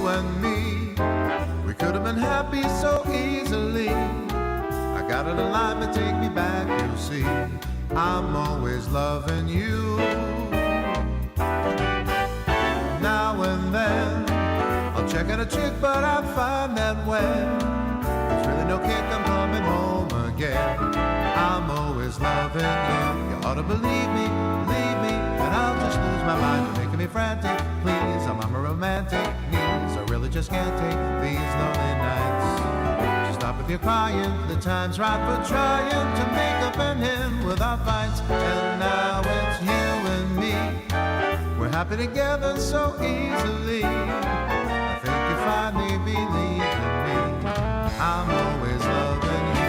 and me, we could have been happy so easily. I got it alive and take me back, you see. I'm always loving you. Now and then I'll check out a chick, but I find that when there's really no kick, I'm coming home again. I'm always loving you. You ought to believe me, and I'll just lose my mind. You're making me frantic, please. I'm a romantic needs. I really just can't take these lonely nights. Just stop with your crying. The time's right for trying to make up and end without fights. And now it's you and me. We're happy together so easily. I think you finally believe in me. I'm always loving you.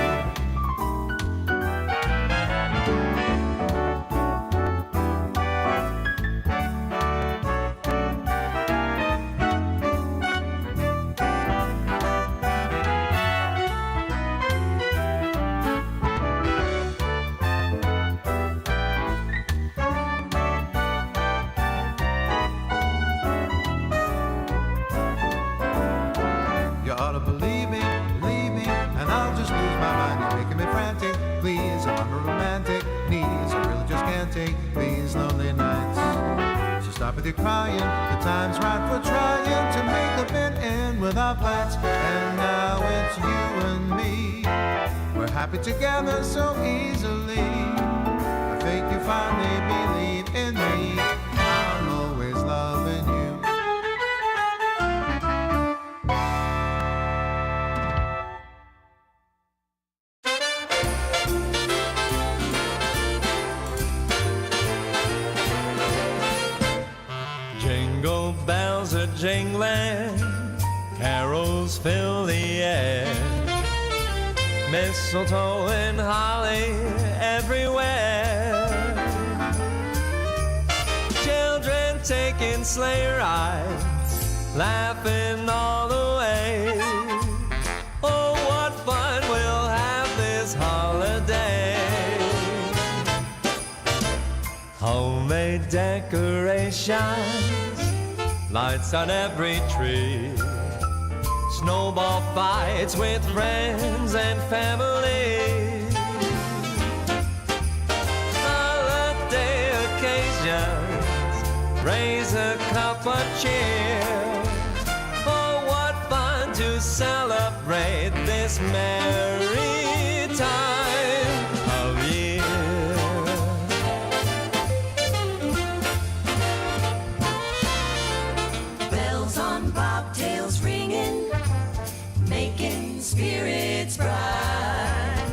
With your crying, the time's right for trying to make up and end without fights. And now it's you and me. We're happy together so easily. I think you finally believe in me. I'm always loving you. Jingle bells are jingling, carols fill the air, mistletoe and holly everywhere, children taking sleigh rides, laughing all the way. Oh, what fun we'll have this holiday. Homemade decorations, lights on every tree, snowball fights with friends and family, holiday occasions, raise a cup of cheer. Oh, what fun to celebrate this merry time of year. Bobtails ringing, making spirits bright.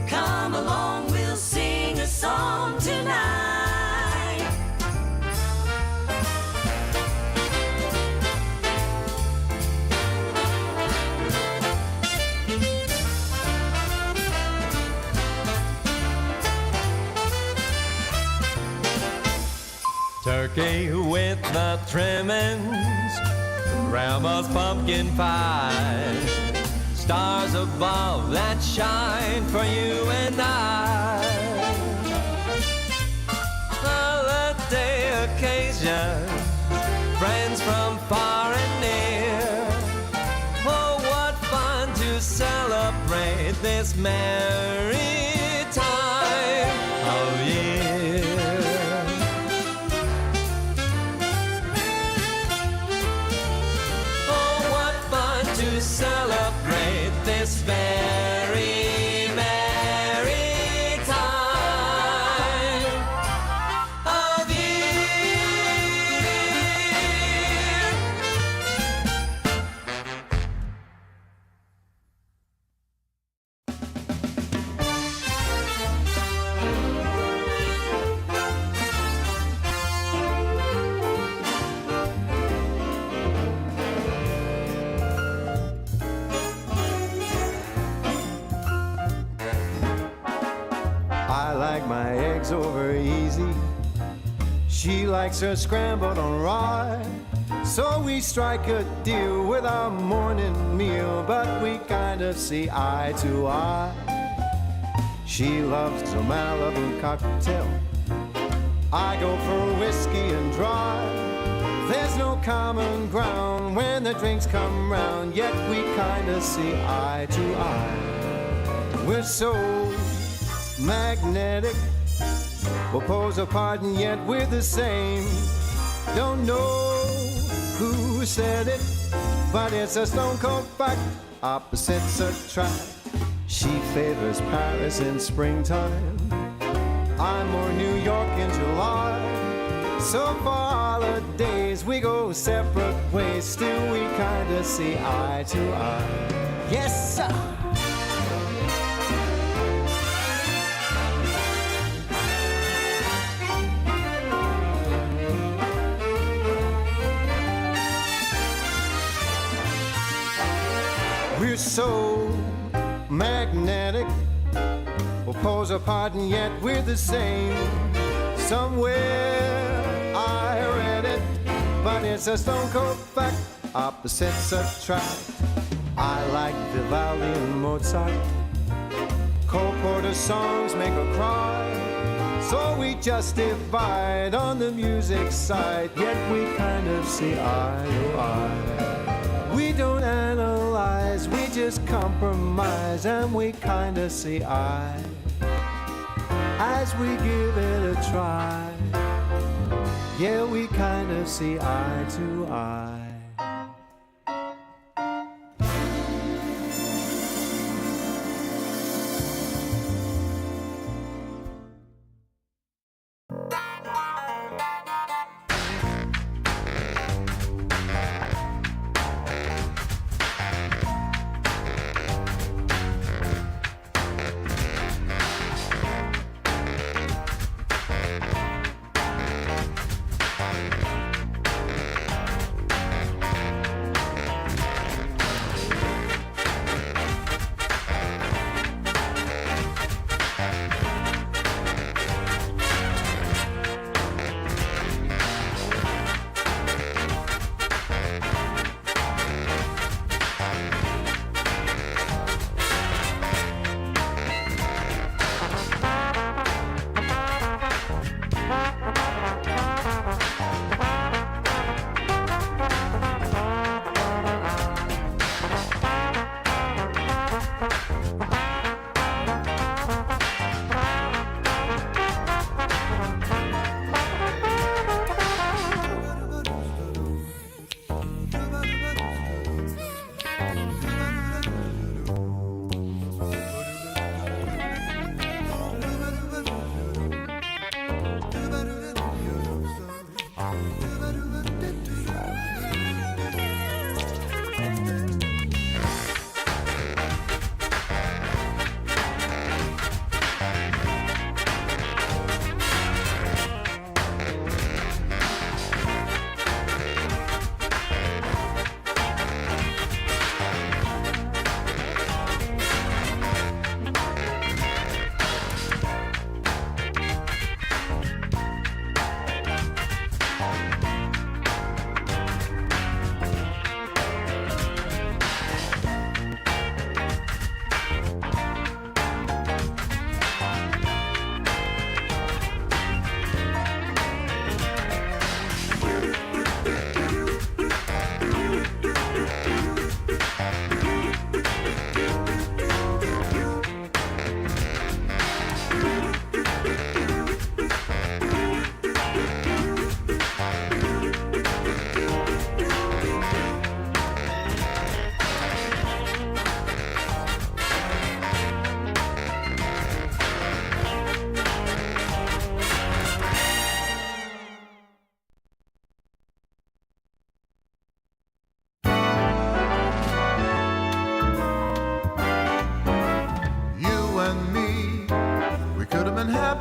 Come along, we'll sing a song tonight. Turkey with the trimmings, Grandma's pumpkin pie, stars above that shine for you and I. Holiday occasion, friends from far and near. Oh, what fun to celebrate this merry time of year. To celebrate this very merry time of year. I like my eggs over easy. She likes her scrambled on rye. So we strike a deal with our morning meal, but we kind of see eye to eye. She loves a Malibu cocktail, I go for whiskey and dry. There's no common ground when the drinks come round, yet we kinda see eye to eye. We're so magnetic, we'll pose apart and yet we're the same. Don't know who said it, but it's a stone cold fact. Opposites attract. She favors Paris in springtime, I'm more New York in July. So for holidays we go separate ways, still we kinda see eye to eye. Yes, sir. We're so magnetic, we'll pose apart and yet we're the same. Somewhere I read it, but it's a stone cold fact. Opposites attract. I like Vivaldi and Mozart. Cole Porter songs make her cry. So we just divide on the music side, yet we kind of see eye to eye. We don't analyze, we just compromise, and we kind of see eye as we give it a try. Yeah, we kind of see eye to eye.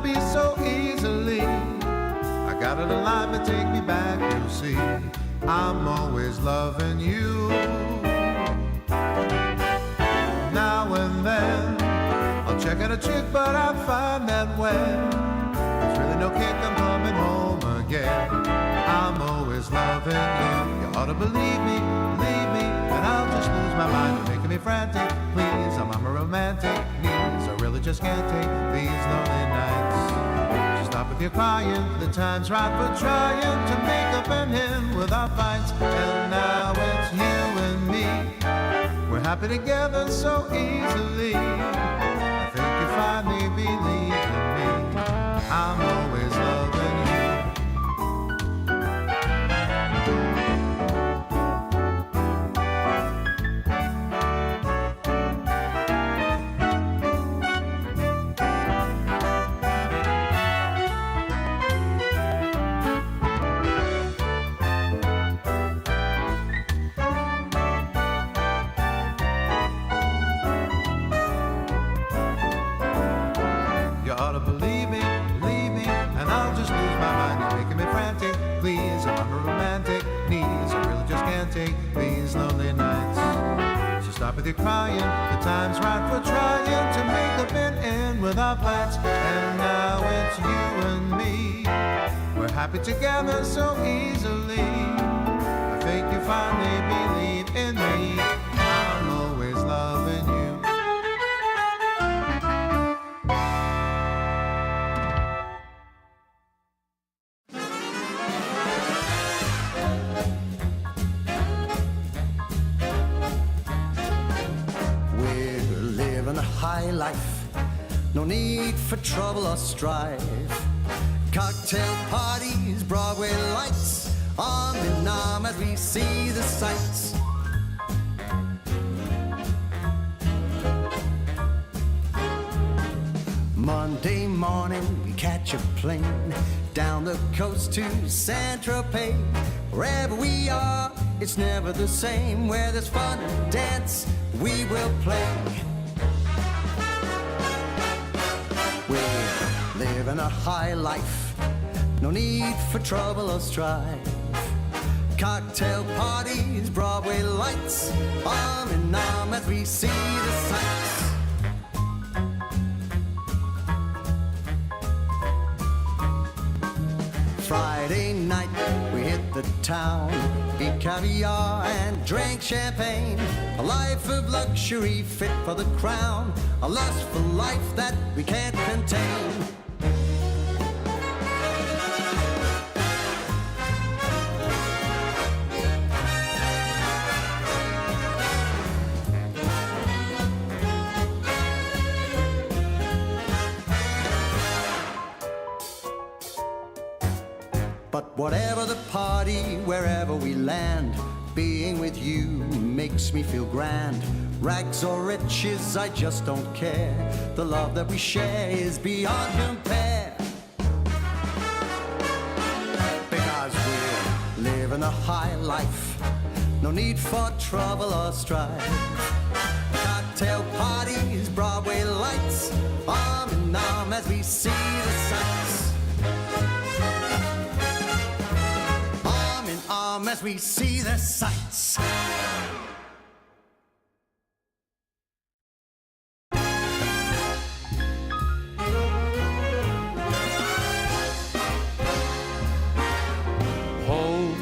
happy so easily. I got it alive and take me back, you see. I'm always loving you. Now and then I'll check out a chick, but I find that when there's really no kick, I'm coming home again. I'm always loving you. You ought to believe me, and I'll just lose my mind. You're making me frantic, please. I'm a romantic needs. I really just can't take these lonely nights. Just not stop with your crying. The time's right for trying to make up and end without fights. And now it's you and me. We're happy together so easily. I think you finally believe in me. I'm always loving you. Please, I'm on romantic knees. I really just can't take these lonely nights. So stop with your crying. The time's right for trying to make up an end without fights. And now it's you and me. We're happy together so easily. I think you finally believe in me. I'm always loving you. High life, no need for trouble or strife. Cocktail parties, Broadway lights, arm in arm as we see the sights. Monday morning we catch a plane down the coast to Saint-Tropez. Wherever we are, it's never the same. Where there's fun and dance, we will play. Living a high life, no need for trouble or strife. Cocktail parties, Broadway lights, arm in arm as we see the sights. Friday night, we hit the town, eat caviar and drink champagne. A life of luxury fit for the crown, a lust for life that we can't contain. But whatever the party, wherever we land, being with you makes me feel grand. Rags or riches, I just don't care. The love that we share is beyond compare. Because we're living a high life, no need for trouble or strife. Cocktail parties, Broadway lights, arm in arm as we see the sights. As we see the sights. Home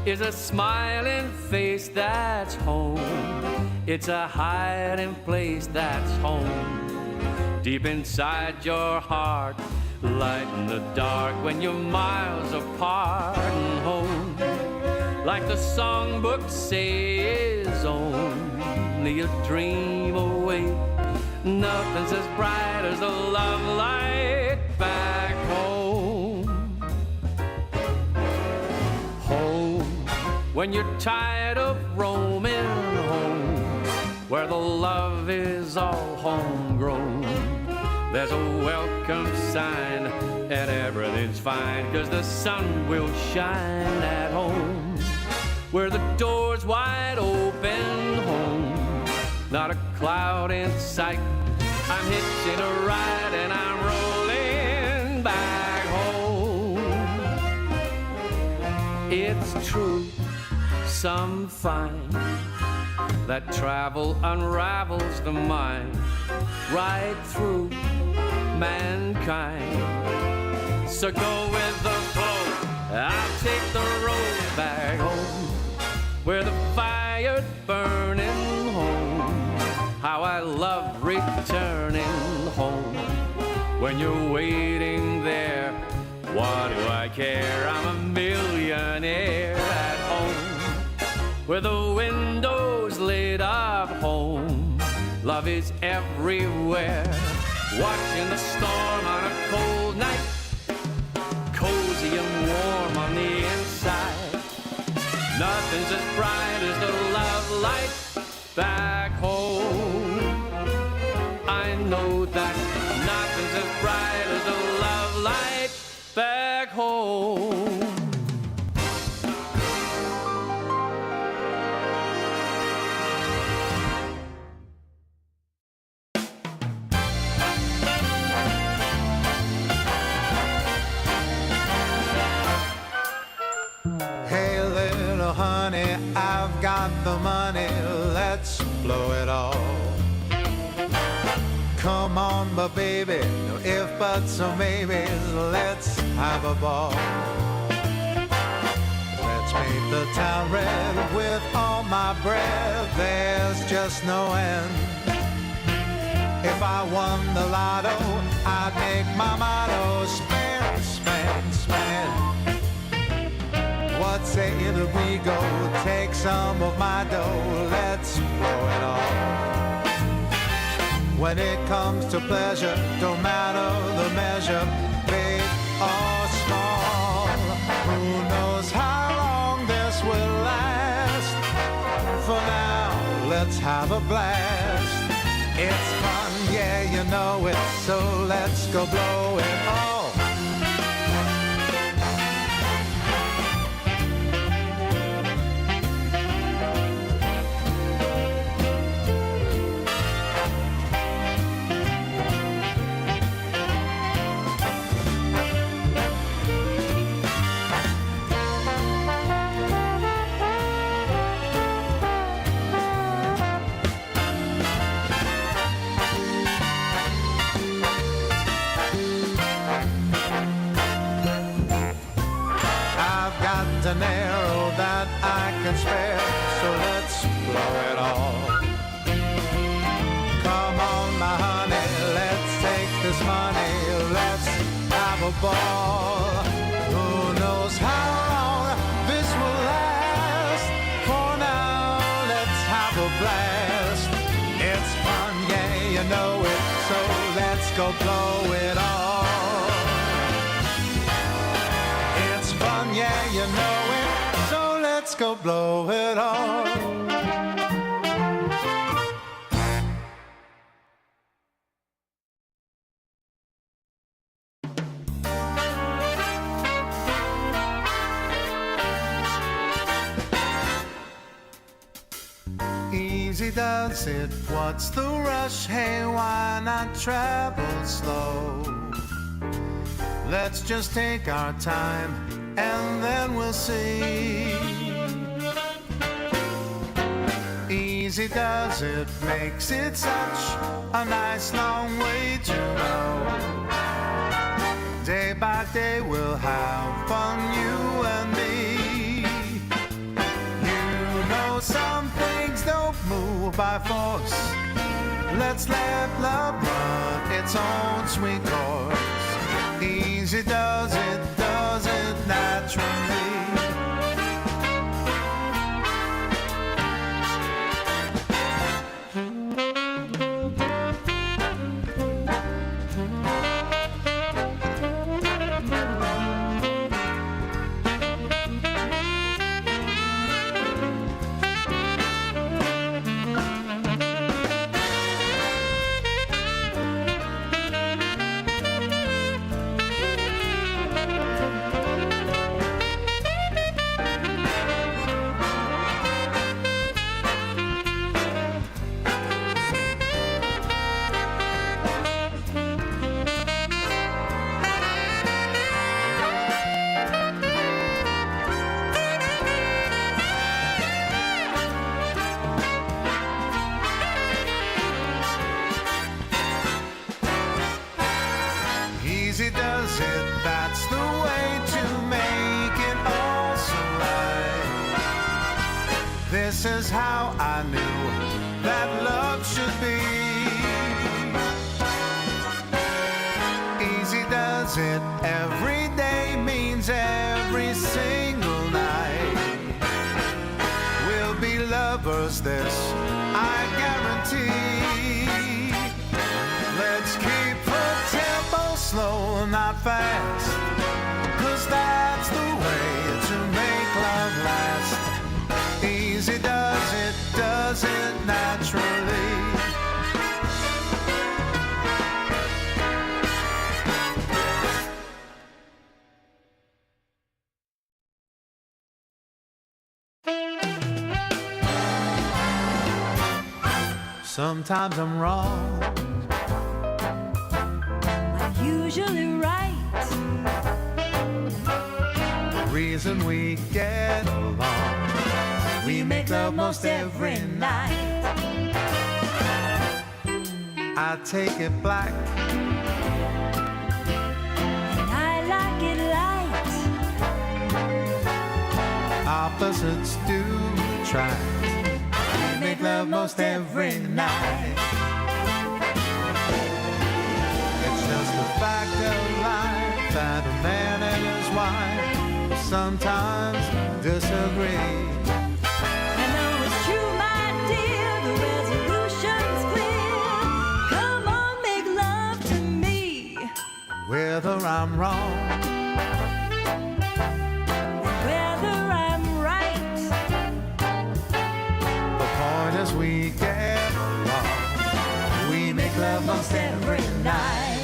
is a smiling face that's home. It's a hiding place that's home. Deep inside your heart, light in the dark when you're miles apart. And home, like the songbooks say, is only a dream away. Nothing's as bright as the love light back home. Home, when you're tired of roaming home, where the love is all homegrown. There's a welcome sign and everything's fine, 'cause the sun will shine at home. Where the door's wide open home, not a cloud in sight. I'm hitching a ride and I'm rolling back home. It's true, some find that travel unravels the mind right through mankind. So go with the flow, I'll take the road back home, where the fire's burning home. How I love returning home, when you're waiting there. What do I care? I'm a millionaire at home, where the windows lit up home. Love is everywhere, watching the storm on a cold night, cozy and warm on the inside. Nothing's as bright as the love light back home. I know that nothing's as bright as the love light back home. Hey, little honey, I've got the money, let's blow it all. Come on, but baby, no if, buts, or maybes, let's have a ball. Let's paint the town red with all my bread, there's just no end. If I won the lotto, I'd make my motto, spend, spend, spend. What say that we go take some of my dough, let's blow it all. When it comes to pleasure, don't matter the measure, big or small. Who knows how long this will last? For now, let's have a blast. It's fun, yeah, you know it, so let's go blow it all. An arrow that I can spare, so let's blow it all. Come on, my honey, let's take this money, let's have a ball. Who knows how long this will last? For now, let's have a blast. It's fun, yeah, you know it, so let's go blow it all. It's fun, yeah, you know it, so let's go blow it all. Easy does it, what's the rush? Hey, why not travel slow? Let's just take our time and then we'll see. Easy does it, makes it such a nice long way to go. Day by day we'll have fun, you and me. You know some things don't move by force. Let's let love run its own sweet course. Easy does it naturally. Easy does it, that's the way to make it all so right. This is how I knew that love should be. covers this, I guarantee. Let's keep the tempo slow, not fast, 'cause that's the way to make love last. Easy does it naturally. Sometimes I'm wrong, I'm usually right. the reason we get along. We make love most every night. I take it black, And I like it light. opposites do attract. We make love most every night. It's just a fact of life that a man and his wife sometimes disagree. I know it's true, my dear, the resolution's clear. Come on, make love to me. Whether I'm wrong, Whether I'm right, the point is we get along. We make love most every night.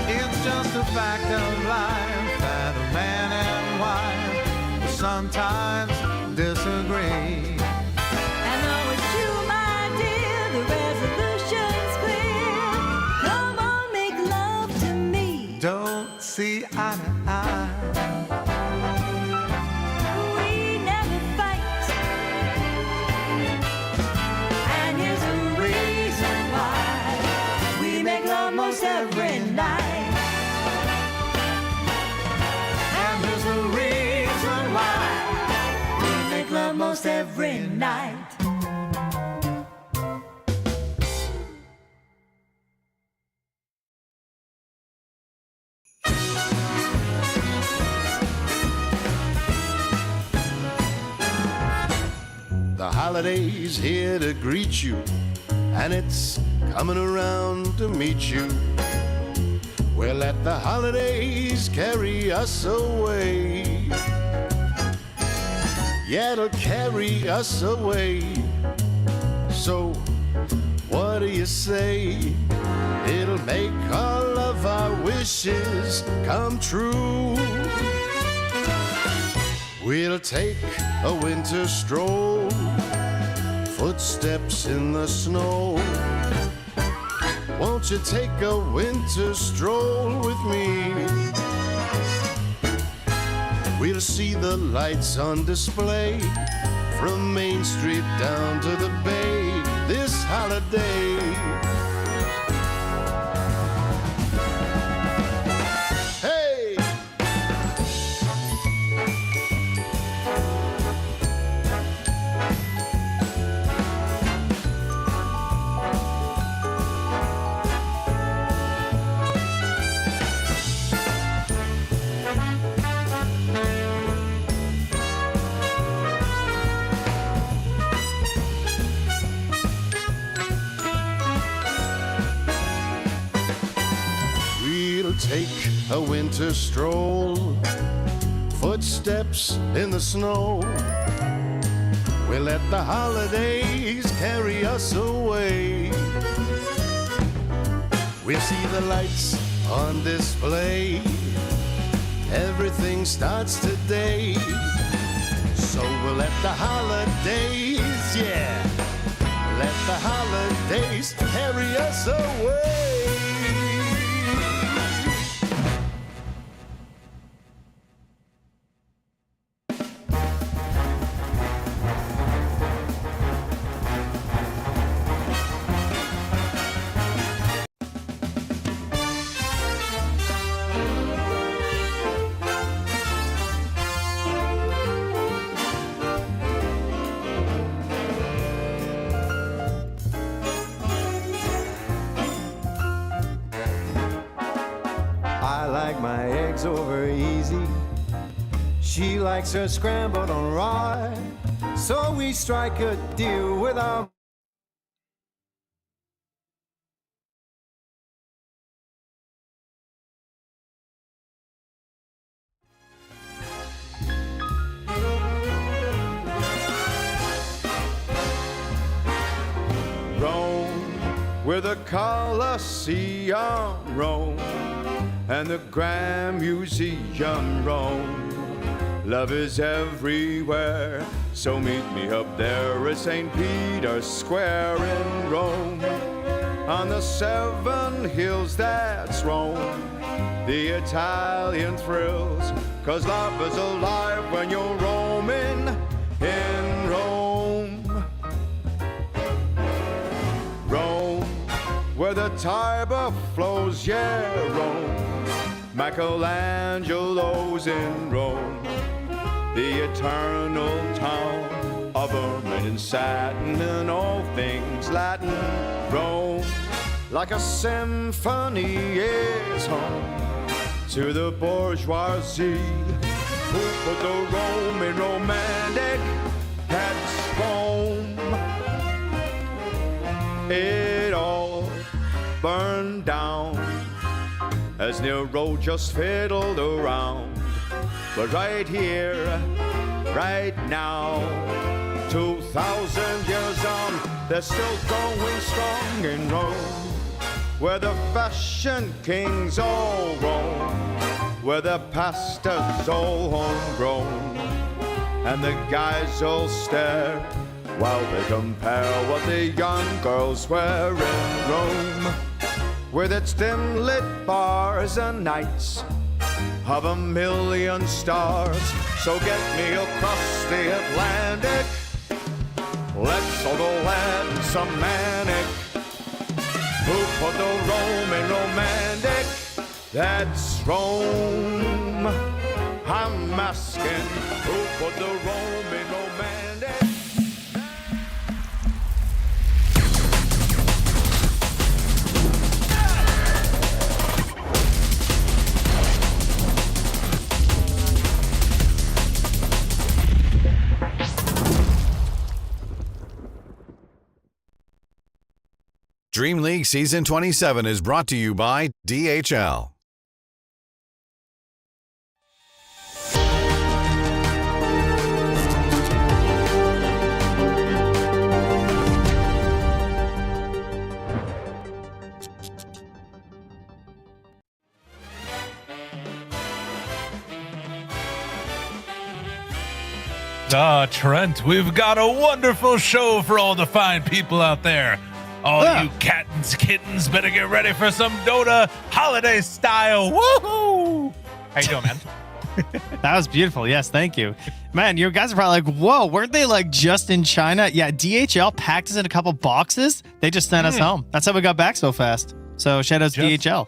It's just a fact of life that a man and wife sometimes disagree. I know it's true, my dear, the resolution's clear. Come on, make love to me. Don't see eye to eye. We never fight. And here's a reason why. We make love most every night. And here's the reason why. We make love most every night. The holiday's here to greet you, and it's coming around to meet you. We'll let the holidays carry us away. Yeah, it'll carry us away. So, what do you say? It'll make all of our wishes come true. We'll take a winter stroll, footsteps in the snow. Won't you take a winter stroll with me? We'll see the lights on display from Main Street down to the bay this holiday. Hey! We'll take a winter stroll, footsteps in the snow. We'll let the holidays carry us away. We'll see the lights on display. Everything starts today. So we'll let the holidays, yeah, let the holidays carry us away. She likes her scrambled on rye. So we strike a deal with our Rome, where the Colosseum, Rome, and the Grand Museum, Rome. Love is everywhere, so meet me up there at St. Peter's Square in Rome. On the 7 hills, that's Rome, the Italian thrills, 'cause love is alive when you're roaming in Rome. Rome, where the Tiber flows, yeah, Rome. Michelangelo's in Rome, the eternal town of ermine and satin and all things Latin. Rome, like a symphony, is home to the bourgeoisie who put the Roman romantic. That's Rome. It all burned down as Nero just fiddled around. But right here, right now, 2,000 years on, they're still going strong in Rome, where the fashion kings all roam, where the pasta's all homegrown, and the guys all stare while they compare what the young girls wear in Rome, with its dim-lit bars and nights of a million stars. So get me across the Atlantic, let's all go land some manic. Who put the Roman romantic? That's Rome. I'm asking, who put the Roman romantic? DreamLeague Season 27 is brought to you by DHL. Trent, we've got a wonderful show for all the fine people out there. All you kittens better get ready for some Dota holiday style. Woohoo! How you doing, man? That was beautiful. Yes, thank you. Man, you guys are probably like, whoa, weren't they like just in China? Yeah, DHL packed us in a couple boxes. They just sent us home. That's how we got back so fast. So shout out to DHL.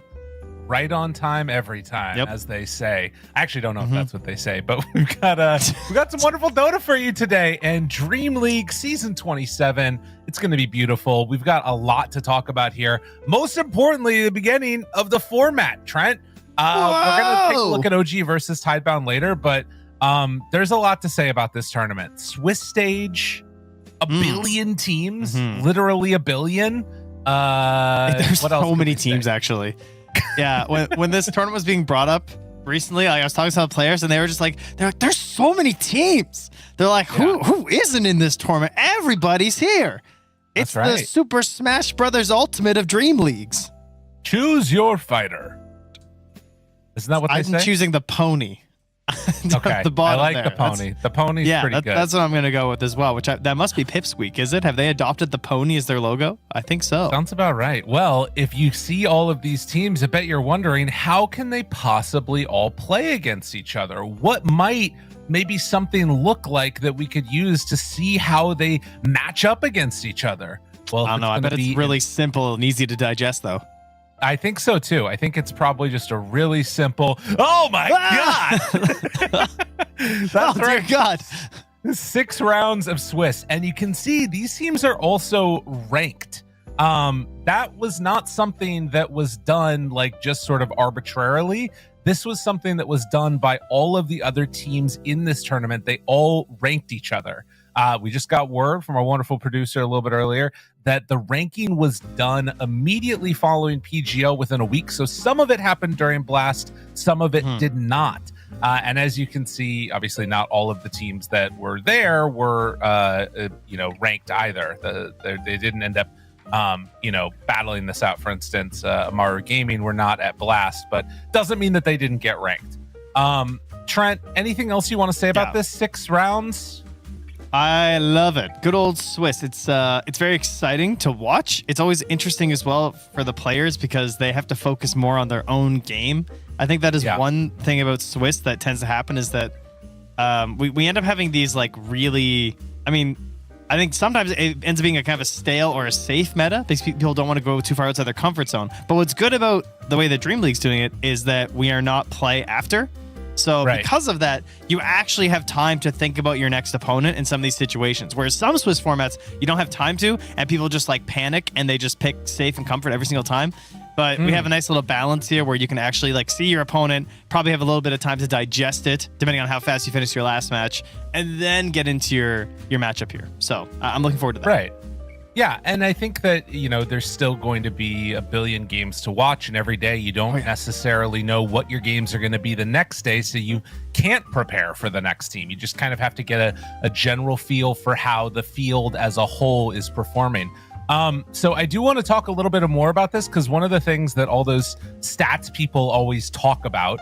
Right on time every time, as they say. I actually don't know if that's what they say, but we've got some wonderful Dota for you today, and DreamLeague Season 27. It's going to be beautiful. We've got a lot to talk about here. Most importantly, the beginning of the format, Trent. We're going to take a look at OG versus Tidebound later, but there's a lot to say about this tournament. Swiss stage, a billion teams, literally a billion. There's what else so many we teams, say? actually. Yeah, when this tournament was being brought up recently, like, I was talking to some players, and they were just like, there's so many teams. They're like, who isn't in this tournament? Everybody's here. It's the Super Smash Brothers Ultimate of Dream Leagues. Choose your fighter. Isn't that what they say? I'm choosing the pony. Okay, the bottom I like there. the pony. The pony's pretty good. That's what I'm going to go with as well, that must be Pipsqueak, is it? Have they adopted the pony as their logo? I think so. Sounds about right. Well, if you see all of these teams, I bet you're wondering, how can they possibly all play against each other? What might maybe something look like that we could use to see how they match up against each other? Well, I don't know. I bet it's really simple and easy to digest, though. I think so too. I think it's probably just a really simple. Oh my God! That's dear God. 6 rounds of Swiss, and you can see these teams are also ranked. That was not something that was done like just sort of arbitrarily. this was something that was done by all of the other teams in this tournament. They all ranked each other. We just got word from our wonderful producer a little bit earlier that the ranking was done immediately following PGO within a week. So some of it happened during Blast, some of it did not. And as you can see, obviously not all of the teams that were there were, ranked either. They didn't end up, battling this out. For instance, Amaru Gaming were not at Blast, but doesn't mean that they didn't get ranked. Trent, anything else you want to say about this 6 rounds? I love it. Good old Swiss. It's very exciting to watch. It's always interesting as well for the players because they have to focus more on their own game. I think that is one thing about Swiss that tends to happen is that we end up having these like really, I think sometimes it ends up being a kind of a stale or a safe meta because people don't want to go too far outside their comfort zone. But what's good about the way that DreamLeague's doing it is that we are not play after. So because of that, you actually have time to think about your next opponent in some of these situations. Whereas some Swiss formats, you don't have time to, and people just like panic and they just pick safe and comfort every single time. But we have a nice little balance here where you can actually like see your opponent, probably have a little bit of time to digest it, depending on how fast you finish your last match, and then get into your matchup here. So I'm looking forward to that. Right. Yeah, and I think that, there's still going to be a billion games to watch, and every day you don't necessarily know what your games are going to be the next day, so you can't prepare for the next team. You just kind of have to get a general feel for how the field as a whole is performing. So I do want to talk a little bit more about this because one of the things that all those stats people always talk about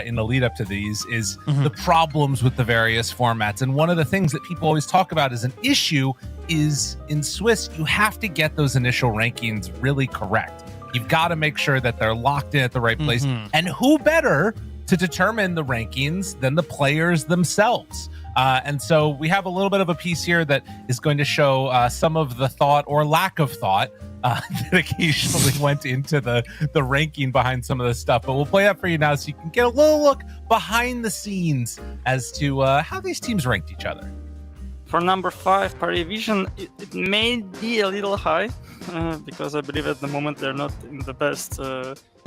in the lead up to these is the problems with the various formats. And one of the things that people always talk about as an issue is in Swiss, you have to get those initial rankings really correct. You've got to make sure that they're locked in at the right place. And who better to determine the rankings than the players themselves? And so we have a little bit of a piece here that is going to show some of the thought or lack of thought that occasionally went into the ranking behind some of this stuff. But we'll play that for you now so you can get a little look behind the scenes as to how these teams ranked each other. For number 5, Party Vision, it may be a little high because I believe at the moment they're not in the best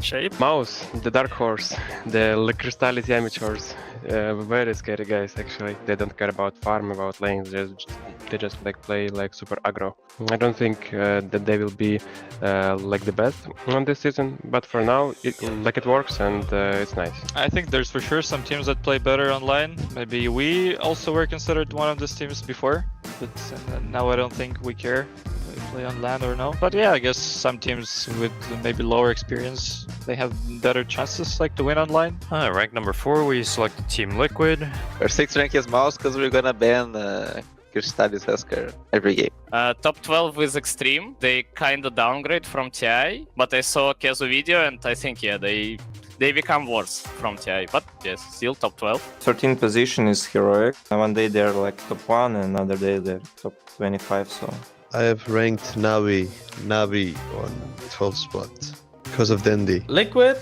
shape. Mouse, the dark horse, the Crystallis amateurs, very scary guys actually. They don't care about farm, about lanes, they just like play like super aggro. I don't think that they will be like the best on this season, but for now it works and it's nice. I think there's for sure some teams that play better online. Maybe we also were considered one of these teams before, but now I don't think we care if we play on LAN or no. But yeah, I guess some teams with maybe lower experience, they have better chances like to win online. Rank number 4, we selected Team Liquid. Our 6th rank is Mouse because we're gonna ban Crystallis Husker every game. Top 12 is Extreme. They kinda downgrade from TI, but I saw Kezu video and I think they become worse from TI, but yes, still top 12. 13th position is Heroic. One day they're like top 1 and another day they're top 25, so... I have ranked Navi on 12th spot because of Dendi. Liquid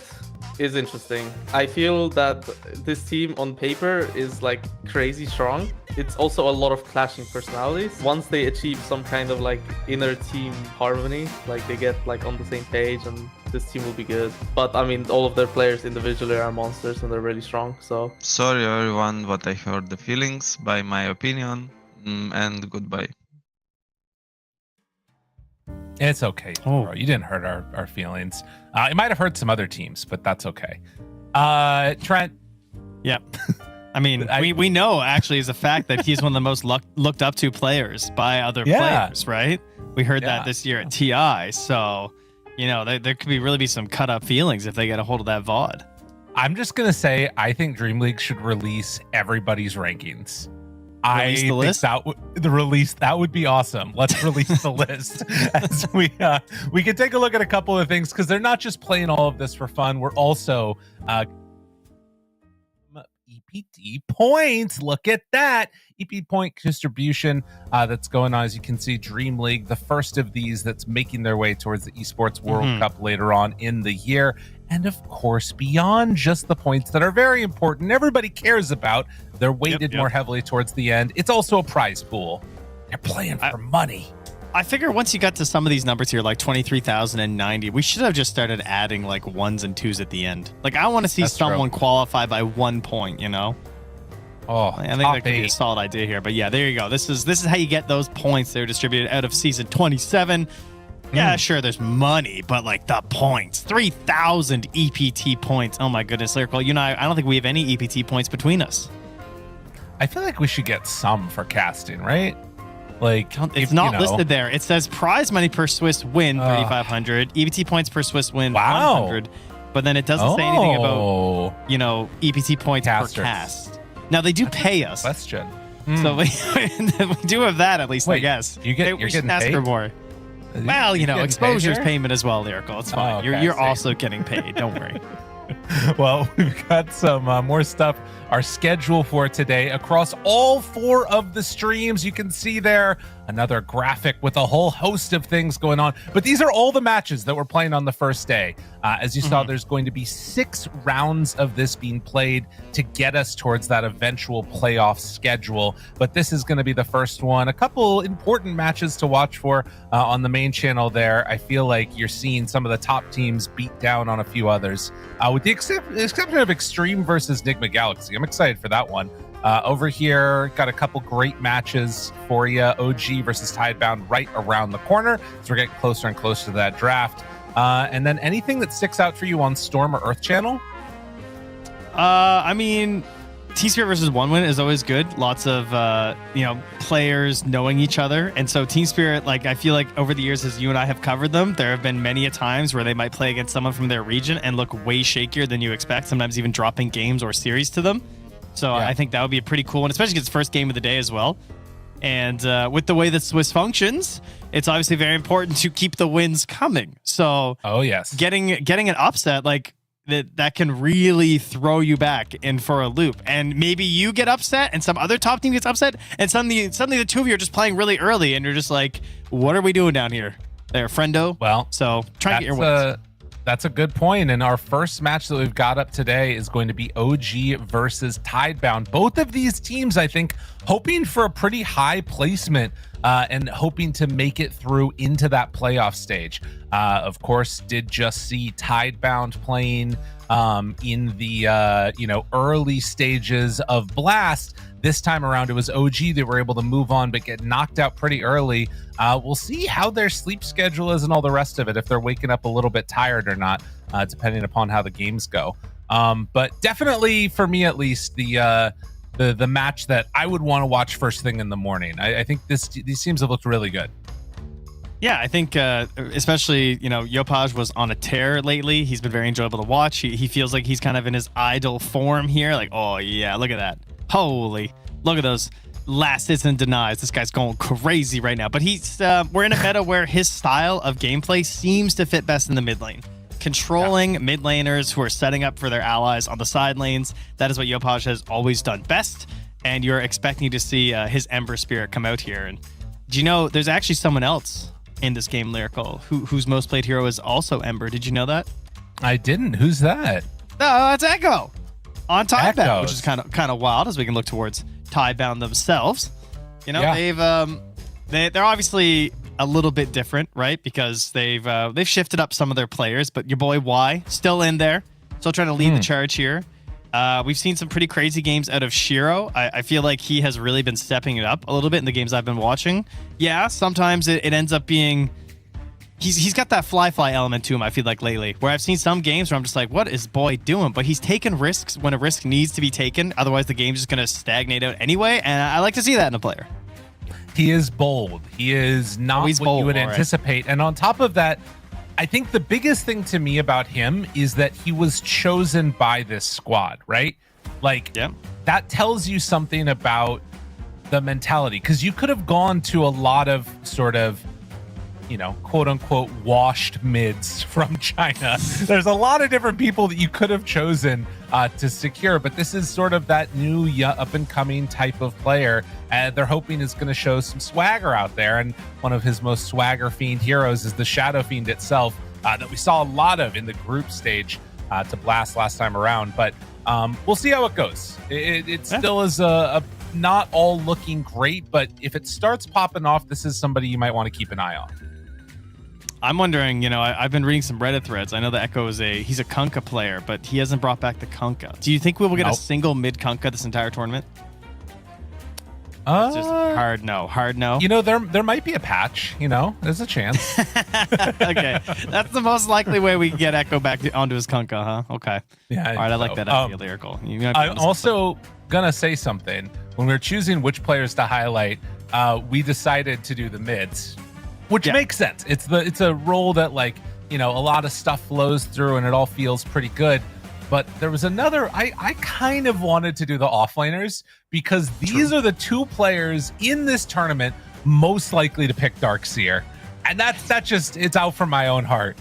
is interesting. I feel that this team on paper is like crazy strong. It's also a lot of clashing personalities. Once they achieve some kind of like inner team harmony, like they get like on the same page, and this team will be good. But I mean, all of their players individually are monsters and they're really strong, so... Sorry everyone, but I hurt the feelings by my opinion, and goodbye. It's okay, bro. You didn't hurt our feelings. It might have hurt some other teams, but that's okay. Trent? Yeah. I mean, we know actually as a fact that he's one of the most looked up to players by other players, right? We heard that this year at TI. So, there could really be some cut up feelings if they get a hold of that VOD. I'm just going to say, I think DreamLeague should release everybody's rankings. Release the list? That would be awesome. Let's release the list as we can take a look at a couple of things because they're not just playing all of this for fun. We're also EPT points. Look at that EP point distribution that's going on. As you can see, DreamLeague, the first of these that's making their way towards the Esports World Cup later on in the year. And of course, beyond just the points that are very important, everybody cares about, they're weighted more heavily towards the end. It's also a prize pool. They're playing for money. I figure once you got to some of these numbers here, like 23,090, we should have just started adding like ones and twos at the end. Like, I want to see That's someone true. qualify by 1 point, you know? Oh, I think that could be a solid idea here. But yeah, there you go. This is how you get those points. They're distributed out of season 27. Yeah, sure, there's money, but like the points. 3,000 EPT points. Oh my goodness, Lyrical. You know, I don't think we have any EPT points between us. I feel like we should get some for casting, right? Like, It's not listed there. It says prize money per Swiss win, 3,500. EPT points per Swiss win, 100. But then it doesn't say anything about, you know, EPT points per cast. Now, they do pay us. Question. So we do have that, at least, I guess. You're getting ask paid? for more. Well, you know, exposure's payment as well, Lyrical. It's fine. okay, You're also getting paid. Don't worry. Well, we've got some more stuff. Our schedule for today across all 4 of the streams. You can see there another graphic with a whole host of things going on. But these are all the matches that we're playing on the first day. As you saw, there's going to be 6 rounds of this being played to get us towards that eventual playoff schedule. But this is going to be the first one. A couple important matches to watch for on the main channel there. I feel like you're seeing some of the top teams beat down on a few others. With the exception of Extreme versus Nigma Galaxy. I'm excited for that one. Over here, got a couple great matches for you. OG versus Tidebound right around the corner. So we're getting closer and closer to that draft. And then anything that sticks out for you on Storm or Earth Channel? I mean, Team Spirit versus One Win is always good. Lots of, players knowing each other. And so Team Spirit, like, I feel like over the years, as you and I have covered them, there have been many a times where they might play against someone from their region and look way shakier than you expect, sometimes even dropping games or series to them. So I think that would be a pretty cool one, especially because it's first game of the day as well. And with the way that Swiss functions, it's obviously very important to keep the wins coming. So getting an upset like that can really throw you back in for a loop. And maybe you get upset and some other top team gets upset, and suddenly the two of you are just playing really early, and you're just like, what are we doing down here? There, friendo. Well, so try and get your wins. That's a good point. And our first match that we've got up today is going to be OG versus Tidebound. Both of these teams, I think, hoping for a pretty high placement and hoping to make it through into that playoff stage. Of course, did just see Tidebound playing in the early stages of Blast. This time around, it was OG that were able to move on but get knocked out pretty early. We'll see how their sleep schedule is and all the rest of it, if they're waking up a little bit tired or not, depending upon how the games go. But definitely, for me at least, the match that I would want to watch first thing in the morning. I think these teams have looked really good. Yeah, I think especially, Yopaj was on a tear lately. He's been very enjoyable to watch. He feels like he's kind of in his idle form here. Like, oh, yeah, look at that. Holy, look at those last hits and denies. This guy's going crazy right now. But we're in a meta where his style of gameplay seems to fit best in the mid lane. Controlling mid laners who are setting up for their allies on the side lanes. That is what Yopaj has always done best. And you're expecting to see his Ember Spirit come out here. And do you know, there's actually someone else in this game, Lyrical, whose most played hero is also Ember. Did you know that? I didn't. Who's that? No, it's Echo on Tidebound, which is kind of wild as we can look towards Tidebound themselves. They're obviously a little bit different, right? Because they've shifted up some of their players, but your boy Y still in there, still trying to lead the charge here. We've seen some pretty crazy games out of Shiro. I feel like he has really been stepping it up a little bit in the games I've been watching. Yeah, sometimes it ends up being he's got that fly element to him, I feel like, lately, where I've seen some games where I'm just like, what is boy doing? But he's taking risks when a risk needs to be taken. Otherwise, the game's just going to stagnate out anyway, and I like to see that in a player. He is bold. He is not what you would anticipate. And on top of that, I think the biggest thing to me about him is that he was chosen by this squad, right? Like, that tells you something about the mentality, because you could have gone to a lot of sort of, quote unquote, washed mids from China. There's a lot of different people that you could have chosen to secure, but this is sort of that new up and coming type of player. And they're hoping is going to show some swagger out there. And one of his most swagger fiend heroes is the Shadow Fiend itself, that we saw a lot of in the group stage to Blast last time around. But we'll see how it goes. It still is a not all looking great, but if it starts popping off, this is somebody you might want to keep an eye on. I'm wondering, I've been reading some Reddit threads. I know that Echo he's a Kunkka player, but he hasn't brought back the Kunkka. Do you think we will get a single mid Kunkka this entire tournament? It's just hard no. There might be a patch. There's a chance. Okay, that's the most likely way we can get Echo back onto his Kunkka, huh? Okay. Yeah. All right, I like that idea, Lyrical. I'm also gonna say something. When we were choosing which players to highlight, we decided to do the mids, which makes sense. It's a role that a lot of stuff flows through and it all feels pretty good. But there was another, I kind of wanted to do the offlaners because these are the two players in this tournament most likely to pick Darkseer. And it's out from my own heart.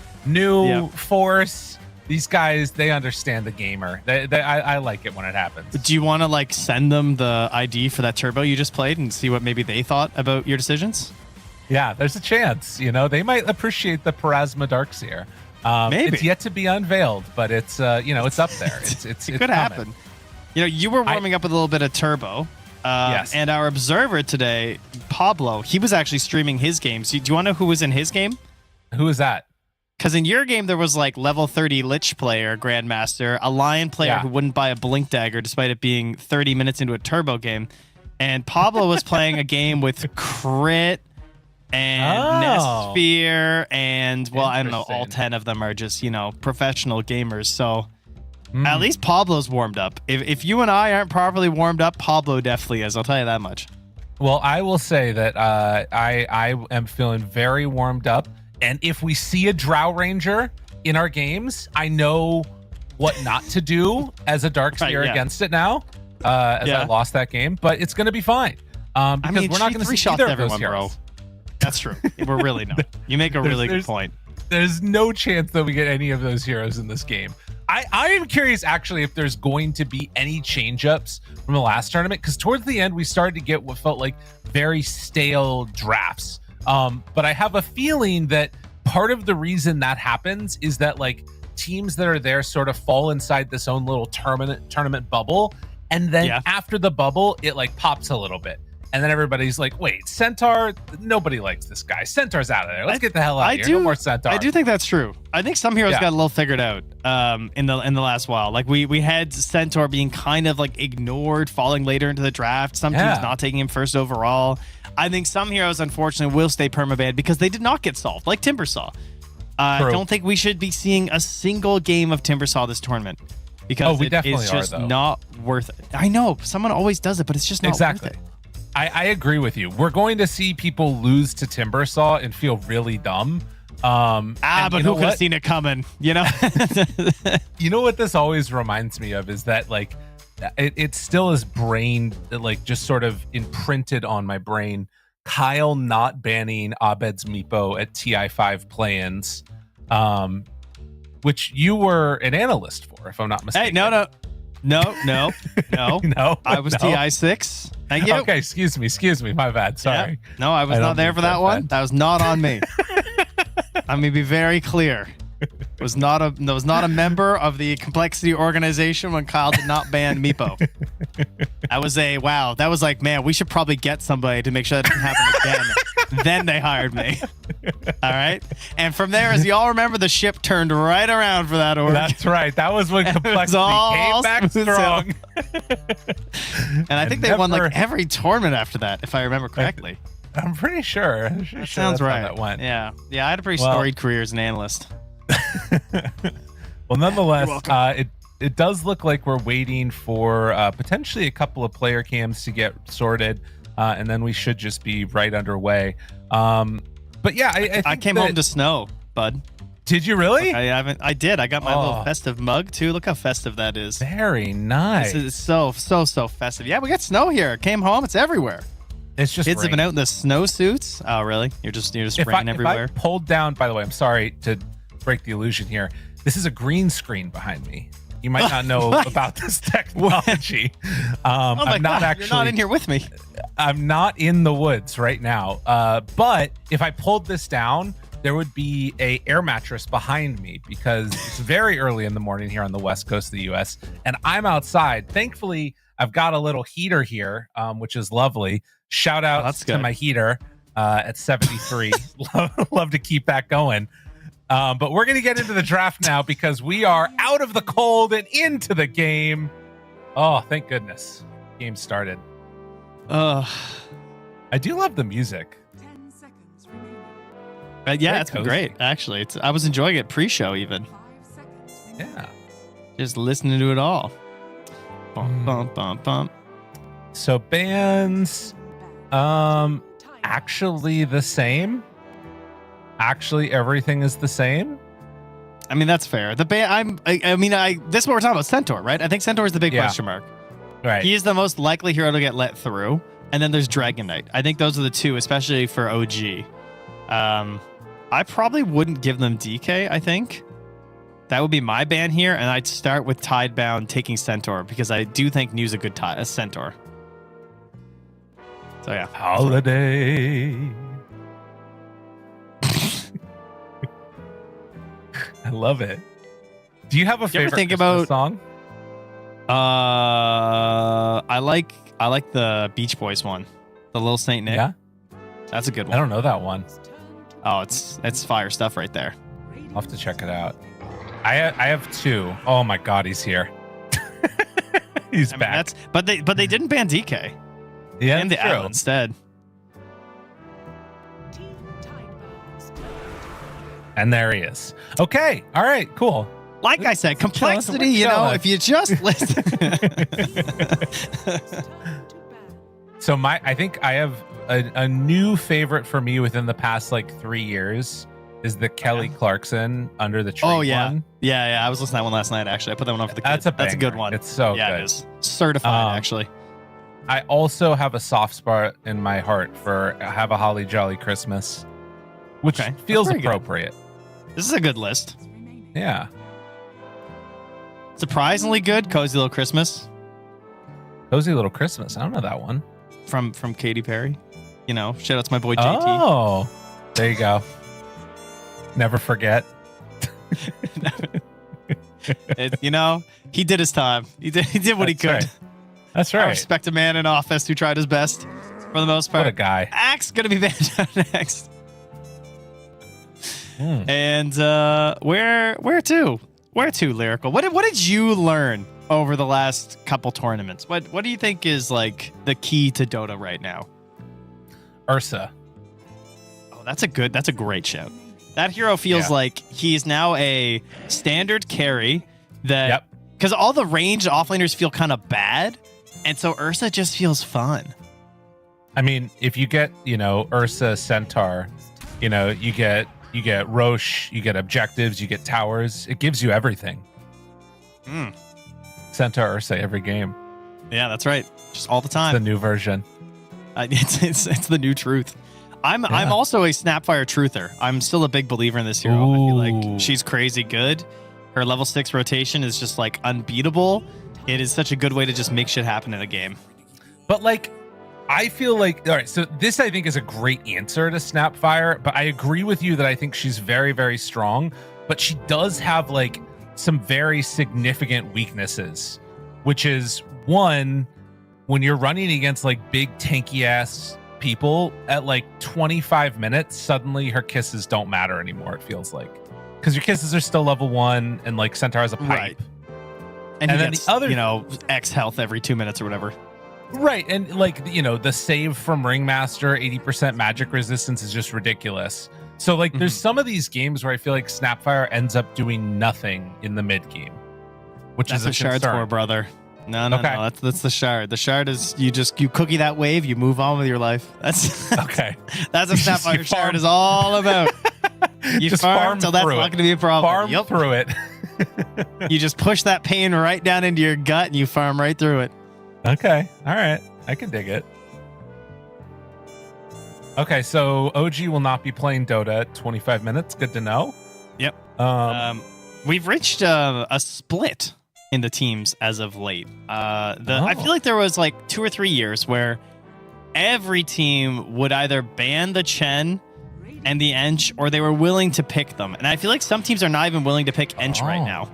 Force, these guys, they understand the gamer. I like it when it happens. Do you want to send them the ID for that turbo you just played and see what maybe they thought about your decisions? Yeah, there's a chance. They might appreciate the Parasma Darkseer. Maybe it's yet to be unveiled, but it's it's up there. It could happen. You were warming up with a little bit of turbo. Yes. And our observer today, Pablo, he was actually streaming his games. Do you want to know who was in his game? Who is that? Because in your game there was level 30 Lich player, Grandmaster, a Lion player who wouldn't buy a Blink Dagger despite it being 30 minutes into a turbo game, and Pablo was playing a game with Crit and Nestsphere, and I don't know, all 10 of them are just professional gamers. So at least Pablo's warmed up. If you and I aren't properly warmed up, Pablo definitely is. I'll tell you that much. Well, I will say that I am feeling very warmed up, and if we see a Drow Ranger in our games, I know what not to do as a Darkseer against it now. I lost that game, but it's going to be fine because we're not going to see either of those heroes. Bro. That's true. We're really not. You make a really good point. There's no chance that we get any of those heroes in this game. I am curious, actually, if there's going to be any change-ups from the last tournament, because towards the end, we started to get what felt like very stale drafts. But I have a feeling that part of the reason that happens is that teams that are there sort of fall inside this own little tournament bubble, and then after the bubble, it pops a little bit. And then everybody's like, wait, Centaur? Nobody likes this guy. Centaur's out of there. Let's get the hell out of here. No more Centaur. I do think that's true. I think some heroes got a little figured out in the last while. We had Centaur being kind of ignored, falling later into the draft. Some teams not taking him first overall. I think some heroes, unfortunately, will stay permabanned because they did not get solved, like Timbersaw. I don't think we should be seeing a single game of Timbersaw this tournament because it's just not worth it. I know. Someone always does it, but it's just not worth it. I agree with you. We're going to see people lose to Timbersaw and feel really dumb. But who could have seen it coming? You know what this always reminds me of is that it still is just sort of imprinted on my brain. Kyle not banning Abed's Meepo at TI5 play-ins, which you were an analyst for, if I'm not mistaken. Hey, no. I was TI6. Thank you. Okay, excuse me. My bad. Sorry. Yeah. No, I was not there for that one. That was not on me. Let me be very clear. Was not a member of the Complexity organization when Kyle did not ban Meepo. That was man, we should probably get somebody to make sure that doesn't happen again. Then they hired me. All right. And from there, as you all remember, the ship turned right around for that org. That's right. That was when Complexity came back strong. And I think they won every tournament after that, if I remember correctly. I'm pretty sure. That sounds right. That went. Yeah. I had a pretty storied career as an analyst. Well, nonetheless, it does look like we're waiting for potentially a couple of player cams to get sorted, and then we should just be right underway. But yeah, I came home to snow, bud. Did you really? I did. I got my little festive mug too. Look how festive that is. Very nice. This is so festive. Yeah, we got snow here. Came home. It's everywhere. It's just kids have been out in the snowsuits. Oh, really? You're just raining everywhere. If I pulled down, by the way, I'm sorry to break the illusion here. This is a green screen behind me. You might not know about this technology. I'm not actually. You're not in here with me. I'm not in the woods right now. But if I pulled this down, there would be a air mattress behind me because it's very early in the morning here on the west coast of the U.S. and I'm outside. Thankfully, I've got a little heater here, which is lovely. Shout out to my heater at 73. love to keep that going. But we're going to get into the draft now because we are out of the cold and into the game. Oh, thank goodness. Game started. I do love the music. Yeah, it's been great, actually. I was enjoying it pre-show even. Yeah. Just listening to it all. Bum, bum, bum, bum. So bands, actually the same. Actually, everything is the same. I mean, that's fair. The band, this is what we're talking about, Centaur, right? I think Centaur is the big question mark. Right. He is the most likely hero to get let through. And then there's Dragon Knight. I think those are the two, especially for OG. I probably wouldn't give them DK, I think. That would be my ban here, and I'd start with Tidebound taking Centaur, because I do think New's a good Centaur. So yeah. Holiday. I love it. Do you have a favorite Christmas song? I like the Beach Boys one, the Little Saint Nick. Yeah, that's a good one. I don't know that one. Oh, it's fire stuff right there. I'll have to check it out. I have two. Oh my God, he's here. He's back. But they didn't ban DK. Yeah, and the Adel instead. And there he is. Okay. All right. Cool. Like I said, complexity, you know, if you just listen. So I think I have a new favorite for me within the past like 3 years is the Kelly Clarkson Under the Tree. Oh yeah. one. Yeah. I was listening to that one last night, actually. I put that one on for the kids. That's a good one. It's so good. It is. Certified, actually. I also have a soft spot in my heart for Have a Holly Jolly Christmas, which feels appropriate. This is a good list. Yeah. Surprisingly good, Cozy Little Christmas. Cozy Little Christmas. I don't know that one. From Katy Perry. You know, shout out to my boy JT. Oh, there you go. Never forget. You know, he did his time. He did what he could. Right. That's right. I respect a man in office who tried his best for the most part. What a guy. Axe gonna be banned out next. And where to? Where to, Lyrical? What did you learn over the last couple tournaments? What do you think is like the key to Dota right now? Ursa. Oh, that's a great shout. That hero feels like he's now a standard carry that because all the ranged offlaners feel kind of bad, and so Ursa just feels fun. I mean, if you get, Ursa Centaur, you get Roche, you get objectives, you get towers. It gives you everything. Centaur Ursa every game. Yeah, that's right. Just all the time. It's the new version. It's the new truth. I'm also a Snapfire truther. I'm still a big believer in this hero. I feel like she's crazy good. Her level 6 rotation is just like unbeatable. It is such a good way to just make shit happen in a game. But like, I feel like, all right, so this I think is a great answer to Snapfire, but I agree with you that I think she's very, very strong, but she does have like some very significant weaknesses, which is one, when you're running against like big tanky ass people at like 25 minutes, suddenly her kisses don't matter anymore, it feels like. Because your kisses are still level 1 and like Centaur has a pipe. Right. And then the other, X health every 2 minutes or whatever. Right, and like, the save from Ringmaster, 80% magic resistance is just ridiculous. So like, there's some of these games where I feel like Snapfire ends up doing nothing in the mid game, which that's is a shard's concern. for, brother. No, that's the shard. The shard is you cookie that wave, you move on with your life. That's okay. That's what Snapfire shard is all about. You just farm until that's not going to be a problem. Farm through it. You just push that pain right down into your gut and you farm right through it. Okay. All right. I can dig it. Okay. So OG will not be playing Dota at 25 minutes. Good to know. Yep. We've reached a split in the teams as of late. I feel like there was like 2 or 3 years where every team would either ban the Chen and the Ench, or they were willing to pick them. And I feel like some teams are not even willing to pick Ench right now.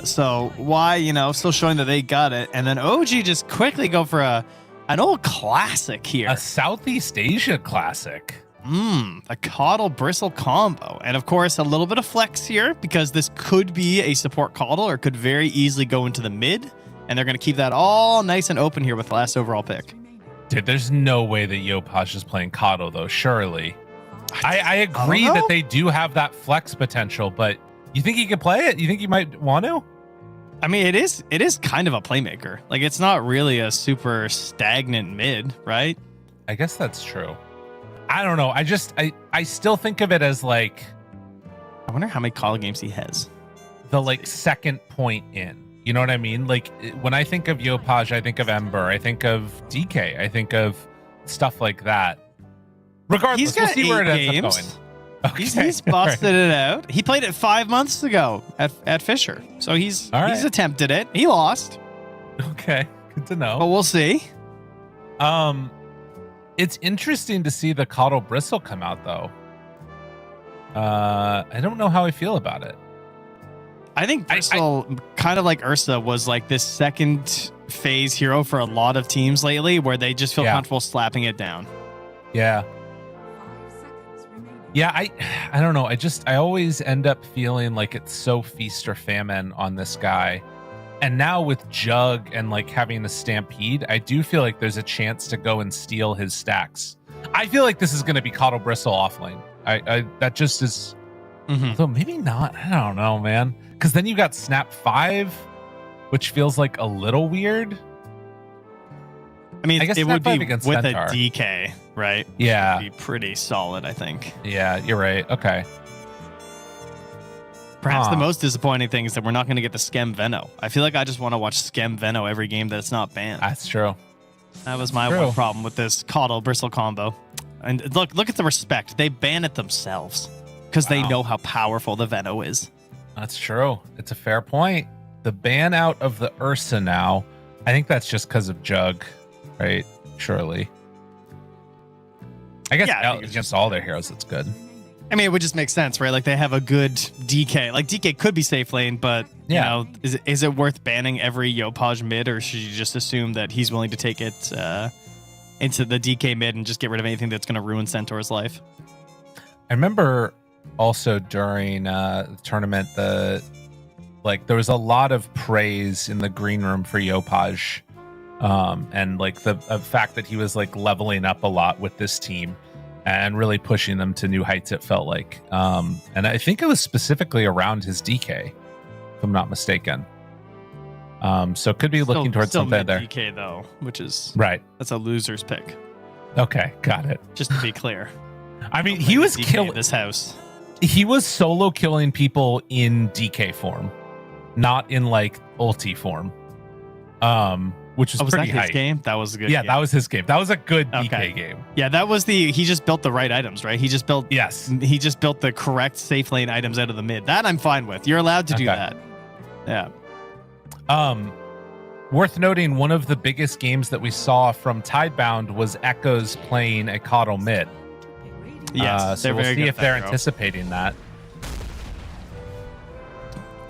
So why, still showing that they got it. And then OG just quickly go for an old classic here. A Southeast Asia classic. A Coddle Bristle combo. And of course, a little bit of flex here because this could be a support Coddle or could very easily go into the mid. And they're going to keep that all nice and open here with the last overall pick. Dude, there's no way that Yopaj is playing Coddle, though, surely. I agree that they do have that flex potential, but you think he could play it? You think he might want to? I mean, it is kind of a playmaker. Like, it's not really a super stagnant mid, right? I guess that's true. I don't know. I still think of it as like, I wonder how many Coddle games he has. The like second point in. You know what I mean? Like when I think of Yopaj, I think of Ember, I think of DK, I think of stuff like that. Regardless, we'll see where it ends up going. Okay. He's busted it out. He played it 5 months ago at Fisher. So he's attempted it. He lost. Okay. Good to know. But we'll see. It's interesting to see the Coddle Bristle come out though. I don't know how I feel about it. I think Bristle, kind of like Ursa, was like this second phase hero for a lot of teams lately where they just feel comfortable slapping it down. Yeah. Yeah, I don't know. I always end up feeling like it's so feast or famine on this guy. And now with Jug and like having the Stampede, I do feel like there's a chance to go and steal his stacks. I feel like this is going to be Coddle Bristle offlane. That just is. Though maybe not. I don't know, man. Because then you got Snap 5, which feels like a little weird. I mean, I guess it would be against with Centaur. a DK, right? Yeah. It would be pretty solid, I think. Yeah, you're right. Okay. Perhaps the most disappointing thing is that we're not going to get the Skem Veno. I feel like I just want to watch Skem Veno every game that's not banned. That's true. That was my one problem with this Coddle Bristle combo. And look at the respect. They ban it themselves because they know how powerful the Veno is. That's true. It's a fair point. The ban out of the Ursa now, I think that's just because of Jug, right? Surely. I guess against all their heroes, it's good. I mean, it would just make sense, right? Like they have a good DK. Like DK could be safe lane, but you know, is it worth banning every Yopaj mid, or should you just assume that he's willing to take it into the DK mid and just get rid of anything that's going to ruin Centaur's life? I remember also during the tournament, there was a lot of praise in the green room for Yopaj, and like the fact that he was like leveling up a lot with this team and really pushing them to new heights, it felt like. And I think it was specifically around his DK, if I'm not mistaken. So could be looking towards something there. DK though, which is that's a loser's pick. Okay, got it. Just to be clear. I mean, he was killing this house. He was solo killing people in DK form, not in like ulti form. Which was pretty that high. His game? That was a good game. That was his game. That was a good DK game. Yeah, that was he just built the right items, right? He just built he just built the correct safe lane items out of the mid. That I'm fine with. You're allowed to do that. Yeah. Worth noting, one of the biggest games that we saw from Tidebound was Echoes playing a Coddle mid. Yes, so we'll see if they're anticipating that.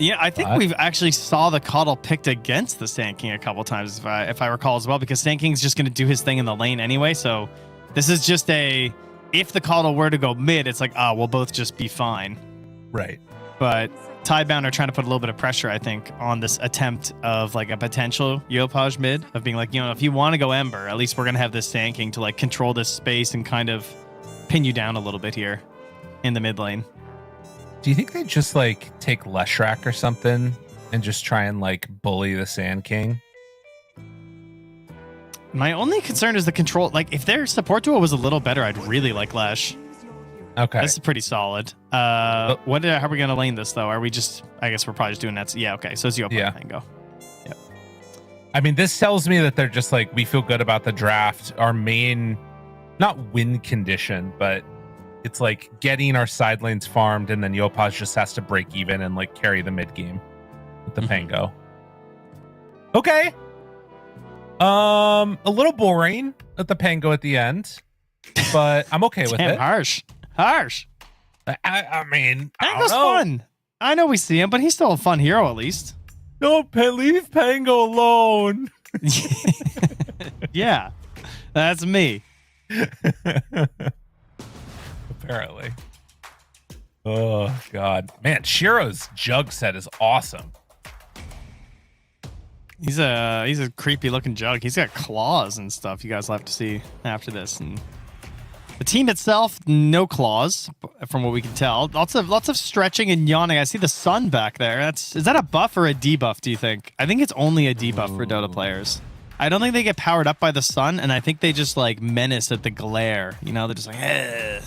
Yeah, I think we've actually saw the Coddle picked against the Sand King a couple times, if I recall as well, because Sand King's just going to do his thing in the lane anyway. So this is just if the Coddle were to go mid, it's like, we'll both just be fine. Right. But Tidebound are trying to put a little bit of pressure, I think, on this attempt of like a potential Yopaj mid of being like, if you want to go Ember, at least we're going to have this Sand King to like control this space and kind of pin you down a little bit here in the mid lane. Do you think they just like take Leshrac or something and just try and like bully the Sand King? My only concern is the control. Like if their support duo was a little better, I'd really like Lesh. Okay. This is pretty solid. How are we going to lane this though? Are we just, I guess we're probably just doing that. Yeah. Okay. So it's Yopaj Mango. Yep. I mean, this tells me that they're just like, we feel good about the draft. Our main, not win condition, but it's like getting our side lanes farmed, and then Yopaj just has to break even and like carry the mid game with the Pango. Okay. A little boring at the Pango at the end, but I'm okay with it. Harsh. I mean, Pango's fun. I know we see him, but he's still a fun hero at least. Don't leave Pango alone. Yeah, that's me. Apparently. Oh God, man, Shiro's jug set is awesome. He's a creepy looking jug. He's got claws and stuff. You guys will have to see after this. And the team itself, no claws, from what we can tell. Lots of stretching and yawning. I see the sun back there. Is that a buff or a debuff, do you think? I think it's only a debuff for Dota players. I don't think they get powered up by the sun, and I think they just like menace at the glare. You know, they're just like, eh.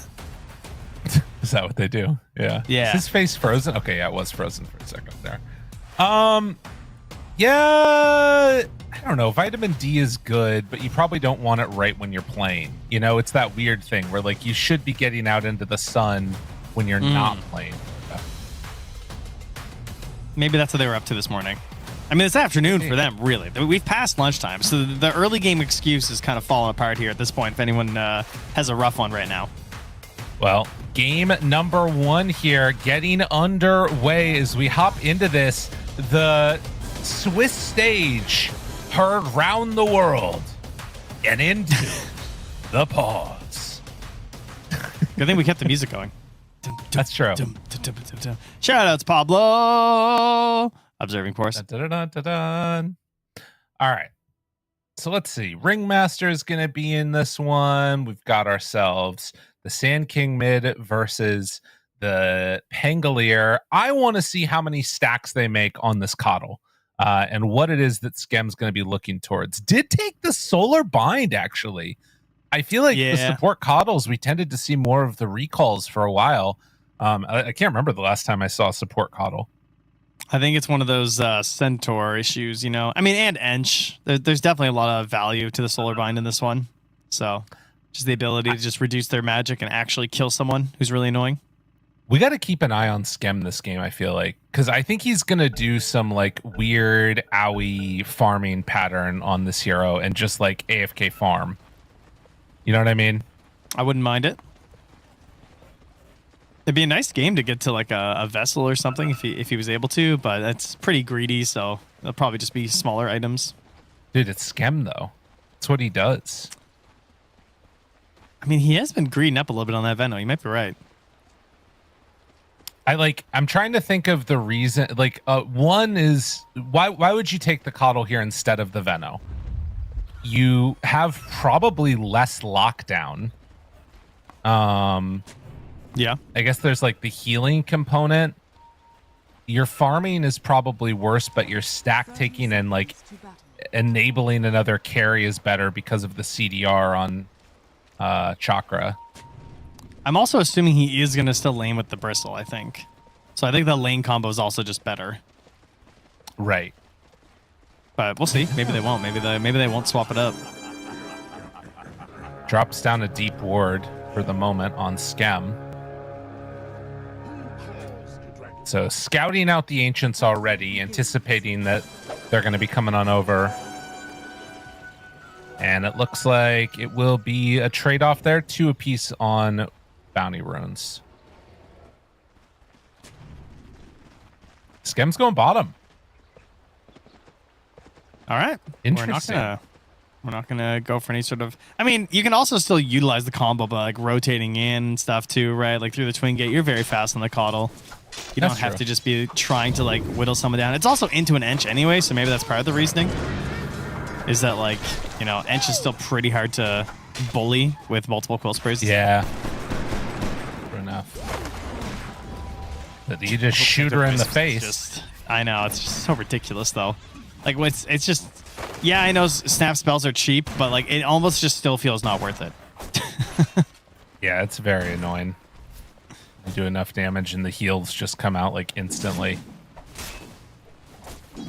Is that what they do? Yeah. Yeah. Is his face frozen? Okay, yeah, it was frozen for a second there. Yeah, I don't know. Vitamin D is good, but you probably don't want it right when you're playing. You know, it's that weird thing where like you should be getting out into the sun when you're not playing. Maybe that's what they were up to this morning. I mean, it's afternoon for them, really. We've passed lunchtime, so the early game excuse is kind of falling apart here at this point if anyone has a rough one right now. Well, game number 1 here getting underway as we hop into this. The Swiss stage heard round the world and into the pause. Good thing we kept the music going. That's true. Shout outs, Pablo. Observing for us. Dun, dun, dun, dun. All right. So let's see. Ringmaster is going to be in this one. We've got ourselves the Sand King mid versus the Pangolier. I want to see how many stacks they make on this Coddle. And what it is that Skem's going to be looking towards. Did take the Solar Bind, actually. I feel like the support Coddles, we tended to see more of the recalls for a while. I can't remember the last time I saw a support Coddle. I think it's one of those Centaur issues, you know. I mean, and Ench. There's definitely a lot of value to the Solar Bind in this one. So, just the ability to just reduce their magic and actually kill someone who's really annoying. We got to keep an eye on Skem this game, I feel like, because I think he's going to do some like weird owie farming pattern on this hero and just like AFK farm. You know what I mean? I wouldn't mind it. It'd be a nice game to get to like a vessel or something if he was able to, but that's pretty greedy, so it'll probably just be smaller items. Dude, it's Skem though. That's what he does. I mean, he has been greeding up a little bit on that Veno. You might be right. I'm trying to think of the reason. Like, one is why would you take the Coddle here instead of the Veno? You have probably less lockdown. Yeah. I guess there's like the healing component. Your farming is probably worse, but your stack taking and like enabling another carry is better because of the CDR on Chakra. I'm also assuming he is going to still lane with the Bristle, I think. So I think the lane combo is also just better. Right. But we'll see. Maybe they won't. Maybe they won't swap it up. Drops down a deep ward for the moment on Skem. So scouting out the Ancients already, anticipating that they're going to be coming on over. And it looks like it will be a trade-off there. 2 apiece on bounty runes. Skem's going bottom. All right. Interesting. We're not gonna go for any sort of. I mean, you can also still utilize the combo by like rotating in and stuff too, right? Like through the twin gate, you're very fast on the Coddle. You don't have to just be trying to like whittle someone down. It's also into an Ench anyway, so maybe that's part of the reasoning. Is that like, you know, Ench is still pretty hard to bully with multiple quill sprays. Yeah. Fair enough. But you just shoot her in the face. I know, it's just so ridiculous though. Like it's just, yeah, I know snap spells are cheap, but like it almost just still feels not worth it. Yeah, it's very annoying. You do enough damage and the heals just come out like instantly. Do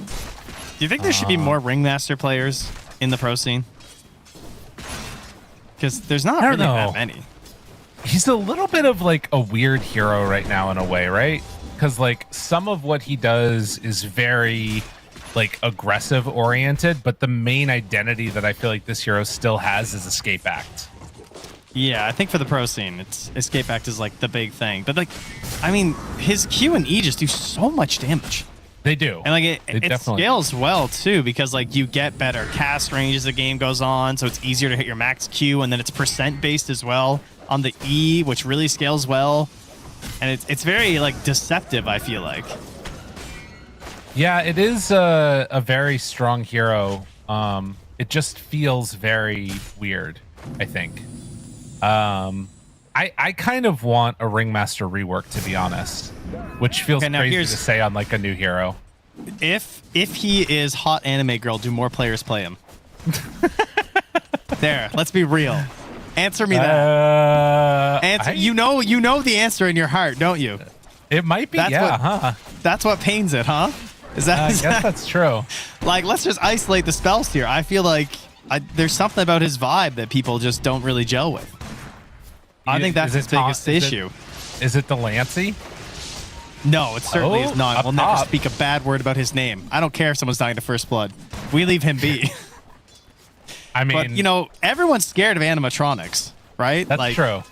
you think there should be more Ringmaster players in the pro scene? Because there's not really that many. He's a little bit of like a weird hero right now in a way, right? Because like some of what he does is very like aggressive oriented, but the main identity that I feel like this hero still has is escape act. Yeah, I think for the pro scene, it's Escape Act is like the big thing. But like, I mean, his Q and E just do so much damage. They do. And like it definitely scales well too, because like you get better cast range as the game goes on, so it's easier to hit your max Q, and then it's percent based as well on the E, which really scales well. And it's very like deceptive, I feel like. Yeah, it is a very strong hero. It just feels very weird, I think. I kind of want a Ringmaster rework, to be honest, which feels crazy to say on like a new hero. If he is hot anime girl, do more players play him? There, let's be real. Answer me that. Answer. You know the answer in your heart, don't you? It might be. That's what pains it, huh? Is that? I guess that's true. Like, let's just isolate the spells here. I feel like there's something about his vibe that people just don't really gel with. I think that's his biggest issue. Is it Delancey? No, it certainly is not. We'll never speak a bad word about his name. I don't care if someone's dying to first blood. We leave him be. I mean, but you know, everyone's scared of animatronics, right? That's true.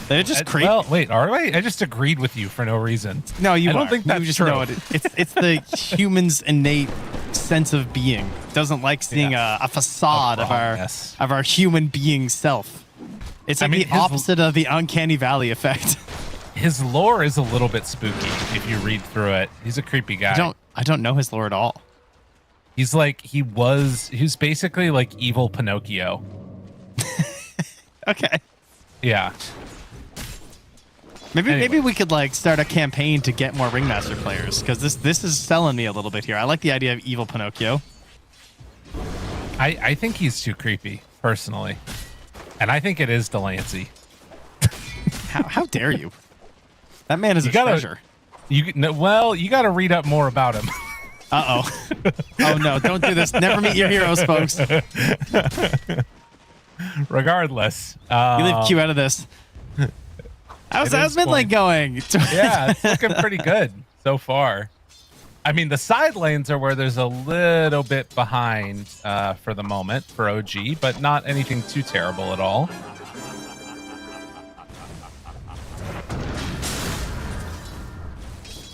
They're just creepy. Well, wait, are we? I just agreed with you for no reason. No, I don't think that's just true. know it. It's the human's innate sense of being. Doesn't like seeing a facade of our human being self. It's like the opposite of the uncanny valley effect. His lore is a little bit spooky if you read through it. He's a creepy guy. I don't know his lore at all. He's like he was basically like evil Pinocchio. Okay. Yeah. Maybe we could like start a campaign to get more Ringmaster players, because this is selling me a little bit here. I like the idea of evil Pinocchio. I think he's too creepy, personally. And I think it is Delancey. How dare you? That man is a treasure. You got to read up more about him. Uh-oh. Oh, no. Don't do this. Never meet your heroes, folks. Regardless. You leave Q out of this. How's mid lane going? Yeah, it's looking pretty good so far. I mean, the side lanes are where there's a little bit behind for the moment for OG, but not anything too terrible at all.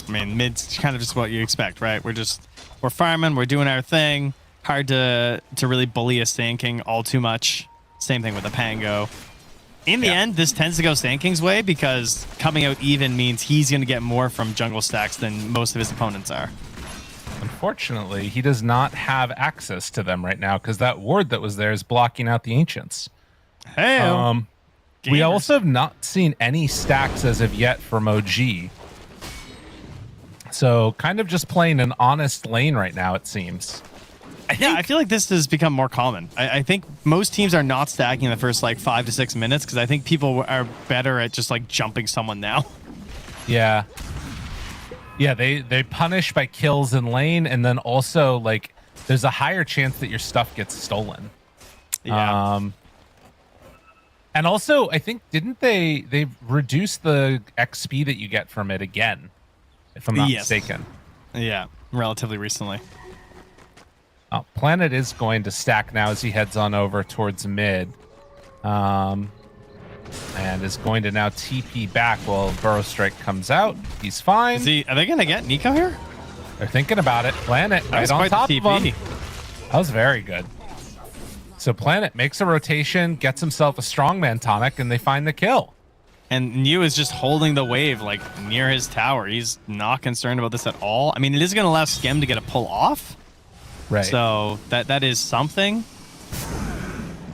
I mean, mid's kind of just what you expect, right? We're farming, we're doing our thing. Hard to really bully a Sand King all too much. Same thing with the Pango. In the end, this tends to go Sand King's way, because coming out even means he's going to get more from jungle stacks than most of his opponents are. Unfortunately, he does not have access to them right now, because that ward that was there is blocking out the Ancients. Hey, we also have not seen any stacks as of yet from OG. So kind of just playing an honest lane right now, it seems. I feel like this has become more common. I think most teams are not stacking in the first like 5 to 6 minutes, because I think people are better at just like jumping someone now. Yeah. Yeah, they punish by kills in lane, and then also like there's a higher chance that your stuff gets stolen. Yeah. And also, I think didn't they reduced the XP that you get from it again, if I'm not mistaken. Yeah, relatively recently. Oh, Planet is going to stack now as he heads on over towards mid. And is going to now TP back while Burrow Strike comes out. He's fine. Are they going to get Nico here? They're thinking about it. Planet right on top of him. That was very good. So Planet makes a rotation, gets himself a strongman tonic, and they find the kill. And New is just holding the wave like near his tower. He's not concerned about this at all. I mean, it is going to allow Skem to get a pull off. Right. So that is something.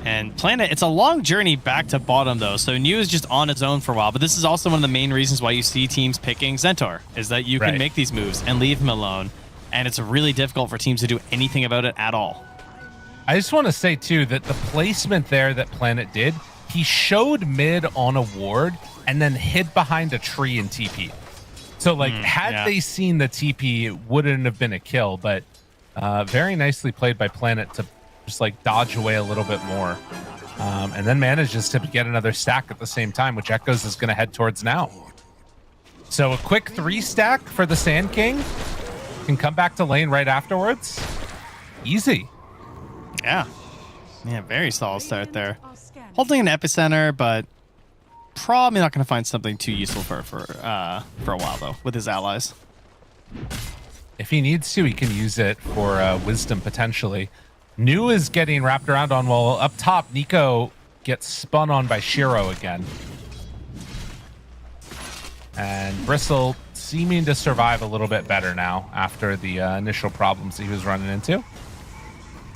And Planet, it's a long journey back to bottom, though. So New is just on its own for a while. But this is also one of the main reasons why you see teams picking Centaur, is that you can make these moves and leave him alone. And it's really difficult for teams to do anything about it at all. I just want to say, too, that the placement there that Planet did, he showed mid on a ward and then hid behind a tree in TP. So, like, had they seen the TP, it wouldn't have been a kill. But very nicely played by Planet to just like dodge away a little bit more, and then manages to get another stack at the same time, which Echoes is going to head towards now. So a quick 3 stack for the Sand King, can come back to lane right afterwards. Easy. Yeah, very solid start there. Holding an epicenter, but probably not going to find something too useful for a while though with his allies. If he needs to, he can use it for wisdom potentially. New is getting wrapped around on, while up top, Nico gets spun on by Shiro again. And Bristle seeming to survive a little bit better now after the initial problems he was running into.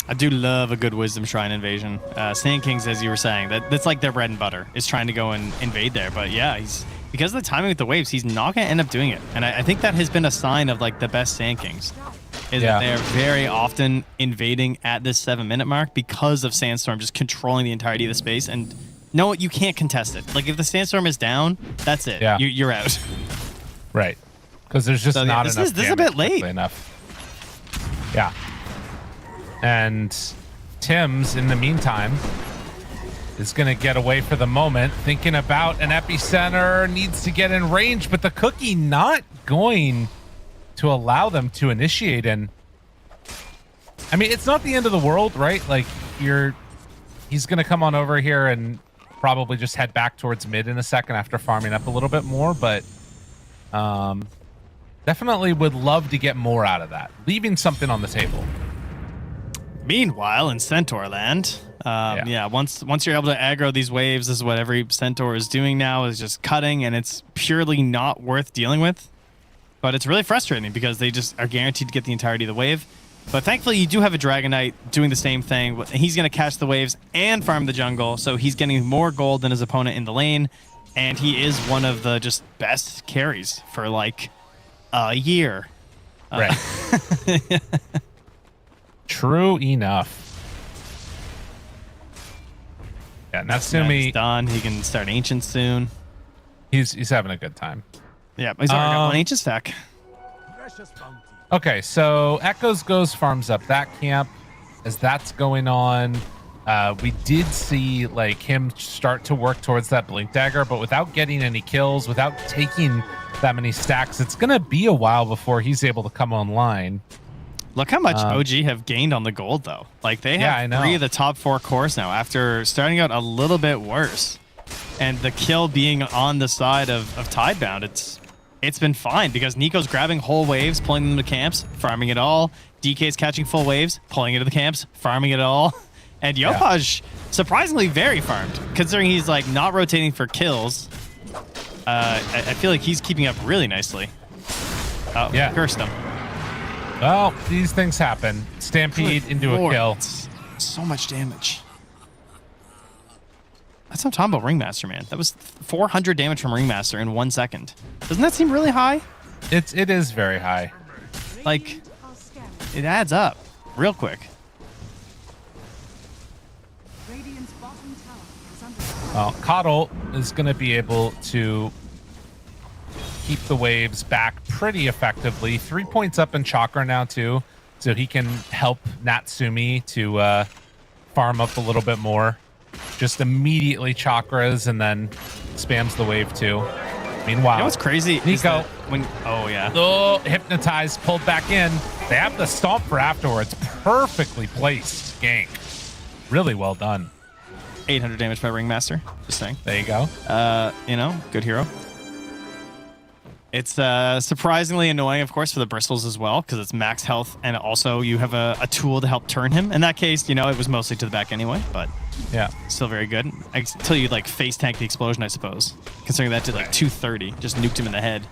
I do love a good Wisdom Shrine invasion. Sand Kings, as you were saying, that's like their bread and butter, is trying to go and invade there. But yeah, because of the timing with the waves, he's not going to end up doing it. And I think that has been a sign of like the best Sand Kings, is that they're very often invading at this 7-minute mark because of Sandstorm just controlling the entirety of the space. And no, you can't contest it. Like if the Sandstorm is down, that's it. Yeah. You're out. Right. Because there's just not enough. This is a bit late. Enough. Yeah. And Tim's, in the meantime, is going to get away for the moment, thinking about an epicenter, needs to get in range, but the cookie not going to allow them to initiate. And I mean, it's not the end of the world, right? Like he's going to come on over here and probably just head back towards mid in a second after farming up a little bit more, but definitely would love to get more out of that, leaving something on the table. Meanwhile, in Centaur land, once you're able to aggro these waves, this is what every Centaur is doing now, is just cutting, and it's purely not worth dealing with. But it's really frustrating because they just are guaranteed to get the entirety of the wave. But thankfully, you do have a Dragon Knight doing the same thing. He's going to catch the waves and farm the jungle, so he's getting more gold than his opponent in the lane, and he is one of the just best carries for like a year. Right. True enough. Yeah, Natsumi done. He can start Ancient soon. He's having a good time. Yeah, he's already got one Ancient stack. Okay, so Echoes goes farms up that camp. As that's going on, we did see like him start to work towards that Blink Dagger, but without getting any kills, without taking that many stacks, it's gonna be a while before he's able to come online. Look how much OG have gained on the gold, though. Like, they have 3 of the top 4 cores now after starting out a little bit worse. And the kill being on the side of Tidebound, it's been fine because Nico's grabbing whole waves, pulling them to camps, farming it all. DK's catching full waves, pulling it to the camps, farming it all. And Yopaj, surprisingly very farmed, considering he's, like, not rotating for kills. I feel like he's keeping up really nicely. Oh, yeah. Cursed him. Well, these things happen. Stampede into a kill. So much damage. That's what I'm talking about, Ringmaster, man. That was 400 damage from Ringmaster in 1 second. Doesn't that seem really high? It is very high. Like, it adds up real quick. Well, Coddle is going to be able to keep the waves back pretty effectively. 3 points up in Chakra now, too, so he can help Natsumi to farm up a little bit more. Just immediately Chakras and then spams the wave, too. Meanwhile, you know what's crazy? Nico, hypnotized, pulled back in. They have the stomp for afterwards. Perfectly placed gank. Really well done. 800 damage by Ringmaster. Just saying. There you go. Good hero. It's surprisingly annoying, of course, for the Bristles as well, because it's max health, and also you have a tool to help turn him. In that case, it was mostly to the back anyway, but yeah, still very good. Until you like face tank the explosion, I suppose. Considering that did like 230, just nuked him in the head.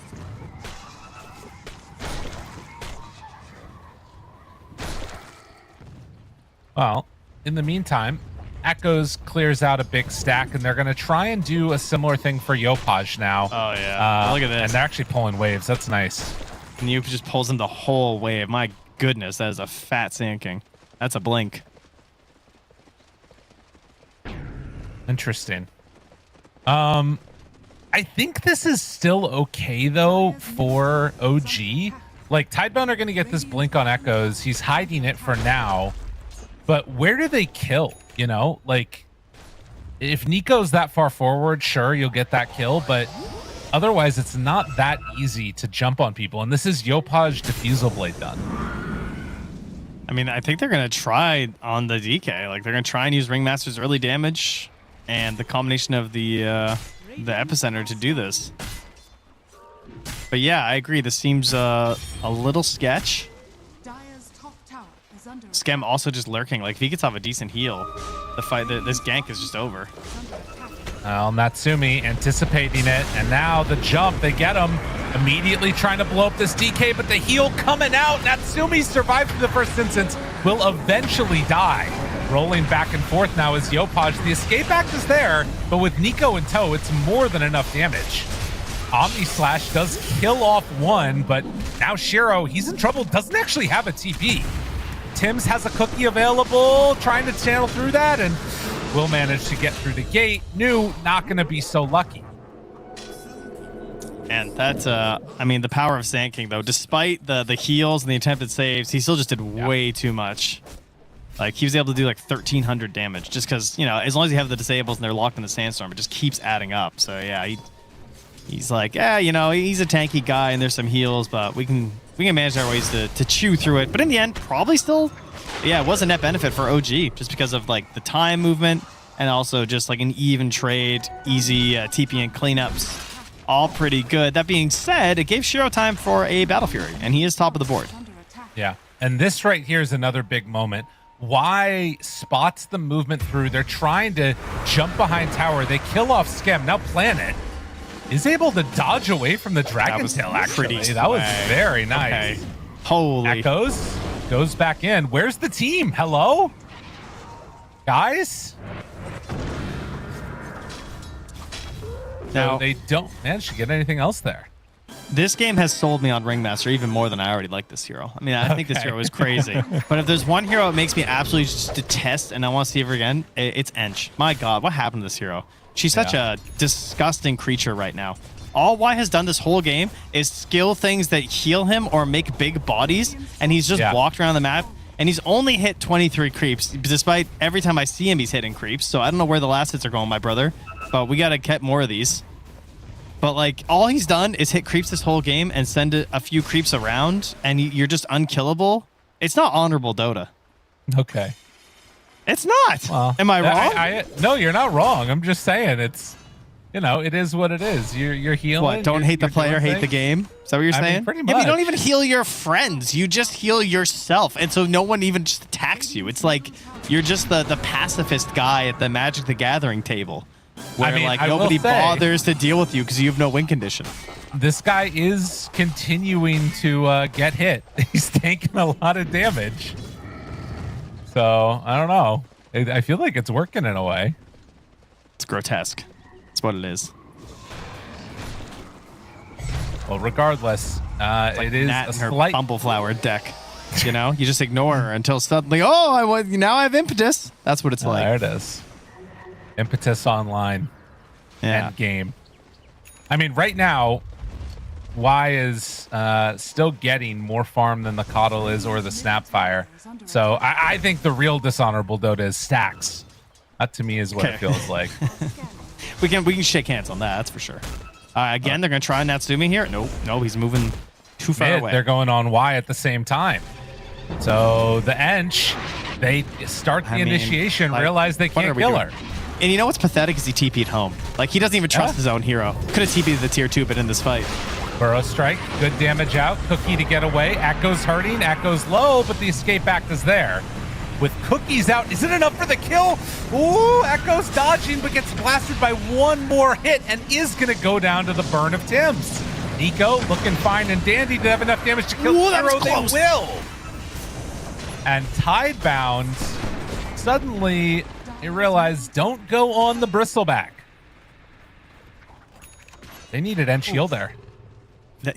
Well, in the meantime, Echoes clears out a big stack, and they're going to try and do a similar thing for Yopaj now. Oh, yeah. Look at this. And they're actually pulling waves. That's nice. And Yopaj just pulls in the whole wave. My goodness, that is a fat Sand King. That's a blink. Interesting. I think this is still okay, though, for OG. Like, Tidebound are going to get this blink on Echoes. He's hiding it for now. But where do they kill? Like, if Nico's that far forward, sure, you'll get that kill, but otherwise it's not that easy to jump on people. And this is Yopaj Diffusal Blade done. I mean, I think they're going to try on the DK. Like, they're going to try and use Ringmaster's early damage, and the combination of the epicenter to do this. But yeah, I agree. This seems a little sketch. Skem also just lurking. Like if he gets off a decent heal, this gank is just over. Well, Natsumi anticipating it, and now the jump, they get him. Immediately trying to blow up this DK, but the heal coming out. Natsumi survived in the first instance, will eventually die. Rolling back and forth now is Yopaj. The escape act is there, but with Nico in tow, it's more than enough damage. Omni Slash does kill off one, but now Shiro, he's in trouble, doesn't actually have a TP. Tim's has a cookie available, trying to channel through that, and will manage to get through the gate. New, not going to be so lucky. And that's, I mean, the power of Sand King, though. Despite the heals and the attempted saves, he still just did way too much. Like, he was able to do like 1,300 damage just because, you know, as long as you have the disables and they're locked in the sandstorm, it just keeps adding up. So, yeah, he's like, yeah, you know, he's a tanky guy and there's some heals, but we can manage our ways to chew through it. But in the end, probably still, yeah, it was a net benefit for OG just because of, like, the time movement and also just, like, an even trade, easy TP and cleanups. All pretty good. That being said, it gave Shiro time for a Battle Fury, and he is top of the board. Yeah, and this right here is another big moment. Y spots the movement through. They're trying to jump behind tower. They kill off Skem. Now Planet is able to dodge away from the Dragon Tail, actually. That was very nice. Okay. Holy. Echoes goes back in. Where's the team? Hello? Guys? Now, so they don't manage to get anything else there. This game has sold me on Ringmaster even more than I already like this hero. I mean, I think this hero is crazy. But if there's one hero that makes me absolutely just detest and I want to see her again, it's Ench. My God, what happened to this hero? She's such a disgusting creature right now. All Y has done this whole game is skill things that heal him or make big bodies, and he's just walked around the map, and he's only hit 23 creeps, despite every time I see him, he's hitting creeps. So I don't know where the last hits are going, my brother, but we got to get more of these. But, like, all he's done is hit creeps this whole game and send a few creeps around, and you're just unkillable. It's not honorable Dota. Okay. It's not. Well, am I wrong? No, you're not wrong. I'm just saying it's, you know, it is what it is. You're healing. What, don't hate the player, hate the game? Is that what you're saying? I mean, pretty much. Yeah, but you don't even heal your friends. You just heal yourself. And so no one even just attacks you. It's like you're just the pacifist guy at the Magic the Gathering table. Where, like, nobody bothers to deal with you because you have no win condition. This guy is continuing to get hit. He's taking a lot of damage. So, I don't know. I feel like it's working in a way. It's grotesque. It's what it is. Well, regardless, like it is Nat a in her slight Bumbleflower deck. You know, you just ignore her until suddenly, now I have impetus. That's what it's like. There it is. Impetus online. End game. I mean, right now, Y is still getting more farm than the Coddle is or the Snapfire. So I think the real dishonorable Dota is stacks. That to me is what it feels like. we can shake hands on that. That's for sure. Again, they're gonna try Natsumi here. No, he's moving too far away. They're going on Y at the same time. So the Ench, they start the initiation, realize they can't kill her. And you know what's pathetic is he TP'd home. Like, he doesn't even trust his own hero. Could have TP'd the tier 2, but in this fight. Burrow strike, good damage out. Cookie to get away. Echo's hurting, Echo's low, but the escape act is there. With Cookies out, is it enough for the kill? Ooh, Echo's dodging, but gets blasted by one more hit and is going to go down to the burn of Tim's. Nico looking fine and dandy to have enough damage to kill Zero. They will. And Tidebound suddenly... They realize don't go on the Bristleback. They needed end shield there.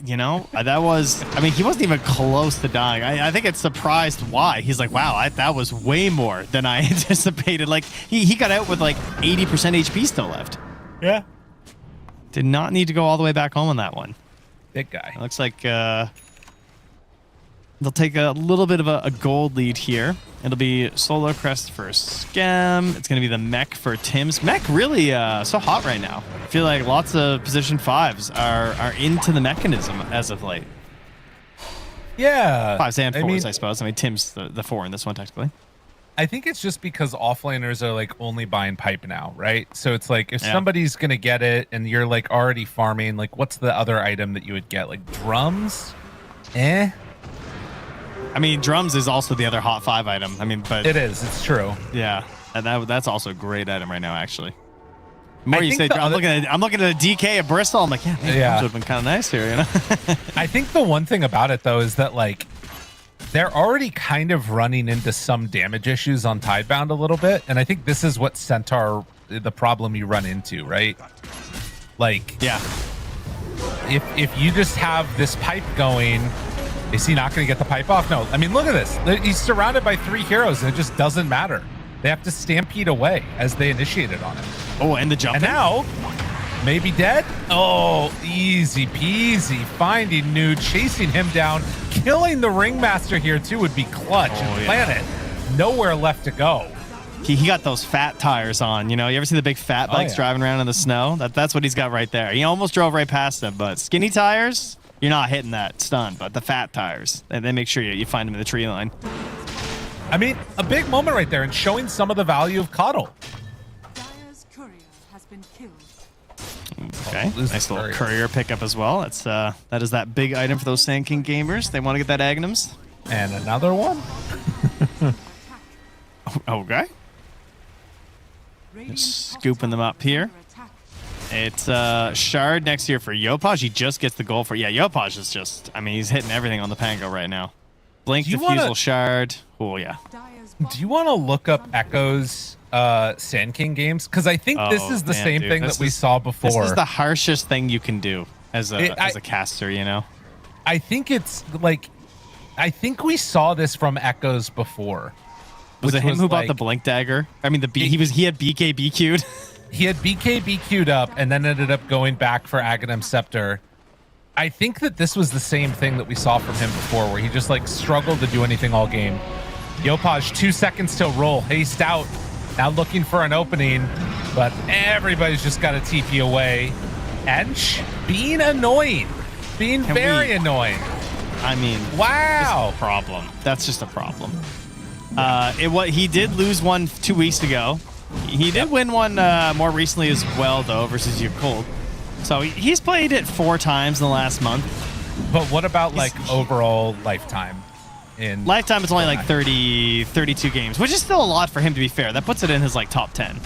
You know, that was, I mean, he wasn't even close to dying. I think it surprised why. He's like, wow, that was way more than I anticipated. Like, he got out with like 80% HP still left. Yeah. Did not need to go all the way back home on that one. Big guy. It looks like they'll take a little bit of a gold lead here. It'll be Solo Crest for Skem. It's going to be the Mech for Tim's. Mech really so hot right now. I feel like lots of position 5s are into the mechanism as of late. Yeah. 5s and 4s, I suppose. I mean, Tim's the 4 in this one, technically. I think it's just because offlaners are like only buying pipe now, right? So it's like if somebody's gonna get it and you're like already farming, like what's the other item that you would get? Like drums? I mean, drums is also the other hot 5 item. I mean, but it is. It's true. Yeah, and that's also a great item right now, actually. The more you say, I'm looking at a DK at Bristol. I'm like, yeah, man, drums would have been kind of nice here, you know. I think the one thing about it though is that like they're already kind of running into some damage issues on Tidebound a little bit, and I think this is what Centaur, the problem you run into, right? Like, yeah, if you just have this pipe going, is he not going to get the pipe off? No, I mean, look at this. He's surrounded by 3 heroes, and it just doesn't matter. They have to stampede away as they initiated on him. Oh, and the jump. And now, maybe dead? Oh, easy peasy. Finding Nude, chasing him down, killing the Ringmaster here too would be clutch. And Planet, nowhere left to go. He got those fat tires on. You know, you ever see the big fat bikes driving around in the snow? That's what he's got right there. He almost drove right past them, but skinny tires, you're not hitting that stun. But the fat tires, they make sure you find them in the tree line. I mean, a big moment right there and showing some of the value of Coddle. Dyer's courier has been killed. Okay, nice little courier pickup as well. That is that big item for those Sand King gamers. They want to get that Agnums. And another one. Okay. Just scooping them up here. It's Shard next year for Yopaj. He just gets the goal for Yopaj is just, I mean, he's hitting everything on the Pango right now. Blink, Diffusal, Shard. Oh yeah. Do you want to look up Echo's Sand King games? Because I think this is the same thing that we saw before. This is the harshest thing you can do as a caster, you know? I think it's like, I think we saw this from Echoes before. Was it him who bought the Blink Dagger? I mean, he had BK BQ'd. He had BK BQ'd up and then ended up going back for Aghanim Scepter. I think that this was the same thing that we saw from him before, where he just like struggled to do anything all game. Yopaj, 2 seconds till roll, haste out. Now looking for an opening, but everybody's just got to TP away. Ench being annoying, very annoying. I mean, wow, problem. That's just a problem. He did lose one 2 weeks ago. He did win one more recently as well, though, versus Yakult. So he's played it 4 times in the last month. But what about like overall lifetime? In lifetime, it's only like 32 games, which is still a lot for him, to be fair. That puts it in his like top 10.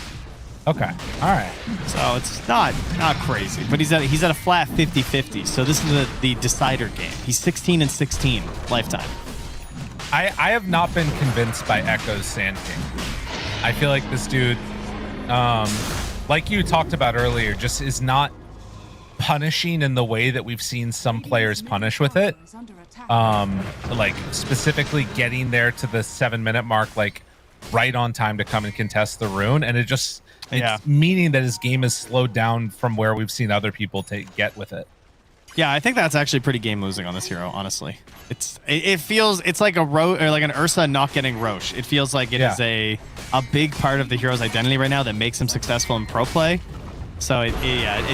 Okay, all right. So it's not crazy, but he's at a flat 50-50. So this is the decider game. He's 16 and 16 lifetime. I have not been convinced by Echo's Sand King. I feel like this dude, like you talked about earlier, just is not punishing in the way that we've seen some players punish with it. Like specifically getting there to the 7-minute mark, like right on time to come and contest the rune, and it's meaning that his game is slowed down from where we've seen other people get with it. Yeah, I think that's actually pretty game losing on this hero, honestly. It feels like a like an Ursa not getting Roche. It feels like it is a big part of the hero's identity right now that makes him successful in pro play. So it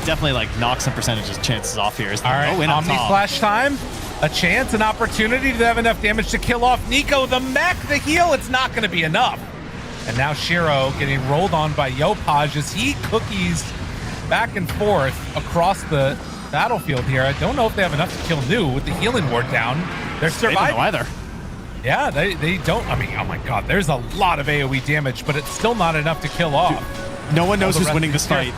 definitely like knocks some chances off here. All right, Omni Slash time. A chance, an opportunity to have enough damage to kill off Nico. The mech, the heal, it's not going to be enough. And now Shiro getting rolled on by Yopaj as he cookies back and forth across the battlefield here. I don't know if they have enough to kill Nu with the healing ward down. They're surviving. They don't know either. Yeah, they don't. I mean, oh my god, there's a lot of AoE damage, but it's still not enough to kill off. Dude, no one knows who's winning this fight.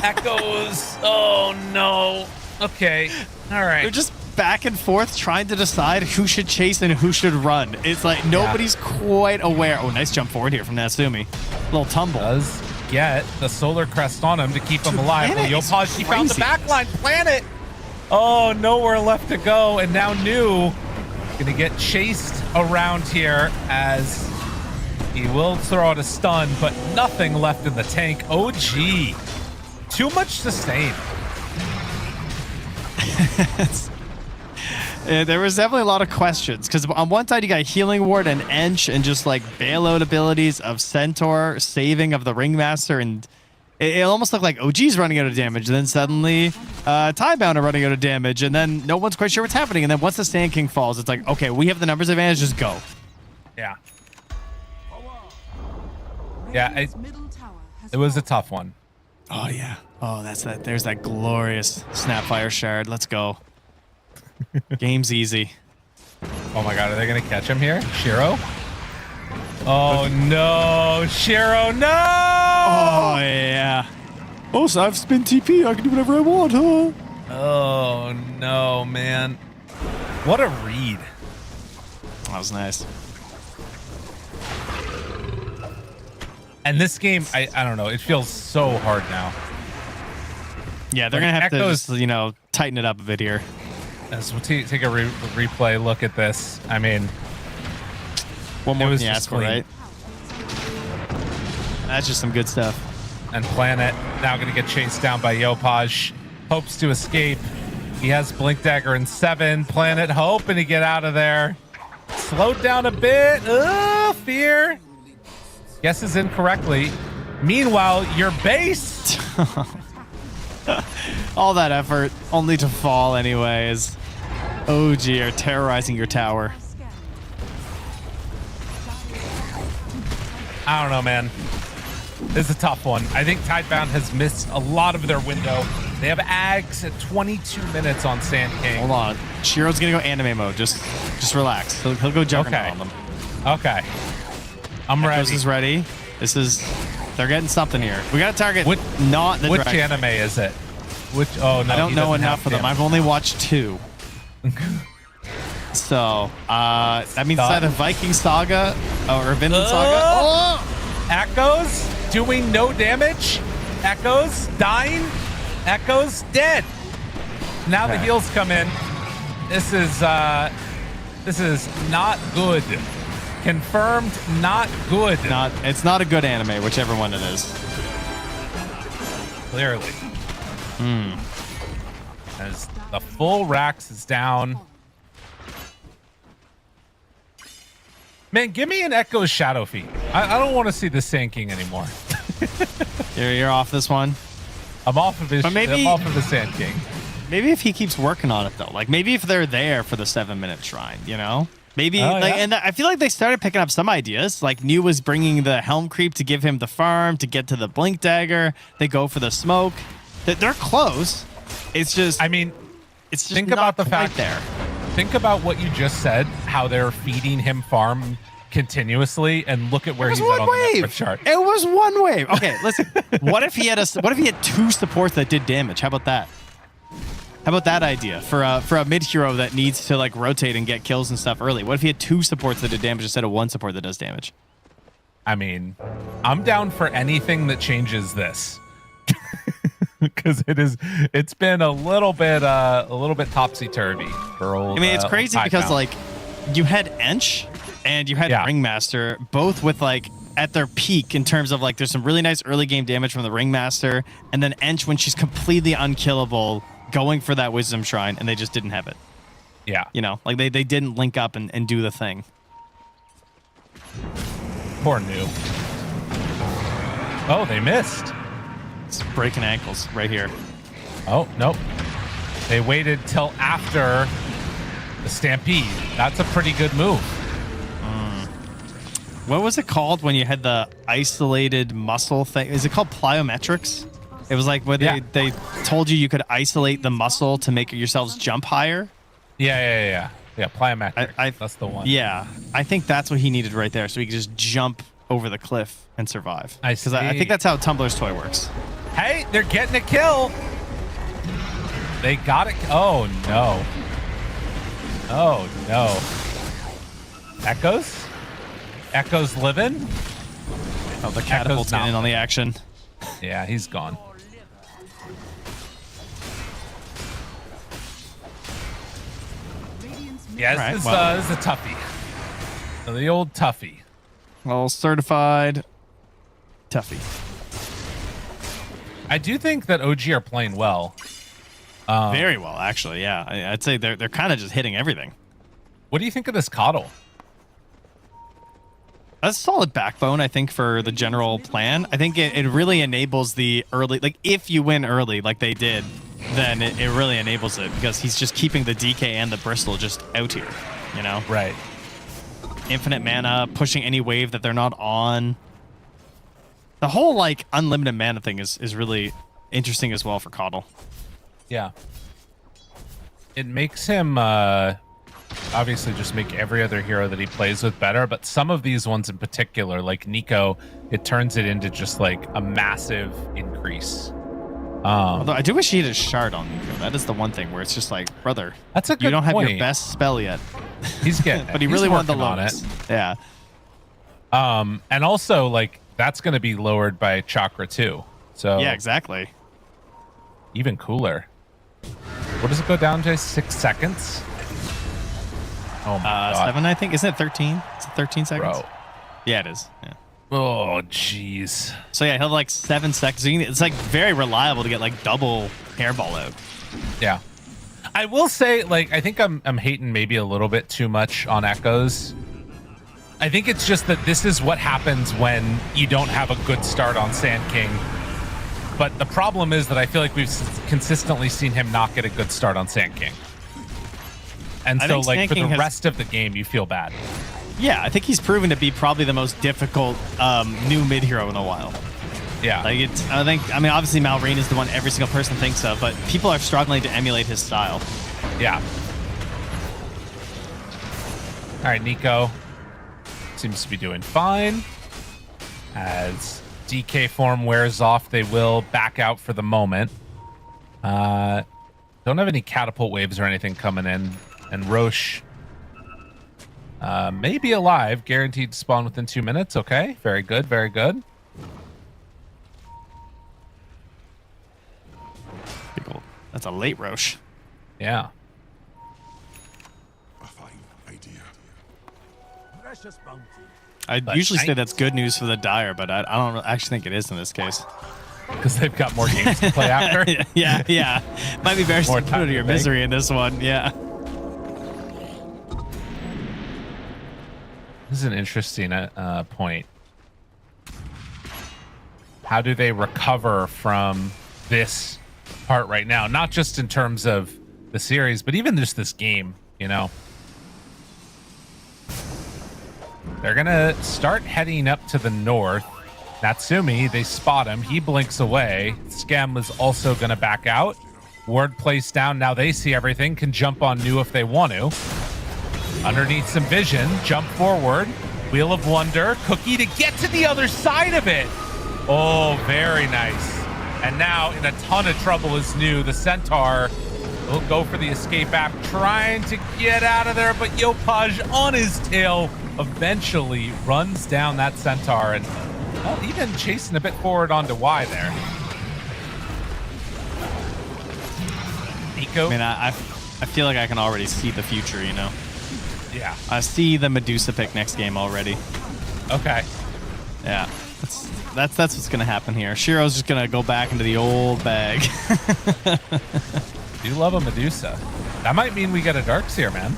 Echoes. Oh no. Okay. All right. They're just back and forth trying to decide who should chase and who should run. It's like nobody's quite aware. Oh, nice jump forward here from Natsumi. Little tumble. Does get the solar crest on him to keep him alive. Well, Yopaj, he found the backline. Planet. Oh, nowhere left to go. And now Nu gonna get chased around here as he will throw out a stun, but nothing left in the tank. OG. Too much sustain. There was definitely a lot of questions because on one side you got Healing Ward and Ench and just like bailout abilities of Centaur, saving of the Ringmaster, and it almost looked like OG's running out of damage. And then suddenly Tidebound are running out of damage, and then no one's quite sure what's happening. And then once the Sand King falls, it's like, okay, we have the numbers advantage, just go. Yeah. Yeah, it was a tough one. Oh yeah. Oh, that's that. There's that glorious Snapfire shard. Let's go. Game's easy. Oh my god, are they gonna catch him here? Shiro? Oh no, Shiro, no! Oh yeah. Oh, so I've spin TP. I can do whatever I want, huh? Oh no, man. What a read. That was nice. And this game, I don't know, it feels so hard now. Yeah, they're Like, gonna have to Echoes- just, you know, tighten it up a bit here. As we'll take a replay look at this. I mean, One more it was than you just asked for, clean. right? That's just some good stuff. And Planet now going to get chased down by Yopaj. Hopes to escape. He has Blink Dagger in 7. Planet hoping to get out of there. Slowed down a bit. Fear. Guesses incorrectly. Meanwhile, your base. All that effort only to fall anyways. OG are terrorizing your tower. I don't know, man. This is a tough one. I think Tidebound has missed a lot of their window. They have Ags at 22 minutes on Sand King. Hold on. Shiro's gonna go anime mode. Just relax. He'll go Juggernaut on them. Okay. I'm ready. This is ready. They're getting something here. We got to target not the Which dragon. anime is it? Which? Oh no, I don't he know doesn't enough have of them. I've only watched 2. So that means it's either Viking Saga or Vinland Saga. Oh! Echoes doing no damage. Echoes dying. Echoes dead. Now the heals come in. This is not good. Confirmed not good. It's not a good anime, whichever one it is. Clearly. As the full Rax is down. Man, give me an Echo's Shadow Feet. I don't want to see the Sand King anymore. You're off this one. I'm off of his. But maybe- I'm off of the Sand King. Maybe if he keeps working on it though, like maybe if they're there for the 7-minute shrine, you know, maybe Oh, like, yeah. and I feel like they started picking up some ideas. Like New was bringing the Helm Creep to give him the farm to get to the Blink Dagger. They go for the smoke. They're close. It's just, I mean, it's just think not about the quite fact there. Think about what you just said. How they're feeding him farm continuously, and look at where he's at on the net worth chart. It was one wave. Okay, listen. What if he had 2 supports that did damage? How about that? How about that idea for a mid hero that needs to like rotate and get kills and stuff early? What if he had 2 supports that did damage instead of 1 support that does damage? I mean, I'm down for anything that changes this. Because it's been a little bit topsy turvy for old. I mean, it's crazy because like you had Ench and you had Ringmaster both with like at their peak in terms of like there's some really nice early game damage from the Ringmaster, and then Ench when she's completely unkillable going for that Wisdom Shrine, and they just didn't have it. Yeah, you know, like they didn't link up and do the thing. Poor New. Oh, they missed. It's breaking ankles right here. Oh, nope. They waited till after the Stampede. That's a pretty good move. What was it called when you had the isolated muscle thing? Is it called plyometrics? It was like where they told you could isolate the muscle to make yourselves jump higher. Yeah. Plyometrics. That's the one. Yeah, I think that's what he needed right there, so he could just jump over the cliff and survive. Because I think that's how Tumblr's toy works. Hey, they're getting a kill. They got it. Oh no. Oh no. Echo's living. Oh, the catapult's getting in on the action. Yeah, he's gone. Yeah, this is a toughie. So the old toughie. Well, certified toughie. I do think that OG are playing well. Very well, actually. Yeah, I'd say they're kind of just hitting everything. What do you think of this coddle? A solid backbone, I think, for the general plan. I think it really enables the early, like if you win early like they did, then it really enables it because he's just keeping the DK and the Bristle just out here, you know? Right. Infinite mana, pushing any wave that they're not on. The whole like unlimited mana thing is really interesting as well for Caudle. Yeah. It makes him obviously just make every other hero that he plays with better, but some of these ones in particular, like Nico, it turns it into just like a massive increase. Although I do wish he had a shard on Nico. That is the one thing where it's just like, brother, that's a good you don't have point. your best spell yet. He's getting but it. he really wanted the working on lowest. it. Yeah. And also like that's going to be lowered by chakra too. So yeah, exactly. Even cooler. What does it go down to? 6 seconds? Oh my god. 7, I think. Isn't it 13? Is it 13 seconds? Bro. Yeah, it is. Yeah. Oh, jeez. So yeah, he'll have like 7 seconds. So it's like very reliable to get like double hairball out. Yeah. I will say, like, I think I'm hating maybe a little bit too much on Echoes. I think it's just that this is what happens when you don't have a good start on Sand King. But the problem is that I feel like we've consistently seen him not get a good start on Sand King. And so, like, for the rest of the game, you feel bad. Yeah, I think he's proven to be probably the most difficult new mid hero in a while. Yeah. Like I mean, obviously Malrine is the one every single person thinks of, but people are struggling to emulate his style. Yeah. All right, Nico seems to be doing fine. As DK form wears off, they will back out for the moment. Don't have any catapult waves or anything coming in. And Roche may be alive. Guaranteed to spawn within 2 minutes. Okay, very good, very good. That's a late Roche. Yeah. I'd usually say that's good news for the Dire, but I don't actually think it is in this case. Because they've got more games to play after? yeah. Might be better to put your misery in this one, yeah. This is an interesting point. How do they recover from this part right now? Not just in terms of the series, but even just this game, you know? They're going to start heading up to the north. Natsumi, they spot him. He blinks away. Skem is also going to back out. Ward placed down. Now they see everything. Can jump on New if they want to. Underneath some vision. Jump forward. Wheel of Wonder. Cookie to get to the other side of it. Oh, very nice. And now in a ton of trouble is New. The Centaur will go for the escape app, trying to get out of there, but Yopaj on his tail eventually runs down that Centaur and even chasing a bit forward onto Y there. Nico. I mean, I feel like I can already see the future, you know? Yeah. I see the Medusa pick next game already. Okay. Yeah. That's what's gonna happen here. Shiro's just gonna go back into the old bag. Do love a Medusa. That might mean we get a Darkseer, man.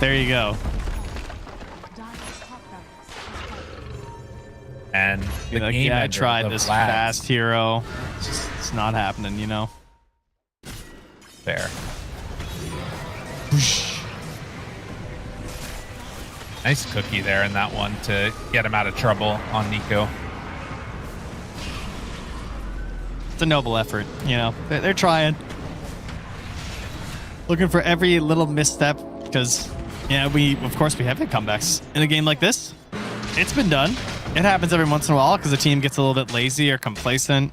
There you go. And the like, game yeah, I ender, tried the this Vlad. fast hero. It's not happening, you know? Fair. Nice cookie there in that one to get him out of trouble on Nico. It's a noble effort, you know? They're trying. Looking for every little misstep because, yeah, of course we have hit comebacks in a game like this. It's been done. It happens every once in a while because the team gets a little bit lazy or complacent.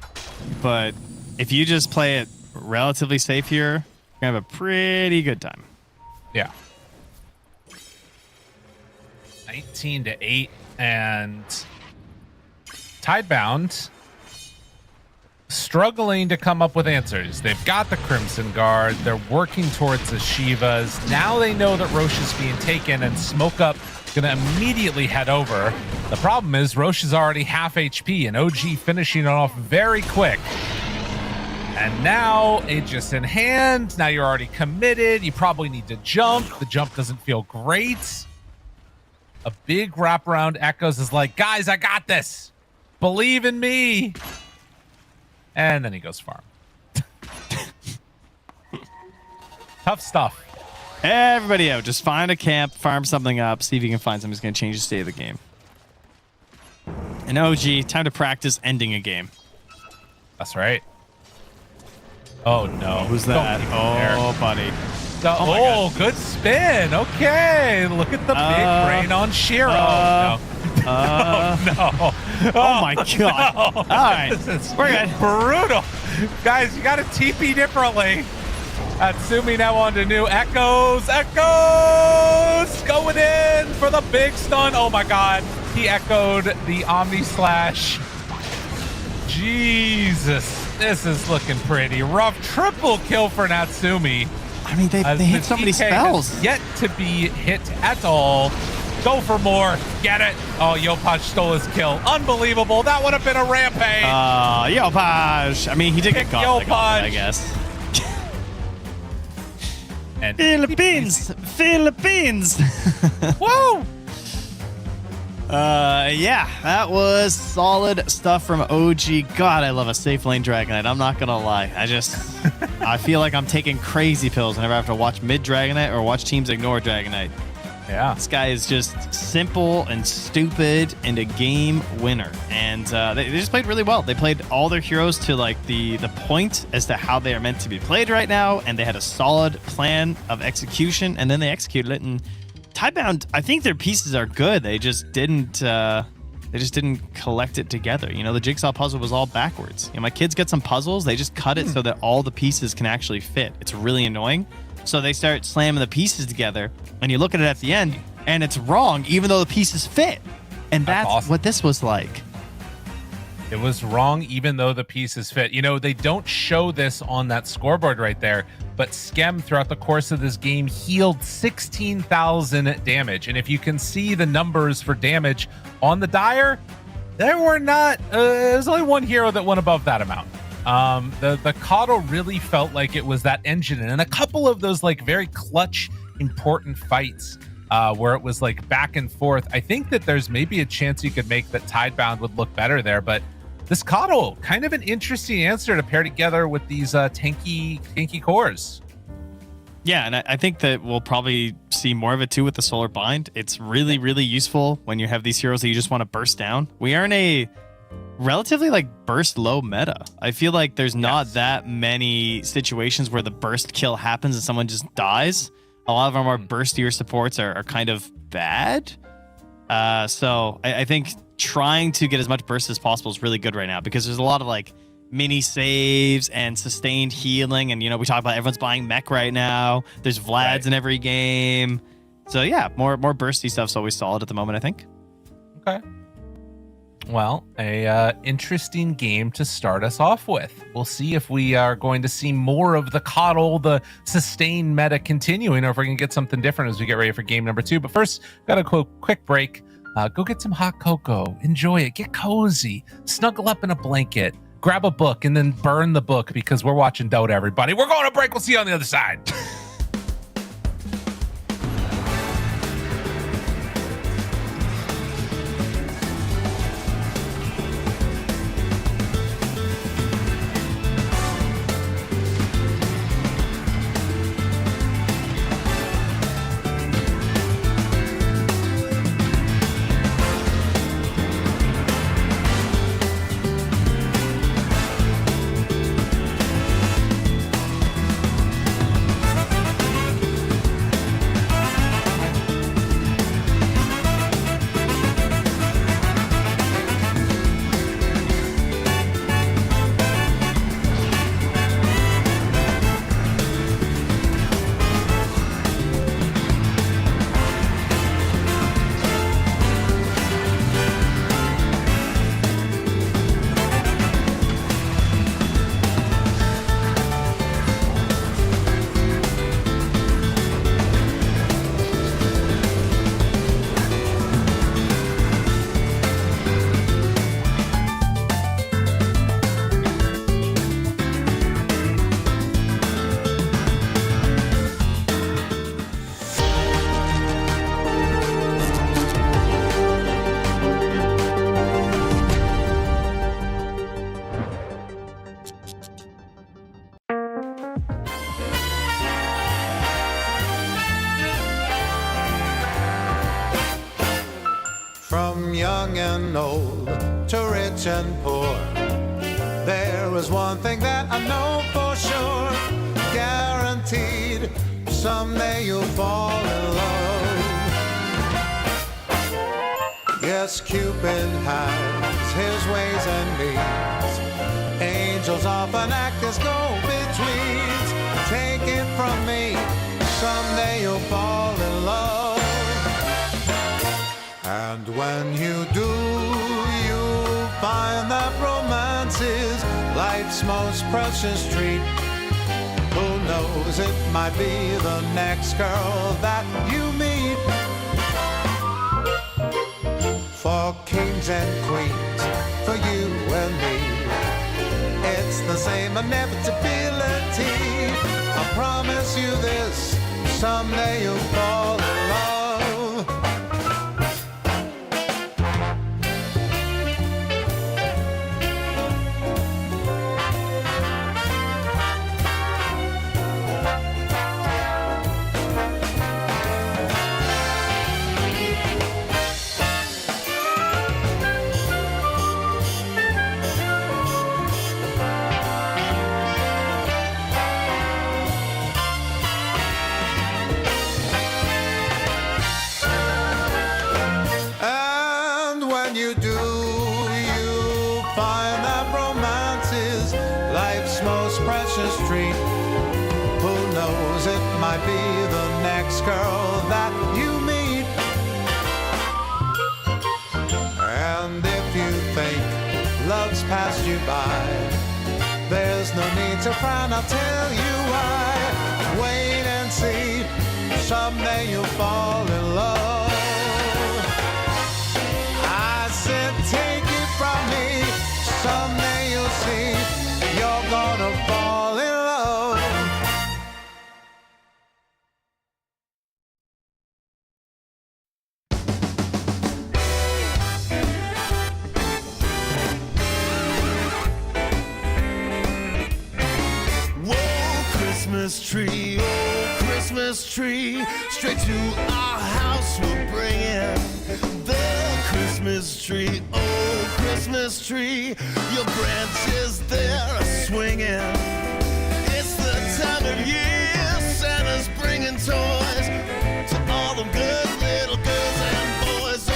But if you just play it relatively safe here, you're going to have a pretty good time. Yeah. 19-8 and Tidebound struggling to come up with answers. They've got the Crimson Guard. They're working towards the Shivas. Now they know that Roche is being taken and Smoke Up gonna immediately head over. The problem is Roche is already half HP and OG finishing it off very quick. And now Aegis in hand. Now you're already committed. You probably need to jump. The jump doesn't feel great. A big wraparound Echoes is like, guys, I got this. Believe in me. And then he goes farm. Tough stuff. Everybody out. Just find a camp, farm something up, see if you can find something that's going to change the state of the game. And OG, time to practice ending a game. That's right. Oh no. Who's that? Oh, buddy. Oh, good spin. Okay. Look at the big brain on Shiro. No. No. Oh my god. No. All right. We're good. Brutal. Guys, you got to TP differently. Atsumi now on to new Echoes. Echoes going in for the big stun. Oh my god. He echoed the Omni Slash. Jesus. This is looking pretty rough. Triple kill for Natsumi. I mean, they hit so many spells. Has yet to be hit at all. Go for more. Get it. Oh, Yopaj stole his kill. Unbelievable. That would have been a rampage. Yopaj. I mean, he did get gauntlet, I guess. And Philippines. Whoa. Yeah, that was solid stuff from OG. God, I love a safe lane Dragonite. I'm not gonna lie. I feel like I'm taking crazy pills whenever I have to watch mid Dragonite or watch teams ignore Dragonite. Yeah, this guy is just simple and stupid and a game winner. And they just played really well. They played all their heroes to like the point as to how they are meant to be played right now, and they had a solid plan of execution, and then they executed it. And Tidebound, I think their pieces are good. They just didn't collect it together. You know, the jigsaw puzzle was all backwards. You know, my kids get some puzzles, they just cut it so that all the pieces can actually fit. It's really annoying. So they start slamming the pieces together, and you look at it at the end, and it's wrong, even though the pieces fit. And that's awesome. what this was like. It was wrong, even though the pieces fit. You know, they don't show this on that scoreboard right there, but Skem throughout the course of this game healed 16,000 damage. And if you can see the numbers for damage on the Dire, there were not, there's only one hero that went above that amount. The Coddle really felt like it was that engine, and a couple of those like very clutch, important fights where it was like back and forth. I think that there's maybe a chance you could make that Tidebound would look better there, but this Coddle, kind of an interesting answer to pair together with these tanky cores. Yeah, and I think that we'll probably see more of it too with the Solar Bind. It's really, really useful when you have these heroes that you just want to burst down. We are in a relatively like burst low meta. I feel like there's not that many situations where the burst kill happens and someone just dies. A lot of our more burstier supports are kind of bad. So I think trying to get as much burst as possible is really good right now, because there's a lot of like mini saves and sustained healing. And, you know, we talk about everyone's buying mech right now. There's Vlads in every game. So yeah, more bursty stuff's always solid at the moment, I think. Okay. Well, a interesting game to start us off with. We'll see if we are going to see more of the Coddle, the sustained meta continuing, or if we're going to get something different as we get ready for game number 2. But first, got a quick break. Go get some hot cocoa. Enjoy it. Get cozy. Snuggle up in a blanket. Grab a book and then burn the book, because we're watching Dota, everybody. We're going to break. We'll see you on the other side. from young and old to rich and poor. There is one thing that I know for sure, guaranteed, someday you'll fall in love. Yes, Cupid has his ways and means. Angels often act as go-betweens. Take it from me, someday you'll fall in love. And when you do, you'll find that romance is life's most precious treat. Who knows, it might be the next girl that you meet. For kings and queens, for you and me, it's the same inevitability. I promise you this, someday you'll fall in love. Be the next girl that you meet. And if you think love's passed you by, there's no need to frown, I'll tell you why. Wait and see, someday you'll fall in love. I said take it from me, someday you'll see, you're gonna fall in love. Christmas tree, oh Christmas tree, straight to our house we'll bring in the Christmas tree, oh Christmas tree, your branches there are swinging. It's the time of year Santa's bringing toys to all them good little girls and boys. Oh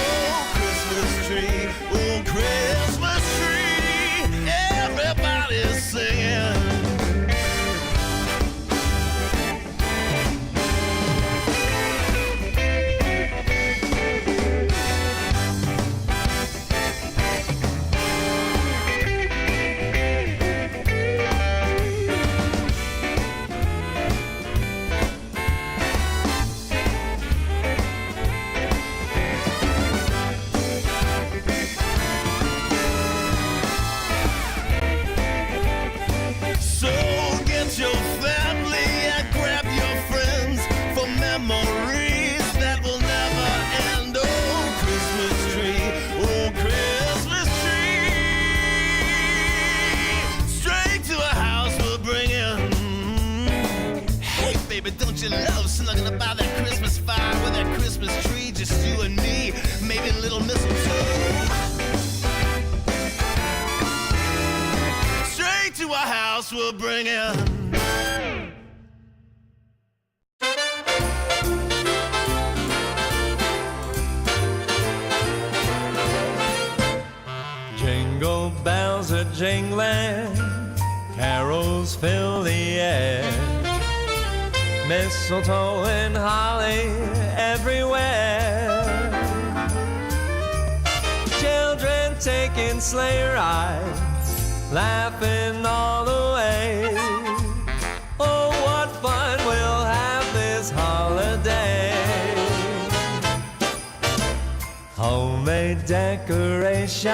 Christmas tree, oh Christmas tree, everybody's singing. Don't you love snuggling about that Christmas fire with that Christmas tree, just you and me, maybe a little mistletoe. Straight to our house we'll bring in. Jingle bells are jingling, carols fill the air. Mistletoe and holly everywhere. Children taking sleigh rides, laughing all the way. Oh, what fun we'll have this holiday. Homemade decorations,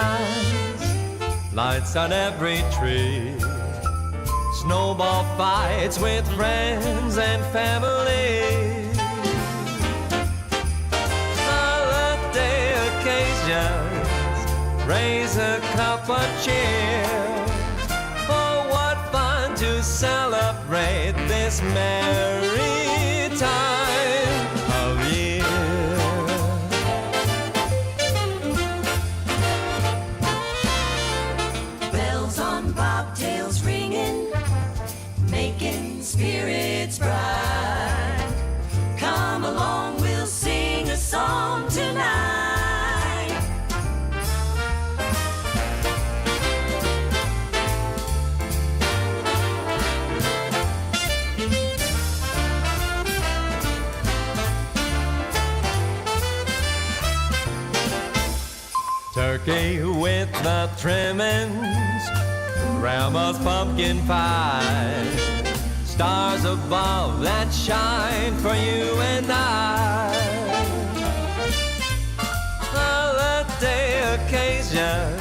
lights on every tree. Snowball fights with friends and family. Holiday occasions, raise a cup of cheer. Oh, what fun to celebrate this merry time of year. spirits bright. Come along, we'll sing a song tonight. Turkey with the trimmings, Grandma's pumpkin pie, stars above that shine for you and I. Holiday occasion,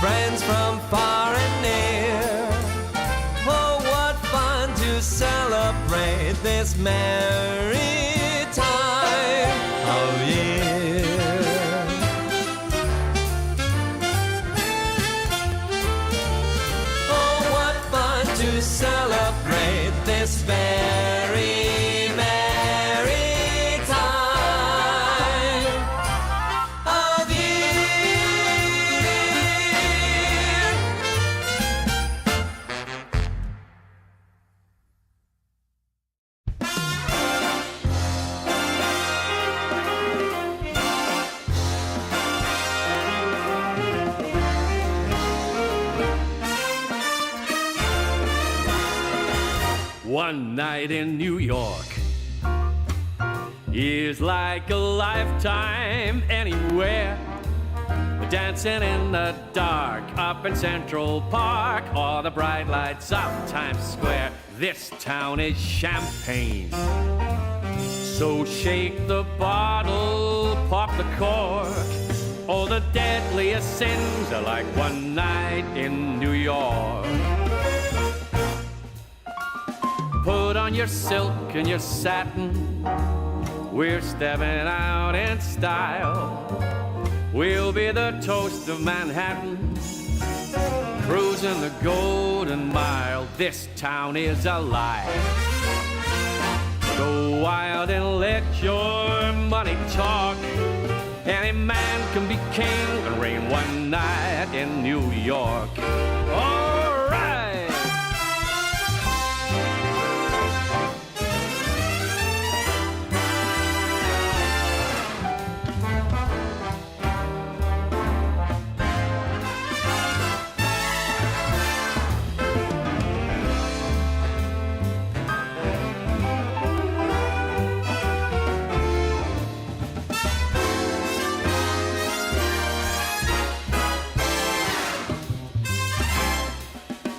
friends from far and near. Oh, what fun to celebrate this merry time of year. To celebrate this very merry time of year. One night in New York is like a lifetime anywhere. Dancing in the dark up in Central Park, or the bright lights of Times Square. This town is champagne, so shake the bottle, pop the cork. Oh, the deadliest sins are like one night in New York. Put on your silk and your satin, we're stepping out in style. We'll be the toast of Manhattan, cruising the Golden Mile. This town is alive. Go wild and let your money talk. Any man can be king and reign one night in New York. All right.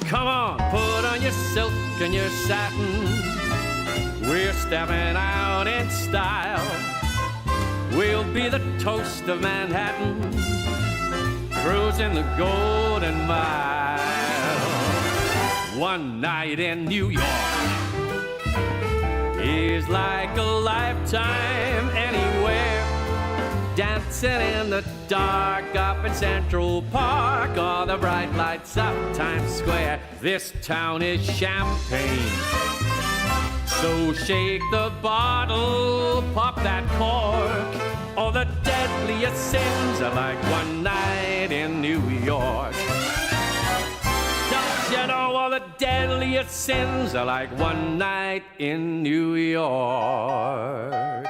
Come on, put on your silk and your satin. We're stepping out in style. We'll be the toast of Manhattan, cruising the Golden Mile. One night in New York is like a lifetime anywhere. Dancing in the dark up in Central Park, or the bright lights of Times Square. This town is champagne, so shake the bottle, pop that cork. All the deadliest sins are like one night in New York. Don't you know all the deadliest sins are like one night in New York?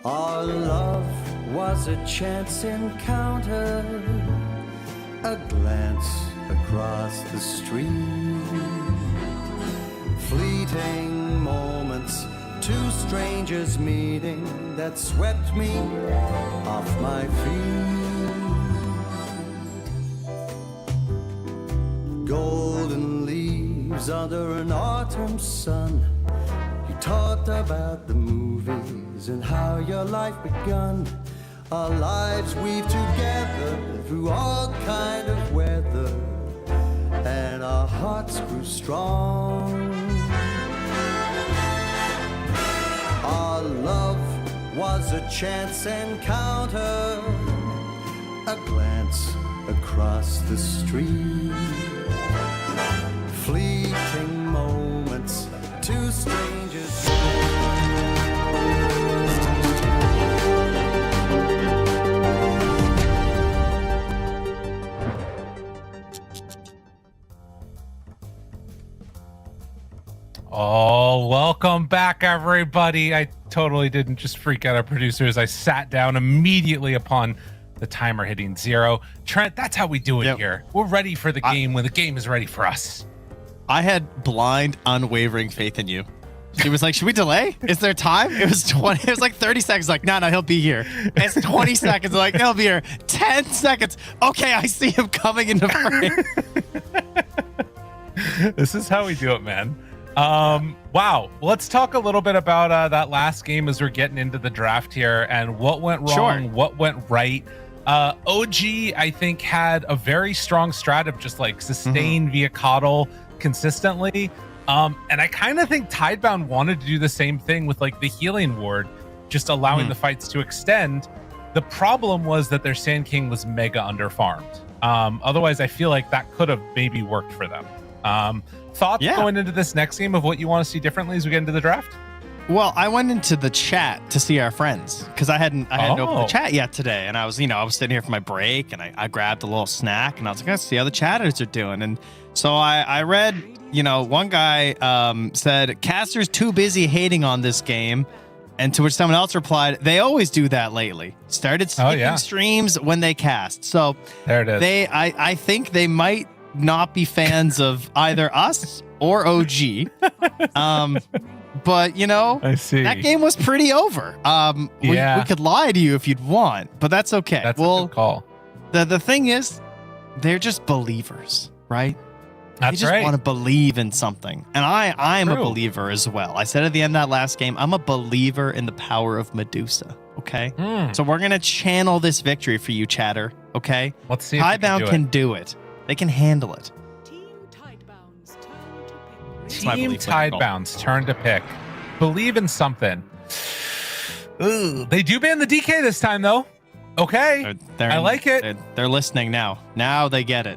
Our love was a chance encounter, a glance across the street, fleeting moments, two strangers meeting that swept me off my feet. Golden leaves under an autumn sun, you talked about the movies and how your life begun. Our lives weave together through all kind of weather, and our hearts grew strong. Our love was a chance encounter, a glance across the street, fleeting moments, two strangers Oh, welcome back, everybody. I totally didn't just freak out our producers. I sat down immediately upon the timer hitting 0. Trent, that's how we do it here. We're ready for the game when the game is ready for us. I had blind, unwavering faith in you. She was like, should we delay? Is there time? It was 20. It was like 30 seconds. Like, no, he'll be here. It's 20 seconds. Like, he'll be here. 10 seconds. Okay, I see him coming into frame. This is how we do it, man. Wow. Let's talk a little bit about that last game as we're getting into the draft here and what went wrong, what went right. OG, I think, had a very strong strat of just like sustain via coddle consistently. And I kind of think Tidebound wanted to do the same thing with like the healing ward, just allowing the fights to extend. The problem was that their Sand King was mega underfarmed. Otherwise, I feel like that could have maybe worked for them. Thoughts going into this next game of what you want to see differently as we get into the draft? Well, I went into the chat to see our friends because I hadn't opened the chat yet today, and I was sitting here for my break, and I grabbed a little snack, and I was like, let's see how the chatters are doing, and so I read, one guy said casters too busy hating on this game, and to which someone else replied, they always do that lately. Started skipping streams when they cast, so there it is. I think they might not be fans of either us or OG. But I see. That game was pretty over. We could lie to you if you'd want, but that's okay. That's a good call. The thing is, they're just believers, right? That's they just right. want to believe in something. And I'm a believer as well. I said at the end of that last game, I'm a believer in the power of Medusa. Okay. So we're gonna channel this victory for you, chatter. Okay. Let's see if Tidebound can do it. They can handle it. Team Tidebound's turn to pick. Believe in something. Ooh, they do ban the DK this time, though. Okay. I like it. They're listening now. Now they get it.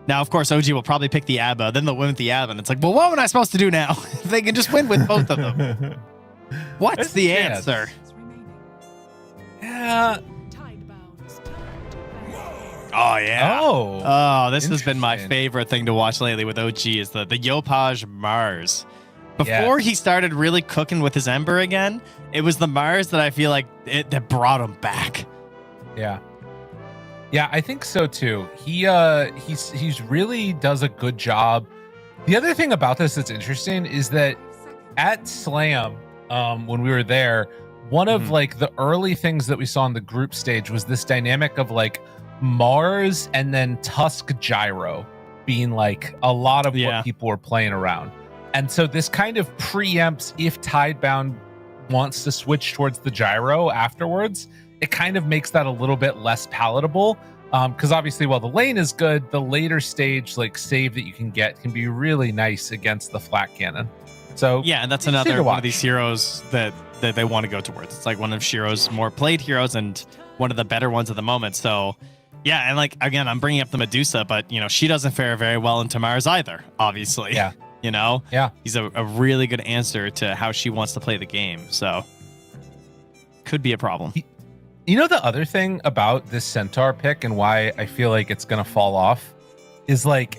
Now, of course, OG will probably pick the ABBA. Then they'll win with the ABBA. And it's like, well, what am I supposed to do now? They can just win with both of them. What's the answer? Yeah. Oh, yeah. Oh, this has been my favorite thing to watch lately with OG is the Yopaj Mars. Before he started really cooking with his Ember again, it was the Mars that I feel like that brought him back. Yeah. Yeah, I think so too. He's really does a good job. The other thing about this that's interesting is that at Slam, when we were there, one of like the early things that we saw on the group stage was this dynamic of like Mars and then Tusk Gyro being like a lot of what people were playing around. And so this kind of preempts if Tidebound wants to switch towards the Gyro afterwards, it kind of makes that a little bit less palatable. Because obviously while the lane is good, the later stage like save that you can get can be really nice against the flat cannon. So yeah, and that's another one of these heroes that they want to go towards. It's like one of Shiro's more played heroes and one of the better ones at the moment. So yeah, and like again, I'm bringing up the Medusa, but she doesn't fare very well in Tamara's either, obviously. Yeah. He's a really good answer to how she wants to play the game. So could be a problem. The other thing about this Centaur pick and why I feel like it's going to fall off is like,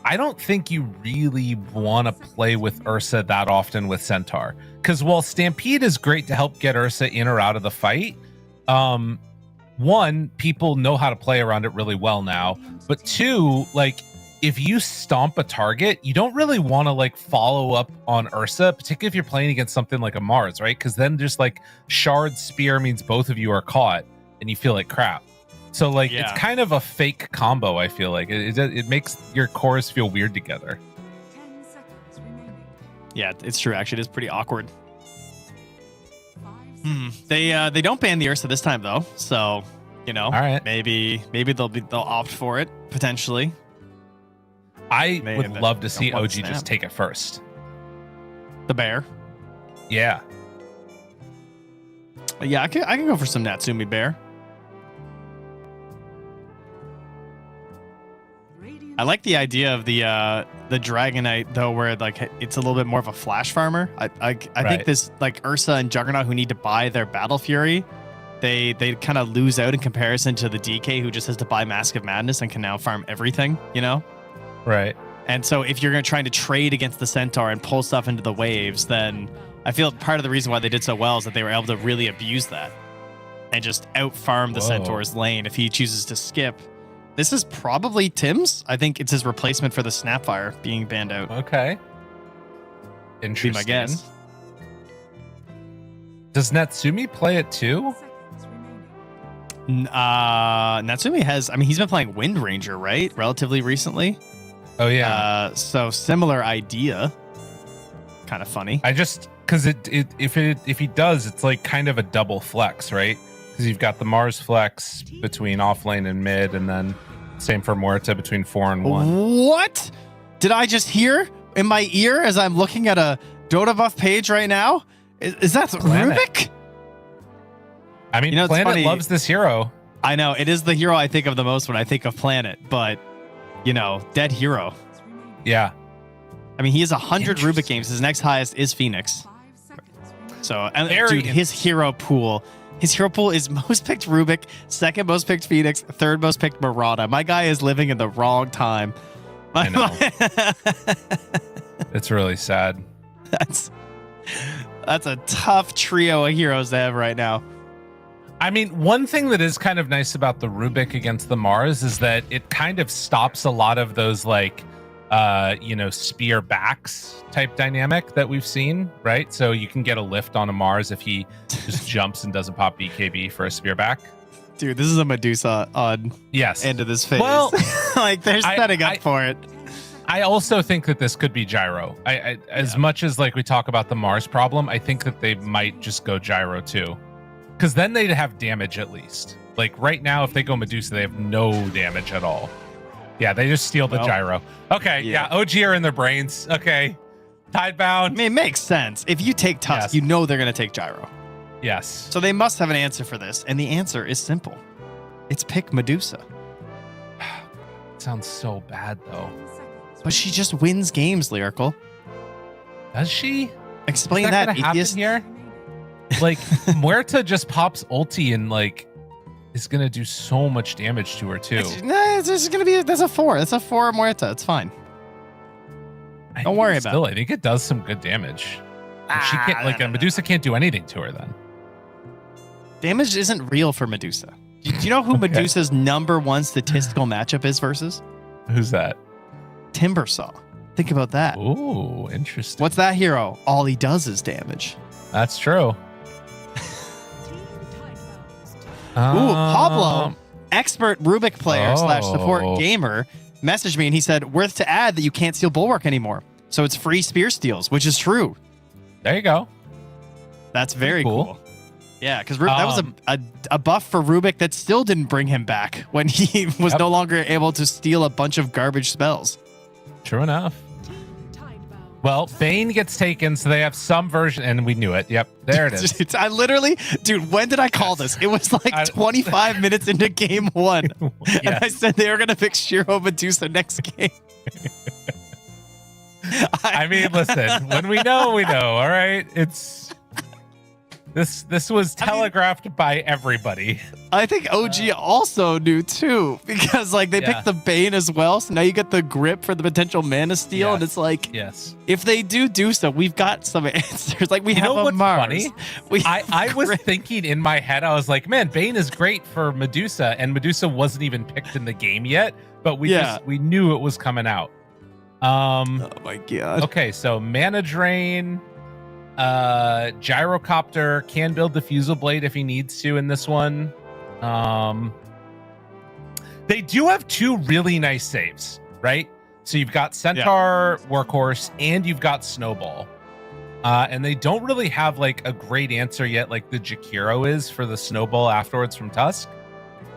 I don't think you really want to play with Ursa that often with Centaur. Because while Stampede is great to help get Ursa in or out of the fight, one, people know how to play around it really well now. But two, like, if you stomp a target, you don't really want to like follow up on Ursa, particularly if you're playing against something like a Mars, right? Because then just like Shard Spear means both of you are caught and you feel like crap. So like it's kind of a fake combo. I feel like it makes your cores feel weird together. Yeah, it's true. Actually, it is pretty awkward. They don't ban the Ursa this time though, so all right, maybe they'll opt for it potentially. I would love to see OG just take it first. The bear. Yeah. Yeah, I can go for some Natsumi bear. I like the idea of the Dragonite though, where like it's a little bit more of a flash farmer. I think this like Ursa and Juggernaut who need to buy their Battle Fury, they kind of lose out in comparison to the DK who just has to buy Mask of Madness and can now farm everything. Right. And so if you're trying to trade against the Centaur and pull stuff into the waves, then I feel part of the reason why they did so well is that they were able to really abuse that and just out-farm the Centaur's lane if he chooses to skip. This is probably Tim's. I think it's his replacement for the Snapfire being banned out. Okay. Interesting. Be my guess. Does Natsumi play it too? Natsumi has, I mean, he's been playing Wind Ranger, right? Relatively recently. Oh, yeah. So similar idea. Kind of funny. I just, because if he does, it's like kind of a double flex, right? Because you've got the Mars flex between offlane and mid, and then same for Muerta between 4 and 1. What did I just hear in my ear as I'm looking at a Dota buff page right now? Is that Rubik? I mean, Planet loves this hero. I know. It is the hero I think of the most when I think of Planet, but, dead hero. Yeah. I mean, he has 100 Rubik games. His next highest is Phoenix. So, dude, his hero pool is most picked Rubik, second most picked Phoenix, third most picked Murata. My guy is living in the wrong time. I know. It's really sad. That's a tough trio of heroes to have right now. I mean, one thing that is kind of nice about the Rubik against the Mars is that it kind of stops a lot of those spear backs type dynamic that we've seen, right? So you can get a lift on a Mars if he just jumps and doesn't pop BKB for a spear back. Dude, this is a Medusa on end of this phase. Well, they're setting up for it. I also think that this could be Gyro. As much as we talk about the Mars problem, I think that they might just go Gyro too. Because then they'd have damage at least. Right now, if they go Medusa, they have no damage at all. Yeah, they just steal the Gyro. Okay, yeah, OG are in their brains. Okay, Tidebound. I mean, it makes sense. If you take Tusk, you know they're going to take Gyro. Yes. So they must have an answer for this, and the answer is simple. It's pick Medusa. Sounds so bad, though. But she just wins games, Lyrical. Does she? Explain that, atheist. Here? Muerta just pops ulti and is gonna do so much damage to her too. That's a 4. That's a 4 Muerta. It's fine. Don't worry about it. I think it does some good damage. She can't Medusa can't do anything to her then. Damage isn't real for Medusa. Do you know who Medusa's #1 statistical matchup is versus? Who's that? Timbersaw. Think about that. Ooh, interesting. What's that hero? All he does is damage. That's true. Ooh, Pablo, expert Rubik player / support gamer, messaged me and he said, worth to add that you can't steal Bulwark anymore. So it's free spear steals, which is true. There you go. That's very cool. Yeah, because that was a buff for Rubik that still didn't bring him back when he was no longer able to steal a bunch of garbage spells. True enough. Well, Bane gets taken, so they have some version, and we knew it. Yep, there it is. I literally, dude, when did I call this? It was 25 minutes into game 1. Yes. And I said they were going to pick Shiro Medusa next game. I mean, listen, when we know, we know, all right? This was telegraphed by everybody. I think OG also knew too, because they picked the Bane as well. So now you get the grip for the potential mana steal, and it's if they do so, we've got some answers. We have a Mars. Funny? I was thinking in my head, I was like, man, Bane is great for Medusa, and Medusa wasn't even picked in the game yet, but we knew it was coming out. Oh my god. Okay, so mana drain. Gyrocopter can build the Fusel Blade if he needs to in this one. They do have 2 really nice saves, right? So you've got Centaur, Workhorse, and you've got Snowball. And they don't really have a great answer yet, like the Jakiro is for the Snowball afterwards from Tusk.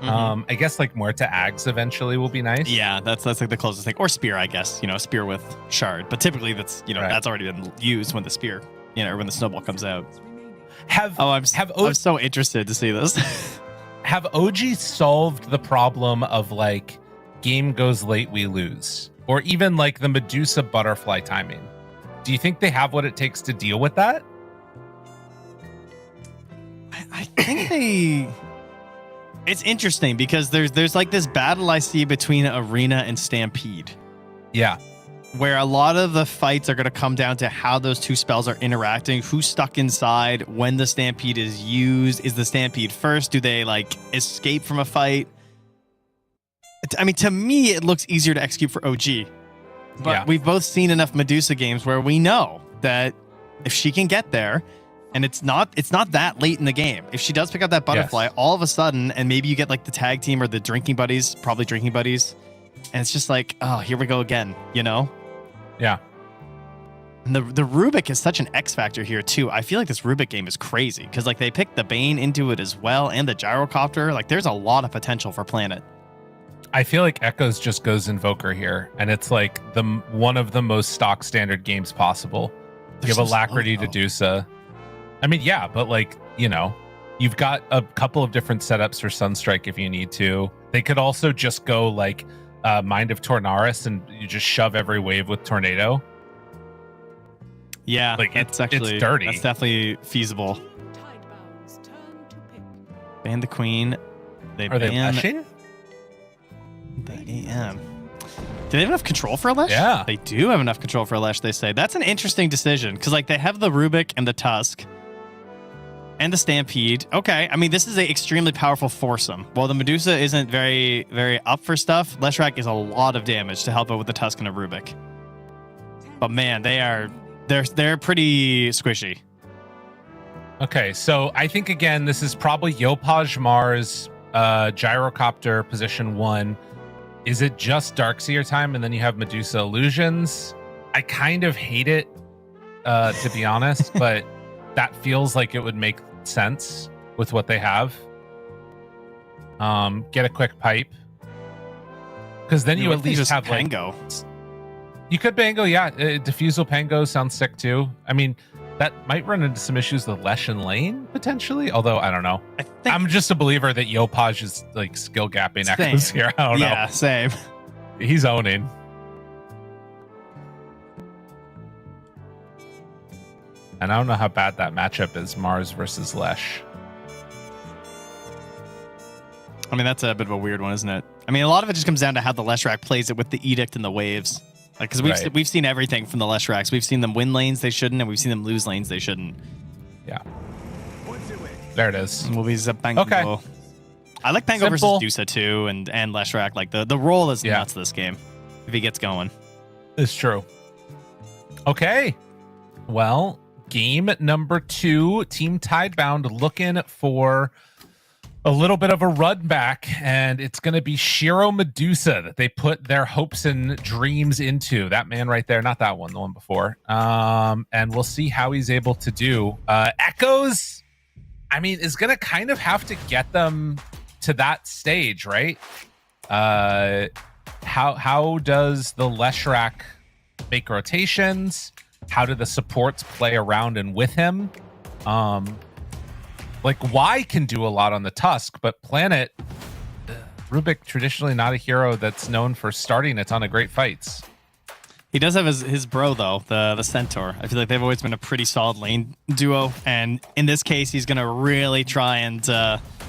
I guess Muerta Ags eventually will be nice. Yeah, that's the closest thing. Or Spear, I guess. Spear with Shard. But typically that's that's already been used when the Spear, or when the Snowball comes out. I'm so interested to see this. Have OG solved the problem of game goes late, we lose? Or even the Medusa butterfly timing? Do you think they have what it takes to deal with that? I think they... It's interesting because there's this battle I see between Arena and Stampede. Yeah. where a lot of the fights are going to come down to how those two spells are interacting, who's stuck inside, when the Stampede is used. Is the Stampede first? Do they like escape from a fight? I mean, to me, it looks easier to execute for OG. But we've both seen enough Medusa games where we know that if she can get there, and it's not that late in the game, if she does pick up that butterfly, all of a sudden, and maybe you get like the tag team or the drinking buddies, probably drinking buddies, and it's just like, oh, here we go again, you know? Yeah. And the Rubik is such an X factor here too. I feel like this Rubik game is crazy because like they picked the Bane into it as well and the Gyrocopter. Like there's a lot of potential for Planet. I feel like Echoes just goes Invoker here, and it's like one of the most stock standard games possible. Give Alacrity to Dusa. I mean, yeah, but like, you know, you've got a couple of different setups for Sunstrike if you need to. They could also just go like Mind of Tornaris and you just shove every wave with Tornado. Yeah, like it's dirty. That's definitely feasible. Ban the Queen. Are they lashing? The AM. Do they have enough control for a Lesh? Yeah. They do have enough control for a Lesh, they say. That's an interesting decision because like they have the Rubik and the Tusk and the Stampede. Okay, I mean, this is an extremely powerful foursome. While the Medusa isn't very, very up for stuff, Leshrac is a lot of damage to help out with the Tusk and a Rubik. But man, they're pretty squishy. Okay, so I think again, this is probably Yopaj Mars, Gyrocopter, position 1. Is it just Darkseer time and then you have Medusa Illusions? I kind of hate it, to be honest, but that feels like it would make sense with what they have. Get a quick pipe. Because then you at least have Pango. You could Pango, yeah. Diffusal Pango sounds sick too. I mean, that might run into some issues with Lesh and Lane, potentially. Although, I don't know. I'm just a believer that Yopaj is like skill gapping Echoes here. I don't know. Yeah, same. He's owning. And I don't know how bad that matchup is, Mars versus Lesh. I mean, that's a bit of a weird one, isn't it? I mean, a lot of it just comes down to how the Leshrac plays it with the Edict and the waves. Like, because we've seen everything from the Leshracs. We've seen them win lanes they shouldn't, and we've seen them lose lanes they shouldn't. Yeah. There it is. We'll be Pango. Okay. I like Pango versus Dusa too, and Leshrac. Like the roll is nuts this game if he gets going. It's true. Okay. Well, game number 2, Team Tidebound looking for a little bit of a run back, and it's going to be Shiro Medusa that they put their hopes and dreams into. That man right there, not that one, the one before. And we'll see how he's able to do. Echoes, I mean, is going to kind of have to get them to that stage, right? How does the Leshrac make rotations? How do the supports play around and with him? Like, Y can do a lot on the Tusk, but Planet, Rubik traditionally not a hero that's known for starting a ton of great fights. He does have his bro, though, the Centaur. I feel like they've always been a pretty solid lane duo, and in this case, he's going to really try and...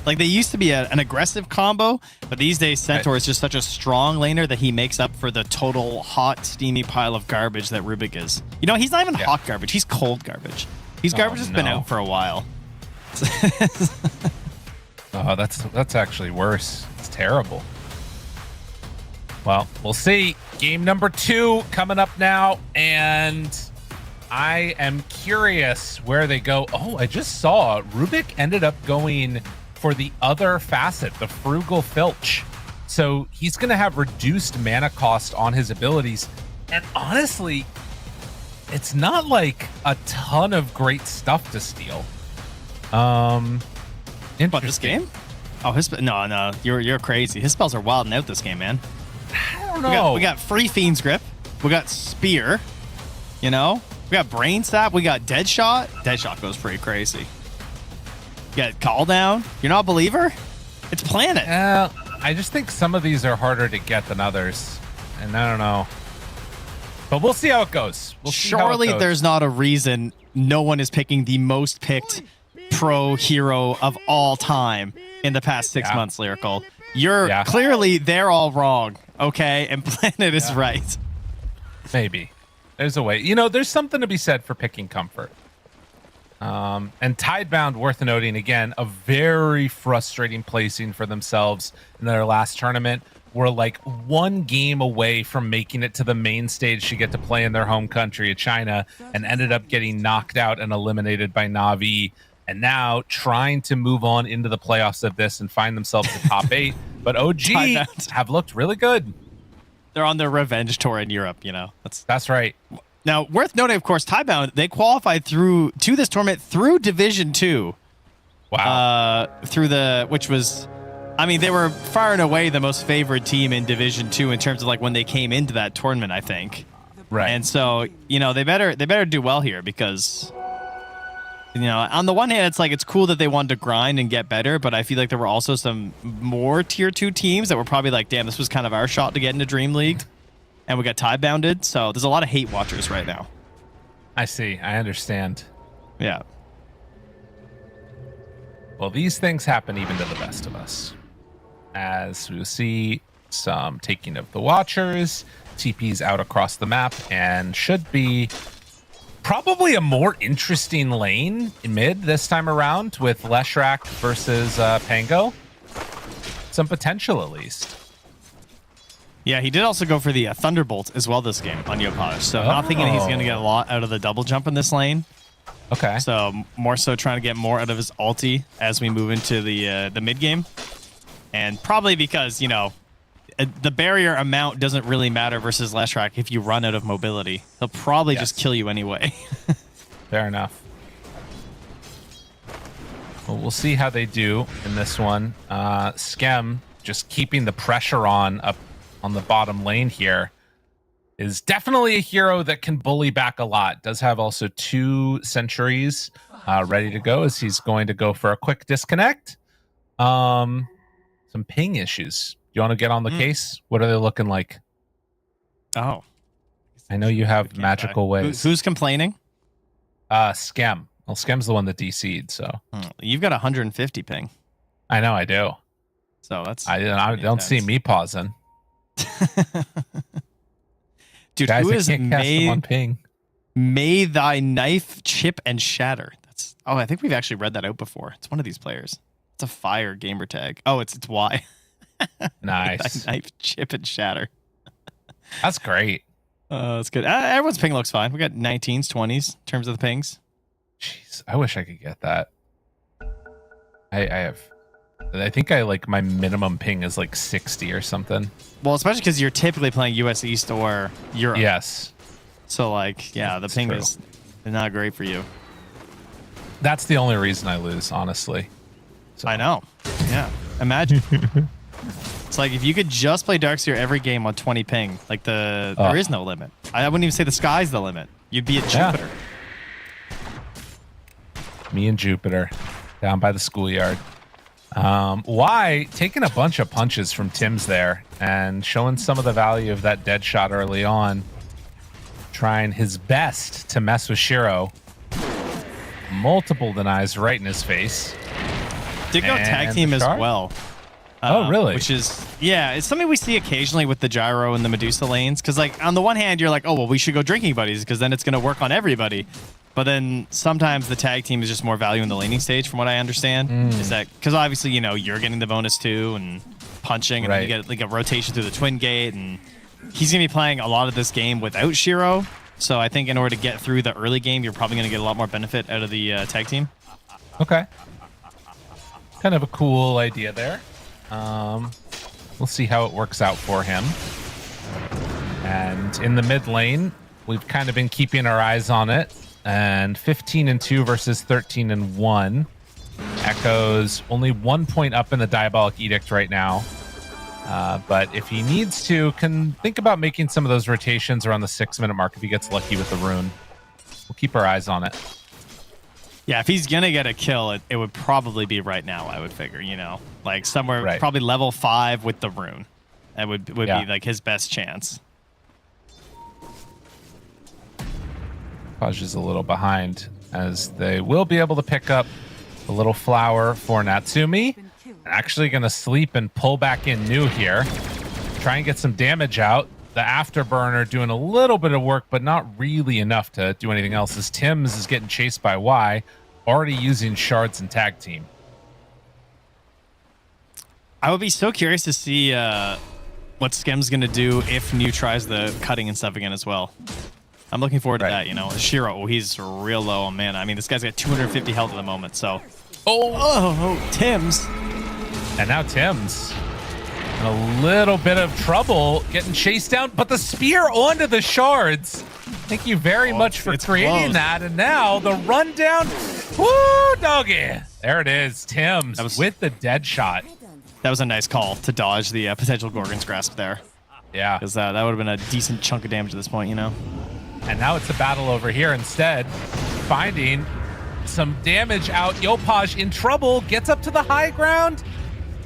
like, they used to be an aggressive combo, but these days, Centaur is just such a strong laner that he makes up for the total hot, steamy pile of garbage that Rubik is. You know, he's not even hot garbage. He's cold garbage. He's garbage that's been out for a while. Oh, that's actually worse. It's terrible. Well, we'll see. Game number 2 coming up now, and I am curious where they go. Oh, I just saw Rubik ended up going for the other facet, the Frugal Filch. So he's going to have reduced mana cost on his abilities. And honestly, it's not like a ton of great stuff to steal. But this game? Oh, no, you're crazy. His spells are wilding out this game, man. I don't know. We got Free Fiend's Grip. We got Spear. You know, we got Brain Stab. We got Deadshot. Deadshot goes pretty crazy. You got Call Down. You're not a believer? It's Planet. I just think some of these are harder to get than others, and I don't know. But we'll see how it goes. Surely there's not a reason no one is picking the most picked pro hero of all time in the past 6 months, Lyrical. You're clearly, they're all wrong, okay? And Planet is right. Maybe. There's a way. You know, there's something to be said for picking comfort. And Tidebound, worth noting, again, a very frustrating placing for themselves in their last tournament. Were like one game away from making it to the main stage to get to play in their home country of China, and ended up getting knocked out and eliminated by Na'Vi. And now trying to move on into the playoffs of this and find themselves the top 8. But OG have looked really good. They're on their revenge tour in Europe, you know. That's right. Now, worth noting, of course, Tidebound, they qualified to this tournament through Division 2. Wow. Which was, I mean, they were far and away the most favored team in Division 2 in terms of like when they came into that tournament, I think. Right. And so, you know, they better do well here because, you know, on the one hand, it's like it's cool that they wanted to grind and get better, but I feel like there were also some more tier 2 teams that were probably like, damn, this was kind of our shot to get into DreamLeague. And we got Tidebounded, so there's a lot of hate watchers right now. I see. I understand. Yeah. Well, these things happen even to the best of us. As we see some taking of the Watchers, TP's out across the map, and should be probably a more interesting lane in mid this time around with Leshrac versus Pango. Some potential, at least. Yeah, he did also go for the Thunderbolt as well this game on Yopaj. So not thinking he's going to get a lot out of the double jump in this lane. Okay. So more so trying to get more out of his ulti as we move into the mid game. And probably because, you know, the barrier amount doesn't really matter versus Leshrac if you run out of mobility. He'll probably just kill you anyway. Fair enough. Well, we'll see how they do in this one. Skem just keeping the pressure on up on the bottom lane here is definitely a hero that can bully back a lot. Does have also 2 sentries ready to go as he's going to go for a quick disconnect. Some ping issues. Do you want to get on the case? What are they looking like? Oh. I know you have magical ways. Who's complaining? Skem. Well, Skem's the one that DC'd, so. You've got 150 ping. I know, I do. So that's... I don't see me pausing. Dude, guys, who is ping? May thy knife chip and shatter. That's I think we've actually read that out before. It's one of these players. It's a fire gamer tag. Oh, it's Y. Nice. Thy knife chip and shatter. That's great. That's good. Everyone's ping looks fine. We got 19s, 20s in terms of the pings. Jeez, I wish I could get that. I think I like my minimum ping is like 60 or something. Well, especially because you're typically playing US East or Europe. Yes. So like, yeah, the ping is not great for you. That's the only reason I lose, honestly. So. I know. Yeah. Imagine. It's like if you could just play Darkseer every game on 20 ping, like there is no limit. I wouldn't even say the sky's the limit. You'd be at Jupiter. Me and Jupiter down by the schoolyard. Y taking a bunch of punches from Tim's there and showing some of the value of that dead shot early on. Trying his best to mess with Shiro. Multiple denies right in his face. Did go tag team as well. Oh, really? Which is, yeah, it's something we see occasionally with the Gyro and the Medusa lanes. Because, like, on the one hand, you're like, oh, well, we should go drinking buddies because then it's going to work on everybody. But then sometimes the tag team is just more value in the laning stage, from what I understand. Is that because obviously, you know, you're getting the bonus too and punching, and then you get like a rotation through the twin gate. And he's going to be playing a lot of this game without Shiro. So I think in order to get through the early game, you're probably going to get a lot more benefit out of the tag team. Okay. Kind of a cool idea there. We'll see how it works out for him. And in the mid lane, we've kind of been keeping our eyes on it. And 15-2 versus 13-1. Echoes only 1 point up in the Diabolic Edict right now. But if he needs to, can think about making some of those rotations around the 6-minute mark if he gets lucky with the rune. We'll keep our eyes on it. Yeah, if he's going to get a kill, it would probably be right now, I would figure, you know. Like somewhere probably level 5 with the rune. That would be like his best chance. Paj is a little behind as they will be able to pick up a little flower for Natsumi. Actually going to sleep and pull back in new here. Try and get some damage out. the afterburner doing a little bit of work, but not really enough to do anything else. As Tim's is getting chased by Y, already using shards and tag team. I would be so curious to see what Skem's going to do if New tries the cutting and stuff again as well. I'm looking forward to that, you know. Shiro, he's real low on mana. I mean, this guy's got 250 health at the moment, so. Oh, Tim's. And now Tim's in a little bit of trouble getting chased down, but the spear onto the shards. Thank you very much for creating close. that. And now the rundown. Woo, doggy. There it is. Tim's with the dead shot. That was a nice call to dodge the potential Gorgon's Grasp there. Yeah. Because that would have been a decent chunk of damage at this point, you know? And now it's a battle over here instead. Finding some damage out. Yopaj in trouble. Gets up to the high ground.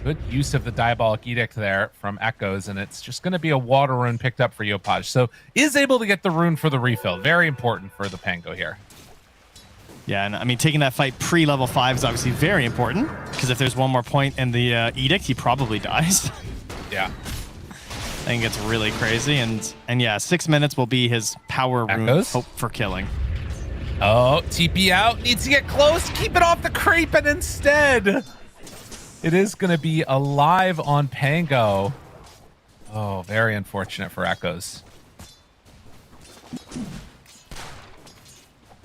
Good use of the Diabolic Edict there from Echoes. And it's just going to be a water rune picked up for Yopaj. So is able to get the rune for the refill. Very important for the Pango here. Yeah, and I mean, taking that fight pre-level 5 is obviously very important, because if there's one more point in the Edict, he probably dies. Yeah. I think it's really crazy, and yeah, 6 minutes will be his power rune hope for killing. Oh, TP out, needs to get close, keep it off the creep, and instead, it is going to be alive on Pango. Oh, very unfortunate for Echoes.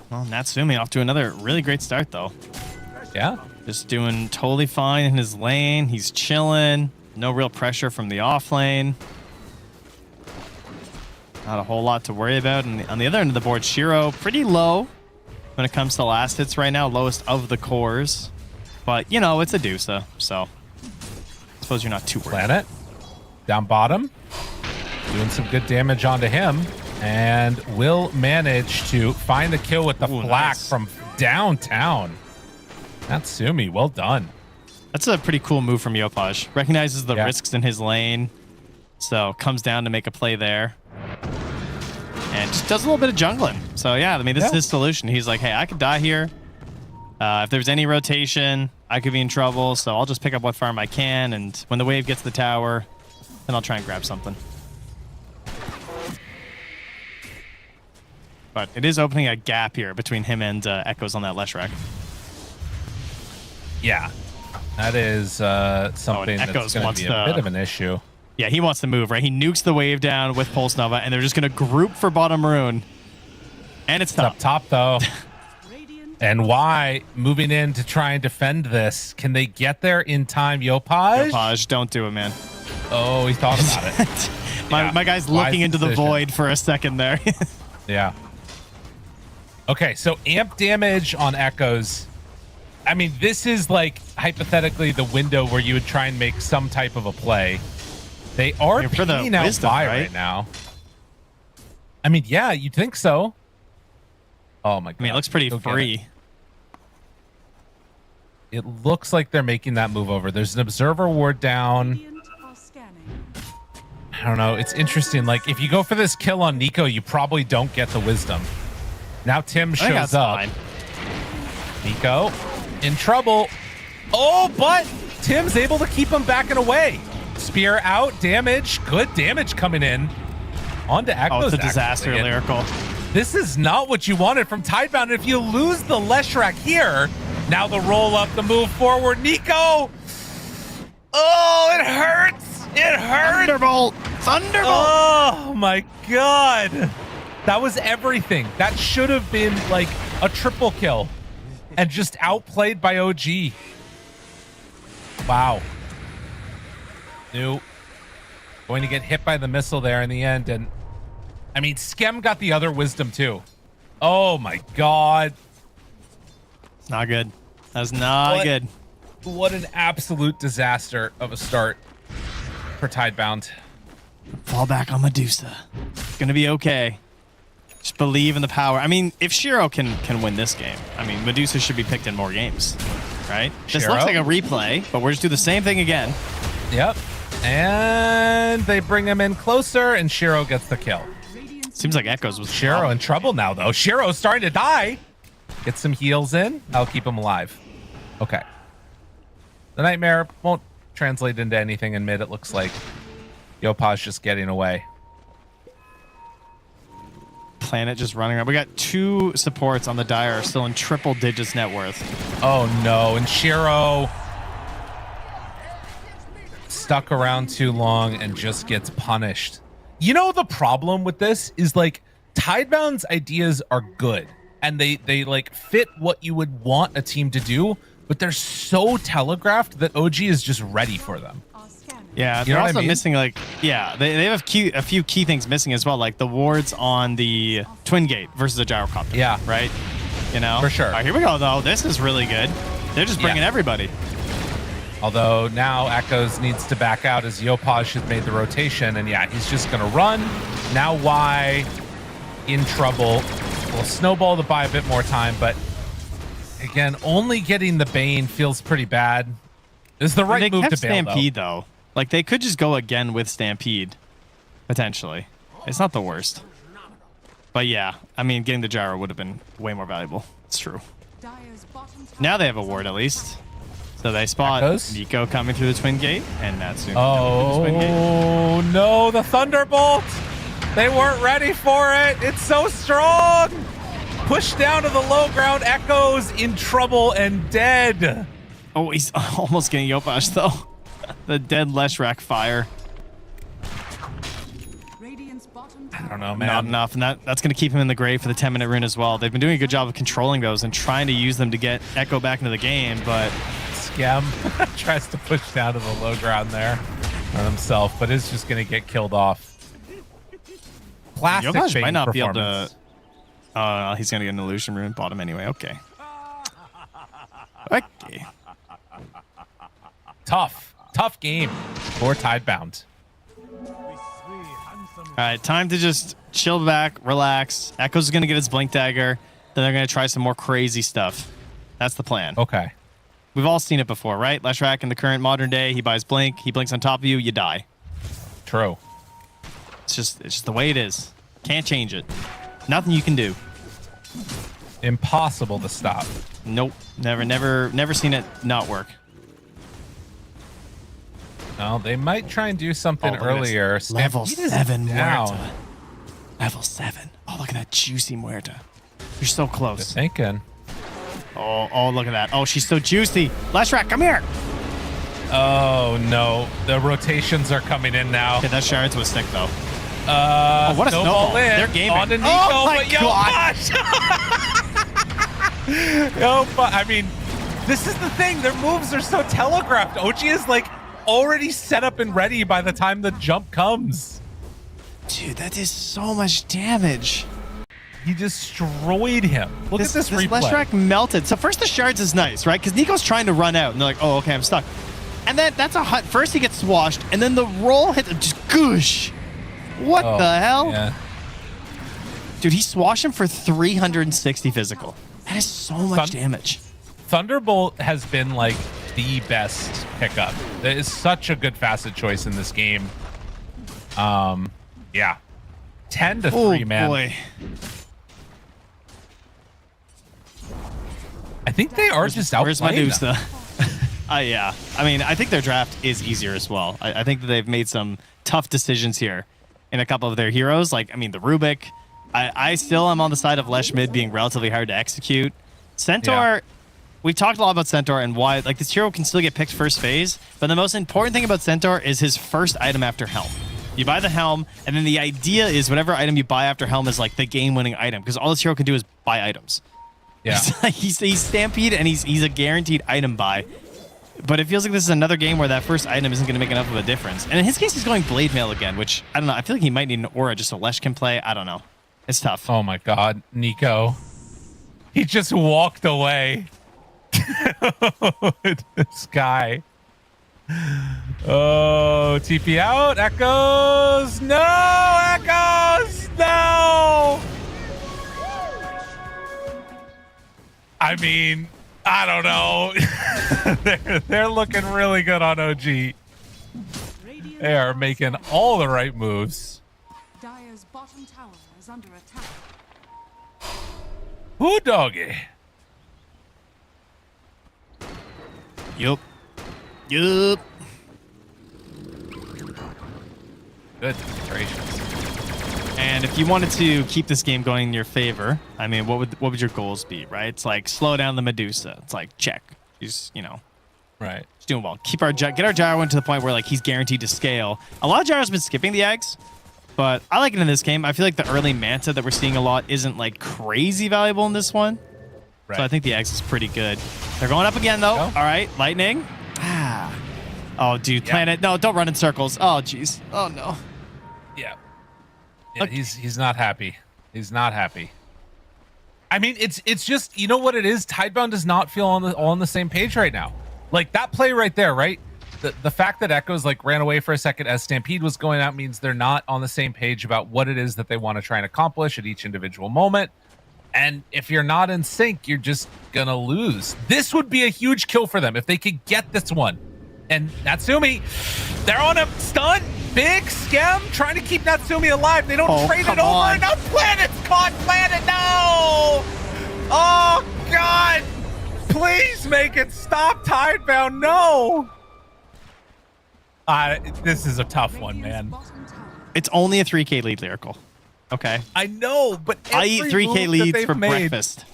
Well, Natsumi off to another really great start, though. Yeah. Just doing totally fine in his lane. He's chilling. No real pressure from the off lane. Not a whole lot to worry about. And on the other end of the board, Shiro pretty low when it comes to last hits right now. Lowest of the cores. But, you know, it's a Dusa, so I suppose you're not too worried. Planet. Down bottom. Doing some good damage onto him. And will manage to find the kill with the flak from downtown. Natsumi, well done. That's a pretty cool move from Yopaj. Recognizes the risks in his lane, so comes down to make a play there. And just does a little bit of jungling. So yeah, I mean, this is his solution. He's like, hey, I could die here. If there's any rotation, I could be in trouble, so I'll just pick up what farm I can, and when the wave gets the tower, then I'll try and grab something. But it is opening a gap here between him and Echoes on that Leshrac. Yeah, that is something that's going to be a bit of an issue. Yeah, he wants to move, right? He nukes the wave down with Pulse Nova, and they're just going to group for bottom rune. And it's up top, though. And Y moving in to try and defend this. Can they get there in time, Yopaj? Yopaj, don't do it, man. Oh, he thought about it. My guy's looking into the void for a second there. Yeah. Okay, so amp damage on Echoes. I mean, this is like hypothetically the window where you would try and make some type of a play. They are picking out Vi right now. I mean, yeah, you'd think so. Oh my god. I mean, it looks pretty free. It looks like they're making that move over. There's an observer ward down. I don't know. It's interesting. Like, if you go for this kill on Nico, you probably don't get the wisdom. Now Tim shows up. Nico in trouble. Oh, but Tim's able to keep him backing away. Spear out, damage. Good damage coming in. On to Echoes. Oh, it's a disaster lyrical. This is not what you wanted from Tidebound. If you lose the Leshrac here, now the roll up, the move forward. Nico! Oh, it hurts! It hurts! Thunderbolt! Thunderbolt! Oh my god! That was everything. That should have been like a triple kill. And just outplayed by OG. Wow. New. Going to get hit by the missile there in the end. And I mean, Skem got the other wisdom too. Oh my god. It's not good. That's not good. What an absolute disaster of a start for Tidebound. Fall back on Medusa. It's going to be okay. Just believe in the power. I mean, if Shiro can win this game, I mean, Medusa should be picked in more games, right? This looks like a replay, but we're just do the same thing again. Yep. And they bring him in closer, and Shiro gets the kill. Seems like Echoes was Shiro in trouble now, though. Shiro's starting to die. Get some heals in. I'll keep him alive. Okay. The Nightmare won't translate into anything in mid, it looks like. Yopaj just getting away. Planet just running around. We got 2 supports on the Dire still in triple digits net worth. Oh no, and Shiro stuck around too long and just gets punished. You know, the problem with this is like Tidebound's ideas are good and they like fit what you would want a team to do, but they're so telegraphed that OG is just ready for them. Yeah, You they're know what also I mean? missing like, yeah, they have a few key things missing as well, like the wards on the Twin Gate versus the Gyrocopter. Yeah. Right? You know? For sure. All right, here we go though. This is really good. They're just bringing everybody. Although now Echoes needs to back out as Yopaj has made the rotation, and yeah, he's just gonna run. Now Y in trouble. We'll snowball to buy a bit more time, but again, only getting the Bane feels pretty bad. Is the right move to bail Stampede though. Like they could just go again with Stampede, potentially. It's not the worst. But yeah, I mean, getting the gyro would have been way more valuable. It's true. Now they have a ward at least. So they spot Nico coming through the Twin Gate, and Natsu. Oh no, the Thunderbolt! They weren't ready for it. It's so strong. Pushed down to the low ground. Echoes in trouble and dead. Oh, he's almost getting Yopash though. The dead Leshrac fire. I don't know, man. Not enough, and that's going to keep him in the grave for the 10-minute rune as well. They've been doing a good job of controlling those and trying to use them to get Echo back into the game, but Scam tries to push down to the low ground there on himself, but is just going to get killed off. Classic Yopash might not be able to. performance. He's going to get an illusion rune bottom anyway. Okay. Okay. Tough game for Tidebound. All right, time to just chill back, relax. Echo's going to get his Blink Dagger. Then they're going to try some more crazy stuff. That's the plan. Okay. We've all seen it before, right? Leshrac in the current modern day, he buys Blink. He blinks on top of you, you die. True. It's just the way it is. Can't change it. Nothing you can do. Impossible to stop. Nope. Never seen it not work. No, they might try and do something earlier. Level Stampede is 7 down. Muerta. Level 7. Oh, look at that juicy Muerta. You're so close. Thinking. Oh, look at that. Oh, she's so juicy. Leshrac, come here. Oh, no. The rotations are coming in now. Okay, that Shards was sick, though. What a snowball. They're gaming. On to Nico, Oh, my but Yopash. I mean, this is the thing. Their moves are so telegraphed. OG is like already set up and ready by the time the jump comes. Dude, that is so much damage. He destroyed him. Look at this replay. Leshrac melted. So first the Shards is nice, right? Because Nico's trying to run out, and they're like, oh, okay, I'm stuck. And then that's a hut. First he gets swashed, and then the roll hits him. Just goosh. What the hell? Yeah. Dude, he swashed him for 360 physical. That is so much damage. Thunderbolt has been like the best pickup. That is such a good facet choice in this game. Yeah. 10 to 3, man. Boy. I think they are just outplaying Where's Medusa? them. Yeah. I mean, I think their draft is easier as well. I think that they've made some tough decisions here in a couple of their heroes. Like, I mean, the Rubik. I still am on the side of Lesh mid being relatively hard to execute. Centaur, we've talked a lot about Centaur and why, like, this hero can still get picked first phase, but the most important thing about Centaur is his first item after Helm. You buy the Helm, and then the idea is whatever item you buy after Helm is like the game-winning item, because all this hero can do is buy items. Yeah. He's Stampede, and he's a guaranteed item buy. But it feels like this is another game where that first item isn't going to make enough of a difference. And in his case, he's going Blade Mail again, which, I don't know, I feel like he might need an aura just so Lesh can play. I don't know. It's tough. Oh my god, Nico. He just walked away. This guy. Oh, TP out. Echoes. No, Echoes. No. I mean, I don't know. they're looking really good on OG. They are making all the right moves. Dire's bottom tower is under attack. Ooh, doggy. Yup. Good gracious. And if you wanted to keep this game going in your favor, I mean, what would your goals be, right? It's like slow down the Medusa. It's like check. He's, you know, right. He's doing well. Get our gyro to the point where like he's guaranteed to scale. A lot of gyros been skipping the eggs, but I like it in this game. I feel like the early Manta that we're seeing a lot isn't like crazy valuable in this one. Right. So I think the eggs is pretty good. They're going up again though. All right, lightning. Ah. Oh, dude, planet. No, don't run in circles. Oh, jeez. Oh no. Yeah. Yeah, okay. He's not happy. He's not happy. I mean, it's just, you know what it is? Tidebound does not feel on the same page right now. Like that play right there, right? The fact that Echoes like ran away for a second as Stampede was going out means they're not on the same page about what it is that they want to try and accomplish at each individual moment. And if you're not in sync, you're just gonna lose. This would be a huge kill for them if they could get this one. And Natsumi, they're on a stun. Big scam trying to keep Natsumi alive. They don't trade it over enough. Planet's caught. Planet, no! Oh, God! Please make it stop Tidebound. No! This is a tough one, man. It's only a 3K lead, Lyrical. Okay. I know, but I eat 3K leads for breakfast.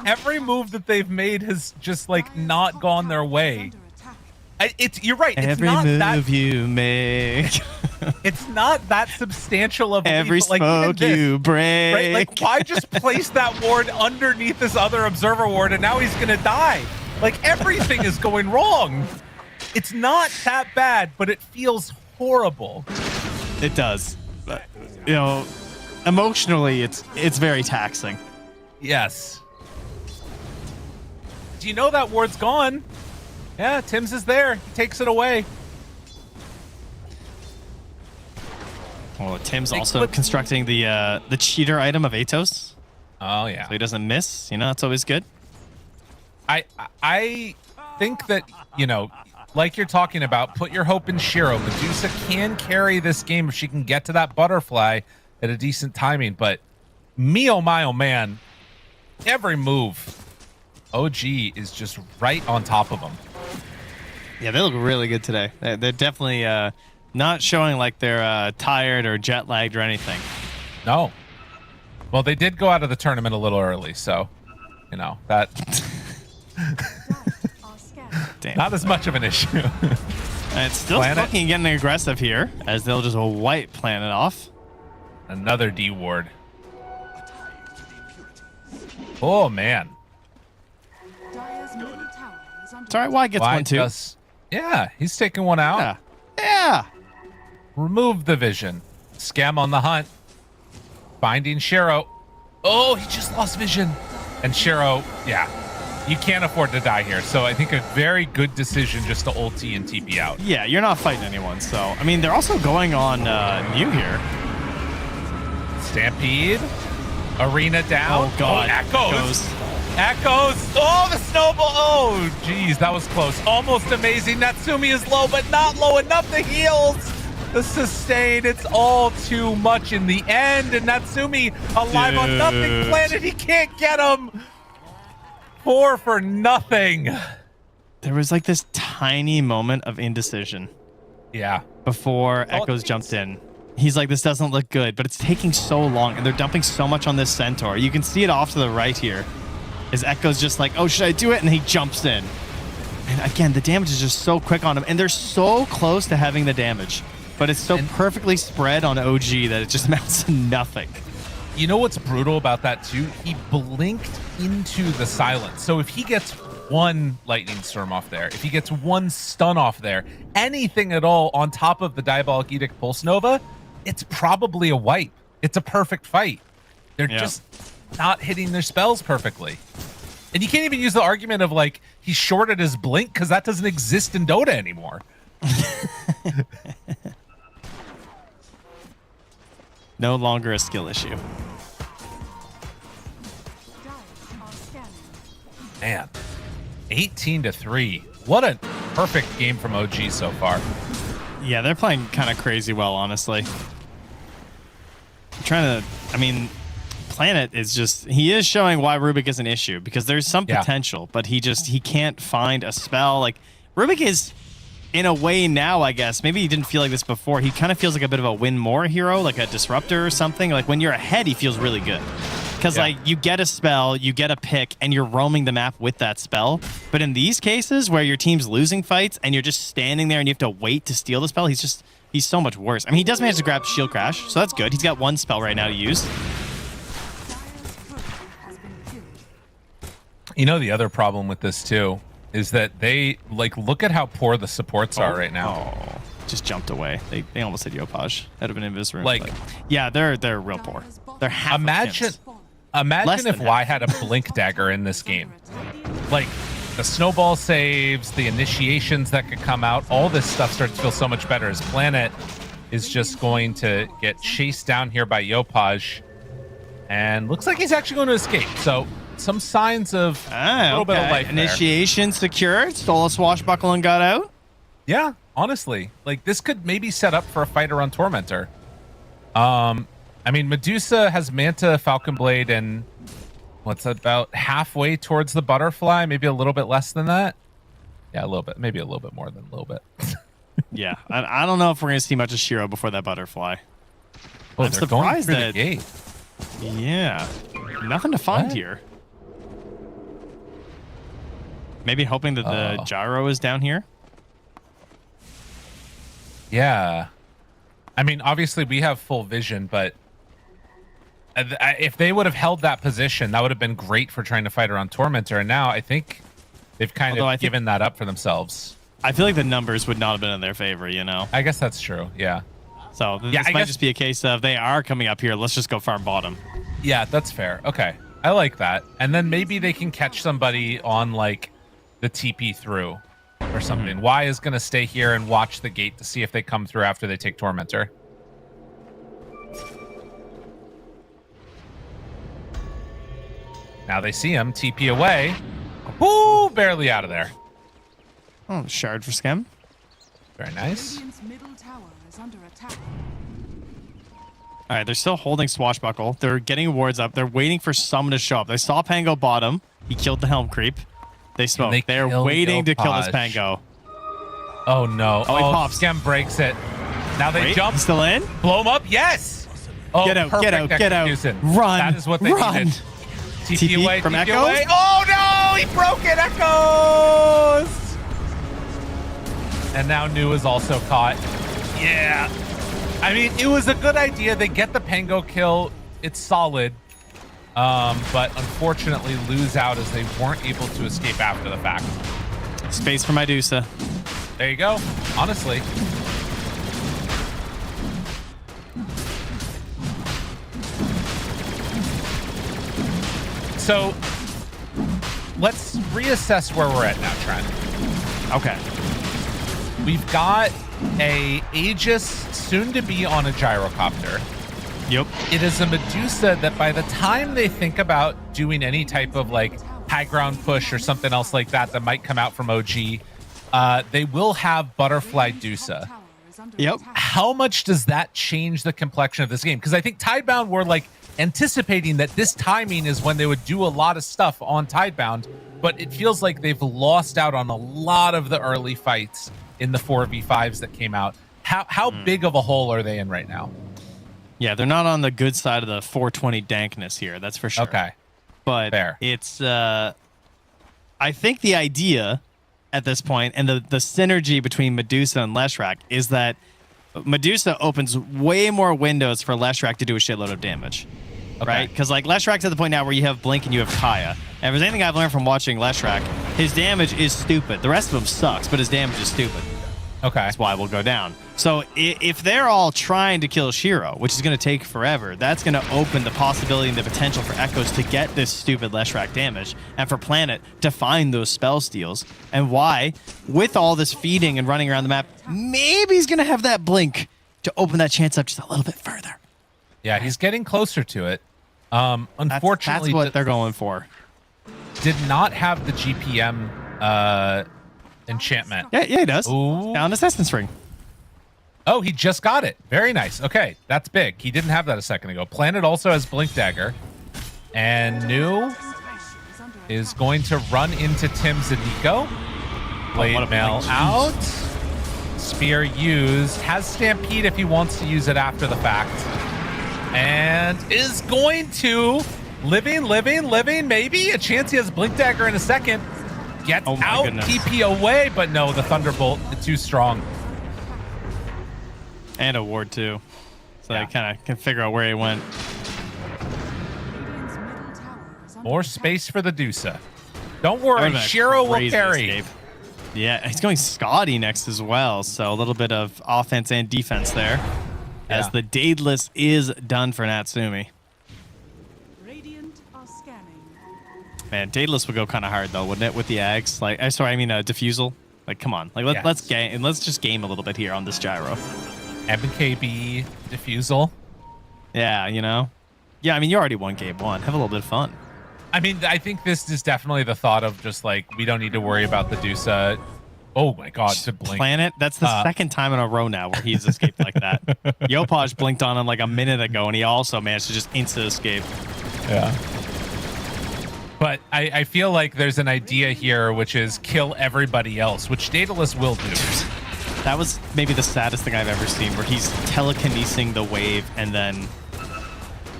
Every move that they've made has just like not gone their way. You're right. It's Every not move that, you make. It's not that substantial of a Every lead, but, like, smoke you break. Right? Like, why just place that ward underneath this other observer ward and now he's gonna die? Like everything is going wrong. It's not that bad, but it feels horrible. It does. But, you know, emotionally, it's very taxing. Yes. Do you know that ward's gone? Yeah, Tim's is there. He takes it away. Well, Tim's also constructing the cheater item of Atos. Oh yeah. So he doesn't miss. You know, that's always good. I think that, you know, like you're talking about, put your hope in Shiro. Medusa can carry this game if she can get to that butterfly at a decent timing. But me, oh my, oh man, every move, OG is just right on top of them. Yeah, they look really good today. They're definitely not showing like they're tired or jet lagged or anything. No. Well, they did go out of the tournament a little early, so, you know, that... Damn. Not as much of an issue. And it's still fucking getting aggressive here, as they'll just wipe Planet off. Another D ward. Oh, man. It's all right, Y gets one too. Yeah, he's taking one out. Yeah. Remove the vision. Scam on the hunt. Finding Shiro. Oh, he just lost vision. And Shiro, yeah. You can't afford to die here. So I think a very good decision just to ulti and TP out. Yeah, you're not fighting anyone. So, I mean, they're also going on new here. Stampede. Arena down. Oh, God. Oh, Echoes. Oh, the snowball. Oh, geez, that was close. Almost amazing. Natsumi is low, but not low enough. The heals, the sustain. It's all too much in the end. And Natsumi alive on nothing. Planet, he can't get him. 4 for nothing. There was like this tiny moment of indecision. Yeah. Before Echoes jumped in. He's like, this doesn't look good, but it's taking so long, and they're dumping so much on this Centaur. You can see it off to the right here. His Echo's just like, oh, should I do it? And he jumps in. And again, the damage is just so quick on him, and they're so close to having the damage, but it's so perfectly spread on OG that it just amounts to nothing. You know what's brutal about that too? He blinked into the silence. So if he gets one lightning storm off there, if he gets one stun off there, anything at all on top of the Diabolic Edict Pulse Nova, it's probably a wipe. It's a perfect fight. They're just not hitting their spells perfectly. And you can't even use the argument of like he shorted his blink because that doesn't exist in Dota anymore. No longer a skill issue. Man, 18-3. What a perfect game from OG so far. Yeah, they're playing kind of crazy well, honestly. I'm trying to, I mean, Planet is just, he is showing why Rubik is an issue because there's some potential, but he can't find a spell. Like, Rubik is in a way now, I guess, maybe he didn't feel like this before. He kind of feels like a bit of a win more hero, like a disruptor or something. Like when you're ahead, he feels really good. Because like you get a spell, you get a pick, and you're roaming the map with that spell. But in these cases where your team's losing fights and you're just standing there and you have to wait to steal the spell, he's so much worse. I mean, he does manage to grab Shield Crash, so that's good. He's got one spell right now to use. You know, the other problem with this too is that they look at how poor the supports are right now. Oh, just jumped away. They almost hit Yopaj. That'd have been in this room. Like, but yeah, they're real poor. They're half. Imagine if Y had a blink dagger in this game. Like the snowball saves, the initiations that could come out, all this stuff starts to feel so much better as Planet is just going to get chased down here by Yopaj. And looks like he's actually going to escape. So some signs of a little bit of life Initiation secured. Stole a swashbuckle and got out. Yeah, honestly. Like this could maybe set up for a fighter on Tormentor. I mean, Medusa has Manta, Falcon Blade, and what's that, about halfway towards the Butterfly? Maybe a little bit less than that? Yeah, a little bit. Maybe a little bit more than a little bit. Yeah, I don't know if we're going to see much of Shiro before that Butterfly. Oh, I'm they're going surprised through that... the gate. Yeah, nothing to find here. Maybe hoping that the gyro is down here? Yeah. I mean, obviously we have full vision, but if they would have held that position, that would have been great for trying to fight around Tormentor. And now I think they've kind of given that up for themselves. I feel like the numbers would not have been in their favor, you know? I guess that's true, yeah. So this might just be a case of they are coming up here. Let's just go farm bottom. Yeah, that's fair. Okay. I like that. And then maybe they can catch somebody on like the TP through or something. Y is going to stay here and watch the gate to see if they come through after they take Tormentor. Now they see him. TP away. Woo! Barely out of there. Oh, shard for Schem. Very nice. All right, they're still holding Swashbuckle. They're getting wards up. They're waiting for someone to show up. They saw Pango bottom. He killed the Helm Creep. They smoke. They're waiting to kill this Pango. Oh, no. Oh, he pops. Schem breaks it. Now they jump. He's still in? Blow him up. Yes! Oh, get out, get out, get out. Execution. Run. That is what they needed. TP away, from TP Echoes? away. Oh, no! He broke it. Echoes! And now New is also caught. Yeah. I mean, it was a good idea. They get the Pango kill. It's solid. But unfortunately lose out as they weren't able to escape after the fact. Space for Medusa. There you go. Honestly. So let's reassess where we're at now, Trent. Okay. We've got a Aegis soon to be on a gyrocopter. Yep. It is a Medusa that by the time they think about doing any type of like high ground push or something else like that that might come out from OG, they will have Butterfly Dusa. Yep. How much does that change the complexion of this game? Because I think Tidebound were like anticipating that this timing is when they would do a lot of stuff on Tidebound, but it feels like they've lost out on a lot of the early fights in the 4v5s that came out. How big of a hole are they in right now? Yeah, they're not on the good side of the 420 dankness here, that's for sure. Okay. But it's I think the idea at this point and the synergy between Medusa and Leshrac is that Medusa opens way more windows for Leshrac to do a shitload of damage. Okay. Right? Because like Leshrac's at the point now where you have Blink and you have Kaya. And if there's anything I've learned from watching Leshrac, his damage is stupid. The rest of him sucks, but his damage is stupid. Okay. That's why we'll go down. So if they're all trying to kill Shiro, which is going to take forever, that's going to open the possibility and the potential for Echoes to get this stupid Leshrac damage, and for Planet to find those spell steals. And why, with all this feeding and running around the map, maybe he's going to have that Blink to open that chance up just a little bit further. Yeah, he's getting closer to it. Unfortunately, that's what they're going for. Did not have the GPM enchantment. Yeah, he does. Ooh. Down Assessment's Ring. Oh, he just got it. Very nice. Okay, that's big. He didn't have that a second ago. Planet also has Blink Dagger. And New is going to run into Tim's and Nico. Blade Mail out. Spear used. Has Stampede if he wants to use it after the fact. And is going to. Living, maybe. A chance he has Blink Dagger in a second. Gets out, goodness. TP away, but no, the Thunderbolt, too strong. And a ward too. So I kind of can figure out where he went. More space for the Dusa. Don't worry, Shiro will carry. Escape. Yeah, he's going Scotty next as well. So a little bit of offense and defense there. As the Daedalus is done for Natsumi. Man, Daedalus would go kind of hard though, wouldn't it, with the Ags? Like, Diffusal. Like, come on. Like, let's just game a little bit here on this gyro. MKB Diffusal. Yeah, you know. Yeah, I mean, you already won game 1. Have a little bit of fun. I mean, I think this is definitely the thought of just like, we don't need to worry about the Dusa. Oh my God, to blink. Planet, that's the second time in a row now where he's escaped like that. Yopaj blinked on him like a minute ago, and he also managed to just instant escape. Yeah. But I feel like there's an idea here, which is kill everybody else, which Daedalus will do. That was maybe the saddest thing I've ever seen, where he's telekinesing the wave and then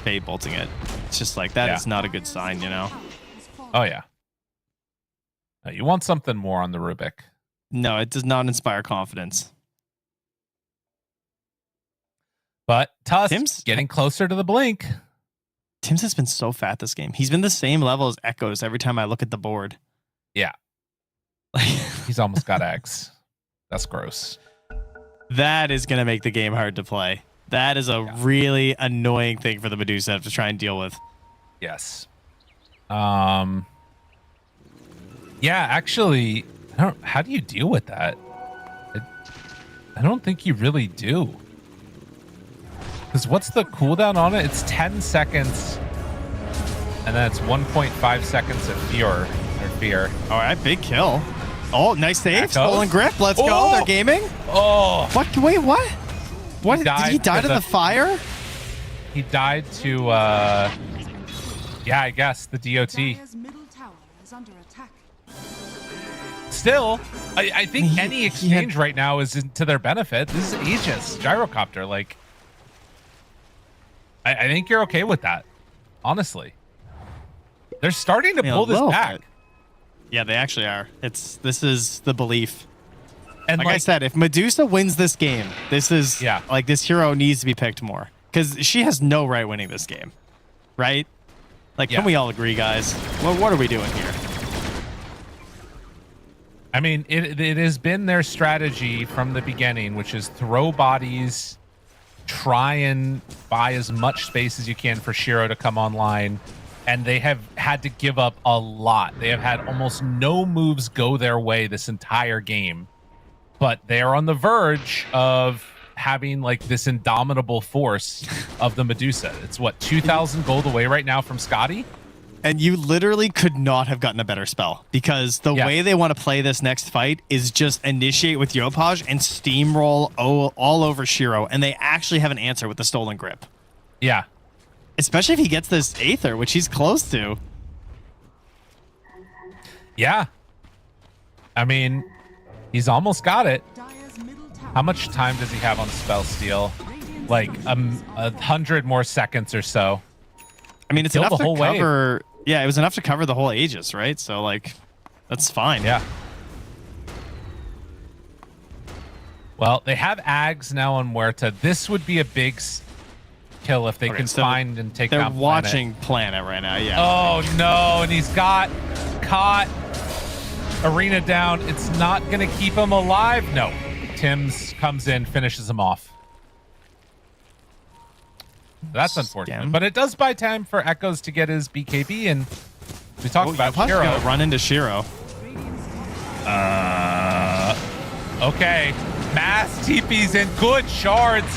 fade bolting it. It's just like, that is not a good sign, you know? Oh, yeah. You want something more on the Rubik. No, it does not inspire confidence. But Tusk getting closer to the blink. Tim's has been so fat this game. He's been the same level as Echoes every time I look at the board. Yeah. He's almost got eggs. That's gross. That is going to make the game hard to play. That is a really annoying thing for the Medusa to try and deal with. Yes. Yeah, actually, how do you deal with that? I don't think you really do. Because what's the cooldown on it? It's 10 seconds. And then it's 1.5 seconds of fear. All right, big kill. Oh, nice save. Echoes. Stolen grip. Let's go. They're gaming. Oh. What? Wait, what? What? Did he die to the fire? He died to, yeah, I guess, the DOT. Still, I think any exchange right now is to their benefit. This is Aegis, Gyrocopter. Like, I think you're okay with that, honestly. They're starting to pull this back. Yeah, they actually are. This is the belief. And like I said, if Medusa wins this game, this is like this hero needs to be picked more because she has no right winning this game, right? Like, can we all agree, guys? What are we doing here? I mean, it has been their strategy from the beginning, which is throw bodies, try and buy as much space as you can for Shiro to come online. And they have had to give up a lot. They have had almost no moves go their way this entire game. But they are on the verge of having like this indomitable force of the Medusa. It's what, 2,000 gold away right now from Scotty? And you literally could not have gotten a better spell because the way they want to play this next fight is just initiate with Yopaj and steamroll all over Shiro. And they actually have an answer with the Stolen Grip. Yeah. Especially if he gets this Aether, which he's close to. Yeah. I mean, he's almost got it. How much time does he have on Spell Steal? Like 100 more seconds or so. I mean, it's enough to cover. Yeah, it was enough to cover the whole Aegis, right? So, like, that's fine. Yeah. Well, they have Ags now on Muerta. This would be a big kill if they can find and take down Planet. They're watching Planet right now, yeah. Oh, no, and he's got caught. Arena down. It's not going to keep him alive. No. Tim's comes in, finishes him off. That's unfortunate, but it does buy time for Echoes to get his BKB, and we talked about Shiro. Gonna run into Shiro. Okay. Mass TP's in. Good shards.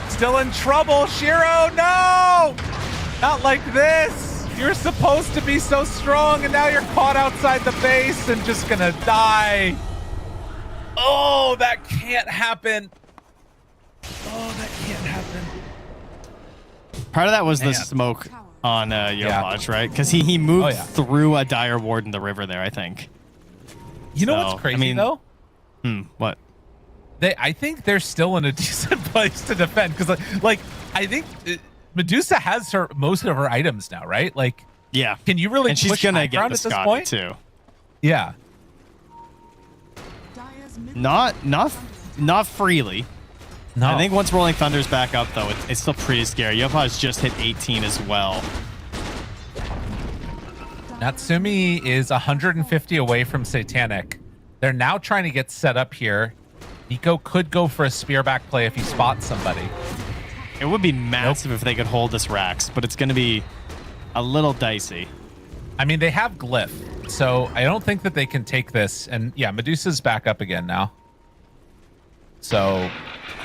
Still in trouble. Shiro, no! Not like this. You're supposed to be so strong, and now you're caught outside the base and just gonna die. Oh, that can't happen. Oh, that can't happen. Part of that was the smoke on Yopaj, right? Because he moved through a dire ward in the river there, I think. You know what's crazy, though? What? I think they're still in a decent place to defend because, like I think Medusa has most of her items now, right? Like, yeah. Can you really? And she's push gonna high get ground the at this Scotty point? too. Yeah. Not freely. No. I think once Rolling Thunder's back up, though, it's still pretty scary. Yopaj just hit 18 as well. Natsumi is 150 away from Satanic. They're now trying to get set up here. Nico could go for a spear back play if he spots somebody. It would be massive if they could hold this Rax, but it's going to be a little dicey. I mean, they have Glyph, so I don't think that they can take this. And yeah, Medusa's back up again now. So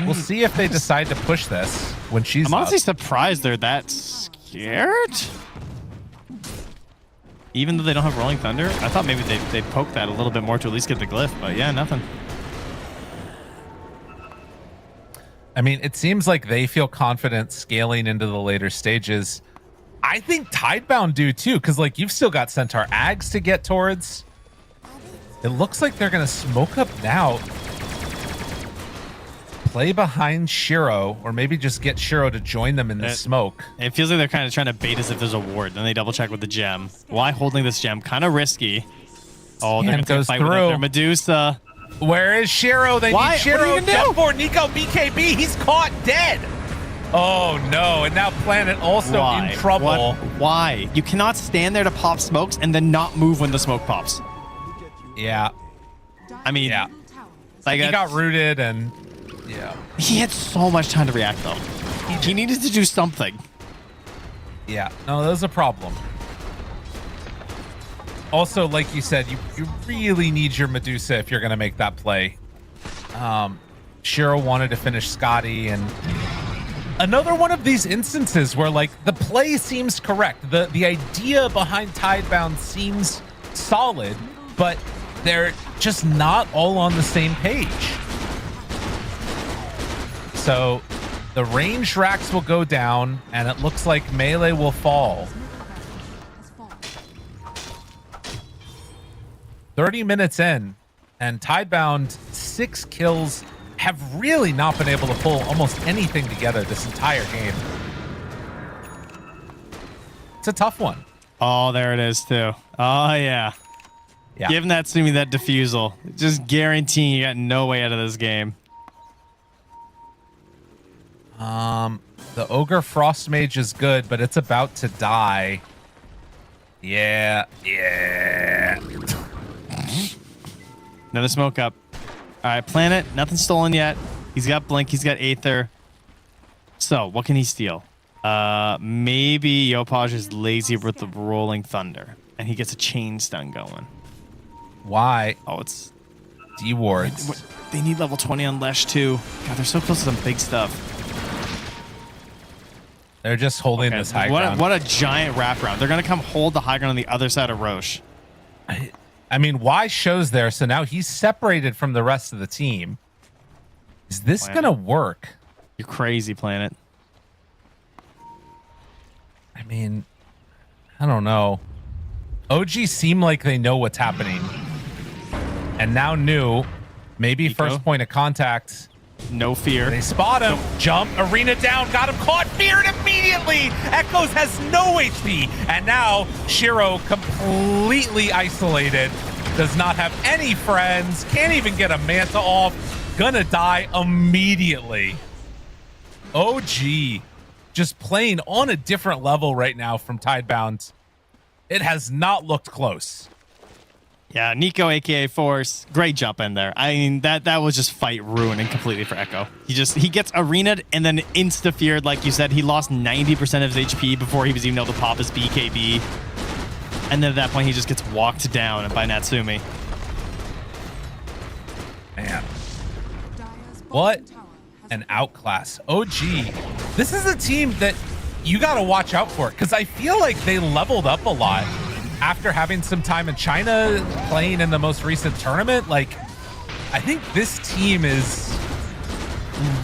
we'll see if they decide to push this when she's I'm honestly up. surprised they're that scared. Even though they don't have Rolling Thunder, I thought maybe they'd poke that a little bit more to at least get the Glyph, but yeah, nothing. I mean, it seems like they feel confident scaling into the later stages. I think Tidebound do too, because like you've still got Centaur Ags to get towards. It looks like they're going to smoke up now. Play behind Shiro, or maybe just get Shiro to join them in the smoke. It feels like they're kind of trying to bait as if there's a ward. Then they double check with the gem. Why holding this gem? Kind of risky. Oh, they're going to fight with their Medusa. Where is Shiro? They need Shiro. Jump for Nico BKB. He's caught dead. Oh no! And now Planet also in trouble. Why? You cannot stand there to pop smokes and then not move when the smoke pops. Yeah. I mean, yeah. Like he got rooted and yeah. He had so much time to react though. He needed to do something. Yeah. No, that was a problem. Also, like you said, you really need your Medusa if you're going to make that play. Shiro wanted to finish Scotty, and another one of these instances where like the play seems correct. The idea behind Tidebound seems solid, but they're just not all on the same page. So the range racks will go down, and it looks like melee will fall. 30 minutes in, and Tidebound 6 kills have really not been able to pull almost anything together this entire game. It's a tough one. Oh, there it is too. Oh yeah. Yeah. Give Natsumi that defusal. Just guaranteeing you got no way out of this game. The Ogre Frost Mage is good, but it's about to die. Yeah. Another smoke up. All right, Planet, nothing stolen yet. He's got Blink, he's got Aether. So, what can he steal? Maybe Yopaj is lazy with the Rolling Thunder, and he gets a chain stun going. Why? Oh, it's D-wards. They need level 20 on Lesh too. God, they're so close to some big stuff. They're just holding this high ground. What a giant wraparound. They're going to come hold the high ground on the other side of Roche. I mean, why shows there? So now he's separated from the rest of the team. Is this going to work? You're crazy, Planet. I mean, I don't know. OG seem like they know what's happening. And now knew. Maybe Nico. First point of contact. No fear. They spot him. Jump. Arena down. Got him caught. Feared immediately. Echoes has no HP. And now Shiro completely isolated. Does not have any friends. Can't even get a Manta off. Gonna die immediately. OG just playing on a different level right now from Tidebound. It has not looked close. Yeah, Nico, aka Force, great jump in there. I mean, that was just fight ruining completely for Echo. He gets arena'd and then insta-feared, like you said. He lost 90% of his HP before he was even able to pop his BKB. And then at that point, he just gets walked down by Natsumi. Man. What an outclass. OG. This is a team that you got to watch out for, because I feel like they leveled up a lot after having some time in China, playing in the most recent tournament. Like, I think this team is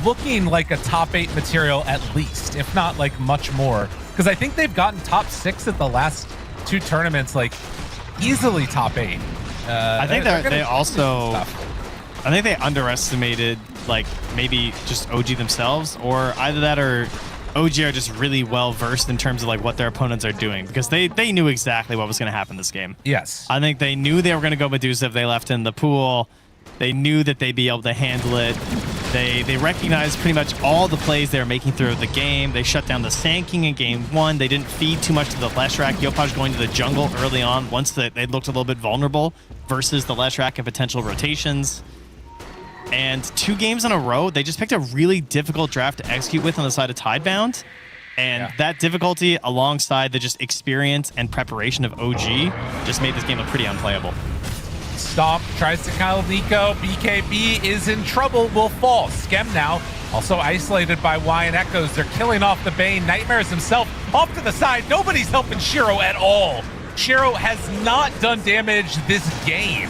looking like a top 8 material at least, if not like much more. Because I think they've gotten top 6 at the last 2 tournaments, like easily top 8. I think they underestimated like maybe just OG themselves, or either that or OG are just really well versed in terms of like what their opponents are doing, because they knew exactly what was going to happen this game. Yes. I think they knew they were going to go Medusa if they left in the pool. They knew that they'd be able to handle it. They recognized pretty much all the plays they were making throughout the game. They shut down the Sand King in game 1. They didn't feed too much to the Leshrac. Yopaj going to the jungle early on once they looked a little bit vulnerable versus the Leshrac and potential rotations. And 2 games in a row, they just picked a really difficult draft to execute with on the side of Tidebound. And that difficulty alongside the just experience and preparation of OG just made this game look pretty unplayable. Stomp tries to kill Nico. BKB is in trouble, will fall. Skem now also isolated by Y and Echoes. They're killing off the Bane. Nightmares himself off to the side. Nobody's helping Shiro at all. Shiro has not done damage this game,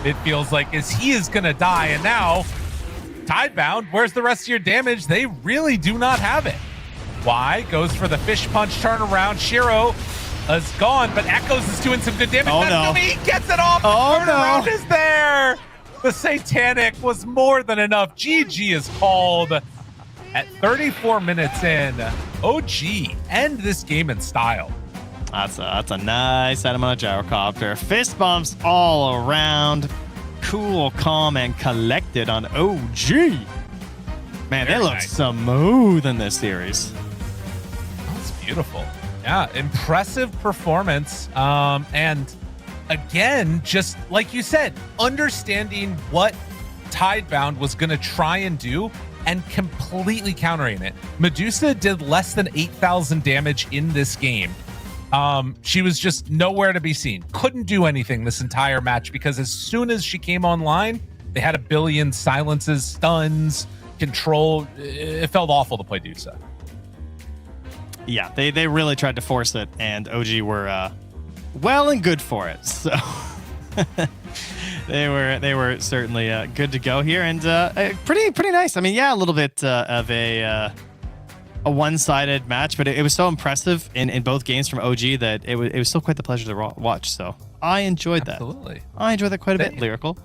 it feels like, as he is going to die. And now, Tidebound, where's the rest of your damage? They really do not have it. Y goes for the fish punch turnaround. Shiro is gone, but Echoes is doing some good damage. Oh, no. He gets it off. The turnaround is there. The Satanic was more than enough. GG is called at 34 minutes in. OG end this game in style. That's a nice item on a gyrocopter. Fist bumps all around. Cool, calm, and collected on OG. Man, they look smooth in this series. That's beautiful. Yeah, impressive performance. And again, just like you said, understanding what Tidebound was going to try and do and completely countering it. Medusa did less than 8,000 damage in this game. She was just nowhere to be seen. Couldn't do anything this entire match because as soon as she came online, they had a billion silences, stuns, control. It felt awful to play Dusa. Yeah, they really tried to force it, and OG were well and good for it. So they were certainly good to go here, and pretty nice. I mean, yeah, a little bit of a one-sided match, but it was so impressive in both games from OG that it was still quite the pleasure to watch. So I enjoyed that. Absolutely, I enjoyed that quite a bit. Lyrical.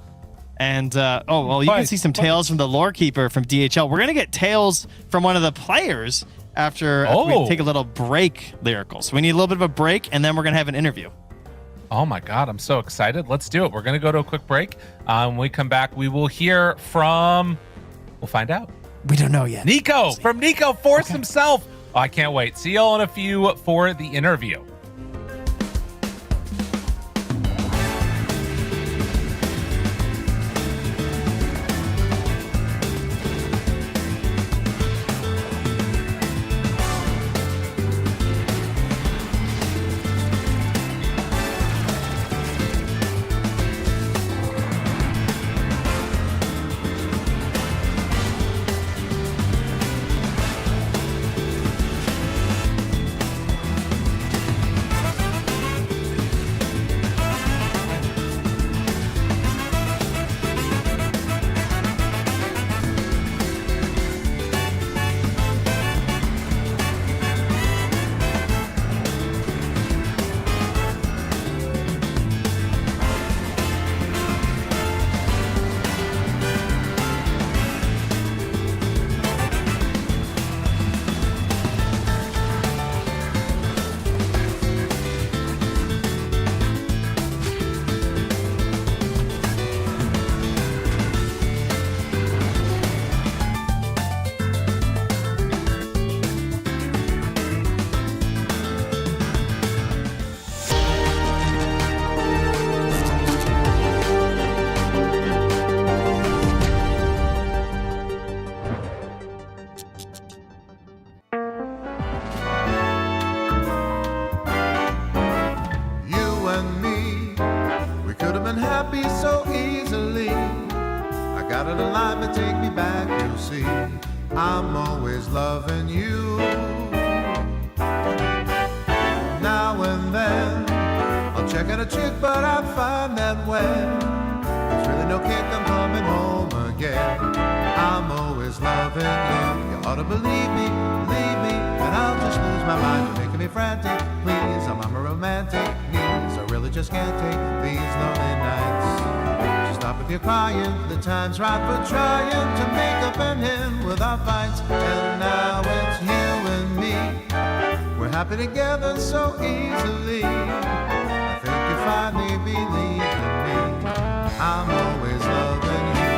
And you can see some tales from the lore keeper from DHL. We're gonna get tales from one of the players after we take a little break, Lyrical. So we need a little bit of a break, and then we're gonna have an interview. Oh my God, I'm so excited. Let's do it. We're gonna go to a quick break. When we come back, we will hear from, we'll find out. We don't know yet. Nico, from Nico Force himself. Oh, I can't wait. See y'all in a few for the interview. I'm always loving you. Now and then I'll check out a chick, but I find that when there's really no kick, I'm coming home again. I'm always loving you. You ought to believe me, and I'll just lose my mind. You're making me frantic, please. I'm a romantic needs. I really just can't take these lonely nights. Just stop with your crying. The time's right for trying to make up and end with our fights. And now it's you and me. We're happy together so easily. I think you finally believe in me. I'm always loving you.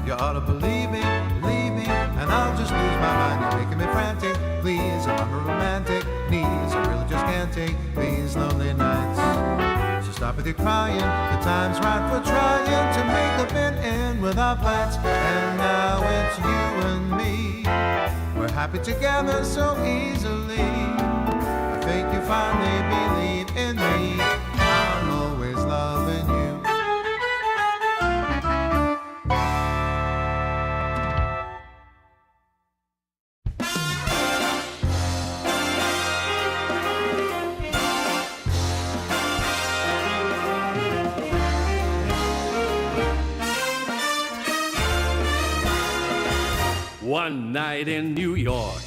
You ought to believe me, and I'll just lose my mind. You're making me frantic, please. I'm on a romantic knees. I really just can't take these lonely nights. So stop with your crying. The time's right for trying to make up and end with our fights. And now it's you and me. We're happy together so easily. I think you finally believe in me. I'm always loving you. One night in New York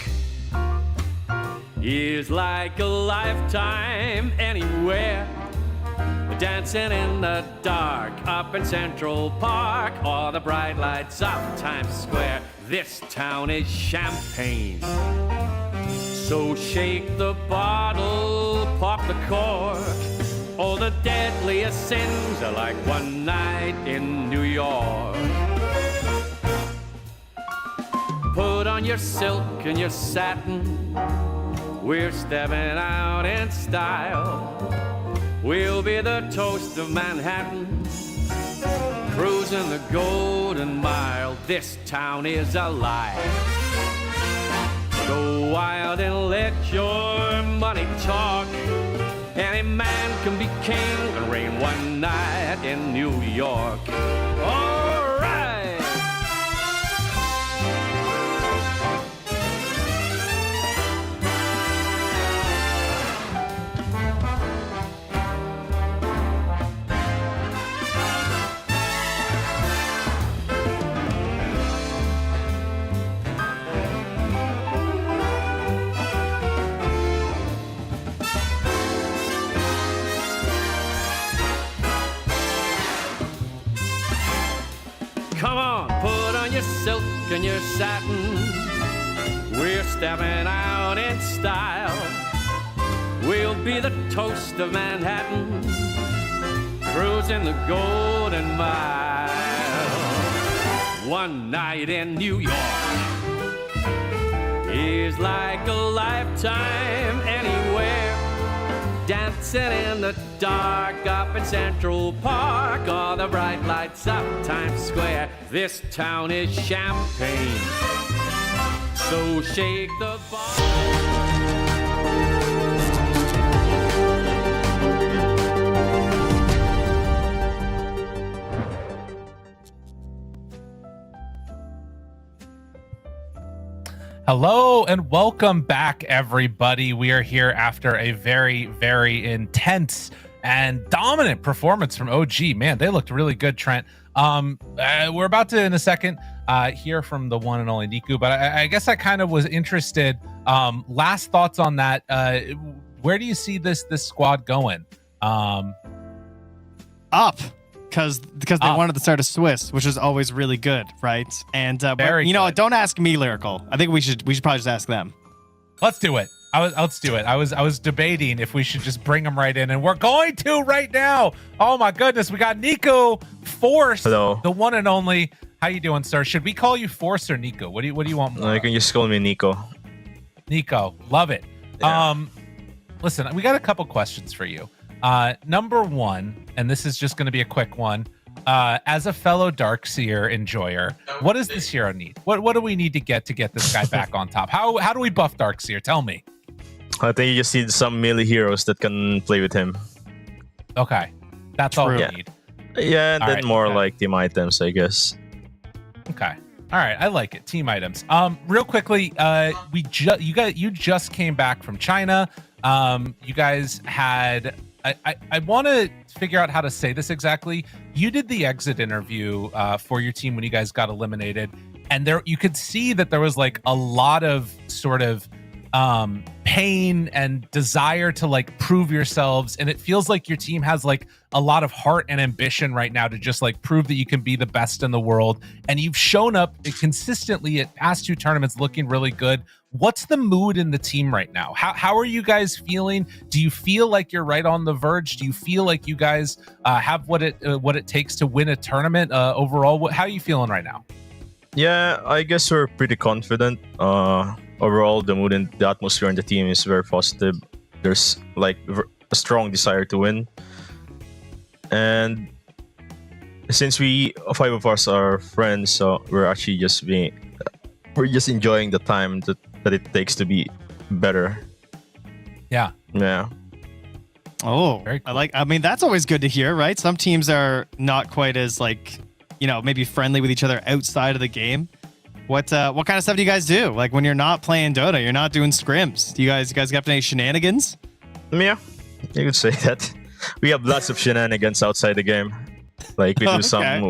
is like a lifetime anywhere. Dancing in the dark up in Central Park, or the bright lights of Times Square. This town is champagne. So shake the bottle, pop the cork. All the deadliest sins are like one night in New York. Put on your silk and your satin. We're stepping out in style. We'll be the toast of Manhattan, cruising the Golden Mile. This town is alive. Go wild and let your money talk. Any man can be king and reign one night in New York. All right. Come on, put on your silk and your satin. We're stepping out in style. We'll be the toast of Manhattan, cruising the Golden Mile. One night in New York is like a lifetime anywhere. Dancing in the dark up in Central Park, or the bright lights of Times Square. This town is champagne. So shake the Hello and welcome back, everybody. We are here after a very, very intense and dominant performance from OG. Man, they looked really good, Trent. We're about to, in a second, hear from the one and only Niku, but I guess I kind of was interested. Last thoughts on that. Where do you see this squad going? Up. Because they wanted to start a Swiss, which is always really good, right? And but, you know, don't ask me, Lyrical. I think we should probably just ask them. Let's do it. Let's do it. I was debating if we should just bring them right in, and we're going to right now. Oh my goodness, we got Nico Force, Hello. The one and only. How you doing, sir? Should we call you Force or Nico? What do you want more? You can just call me Nico. Nico, love it. Yeah. Listen, we got a couple questions for you. Number one, and this is just going to be a quick one. As a fellow Darkseer enjoyer, what does this hero need? What do we need to get this guy back on top? How do we buff Darkseer? Tell me. I think you just need some melee heroes that can play with him. Okay, that's all we need. Yeah, and All then right, more okay. like team items, I guess. Okay. All right, I like it. Team items. Real quickly, you just came back from China. You guys had. I want to figure out how to say this exactly. You did the exit interview for your team when you guys got eliminated, and there you could see that there was like a lot of sort of pain and desire to like prove yourselves, and it feels like your team has like a lot of heart and ambition right now to just like prove that you can be the best in the world, and you've shown up consistently at past 2 tournaments looking really good. What's the mood in the team right now? How are you guys feeling? Do you feel like you're right on the verge? Do you feel like you guys have what it takes to win a tournament overall? How are you feeling right now? Yeah, I guess we're pretty confident. Overall, the mood and the atmosphere in the team is very positive. There's like a strong desire to win. And since 5 of us are friends, so we're actually just enjoying the time that it takes to be better. Yeah. Oh, very cool. I mean, that's always good to hear, right? Some teams are not quite as like, maybe friendly with each other outside of the game. What kind of stuff do you guys do? Like when you're not playing Dota, you're not doing scrims. Do you guys got any shenanigans? Yeah, you could say that. We have lots of shenanigans outside the game. Like we do some. Yeah.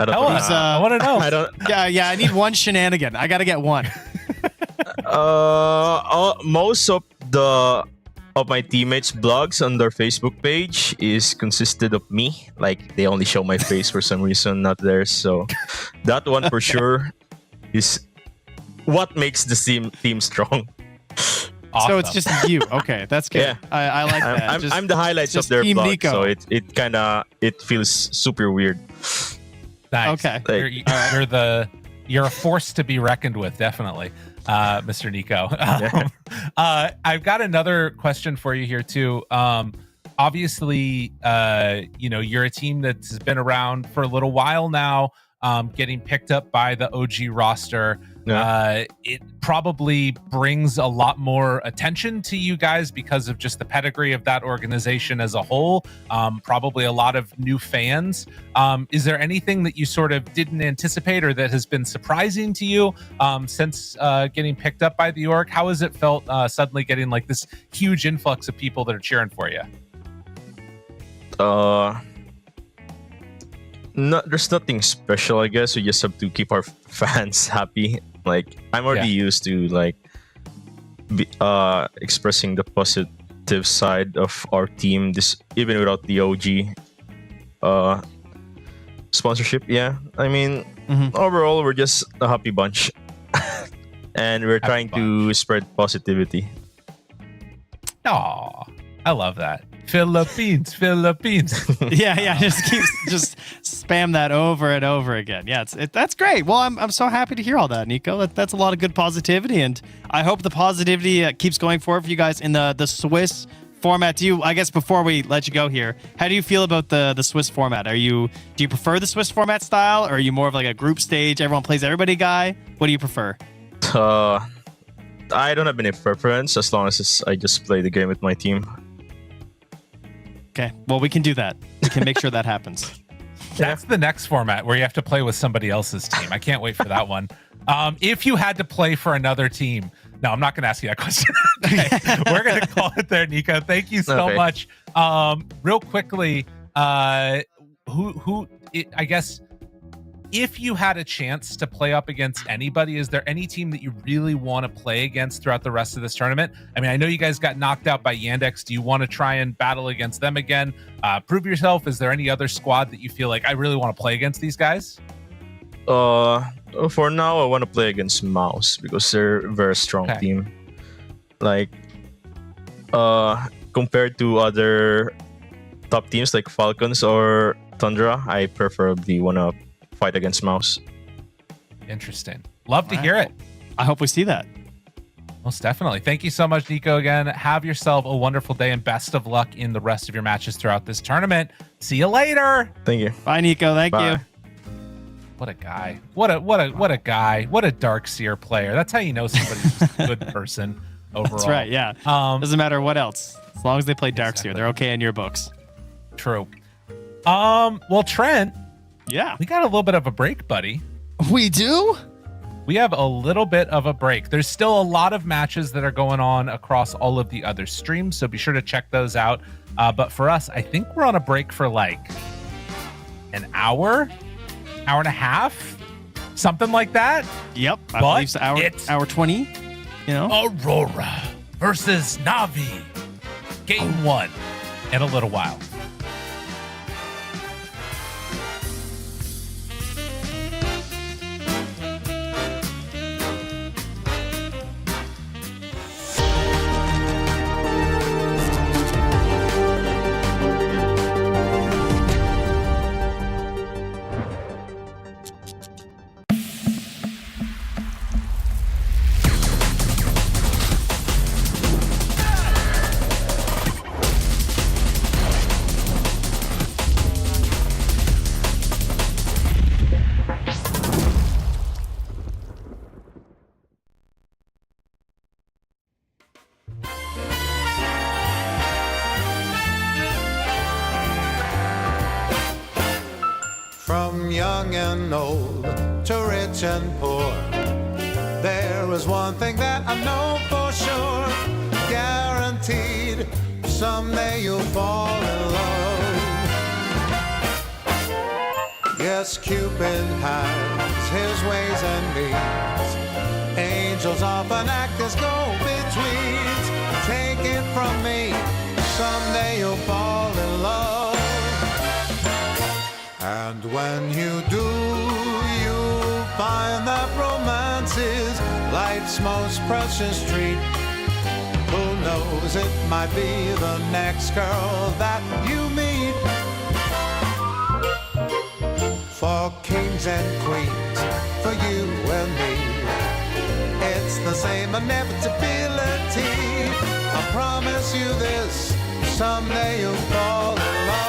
I want to know. I don't. Yeah. I need one shenanigan. I got to get one. Most of my teammates' blogs on their Facebook page is consisted of me. Like they only show my face for some reason, not theirs. So that one for sure is what makes the team strong. Awesome. So it's just you. Okay, that's good. Yeah. I like that. I'm the highlights of their blog, Nico. So it feels super weird. Nice. Okay. You're a force to be reckoned with, definitely, Mr. Nico. I've got another question for you here too. Obviously, you're a team that's been around for a little while now, getting picked up by the OG roster. It probably brings a lot more attention to you guys because of just the pedigree of that organization as a whole. Probably a lot of new fans. Is there anything that you sort of didn't anticipate or that has been surprising to you since getting picked up by the org? How has it felt suddenly getting like this huge influx of people that are cheering for you? There's nothing special, I guess. We just have to keep our fans happy. Like I'm already used to like expressing the positive side of our team, this even without the OG sponsorship. Yeah, I mean, overall we're just a happy bunch, and we're trying to spread positivity. Aw, I love that. Philippines. yeah. Just spam that over and over again. Yeah, that's great. Well, I'm so happy to hear all that, Nico. That's a lot of good positivity, and I hope the positivity keeps going forward for you guys in the Swiss format. I guess before we let you go here, how do you feel about the Swiss format? Do you prefer the Swiss format style, or are you more of like a group stage, everyone plays everybody guy? What do you prefer? I don't have any preference as long as I just play the game with my team. Okay, well, we can do that. We can make sure that happens. That's the next format where you have to play with somebody else's team. I can't wait for that one. If you had to play for another team, no, I'm not going to ask you that question. Okay, we're going to call it there, Nico. Thank you so much. Real quickly, I guess if you had a chance to play up against anybody, is there any team that you really want to play against throughout the rest of this tournament? I mean, I know you guys got knocked out by Yandex. Do you want to try and battle against them again? Prove yourself. Is there any other squad that you feel like I really want to play against these guys? For now, I want to play against Mouse because they're a very strong team. Like, compared to other top teams like Falcons or Tundra, I preferably want to fight against Mouse. Interesting. Love to hear it. I hope we see that. Most definitely. Thank you so much, Nico, again. Have yourself a wonderful day and best of luck in the rest of your matches throughout this tournament. See you later. Thank you. Bye, Nico. Thank you. What a guy. What a guy. What a Darkseer player. That's how you know somebody's just a good person overall. That's right, yeah. Doesn't matter what else. As long as they play Darkseer, they're okay in your books. True. Well, Trent, Yeah. We got a little bit of a break, buddy. We do? We have a little bit of a break. There's still a lot of matches that are going on across all of the other streams, so be sure to check those out. But for us, I think we're on a break for like an hour and a half, something like that. Yep. I believe so. Hour 20. You know? Aurora versus Navi. Game 1 in a little while. From young and old to rich and poor, there is one thing that I know for sure, guaranteed, someday you'll fall in love. Yes, Cupid has his ways and means. Angels often act as go-betweens. Take it from me, someday you'll fall in love. And when you do, you'll find that romance is life's most precious treat. Who knows, it might be the next girl that you meet. For kings and queens, for you and me, it's the same inevitability. I promise you this, someday you'll fall in love.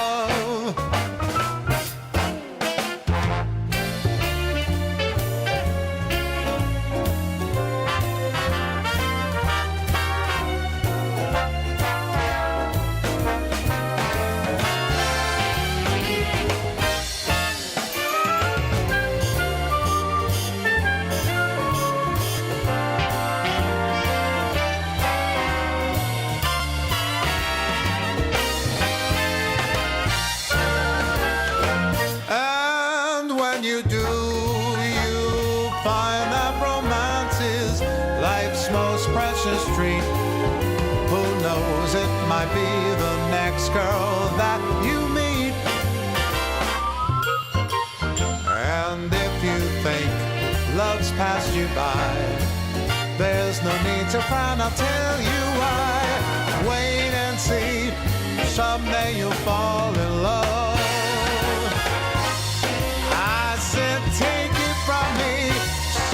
Might be the next girl that you meet. And if you think love's passed you by, there's no need to frown, I'll tell you why. Wait and see, someday you'll fall in love. I said take it from me,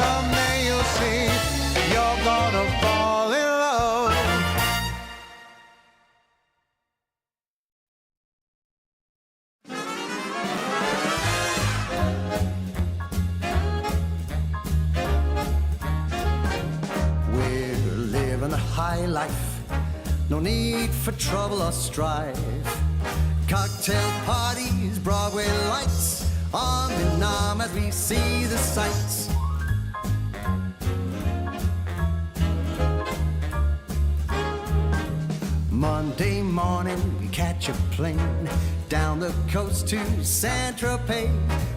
someday you'll see, you're gonna fall in love. High life, no need for trouble or strife. Cocktail parties, Broadway lights, arm in arm as we see the sights. Monday morning we catch a plane down the coast to Saint-Tropez.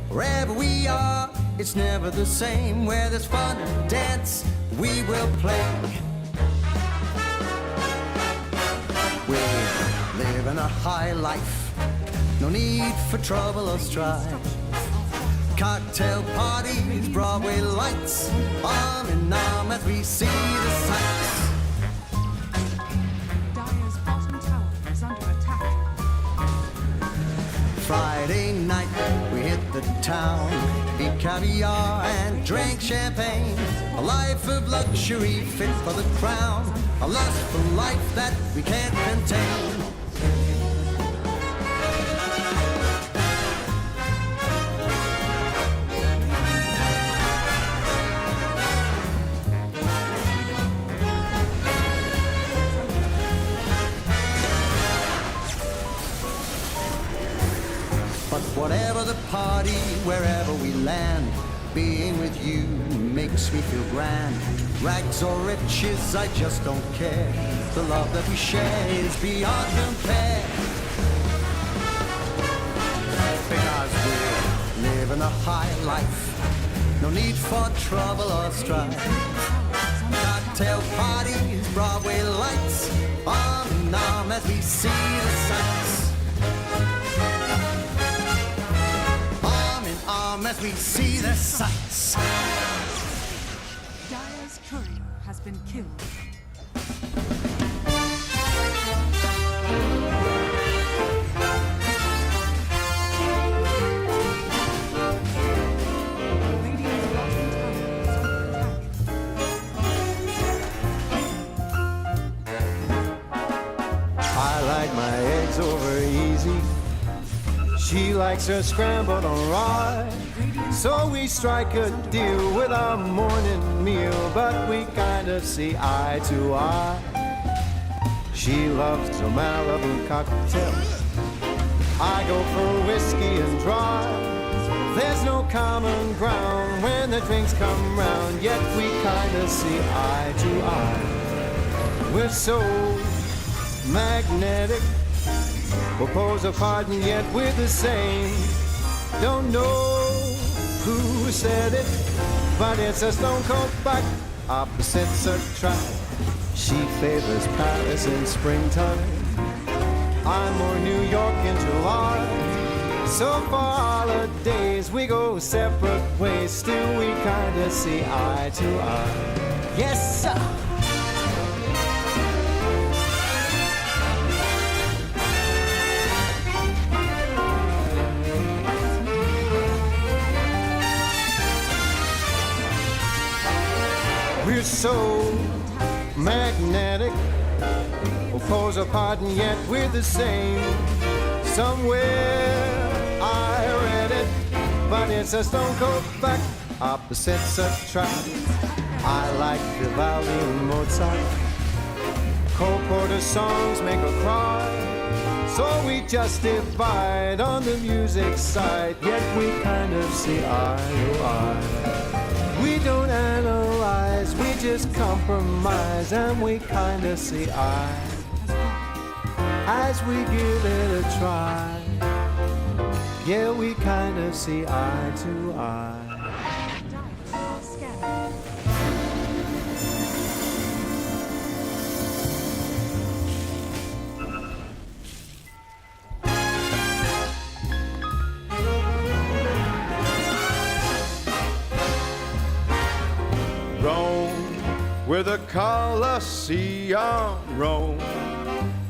Wherever we are, it's never the same. Where there's fun and dance, we will play. We're living a high life, no need for trouble or strife. Cocktail parties, Broadway lights, arm in arm as we see the sights. Dyer's bottom tower is under attack. Friday night, we hit the town, eat caviar and drink champagne. A life of luxury fit for the crown, a lust for life that we can't contain. But whatever Ever the party, wherever we land. Being with you makes me feel grand. Rags or riches, I just don't care. The love that we share is beyond compare. Because we're living a high life. No need for trouble or strife. Cocktail parties, Broadway lights, arm in arm as we see the sights. Arm in arm as we see the sights. Dyer's courier has been killed. I like my eggs over easy. She likes her scrambled on rye. So we strike a deal with our morning meal, but we kind of see eye to eye. She loves a Malibu cocktail. I go for whiskey and dry. There's no common ground when the drinks come round, yet we kind of see eye to eye. We're so magnetic. We'll pose a pardon, yet we're the same. Don't know who said it, but it's a stone cold fact. Opposites attract. She favors Paris in springtime. I'm more New York in July. So for holidays we go separate ways, still we kinda see eye to eye. Yes, sir. We're so magnetic. We'll pose a pardon, yet we're the same. Somewhere I read it, but it's a stone cold fact. Opposites attract. I like Vivaldi and Mozart. Cole Porter songs make her cry. So we just divide on the music side, yet we kind of see eye to eye. We don't analyze, we just compromise, and we kinda see eye as we give it a try. Yeah, we kinda see eye to eye. Where the Colosseum roam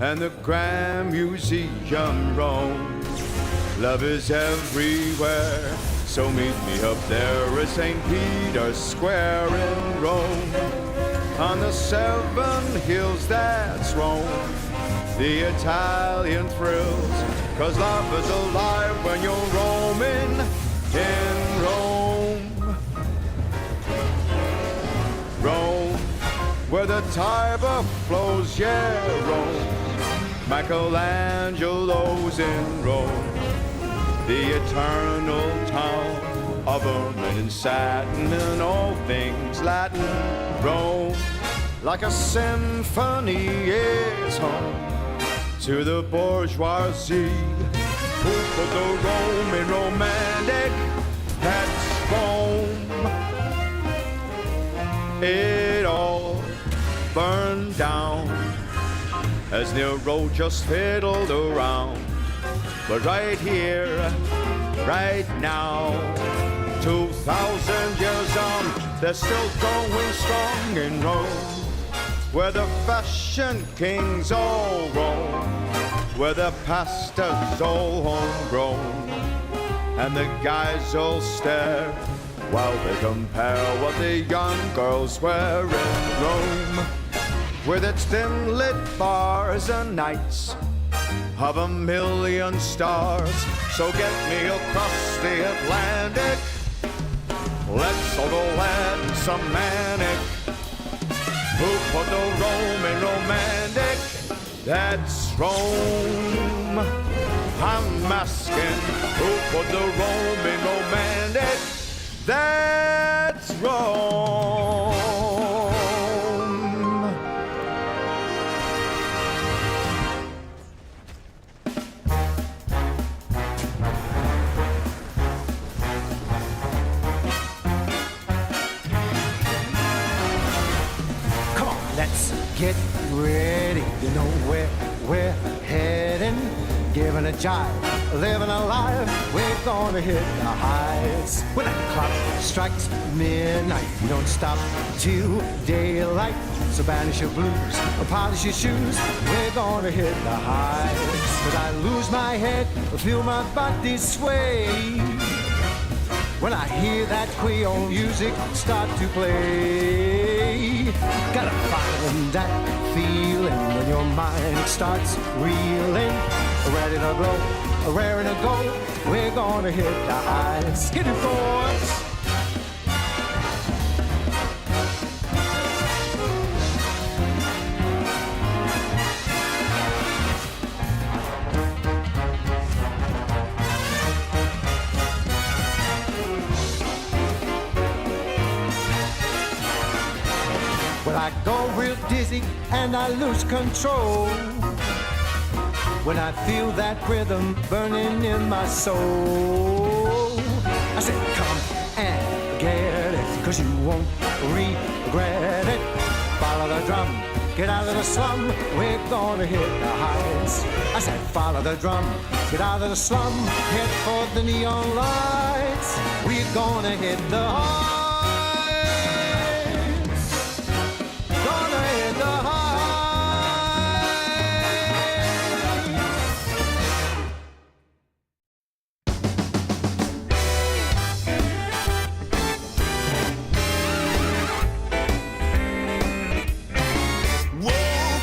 and the Grand Museum roam. Love is everywhere, so meet me up there at St. Peter's Square in Rome. On the 7 hills that's Rome, the Italian thrills, 'cause love is alive when you're roaming in Rome. Rome, where the Tiber flows, yeah, Rome. Michelangelo's in Rome, the eternal town of ermine and satin and all things Latin. Rome, like a symphony, is home to the bourgeoisie who put the Roman romantic. That's Rome. It all burned down as Nero just fiddled around. But right here, right now, 2,000 years on, they're still going strong in Rome, where the fashion kings all roam, where the pasta's all homegrown, and the guys all stare while they compare what the young girls wear in Rome, with its dim-lit bars and nights of a million stars. So get me across the Atlantic, let's all go land some manic. Who put the Roman romantic? That's Rome. unmasking. Who put the Roman romantic? That's Rome. Come on, let's get ready. You know where we're heading. Giving a jive, living a life. We're gonna hit the heights. When that clock strikes midnight, we don't stop till daylight. So banish your blues, polish your shoes. We're gonna hit the heights. Cause I lose my head, feel my body sway when I hear that Creole music start to play. Gotta find that feeling when your mind starts reeling. Ready to glow, raring to go. We're gonna hit the heights. Get it, boys. When I go real dizzy and I lose control, when I feel that rhythm burning in my soul, I said come and get it, cause you won't regret it. Follow the drum, get out of the slum, we're gonna hit the heights. I said follow the drum, get out of the slum, head for the neon lights. We're gonna hit the heights. Gonna hit the heights.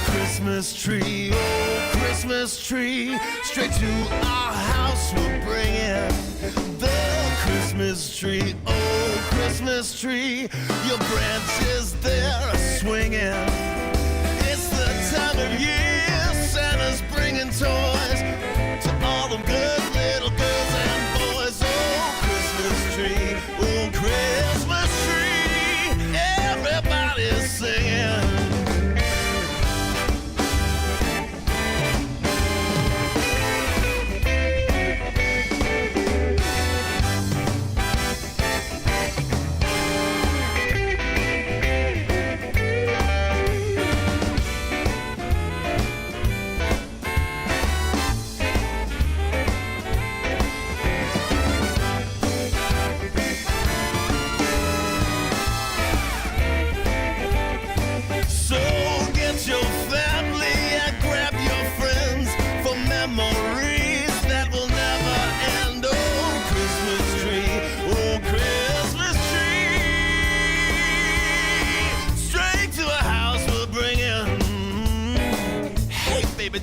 Christmas tree, oh Christmas tree, straight to our house we're bringing the Christmas tree, oh Christmas tree, your branches there are swinging. It's the time of year Santa's bringing toys to all them good little girls and boys. Oh Christmas tree, oh Christmas tree, everybody's singing.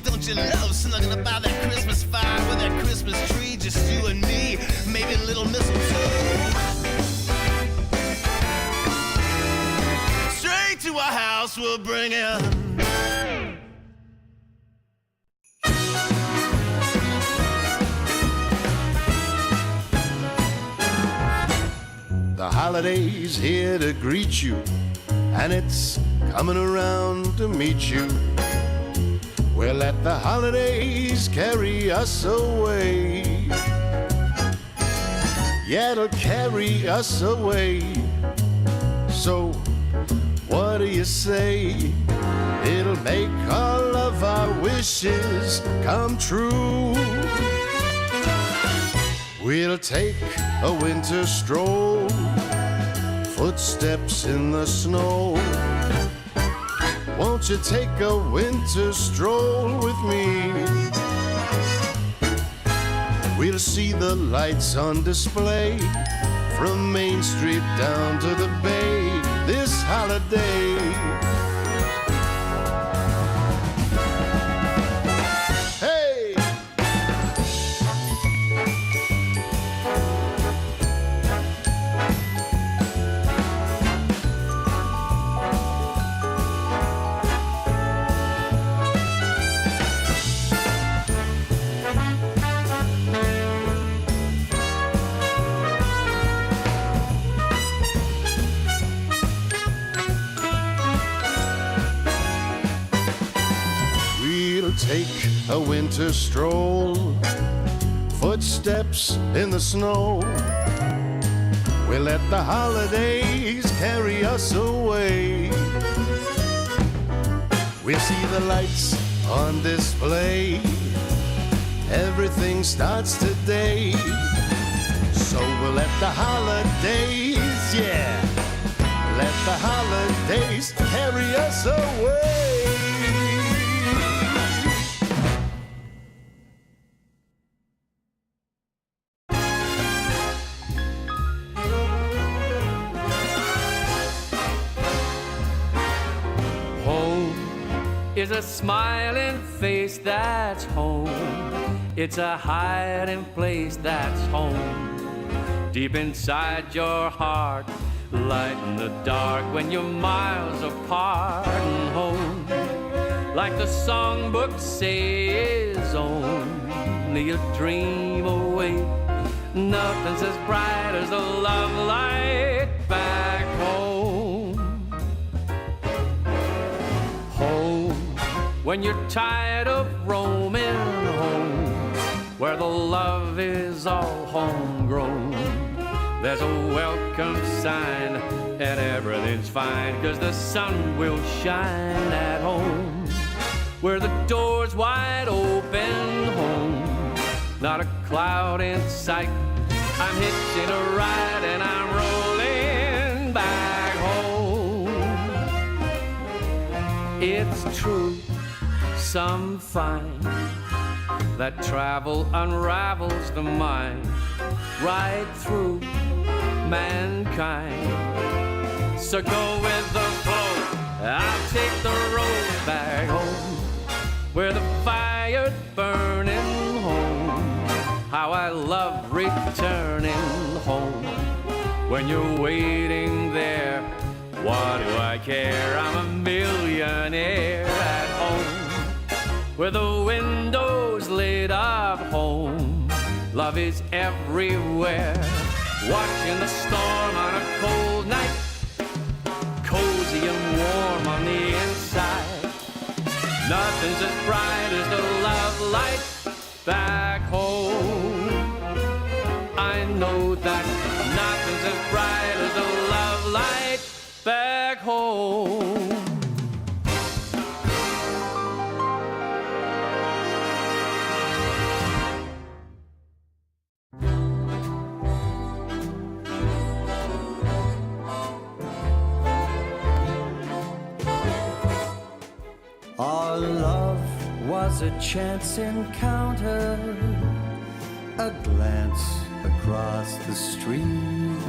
Don't you love snuggling about that Christmas fire with that Christmas tree, just you and me, maybe a little mistletoe. Straight to our house we'll bring in. The holiday's here to greet you, and it's coming around to meet you. We'll let the holidays carry us away. Yeah, it'll carry us away. So, what do you say? It'll make all of our wishes come true. We'll take a winter stroll, footsteps in the snow. Won't you take a winter stroll with me? We'll see the lights on display from Main Street down to the Bay this holiday. Hey! take a winter stroll, footsteps in the snow. We let the holidays carry us away. We see the lights on display. Everything starts today. So we'll let the holidays, yeah, let the holidays carry us away. Is a smiling face that's home. It's a hiding place that's home. Deep inside your heart, light in the dark when you're miles apart. And home, like the songbook says, only a dream away. Nothing's as bright as the love light back home. Home, when you're tired of roaming home, where the love is all homegrown. There's a welcome sign and everything's fine, 'cause the sun will shine at home, where the door's wide open home, not a cloud in sight. I'm hitching a ride and I'm rolling back home. It's true, some find that travel unravels the mind right through mankind. So go with the flow, I'll take the road back home, where the fire's burning home. How I love returning home. When you're waiting there, what do I care? I'm a millionaire at home, where the windows lit up home. Love is everywhere. Watching the storm on a cold night, cozy and warm on the inside. Nothing's as bright as the love light back home. I know that nothing's as bright as the love light back home. Our love was a chance encounter, a glance across the street,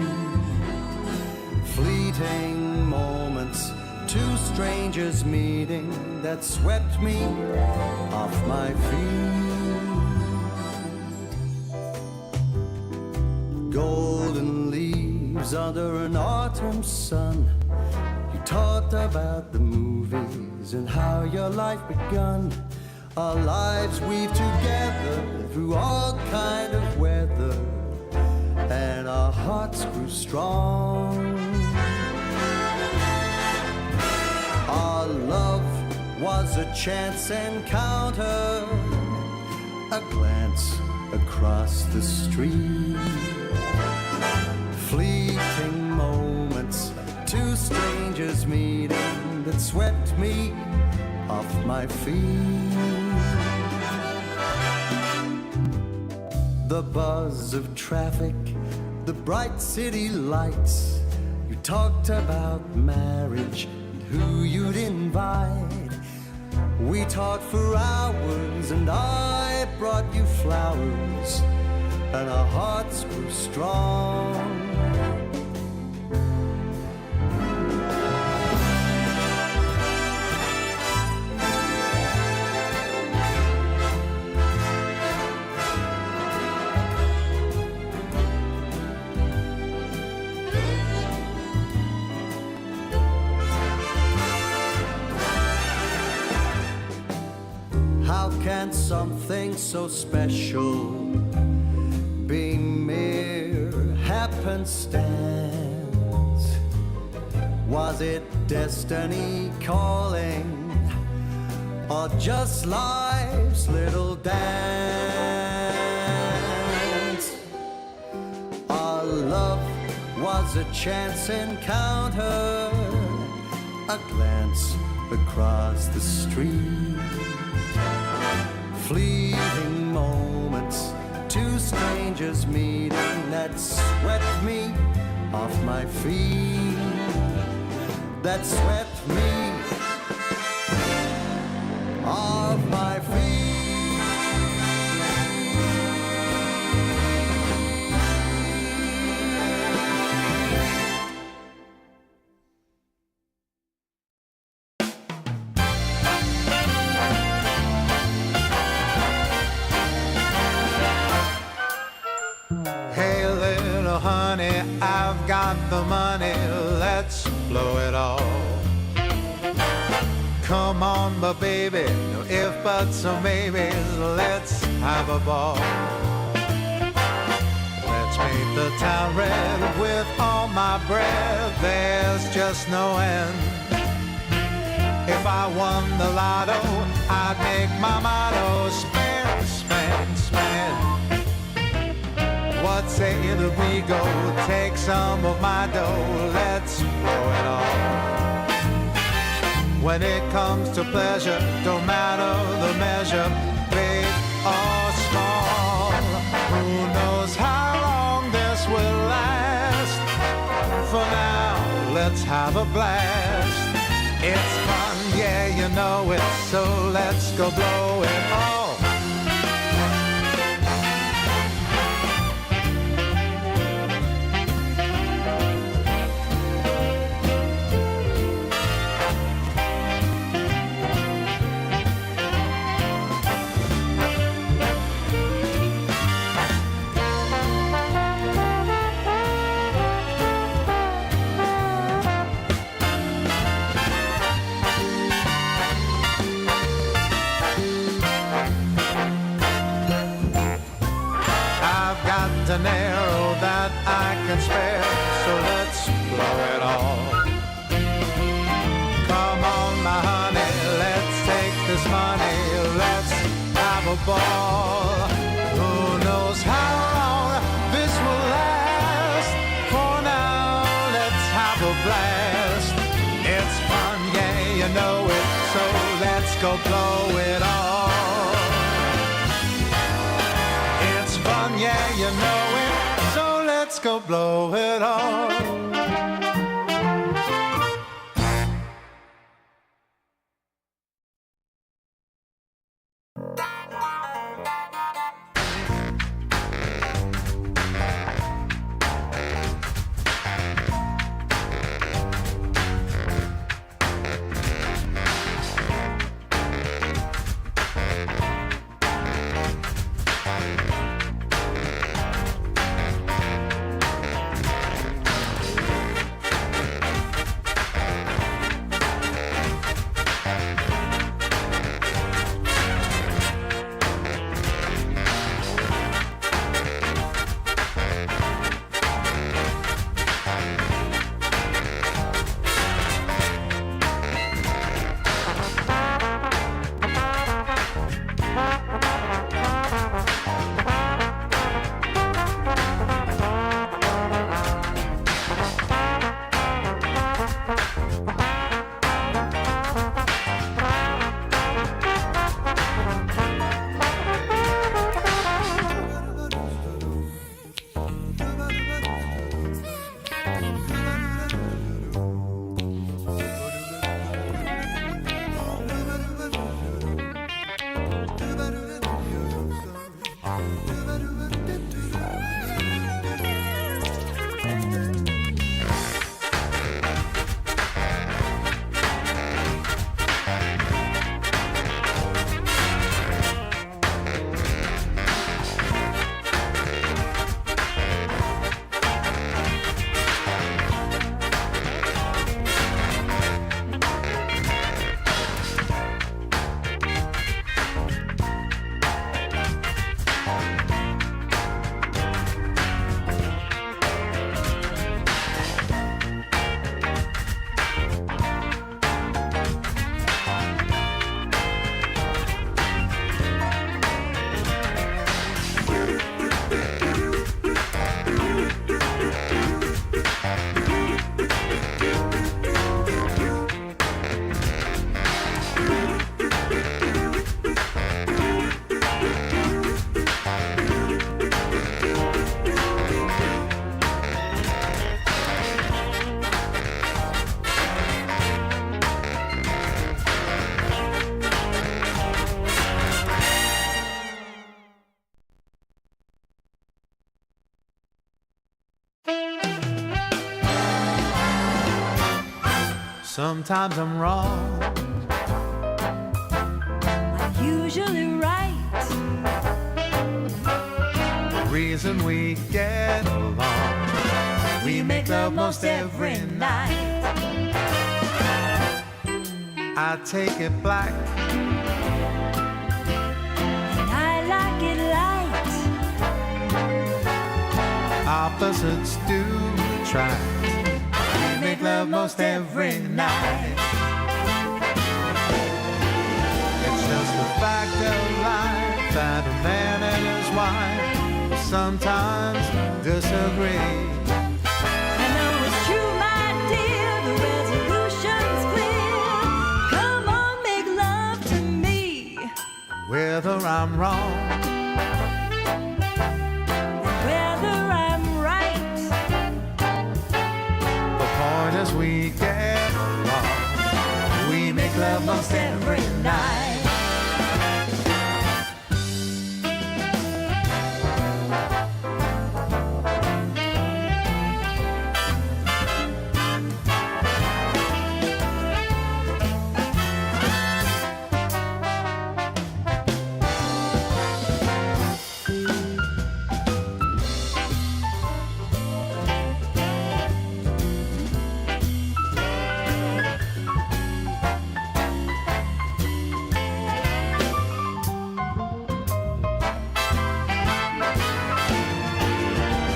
fleeting moments, two strangers meeting that swept me off my feet. Golden leaves under an autumn sun, you talked about the movies and how your life begun. Our lives weave together through all kind of weather, and our hearts grew strong. Our love was a chance encounter, a glance across the street, fleeting moments, two strangers meeting that swept me off my feet. The buzz of traffic, the bright city lights. You talked about marriage and who you'd invite. We talked for hours and I brought you flowers, and our hearts grew strong. How can something so special be mere happenstance? Was it destiny calling, or just like life's little dance. Our love was a chance encounter, a glance across the street, fleeting moments, two strangers meeting that swept me off my feet, that swept me off my feet. Hey little honey, I've got the money, let's blow it all. Come on, but baby, no if, buts, or maybes, let's have a ball. Let's paint the town red with all my bread, there's just no end. If I won the lotto, I'd make my motto, spend, spend, spend. What say that we go take some of my dough, let's blow it all. When it comes to pleasure, don't matter the measure, big or small. Who knows how long this will last? For now, let's have a blast. It's fun, yeah, you know it, so let's go blow it all. An arrow that I can spare, so let's blow it all. Come on, my honey, let's take this money, let's have a ball. Who knows how long this will last? For now, let's have a blast. It's fun, yeah, you know it, so let's go blow it all. It's fun, yeah, you know it, so let's go blow it all. Sometimes I'm wrong. I'm usually right. The reason we get along, we make love most every night. I take it black, And I like it light. opposites do attract. We make love most every night. It's just a fact of life that a man and his wife sometimes disagree. I know it's true, my dear, the resolution's clear. Come on, make love to me. Whether I'm wrong, Whether I'm right. the point is we get along. We make love most every night.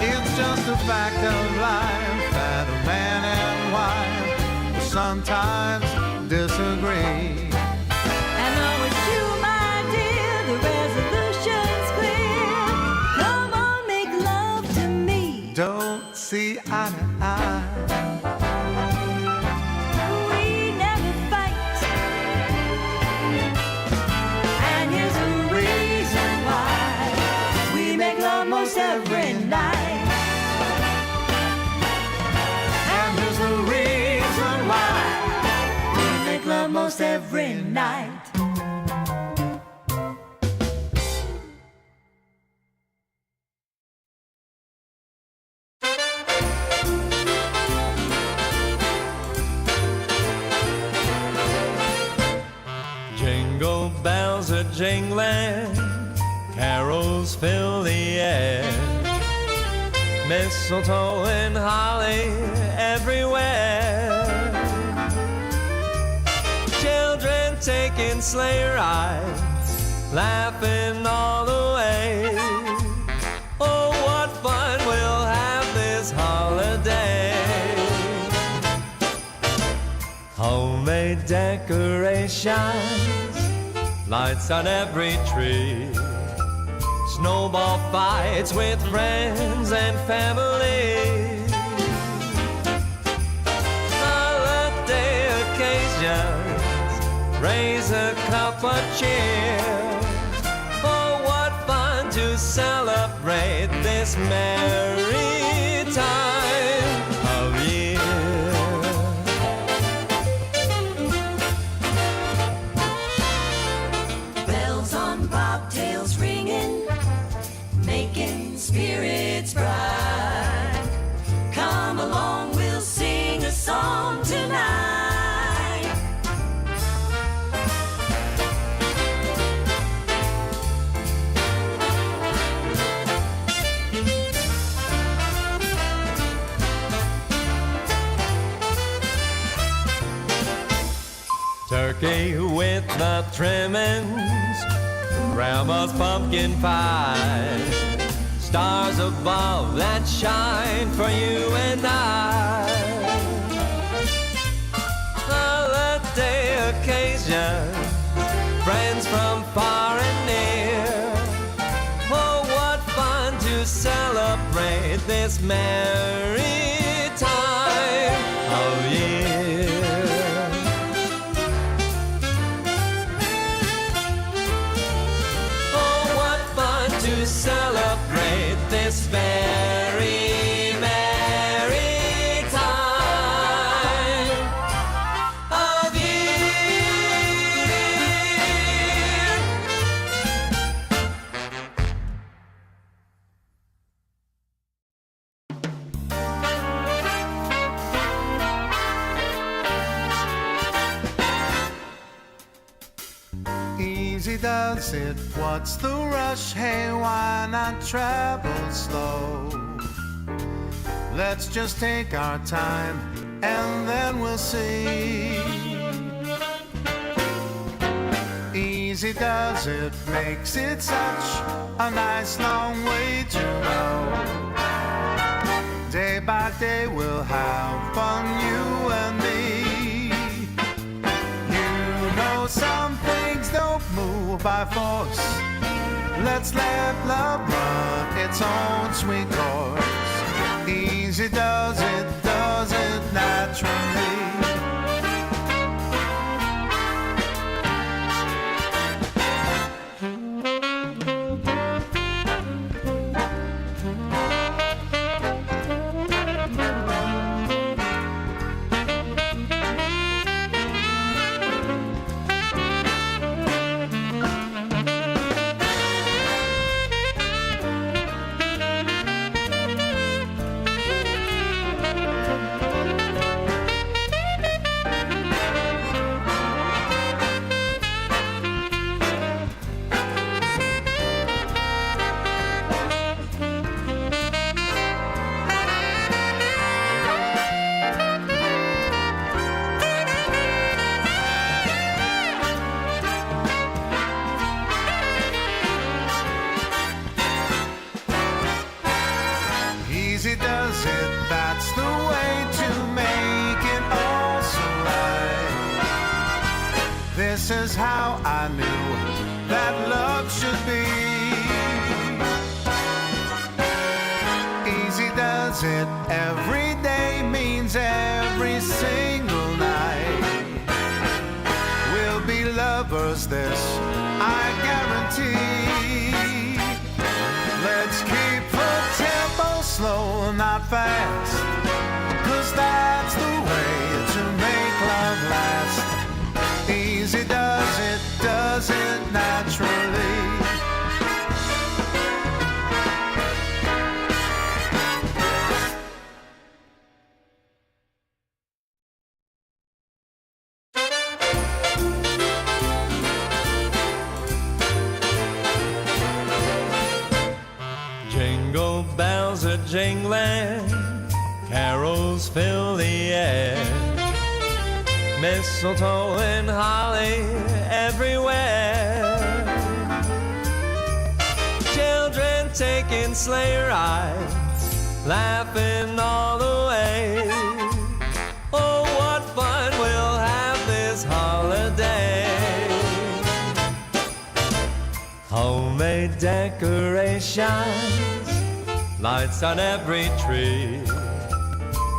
It's just a fact of life that a man and wife sometimes disagree. I know it's true, my dear, the resolution's clear. Come on, make love to me. Don't see eye to eye. We never fight. And here's a reason why. We make love most every night. And here's the reason why. We make love most every night. Jingle bells are jingling, carols fill the air. Mistletoe and holly everywhere. Children taking sleigh rides, laughing all the way. Oh, what fun we'll have this holiday. Homemade decorations, lights on every tree. Snowball fights with friends and family. Holiday occasions, raise a cup of cheer. Oh, what fun to celebrate this merry time of year. Bells on bobtails ringing, making spirits bright. Come along, we'll sing a song tonight. Turkey with the trimmings, grandma's pumpkin pie, stars above that shine for you and I. Holiday occasion, friends from far and near. Oh, what fun to celebrate this merry time of year. To celebrate this very merry time of year. does it, what's the rush? Hey, why not travel slow? Let's just take our time and then we'll see. Easy does it, makes it such a nice long way to go. Day by day we'll have fun, you and me. You know some things don't move by force. Let's let love run its own sweet course. Easy does it naturally. Easy does it, that's the way to make it all so right. This is how I knew that love should be. Easy does it, every day means every single night. We'll be lovers, this I guarantee. Let's keep the tempo slow, not fast, 'cause that's the way to make love last. Easy does it naturally. Jingle bells are jingling, carols fill the air. Mistletoe and holly everywhere. Children taking sleigh rides, laughing all the way. Oh, what fun we'll have this holiday. Homemade decorations, lights on every tree.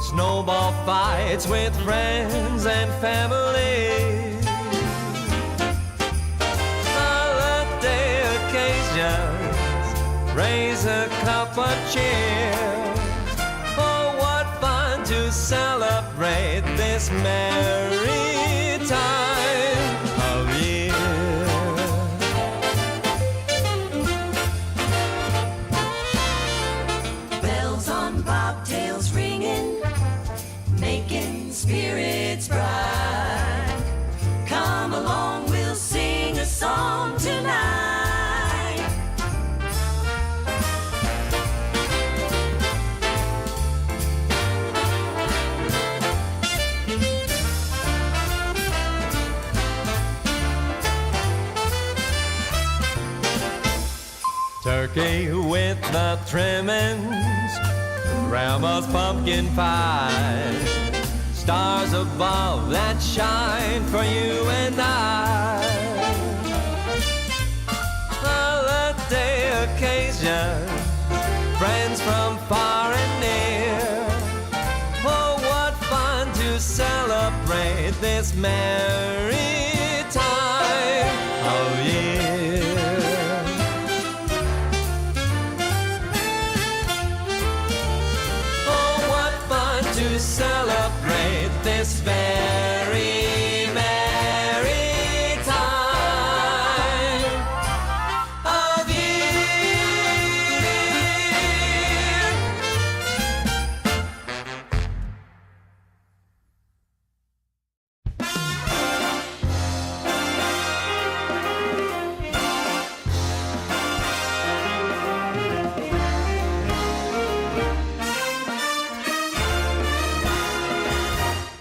Snowball fights with friends and family. Holiday occasions, raise a cup of cheer. Oh, what fun to celebrate this merry time of year. Bells on bobtails ringing, making spirits bright. Come along, we'll sing a song tonight. Turkey with the trimmings, Grandma's pumpkin pie. Stars above that shine for you and I. Holiday occasion, friends from far and near. Oh, what fun to celebrate this merry time of year. Oh, what fun to celebrate this very merry time of year.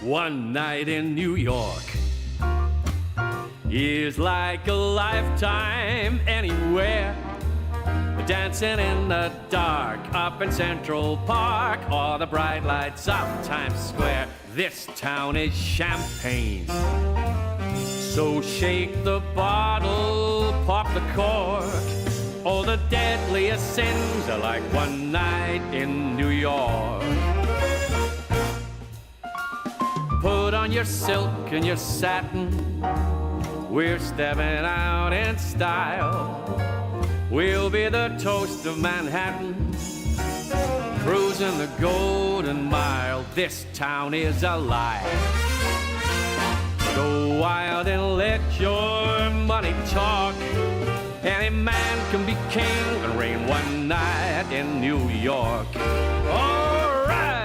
One night in New York is like a lifetime anywhere. Dancing in the dark up in Central Park, or the bright lights of Times Square. This town is champagne, so shake the bottle, pop the cork. Oh, the deadliest sins are like one night in New York. Put on your silk and your satin, we're stepping out in style. We'll be the toast of Manhattan, cruising the Golden Mile. This town is alive. Go wild and let your money talk. Any man can be king and reign one night in New York. All right.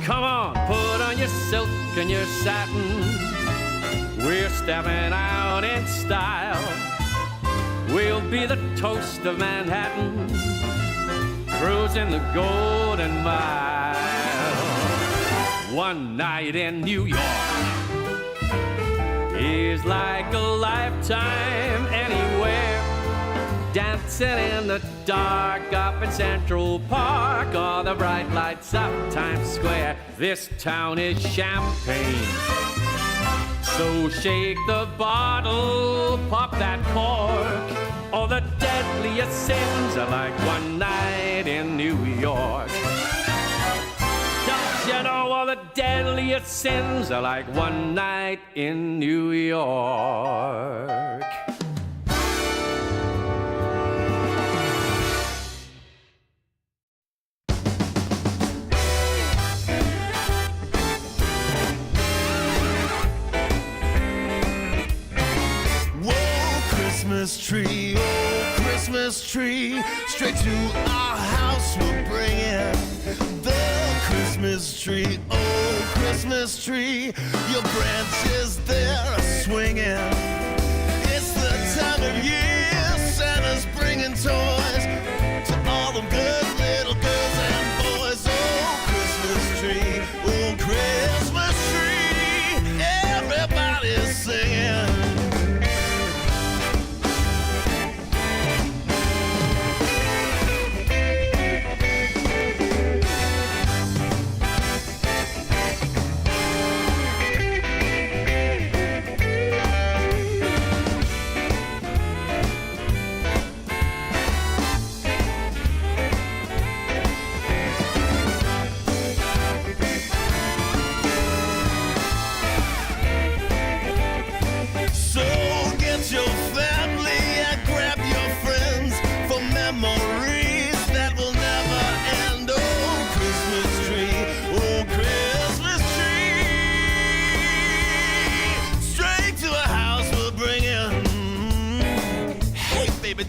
Come on, put on your silk and your satin. We're stepping out in style. We'll be the toast of Manhattan, cruising the Golden Mile. One night in New York is like a lifetime anywhere. Dancing in the dark up in Central Park, or the bright lights of Times Square. This town is champagne, so shake the bottle, pop that cork. All the deadliest sins are like one night in New York. Don't you know all the deadliest sins are like one night in New York? Christmas tree, oh Christmas tree, straight to our house we'll bring it. The Christmas tree, oh Christmas tree, your branches they're swinging. It's the time of year Santa's bringing toys to all the good little girls and boys. Oh Christmas tree, oh Christmas tree, everybody's singing.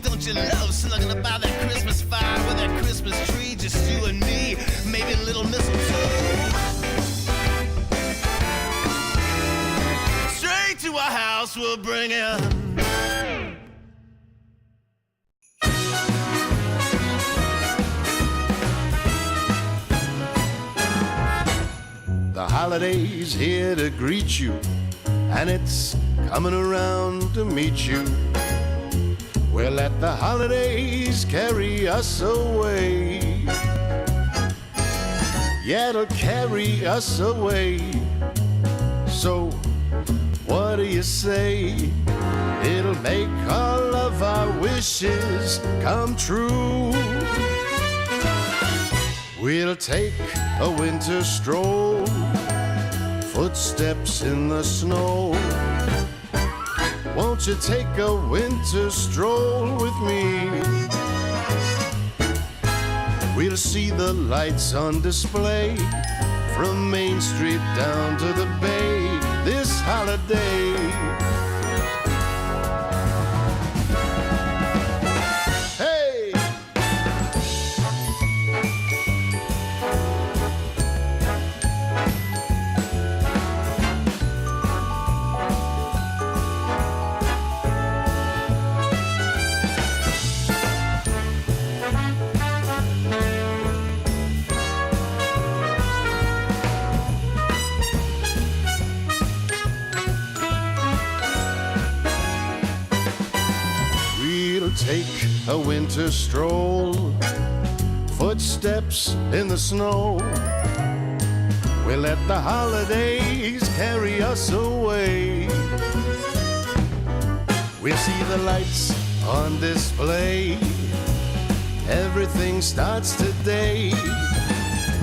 Don't you love snuggling about that Christmas fire with that Christmas tree, just you and me, maybe a little mistletoe. Straight to our house we'll bring it. The holiday's here to greet you, and it's coming around to meet you. We'll let the holidays carry us away. Yeah, it'll carry us away. So, what do you say? It'll make all of our wishes come true. We'll take a winter stroll, footsteps in the snow. Won't you take a winter stroll with me? We'll see the lights on display from Main Street down to the Bay. holiday. Hey! We'll take a winter stroll, footsteps in the snow. We'll let the holidays carry us away. We'll see the lights on display. Everything starts today.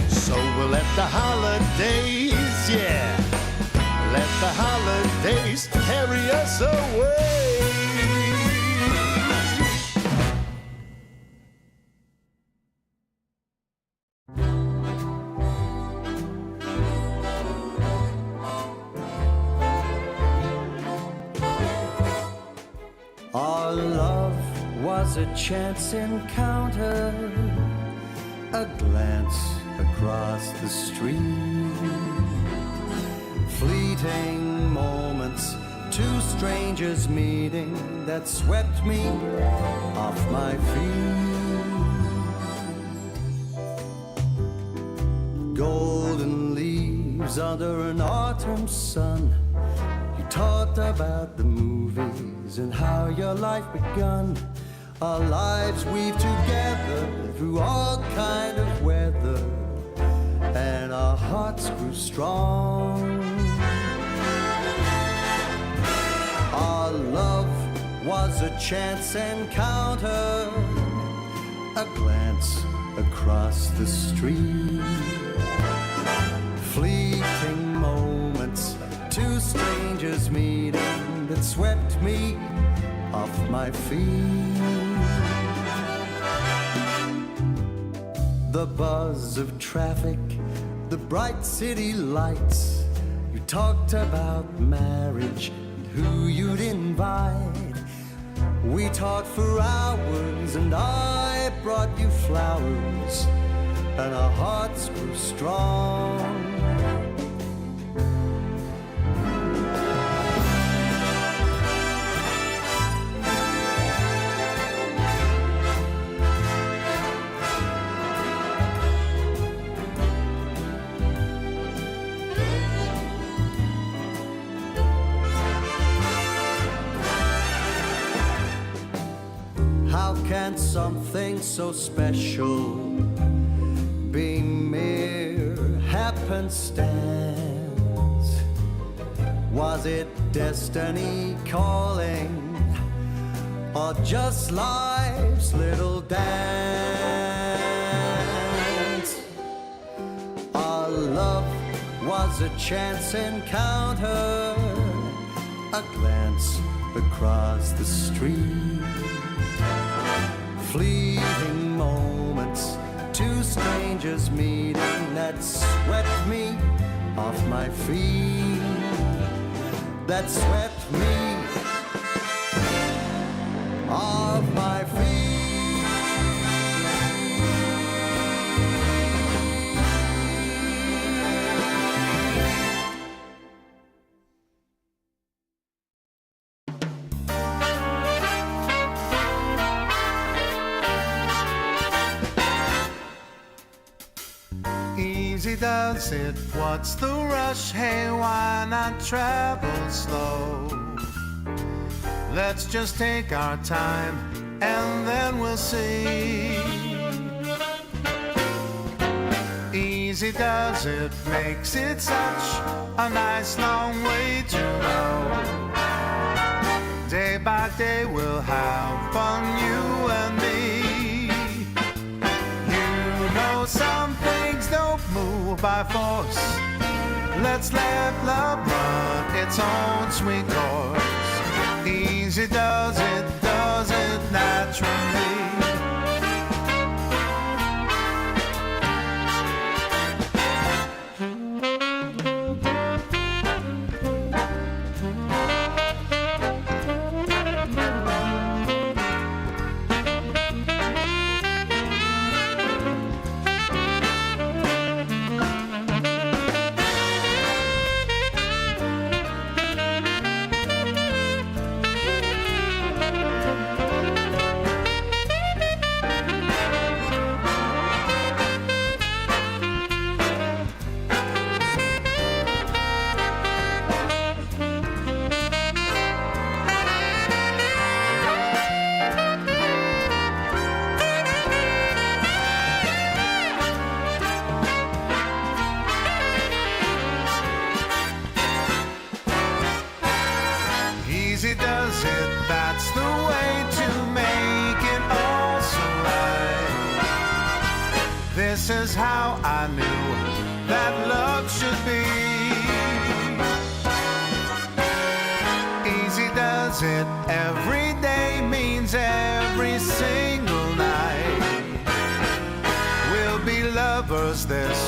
So we'll let the holidays, yeah, let the holidays carry us away. Our love was a chance encounter, a glance across the street, fleeting moments, two strangers meeting that swept me off my feet. Golden leaves under an autumn sun. You talked about the movies and how your life begun. Our lives weave together through all kind of weather, and our hearts grew strong. Our love was a chance encounter, a glance across the street, fleeting moments, two strangers meeting that swept me off my feet. The buzz of traffic, the bright city lights. You talked about marriage and who you'd invite. We talked for hours and I brought you flowers, and our hearts grew strong. How can something so special be mere happenstance? Was it destiny calling, or just life's little dance? Our love was a chance encounter, a glance across the street, fleeting moments, two strangers meeting that swept me off my feet, that swept me off my feet. Easy does it, what's the rush? Hey, why not travel slow? Let's just take our time and then we'll see. Easy does it, makes it such a nice long way to go. Day by day we'll have fun, you and me. You know some things don't move by force. Let's let love run its own sweet course. Easy does it naturally. is how I knew that love should be. Easy does it every day, means every single night. We'll be lovers, this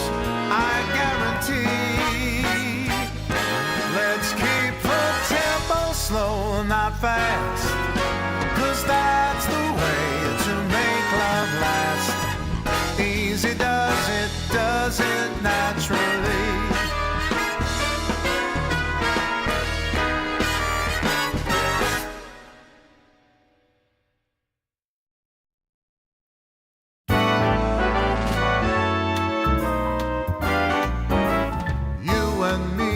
I guarantee. Let's keep the tempo slow, not fast, 'cause that's the way to make love last. Easy does it naturally. You and me,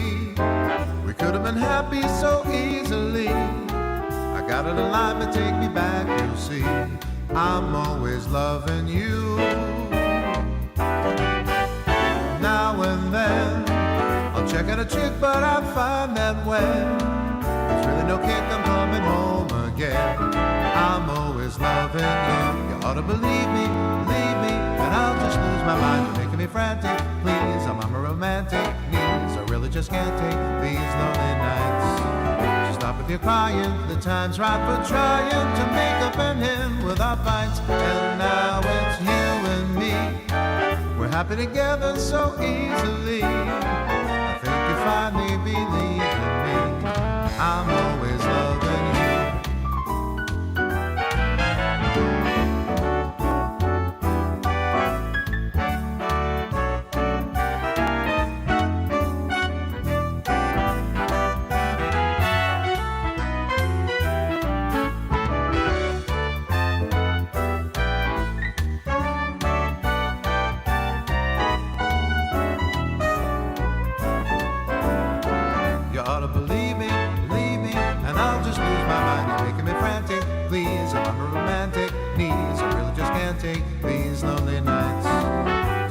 we could have been happy so easily. I got it alive to take me back, you see. I'm always loving you. Now and then I'll check out a chick, but I find that when there's really no kick, I'm coming home again. I'm always loving you. You ought to believe me, and I'll just lose my mind. You're making me frantic, please. I'm a romantic needs. I really just can't take these lonely nights. So stop with your crying. The time's right for trying to make up and end without fights. And now it's you and me. We're happy together so easily. I think you finally believe in me. I'm always loving you. These lonely nights.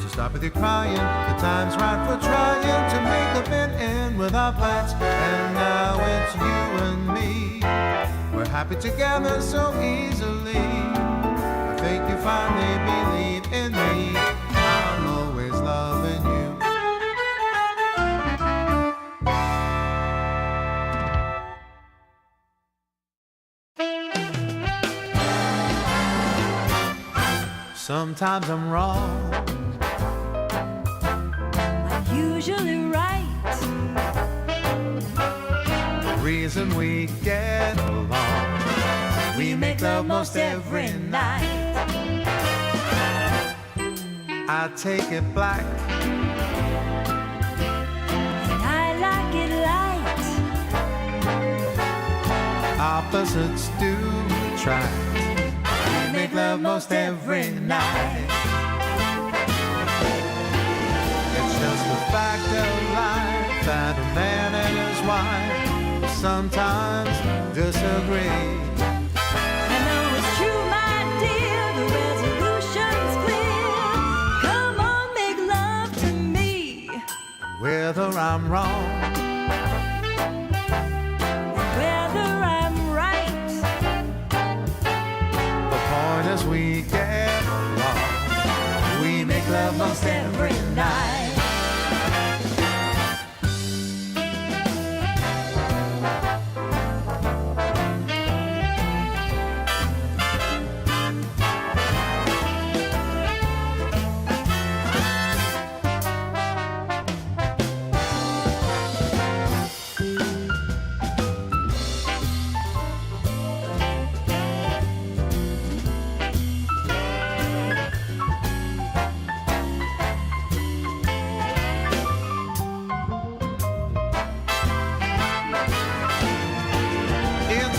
So stop with your crying. The time's right for trying to make up and end without fights. And now it's you and me. We're happy together so easily. I think you finally believe in me. I'm always loving you. Sometimes I'm wrong. I'm usually right. The reason we get along, we make love most every night. I take it black, And I like it light. opposites do attract. We make love most every night. It's just a fact of life that a man and his wife sometimes disagree. I know it's true, my dear, the resolution's clear. Come on, make love to me. Whether I'm wrong, Whether I'm right. the point is we get along. We make love most every night.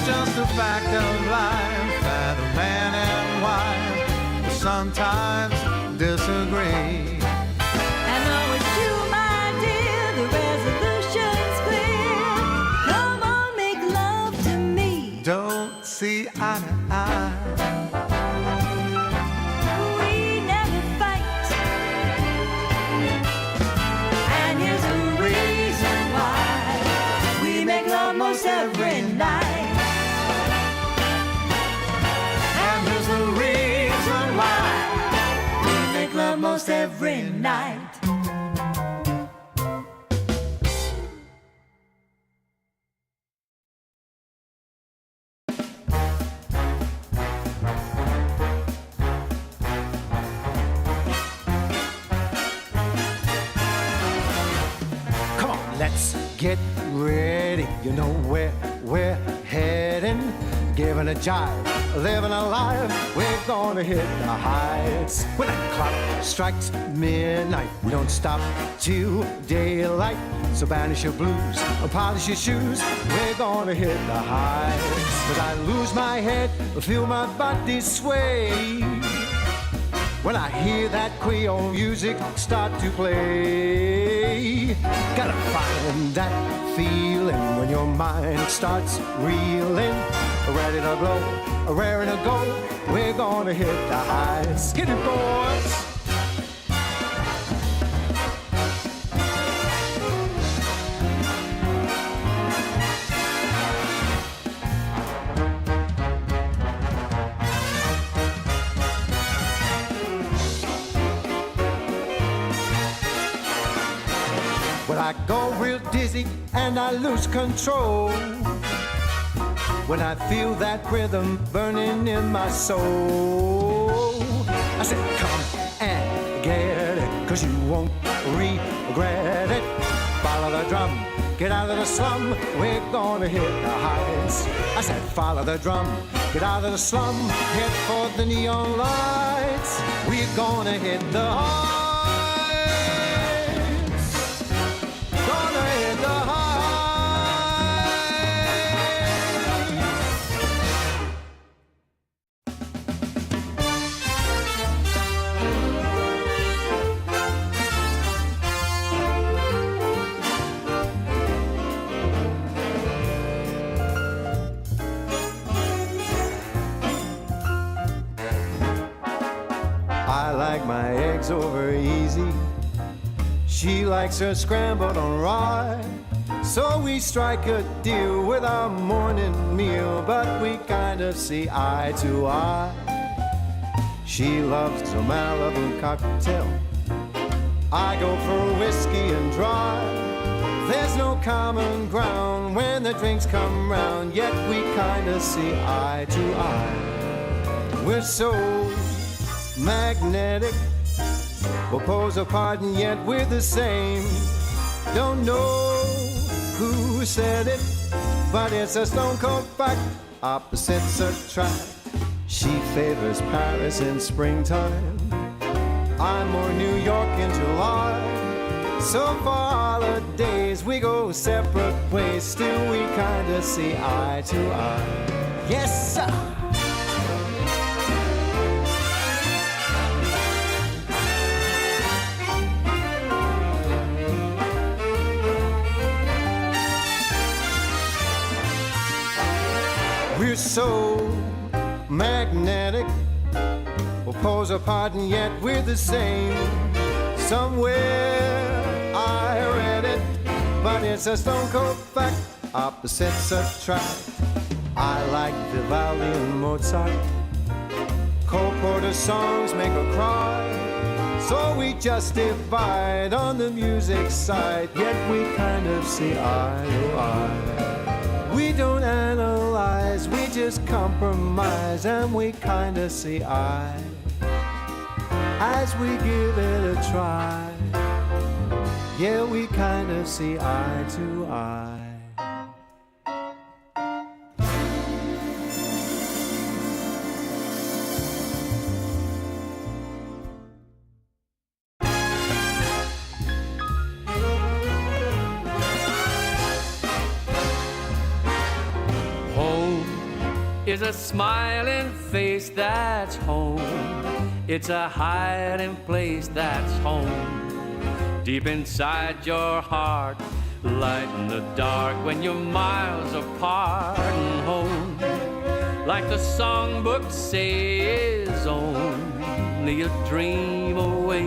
Just a fact of life that a man and wife sometimes disagree. I know it's true, my dear, the resolution's clear. Come on, make love to me. Don't see eye to eye. We never fight. And here's the reason why. We make love most every night. The reason why almost every night. Come on, let's get ready. You know where we're heading. Giving a jive, living a life. We're gonna hit the heights. When that clock strikes midnight, we don't stop till daylight. So banish your blues, polish your shoes. We're gonna hit the heights. Cause I lose my head, feel my body sway when I hear that Creole music start to play. Gotta find that feeling when your mind starts reeling. Ready to blow, raring to go. We're gonna hit the heights. Hit it, boys. When I go real dizzy and I lose control, when I feel that rhythm burning in my soul, I said, come and get it, cause you won't regret it. Follow the drum, get out of the slum, we're gonna hit the heights. I said, follow the drum, get out of the slum, head for the neon lights. We're gonna hit the heights. Gonna hit the heights. I like my eggs over easy. She likes her scrambled on rye. So we strike a deal with our morning meal, but we kind of see eye to eye. She loves a Malibu cocktail, I go for whiskey and dry. There's no common ground when the drinks come round, yet we kind of see eye to eye. We're so magnetic, we'll pose apart and yet we're the same. Don't know who said it, but it's a stone cold fact. Opposites attract. She favors Paris in springtime, I'm more New York in July. So for holidays we go separate ways, still we kinda see eye to eye. Yes, sir. We're so magnetic, we'll pose apart and yet we're the same. Somewhere I read it, but it's a stone cold fact. Opposites attract. I like Vivaldi and Mozart. Cole Porter songs make her cry. So we just divide on the music side, yet we kind of see eye to eye. We don't analyze, we just compromise, and we kinda see eye as we give it a try. Yeah, we kinda see eye to eye. Is a smiling face that's home. It's a hiding place that's home. Deep inside your heart, light in the dark when you're miles apart. And home, like the songbooks say, is only a dream away.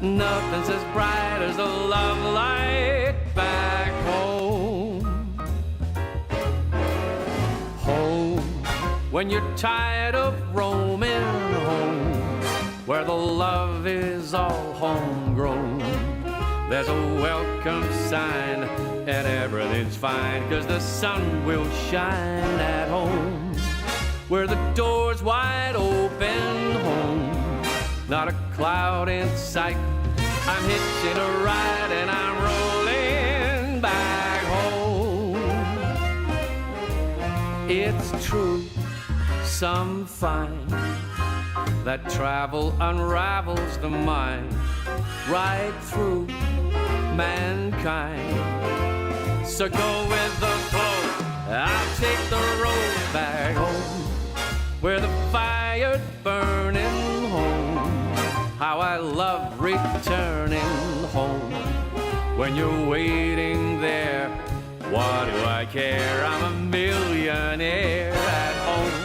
Nothing's as bright as the love light back home. Home, when you're tired of roaming home, where the love is all homegrown. There's a welcome sign and everything's fine, 'cause the sun will shine at home. Where the door's wide open home, not a cloud in sight. I'm hitching a ride and I'm rolling back home. It's true, some find that travel unravels the mind right through mankind. So go with the flow, I'll take the road back home, where the fire's burning home. How I love returning home. When you're waiting there, what do I care? I'm a millionaire at home,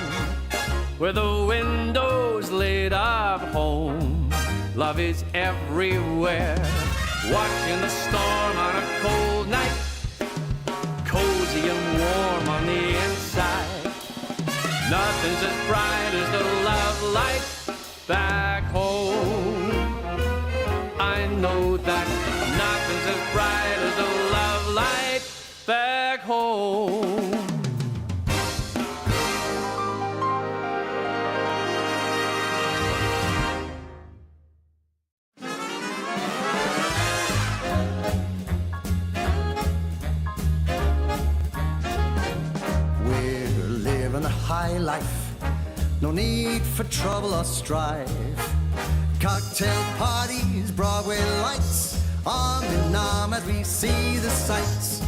where the windows lit up home. Love is everywhere, watching the storm on a cold night, cozy and warm on the inside. Nothing's as bright as the love light back home. I know that nothing's as bright as the love light back home. High life, no need for trouble or strife. Cocktail parties, Broadway lights, arm in arm as we see the sights.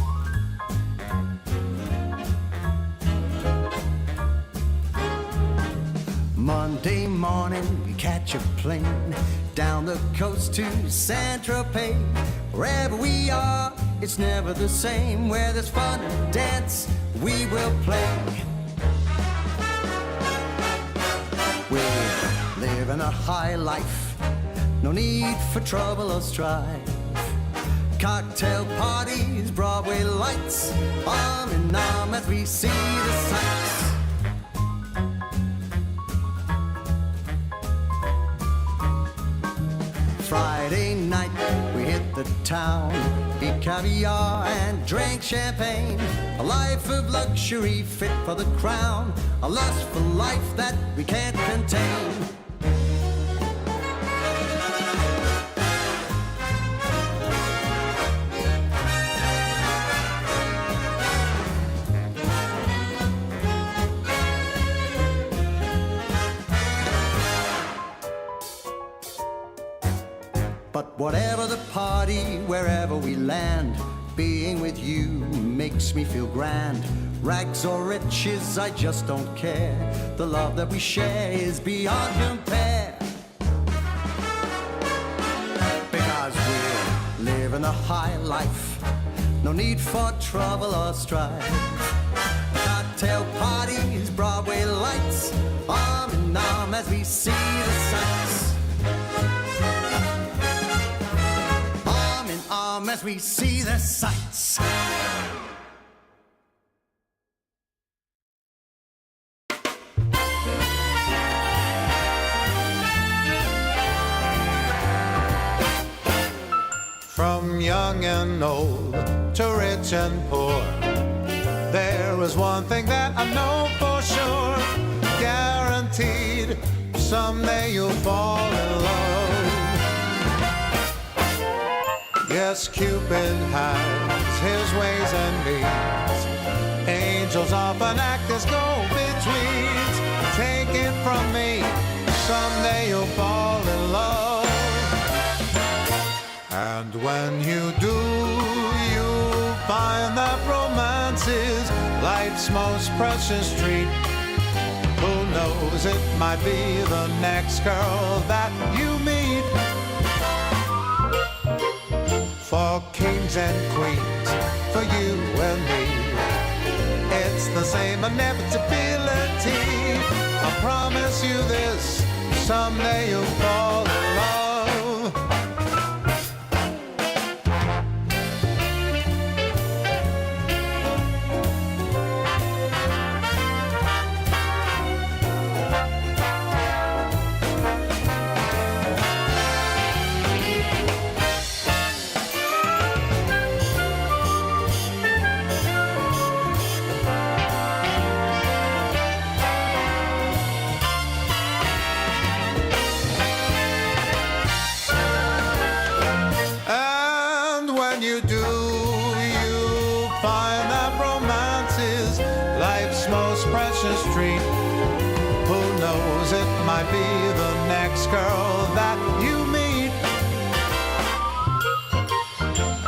Monday morning, we catch a plane down the coast to Saint-Tropez. Wherever we are, it's never the same. Where there's fun and dance, we will play. We're living a high life, no need for trouble or strife. Cocktail parties, Broadway lights, arm in arm as we see the sights. Friday night, we hit the town, eat caviar and drank champagne. A life of luxury fit for the crown, a lust for life that we can't contain. But whatever the party, wherever we land, being with you makes me feel grand. Rags or riches, I just don't care. The love that we share is beyond compare. Because we're living a high life, no need for trouble or strife. Cocktail parties, Broadway lights, arm in arm as we see the sights. As we see the sights. From young and old to rich and poor, there is one thing that I know for sure, guaranteed, someday you'll fall in love. Yes, Cupid has his ways and means. Angels often act as go-betweens. Take it from me, someday you'll fall in love. And when you do, you'll find that romance is life's most precious treat. Who knows, it might be the next girl that you meet. For kings and queens, for you and me, it's the same inevitability. I promise you this, someday you'll fall in love. you do, you find that romance is life's most precious treat. Who knows, it might be the next girl that you meet.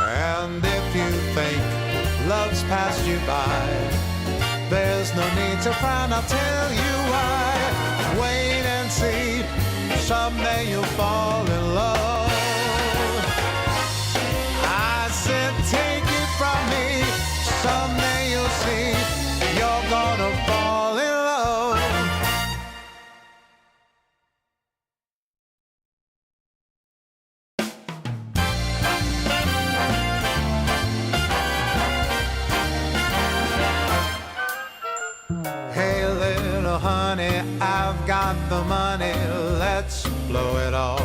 And if you think love's passed you by, there's no need to frown, I'll tell you why. Wait and see, someday you'll fall in love. I said take it from me, someday you'll see, you're gonna fall in love. Hey little honey, I've got the money, let's blow it all.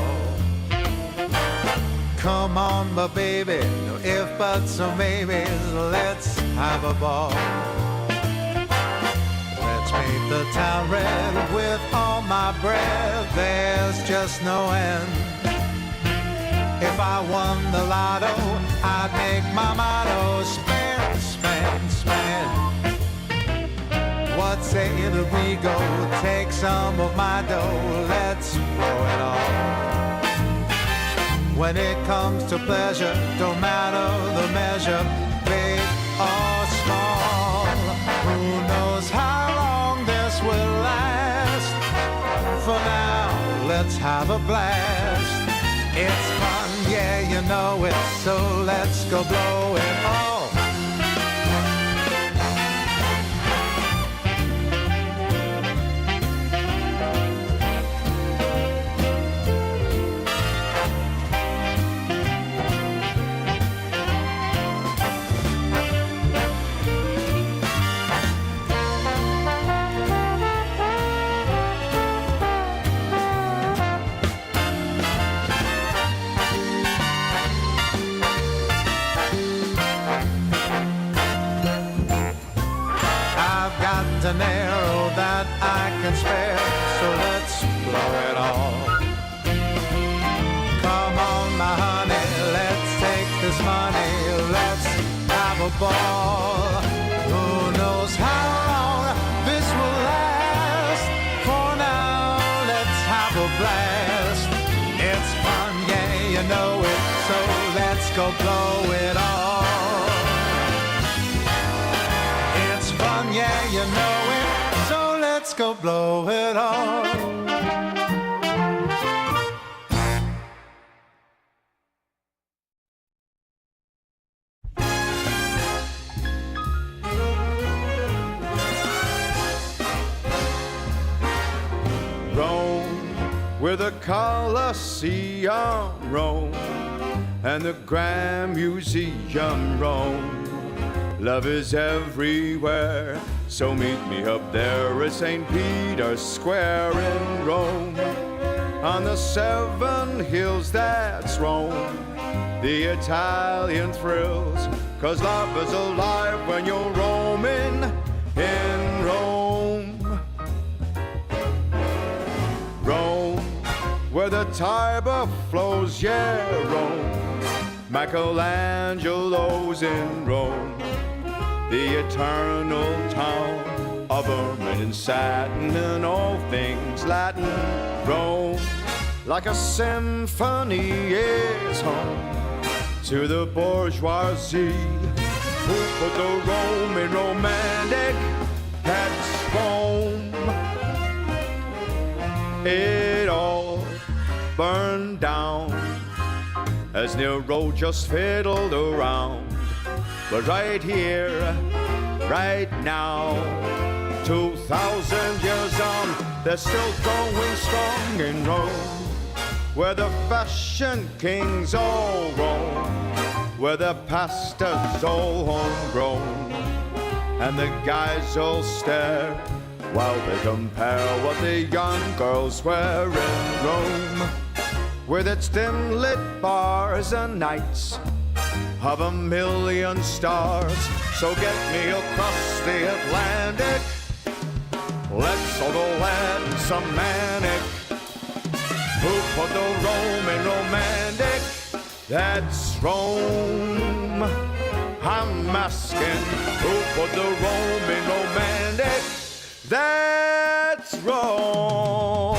Come on, but baby, no if, buts, or maybes, let's have a ball. Let's paint the town red with all my breath, there's just no end. If I won the lotto, I'd make my motto, spend, spend, spend. What say that we go take some of my dough, let's blow it all. When it comes to pleasure, don't matter the measure, big or small. Who knows how long this will last? For now, let's have a blast. It's fun, yeah, you know it, so let's go blow it all. An arrow that I can spare, so let's blow it all. Come on, my honey, let's take this money, let's have a ball. Who knows how long this will last? For now, let's have a blast. It's fun, yeah, you know it, so let's go blow it all. It's fun, yeah, you know it, so let's go blow it all. Rome, where the Colosseum Rome, and the Grand Museum Rome. Love is everywhere, so meet me up there at St. Peter's Square in Rome. On the 7 hills that's Rome, the Italian thrills, 'cause love is alive when you're roaming in Rome. Rome, where the Tiber flows, yeah, Rome. Michelangelo's in Rome, the eternal town of ermine and satin and all things Latin. Rome, like a symphony, is home to the bourgeoisie who put the Roman romantic heads home. It all burned down as Nero just fiddled around. But right here, right now, 2,000 years on, they're still going strong in Rome, where the fashion kings all roam, where the pasta's all homegrown, and the guys all stare while they compare what the young girls wear in Rome, with its dim-lit bars and nights of 1,000,000 stars. So get me across the Atlantic, let's all the land some manic who put the Roman romantic That's Rome. I'm asking who put the Roman romantic? That's Rome.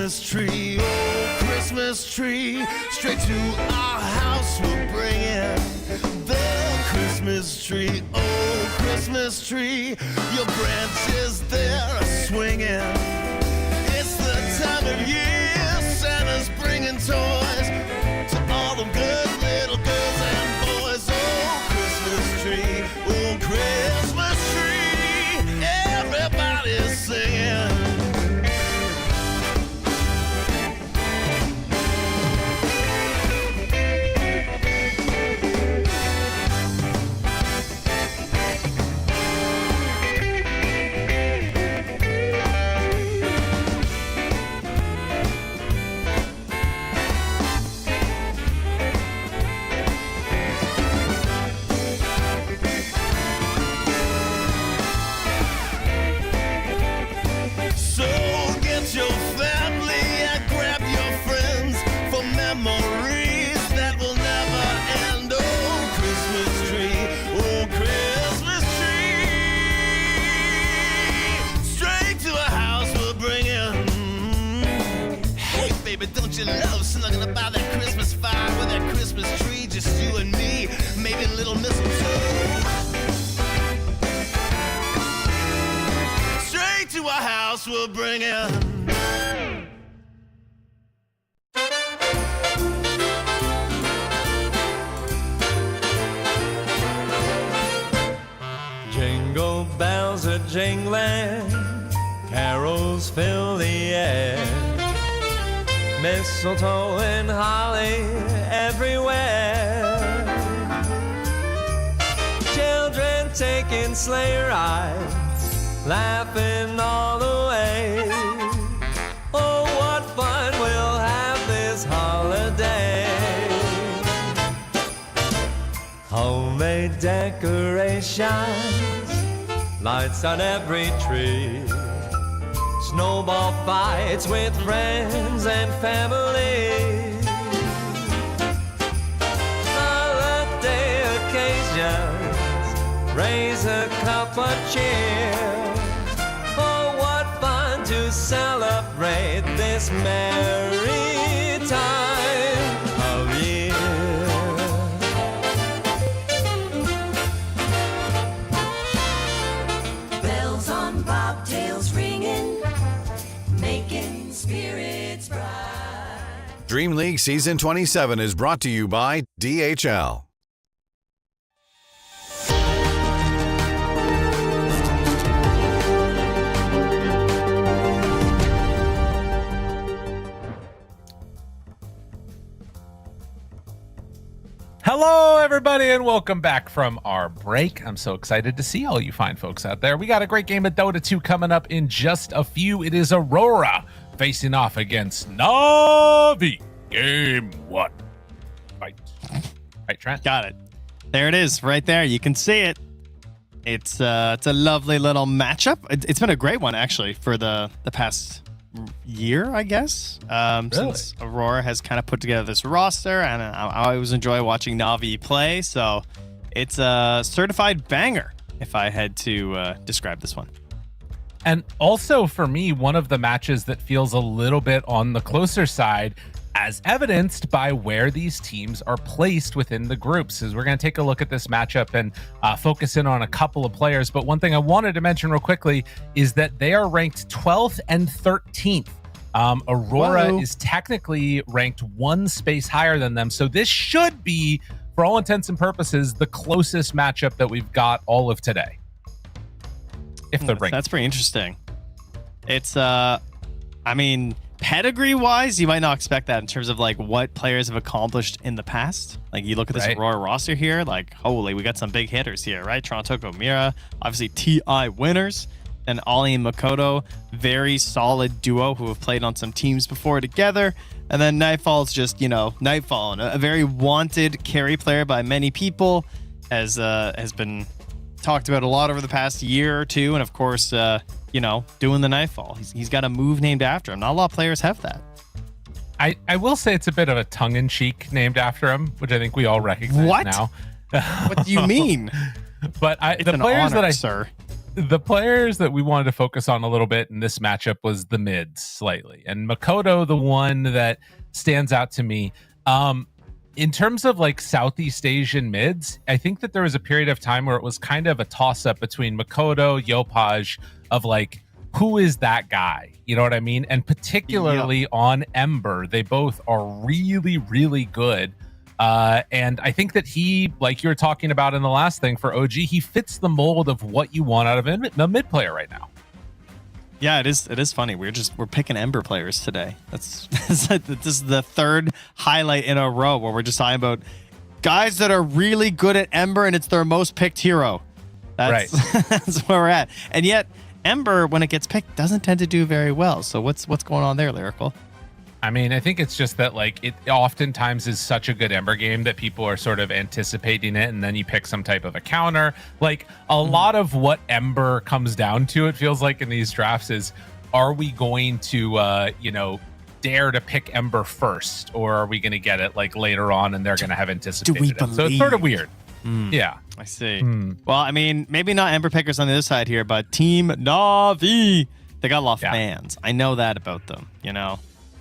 Christmas tree, oh Christmas tree, straight to our house we'll bring it. The Christmas tree, oh Christmas tree, your branches they're swinging. It's the time of year Santa's bringing toys to all the good little girls and boys. Oh Christmas tree, oh Christmas tree, everybody's singing. Don't you love snuggling about that Christmas fire with that Christmas tree, just you and me, maybe a little mistletoe. Straight to our house we'll bring it. Jingle bells are jingling, carols fill the air. Mistletoe and holly everywhere. Children taking sleigh rides laughing all the way. Oh, what fun we'll have this holiday. Homemade decorations, lights on every tree, snowball fights with friends and family. Holiday occasions, raise a cup of cheer. Oh, what fun to celebrate this merry time of year. Bells on bobtails ringing, making spirits bright. Dream League Season 27 is brought to you by DHL. Hello, everybody, and welcome back from our break. I'm so excited to see all you fine folks out there. We got a great game of Dota 2 coming up in just a few. It is Aurora facing off against Navi. Game 1. Fight. Right, Trent? Got it. There it is, right there. You can see it. It's a lovely little matchup. It's been a great one, actually, for the past year, I guess, since Aurora has kind of put together this roster, and I always enjoy watching Navi play, so it's a certified banger if I had to describe this one. And also for me, one of the matches that feels a little bit on the closer side, as evidenced by where these teams are placed within the groups. Is we're going to take a look at this matchup and focus in on a couple of players. But one thing I wanted to mention real quickly is that they are ranked 12th and 13th. Aurora is technically ranked one space higher than them. So this should be, for all intents and purposes, the closest matchup that we've got all of today. If they're ranked. That's pretty interesting. It's, I mean, pedigree wise, you might not expect that in terms of like what players have accomplished in the past. Like you look at this Aurora roster here, like holy, we got some big hitters here, right? Toronto Mira, obviously TI winners, and Ollie and Makoto, very solid duo who have played on some teams before together. And then Nightfall's just, you know, Nightfall, a very wanted carry player by many people, has been talked about a lot over the past year or two, and of course, you know, doing the Nightfall. He's got a move named after him. Not a lot of players have that. I will say it's a bit of a tongue-in-cheek named after him, which I think we all recognize now. What do you mean? But the players that we wanted to focus on a little bit in this matchup was the mids slightly, and Makoto, the one that stands out to me. In terms of like Southeast Asian mids, I think that there was a period of time where it was kind of a toss-up between Makoto, Yopaj, of like, who is that guy? You know what I mean? And particularly on Ember, they both are really, really good. And I think that he, like you were talking about in the last thing for OG, he fits the mold of what you want out of a mid player right now. Yeah, it is funny. We're picking Ember players today. This is the third highlight in a row where we're just talking about guys that are really good at Ember, and it's their most picked hero. That's where we're at. And yet Ember, when it gets picked, doesn't tend to do very well. So what's going on there, Lyrical? I mean, I think it's just that like it oftentimes is such a good Ember game that people are sort of anticipating it, and then you pick some type of a counter. Like a lot of what Ember comes down to, it feels like in these drafts, is are we going to dare to pick Ember first, or are we going to get it like later on and they're going to have anticipated it? So it's sort of weird. Yeah, I see. Well, I mean, maybe not Ember pickers on the other side here, but Team Navi, they got a lot of fans. I know that about them. You know,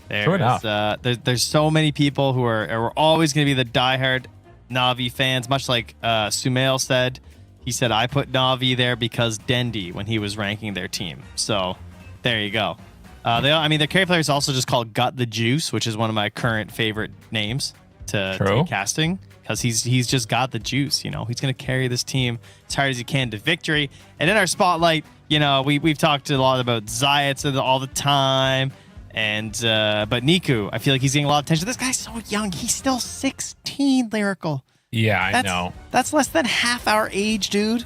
there's so many people who are always going to be the diehard Navi fans. Much like Sumail said, he said, I put Navi there because Dendi when he was ranking their team. So there you go. Their carry player is also just called Got the Juice, which is one of my current favorite names to be casting. Because he's just got the juice, you know. He's going to carry this team as hard as he can to victory. And in our spotlight, you know, we've talked a lot about Zayat all the time, and but Niku, I feel like he's getting a lot of attention. This guy's so young; he's still 16. Lyrical. Yeah, I know. That's less than half our age, dude.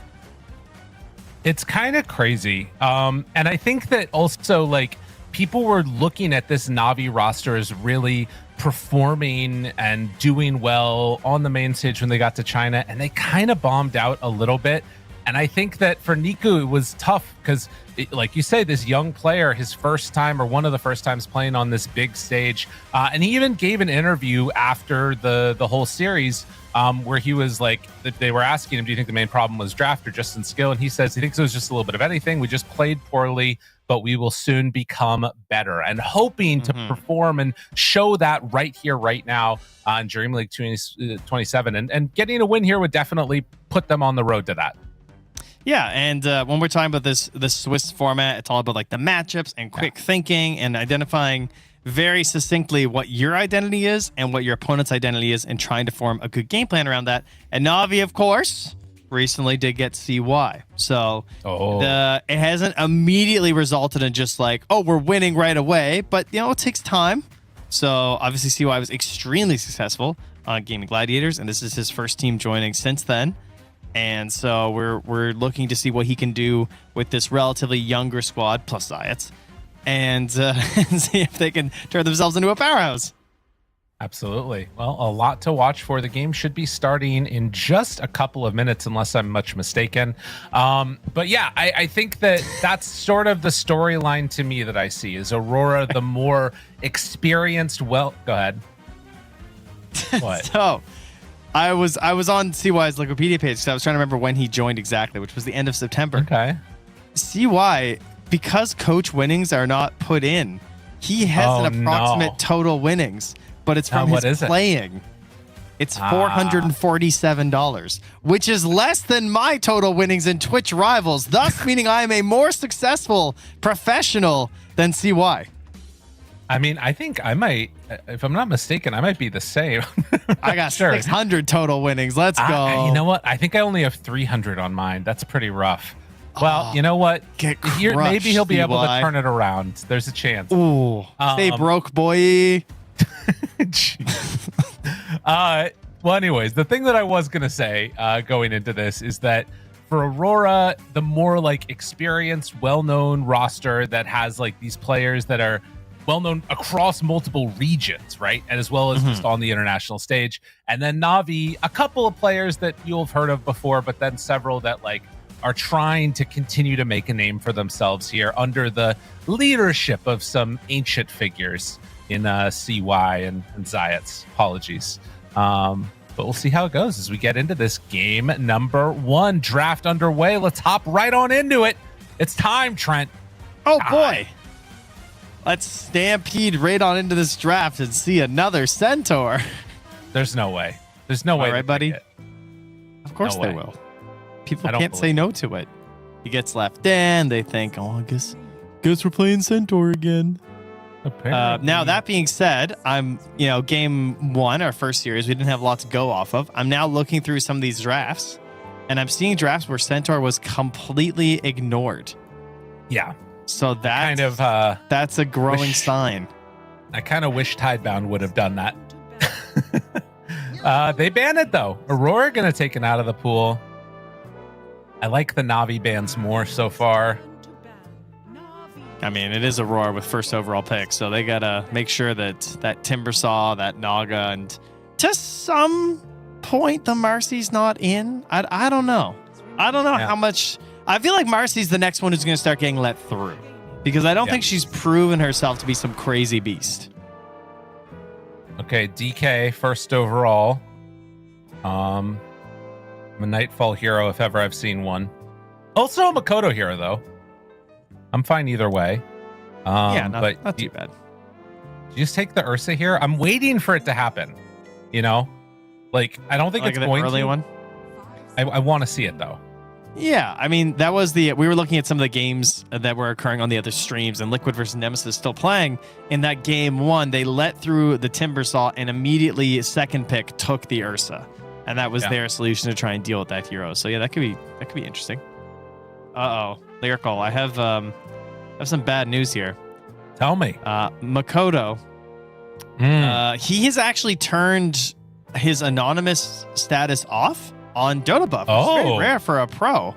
It's kind of crazy. And I think that also like people were looking at this Na'Vi roster as really performing and doing well on the main stage when they got to China, and they kind of bombed out a little bit. And I think that for Niku, it was tough because, like you say, this young player, his first time or one of the first times playing on this big stage. And he even gave an interview after the whole series where he was like, they were asking him, do you think the main problem was draft or just in skill? And he says he thinks it was just a little bit of anything. We just played poorly, but we will soon become better, and hoping to perform and show that right here, right now on DreamLeague 27. And getting a win here would definitely put them on the road to that. Yeah, and when we're talking about this Swiss format, it's all about like the matchups and quick thinking and identifying very succinctly what your identity is and what your opponent's identity is, and trying to form a good game plan around that. And Na'Vi, of course, recently did get CY, so it hasn't immediately resulted in just like, oh, we're winning right away, but you know, it takes time. So obviously CY was extremely successful on Gaming Gladiators, and this is his first team joining since then. And so we're looking to see what he can do with this relatively younger squad, plus Zayats, and see if they can turn themselves into a powerhouse. Absolutely. Well, a lot to watch for. The game should be starting in just a couple of minutes, unless I'm much mistaken. But yeah, I think that's sort of the storyline to me that I see is Aurora, the more experienced. Well, go ahead. What? So I was on CY's Wikipedia page because I was trying to remember when he joined exactly, which was the end of September. Okay. CY, because coach winnings are not put in, he has an approximate total winnings, but it's from his playing. It's $447, which is less than my total winnings in Twitch Rivals, thus meaning I am a more successful professional than CY. I mean, I think I might, if I'm not mistaken, I might be the same. I got 600 total winnings. Let's go. You know what? I think I only have 300 on mine. That's pretty rough. Well, you know what? Maybe he'll be able to turn it around. There's a chance. Ooh, stay broke, boy. Well, anyways, the thing that I was going to say going into this is that for Aurora, the more like experienced, well-known roster that has like these players that are well-known across multiple regions, right? And as well as just on the international stage. And then Na'Vi, a couple of players that you'll have heard of before, but then several that like are trying to continue to make a name for themselves here under the leadership of some ancient figures in CY and Zayats. Apologies. But we'll see how it goes as we get into this game number 1. Draft underway. Let's hop right on into it. It's time, Trent. Oh, boy. Let's stampede right on into this draft and see another Centaur. There's no way. There's no way. All right, buddy. Of course they will. People can't say no to it. He gets left in. They think, oh, I guess we're playing Centaur again. Now, that being said, I'm, game 1, our first series, we didn't have a lot to go off of. I'm now looking through some of these drafts, and I'm seeing drafts where Centaur was completely ignored. Yeah. So that's a growing sign. I kind of wish Tidebound would have done that. They banned it, though. Aurora going to take it out of the pool. I like the Na'Vi bans more so far. I mean, it is Aurora with first overall pick, so they got to make sure that Timbersaw, that Naga, and to some point, the Marcy's not in. I don't know. I don't know how much. I feel like Marcy's the next one who's going to start getting let through because I don't think she's proven herself to be some crazy beast. Okay, DK, first overall. I'm a Nightfall hero if ever I've seen one. Also a Makoto hero, though. I'm fine either way. Not too bad. You just take the Ursa here. I'm waiting for it to happen. I don't think it's going early to. One. I want to see it, though. Yeah, I mean, that was we were looking at some of the games that were occurring on the other streams, and Liquid versus Nemesis still playing. In that game 1, they let through the Timbersaw, and immediately second pick took the Ursa, and that was their solution to try and deal with that hero. So yeah, that could be interesting. Lyrical, I have some bad news here. Tell me. Makoto, he has actually turned his anonymous status off on Dota Buff. It's very rare for a pro.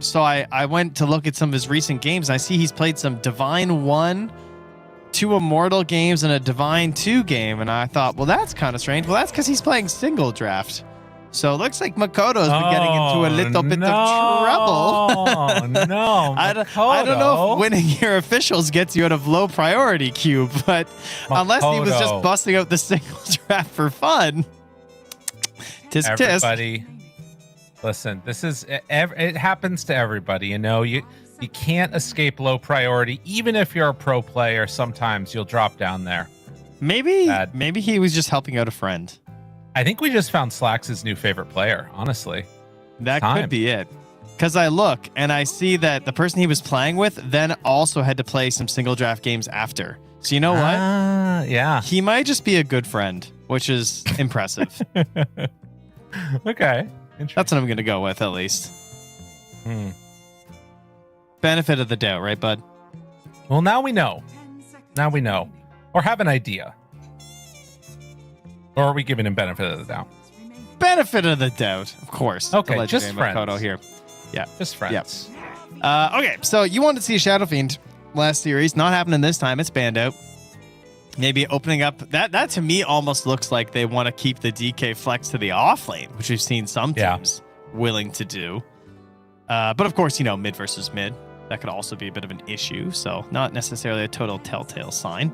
So I went to look at some of his recent games. And I see he's played some Divine 1, 2 Immortal games, and a Divine 2 game. And I thought, well, that's kind of strange. Well, that's because he's playing single draft. So it looks like Makoto's been getting into a little bit of trouble. Oh, no. I don't know if winning your officials gets you out of low priority queue, but unless he was just Makoto. busting out the single draft for fun. Tisk tisk. Everybody, listen, this is it happens to everybody. You know, you can't escape low priority. Even if you're a pro player, sometimes you'll drop down there. Maybe he was just helping out a friend. I think we just found Slacks' new favorite player, honestly. That could be it. Because I look and I see that the person he was playing with then also had to play some single draft games after. So you know what? Yeah. He might just be a good friend, which is impressive. Okay. That's what I'm going to go with, at least. Benefit of the doubt, right, bud? Well, now we know. Now we know. Or have an idea. Or are we giving him benefit of the doubt? Benefit of the doubt, of course. Okay, The just legendary friends. Makoto here. Yeah. Just friends. Yeah. Okay, so you wanted to see a Shadow Fiend last series. Not happening this time. It's banned out. Maybe opening up. That to me almost looks like they want to keep the DK flex to the off lane, which we've seen some teams willing to do. But of course, mid versus mid. That could also be a bit of an issue. So not necessarily a total telltale sign.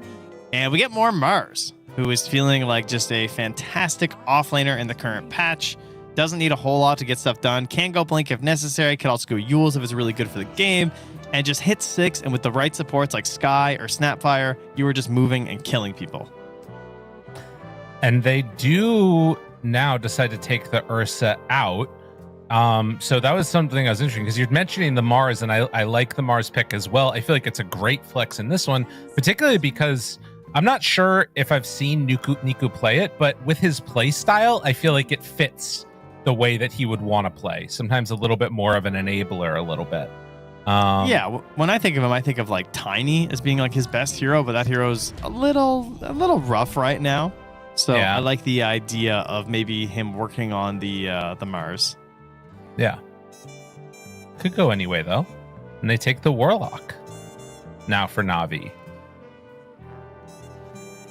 And we get more Mars, who is feeling like just a fantastic offlaner in the current patch. Doesn't need a whole lot to get stuff done. Can go Blink if necessary. Could also go Yules if it's really good for the game. And just hit 6, and with the right supports like Sky or Snapfire, you were just moving and killing people. And they do now decide to take the Ursa out. So that was something I was interested in, because you're mentioning the Mars, and I like the Mars pick as well. I feel like it's a great flex in this one, particularly because I'm not sure if I've seen Niku play it, but with his play style, I feel like it fits the way that he would want to play. Sometimes a little bit more of an enabler, a little bit. When I think of him, I think of like Tiny as being like his best hero, but that hero's a little rough right now. So I like the idea of maybe him working on the Mars. Yeah. Could go anyway, though. And they take the Warlock now for Na'Vi.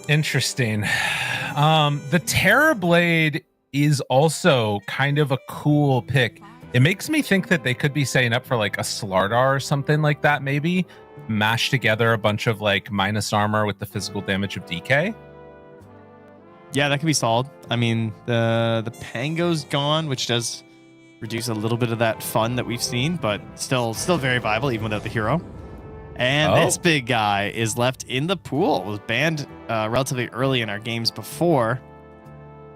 Interesting. The Terrorblade is also kind of a cool pick. It makes me think that they could be setting up for like a Slardar or something like that, maybe. Mash together a bunch of like minus armor with the physical damage of DK. Yeah, that could be solid. I mean, the Pango's gone, which does reduce a little bit of that fun that we've seen, but still very viable even without the hero. And this big guy is left in the pool. Was banned relatively early in our games before,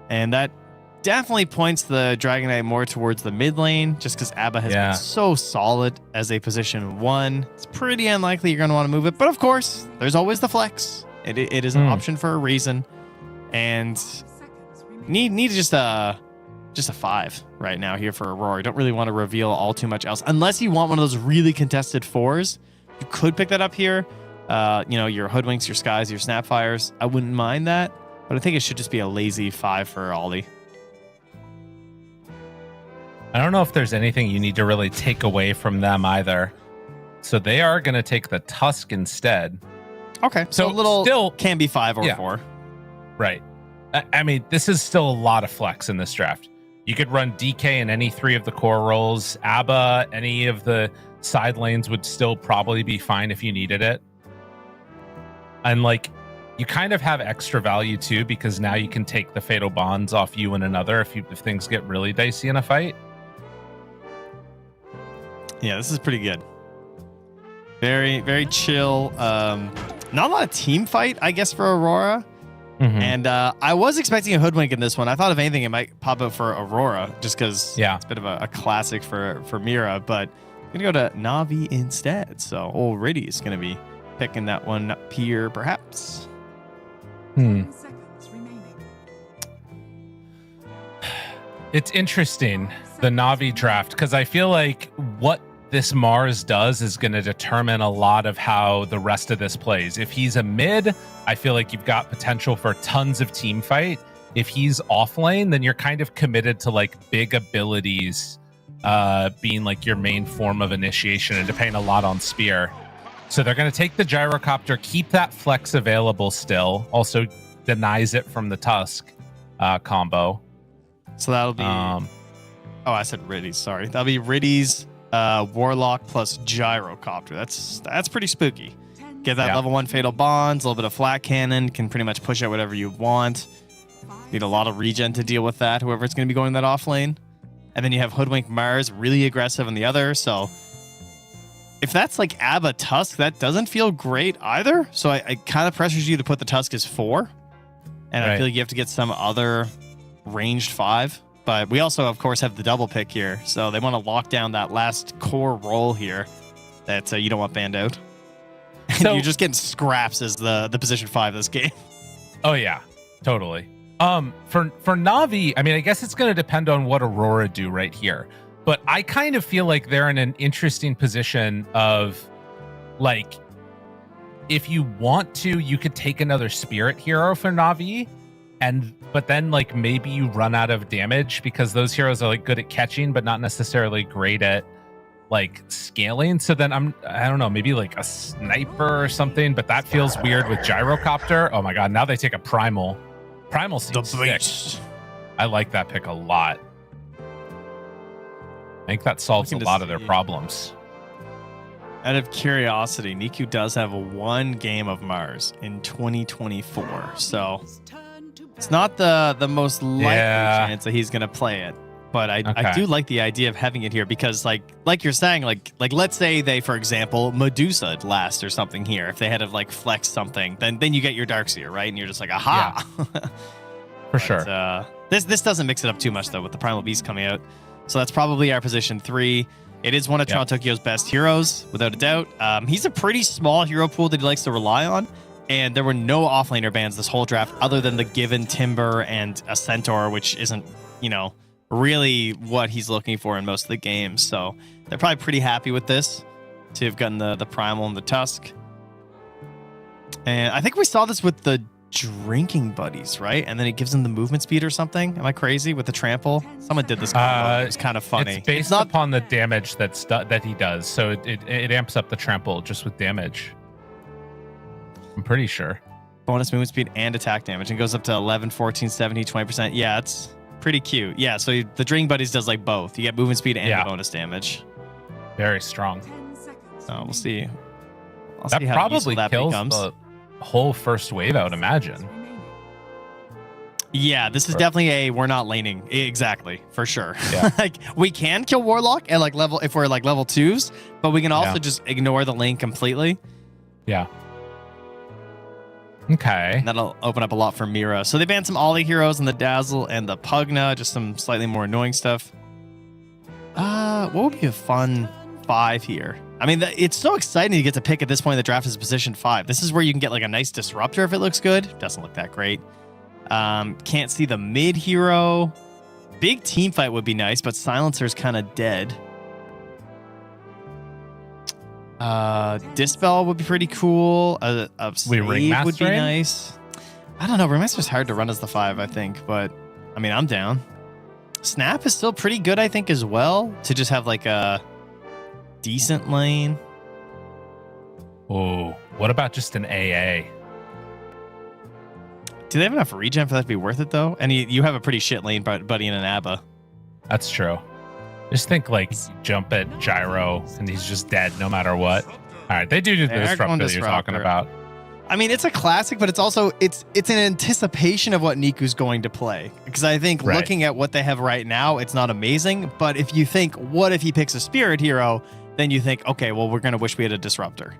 and that definitely points the Dragon Knight more towards the mid lane, just because Abba has been so solid as a position 1. It's pretty unlikely you're going to want to move it, but of course, there's always the flex. It is an option for a reason, and need just a 5 right now here for Aurora. You don't really want to reveal all too much else, unless you want one of those really contested 4s. You could pick that up here. Your Hoodwinks, your Skies, your Snapfires. I wouldn't mind that, but I think it should just be a lazy 5 for Ollie. I don't know if there's anything you need to really take away from them either. So they are going to take the Tusk instead. Okay. So a little still can be 5 or 4. Right. I mean, this is still a lot of flex in this draft. You could run DK in any 3 of the core roles. Abba, any of the side lanes would still probably be fine if you needed it. And like, you kind of have extra value too, because now you can take the Fatal Bonds off you and another if things get really dicey in a fight. Yeah, this is pretty good. Very, very chill. Not a lot of team fight, I guess, for Aurora. And I was expecting a Hoodwink in this one. I thought if anything, it might pop up for Aurora, just because it's a bit of a classic for Mira. But I'm going to go to Na'Vi instead. So already is going to be picking that one up here, perhaps. It's interesting, the Na'Vi draft, because I feel like what this Mars does is going to determine a lot of how the rest of this plays. If he's a mid, I feel like you've got potential for tons of team fight. If he's off lane, then you're kind of committed to like big abilities being like your main form of initiation and depending a lot on spear. So they're going to take the gyrocopter, keep that flex available still, also denies it from the Tusk combo. So that'll be... oh, I said Riddy's, sorry. That'll be Riddy's Warlock plus gyrocopter. That's pretty spooky. Get that level 1 Fatal Bonds, a little bit of flat cannon, can pretty much push out whatever you want. Need a lot of regen to deal with that, whoever's going to be going that off lane. And then you have Hoodwink Mars, really aggressive on the other, so... If that's like Abba Tusk, that doesn't feel great either. So I kind of pressures you to put the Tusk as 4. And I feel like you have to get some other ranged 5. But we also, of course, have the double pick here. So they want to lock down that last core role here that you don't want banned out. And So- you're just getting scraps as the position 5 this game. Oh yeah, totally. For Na'Vi, I mean, I guess it's going to depend on what Aurora do right here. But I kind of feel like they're in an interesting position of, like, if you want to, you could take another Spirit hero for Na'Vi, but then like maybe you run out of damage because those heroes are like good at catching, but not necessarily great at like scaling. So then I don't know, maybe like a sniper or something. But that feels weird with gyrocopter. Oh my god! Now they take a primal. Primal seems sick. I like that pick a lot. I think that solves a lot of their problems. Out of curiosity, Niku does have 1 game of Mars in 2024. So it's not the most likely chance that he's going to play it. But I do like the idea of having it here because like you're saying, like let's say they, for example, Medusa'd last or something here. If they had to like flex something, then you get your Darkseer, right? And you're just like, aha. Yeah. For sure. This doesn't mix it up too much though with the Primal Beast coming out. So that's probably our position 3. It is one of Toronto Tokyo's best heroes, without a doubt. He's a pretty small hero pool that he likes to rely on. And there were no offlaner bans this whole draft other than the given Timber and a Centaur, which isn't, really what he's looking for in most of the games. So they're probably pretty happy with this to have gotten the Primal and the Tusk. And I think we saw this with the Drinking Buddies, right? And then it gives them the movement speed or something. Am I crazy with the trample? Someone did this combo. It's kind of funny. It's based upon the damage that he does, so it amps up the trample just with damage. I'm pretty sure. Bonus movement speed and attack damage. And goes up to 11, 14, 17, 20%. Yeah, it's pretty cute. Yeah, so the Drinking Buddies does like both. You get movement speed and the bonus damage. Very strong. So we'll see. That probably kills the whole first wave, I would imagine. Yeah, this is definitely we're not laning. Exactly, for sure. Yeah. Like we can kill Warlock at like if we're like level 2s, but we can also just ignore the lane completely. Yeah. Okay. And that'll open up a lot for Mira. So they banned some Ollie heroes and the Dazzle and the Pugna, just some slightly more annoying stuff. What would be a fun 5 here? I mean, it's so exciting to get to pick at this point in the draft as position 5. This is where you can get like a nice disruptor if it looks good. Doesn't look that great. Can't see the mid hero. Big team fight would be nice, but Silencer's kind of dead. Dispel would be pretty cool. Slave would be nice. I don't know. Ringmaster's hard to run as the 5, I think, but I mean, I'm down. Snap is still pretty good, I think, as well, to just have like a decent lane. Oh, what about just an AA? Do they have enough regen for that to be worth it, though? And you have a pretty shit lane buddy in an ABBA. That's true. Just think like jump at Gyro and he's just dead no matter what. All right, they do the disruptor that you're talking about. I mean, it's a classic, but it's also it's an anticipation of what Niku's going to play. Because I think looking at what they have right now, it's not amazing. But if you think, what if he picks a Spirit hero? Then you think, okay, well, we're going to wish we had a disruptor.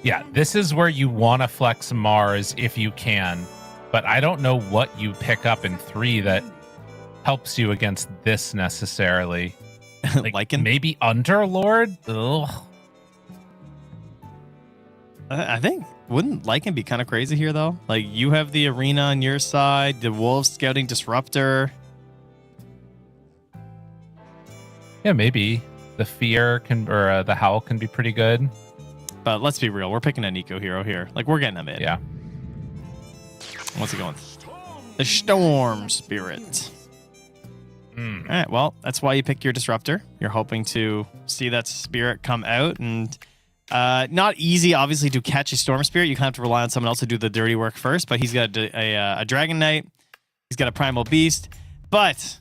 Yeah, this is where you want to flex Mars if you can. But I don't know what you pick up in 3 that helps you against this necessarily. Like maybe Underlord? Ugh. I think, wouldn't Lycan be kind of crazy here, though? Like, you have the arena on your side, the Wolves scouting Disruptor. Yeah, maybe. The Fear or the Howl can be pretty good. But let's be real, we're picking a Nico hero here. Like, we're getting him in. Yeah. What's he going? The Storm Spirit. All right, well, that's why you pick your disruptor. You're hoping to see that spirit come out, and not easy, obviously, to catch a storm spirit. You kind of have to rely on someone else to do the dirty work first, but he's got a Dragon Knight. He's got a Primal Beast, but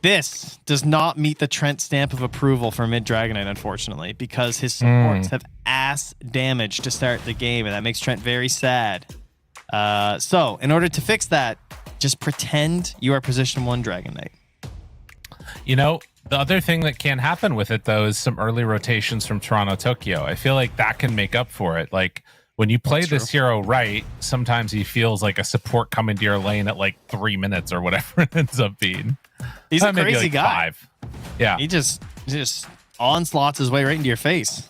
this does not meet the Trent stamp of approval for mid Dragon Knight, unfortunately, because his supports have ass damage to start the game, and that makes Trent very sad. So, in order to fix that, just pretend you are position 1 Dragon Knight. You know, the other thing that can happen with it, though, is some early rotations from Toronto Tokyo. I feel like that can make up for it. Like, when you play this hero right, sometimes he feels like a support coming to your lane at like 3 minutes or whatever it ends up being. He's a crazy guy. 5. Yeah. He just onslaughts his way right into your face.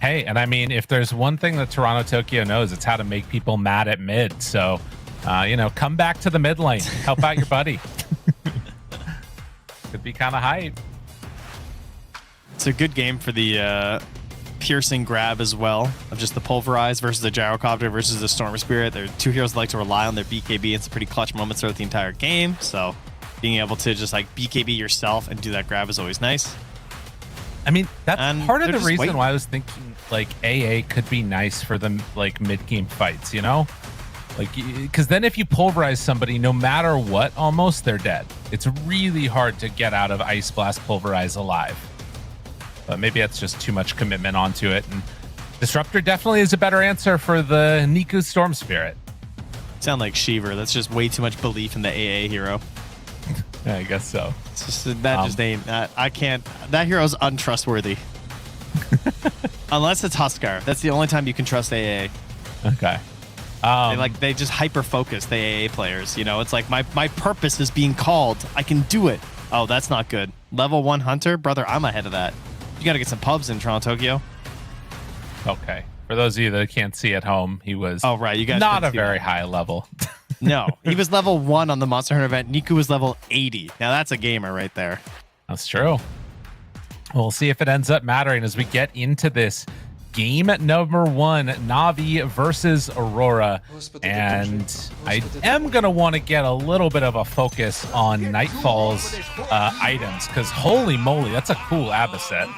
Hey, and I mean, if there's one thing that Toronto Tokyo knows, it's how to make people mad at mid. So, come back to the mid lane. Help out your buddy. Could be kind of hype. It's a good game for the piercing grab as well, of just the Pulverize versus the Gyrocopter versus the Storm Spirit. They're two heroes that like to rely on their BKB in some pretty clutch moments throughout the entire game. So being able to just like BKB yourself and do that grab is always nice. I mean, that's part of the reason why I was thinking like AA could be nice for the like mid-game fights, you know? Like, because then if you pulverize somebody, no matter what, almost they're dead. It's really hard to get out of Ice Blast Pulverize alive. But maybe that's just too much commitment onto it. And Disruptor definitely is a better answer for the Niku Storm Spirit. Sound like Sheever. That's just way too much belief in the AA hero. Yeah, I guess so. It's just, that just ain't. I can't. That hero's untrustworthy. Unless it's Huskar. That's the only time you can trust AA. Okay. They just hyper focus the AA players. You know, it's like my purpose is being called. I can do it. Oh, that's not good. Level 1 Hunter, brother. I'm ahead of that. You got to get some pubs in Toronto, Tokyo. Okay. For those of you that can't see at home, he was you guys not a very high level. No, he was level 1 on the Monster Hunter event. Niku was level 80. Now that's a gamer right there. That's true. We'll see if it ends up mattering as we get into this game number 1, Navi versus Aurora. And I am going to want to get a little bit of a focus on Nightfall's items, because holy moly, that's a cool Abba set.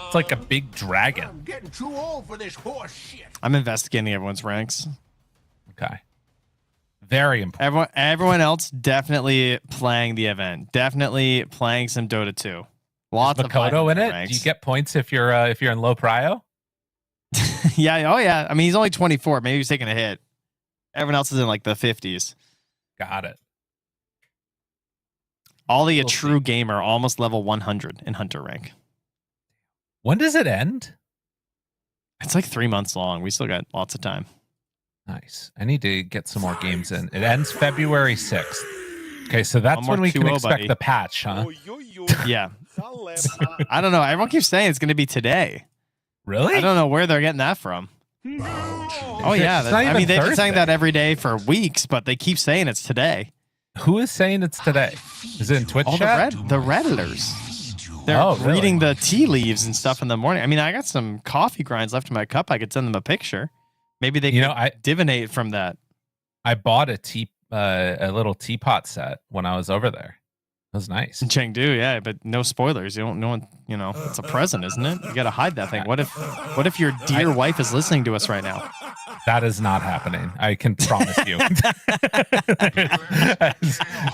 It's like a big dragon. I'm getting too old for this horse shit. I'm investigating everyone's ranks. Okay. Very important. Everyone else definitely playing the event. Definitely playing some Dota 2. Lots of Makoto in it. ranks. Do you get points if you're in low prio? Yeah. Oh yeah. I mean, he's only 24. Maybe he's taking a hit. Everyone else is in like the 50s. Got it. Ollie, a true gamer, almost level 100 in Hunter rank. When does it end? It's like 3 months long. We still got lots of time. Nice. I need to get some more games in. It ends February 6th. Okay, so that's when we can expect the patch, huh? Yeah. I don't know. Everyone keeps saying it's going to be today. Really? I don't know where they're getting that from. Oh, yeah. I mean, they've been saying that every day for weeks, but they keep saying it's today. Who is saying it's today? Is it in Twitch chat? The Redditors. They're reading the tea leaves and stuff in the morning. I mean, I got some coffee grinds left in my cup. I could send them a picture. Maybe they can divinate from that. I bought a little teapot set when I was over there. It was nice. In Chengdu, yeah, but no spoilers. You don't know. It's a present, isn't it? You got to hide that thing. What if your dear wife is listening to us right now? That is not happening. I can promise you.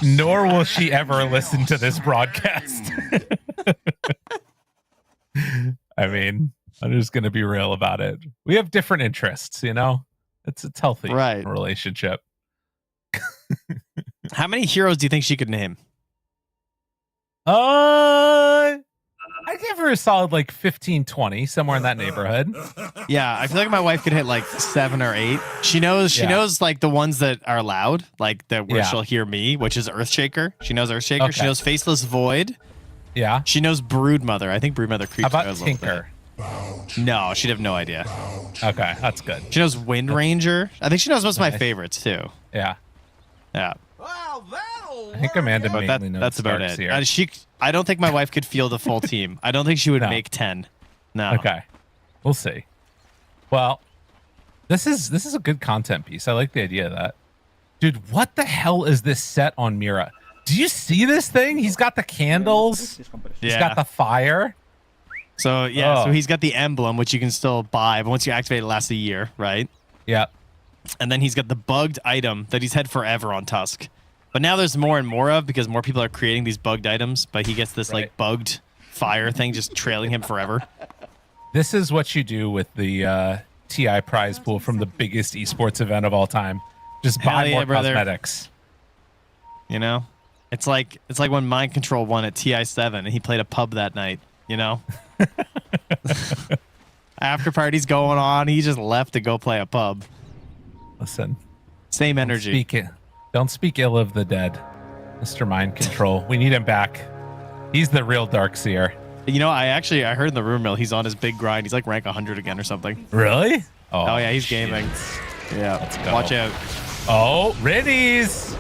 Nor will she ever listen to this broadcast. I mean, I'm just going to be real about it. We have different interests, you know? It's healthy relationship. How many heroes do you think she could name? I give her a solid like 15, 20, somewhere in that neighborhood. Yeah, I feel like my wife could hit like 7 or 8. She knows like the ones that are loud, like where she'll hear me, which is Earthshaker. She knows Earthshaker. Okay. She knows Faceless Void. Yeah. She knows Broodmother. I think Broodmother creeps How her about a little Tinker? bit. No, she'd have no idea. Okay, that's good. She knows Wind Ranger. I think she knows most of my favorites too. Yeah. Yeah. I think Amanda mainly knows that's about it. Here. I don't think my wife could field the full team. I don't think she would make 10. No. Okay. We'll see. Well, this is a good content piece. I like the idea of that. Dude, what the hell is this set on Mira? Do you see this thing? He's got the candles. He's got the fire. So so he's got the emblem, which you can still buy, but once you activate it, it lasts a year, right? Yeah. And then he's got the bugged item that he's had forever on Tusk. But now there's more and more of because more people are creating these bugged items, but he gets this like bugged fire thing just trailing him forever. This is what you do with the TI prize pool from the biggest esports event of all time. Just buy more cosmetics. You know? It's like when Mind Control won at TI7 and he played a pub that night, you know? After party's going on, he just left to go play a pub. Listen. Same energy. Don't speak ill of the dead, Mr. Mind Control. We need him back. He's the real Darkseer. You know, I heard in the rumor mill he's on his big grind. He's like rank 100 again or something. Really? Oh yeah, he's gaming. Yeah, let's go. Watch out. Oh, Riddies.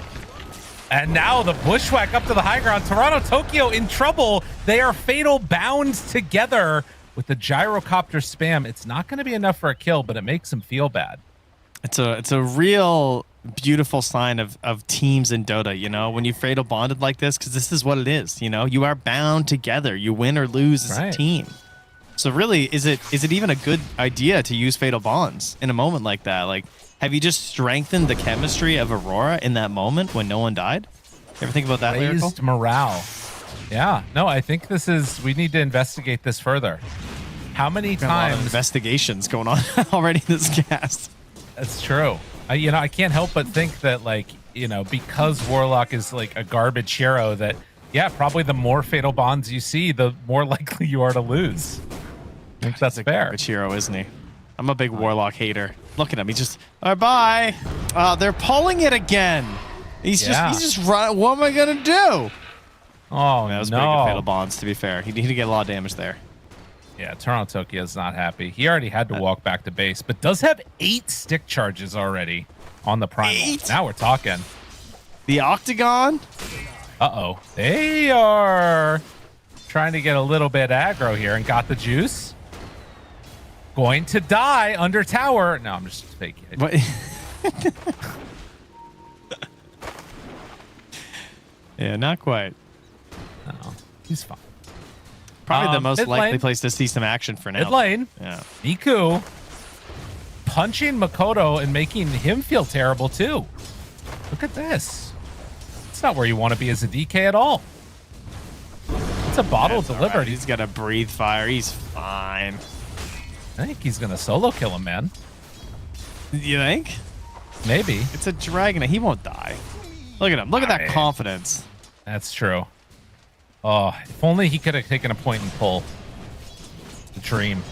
And now the Bushwhack up to the high ground. Toronto, Tokyo in trouble. They are fatal bound together with the gyrocopter spam. It's not going to be enough for a kill, but it makes him feel bad. It's a real beautiful sign of teams in Dota, you know, when you fatal bonded like this, because this is what it is, you know, you are bound together. You win or lose as a team. So really, is it even a good idea to use fatal bonds in a moment like that? Like, have you just strengthened the chemistry of Aurora in that moment when no one died? Ever think about that? Raised morale. Yeah, no, I think we need to investigate this further. How many times? A lot of investigations going on already in this cast. That's true. I can't help but think that, like, because Warlock is like a garbage hero, that probably the more fatal bonds you see, the more likely you are to lose. I think that's a fair. Garbage hero, isn't he? I'm a big Warlock hater. Look at him. He's just bye. They're pulling it again. He's just running. What am I gonna do? Oh, that was pretty good fatal bonds. To be fair, he needed to get a lot of damage there. Yeah, Toronto Tokyo is not happy. He already had to walk back to base, but does have 8 stick charges already on the Primal. 8? Now we're talking. The Octagon? Uh-oh. They are trying to get a little bit aggro here and got the juice. Going to die under tower. No, I'm just faking it. What? Yeah, not quite. No, he's fine. Probably the most likely lane. place to see some action for now. Mid lane. Yeah. Miku punching Makoto and making him feel terrible too. Look at this. It's not where you want to be as a DK at all. It's a bottle delivered. Right. He's got to breathe fire. He's fine. I think he's going to solo kill him, man. You think? Maybe. It's a dragon. He won't die. Look at him. Look at that confidence. That's true. Oh, if only he could have taken a point and pull. The dream.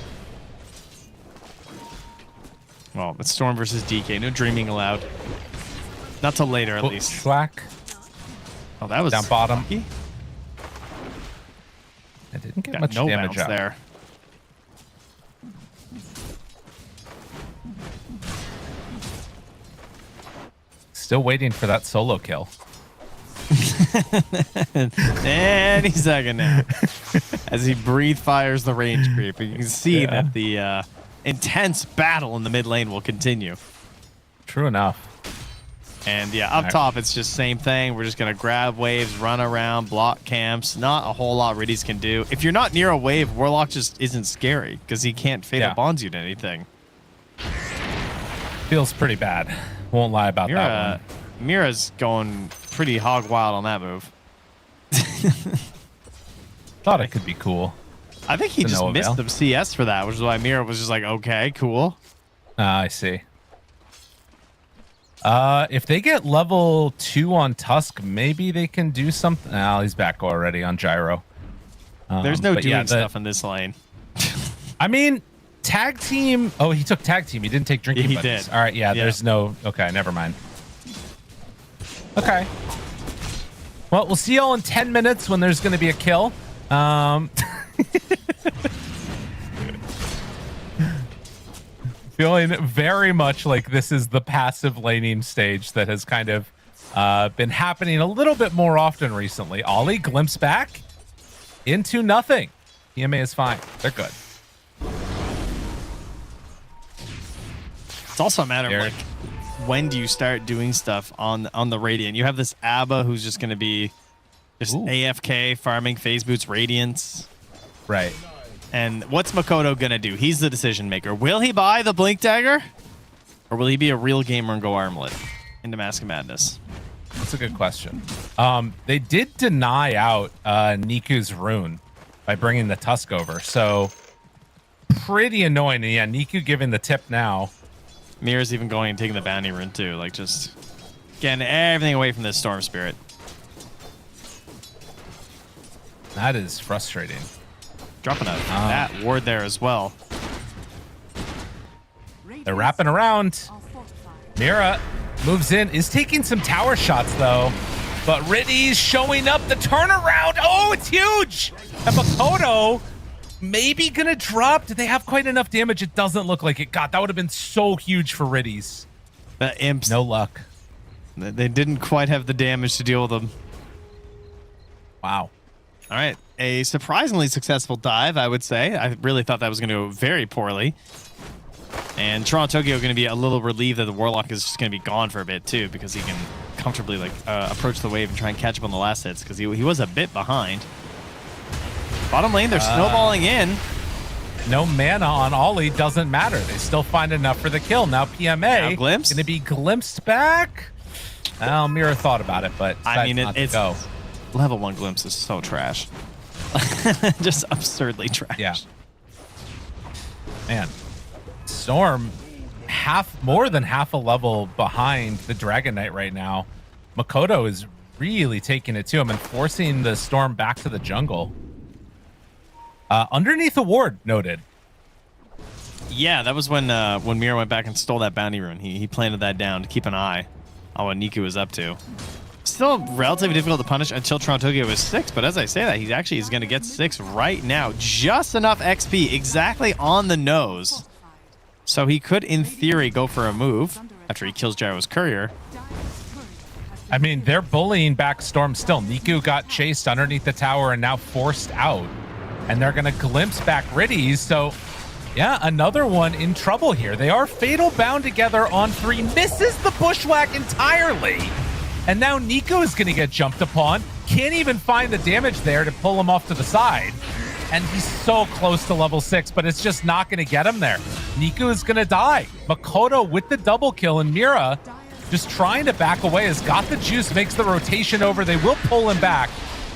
Well, it's Storm versus DK. No dreaming allowed. Not till later, at least. Schwack. Oh, that was down bottom. lucky. I didn't get Got much no damage bounce out there. Still waiting for that solo kill. Any second now. As he breathe fires the range creep. You can see that the intense battle in the mid lane will continue. True enough. And up top, it's just same thing. We're just going to grab waves, run around, block camps. Not a whole lot Riddies can do. If you're not near a wave, Warlock just isn't scary because he can't fatal bonds you to anything. Feels pretty bad. Won't lie about that one. Mira's going pretty hog wild on that move. Thought it could be cool. I think he just missed the CS for that, which is why Mira was just like, okay, cool. I see. If they get level 2 on Tusk, maybe they can do something. Oh, he's back already on Gyro. There's no doing stuff in this lane. I mean, tag team. Oh, he took tag team. He didn't take drinking buddies. He did. All right, there's no. Okay, never mind. Okay. Well, we'll see y'all in 10 minutes when there's going to be a kill. Feeling very much like this is the passive laning stage that has kind of been happening a little bit more often recently. Ollie glimpse back into nothing. EMA is fine. They're good. It's also a matter of like, when do you start doing stuff on the Radiant? You have this Abba who's just going to be Just AFK, farming phase boots, radiance. Right. And what's Makoto gonna do? He's the decision maker. Will he buy the Blink Dagger? Or will he be a real gamer and go Armlet into Mask of Madness? That's a good question. They did deny out Niku's rune by bringing the Tusk over, so pretty annoying. And yeah, Niku giving the tip now. Mira's even going and taking the bounty rune too, like just getting everything away from this Storm Spirit. That is frustrating. Dropping that ward there as well. They're wrapping around. Mira moves in, is taking some tower shots though. But Riddy's showing up the turnaround. Oh, it's huge. And Makoto maybe gonna drop. Did they have quite enough damage? It doesn't look like it. God, that would have been so huge for Riddy's. The imps. No luck. They didn't quite have the damage to deal with them. Wow. All right. A surprisingly successful dive, I would say. I really thought that was going to go very poorly. And Toronto Tokyo going to be a little relieved that the Warlock is just going to be gone for a bit, too, because he can comfortably approach the wave and try and catch up on the last hits, because he was a bit behind. Bottom lane, they're snowballing in. No mana on Ollie doesn't matter. They still find enough for the kill. Now PMA going to be glimpsed back. Well, Mira thought about it, but I mean, it's go. Level 1 glimpse is so trash. Just absurdly trash. Yeah. Man, Storm more than half a level behind the Dragon Knight right now. Makoto is really taking it to him and forcing the Storm back to the jungle. Underneath the ward, noted. Yeah, that was when Mira went back and stole that bounty rune. He planted that down to keep an eye on what Niku was up to. Still relatively difficult to punish until Toronto Tokyo is 6, but as I say that, he actually is going to get 6 right now. Just enough XP, exactly on the nose. So he could, in theory, go for a move after he kills Gyro's courier. I mean, they're bullying back Storm still. Niku got chased underneath the tower and now forced out. And they're going to glimpse back Riddies. So, yeah, another one in trouble here. They are fatal bound together on 3. Misses the bushwhack entirely. And now Nico is going to get jumped upon. Can't even find the damage there to pull him off to the side. And he's so close to level 6, but it's just not going to get him there. Nico is going to die. Makoto with the double kill, and Mira just trying to back away has got the juice, makes the rotation over. They will pull him back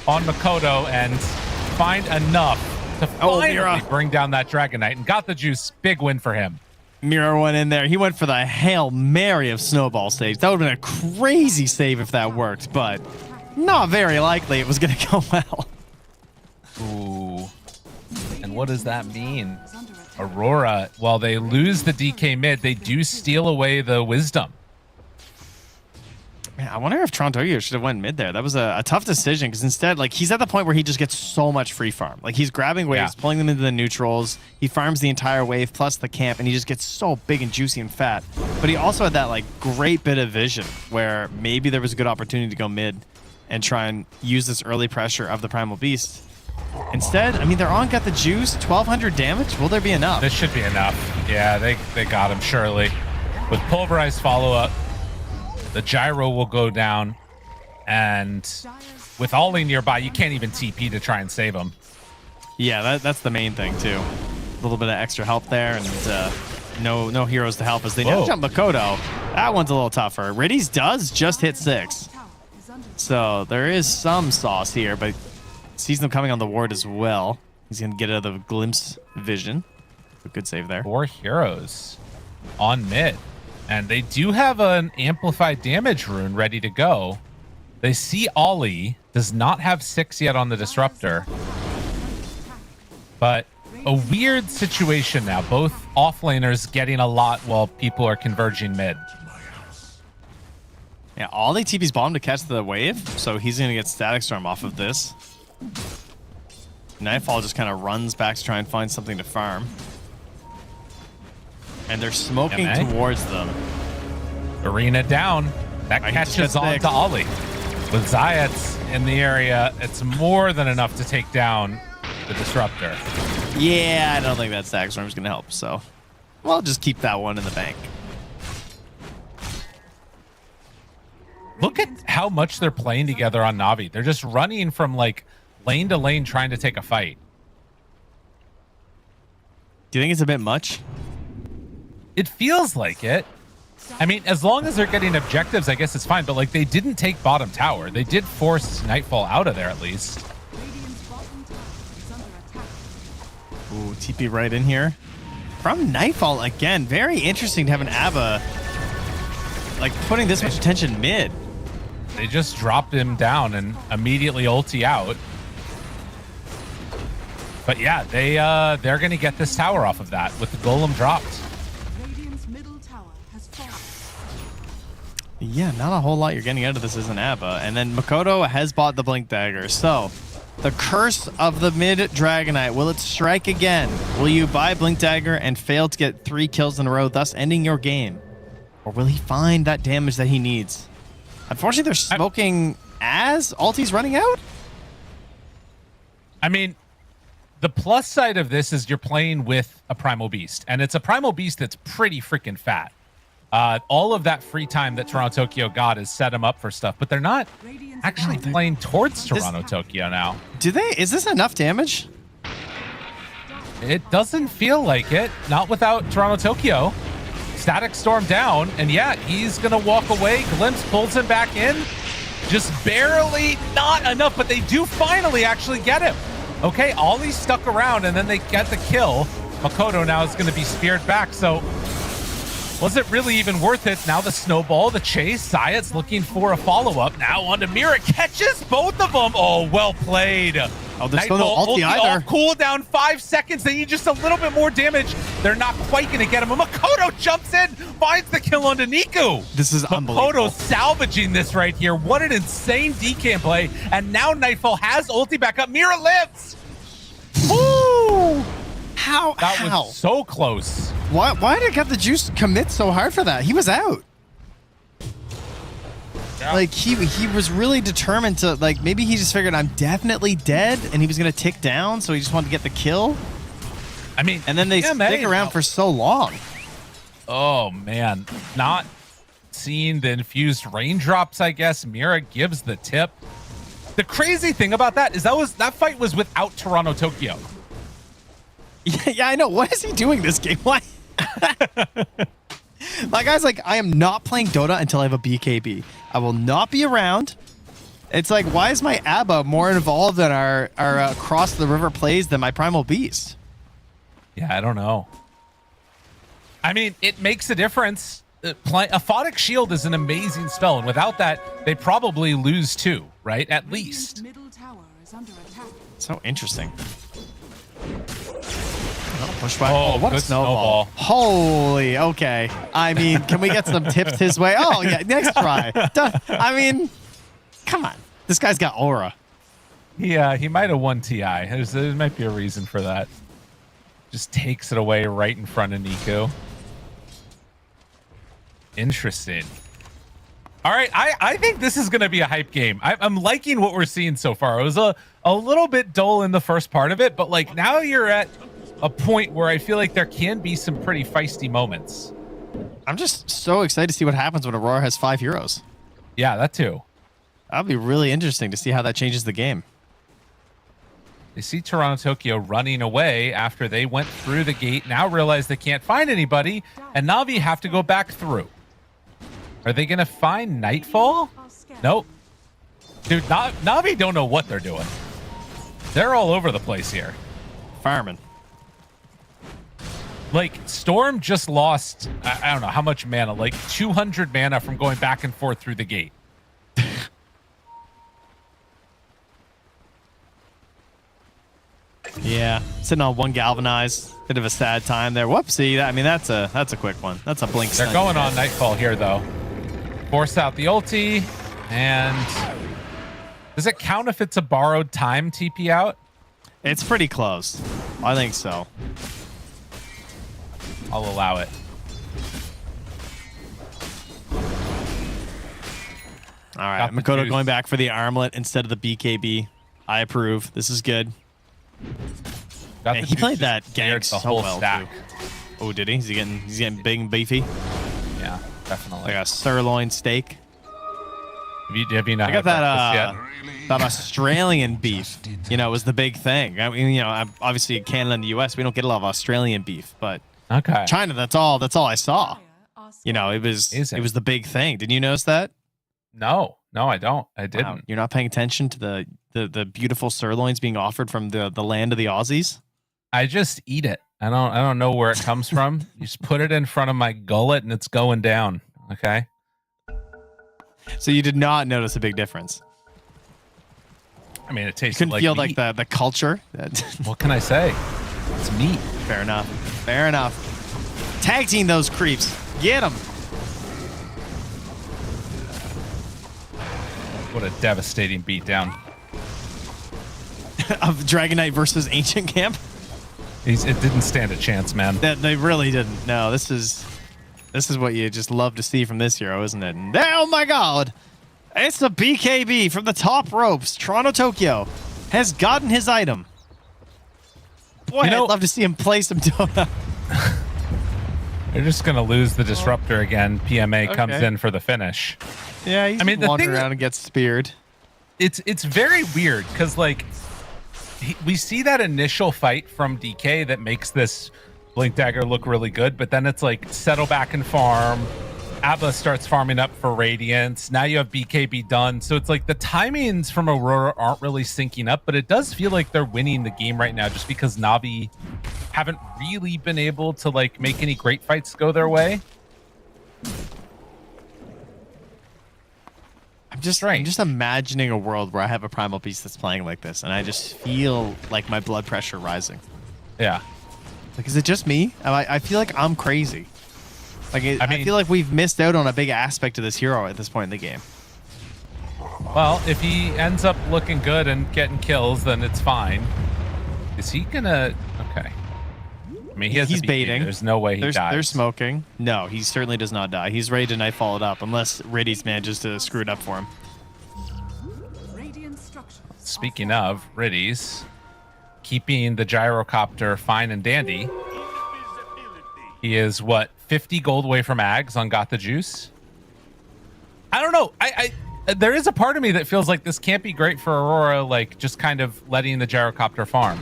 on Makoto and find enough to finally bring down that Dragon Knight and got the juice. Big win for him. Mira went in there. He went for the Hail Mary of snowball saves. That would have been a crazy save if that worked, but not very likely it was going to go well. Ooh. And what does that mean? Aurora, while they lose the DK mid, they do steal away the wisdom. Man, I wonder if Toronto should have went mid there. That was a tough decision because instead, like, he's at the point where he just gets so much free farm. Like, he's grabbing waves, pulling them into the neutrals. He farms the entire wave plus the camp, and he just gets so big and juicy and fat. But he also had that, like, great bit of vision where maybe there was a good opportunity to go mid and try and use this early pressure of the Primal Beast. Instead, I mean, they're on got the juice, 1,200 damage. Will there be enough? This should be enough. Yeah, they got him, surely. With Pulverized follow-up, the gyro will go down, and with Ollie nearby, you can't even TP to try and save him. Yeah, that's the main thing, too. A little bit of extra help there, and no heroes to help as they now jump Makoto. That one's a little tougher. Riddies does just hit 6. So there is some sauce here, but sees them coming on the ward as well. He's going to get out of the glimpse vision. A good save there. 4 heroes on mid. And they do have an amplified damage rune ready to go. They see Ollie does not have 6 yet on the disruptor. But a weird situation now. Both offlaners getting a lot while people are converging mid. Yeah, Ollie TP's bottom to catch the wave, so he's going to get Static Storm off of this. Nightfall just kind of runs back to try and find something to farm. And they're smoking towards them. Arena down. That catches on to Ollie. With Zayats in the area, it's more than enough to take down the disruptor. Yeah, I don't think that Static Storm is going to help, so we'll just keep that one in the bank. Look at how much they're playing together on Na'Vi. They're just running from like lane to lane trying to take a fight. Do you think it's a bit much? It feels like it. I mean, as long as they're getting objectives, I guess it's fine. But like, they didn't take bottom tower. They did force Nightfall out of there at least. Ooh, TP right in here. From Nightfall again. Very interesting to have an ABBA like putting this much attention mid. They just dropped him down and immediately ulti out. But yeah, they're gonna get this tower off of that with the golem dropped. Radiant's middle tower has fallen. Yeah, not a whole lot you're getting out of this as an ABBA. And then Makoto has bought the Blink Dagger. So the curse of the mid Dragonite, will it strike again? Will you buy Blink Dagger and fail to get 3 kills in a row, thus ending your game? Or will he find that damage that he needs? Unfortunately, they're smoking as ulti's running out. I mean, the plus side of this is you're playing with a Primal Beast, and it's a Primal Beast that's pretty freaking fat. All of that free time that Toronto Tokyo got has set him up for stuff, but they're not actually playing towards Toronto Tokyo now. Do they? Is this enough damage? It doesn't feel like it. Not without Toronto Tokyo. Static Storm down, and yeah, he's gonna walk away. Glimpse pulls him back in. Just barely, not enough, but they do finally actually get him. Okay, Ollie's stuck around, and then they get the kill. Makoto now is gonna be speared back, so was it really even worth it? Now the snowball, the chase, Sayat's looking for a follow-up. Now on to Mira, catches both of them. Oh, well played. Oh, there's still no ulti either. Cool down 5 seconds. They need just a little bit more damage. They're not quite going to get him. And Makoto jumps in, finds the kill onto Niku. This is unbelievable. Makoto salvaging this right here. What an insane decam play. And now Nightfall has ulti back up. Mira lives. Woo! That was so close. Why did Got the Juice commit so hard for that? He was out. Yeah. Like he was really determined to, like, maybe he just figured I'm definitely dead and he was gonna tick down, so he just wanted to get the kill. I mean, and then they stick around for so long. Oh man, not seeing the infused raindrops, I guess. Mira gives the tip. The crazy thing about that is that fight was without Toronto Tokyo. Yeah, I know. What is he doing this game? Why? My guy's like, I am not playing Dota until I have a BKB. I will not be around. It's like, why is my ABBA more involved in our across the river plays than my Primal Beast? Yeah, I don't know. I mean, it makes a difference. A Photic Shield is an amazing spell, and without that, they probably lose 2, right? At least. Middle tower is under attack. So interesting. Push back. Oh, what a snowball. Holy, okay. I mean, can we get some tips his way? Oh, yeah, next try. I mean, come on. This guy's got aura. Yeah, he might have won TI. There might be a reason for that. Just takes it away right in front of Nico. Interesting. All right, I think this is going to be a hype game. I'm liking what we're seeing so far. It was a little bit dull in the first part of it, but like now you're at a point where I feel like there can be some pretty feisty moments. I'm just so excited to see what happens when Aurora has 5 heroes. Yeah, that too. That'll be really interesting to see how that changes the game. They see Toronto Tokyo running away after they went through the gate, now realize they can't find anybody, and Na'Vi have to go back through. Are they going to find Nightfall? Nope. Dude, Na'Vi don't know what they're doing. They're all over the place here. Fireman. Like, Storm just lost, I don't know how much mana, like 200 mana from going back and forth through the gate. Yeah, sitting on 1 galvanized. Bit of a sad time there. Whoopsie. I mean, that's a quick one. That's a blink. They're going on Nightfall here, though. Force out the ulti, and does it count if it's a borrowed time TP out? It's pretty close. I think so. I'll allow it. All right, Makoto going back for the armlet instead of the BKB. I approve. This is good. Man, he played that gank so well too. Oh, did he? He's getting big and beefy. Yeah, definitely. Like a sirloin steak. Have you not I had got that breakfast yet? that Australian beef. You know, was the big thing. I mean, you know, obviously in Canada and the U.S. we don't get a lot of Australian beef, but okay, China. That's all I saw. You know, it was the big thing. Didn't you notice that? No, I don't. I didn't. Wow. You're not paying attention to the beautiful sirloins being offered from the land of the Aussies. I just eat it. I don't know where it comes from. You just put it in front of my gullet and it's going down. Okay. So you did not notice a big difference. I mean, it tastes. Couldn't like feel meat. like the culture. What can I say? It's meat. Fair enough. Fair enough. Tag team those creeps. Get them. What a devastating beatdown. Of Dragon Knight versus Ancient Camp. It didn't stand a chance, man. They really didn't. No, this is what you just love to see from this hero, isn't it? And oh my God, it's the BKB from the top ropes. Toronto Tokyo has gotten his item. Boy, I'd love to see him play some Dota. They're just gonna lose the disruptor again. PMA comes in for the finish. Yeah, he's wandering around and gets speared. It's very weird because like we see that initial fight from DK that makes this Blink Dagger look really good, but then it's like settle back and farm. Abba starts farming up for Radiance. Now you have BKB done. So it's like the timings from Aurora aren't really syncing up, but it does feel like they're winning the game right now just because Navi haven't really been able to like make any great fights go their way. I'm just imagining a world where I have a Primal Beast that's playing like this, and I just feel like my blood pressure rising. Yeah. Like, is it just me? I feel like I'm crazy. Like, I feel like we've missed out on a big aspect of this hero at this point in the game. Well, if he ends up looking good and getting kills, then it's fine. Is he gonna... Okay. I mean, he's baiting. There's no way he dies. They're smoking. No, he certainly does not die. He's ready to nightfall it up, unless Riddy's manages to screw it up for him. Speaking of Riddy's, keeping the gyrocopter fine and dandy. He is, what, 50 gold away from Ags on Got the Juice? I don't know. There is a part of me that feels like this can't be great for Aurora, like, just kind of letting the gyrocopter farm.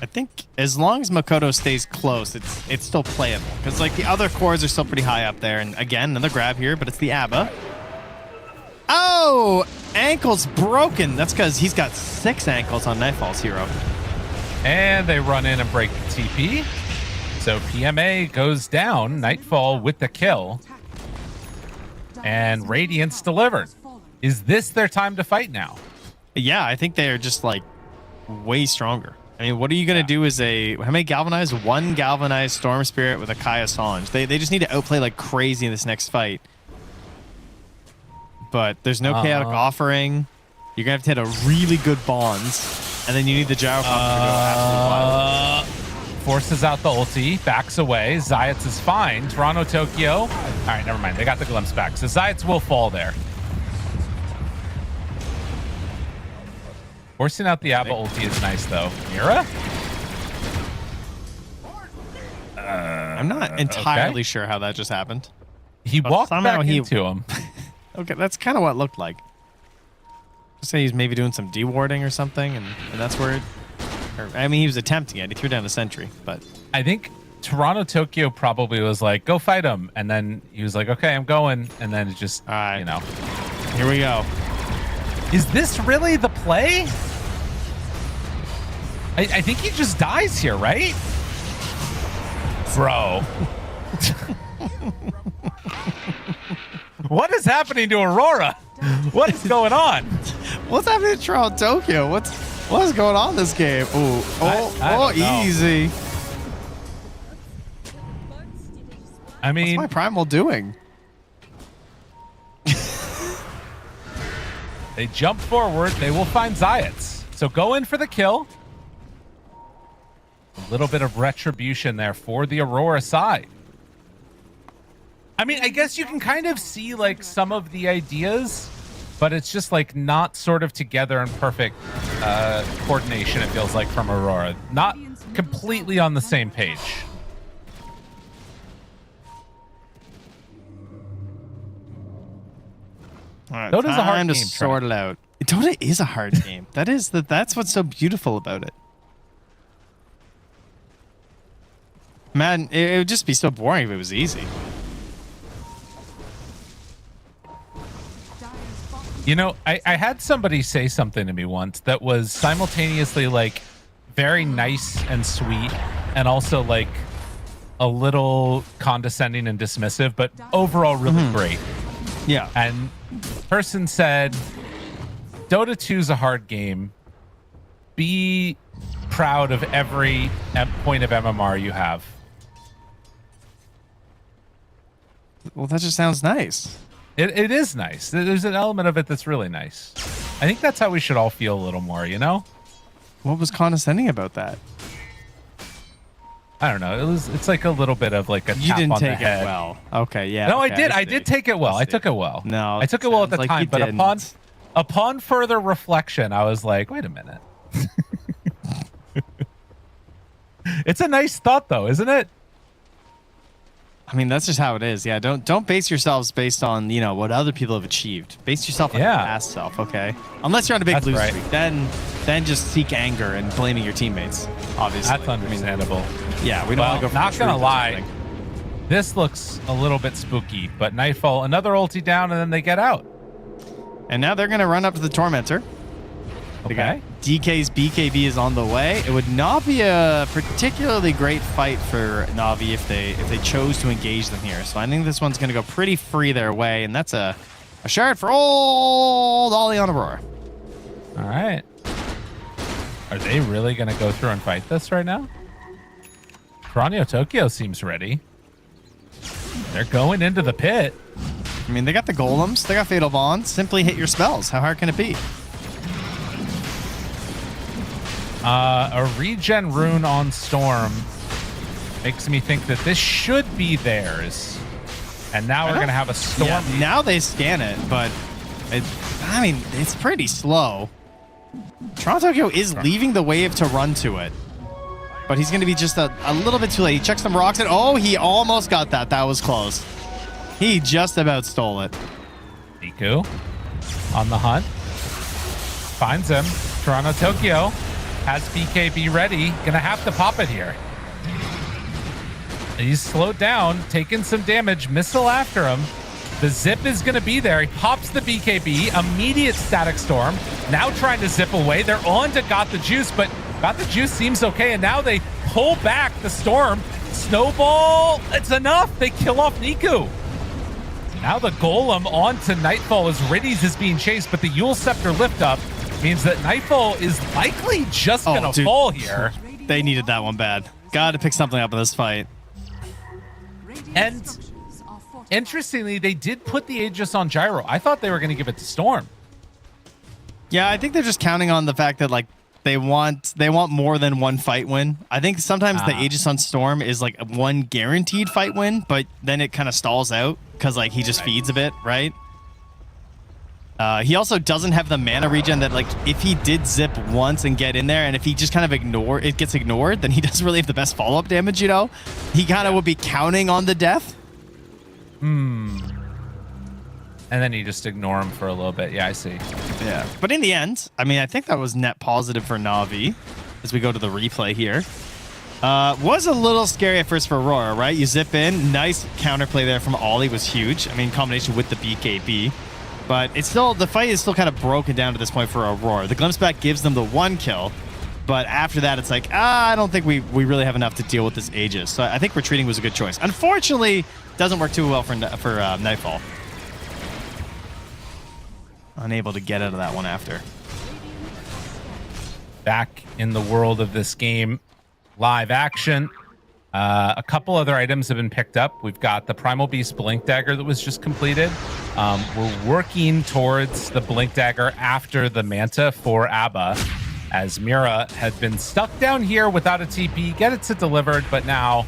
I think as long as Makoto stays close, it's still playable. Because, like, the other cores are still pretty high up there. And, again, another grab here, but it's the Abba. Oh! Ankle's broken. That's because he's got 6 ankles on Nightfall's hero. And they run in and break the TP. So PMA goes down. Nightfall with the kill. And Radiance delivered. Is this their time to fight now? Yeah, I think they're just, like, way stronger. I mean, what are you going to do as how many galvanized? 1 galvanized Storm Spirit with a Kaya Songe. They just need to outplay like crazy in this next fight. But there's no chaotic offering. You're going to have to hit a really good bonds. And then you need the gyrocopter to go absolutely wild. Forces out the ulti, backs away. Zayats is fine. Toronto, Tokyo. All right, never mind. They got the glimpse back. So Zayats will fall there. Forcing out the Abba ulti is nice, though. Mira? I'm not entirely sure how that just happened. He walked back into him. Okay, that's kind of what it looked like. I'd say he's maybe doing some dewarding or something, and that's where I mean, he was attempting it. He threw down a sentry, but... I think Toronto, Tokyo probably was like, go fight him. And then he was like, okay, I'm going. And then it just, you know. Here we go. Is this really the play? I think he just dies here, right? Bro. What is happening to Aurora? What is going on? What's happening to Toronto, Tokyo? What is going on in this game? Easy. I mean, what's my Primal doing? They jump forward. They will find Zayats. So go in for the kill. A little bit of retribution there for the Aurora side. I mean, I guess you can kind of see like some of the ideas, but it's just like not sort of together in perfect coordination, it feels like, from Aurora. Not completely on the same page. All right, Dota's a hard time to game, sort it out. Dota is a hard game. That's what's so beautiful about it. Man, it would just be so boring if it was easy. You know, I had somebody say something to me once that was simultaneously like very nice and sweet and also like a little condescending and dismissive, but overall really great. Yeah. And person said, Dota 2 is a hard game. Be proud of every point of MMR you have. Well, that just sounds nice. It is nice. There's an element of it that's really nice. I think that's how we should all feel a little more, you know? What was condescending about that? I don't know. It's like a little bit of like a You tap didn't on the take head. it well. Okay, yeah. No, okay, I did. I see. did take it well. I took it well. No, I took it well at the sounds like time, you but didn't. upon further reflection, I was like, wait a minute. It's a nice thought, though, isn't it? I mean, that's just how it is. Yeah, don't base yourselves based on, you know, what other people have achieved. Base yourself on your past self, okay? Unless you're on a big lose streak, then just seek anger and blaming your teammates. Obviously, That's understandable. Yeah, we don't want to go. For Not the gonna truth or lie, something. this looks a little bit spooky. But Nightfall, another ulti down, and then they get out. And now they're gonna run up to the Tormentor. Okay. DK's BKB is on the way. It would not be a particularly great fight for Na'Vi if they chose to engage them here. So I think this one's going to go pretty free their way, and that's a shard for old Ollie on Aurora. All right. Are they really going to go through and fight this right now? Piranha Tokyo seems ready. They're going into the pit. I mean, they got the golems. They got Fatal Bond. Simply hit your spells. How hard can it be? A regen rune on Storm makes me think that this should be theirs. And now we're going to have a Storm. Yeah, now they scan it, but I mean, it's pretty slow. Toronto Tokyo is leaving the wave to run to it. But he's going to be just a little bit too late. He checks some rocks and oh, he almost got that. That was close. He just about stole it. Niku on the hunt. Finds him. Toronto Tokyo has BKB ready. Gonna have to pop it here. He's slowed down, taking some damage. Missile after him. The zip is gonna be there. He pops the BKB. Immediate static storm. Now trying to zip away. They're on to Got the Juice, but Got the Juice seems okay. And now they pull back the storm. Snowball. It's enough. They kill off Niku. Now the golem onto Nightfall as Riddies is being chased, but the Yule Scepter lift up means that Nightfall is likely just gonna fall here. They needed that one bad. Got to pick something up in this fight. And interestingly, they did put the Aegis on Gyro. I thought they were gonna give it to Storm. Yeah, I think they're just counting on the fact that like they want more than one fight win. I think sometimes the Aegis on Storm is like one guaranteed fight win, but then it kind of stalls out because like he just feeds a bit, right? He also doesn't have the mana regen that like if he did zip once and get in there and if he just kind of gets ignored, then he doesn't really have the best follow-up damage, you know? He kind of would be counting on the death. And then you just ignore him for a little bit. Yeah, I see. Yeah. But in the end, I mean, I think that was net positive for Na'Vi as we go to the replay here. Was a little scary at first for Aurora, right? You zip in. Nice counterplay there from Ollie was huge. I mean, in combination with the BKB. But it's still, the fight is still kind of broken down to this point for Aurora. The glimpse back gives them the one kill. But after that, it's like, I don't think we really have enough to deal with this Aegis. So I think retreating was a good choice. Unfortunately, doesn't work too well for Nightfall. Unable to get out of that one after. Back in the world of this game, live action. A couple other items have been picked up. We've got the Primal Beast Blink Dagger that was just completed. We're working towards the Blink Dagger after the Manta for Abba, as Mira had been stuck down here without a TP. Get it to delivered, but now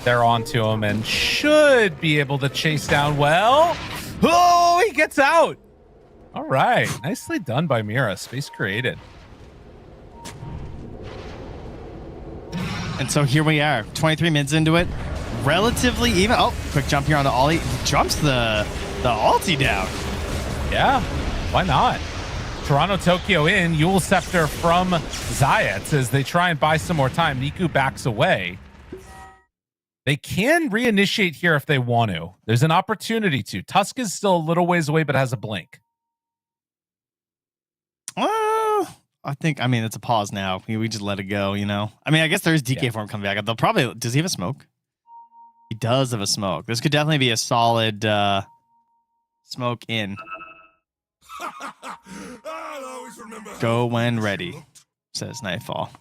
they're onto him and should be able to chase down well. Oh, he gets out. All right. Nicely done by Mira. Space created. And so here we are, 23 minutes into it. Relatively even. Oh, quick jump here onto Ollie. He jumps the ulti down. Yeah, why not? Toronto Tokyo in, Yule Scepter from Zayats as they try and buy some more time. Niku backs away. They can reinitiate here if they want to. There's an opportunity to. Tusk is still a little ways away, but has a blink. I mean, it's a pause now. We just let it go, you know? I mean, I guess there's DK form coming back. They'll probably... Does he have a smoke? He does have a smoke. This could definitely be a solid smoke in. Go when ready, says Nightfall.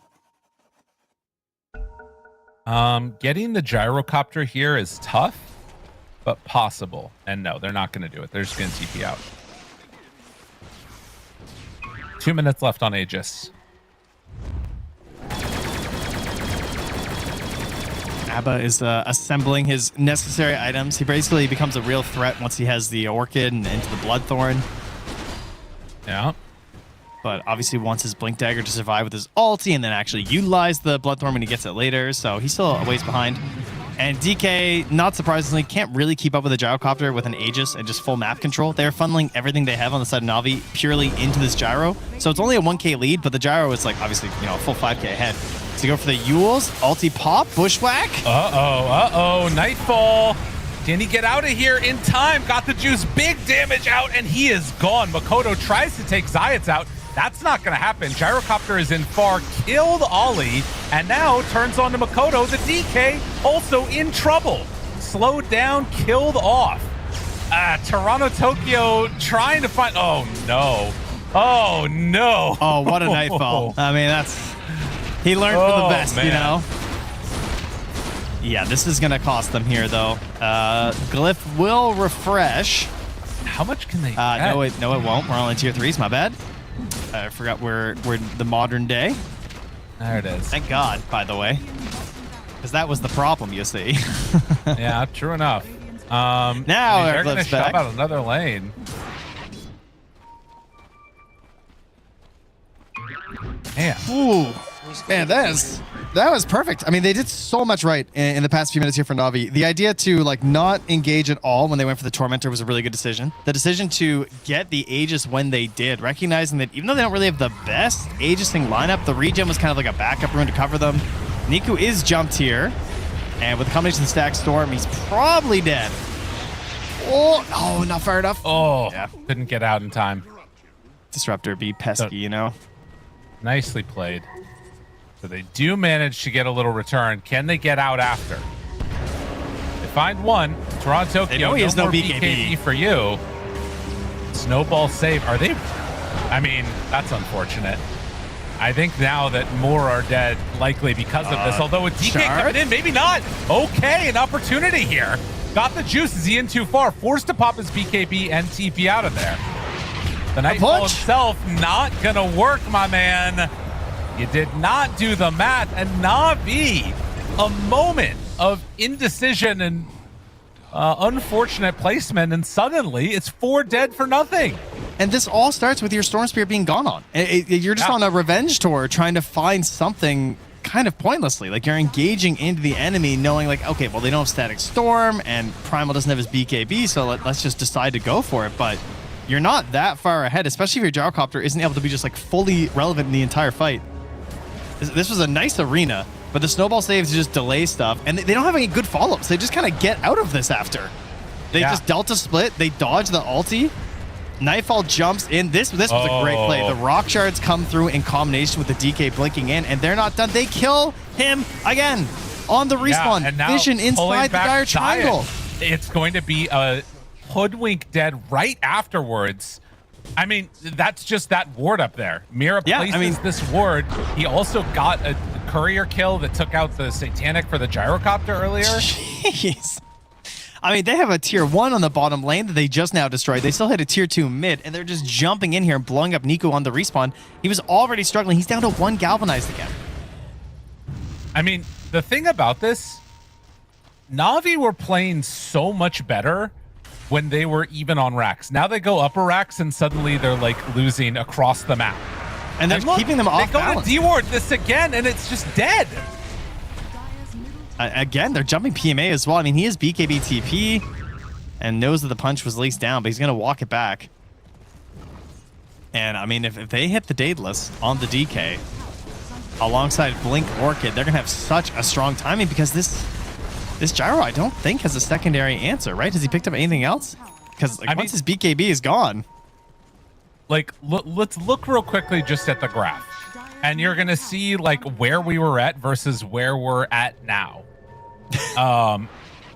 Getting the gyrocopter here is tough, but possible. And no, they're not going to do it. They're just going to TP out. 2 minutes left on Aegis. Abba is assembling his necessary items. He basically becomes a real threat once he has the Orchid and into the Bloodthorn. Yeah. But obviously wants his Blink Dagger to survive with his ulti and then actually utilize the Bloodthorn when he gets it later. So he's still a ways behind. And DK, not surprisingly, can't really keep up with the Gyrocopter with an Aegis and just full map control. They're funneling everything they have on the side of Na'Vi purely into this Gyro. So it's only a 1k lead, but the Gyro is like obviously, you know, a full 5k ahead. So you go for the Yules, ulti pop, bushwhack. Nightfall. Can he get out of here in time? Got the juice, big damage out, and he is gone. Makoto tries to take Zayats out. That's not going to happen. Gyrocopter is in far, killed Ollie, and now turns on to Makoto. The DK also in trouble. Slowed down, killed off. Toronto Tokyo trying to find... Oh, no. Oh, no. Oh, what a Nightfall. I mean, that's... He learned from the best, man. You know? Yeah, this is going to cost them here, though. Glyph will refresh. How much can they No, it won't. We're only tier 3s. My bad. I forgot we're the modern day. There it is. Thank God, by the way. Because that was the problem, you see. Yeah, true enough. Now they're going to shove out another lane. Man. Ooh. Man, that was perfect. I mean, they did so much right in the past few minutes here for Na'Vi. The idea to like not engage at all when they went for the Tormentor was a really good decision. The decision to get the Aegis when they did, recognizing that even though they don't really have the best Aegising lineup, the regen was kind of like a backup rune to cover them. Niku is jumped here, and with the combination of Stack Storm, he's probably dead. Oh, not far enough. Oh, yeah. Couldn't get out in time. Disruptor be pesky, you know? Nicely played. So they do manage to get a little return. Can they get out after? They find one. Toronto Tokyo, no more BKB for you. Snowball save. Are they? I mean, that's unfortunate. I think now that more are dead, likely because of this. Although with DK coming in, maybe not. Okay, an opportunity here. Got the juice. Is he in too far? Forced to pop his BKB and TP out of there. The Nightfall itself not gonna work, my man. You did not do the math, and Na'Vi, a moment of indecision and unfortunate placement, and suddenly it's 4 dead for nothing. And this all starts with your Storm Spear being gone on. You're just on a revenge tour trying to find something kind of pointlessly. Like you're engaging into the enemy knowing like, okay, well, they don't have Static Storm and Primal doesn't have his BKB, so let's just decide to go for it. But you're not that far ahead, especially if your Gyrocopter isn't able to be just like fully relevant in the entire fight. This was a nice arena, but the snowball saves just delay stuff, and they don't have any good follow-ups. They just kind of get out of this after. They just Delta split, they dodge the ulti, Nightfall jumps in. This was a great play. The Rock Shards come through in combination with the DK blinking in, and they're not done. They kill him again on the respawn. And now Vision inside the dire triangle. It's going to be a Hoodwink dead right afterwards. I mean, that's just that ward up there. Mira places this ward. He also got a courier kill that took out the Satanic for the Gyrocopter earlier. Jeez. I mean, they have a tier 1 on the bottom lane that they just now destroyed. They still hit a tier 2 mid, and they're just jumping in here and blowing up Niku on the respawn. He was already struggling. He's down to 1 galvanized again. I mean, the thing about this, Na'Vi were playing so much better when they were even on racks. Now they go upper racks and suddenly they're like losing across the map. And they're keeping them off balance. They go to D-ward this again and it's just dead. Again, they're jumping PMA as well. I mean, he is BKB TP and knows that the punch was leased down, but he's going to walk it back. And I mean, if they hit the Daedalus on the DK alongside Blink Orchid, they're gonna have such a strong timing because this Gyro I don't think has a secondary answer, right? Has he picked up anything else? Because like, once his BKB is gone. Like, let's look real quickly just at the graph. And you're going to see, like, where we were at versus where we're at now.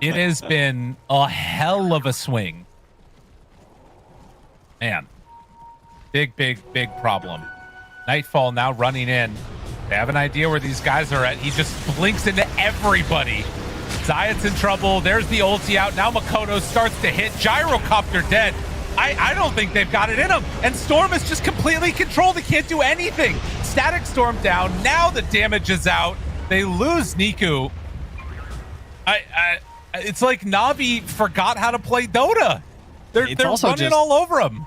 It has been a hell of a swing. Man. Big problem. Nightfall now running in. They have an idea where these guys are at. He just blinks into everybody. Zayat's in trouble. There's the ulti out. Now Makoto starts to hit. Gyrocopter dead. I don't think they've got it in them. And Storm is just completely controlled. He can't do anything. Static Storm down. Now the damage is out. They lose Niku. It's like Navi forgot how to play Dota. They're running all over him.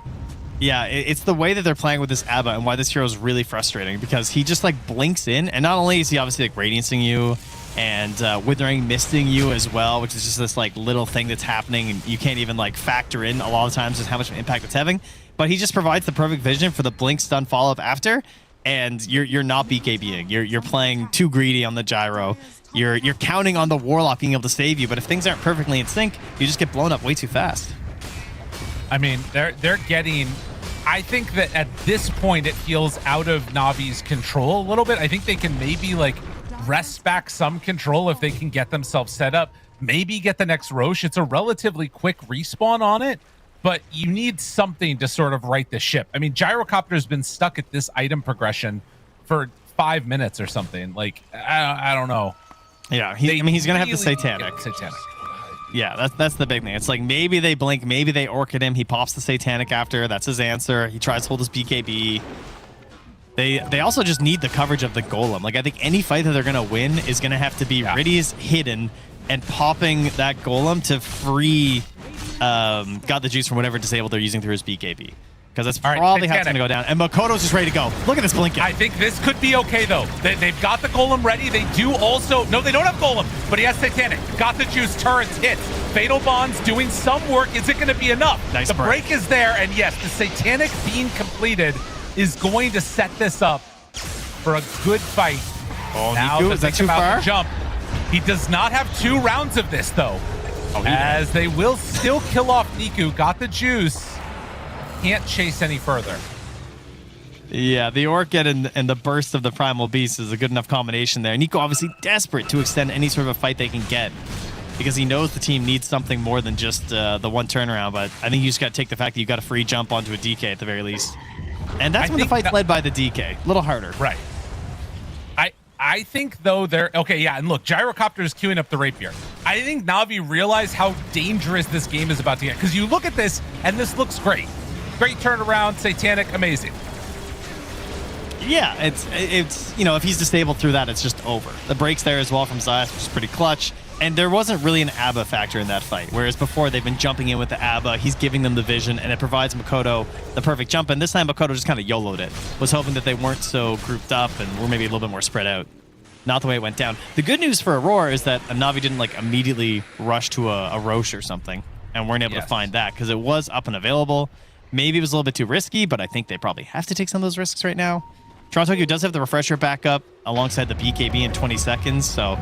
Yeah, it's the way that they're playing with this ABBA and why this hero is really frustrating because he just like blinks in, and not only is he obviously like radiancing you and withering misting you as well, which is just this like little thing that's happening and you can't even like factor in a lot of times just how much of an impact it's having, but he just provides the perfect vision for the blink stun follow-up after, and you're not BKBing. You're playing too greedy on the Gyro. You're counting on the Warlock being able to save you, but if things aren't perfectly in sync, you just get blown up way too fast. I mean, they're getting... I think that at this point, it feels out of Navi's control a little bit. I think they can maybe like wrest back some control if they can get themselves set up. Maybe get the next Roche. It's a relatively quick respawn on it, but you need something to sort of right the ship. I mean, Gyrocopter's been stuck at this item progression for 5 minutes or something. Like, I don't know. Yeah, he's going to have the Satanic. Satanic. Yeah, that's the big thing. It's like maybe they blink, maybe they Orchid him. He pops the Satanic after. That's his answer. He tries to hold his BKB. They also just need the coverage of the Golem. Like, I think any fight that they're going to win is going to have to be Riddy's hidden and popping that Golem to free God the Juice from whatever disable they're using through his BKB. Because that's probably how it's going to go down. And Makoto's just ready to go. Look at this blinking. I think this could be okay, though. They've got the Golem ready. They do also... No, they don't have Golem, but he has Satanic. Got the Juice, turrets, hits. Fatal Bond's doing some work. Is it going to be enough? Nice the break is there, and yes, the Satanic being completed is going to set this up for a good fight. Oh, now Niku, is that too far? The jump. He does not have 2 rounds of this, though. As they will still kill off Niku. Got the Juice. Can't chase any further. Yeah, the Orchid and the burst of the Primal Beast is a good enough combination there. Nico obviously desperate to extend any sort of a fight they can get because he knows the team needs something more than just the one turnaround, but I think you just got to take the fact that you got a free jump onto a DK at the very least. And that's when the fight's led by the DK. A little harder. Right. I think, though, they're... Okay, yeah, and look, Gyrocopter is queuing up the Rapier. I think Na'Vi realize how dangerous this game is about to get, because you look at this, and this looks great. Great turnaround, Satanic, amazing. Yeah, it's you know, if he's disabled through that, it's just over. The breaks there as well from Zayas, which is pretty clutch. And there wasn't really an ABBA factor in that fight, whereas before they've been jumping in with the ABBA, he's giving them the vision, and it provides Makoto the perfect jump. And this time Makoto just kind of YOLO'd it. Was hoping that they weren't so grouped up and were maybe a little bit more spread out. Not the way it went down. The good news for Aurora is that Na'Vi didn't like immediately rush to a Roche or something, and weren't able to find that because it was up and available. Maybe it was a little bit too risky, but I think they probably have to take some of those risks right now. Toronto Tokyo does have the refresher backup alongside the BKB in 20 seconds, so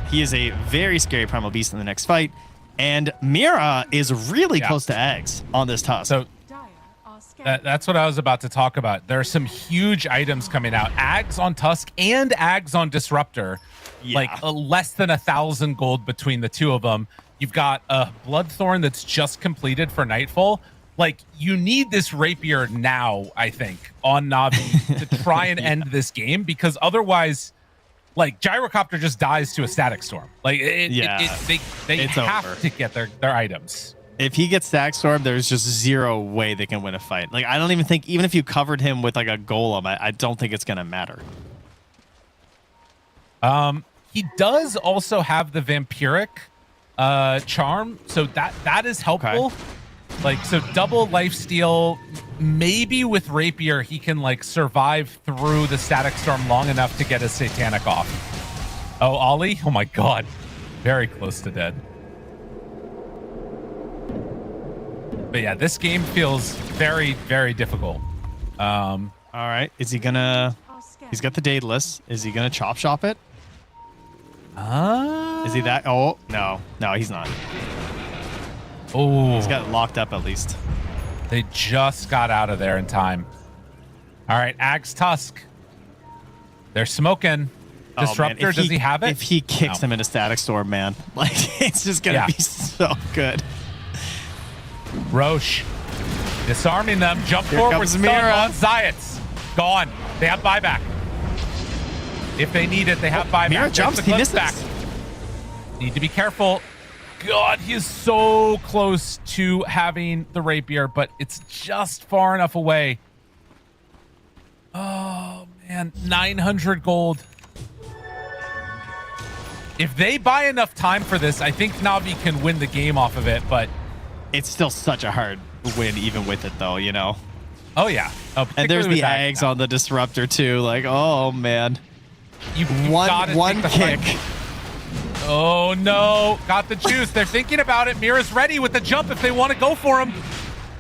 he is a very scary Primal Beast in the next fight. And Mira is really close to Ags on this Tusk. So that's what I was about to talk about. There are some huge items coming out. Ags on Tusk and Ags on Disruptor. Yeah. Like less than 1,000 gold between the two of them. You've got a Bloodthorn that's just completed for Nightfall. Like, you need this Rapier now, I think, on Na'Vi to try and end this game, because otherwise, like, Gyrocopter just dies to a Static Storm. Like, they have to get their items. If he gets Static Storm, there's just zero way they can win a fight. Like, I don't even think, even if you covered him with, like, a Golem, I don't think it's going to matter. He does also have the Vampiric charm, so that is helpful. Okay. Like, so double lifesteal, maybe with Rapier, he can, like, survive through the Static Storm long enough to get his Satanic off. Oh, Ollie? Oh, my God. Very close to dead. But, yeah, this game feels very, very difficult. All right. Is he gonna? He's got the Daedalus. Is he gonna chop shop it? Is he that? Oh no, he's not. Oh, he's got it locked up at least. They just got out of there in time. All right, Ag's Tusk. They're smoking. Disruptor, man. does he have it? If he kicks him into Static Storm, man, like it's just gonna be so good. Roche disarming them. Jump Here forward. comes Stun Mira. on Zayats. Gone. They have buyback. If they need it, they have buyback. Mira There's jumps. the He glimpse misses. Need to be careful. God, he is so close to having the rapier, but it's just far enough away. Oh, man. 900 gold. If they buy enough time for this, I think Na'Vi can win the game off of it, but it's still such a hard win even with it though, you know. Oh yeah. And there's the Ags eggs on the disruptor too. Like, oh man. You one kick. Oh no. Got the juice. They're thinking about it. Mira's ready with the jump if they want to go for him.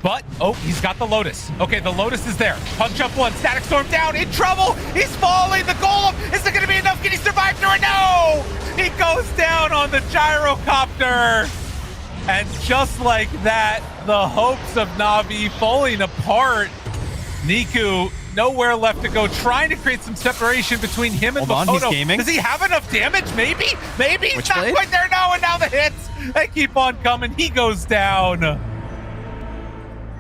But, oh, he's got the Lotus. Okay, the Lotus is there. Punch up one. Static Storm down. In trouble. He's falling. The Golem. Is it going to be enough? Can he survive through it? No! He goes down on the gyrocopter. And just like that, the hopes of Na'Vi falling apart. Niku, nowhere left to go. Trying to create some separation between him and Hold on, he's Makoto. gaming. Does he have enough damage? Maybe? Maybe. He's Which not blade? quite there now. And now the hits. They keep on coming. He goes down.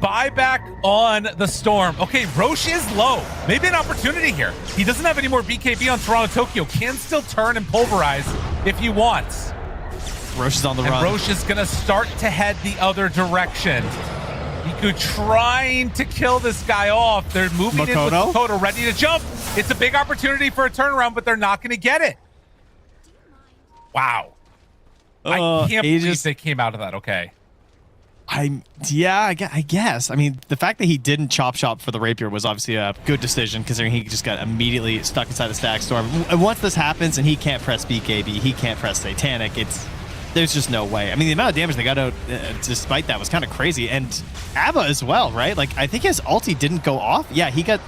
Buyback on the Storm. Okay, Roche is low. Maybe an opportunity here. He doesn't have any more BKB on Toronto Tokyo. Can still turn and pulverize if he wants. Roche is on the and run. Roche is going to start to head the other direction. Niku trying to kill this guy off. They're moving in with Makoto, ready to jump. It's a big opportunity for a turnaround, but they're not going to get it. Wow. I can't believe they came out of that okay. I guess. I mean, the fact that he didn't chop shop for the rapier was obviously a good decision, considering he just got immediately stuck inside the Static Storm. And once this happens and he can't press BKB, he can't press Satanic, there's just no way. I mean, the amount of damage they got out despite that was kind of crazy. And Abba as well, right? Like, I think his ulti didn't go off. Yeah, he got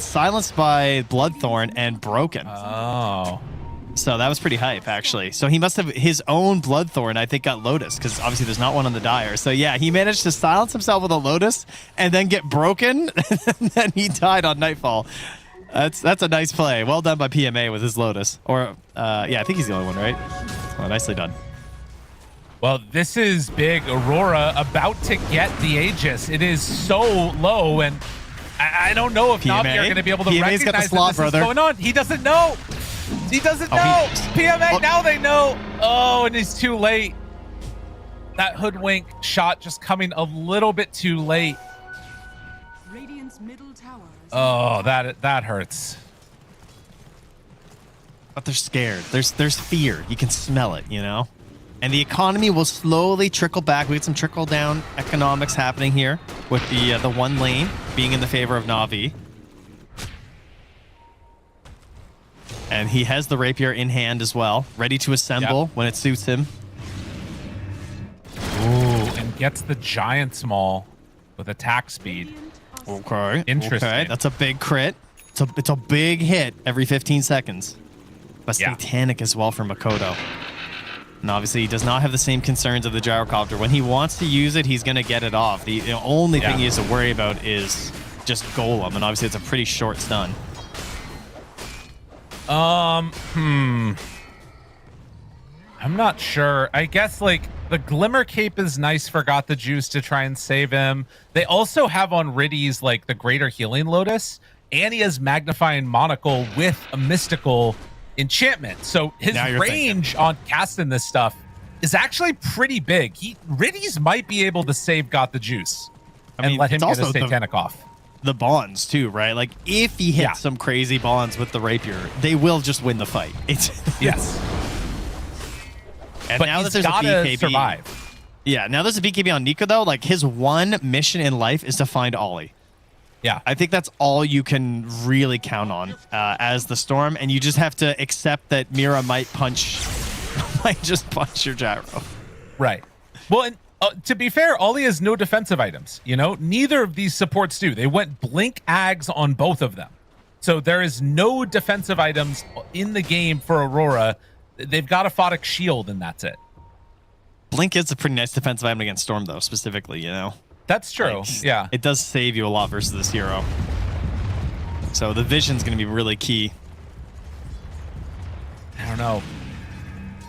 silenced by Bloodthorn and broken. Oh. So that was pretty hype, actually. So he must have his own Bloodthorn, I think, got Lotus, because obviously there's not one on the Dire. So yeah, he managed to silence himself with a Lotus and then get broken, and then he died on Nightfall. That's a nice play. Well done by PMA with his Lotus. Or, yeah, I think he's the only one, right? Oh, nicely done. Well, this is big. Aurora about to get the Aegis. It is so low, and I don't know if Na'Vi are going to be able to PMA's got the recognize slot, that this brother. is going on. He doesn't know. He doesn't know. PMA, now they know. Oh, and he's too late. That hoodwink shot just coming a little bit too late. Radiant's middle tower is Oh, that hurts. But they're scared. There's fear. You can smell it, you know? And the economy will slowly trickle back. We get some trickle down economics happening here with the one lane being in the favor of Na'Vi. And he has the rapier in hand as well, ready to assemble when it suits him. Ooh, and gets the giant small with attack speed. Okay. Interesting. Okay, that's a big crit. It's a big hit every 15 seconds. But Satanic as well for Makoto. And obviously, he does not have the same concerns of the gyrocopter. When he wants to use it, he's going to get it off. The only thing he has to worry about is just Golem. And obviously, it's a pretty short stun. I'm not sure. I guess like the Glimmer Cape is nice for Got the Juice to try and save him. They also have on Riddy's like the Greater Healing Lotus, and he has Magnifying Monocle with a mystical enchantment. So his range on casting this stuff is actually pretty big. Riddy's might be able to save Got the Juice and let him get a Satanic off. The bonds too, right? Like if he hits some crazy bonds with the rapier, they will just win the fight. Yes. And but now he's that there's a gotta BKB, survive. Yeah, now there's a BKB on Nico though. Like his one mission in life is to find Ollie. Yeah, I think that's all you can really count on as the Storm, and you just have to accept that Mira might just punch your gyro. Right. Well, and to be fair, Ollie has no defensive items. You know, neither of these supports do. They went blink ags on both of them. So there is no defensive items in the game for Aurora. They've got a Photic Shield, and that's it. Blink is a pretty nice defensive item against Storm, though, specifically, you know? That's true, yeah. It does save you a lot versus this hero. So the vision's going to be really key. I don't know.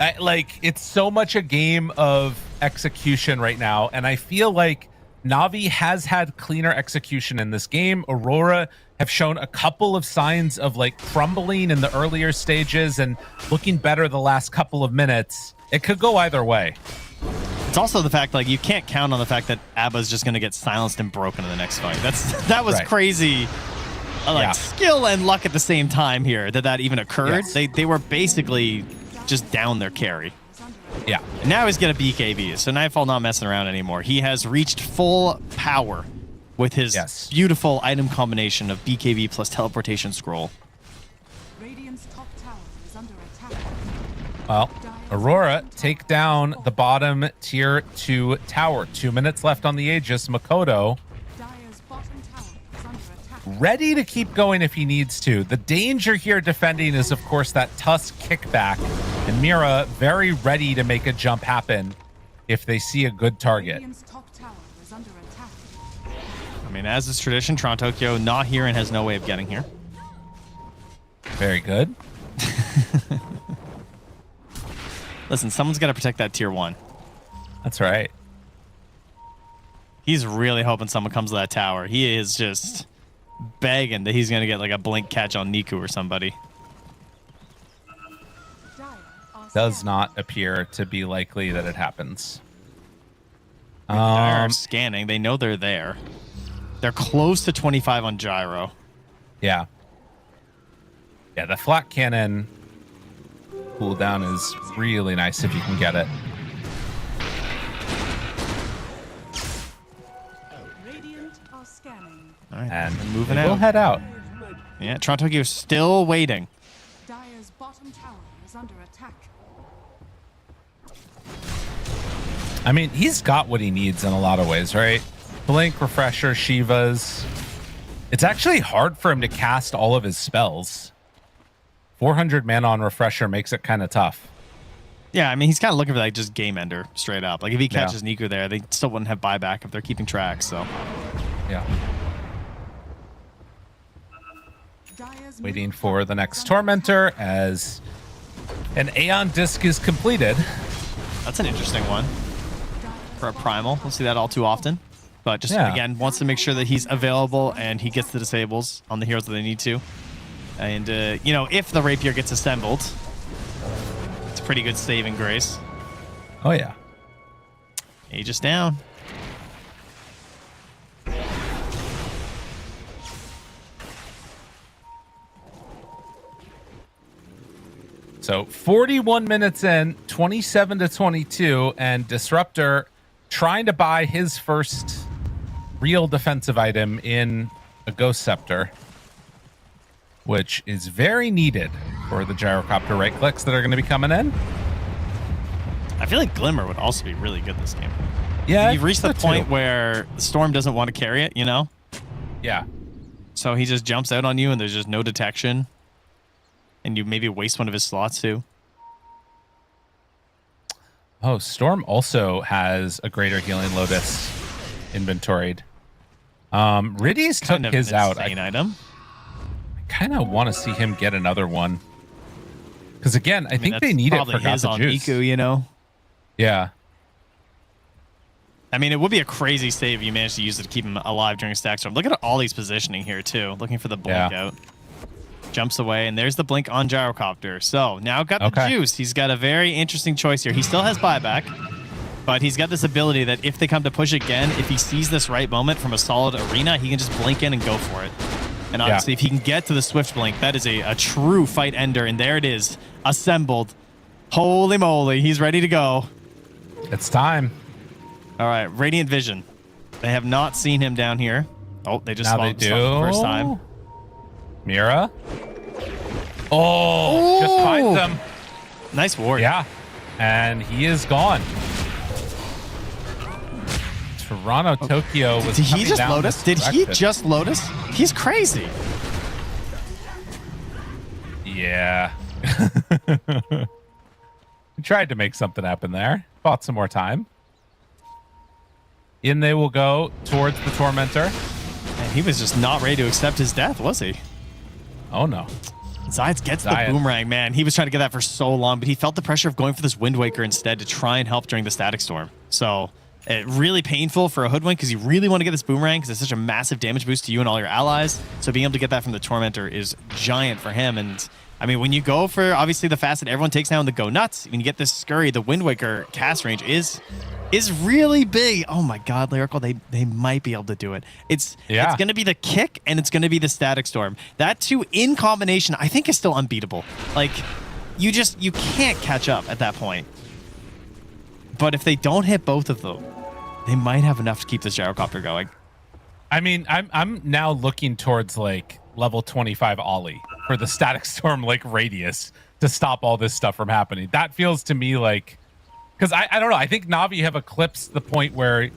It's so much a game of execution right now, and I feel like Na'Vi has had cleaner execution in this game. Aurora have shown a couple of signs of like crumbling in the earlier stages and looking better the last couple of minutes. It could go either way. It's also the fact, like, you can't count on the fact that Abba's just going to get silenced and broken in the next fight. That was crazy. Skill and luck at the same time here that even occurred. Yes. They were basically just down their carry. Yeah. And now he's going to BKB, so Nightfall not messing around anymore. He has reached full power with his beautiful item combination of BKB plus teleportation scroll. Radiant's top tower is under attack. Well, Aurora take down the bottom tier 2 tower. 2 minutes left on the Aegis. Makoto Dire's bottom tower is under attack. ready to keep going if he needs to. The danger here defending is, of course, that Tusk kickback. And Mira very ready to make a jump happen if they see a good target. Radiant's top tower is under attack. I mean, as is tradition, Toronto Tokyo not here and has no way of getting here. Very good. Listen, someone's got to protect that tier 1. That's right. He's really hoping someone comes to that tower. He is just begging that he's going to get like a blink catch on Niku or somebody. Does not appear to be likely that it happens. They're scanning. They know they're there. They're close to 25 on Gyro. Yeah. Yeah, the flat cannon cooldown is really nice if you can get it. Radiant are scanning. All right, and moving we'll out. head out. Yeah, Toronto Tokyo still waiting. Dire's bottom tower is under attack. I mean, he's got what he needs in a lot of ways, right? Blink, Refresher, Shivas. It's actually hard for him to cast all of his spells. 400 mana on Refresher makes it kind of tough. Yeah, I mean, he's kind of looking for like just game ender straight up. Like if he catches Niku there, they still wouldn't have buyback if they're keeping track. So yeah. Waiting for the next Tormentor as an Aeon Disc is completed. That's an interesting one for a Primal. We'll see that all too often. But just, again, wants to make sure that he's available and he gets the disables on the heroes that they need to. And, you know, if the Rapier gets assembled, it's a pretty good saving grace. Oh, yeah. Aegis down. So 41 minutes in, 27-22, and Disruptor trying to buy his first real defensive item in a Ghost Scepter, which is very needed for the Gyrocopter right clicks that are going to be coming in. I feel like Glimmer would also be really good this game. Yeah, you've reached the point where the Storm doesn't want to carry it, you know? Yeah. So he just jumps out on you and there's just no detection. And you maybe waste one of his slots too. Oh, Storm also has a Greater Healing Lotus inventoried. Riddy's took his out. Item. I kind of want to see him get another one. Because again, I think they need it for his on Juice. Niku, you know? Yeah. I mean, it would be a crazy save if you managed to use it to keep him alive during Stack Storm. Look at Ollie's positioning here too, looking for the blink out. Jumps away, and there's the blink on Gyrocopter. So now got the juice. He's got a very interesting choice here. He still has buyback, but he's got this ability that if they come to push again, if he sees this right moment from a solid arena, he can just blink in and go for it. And obviously, if he can get to the Swift Blink, that is a true fight ender. And there it is, assembled. Holy moly, he's ready to go. It's time. All right, Radiant Vision. They have not seen him down here. Oh, they just now they do. The first time. Mira. Oh, just finds them. Nice ward. Yeah, and he is gone. Toronto, Tokyo was. Did he coming just down Lotus? this Did he direction. just Lotus? He's crazy. Yeah. He tried to make something happen there. Bought some more time. In they will go towards the Tormentor. And he was just not ready to accept his death, was he? Oh, no. Zayat gets the Zayat. boomerang, man. He was trying to get that for so long, but he felt the pressure of going for this Wind Waker instead to try and help during the Static Storm. So really painful for a Hoodwink because you really want to get this boomerang because it's such a massive damage boost to you and all your allies. So being able to get that from the Tormentor is giant for him. And I mean, when you go for obviously the facet everyone takes now in the Go Nuts, when you get this Scurry, the Wind Waker cast range is really big. Oh my God, Lyrical, they might be able to do it. It's going to be the kick and it's going to be the Static Storm. That two in combination, I think is still unbeatable. Like you can't catch up at that point. But if they don't hit both of them, they might have enough to keep this gyrocopter going. I mean, I'm now looking towards like level 25 Ollie for the Static Storm like radius to stop all this stuff from happening. That feels to me like, because I don't know, I think Na'Vi have eclipsed the point where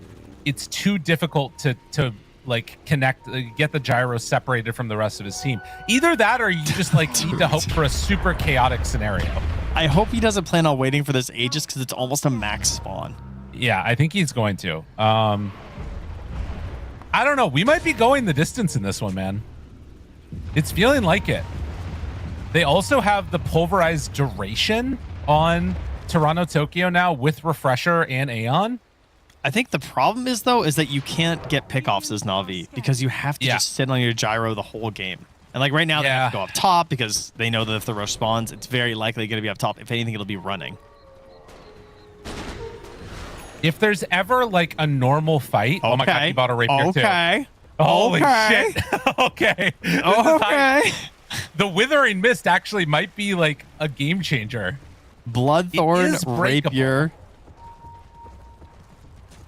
it's too difficult to like connect, get the gyro separated from the rest of his team. Either that or you just like need to hope for a super chaotic scenario. I hope he doesn't plan on waiting for this Aegis because it's almost a max spawn. Yeah, I think he's going to. I don't know. We might be going the distance in this one, man. It's feeling like it. They also have the pulverized duration on Toronto, Tokyo now with Refresher and Aeon. I think the problem is, though, is that you can't get pickoffs as Na'Vi because you have to just sit on your gyro the whole game. And like right now, they have to go up top because they know that if the rush spawns, it's very likely going to be up top. If anything, it'll be running. If there's ever like a normal fight, oh my God, he bought a rapier too. Holy shit. Okay. Okay. The Withering Mist actually might be like a game changer. Bloodthorn rapier.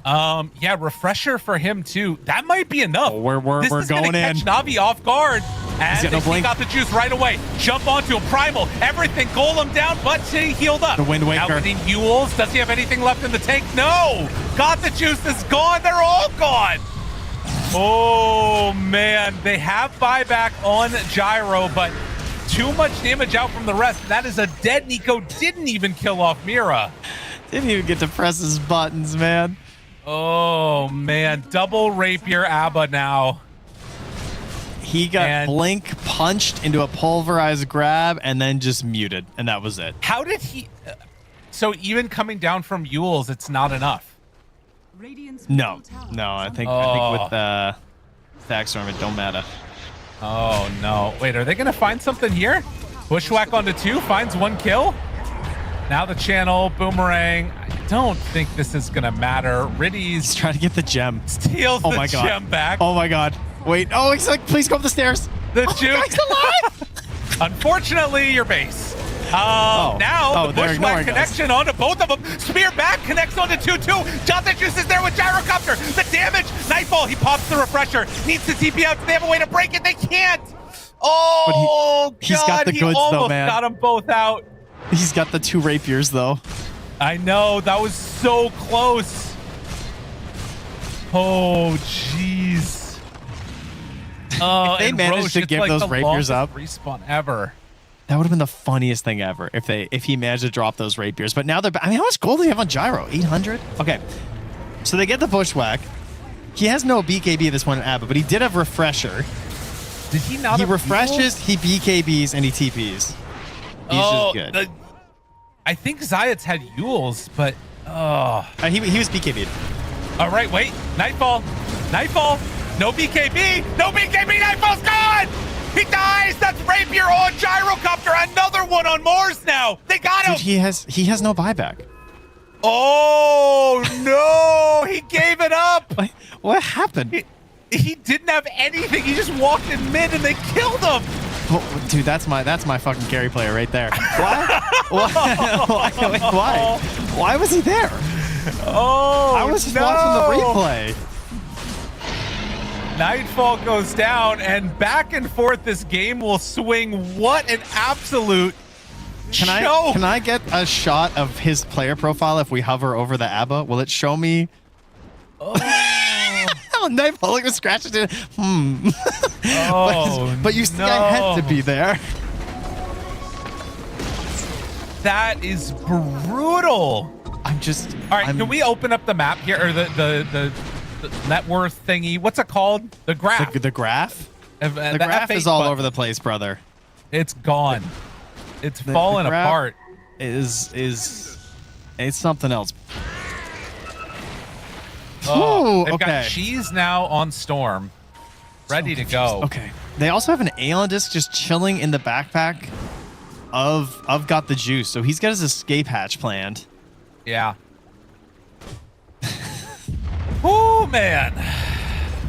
Yeah, Refresher for him too. That might be enough. We're going in. Catch Na'Vi off guard. And they got the juice right away. Jump onto him. Primal. Everything. Golem down, but he healed up. The Wind Waker. Now getting Yules. Does he have anything left in the tank? No. Got the juice. Is gone. They're all gone. Oh, man. They have buyback on Gyro, but too much damage out from the rest. That is a dead Nico. Didn't even kill off Mira. Didn't even get to press his buttons, man. Oh, man. Double Rapier Abba now. He got Blink punched into a pulverized grab and then just muted, and that was it. How did he... So even coming down from Yules, it's not enough? No, I think with Stack Storm, it don't matter. Oh, no. Wait, are they going to find something here? Bushwhack onto 2, finds 1 kill. Now the channel, Boomerang. I don't think this is going to matter. Riddy's trying to get the gem. Steals the gem back. Oh, my God. Wait. Oh, he's like, please go up the stairs. The juke. He's alive. Unfortunately, your base. Now the Bushwhack connection onto both of them. Spear back connects onto 2-2. Jonathan Juice is there with Gyrocopter. The damage. Nightfall. He pops the Refresher. Needs to TP out. Do they have a way to break it? They can't. Oh, he's God. got the goods, almost though, man. got them both out. He's got the 2 rapiers, though. I know. That was so close. Oh, jeez. If they managed to give those rapiers up, respawn ever. That would have been the funniest thing ever if he managed to drop those rapiers. But now they're I mean, how much gold do they have on Gyro? 800? Okay. So they get the Bushwhack. He has no BKB at this point in Abba, but he did have Refresher. Did he not? He refreshes, he BKBs, and he TPs. He's just good. I think Zayat's had Yules, but he was BKB'd. All right, wait. Nightfall. No BKB. No BKB. Nightfall's gone. He dies. That's Rapier on Gyrocopter. Another one on Mars now. They got him. Dude, he has no buyback. Oh no! He gave it up. What happened? He didn't have anything. He just walked in mid and they killed him. Oh, dude, that's my fucking carry player right there. Why? Why was he there? Oh, I was just watching the replay. Nightfall goes down, and back and forth this game will swing. What an absolute show. Can I get a shot of his player profile if we hover over the ABBA? Will it show me? Oh. Nightfall like was scratching it. Oh, but you see, I had to be there. That is brutal. I'm just. All right, can we open up the map here or the net worth thingy? What's it called? The graph. The graph. The graph F8 is all button. over the place, brother. It's gone. It's falling graph apart. It's something else. Oh, Ooh, they've got okay. Cheese now on Storm, ready to go. Okay. They also have an Aeon disc just chilling in the backpack of Got the Juice. So he's got his escape hatch planned. Yeah. Oh man.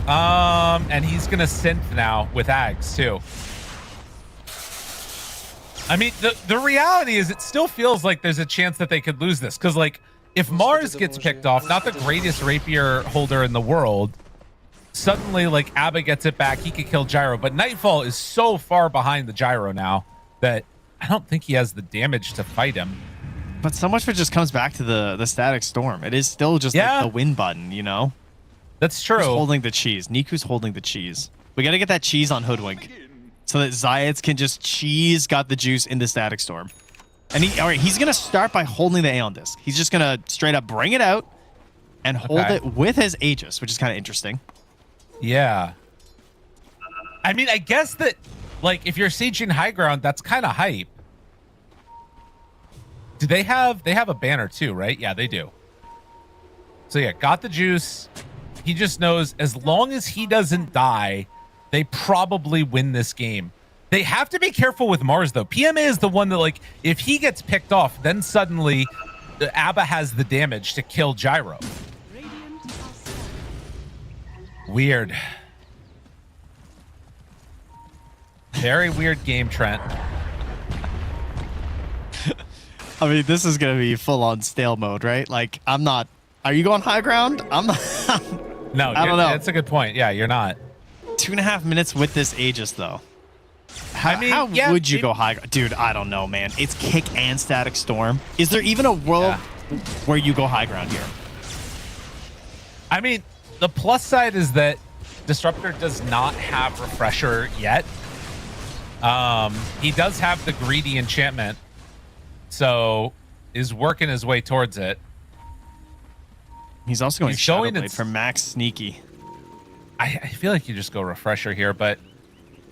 And he's gonna synth now with Ags too. I mean, the reality is it still feels like there's a chance that they could lose this because like if Mars gets picked off, not the greatest rapier holder in the world, suddenly like Abba gets it back, he could kill Gyro, but Nightfall is so far behind the Gyro now that I don't think he has the damage to fight him. But so much of it just comes back to the static storm. It is still just like the win button, you know? That's true. Who's holding the cheese? Niku's holding the cheese. We got to get that cheese on Hoodwink so that Zayats can just cheese Got the Juice in the static storm. And all right, he's going to start by holding the Aeon disc. He's just going to straight up bring it out and hold it with his Aegis, which is kind of interesting. Yeah. I mean, I guess that, like, if you're sieging high ground, that's kind of hype. Do they have a banner too, right? Yeah, they do. So yeah, Got the Juice. He just knows as long as he doesn't die, they probably win this game. They have to be careful with Mars though. PMA is the one that like, if he gets picked off, then suddenly Abba has the damage to kill Gyro. Weird. Very weird game, Trent. I mean, this is going to be full on stale mode, right? Like, I'm not. Are you going high ground? I'm not. No, I don't know. That's a good point. Yeah, you're not. 2.5 minutes with this Aegis, though. How yeah, would you go high ground? Dude, I don't know, man. It's kick and static storm. Is there even a world where you go high ground here? I mean, the plus side is that Disruptor does not have Refresher yet. He does have the greedy enchantment, so is working his way towards it. He's also going Shadow Blade for max sneaky. I feel like you just go Refresher here, but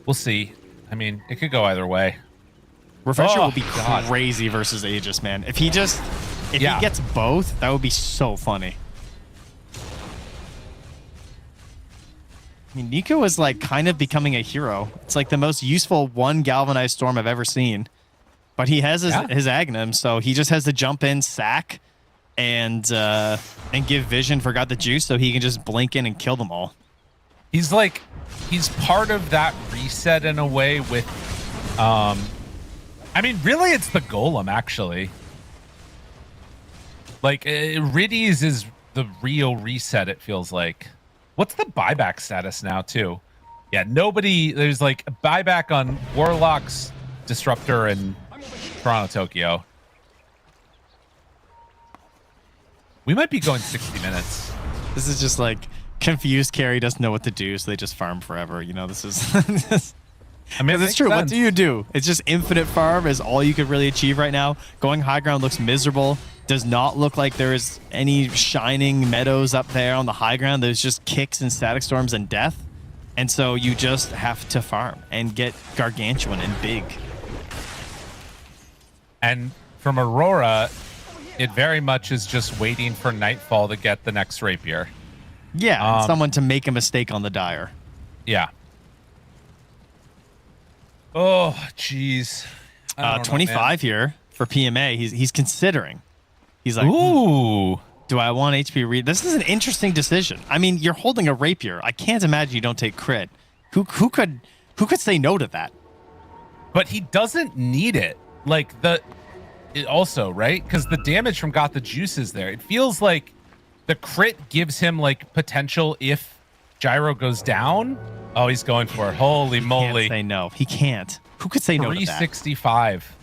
we'll see. I mean, it could go either way. Refresher will be crazy versus Aegis, man. If he gets both, that would be so funny. I mean, Nico is like kind of becoming a hero. It's like the most useful one Galvanized Storm I've ever seen. But he has his Agnum, so he just has to jump in, sack, and give vision for Got the Juice so he can just blink in and kill them all. He's part of that reset in a way with, I mean, really it's the Golem, actually. Like, Riddies is the real reset, it feels like. What's the buyback status now, too? Yeah, there's like a buyback on Warlocks, Disruptor, and Toronto, Tokyo. We might be going 60 minutes. This is just like confused carry doesn't know what to do, so they just farm forever. You know, this is... I mean, it's true. Sense. What do you do? It's just infinite farm is all you could really achieve right now. Going high ground looks miserable. Does not look like there is any shining meadows up there on the high ground. There's just kicks and static storms and death. And so you just have to farm and get gargantuan and big. And from Aurora, it very much is just waiting for Nightfall to get the next rapier. Yeah, someone to make a mistake on the Dire. Yeah. Oh, jeez. 25 here for PMA. He's considering. He's like, ooh, do I want HP read? This is an interesting decision. I mean, you're holding a rapier. I can't imagine you don't take crit. Who could say no to that? But he doesn't need it. Like also, right? Because the damage from Got the Juice is there. It feels like the crit gives him like potential if Gyro goes down. Oh, he's going for it. Holy moly. He can't say no. He can't. Who could say no to that? 365.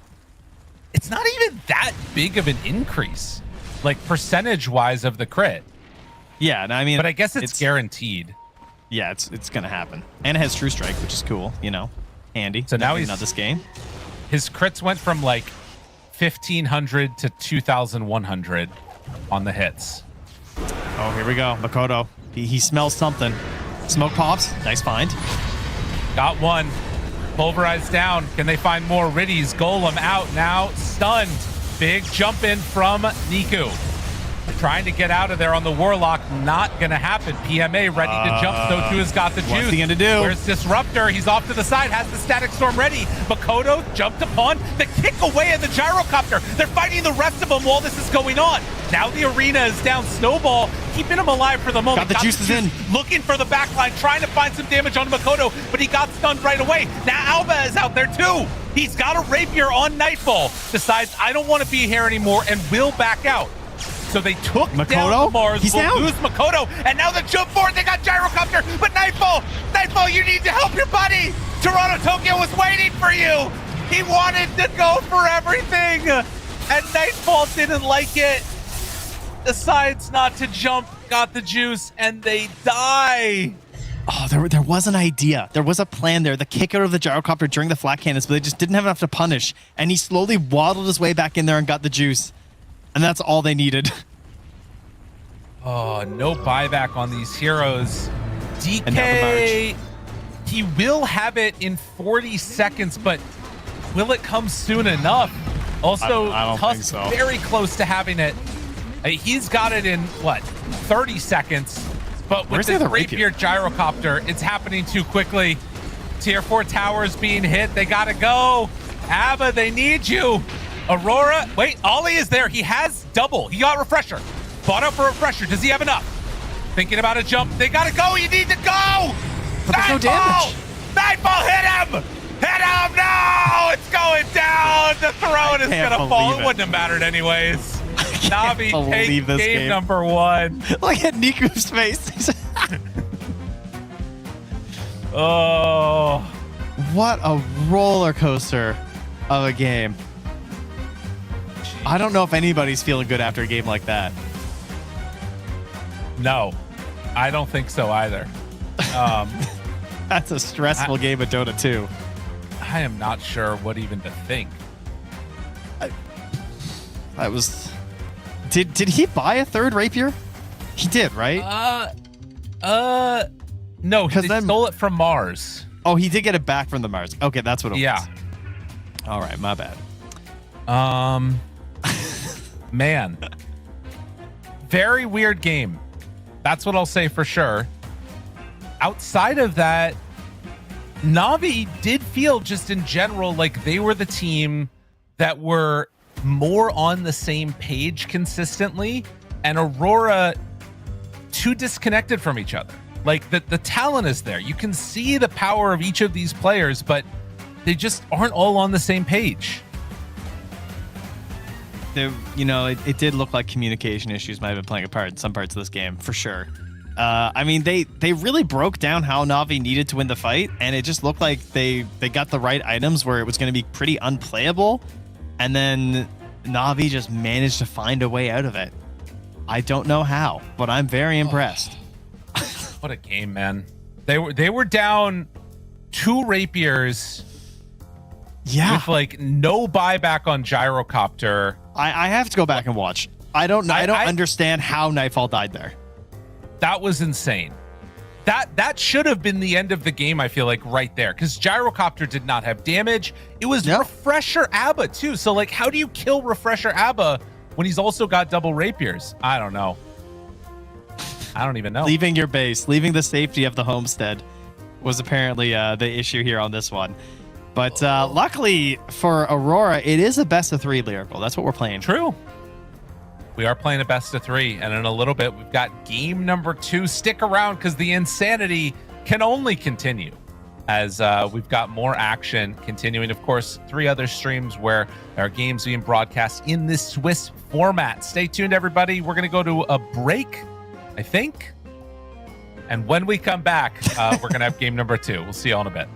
It's not even that big of an increase, like percentage-wise of the crit. Yeah, I mean, but I guess it's guaranteed. Yeah, it's gonna happen. And it has True Strike, which is cool. You know, handy. So now he's not this game. His crits went from like 1,500 to 2,100 on the hits. Oh, here we go. Makoto. He smells something. Smoke pops. Nice find. Got one. Pulverized down. Can they find more? Riddy's Golem out now. Stunned. Big jump in from Niku. Trying to get out of there on the Warlock. Not going to happen. PMA ready to jump. So2 has got the juice. What's he going to do? Where's Disruptor? He's off to the side. Has the Static Storm ready. Makoto jumped upon the kick away of the Gyrocopter. They're fighting the rest of them while this is going on. Now the arena is down. Snowball keeping him alive for the moment. Got the juices in. Looking for the backline. Trying to find some damage on Makoto. But he got stunned right away. Now Alba is out there too. He's got a Rapier on Nightfall. Decides I don't want to be here anymore and will back out. So they took Makoto? down the Mars. He's will down. lose Makoto, and now the jump forward. They got Gyrocopter, but Nightfall, you need to help your buddy. Toronto Tokyo was waiting for you. He wanted to go for everything, and Nightfall didn't like it. Decides not to jump, got the juice, and they die. Oh, there was an idea. There was a plan there. The kick out of the Gyrocopter during the flat cannons, but they just didn't have enough to punish, and he slowly waddled his way back in there and got the juice. And that's all they needed. Oh, no buyback on these heroes. DK, he will have it in 40 seconds, but will it come soon enough? Also, I don't Tusk think so. very close to having it. He's got it in, what, 30 seconds? But with this Rapier Gyrocopter, it's happening too quickly. Tier 4 towers being hit. They got to go. Abba, they need you. Aurora, wait, Ollie is there. He has double. He got Refresher. Bought up for Refresher. Does he have enough? Thinking about a jump. They gotta go. You need to go. But there's no damage. Nightfall, hit him. Hit him. No, it's going down. The throne is gonna fall. It wouldn't have mattered anyways. Navi take game number 1. Look at Niku's face. Oh. What a roller coaster of a game. I don't know if anybody's feeling good after a game like that. No, I don't think so either. That's a stressful game of Dota 2. I am not sure what even to think. I was... Did he buy a third Rapier? He did, right? No, he stole it from Mars. Oh, he did get it back from the Mars. Okay, that's what it was. Yeah. All right, my bad. Man. Very weird game. That's what I'll say for sure. Outside of that, Navi did feel just in general like they were the team that were more on the same page consistently, and Aurora too disconnected from each other. Like the talent is there. You can see the power of each of these players, but they just aren't all on the same page. It did look like communication issues might have been playing a part in some parts of this game, for sure. I mean, they really broke down how Navi needed to win the fight, and it just looked like they got the right items where it was going to be pretty unplayable, and then Navi just managed to find a way out of it. I don't know how, but I'm very impressed. What a game, man. They were down 2 Rapiers. Yeah. With like no buyback on Gyrocopter. I have to go back and watch. I don't understand how Nightfall died there. That was insane. That should have been the end of the game, I feel like, right there. Because Gyrocopter did not have damage. It was Refresher Abba, too. So, like, how do you kill Refresher Abba when he's also got double Rapiers? I don't know. I don't even know. Leaving your base, leaving the safety of the homestead was apparently the issue here on this one. But luckily for Aurora, it is a best of 3 Lyrical. That's what we're playing. True. We are playing a best of 3, and in a little bit, we've got game number 2. Stick around because the insanity can only continue as we've got more action continuing. Of course, 3 other streams where our games being broadcast in this Swiss format. Stay tuned, everybody. We're going to go to a break, I think. And when we come back, we're going to have game number 2. We'll see you all in a bit.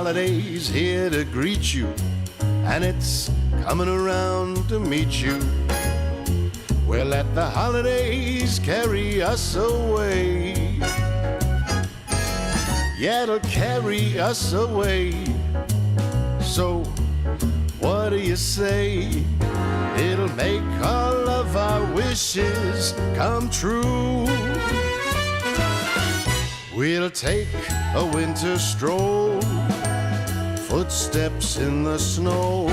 holiday's here to greet you, and it's coming around to meet you. We'll let the holidays carry us away. Yeah, it'll carry us away. So, what do you say? It'll make all of our wishes come true. We'll take a winter stroll, footsteps in the snow.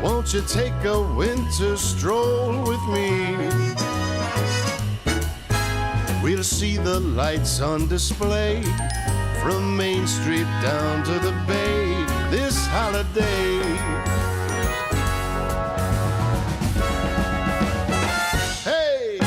Won't you take a winter stroll with me? We'll see the lights on display from Main Street down to the Bay this holiday. Hey!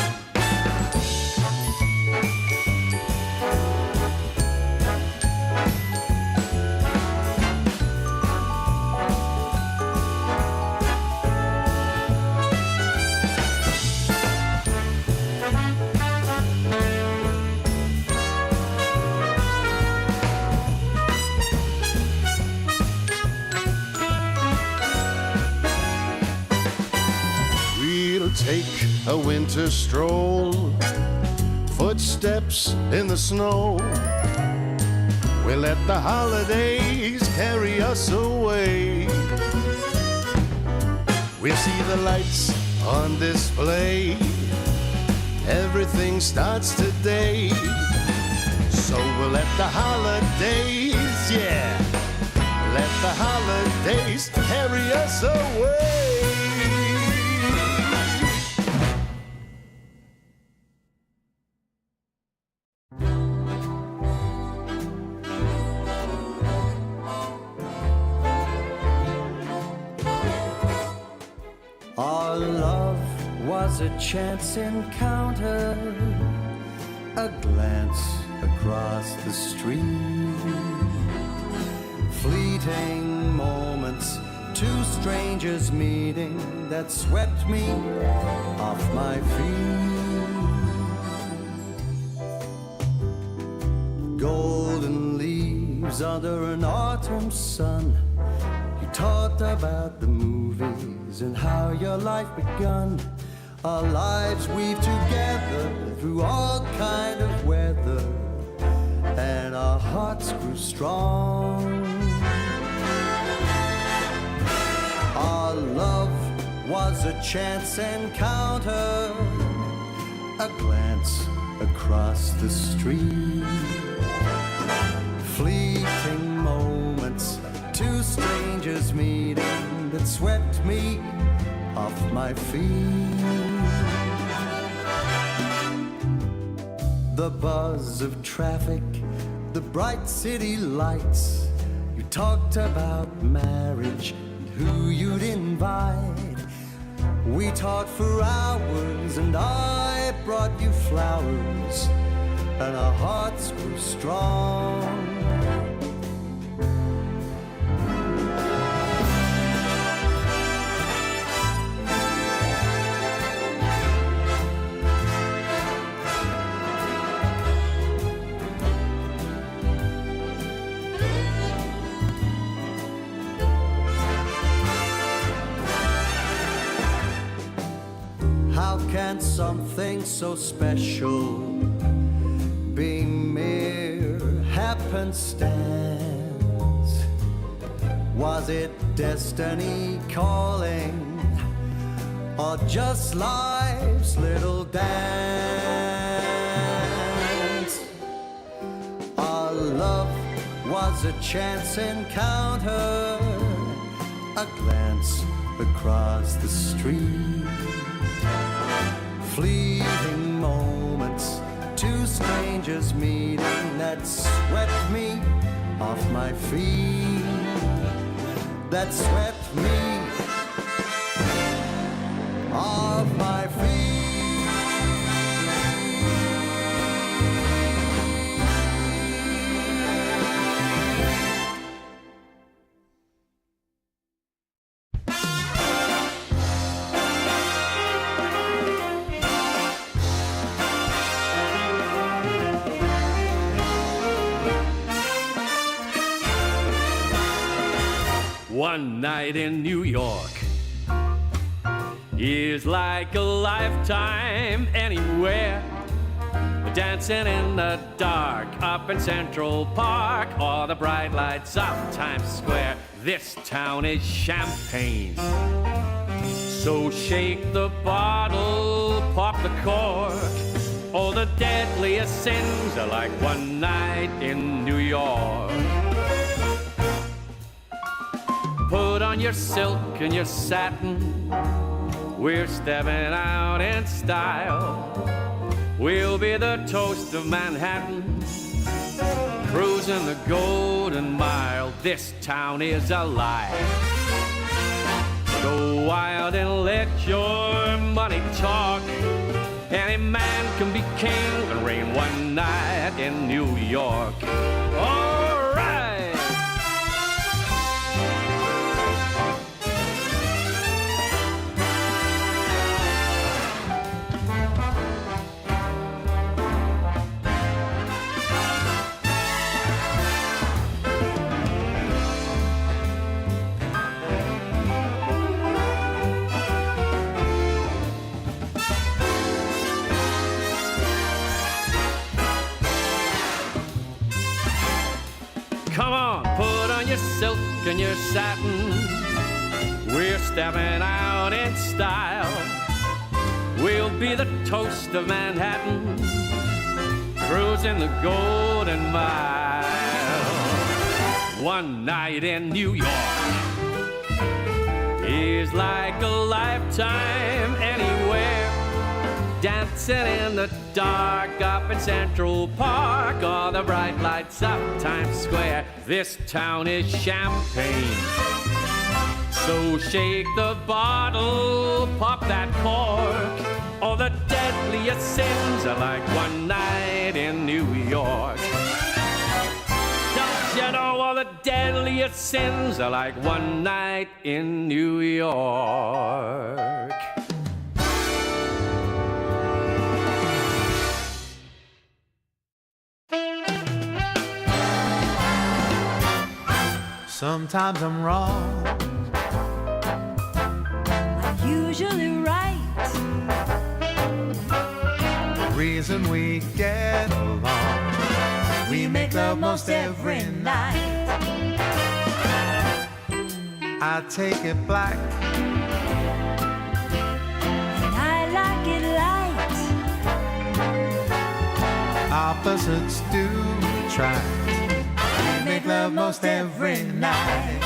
Take a winter stroll, footsteps in the snow. We'll let the holidays carry us away. We'll see the lights on display. Everything starts today. So we'll let the holidays, yeah, let the holidays carry us away. Our love was a chance encounter, a glance across the street, fleeting moments, two strangers meeting that swept me off my feet. Golden leaves under an autumn sun. You talked about the movies and how your life begun. Our lives weave together through all kind of weather, and our hearts grew strong. Our love was a chance encounter, a glance across the street, fleeting moments, two strangers meeting that swept me off my feet. The buzz of traffic, the bright city lights. You talked about marriage and who you'd invite. We talked for hours and I brought you flowers, and our hearts grew strong. How can something so special be mere happenstance? Was it destiny calling, or just life's little dance? Our love was a chance encounter, a glance across the street, fleeting moments, two strangers meeting that swept me off my feet, that swept me off my feet. One night in New York is like a lifetime anywhere. Dancing in the dark up in Central Park or the bright lights of Times Square. This town is champagne. So shake the bottle, pop the cork. Oh, the deadliest sins are like one night in New York. Put on your silk and your satin. We're stepping out in style. We'll be the toast of Manhattan, cruising the Golden Mile. This town is alive. Go wild and let your money talk. Any man can be king and reign one night in New York. All right. Come on, put on your silk and your satin. We're stepping out in style. We'll be the toast of Manhattan, cruising the Golden Mile. One night in New York is like a lifetime anywhere. Dancing in the dark up in Central Park or the bright lights of Times Square. This town is champagne. So shake the bottle, pop that cork. All the deadliest sins are like one night in New York. Don't you know all the deadliest sins are like one night in New York? Sometimes I'm wrong, I'm usually right. the reason we get along. We make love most every night. I take it black, And I like it light. opposites do attract. We make love most every night.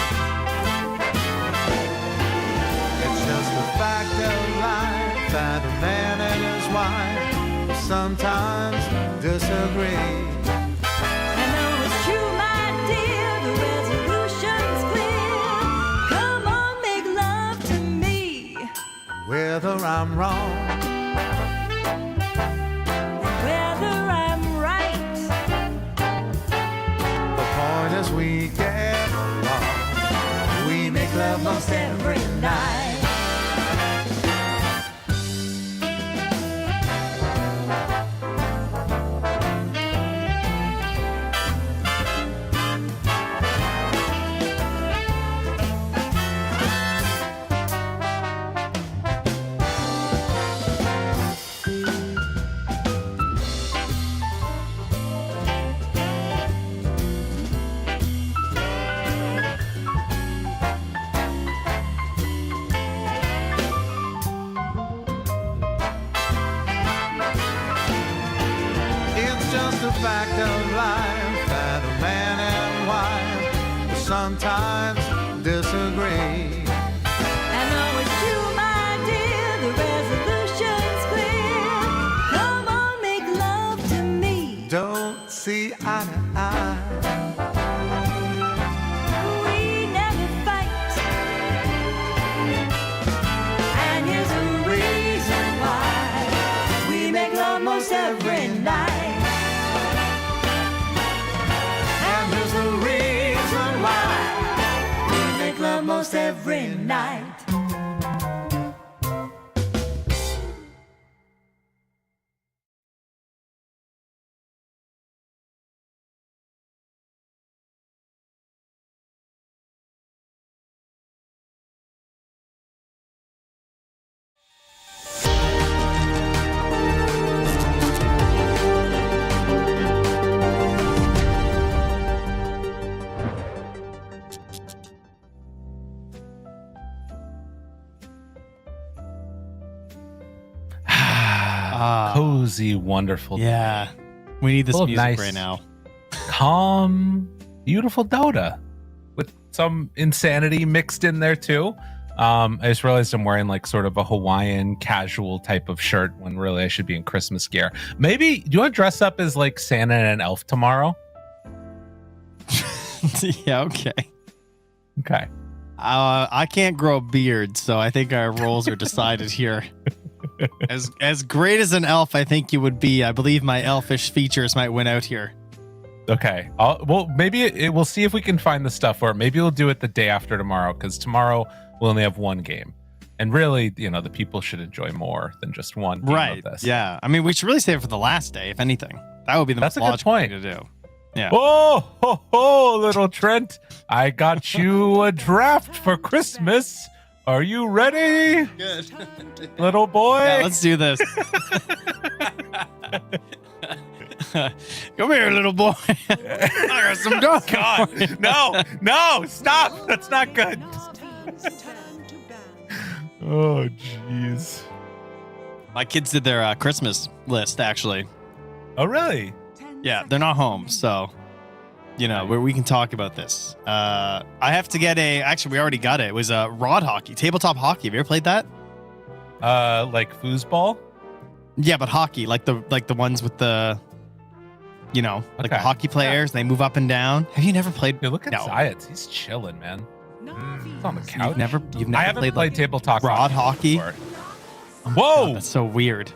It's just a fact of life that a man and his wife sometimes disagree. And though it's true, my dear, the resolution's clear. Come on, make love to me. Whether I'm wrong, Whether I'm right. the point is we get along. We make love most every night. It's just a fact of life that a man and wife sometimes disagree. And though it's true, my dear, the resolution's clear. Come on, make love to me. Don't see eye to eye. We never fight. And here's a reason why. We make love most every night. And here's the reason why. We make love most every night. cozy, wonderful. Yeah. We need this Full of music nice, right now. Calm, beautiful Dota with some insanity mixed in there too. I just realized I'm wearing like sort of a Hawaiian casual type of shirt when really I should be in Christmas gear. Maybe do you want to dress up as like Santa and an elf tomorrow? Yeah, okay. Okay. I can't grow a beard, so I think our roles are decided here. As great as an elf I think you would be, I believe my elfish features might win out here. Okay. Well, maybe we'll see if we can find the stuff, or maybe we'll do it the day after tomorrow, because tomorrow we'll only have one game. And really, the people should enjoy more than just one game Right. of this. Yeah. I mean, we should really save it for the last day, if anything. That would be the That's most a good logical point thing to do. Yeah. Oh, ho, ho, little Trent. I got you a draft for Christmas. Are you ready? Good. Little boy? Yeah, let's do this. Come here, little boy. I got some dog. God, no, stop. That's not good. Oh, jeez. My kids did their Christmas list, actually. Oh, really? Yeah, they're not home, so we can talk about this. I have to get actually we already got it. It was rod hockey, tabletop hockey. Have you ever played that? Like foosball? Yeah, but hockey, like the ones with the like the hockey players, they move up and down. Have you never played? Dude, look at Zayat. He's chilling, man. He's on the couch. You've never I haven't played tabletop rod hockey. before. Whoa, God, that's so weird.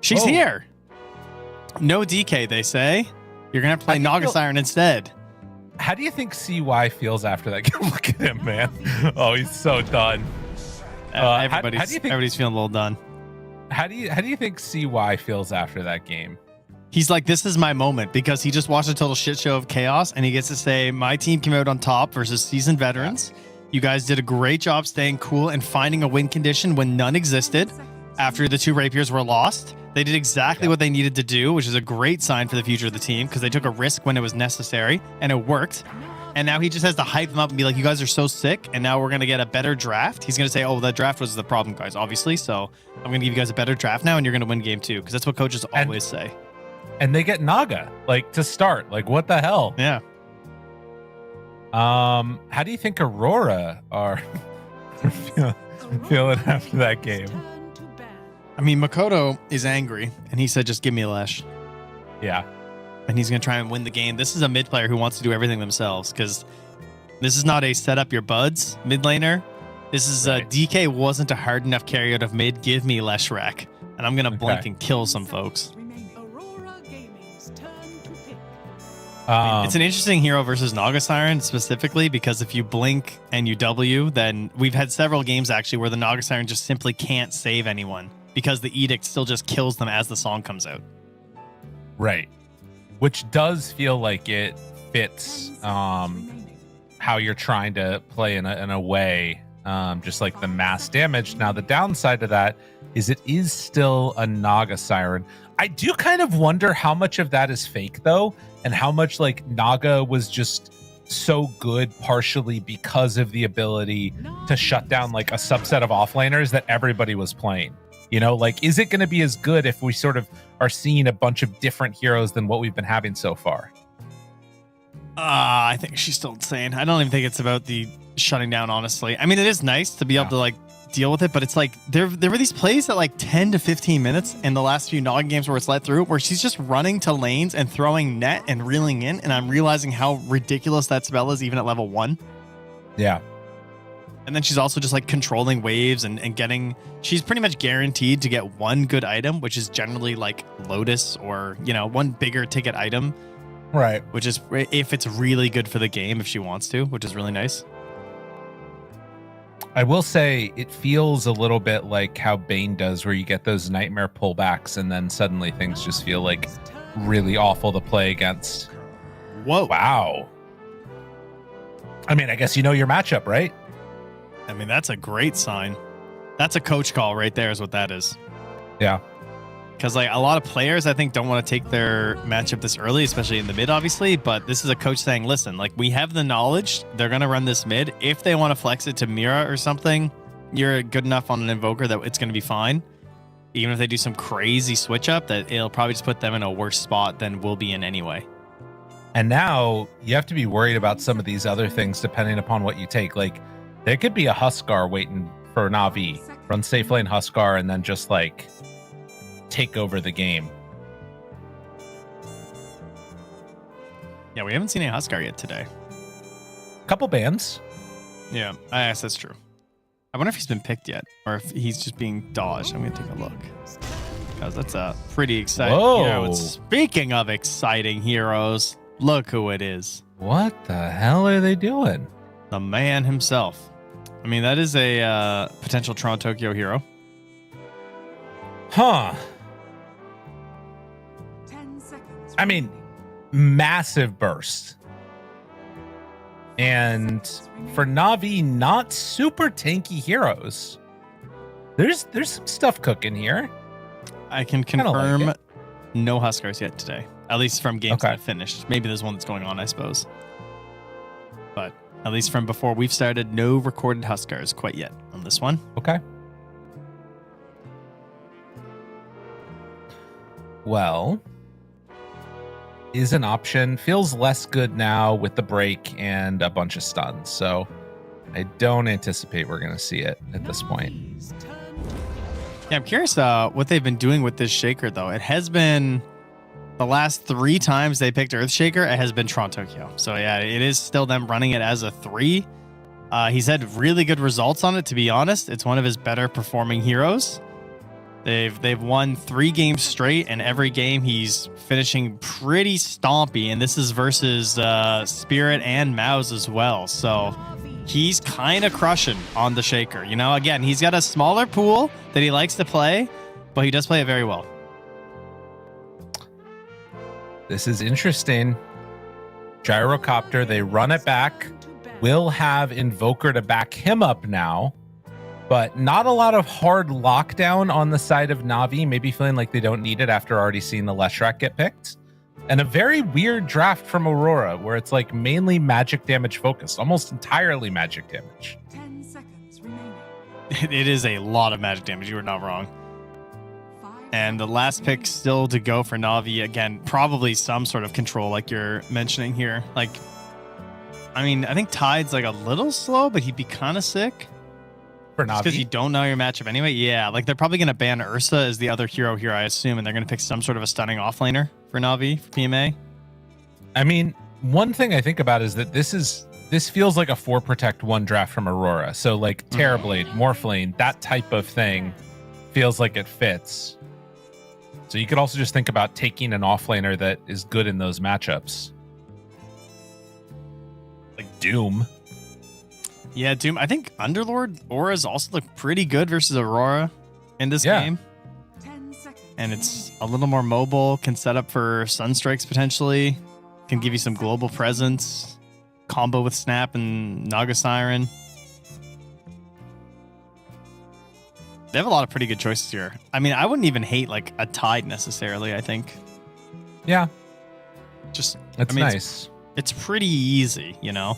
She's Whoa. here. No DK, they say. You're gonna have to play Naga Siren instead. How do you think CY feels after that game? Look at him, man. Oh, he's so done. Everybody's feeling a little done. How do you think CY feels after that game? He's like, this is my moment, because he just watched a total shit show of chaos, and he gets to say, my team came out on top versus seasoned veterans. You guys did a great job staying cool and finding a win condition when none existed. After the 2 rapiers were lost, they did exactly what they needed to do, which is a great sign for the future of the team, because they took a risk when it was necessary, and it worked. And now he just has to hype them up and be like, you guys are so sick, and now we're going to get a better draft. He's going to say, oh, that draft was the problem, guys, obviously. So I'm going to give you guys a better draft now, and you're going to win game 2, because that's what coaches always say. And they get Naga, to start. What the hell? Yeah. How do you think Aurora are feeling after that game? I mean, Makoto is angry, and he said, just give me a Lesh. Yeah. And he's going to try and win the game. This is a mid player who wants to do everything themselves, because this is not a set up your buds mid laner. This is DK wasn't a hard enough carry out of mid. Give me Leshrac. And I'm going to blink and kill some folks. It's an interesting hero versus Naga Siren specifically, because if you blink and you W, then we've had several games actually where the Naga Siren just simply can't save anyone because the edict still just kills them as the song comes out. Right. Which does feel like it fits how you're trying to play in a way, just like the mass damage. Now, the downside to that is it is still a Naga Siren. I do kind of wonder how much of that is fake, though, and how much Naga was just so good partially because of the ability to shut down a subset of offlaners that everybody was playing. Is it going to be as good if we sort of are seeing a bunch of different heroes than what we've been having so far? I think she's still insane. I don't even think it's about the shutting down, honestly. I mean, it is nice to be able to deal with it, but it's there were these plays at 10 to 15 minutes in the last few Naga games where it's let through, where she's just running to lanes and throwing net and reeling in, and I'm realizing how ridiculous that spell is even at level 1. Yeah. And then she's also just controlling waves and getting, she's pretty much guaranteed to get one good item, which is generally Lotus or, one bigger ticket item. Right. Which is if it's really good for the game, if she wants to, which is really nice. I will say it feels a little bit like how Bane does, where you get those nightmare pullbacks and then suddenly things just feel really awful to play against. Whoa. Wow. I mean, I guess you know your matchup, right? I mean, that's a great sign. That's a coach call right there is what that is. Yeah. Because a lot of players, I think, don't want to take their matchup this early, especially in the mid, obviously. But this is a coach saying, listen, we have the knowledge. They're going to run this mid. If they want to flex it to Mira or something, you're good enough on an Invoker that it's going to be fine. even if they do some crazy switch up, that it'll probably just put them in a worse spot than we'll be in anyway. And now you have to be worried about some of these other things depending upon what you take. Like, there could be a Huskar waiting for Na'Vi. Run safe lane Huskar and then just, like, take over the game. Yeah, we haven't seen any Huskar yet today. Couple bans. Yeah, I guess that's true. I wonder if he's been picked yet, or if he's just being dodged. I'm going to take a look. Because that's a pretty exciting hero. Speaking of exciting heroes, look who it is. What the hell are they doing? The man himself. I mean, that is a potential Toronto Tokyo hero. Huh. 10 seconds. I mean, massive burst. And for Na'Vi, not super tanky heroes. There's some stuff cooking here. I can confirm no Huskars yet today. At least from games that have finished. Maybe there's one that's going on, I suppose. But at least from before we've started, no recorded Huskars quite yet on this one. Okay. Well, is an option. Feels less good now with the break and a bunch of stuns. So I don't anticipate we're going to see it at this point. Yeah, I'm curious what they've been doing with this Shaker, though. It has been the last 3 times they picked Earthshaker, it has been Toronto Tokyo. So yeah, it is still them running it as a 3. He's had really good results on it, to be honest. It's one of his better performing heroes. They've won 3 games straight, and every game he's finishing pretty stompy. And this is versus Spirit and Mouse as well. So he's kind of crushing on the Shaker. You know, again, he's got a smaller pool that he likes to play, but he does play it very well. This is interesting. Gyrocopter, they run it back. Will have Invoker to back him up now, but not a lot of hard lockdown on the side of Na'Vi, maybe feeling like they don't need it after already seeing the Leshrac get picked. And a very weird draft from Aurora, where it's like mainly magic damage focused, almost entirely magic damage. 10 seconds remaining. It is a lot of magic damage. You were not wrong. And the last pick still to go for Na'Vi, again, probably some sort of control like you're mentioning here. Like, I mean, I think Tide's like a little slow, but he'd be kind of sick. For Na'Vi? Because you don't know your matchup anyway. Yeah, like they're probably going to ban Ursa as the other hero here, I assume, and they're going to pick some sort of a stunning offlaner for Na'Vi, for PMA. I mean, one thing I think about is that this feels like a 4 protect 1 draft from Aurora. So like Terrorblade, Morphling, that type of thing feels like it fits. So you could also just think about taking an offlaner that is good in those matchups. Like Doom. Yeah, Doom. I think Underlord auras also look pretty good versus Aurora in this game. 10 seconds. And it's a little more mobile, can set up for Sunstrikes potentially, can give you some global presence, combo with Snap and Naga Siren. They have a lot of pretty good choices here. I mean, I wouldn't even hate like a Tide necessarily, I think. Yeah. Just, That's nice. It's pretty easy, you know?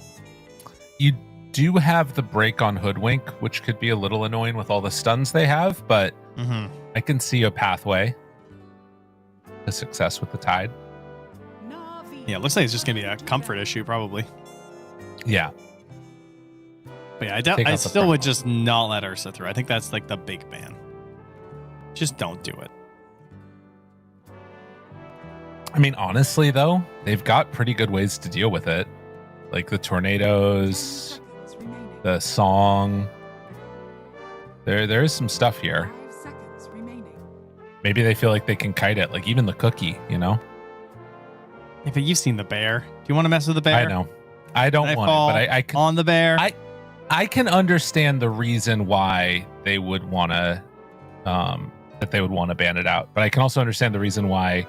You do have the break on Hoodwink, which could be a little annoying with all the stuns they have, but I can see a pathway to success with the Tide. Yeah, it looks like it's just going to be a comfort issue, probably. Yeah. But yeah, I still would just not let Ursa through. I think that's like the big ban. Just don't do it. I mean, honestly, though, they've got pretty good ways to deal with it. Like the tornadoes, the song. There is some stuff here. 5 seconds remaining. Maybe they feel like they can kite it, like even the cookie, you know? Yeah, but you've seen the bear. Do you want to mess with the bear? I know. I don't want it, but I can, on the bear. I can understand the reason why they would want to ban it out, but I can also understand the reason why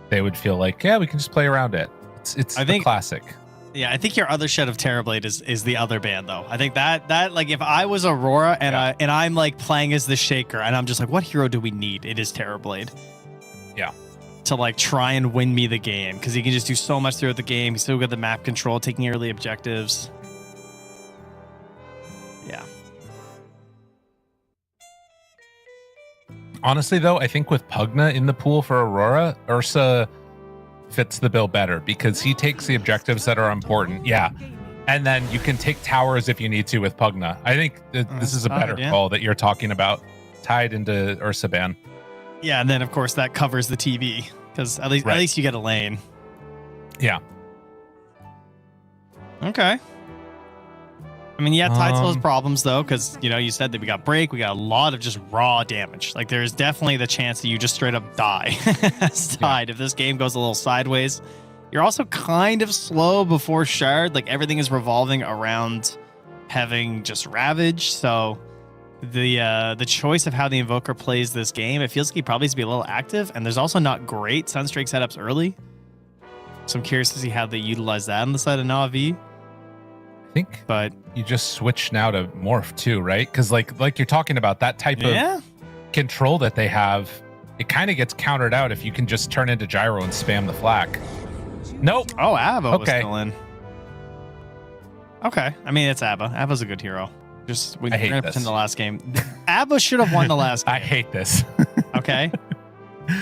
they would feel like, yeah, we can just play around it. It's the classic. Yeah, I think your other shed of Terrorblade is the other ban though. I think that like if I was Aurora and I'm like playing as the Shaker and I'm just like, what hero do we need? It is Terrorblade. Yeah. To like try and win me the game because he can just do so much throughout the game. He's so good at the map control, taking early objectives. Yeah. Honestly, though, I think with Pugna in the pool for Aurora, Ursa fits the bill better because he takes the objectives that are important. Yeah. And then you can take towers if you need to with Pugna. I think this is a better call that you're talking about, tied into Ursa ban. Yeah, and then of course that covers the TV because at least you get a lane. Yeah. Okay. I mean, yeah, Tide still has problems though, because you said that we got break, we got a lot of just raw damage. Like there's definitely the chance that you just straight up die as Tide if this game goes a little sideways. You're also kind of slow before Shard. Like everything is revolving around having just Ravage. So the choice of how the Invoker plays this game, it feels like he probably needs to be a little active. And there's also not great Sunstreak setups early. So I'm curious to see how they utilize that on the side of Na'Vi. But you just switch now to Morph too, right? Because like you're talking about that type of control that they have, it kind of gets countered out if you can just turn into Gyro and spam the flak. Nope. Oh, Abba was still in. Okay. I mean, it's Abba. Abba's a good hero. Just we hate this in the last game. Abba should have won the last game. I hate this. Okay.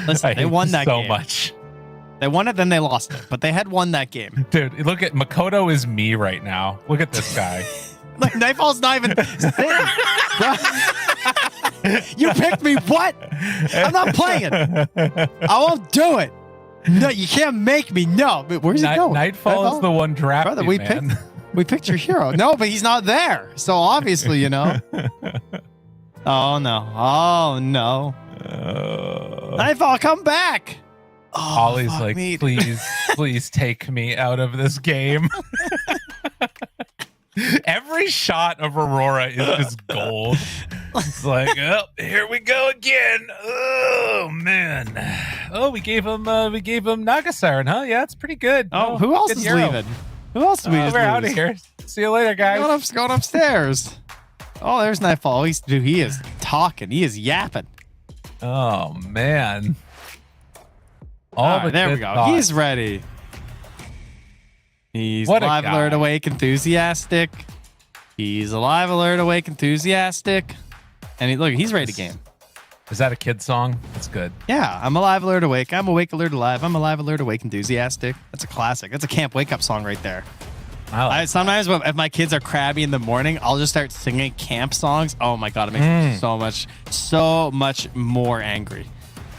Listen, they won that so game. much. They won it, then they lost it, but they had won that game. Dude, look at Makoto is me right now. Look at this guy. Like Nightfall's not even You picked me. What? I'm not playing. I won't do it. No, you can't make me. No, but where's he going? Nightfall is the one drafted, brother, we picked your hero. No, but he's not there. So obviously, Oh no. Oh no. Nightfall, come back. Ollie's like, please take me out of this game. Every shot of Aurora is just gold. It's like, oh, here we go again. Oh man. Oh, we gave him Nagasiren, huh? Yeah, it's pretty good. Oh, who else is leaving? Who else did we just We're lose? out of here. See you later, guys. Going upstairs. Oh, there's Nightfall. He is talking. He is yapping. Oh man. All right, there we go. Thoughts. He's ready. He's What a alive, guy. alert, awake, enthusiastic. He's alive, alert, awake, enthusiastic. And he's ready to game. Is that a kid song? That's good. Yeah, I'm alive, alert, awake. I'm awake, alert, alive. I'm alive, alert, awake, enthusiastic. That's a classic. That's a camp wake up song right there. Sometimes if my kids are crabby in the morning, I'll just start singing camp songs. Oh my God, it makes me so much more angry.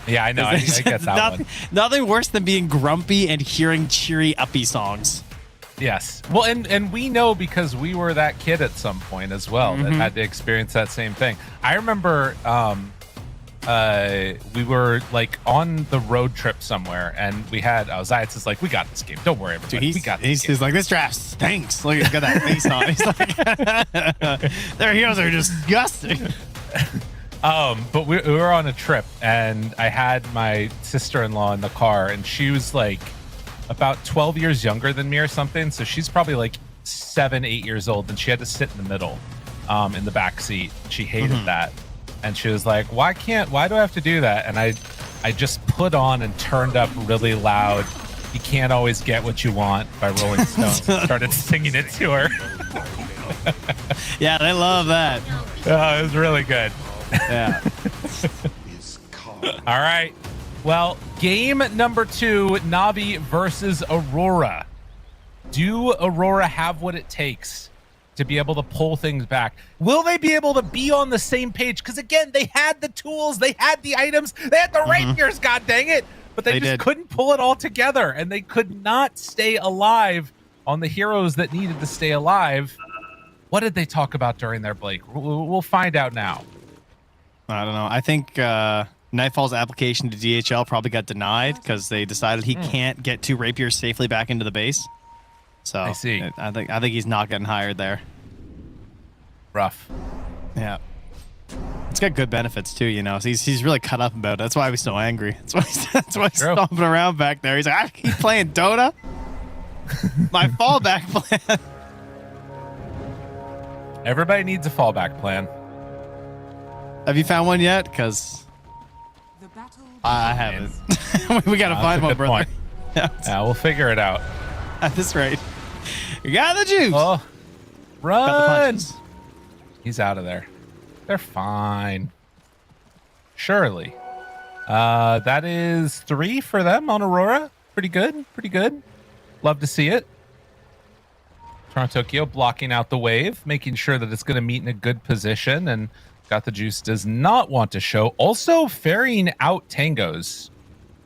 Yeah, I know. I get that one. Nothing worse than being grumpy and hearing cheery, uppy songs. Yes. Well, and we know because we were that kid at some point as well that had to experience that same thing. I remember we were like on the road trip somewhere and we had Zayats is like, we got this game. Don't worry, everybody. We got this game. He's like, this draft stinks. Look, he's got that face on. He's like, their heroes are disgusting. But we were on a trip and I had my sister-in-law in the car and she was like about 12 years younger than me or something. So she's probably like 7-8 years old and she had to sit in the middle in the back seat. She hated that. And she was like, why do I have to do that? And I just put on and turned up really loud. You can't always get what you want by Rolling Stones. Started singing it to her. Yeah, they love that. Oh, it was really good. Yeah. All right. Well, game number 2, Navi versus Aurora. Do Aurora have what it takes to be able to pull things back? Will they be able to be on the same page? Because again, they had the tools, they had the items, they had the rapiers, god dang it. But they just couldn't pull it all together and they could not stay alive on the heroes that needed to stay alive. What did they talk about during their break? We'll find out now. I don't know. I think Nightfall's application to DHL probably got denied because they decided he can't get 2 rapiers safely back into the base. So I see. I think he's not getting hired there. Rough. Yeah. It's got good benefits too, So he's really cut up about it. That's why he's so angry. That's why he's stomping around back there. He's like, I keep playing Dota. My fallback plan. Everybody needs a fallback plan. Have you found one yet? Because I haven't. We gotta find one, brother. Yeah, we'll figure it out. At this rate. You got the juice. Oh, run! Got the punches. He's out of there. They're fine. Surely. That is 3 for them on Aurora. Pretty good. Pretty good. Love to see it. Toronto Tokyo blocking out the wave, making sure that it's going to meet in a good position. And Got the Juice does not want to show. Also ferrying out tangos.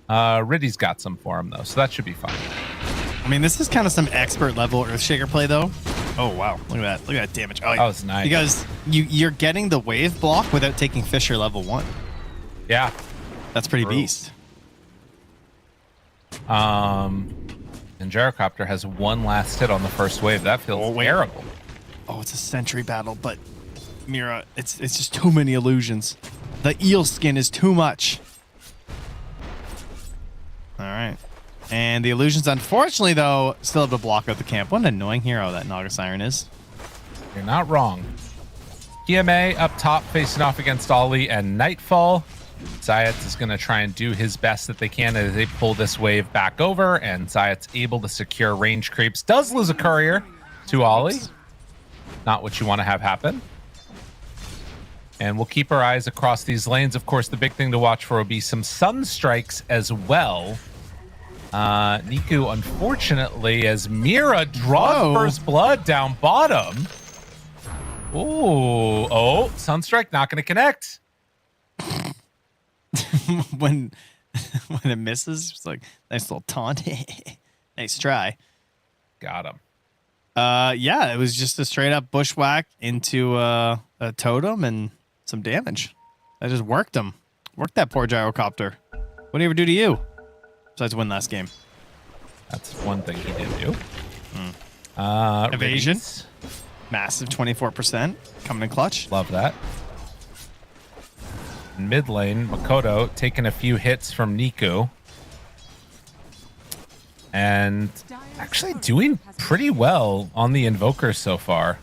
Riddy's got some for him, though, so that should be fine. I mean, this is kind of some expert level Earthshaker play, though. Oh, wow. Look at that. Look at that damage. Oh, that was nice. Because you're getting the wave block without taking Fisher level 1. Yeah. That's pretty beast. And Gyrocopter has one last hit on the first wave. That feels terrible. Oh, it's a sentry battle, but Mira, it's just too many illusions. The eel skin is too much. All right. And the illusions, unfortunately, though, still have to block out the camp. What an annoying hero that Naga Siren is. You're not wrong. PMA up top facing off against Ollie and Nightfall. Zayat is going to try and do his best that they can as they pull this wave back over, and Zayat's able to secure range creeps. Does lose a courier to Ollie. Not what you want to have happen. And we'll keep our eyes across these lanes. Of course, the big thing to watch for will be some sun strikes as well. Niku, unfortunately, as Mira draws first blood down bottom. Ooh, oh, Sunstrike not going to connect. when it misses, it's like, nice little taunt. Nice try. Got him. Yeah, it was just a straight up bushwhack into a totem and some damage. I just worked him. Worked that poor Gyrocopter. What did he ever do to you? Besides win last game. That's one thing he did do. Evasion. Release. Massive 24%. Coming in clutch. Love that. Mid lane, Makoto taking a few hits from Niku. And actually doing pretty well on the Invoker so far.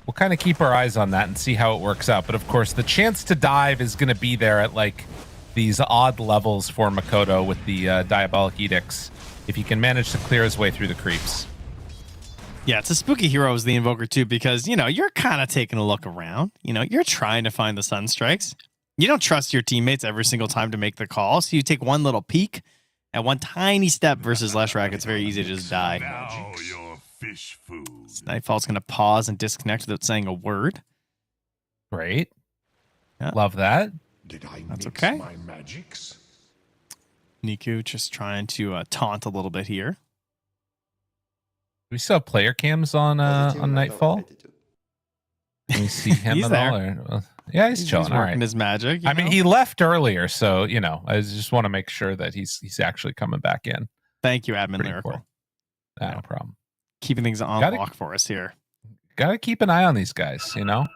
We'll kind of keep our eyes on that and see how it works out. But of course, the chance to dive is going to be there at like these odd levels for Makoto with the Diabolic Edicts, if he can manage to clear his way through the creeps. Yeah, it's a spooky hero as the Invoker too, because, you know, you're kind of taking a look around. You know, you're trying to find the sun strikes. You don't trust your teammates every single time to make the call, so you take one little peek and one tiny step versus Leshrac. It's very easy to just die. Now your fish food. Nightfall's going to pause and disconnect without saying a word. Great. Yeah. Love that. Did I That's mix okay. my magics? Niku just trying to taunt a little bit here. We still have player cams on Nightfall. Can we see him He's at there. all? Or, yeah, he's chilling. He's All working right. his magic. I mean, he left earlier, so you know, I just want to make sure that he's actually coming back in. Thank you, Admin Pretty Lyrical. cool. No problem. Keeping things on Gotta- lock for us here. Gotta keep an eye on these guys, you know.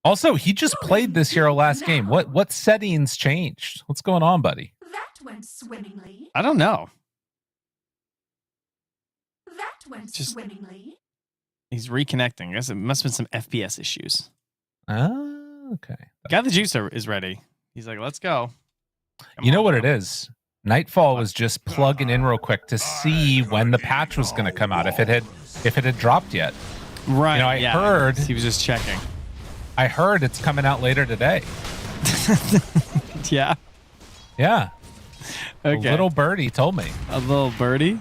Also, he just played this hero last game. What settings changed? What's going on, buddy? That went swimmingly. I don't know. That went Just- swimmingly. He's reconnecting. I guess it must have been some FPS issues. Okay. Guy the Juicer is ready. He's like, let's go. You know what it is? Nightfall was just plugging in real quick to see when the patch was going to come out, if it had dropped yet. Right. You know, I yeah, heard he was just checking. I heard it's coming out later today. Yeah. Yeah. Okay. A little birdie told me. A little birdie?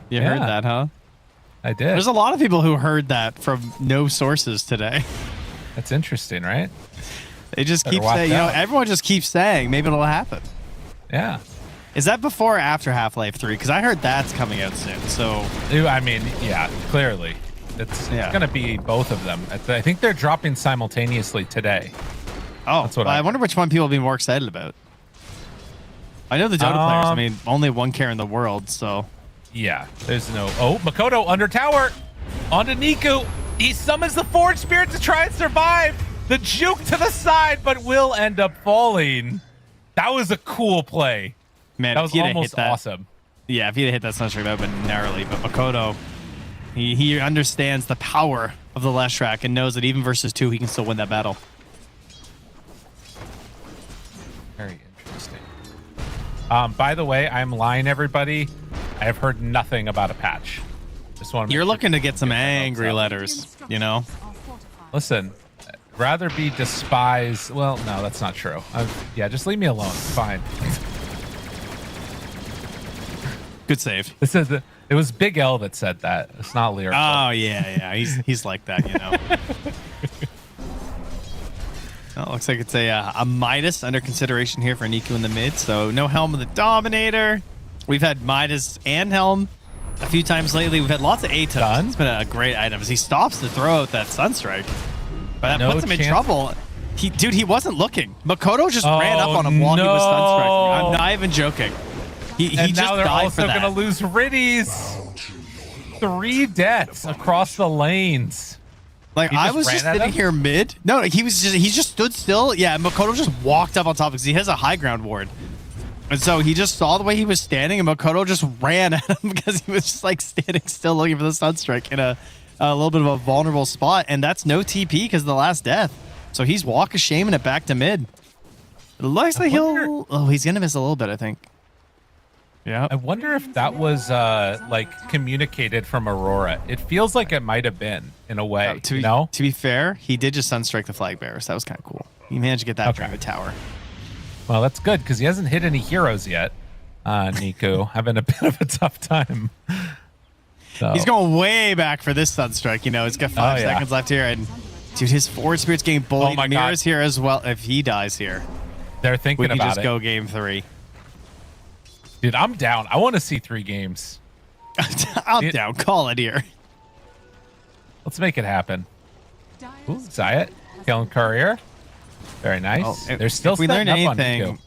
You heard Yeah. that, huh? I did. There's a lot of people who heard that from no sources today. That's interesting, right? They just Better keep watch saying, you know, out. everyone just keeps saying maybe it'll happen. Yeah. Is that before or after Half-Life 3? Because I heard that's coming out soon. So I mean, yeah, clearly. It's going to be both of them. I think they're dropping simultaneously today. Oh, That's what well, I I wonder which one people will be more excited about. I know the Dota players. I mean, only one care in the world, so. Yeah, there's no... Oh, Makoto under tower. Onto Niku. He summons the Forge Spirit to try and survive. The juke to the side, but will end up falling. That was a cool play. Man, that if was he'd have hit almost that- awesome. Yeah, if he'd hit that Sunstrike, that would have been gnarly. But Makoto, he understands the power of the Leshrac and knows that even versus 2, he can still win that battle. Very interesting. By the way, I'm lying, everybody. I have heard nothing about a patch. Just want to You're looking to get some angry letters, you know? Listen, rather be despised. Well, no, that's not true. Yeah, just leave me alone. It's fine. Good save. It was Big L that said that. It's not lyrical. Oh yeah. He's like that, you know. Well, looks like it's a Midas under consideration here for Niku in the mid. So no Helm of the Dominator. We've had Midas and Helm a few times lately. We've had lots of A-Tuns. It's been a great item as he stops to throw out that Sunstrike. But that puts him in trouble. He wasn't looking. Makoto just ran up on him while he was Sunstriking. I'm not even joking. He just now they're died also for that. going to lose Riddies. 3 deaths across the lanes. Like, I was just sitting here mid. No, he just stood still. Yeah, Makoto just walked up on top because he has a high ground ward. And so he just saw the way he was standing, and Makoto just ran at him because he was just like standing still looking for the Sunstrike in a little bit of a vulnerable spot. And that's no TP because of the last death. So he's walk of shaming it back to mid. It looks like he'll... Oh, he's going to miss a little bit, I think. Yeah. I wonder if that was like communicated from Aurora. It feels like it might have been in a way. To be fair, he did just Sunstrike the flag bearer, so that was kind of cool. He managed to get that during the tower. Well, that's good because he hasn't hit any heroes yet. Niku having a bit of a tough time. So. He's going way back for this Sunstrike. You know, he's got 5 seconds left here, and dude, his forward spirit's getting bullied. Mira's here as well. If he dies here, they're thinking about it. We can just go game 3. Dude, I'm down. I want to see 3 games. I'm down. Call it here. Let's make it happen. Ooh, Zayat killing Courier. Very nice. Oh, They're still if we learned setting up anything on Niku.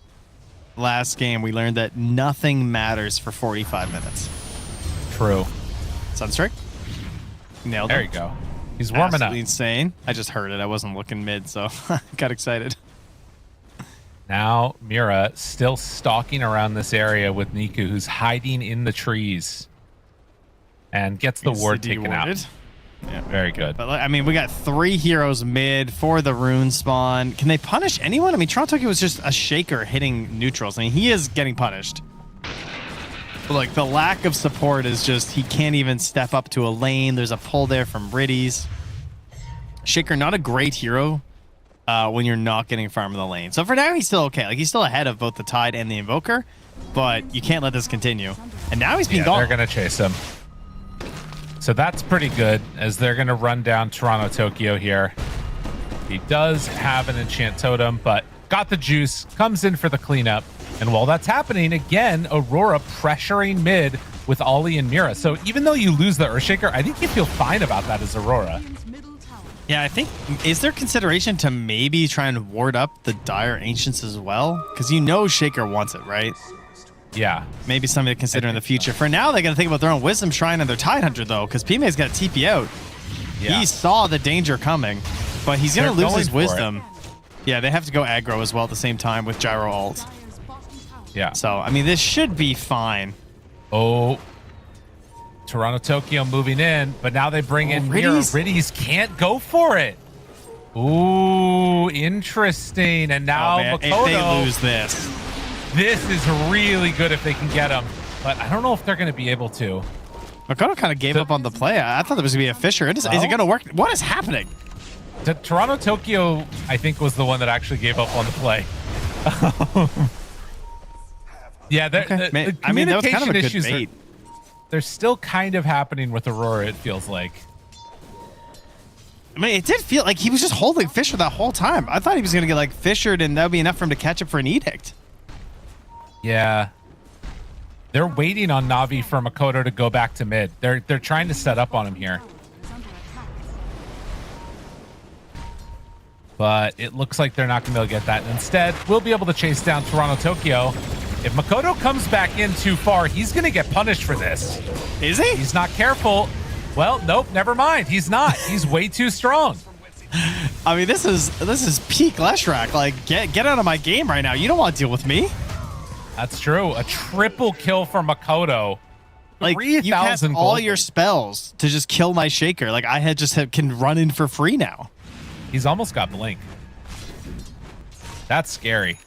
last game, we learned that nothing matters for 45 minutes. True. Sunstrike. Nailed it. There you go. He's warming Absolutely up. Insane. I just heard it. I wasn't looking mid, so got excited. Now Mira still stalking around this area with Niku, who's hiding in the trees, and gets the ward taken out. Yeah, very good. But I mean, we got 3 heroes mid for the rune spawn. Can they punish anyone? I mean, Toronto was just a shaker hitting neutrals. I mean, he is getting punished. But like the lack of support is just he can't even step up to a lane. There's a pull there from Riddies. Shaker, not a great hero. When you're not getting farm in the lane. So for now, he's still okay. Like, he's still ahead of both the Tide and the Invoker, but you can't let this continue. And now he's being gone. They're going to chase him. So that's pretty good, as they're going to run down Toronto Tokyo here. He does have an enchant totem, but got the juice, comes in for the cleanup. And while that's happening, again, Aurora pressuring mid with Ollie and Mira. So even though you lose the Earthshaker, I think you feel fine about that as Aurora. Yeah, I think, is there consideration to maybe try and ward up the Dire Ancients as well? Because you know Shaker wants it, right? Yeah. Maybe something to consider in the future. For now, they got to think about their own Wisdom Shrine and their Tide Hunter, though, because Pime's got TP out. Yeah. He saw the danger coming, but he's going to lose his Wisdom. Yeah, they have to go aggro as well at the same time with Gyro ult. Yeah. So, I mean, this should be fine. Oh. Toronto Tokyo moving in, but now they bring in Mira. Riddies can't go for it. Ooh, interesting. And now Makoto, if they lose this. This is really good if they can get him, but I don't know if they're going to be able to. Makoto kind of gave up on the play. I thought there was going to be a Fisher. Is it going to work? What is happening? Toronto Tokyo, I think, was the one that actually gave up on the play. Yeah, the I mean, that was communication kind of a good issues bait. They're still kind of happening with Aurora, it feels like. I mean, it did feel like he was just holding Fisher that whole time. I thought he was going to get like Fishered and that would be enough for him to catch up for an Edict. Yeah. They're waiting on Navi for Makoto to go back to mid. They're trying to set up on him here. But it looks like they're not going to be able to get that. Instead, we'll be able to chase down Toronto Tokyo. If Makoto comes back in too far, he's going to get punished for this. Is he? He's not careful. Well, nope, never mind. He's not. He's way too strong. I mean, this is peak Leshrac. Like, get out of my game right now. You don't want to deal with me. That's true. A triple kill for Makoto. Like, you have all your spells to just kill my Shaker. Like, I can run in for free now. He's almost got Blink. That's scary.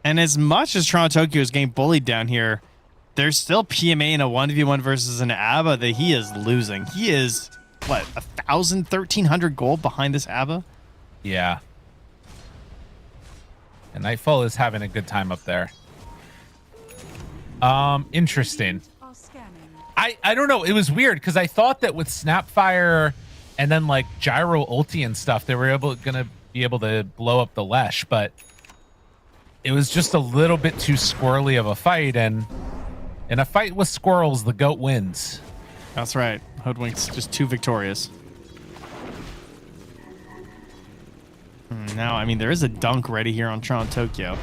And as much as Toronto Tokyo is getting bullied down here, there's still PMA in a 1v1 versus an ABBA that he is losing. He is what, 1,000, 1,300 gold behind this ABBA? Yeah. And Nightfall is having a good time up there. Interesting. I don't know. It was weird because I thought that with Snapfire and then like Gyro ulti and stuff, they were gonna be able to blow up the Lesh, but it was just a little bit too squirrely of a fight, and in a fight with squirrels, the goat wins. That's right. Hoodwink's just too victorious. Now, I mean, there is a dunk ready here on Tron Tokyo.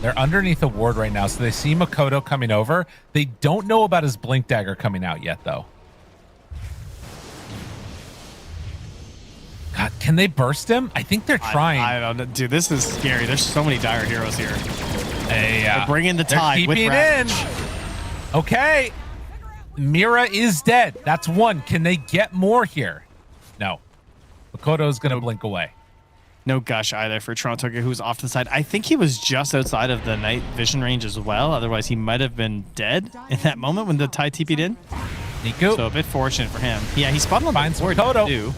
They're underneath a ward right now, so they see Makoto coming over. They don't know about his Blink Dagger coming out yet, though. God, can they burst him? I think they're trying. I don't know. Dude, this is scary. There's so many dire heroes here. Yeah. They're bringing the tide with Ravage. Okay. Mira is dead. That's one. Can they get more here? No. Makoto's going to blink away. No gush either for Tron Tokyo, who's off to the side. I think he was just outside of the night vision range as well. Otherwise, he might have been dead in that moment when the Tide TP'd in. Niku. So a bit fortunate for him. Yeah, he spotted on Finds the board too.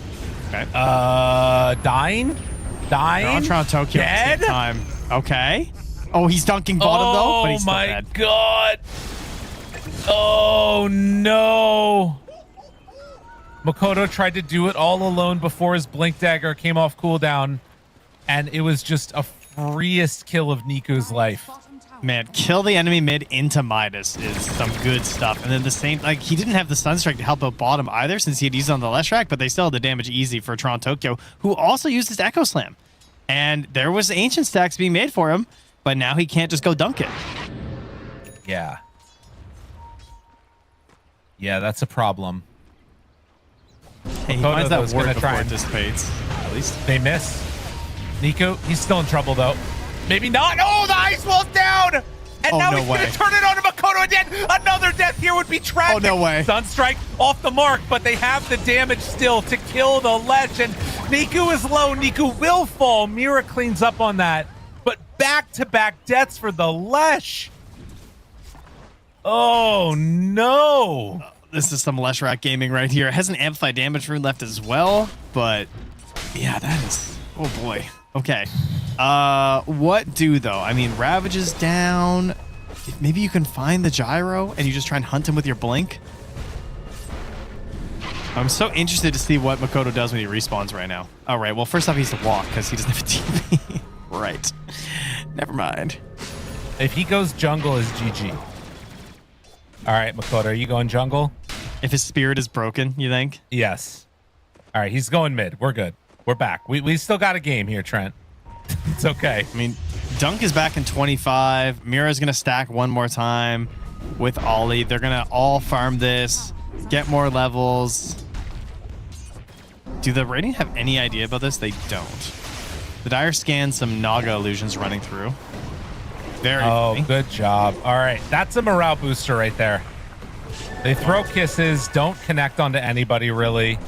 Okay. Dying. On Tron Tokyo at the same time. Okay. Oh, he's dunking bottom though, but he's still dead. Oh my god. Oh no. Makoto tried to do it all alone before his Blink Dagger came off cooldown, and it was just a freest kill of Niku's life. Man, kill the enemy mid into Midas is some good stuff. And then the same, like, he didn't have the Sunstrike to help out bottom either since he had used it on the Leshrac, but they still had the damage easy for Tron Tokyo, who also used his Echo Slam. And there was ancient stacks being made for him, but now he can't just go dunk it. Yeah. Yeah, that's a problem. Hey, he finds that ward before try it dissipates. At least they miss. Niku, he's still in trouble though. Maybe not. Oh, the Ice Wall's down! And now he's going to turn it on to Makoto again. Another death here would be tragic. Oh, no way. Sunstrike off the mark, but they have the damage still to kill the Lesh. And Niku is low. Niku will fall. Mira cleans up on that. But back-to-back deaths for the Lesh. Oh, no. This is some Leshrac gaming right here. It has an amplified damage rune left as well, but yeah, that is... Oh, boy. Okay. What do, though? I mean, Ravage is down. Maybe you can find the Gyro and you just try and hunt him with your Blink. I'm so interested to see what Makoto does when he respawns right now. All right, well, first off, he has to walk because he doesn't have a TP. Right. Never mind. If he goes jungle, is GG. All right, Makoto, are you going jungle? If his spirit is broken, you think? Yes. All right, he's going mid. We're good. We're back. We still got a game here, Trent. It's okay. I mean, Dunk is back in 25. Mira's going to stack one more time with Ollie. They're going to all farm this, get more levels. Do the Radiant have any idea about this? They don't. The Dire scans some Naga illusions running through. Very funny. Good job. All right, that's a morale booster right there. They throw kisses, don't connect onto anybody really.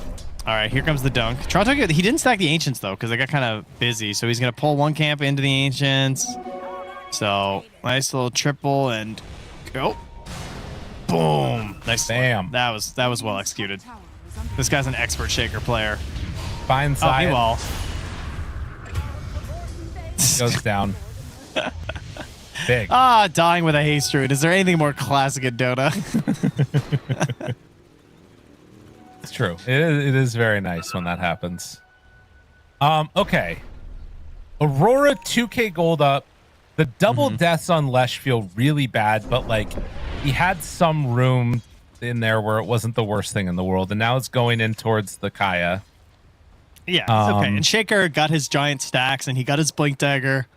All right, here comes the dunk. Tron Tokyo, he didn't stack the Ancients, though, because they got kind of busy. So he's going to pull one camp into the Ancients. So nice little triple and go. Boom. Nice. Bam. That was well executed. This guy's an expert Shaker player. Fine side. Meanwhile. Goes down. Big. Dying with a haste rune. Is there anything more classic in Dota? It's true. It is very nice when that happens. Okay. Aurora 2k gold up. The double deaths on Lesh feel really bad, but like he had some room in there where it wasn't the worst thing in the world, and now it's going in towards the Kaya. Yeah, it's okay. And Shaker got his giant stacks and he got his Blink Dagger.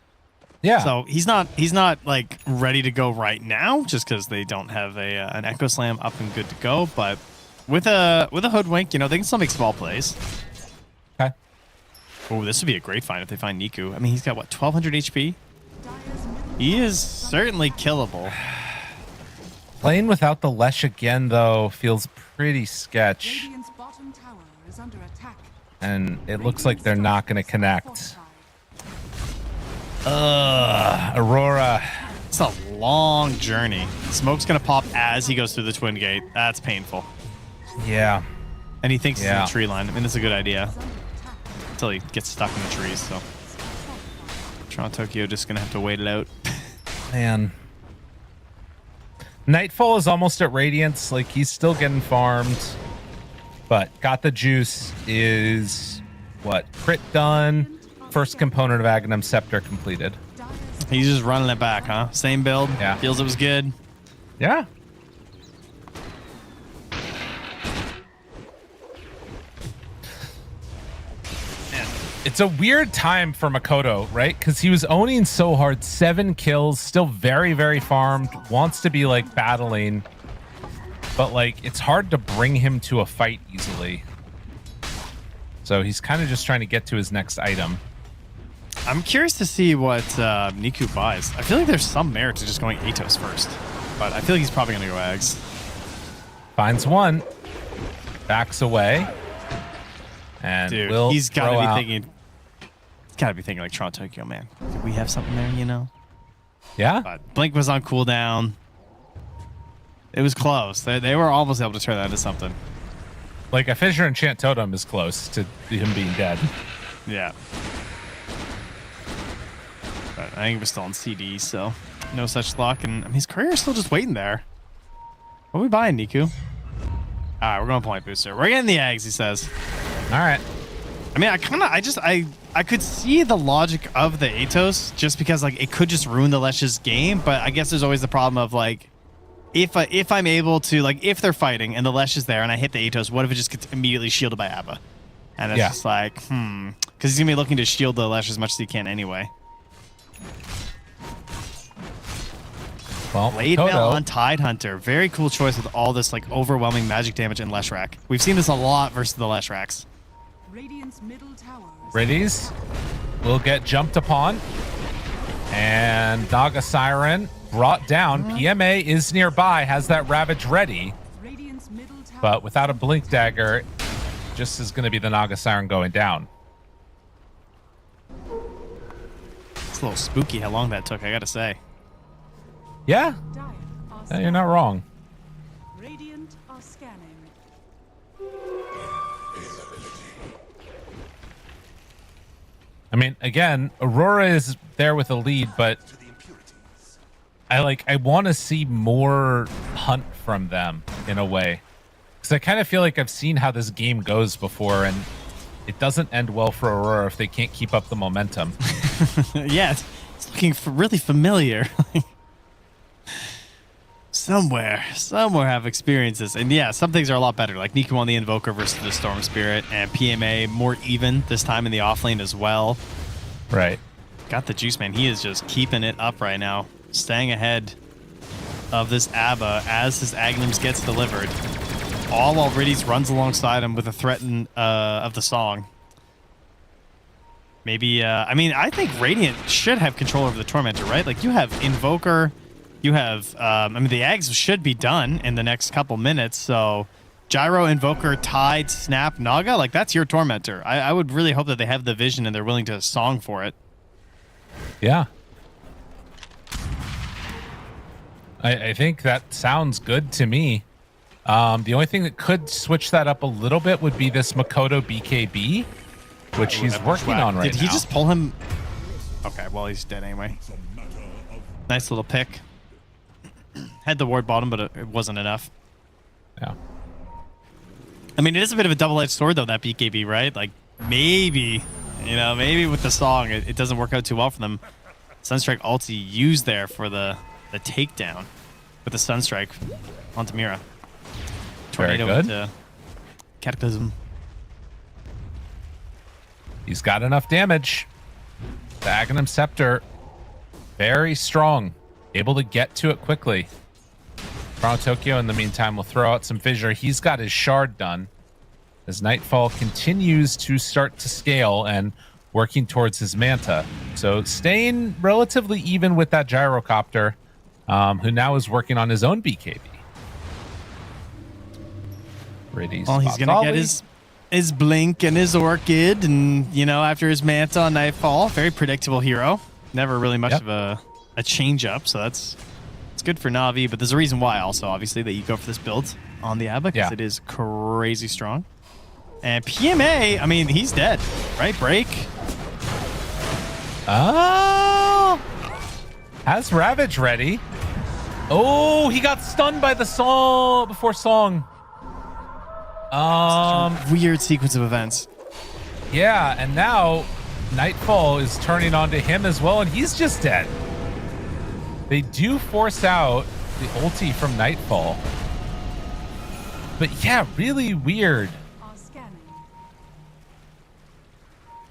Yeah. So he's not like ready to go right now, just because they don't have an Echo Slam up and good to go. But with a Hoodwink, you know, they can still make small plays. Okay. Oh, this would be a great find if they find Niku. I mean, he's got what, 1200 HP? He is certainly killable. Playing without the Lesh again, though, feels pretty sketch. And it looks like they're not going to connect. Aurora. It's a long journey. Smoke's going to pop as he goes through the Twin Gate. That's painful. Yeah. And he thinks he's in the tree line. I mean, that's a good idea. Until he gets stuck in the trees, so. Toronto Tokyo just going to have to wait it out. Man. Nightfall is almost at Radiance. Like, he's still getting farmed. But got the juice is, what, crit done. First component of Aghanim Scepter completed. He's just running it back, huh? Same build. Yeah. Feels it was good. Yeah. It's a weird time for Makoto, right? Because he was owning so hard, 7 kills, still very, very farmed, wants to be like battling, but like it's hard to bring him to a fight easily. So he's kind of just trying to get to his next item. I'm curious to see what Niku buys. I feel like there's some merit to just going Atos first, but I feel like he's probably going to go Ags. Finds one, backs away, and Dude, will he's got throw to be out. thinking. He's got to be thinking like Toronto Tokyo, man. Do we have something there, you know? Yeah. But Blink was on cooldown. It was close. They were almost able to turn that into something. Like a Fissure Enchant Totem is close to him being dead. Yeah. But I think he was still on CD, so no such luck. And I mean, his career is still just waiting there. What are we buying, Niku? All right, we're going point booster. We're getting the eggs, he says. All right. I mean, I could see the logic of the Atos just because like it could just ruin the Lesh's game, but I guess there's always the problem of like if I'm able to like if they're fighting and the Lesh is there and I hit the Atos, what if it just gets immediately shielded by Abba? And it's just like, because he's gonna be looking to shield the Lesh as much as he can anyway. Well, Blade Mail on Tidehunter. Very cool choice with all this like overwhelming magic damage in Leshrac. We've seen this a lot versus the Leshracks. Radiant's middle tower. Radies will get jumped upon. And Naga Siren brought down. PMA is nearby, has that Ravage ready. But without a Blink Dagger, just is going to be the Naga Siren going down. It's a little spooky how long that took, I gotta say. Yeah, you're not wrong. Radiant are scanning. I mean, again, Aurora is there with a lead, but I want to see more hunt from them in a way. Because I kind of feel like I've seen how this game goes before, and it doesn't end well for Aurora if they can't keep up the momentum. Yeah, it's looking really familiar. Somewhere have experienced this. And yeah, some things are a lot better. Like Niku on the Invoker versus the Storm Spirit, and PMA more even this time in the offlane as well. Right. Got the juice, man. He is just keeping it up right now. Staying ahead of this Abba as his Aghanims gets delivered. All while Riddies runs alongside him with a threat of the song. Maybe, I mean, I think Radiant should have control over the Tormentor, right? Like, you have Invoker, you have, I mean, the Ags should be done in the next couple minutes, so Gyro, Invoker, Tide, Snap, Naga, like, that's your Tormentor. I would really hope that they have the vision and they're willing to song for it. Yeah. I think that sounds good to me. The only thing that could switch that up a little bit would be this Makoto BKB, which he's working on right now. Did he just pull him? Okay, well, he's dead anyway. Nice little pick. Had the ward bottom, but it wasn't enough. Yeah. I mean, it is a bit of a double-edged sword, though, that BKB, right? Like, maybe, you know, maybe with the song, it doesn't work out too well for them. Sunstrike ulti used there for the takedown with the Sunstrike onto Mira. Tornado Very good. into Cataclysm. He's got enough damage. The Aghanim Scepter, very strong. Able to get to it quickly. Toronto Tokyo, in the meantime, will throw out some fissure. He's got his shard done. As Nightfall continues to start to scale and working towards his Manta. So staying relatively even with that Gyrocopter, who now is working on his own BKB. Well, he's going to get his Blink and his Orchid, and, you know, after his Manta on Nightfall, very predictable hero. Never really much of a change-up, so it's good for Na'Vi, but there's a reason why also, obviously, that you go for this build on the Abba, because it is crazy strong. And PMA, I mean, he's dead, right? Break. Oh, has Ravage ready. Oh, he got stunned by the song before song. Weird sequence of events. Yeah, and now Nightfall is turning onto him as well, and he's just dead. They do force out the ulti from Nightfall. But yeah, really weird.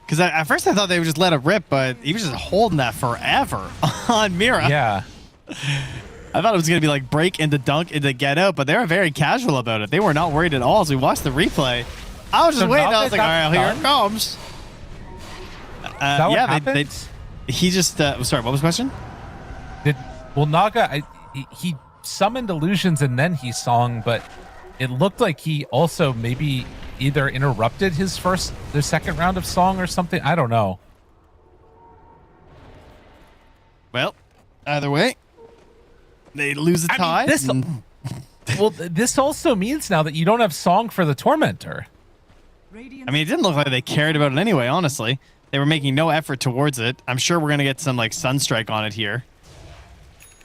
Because at first I thought they would just let it rip, but he was just holding that forever on Mira. Yeah. I thought it was going to be like break into dunk into get out, but they were very casual about it. They were not worried at all as we watched the replay. I was just waiting. I was like, all right, here it comes. Yeah, he just, sorry, what was the question? Naga, he summoned illusions and then he song, but it looked like he also maybe either interrupted the second round of song or something. I don't know. Well, either way, they lose the tie. This also means now that you don't have song for the Tormentor. I mean, it didn't look like they cared about it anyway, honestly. They were making no effort towards it. I'm sure we're going to get some, like, Sunstrike on it here.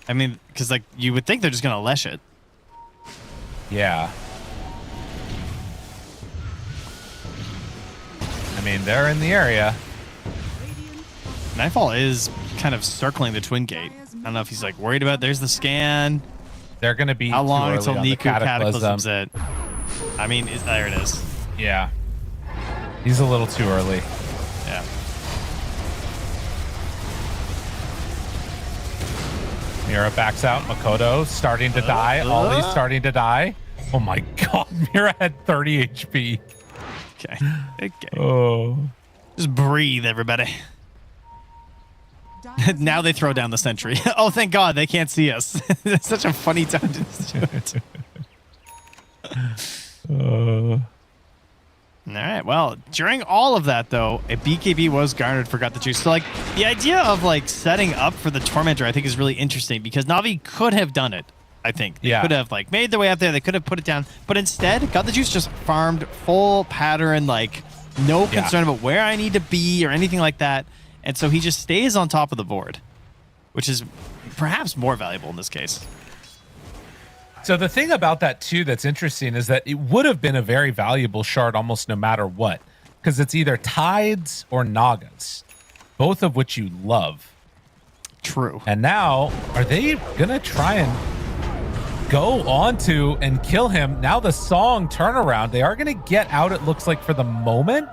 I mean, because, like, you would think they're just going to lesh it. Yeah. I mean, they're in the area. Nightfall is kind of circling the Twin Gate. I don't know if he's, like, worried about it. There's the scan. They're going to be how long too until early on Niku Cataclysm's it? I mean, there it is. Yeah. He's a little too early. Yeah. Mira backs out. Makoto starting to die. Ollie's starting to die. Oh my god. Mira had 30 HP. Okay. Oh. Just breathe, everybody. Now they throw down the sentry. Oh, thank God they can't see us. It's such a funny time to do it. All right. Well, during all of that, though, a BKB was garnered for Got the Juice. So, like, the idea of, like, setting up for the Tormentor, I think, is really interesting because Na'Vi could have done it, I think. They could have, like, made their way up there. They could have put it down. But instead, Got the Juice just farmed full pattern, like, no concern about where I need to be or anything like that. And so he just stays on top of the board, which is perhaps more valuable in this case. So the thing about that, too, that's interesting is that it would have been a very valuable shard almost no matter what, because it's either Tides or Nagas, both of which you love. True. And now, are they going to try and go on to and kill him? Now the song turnaround, they are going to get out, it looks like, for the moment.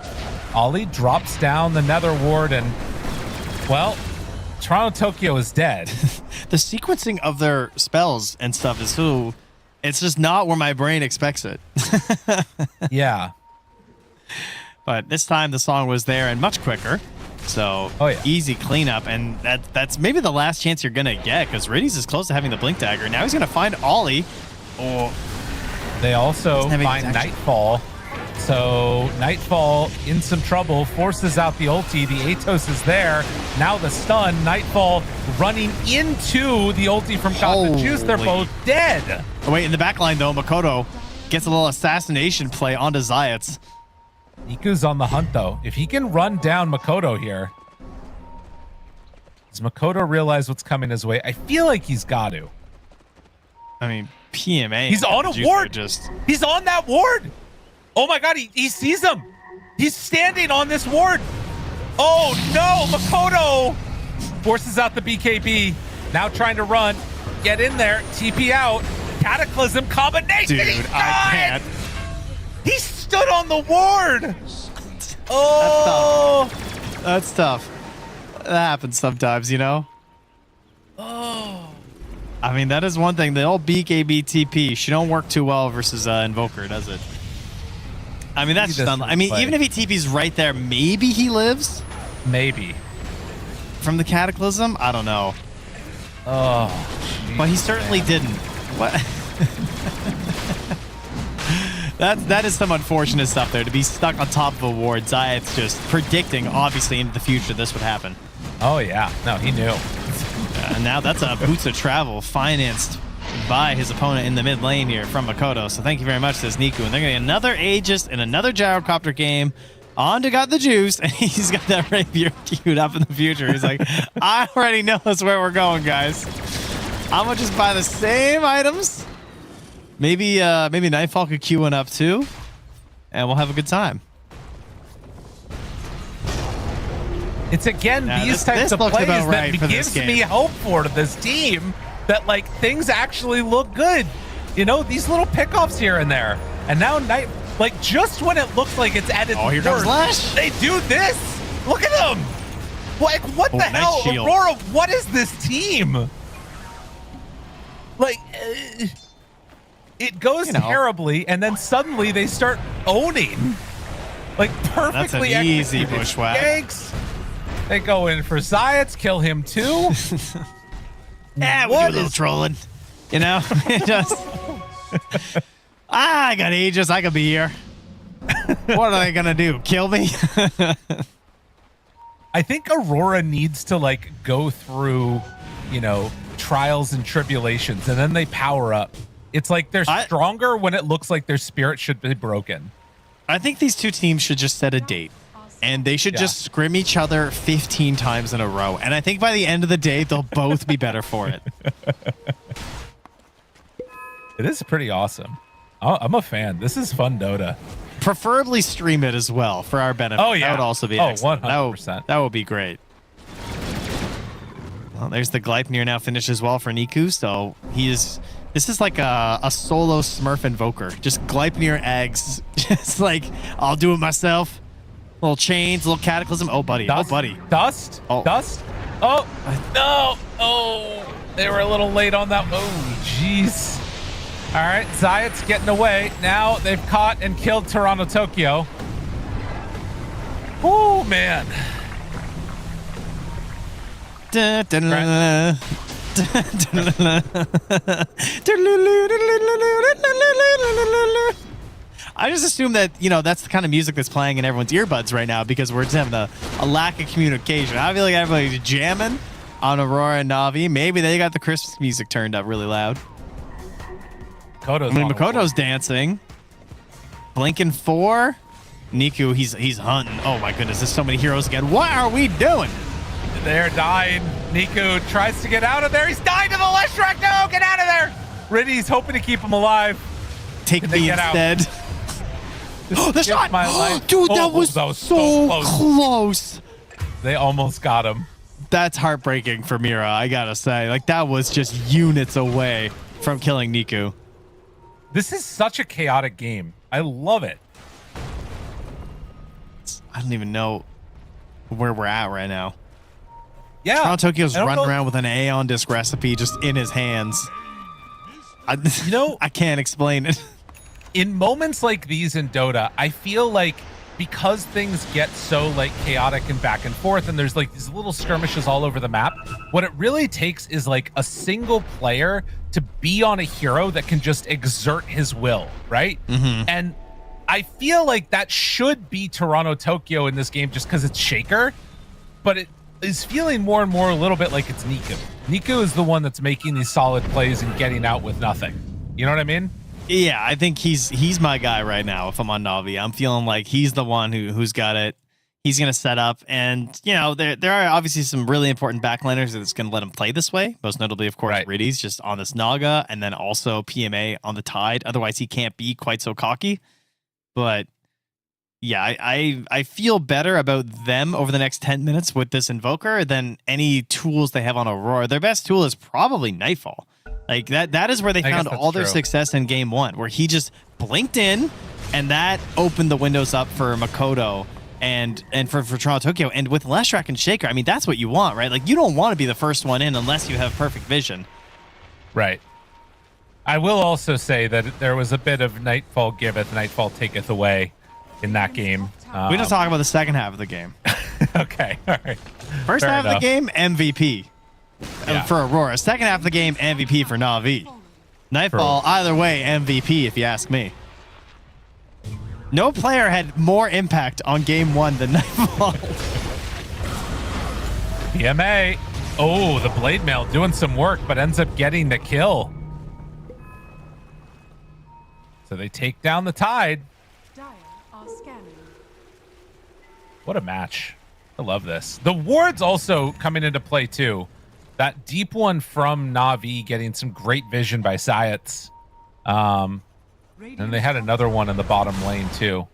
Ollie drops down the Nether Ward and, well, Toronto Tokyo is dead. The sequencing of their spells and stuff is it's just not where my brain expects it. Yeah. But this time the song was there and much quicker. So easy cleanup. And that's maybe the last chance you're going to get because Riddy's is close to having the Blink Dagger. Now he's going to find Ollie. Oh, they also find Nightfall. So Nightfall in some trouble, forces out the ulti. The Atos is there. Now the stun. Nightfall running into the ulti from Got the Juice. They're both dead. Oh, wait, in the back line, though, Makoto gets a little assassination play onto Zayats. Niku's on the hunt, though. If he can run down Makoto here, does Makoto realize what's coming his way? I feel like he's got to. I mean, PMA. He's on a ward. He's on that ward. Oh my god, he sees him. He's standing on this ward. Oh no, Makoto forces out the BKB. Now trying to run. Get in there. TP out. Cataclysm combination. Dude, I can't. He stood on the ward. Oh. That's tough. That happens sometimes, you know? Oh. I mean, that is one thing. The old BKB TP, she don't work too well versus Invoker, does it? I mean, that's just I mean, even if he TP's right there, maybe he lives? Maybe. From the Cataclysm? I don't know. Oh. But he certainly didn't. What? That is some unfortunate stuff there, to be stuck on top of a ward. Zayat's just predicting, obviously, into the future this would happen. Oh, yeah. No, he knew. And now that's a Boots of Travel financed by his opponent in the mid lane here from Makoto. So thank you very much, says Niku. And they're getting another Aegis and another Gyrocopter game. Onda got the juice, and he's got that rapier queued up in the future. He's like, I already know that's where we're going, guys. I'm gonna just buy the same items. Maybe Nightfall could queue one up too, and we'll have a good time. It's again these types of plays that gives me hope for this team that like things actually look good. You know, these little pickoffs here and there, and now like just when it looks like it's at its here comes worst, Lash. they do this. Look at them. Like what the hell, shield. Aurora? What is this team? Like it goes terribly, and then suddenly they start owning. Like perfectly. That's an easy executed bushwhack. ganks. They go in for Zayats, kill him too. Yeah, we'll do a little trolling. You know? Just I got Aegis. I could be here. What are they gonna do? Kill me? I think Aurora needs to like go through, you know, trials and tribulations, and then they power up. It's like they're stronger when it looks like their spirit should be broken. I think these two teams should just set a date. And they should just scrim each other 15 times in a row. And I think by the end of the day, they'll both be better for it. It is pretty awesome. I'm a fan. This is fun Dota. Preferably stream it as well for our benefit. Oh, yeah. That would also be excellent. 100%. That would be great. Well, there's the Gleipnir now finished as well for Niku. So this is like a solo Smurf Invoker. Just Gleipnir eggs. Just like, I'll do it myself. Little chains, little cataclysm. Oh, buddy. Dust, oh, buddy. Dust. Oh. Dust. Oh, no. Oh, they were a little late on that. Oh, jeez. All right. Zayat's getting away. Now they've caught and killed Toronto Tokyo. Oh, man. I just assume that, you know, that's the kind of music that's playing in everyone's earbuds right now because we're just having a lack of communication. I feel like everybody's jamming on Aurora and Na'Vi. Maybe they got the Christmas music turned up really loud. Makoto's dancing. Blinking 4. Niku, he's hunting. Oh my goodness, there's so many heroes again. What are we doing? They're dying. Niku tries to get out of there. He's dying to the Leshrac. No, get out of there. Riddy's hoping to keep him alive. Take me instead. The shot! My life. Dude, that was so close. They almost got him. That's heartbreaking for Mira, I gotta say. Like, that was just units away from killing Niku. This is such a chaotic game. I love it. I don't even know where we're at right now. Yeah. Toronto Tokyo's running around with an Aeon disc recipe just in his hands. You know, I can't explain it. In moments like these in Dota, I feel like because things get so like chaotic and back and forth, and there's like these little skirmishes all over the map, what it really takes is like a single player to be on a hero that can just exert his will, right? And I feel like that should be Toronto Tokyo in this game just because it's Shaker, but it is feeling more and more a little bit like it's Niku. Niku is the one that's making these solid plays and getting out with nothing. You know what I mean? Yeah, I think he's my guy right now. If I'm on Na'Vi, I'm feeling like he's the one who's got it. He's gonna set up, and you know there are obviously some really important backliners that's gonna let him play this way. Most notably, of course, Riddy's just on this Naga, and then also PMA on the Tide. Otherwise, he can't be quite so cocky. But yeah, I feel better about them over the next 10 minutes with this Invoker than any tools they have on Aurora. Their best tool is probably Nightfall. Like that is where they found all their success in game 1, where he just blinked in, and that opened the windows up for Makoto and for Toronto Tokyo. And with Leshrac and Shaker, I mean, that's what you want, right? Like, you don't want to be the first one in unless you have perfect vision. Right. I will also say that there was a bit of Nightfall giveth, Nightfall taketh away in that game. We don't talk about the second half of the game. Okay, all right. First Fair half enough. of the game, MVP for Aurora. Second half of the game, MVP for Na'Vi. Nightfall, either way, MVP if you ask me. No player had more impact on game 1 than Nightfall. PMA. Oh, the Blade Mail doing some work, but ends up getting the kill. So they take down the Tide. Dire are scanning. What a match. I love this. The wards also coming into play too. That deep one from Na'Vi getting some great vision by Sayats. And they had another one in the bottom lane too.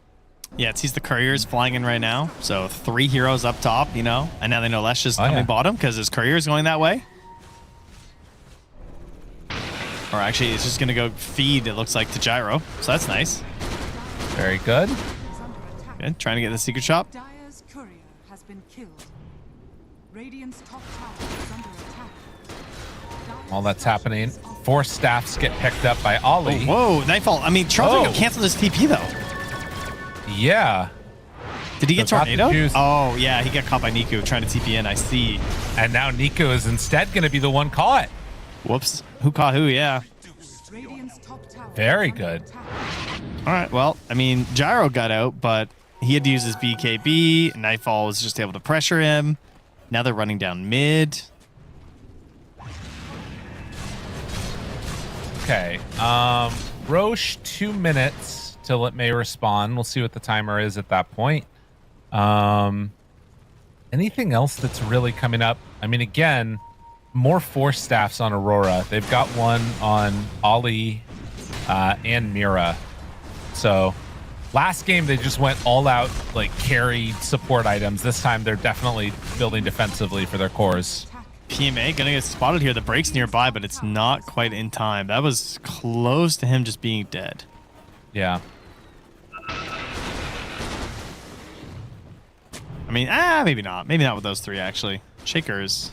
Yeah, it sees the couriers flying in right now. So 3 heroes up top, you know, and now they know Lesh is coming bottom because his courier is going that way. Or actually, it's just going to go feed, it looks like, to Gyro. So that's nice. Very good. Good. Trying to get the secret shop. Dire's courier has been killed. Radiant's top tower is under attack. While that's happening, 4 staffs get picked up by Ollie. Oh, whoa, Nightfall. I mean, Charles canceled his TP, though. Yeah. Did he get So got the tornadoed? juice. Oh, yeah, he got caught by Niku trying to TP in. I see. And now Niku is instead going to be the one caught. Whoops. Who caught who? Yeah. Radiant's top tower Very good. All right. Well, I mean, Gyro got out, but he had to use his BKB. Nightfall was just able to pressure him. Now they're running down mid. Okay. Roche, 2 minutes till it may respawn. We'll see what the timer is at that point. Anything else that's really coming up? I mean, again, more 4 staffs on Aurora. They've got one on Ollie and Mira. So last game they just went all out, like carried support items. This time they're definitely building defensively for their cores. PMA gonna get spotted here. The break's nearby, but it's not quite in time. That was close to him just being dead. Yeah. I mean, maybe not. Maybe not with those 3, actually. Shaker's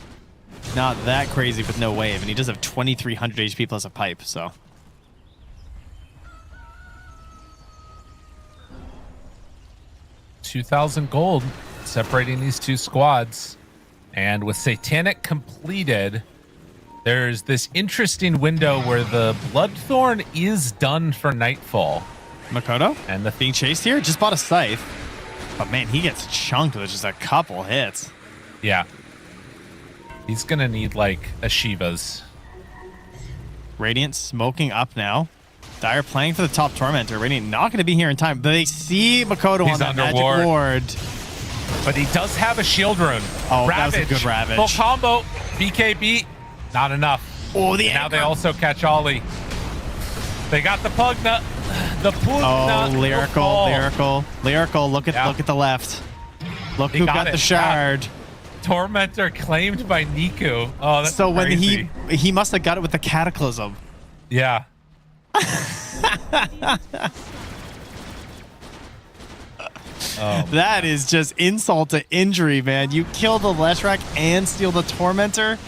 not that crazy with no wave, and he does have 2,300 HP plus a pipe, so. 2,000 gold separating these 2 squads. And with Satanic completed, there's this interesting window where the Bloodthorn is done for Nightfall. Makoto? And the being chased here? Just bought a scythe. But man, he gets chunked with just a couple hits. Yeah. He's going to need like a Shiva's. Radiant smoking up now. Dire playing for the top Tormentor. Radiant not going to be here in time. But they see Makoto on that magic ward. But he does have a shield rune. Oh, Ravage. that was a good Ravage. Full combo. BKB. Not enough. Oh, the now they also catch Ollie. They got the Pugna. The Pugna. Oh, lyrical. Look at the left. Look who got the shard. Tormentor claimed by Niku. Oh, that's so crazy. When he must have got it with the Cataclysm. Yeah. That is just insult to injury, man. You kill the Leshrac and steal the Tormentor.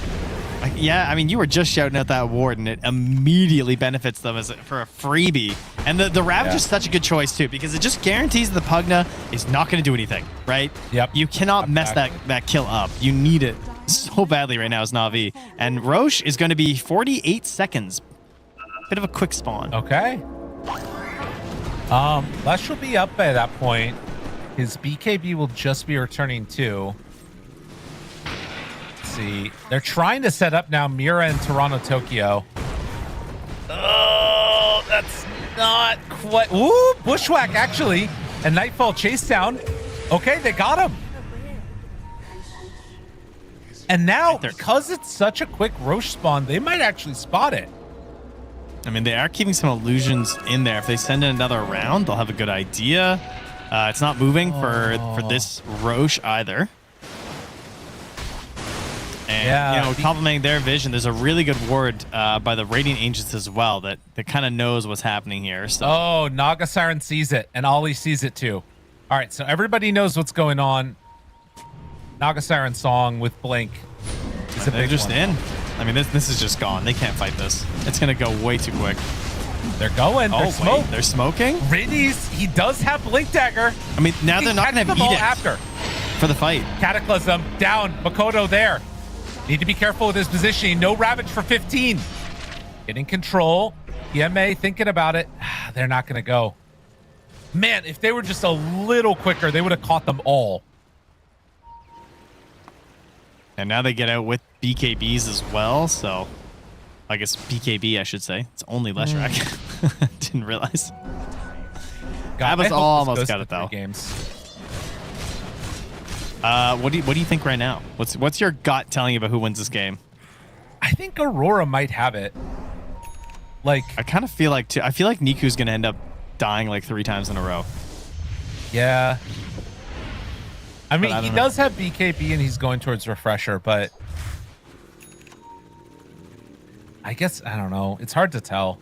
Yeah, I mean, you were just shouting out that ward, and it immediately benefits them for a freebie. And the Ravage is such a good choice, too, because it just guarantees the Pugna is not going to do anything, right? Yep. You cannot mess that kill up. You need it so badly right now as Na'Vi. And Roche is going to be 48 seconds. Bit of a quick spawn. Okay. Lesh will be up by that point. His BKB will just be returning too. Let's see. They're trying to set up now Mira and Toronto Tokyo. Oh, that's not quite. Ooh, Bushwhack actually. And Nightfall chase down. Okay, they got him. And now, because it's such a quick Roche spawn, they might actually spot it. I mean, they are keeping some illusions in there. If they send in another round, they'll have a good idea. It's not moving for this Roche either. And, you know, complimenting their vision, there's a really good ward by the Radiant Ancients as well that kind of knows what's happening here. So. Oh, Naga Siren sees it, and Ollie sees it too. All right, so everybody knows what's going on. Naga Siren song with Blink is a They're big just one. in. I mean, this is just gone. They can't fight this. It's going to go way too quick. They're going. Oh, They're smoke. They're smoking? Riddy's, he does have Blink Dagger. I mean, now they're not going to have Edict after for the fight. Cataclysm down. Makoto there. Need to be careful with his positioning. No Ravage for 15. Getting control. PMA thinking about it. They're not going to go. Man, if they were just a little quicker, they would have caught them all. And now they get out with BKBs as well, so I guess BKB, I should say. It's only Leshrac. Didn't realize. Abba's almost got it though. Games. What do you think right now? What's your gut telling you about who wins this game? I think Aurora might have it. Like, I kind of feel like I feel like Niku's gonna end up dying like 3 times in a row. Yeah. I mean, But I he don't know. does have BKB and he's going towards Refresher, but I guess, I don't know. It's hard to tell.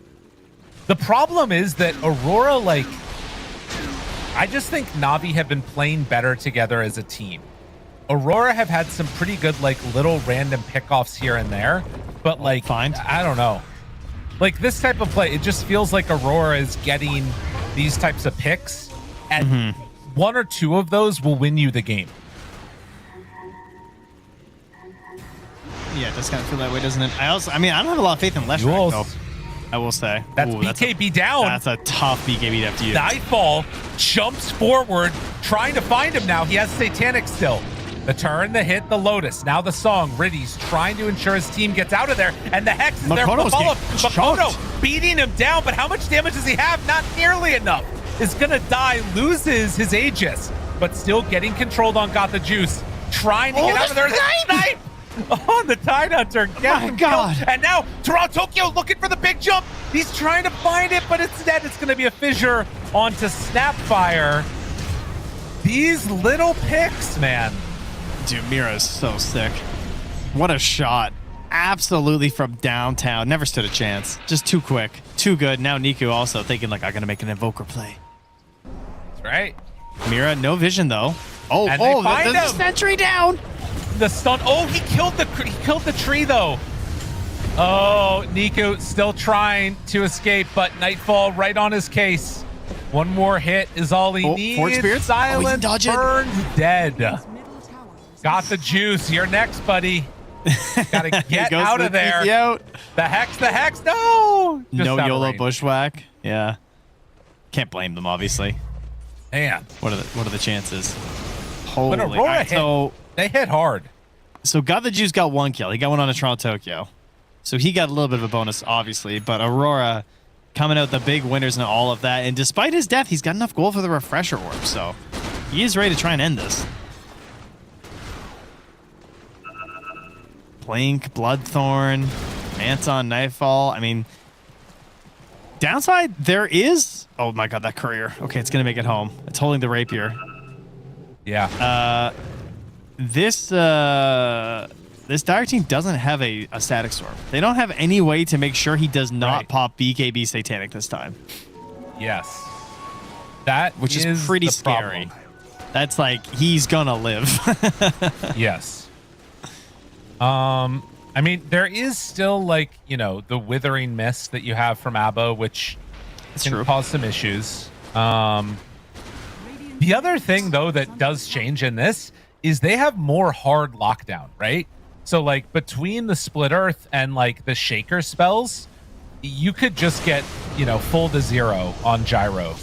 The problem is that Aurora, like, I just think Navi have been playing better together as a team. Aurora have had some pretty good, like, little random pickoffs here and there, but, like, I don't know. Like, this type of play, it just feels like Aurora is getting these types of picks, and 1 or 2 of those will win you the game. Yeah, it does kind of feel that way, doesn't it? I mean, I don't have a lot of faith in Leshrac, though. I will say. That's BKB down. That's a tough BKB to have to use. Nightfall jumps forward, trying to find him now. He has Satanic still. The turn, the hit, the Lotus. Now the song. Riddy's trying to ensure his team gets out of there, and the Hex is there for Makoto's follow-up. getting Makoto beating him down, but how much damage does he have? Not nearly enough. Is gonna die, loses his Aegis, but still getting controlled on Got the Juice. Trying to get out of there. Snipe! On the Tide Hunter. My God. Killed. And now Toronto Tokyo looking for the big jump. He's trying to find it, but instead it's going to be a fissure onto Snapfire. These little picks, man. Dude, Mira is so sick. What a shot. Absolutely from downtown. Never stood a chance. Just too quick. Too good. Now Niku also thinking like, I'm going to make an Invoker play. That's right. Mira, no vision though. Oh, And they oh, find the him. sentry down. The stun. Oh, he killed the tree though. Oh, Niku still trying to escape, but Nightfall right on his case. One more hit is all he needs. Forge Spirits? Silence dodge it. burns dead. Got the juice. You're next, buddy. Gotta get goes out the of there. TP out. The hex. No. Just No out of YOLO range. bushwhack. Yeah. Can't blame them, obviously. Man. What are the chances? Holy. But Aurora Alright, hit. so They hit hard. So God the Juice got 1 kill. He got one on a Toronto Tokyo. So he got a little bit of a bonus, obviously. But Aurora coming out the big winners and all of that. And despite his death, he's got enough gold for the Refresher Orb. So he is ready to try and end this. Blink, Bloodthorn, Anton, Nightfall. I mean, downside, there is... Oh my God, that courier. Okay, it's going to make it home. It's holding the rapier. Yeah. This Dire team doesn't have a static storm. They don't have any way to make sure he does not pop BKB Satanic this time. Yes. That which is pretty the scary. problem. That's like he's gonna live. Yes. I mean, there is still like, you know, the Withering Mist that you have from Abba, which can cause some issues. The other thing though that does change in this is they have more hard lockdown, right? So like between the Split Earth and like the Shaker spells, you could just get, you know, full to 0 on Gyro.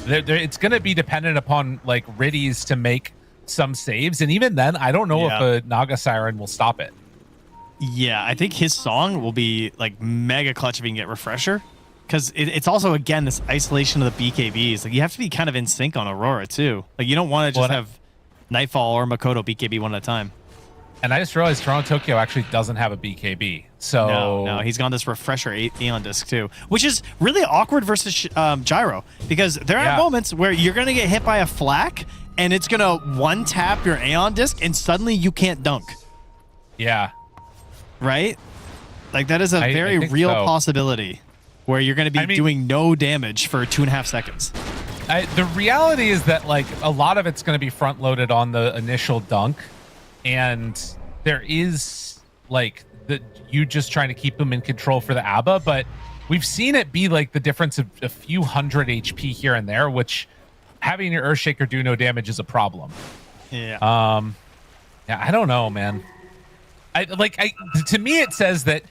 It's going to be dependent upon like Riddies to make some saves, and even then, I don't know if a Naga Siren will stop it. Yeah, I think his song will be like mega clutch if he can get Refresher, because it's also again this isolation of the BKBs. Like you have to be kind of in sync on Aurora too. Like you don't want to just have Nightfall or Makoto BKB one at a time. And I just realized Toronto Tokyo actually doesn't have a BKB. So no, he's gone this Refresher Aeon disc too, which is really awkward versus Gyro, because there are moments where you're gonna get hit by a flak and it's gonna one tap your Aeon disc and suddenly you can't dunk. Yeah. Right? Like that is a very real possibility where you're gonna be doing no damage for 2.5 seconds. The reality is that like a lot of it's going to be front loaded on the initial dunk, and there is like you just trying to keep them in control for the ABBA, but we've seen it be like the difference of a few hundred HP here and there, which having your Earthshaker do no damage is a problem. Yeah. Yeah, I don't know, man. To me it says that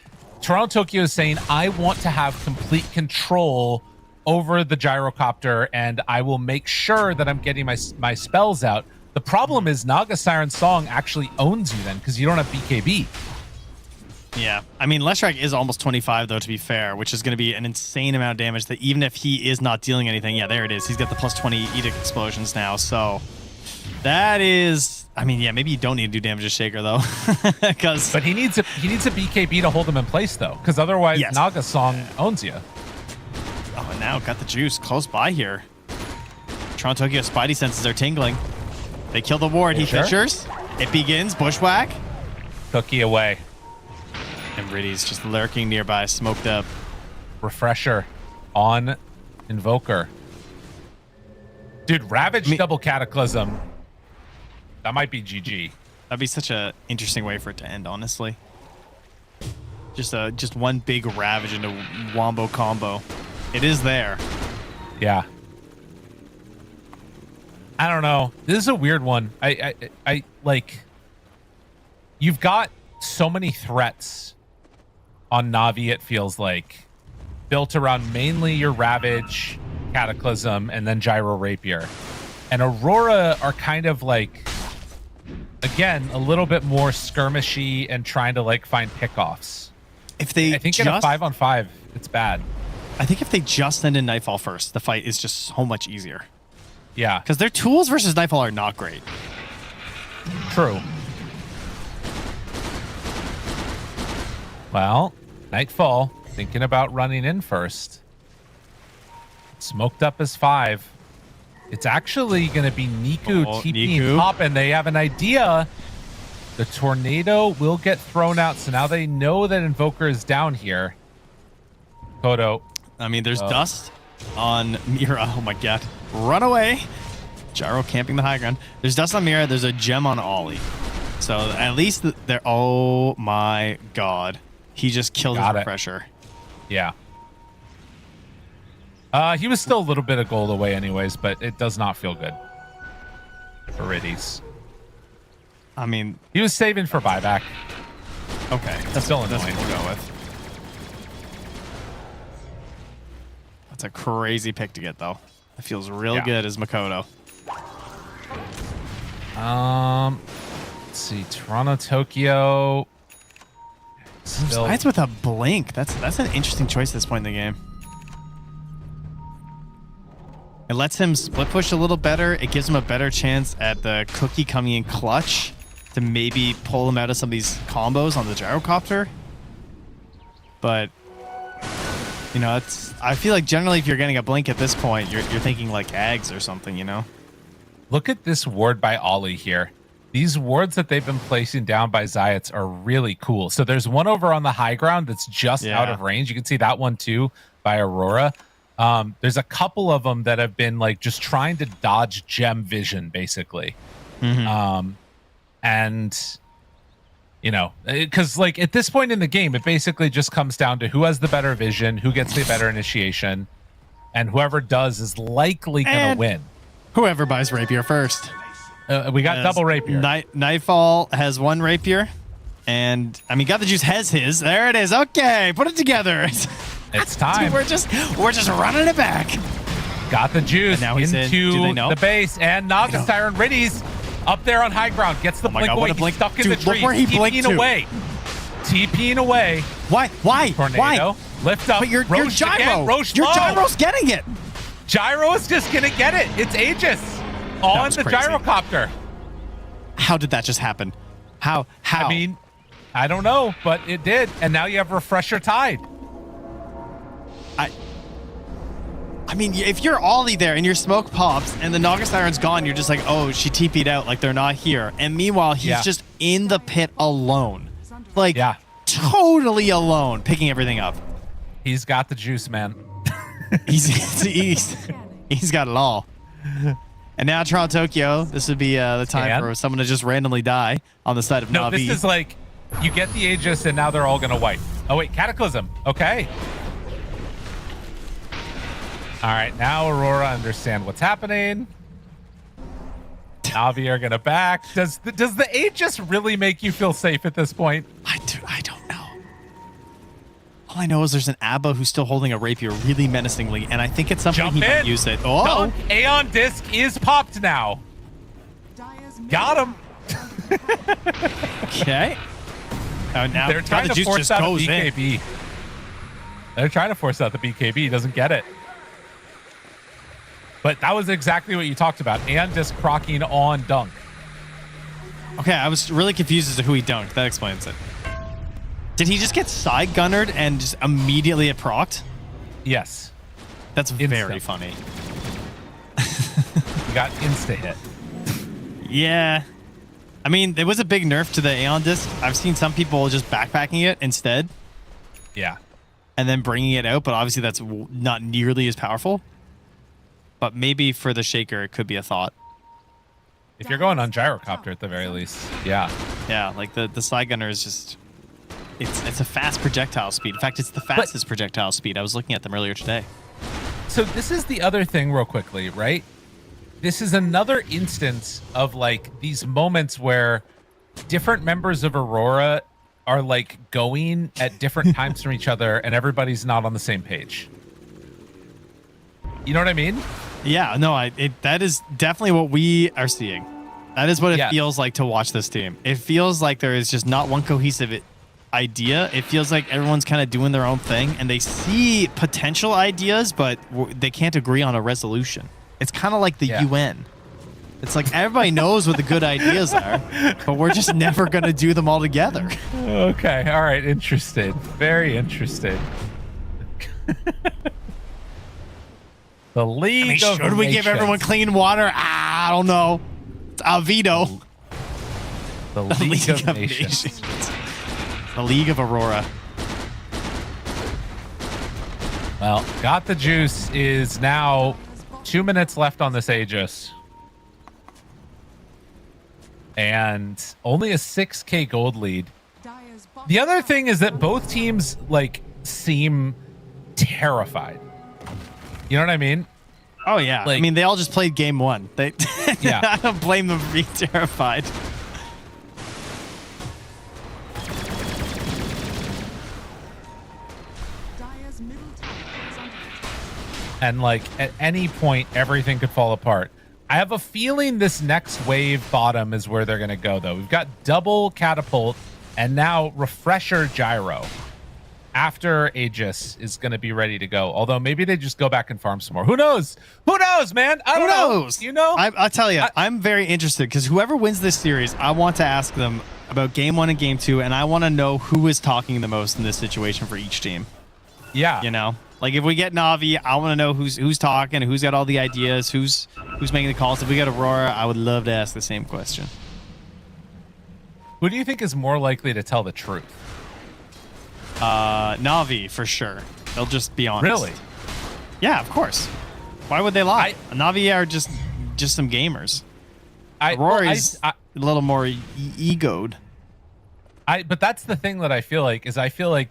Toronto Tokyo is saying I want to have complete control over the gyrocopter, and I will make sure that I'm getting my spells out. The problem is Naga Siren's song actually owns you then, because you don't have BKB. Yeah, I mean, Leshrac is almost 25, though, to be fair, which is going to be an insane amount of damage that even if he is not dealing anything, yeah, there it is. He's got the plus 20 Edict Explosions now, so that is... I mean, yeah, maybe you don't need to do damage to Shaker, though. But he needs a BKB to hold him in place, though, because otherwise Naga Song owns you. Oh, and now got the juice close by here. Toronto Tokyo Spidey senses are tingling. They kill the ward. He Fishers. It begins. Bushwhack. Cookie away. And Riddy's just lurking nearby, smoked up. Refresher on Invoker. Dude, Ravage double Cataclysm. That might be GG. That'd be such a interesting way for it to end, honestly. Just one big Ravage into Wombo combo. It is there. Yeah. I don't know. This is a weird one. I like... You've got so many threats on Na'Vi, it feels like. Built around mainly your Ravage, Cataclysm, and then Gyro Rapier. And Aurora are kind of like... Again, a little bit more skirmishy and trying to like find pickoffs. If they I think in a 5-on-5, it's bad. I think if they just send in Nightfall first, the fight is just so much easier. Yeah. Because their tools versus Nightfall are not great. True. Well, Nightfall, thinking about running in first. Smoked up as 5. It's actually going to be Niku TPing top, and they have an idea. The tornado will get thrown out, so now they know that Invoker is down here. Kodo. I mean, there's dust on Mira. Oh my god. Run away. Gyro camping the high ground. There's dust on Mira. There's a gem on Ollie. So at least they're... Oh my god. He just killed his refresher. Yeah. He was still a little bit of gold away anyways, but it does not feel good for Riddies. I mean... He was saving for buyback. Okay. That's still annoying. That's what we'll go with. That's a crazy pick to get, though. It feels real good as Makoto. Let's see. Toronto, Tokyo. Still... Spites with a blink. That's an interesting choice at this point in the game. It lets him split push a little better. It gives him a better chance at the cookie coming in clutch to maybe pull him out of some of these combos on the gyrocopter. But, you know, I feel like generally if you're getting a blink at this point, you're thinking like eggs or something, you know? Look at this ward by Ollie here. These wards that they've been placing down by Zayats are really cool. So there's one over on the high ground that's just out of range. You can see that one too by Aurora. There's a couple of them that have been like just trying to dodge gem vision, basically. And, you know, because like at this point in the game, it basically just comes down to who has the better vision, who gets the better initiation, and whoever does is likely going to win. Whoever buys Rapier first. We got double Rapier. Nightfall has one Rapier. And, I mean, Got the Juice has his. There it is. Okay, put it together. It's time. Dude, we're just running it back. Got the Juice and now he's into the base. And Naga Siren Riddy's up there on high ground. Gets the blink away. He's stuck in the tree. Look where he blinked to. away. TPing away. Why? Tornado. Lift up. But your Gyro. Again. Roche Your low. Gyro's getting it. Gyro is just going to get it. It's Aegis on the gyrocopter. How did that just happen? How? I mean, I don't know, but it did. And now you have Refresher tied. I mean, if you're Ollie there and your smoke pops and the Naga Siren's gone, you're just like, oh, she TP'd out, like they're not here. And meanwhile, he's just in the pit alone. Like, totally alone, picking everything up. He's got the juice, man. he's got it all. And now Toronto Tokyo, this would be the time for someone to just randomly die on the side of Na'Vi. This is like, you get the Aegis and now they're all going to wipe. Oh, wait, Cataclysm. Okay. All right, now Aurora understand what's happening. Na'Vi are going to back. Does the Aegis really make you feel safe at this point? I don't know. All I know is there's an Abba who's still holding a Rapier really menacingly, and I think at some point he might use it. Oh! No, Aeon Disc is popped now. Got him. Okay. Now They're trying the to juice force just out a goes in. BKB. They're trying to force out the BKB. He doesn't get it. But that was exactly what you talked about. And just crocking on dunk. Okay, I was really confused as to who he dunked. That explains it. Did he just get side gunnered and just immediately it procced? Yes. That's very funny. You got insta hit. Yeah. I mean, there was a big nerf to the Aeon disc. I've seen some people just backpacking it instead. Yeah. And then bringing it out, but obviously that's not nearly as powerful. But maybe for the shaker, it could be a thought. If you're going on gyrocopter at the very least. Yeah. Yeah, like the side gunner is just... It's a fast projectile speed. In fact, it's the fastest projectile speed. I was looking at them earlier today. So this is the other thing real quickly, right? This is another instance of like these moments where different members of Aurora are like going at different times from each other and everybody's not on the same page. You know what I mean? Yeah, no, that is definitely what we are seeing. That is what it feels like to watch this team. It feels like there is just not one cohesive idea. It feels like everyone's kind of doing their own thing and they see potential ideas, but they can't agree on a resolution. It's kind of like the UN. It's like everybody knows what the good ideas are, but we're just never going to do them all together. Okay. All right. Interesting. Very interesting. The League of should we give everyone clean water? I don't know. It's Alvido. The League of Nations. The League of Aurora. Well, Got the Juice is now 2 minutes left on this Aegis. And only a 6K gold lead. The other thing is that both teams like seem terrified. You know what I mean? Oh yeah. Like, I mean, they all just played game one. They yeah. I don't blame them for being terrified. And like at any point, everything could fall apart. I have a feeling this next wave bottom is where they're going to go, though. We've got double catapult and now refresher gyro. After Aegis is going to be ready to go. Although maybe they just go back and farm some more. Who knows? Who knows, man? I don't know. You know? I'll tell you, I'm very interested because whoever wins this series, I want to ask them about game one and game two, and I want to know who is talking the most in this situation for each team. Yeah. You know? Like if we get Na'Vi, I want to know who's talking, who's got all the ideas, who's making the calls. If we get Aurora, I would love to ask the same question. Who do you think is more likely to tell the truth? Na'Vi for sure. They'll just be honest. Really? Yeah, of course. Why would they lie? Na'Vi are just some gamers. Aurora's a little more egoed. But that's the thing that I feel like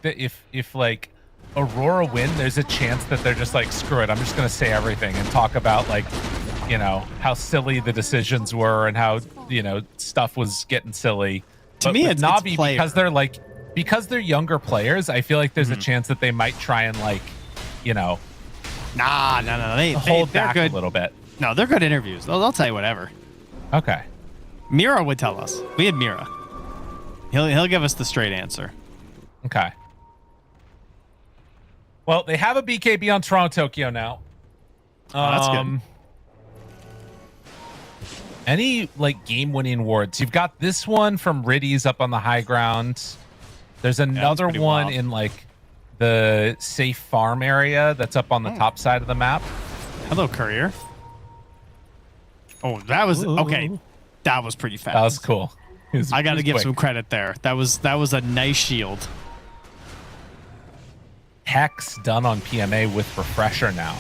that if like Aurora win, there's a chance that they're just like, screw it, I'm just gonna say everything and talk about like, you know, how silly the decisions were and how, you know, stuff was getting silly. To me, it's Na'Vi, player. because they're younger players, I feel like there's a chance that they might try and like, you know, no. They hold they're back good. a little bit. No, they're good interviews. They'll tell you whatever. Okay. Mira would tell us. We had Mira. He'll give us the straight answer. Okay. Well, they have a BKB on Toronto Tokyo now. That's good. Any like game-winning wards? You've got this one from Riddy's up on the high ground. There's another one wild. in like the safe farm area that's up on the top side of the map. Hello, Courier. Oh, that was okay. That was pretty fast. That was cool. I got to give some credit there. That was a nice shield. Hex done on PMA with refresher now.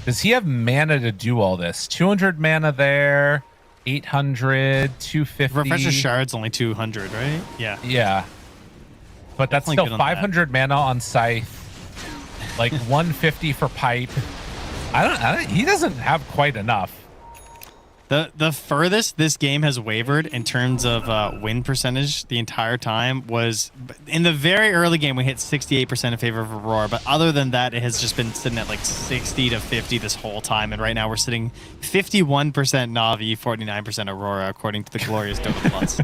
Does he have mana to do all this? 200 mana there. 800, 250. Refresher shard's only 200, right? Yeah. Yeah. But that's Definitely still good on 500 mana on Scythe. Like 150 for Pipe. I don't he doesn't have quite enough. The furthest this game has wavered in terms of win percentage the entire time was in the very early game. We hit 68% in favor of Aurora, but other than that, it has just been sitting at like 60 to 50 this whole time. And right now we're sitting 51% Na'Vi, 49% Aurora, according to the glorious Dota Plus.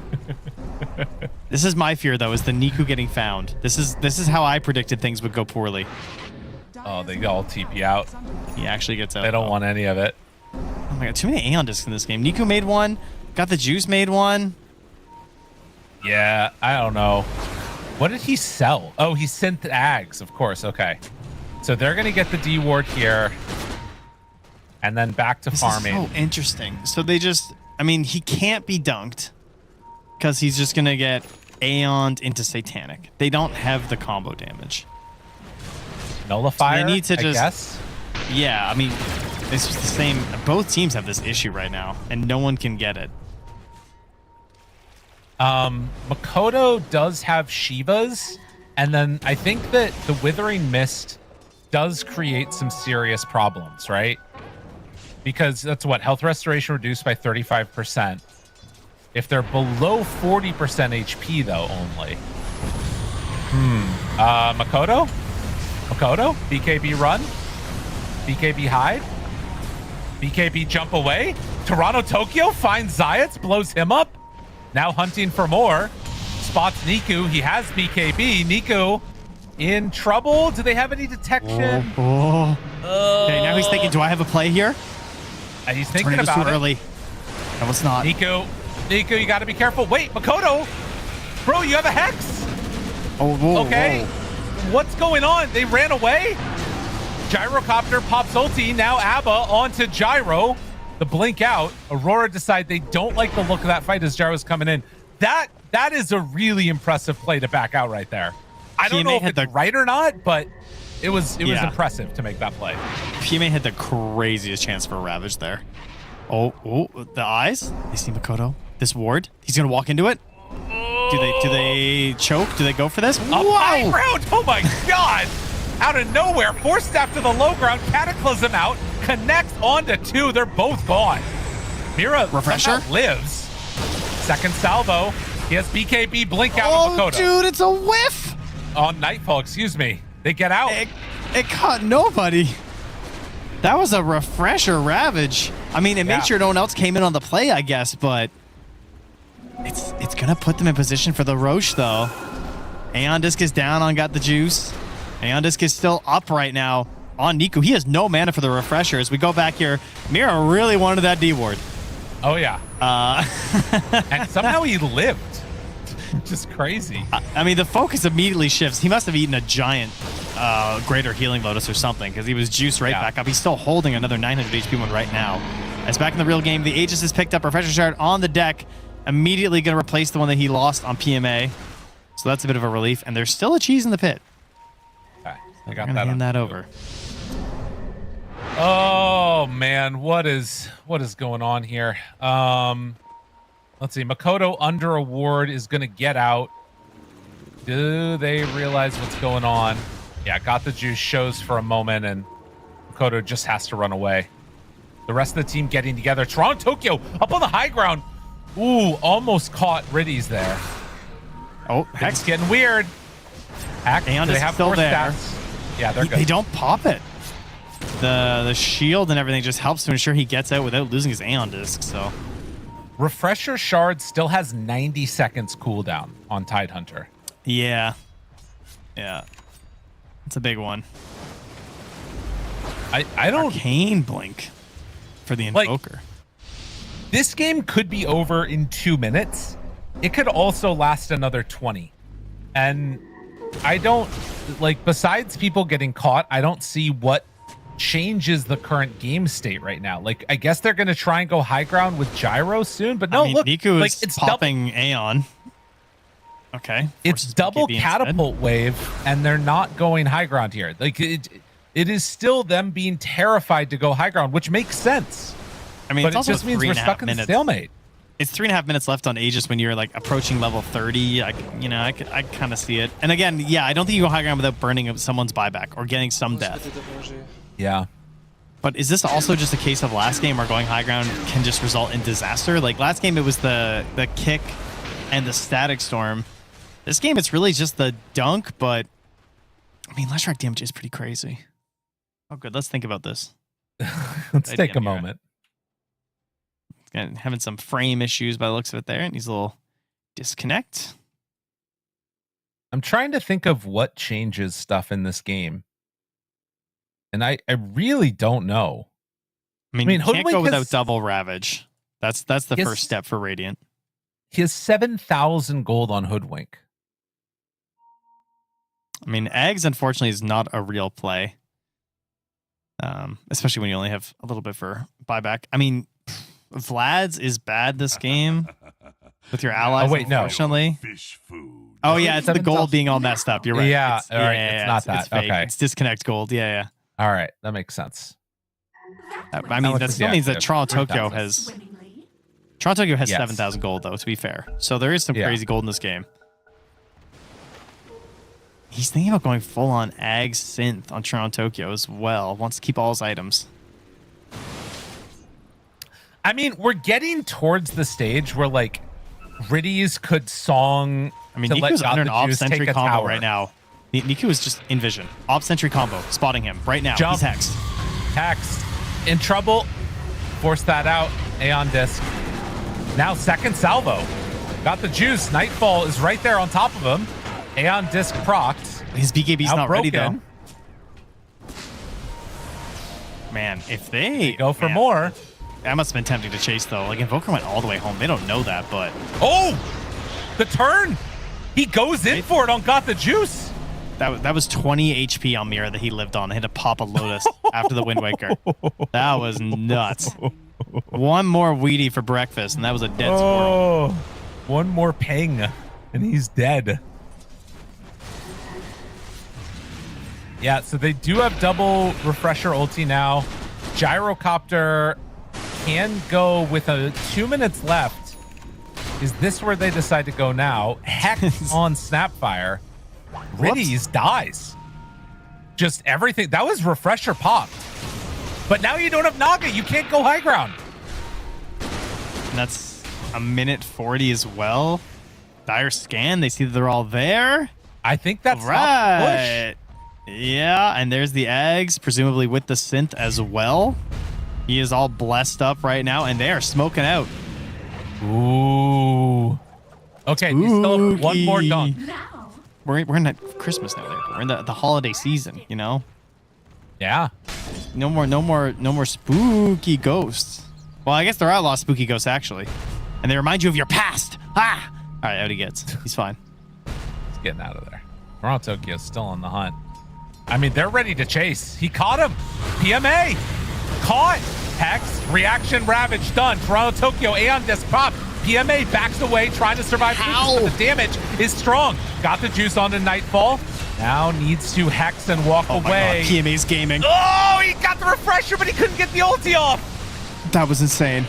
This is my fear, though, is the Niku getting found. This is how I predicted things would go poorly. Oh, they all TP out. He actually gets out. They don't want any of it. Oh my god, too many Aeon discs in this game. Niku made one. Got the Juice made one. Yeah, I don't know. What did he sell? Oh, he sent the Ags, of course. Okay. So they're going to get the D ward here. And then back to farming. This is so interesting. So they just... I mean, he can't be dunked. Because he's just going to get Aeoned into Satanic. They don't have the combo damage. Nullifier, so they need to I guess? Yeah, I mean, it's just the same. Both teams have this issue right now, and no one can get it. Makoto does have Shivas, and then I think that the Withering Mist does create some serious problems, right? Because that's what, health restoration reduced by 35%. If they're below 40% HP, though, only. Makoto? Makoto? BKB run? BKB hide? BKB jump away? Toronto Tokyo finds Zayats, blows him up. Now hunting for more. Spots Niku. He has BKB. Niku in trouble. Do they have any detection? Okay, now he's thinking, do I have a play here? He's thinking about it. Early. No, it's not. Niku, you got to be careful. Wait, Makoto. Bro, you have a Hex. Okay. What's going on? They ran away? Gyrocopter pops ulti. Now Abba onto Gyro. The blink out. Aurora decide they don't like the look of that fight as Gyro's coming in. That is a really impressive play to back out right there. I don't know if it's right or not, but it was impressive to make that play. PMA had the craziest chance for a Ravage there. Oh, the eyes. They see Makoto. This ward. He's gonna walk into it. Do they choke? Do they go for this? High ground! Oh my god! Out of nowhere, Force Staff to the low ground, Cataclysm out, connects onto two. They're both gone. Mira Refresher lives. Second salvo. He has BKB blink out on Makoto. Dude, it's a whiff! On Nightfall, excuse me. They get out. It caught nobody. That was a Refresher Ravage. I mean, it made sure no one else came in on the play, I guess, but it's gonna put them in position for the Roche, though. Aeon Disc is down on Got the Juice. Aeon Disc is still up right now on Niku. He has no mana for the Refresher. As we go back here, Mira really wanted that D ward. Oh, yeah. And somehow he lived. Just crazy. I mean, the focus immediately shifts. He must have eaten a giant Greater Healing Lotus or something, because he was juiced right back up. He's still holding another 900 HP one right now. As back in the real game, the Aegis has picked up Refresher Shard on the deck. Immediately going to replace the one that he lost on PMA. So that's a bit of a relief. And there's still a cheese in the pit. Okay, I got that. Hand that over. Oh man, what is going on here? Let's see. Makoto under a ward is going to get out. Do they realize what's going on? Yeah, Got the Juice shows for a moment, and Makoto just has to run away. The rest of the team getting together. Toronto Tokyo up on the high ground. Ooh, almost caught Riddies there. Oh, Hex getting weird. Hex, Aeon they is have still force there. stats. Yeah, they're good. They don't pop it. The shield and everything just helps to ensure he gets out without losing his Aeon Disc, so... Refresher Shard still has 90 seconds cooldown on Tidehunter. Yeah. Yeah. It's a big one. I don't... Arcane Blink for the Invoker. This game could be over in 2 minutes. It could also last another 20. And I don't... besides people getting caught, I don't see what changes the current game state right now. I guess they're going to try and go high ground with Gyro soon, but no, I mean, look, Niku is it's popping Aeon. Okay. It's double catapult wave, and they're not going high ground here. It is still them being terrified to go high ground, which makes sense. I mean, but it just means we're stuck in a stalemate. It's 3.5 minutes left on Aegis when you're approaching level 30. I kind of see it. And again, yeah, I don't think you go high ground without burning someone's buyback or getting some death. Yeah. But is this also just a case of last game where going high ground can just result in disaster? Last game, it was the kick and the static storm. This game, it's really just the dunk, but I mean, last track damage is pretty crazy. Oh, good. Let's think about this. Let's take a moment. Having some frame issues by the looks of it there. And he's a little disconnect. I'm trying to think of what changes stuff in this game. And I really don't know. I mean, you can't Hoodwink go without has- double Ravage. That's the Yes. first step for Radiant. He has 7,000 gold on Hoodwink. I mean, Eggs, unfortunately, is not a real play. Especially when you only have a little bit for buyback. I mean, Vlad's is bad this game with your allies, Oh, wait, no. unfortunately. Oh, yeah, it's the gold being all messed up. You're right. Yeah, It's, all right, it's not that. It's fake. Okay. It's disconnect gold. Yeah. All right, that makes sense. I mean, that still means that Toronto Tokyo 3,000. has Yes. 7,000 gold, though, to be fair. So there is some Yeah. crazy gold in this game. He's thinking about going full on Ag Synth on Toronto Tokyo as well. Wants to keep all his items. I mean, we're getting towards the stage where like Riddies could song. I mean, to let Niku's God under an the Op Juice take Sentry a combo tower. right now. Niku is just in vision. Op Sentry combo. Spotting him right now. Jump. He's hexed. Hexed. In trouble. Force that out. Aeon Disc. Now second salvo. Got the juice. Nightfall is right there on top of him. Aeon Disc procs. His BKB's Now not ready, broken. though. Man, if they go for man, more. That must have been tempting to chase, though. Like, Invoker went all the way home. They don't know that, but... Oh! The turn! He goes in for it on Got the Juice. That was 20 HP on Mira that he lived on. He had to pop a Lotus after the Wind Waker. That was nuts. One more Weedy for breakfast, and that was a dead squirrel. Oh, one more ping, and he's dead. Yeah, so they do have double refresher ulti now. Gyrocopter can go with 2 minutes left. Is this where they decide to go now? Hex on Snapfire. Riddies dies. Just everything. That was refresher popped. But now you don't have Naga. You can't go high ground. And that's a minute 40 as well. Dire scan. They see that they're all there. I think that's right. Yeah, and there's the eggs, presumably with the synth as well. He is all blessed up right now, and they are smoking out. Ooh. Okay, you still have one more dunk. We're in that Christmas now. We're in the holiday season, you know. Yeah. No more spooky ghosts. Well, I guess there are a lot of spooky ghosts actually, and they remind you of your past. Ah! All right, out he gets. He's fine. He's getting out of there. Toronto Tokyo's still on the hunt. I mean, they're ready to chase. He caught him. PMA. Caught. Hex. Reaction Ravage done. Toronto Tokyo. Aeon Disc pop. PMA backs away, trying to survive. But the damage is strong. Got the juice on the Nightfall. Now needs to hex and walk away. God, PMA's gaming. Oh, he got the refresher, but he couldn't get the ulti off. That was insane.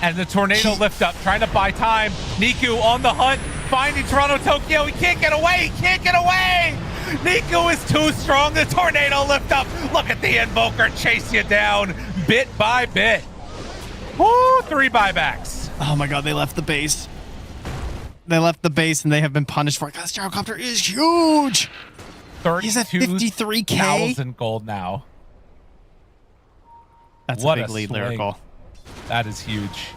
And the tornado lift up, trying to buy time. Niku on the hunt, finding Toronto Tokyo. He can't get away. He can't get away. Niku is too strong. The tornado lift up. Look at the Invoker chase you down bit by bit. Woo, 3 buybacks. Oh my god, they left the base. They left the base and they have been punished for it. God, this gyrocopter is huge. He's at 53K. 32,000 gold now. That's What a big lead, swing. Lyrical. That is huge.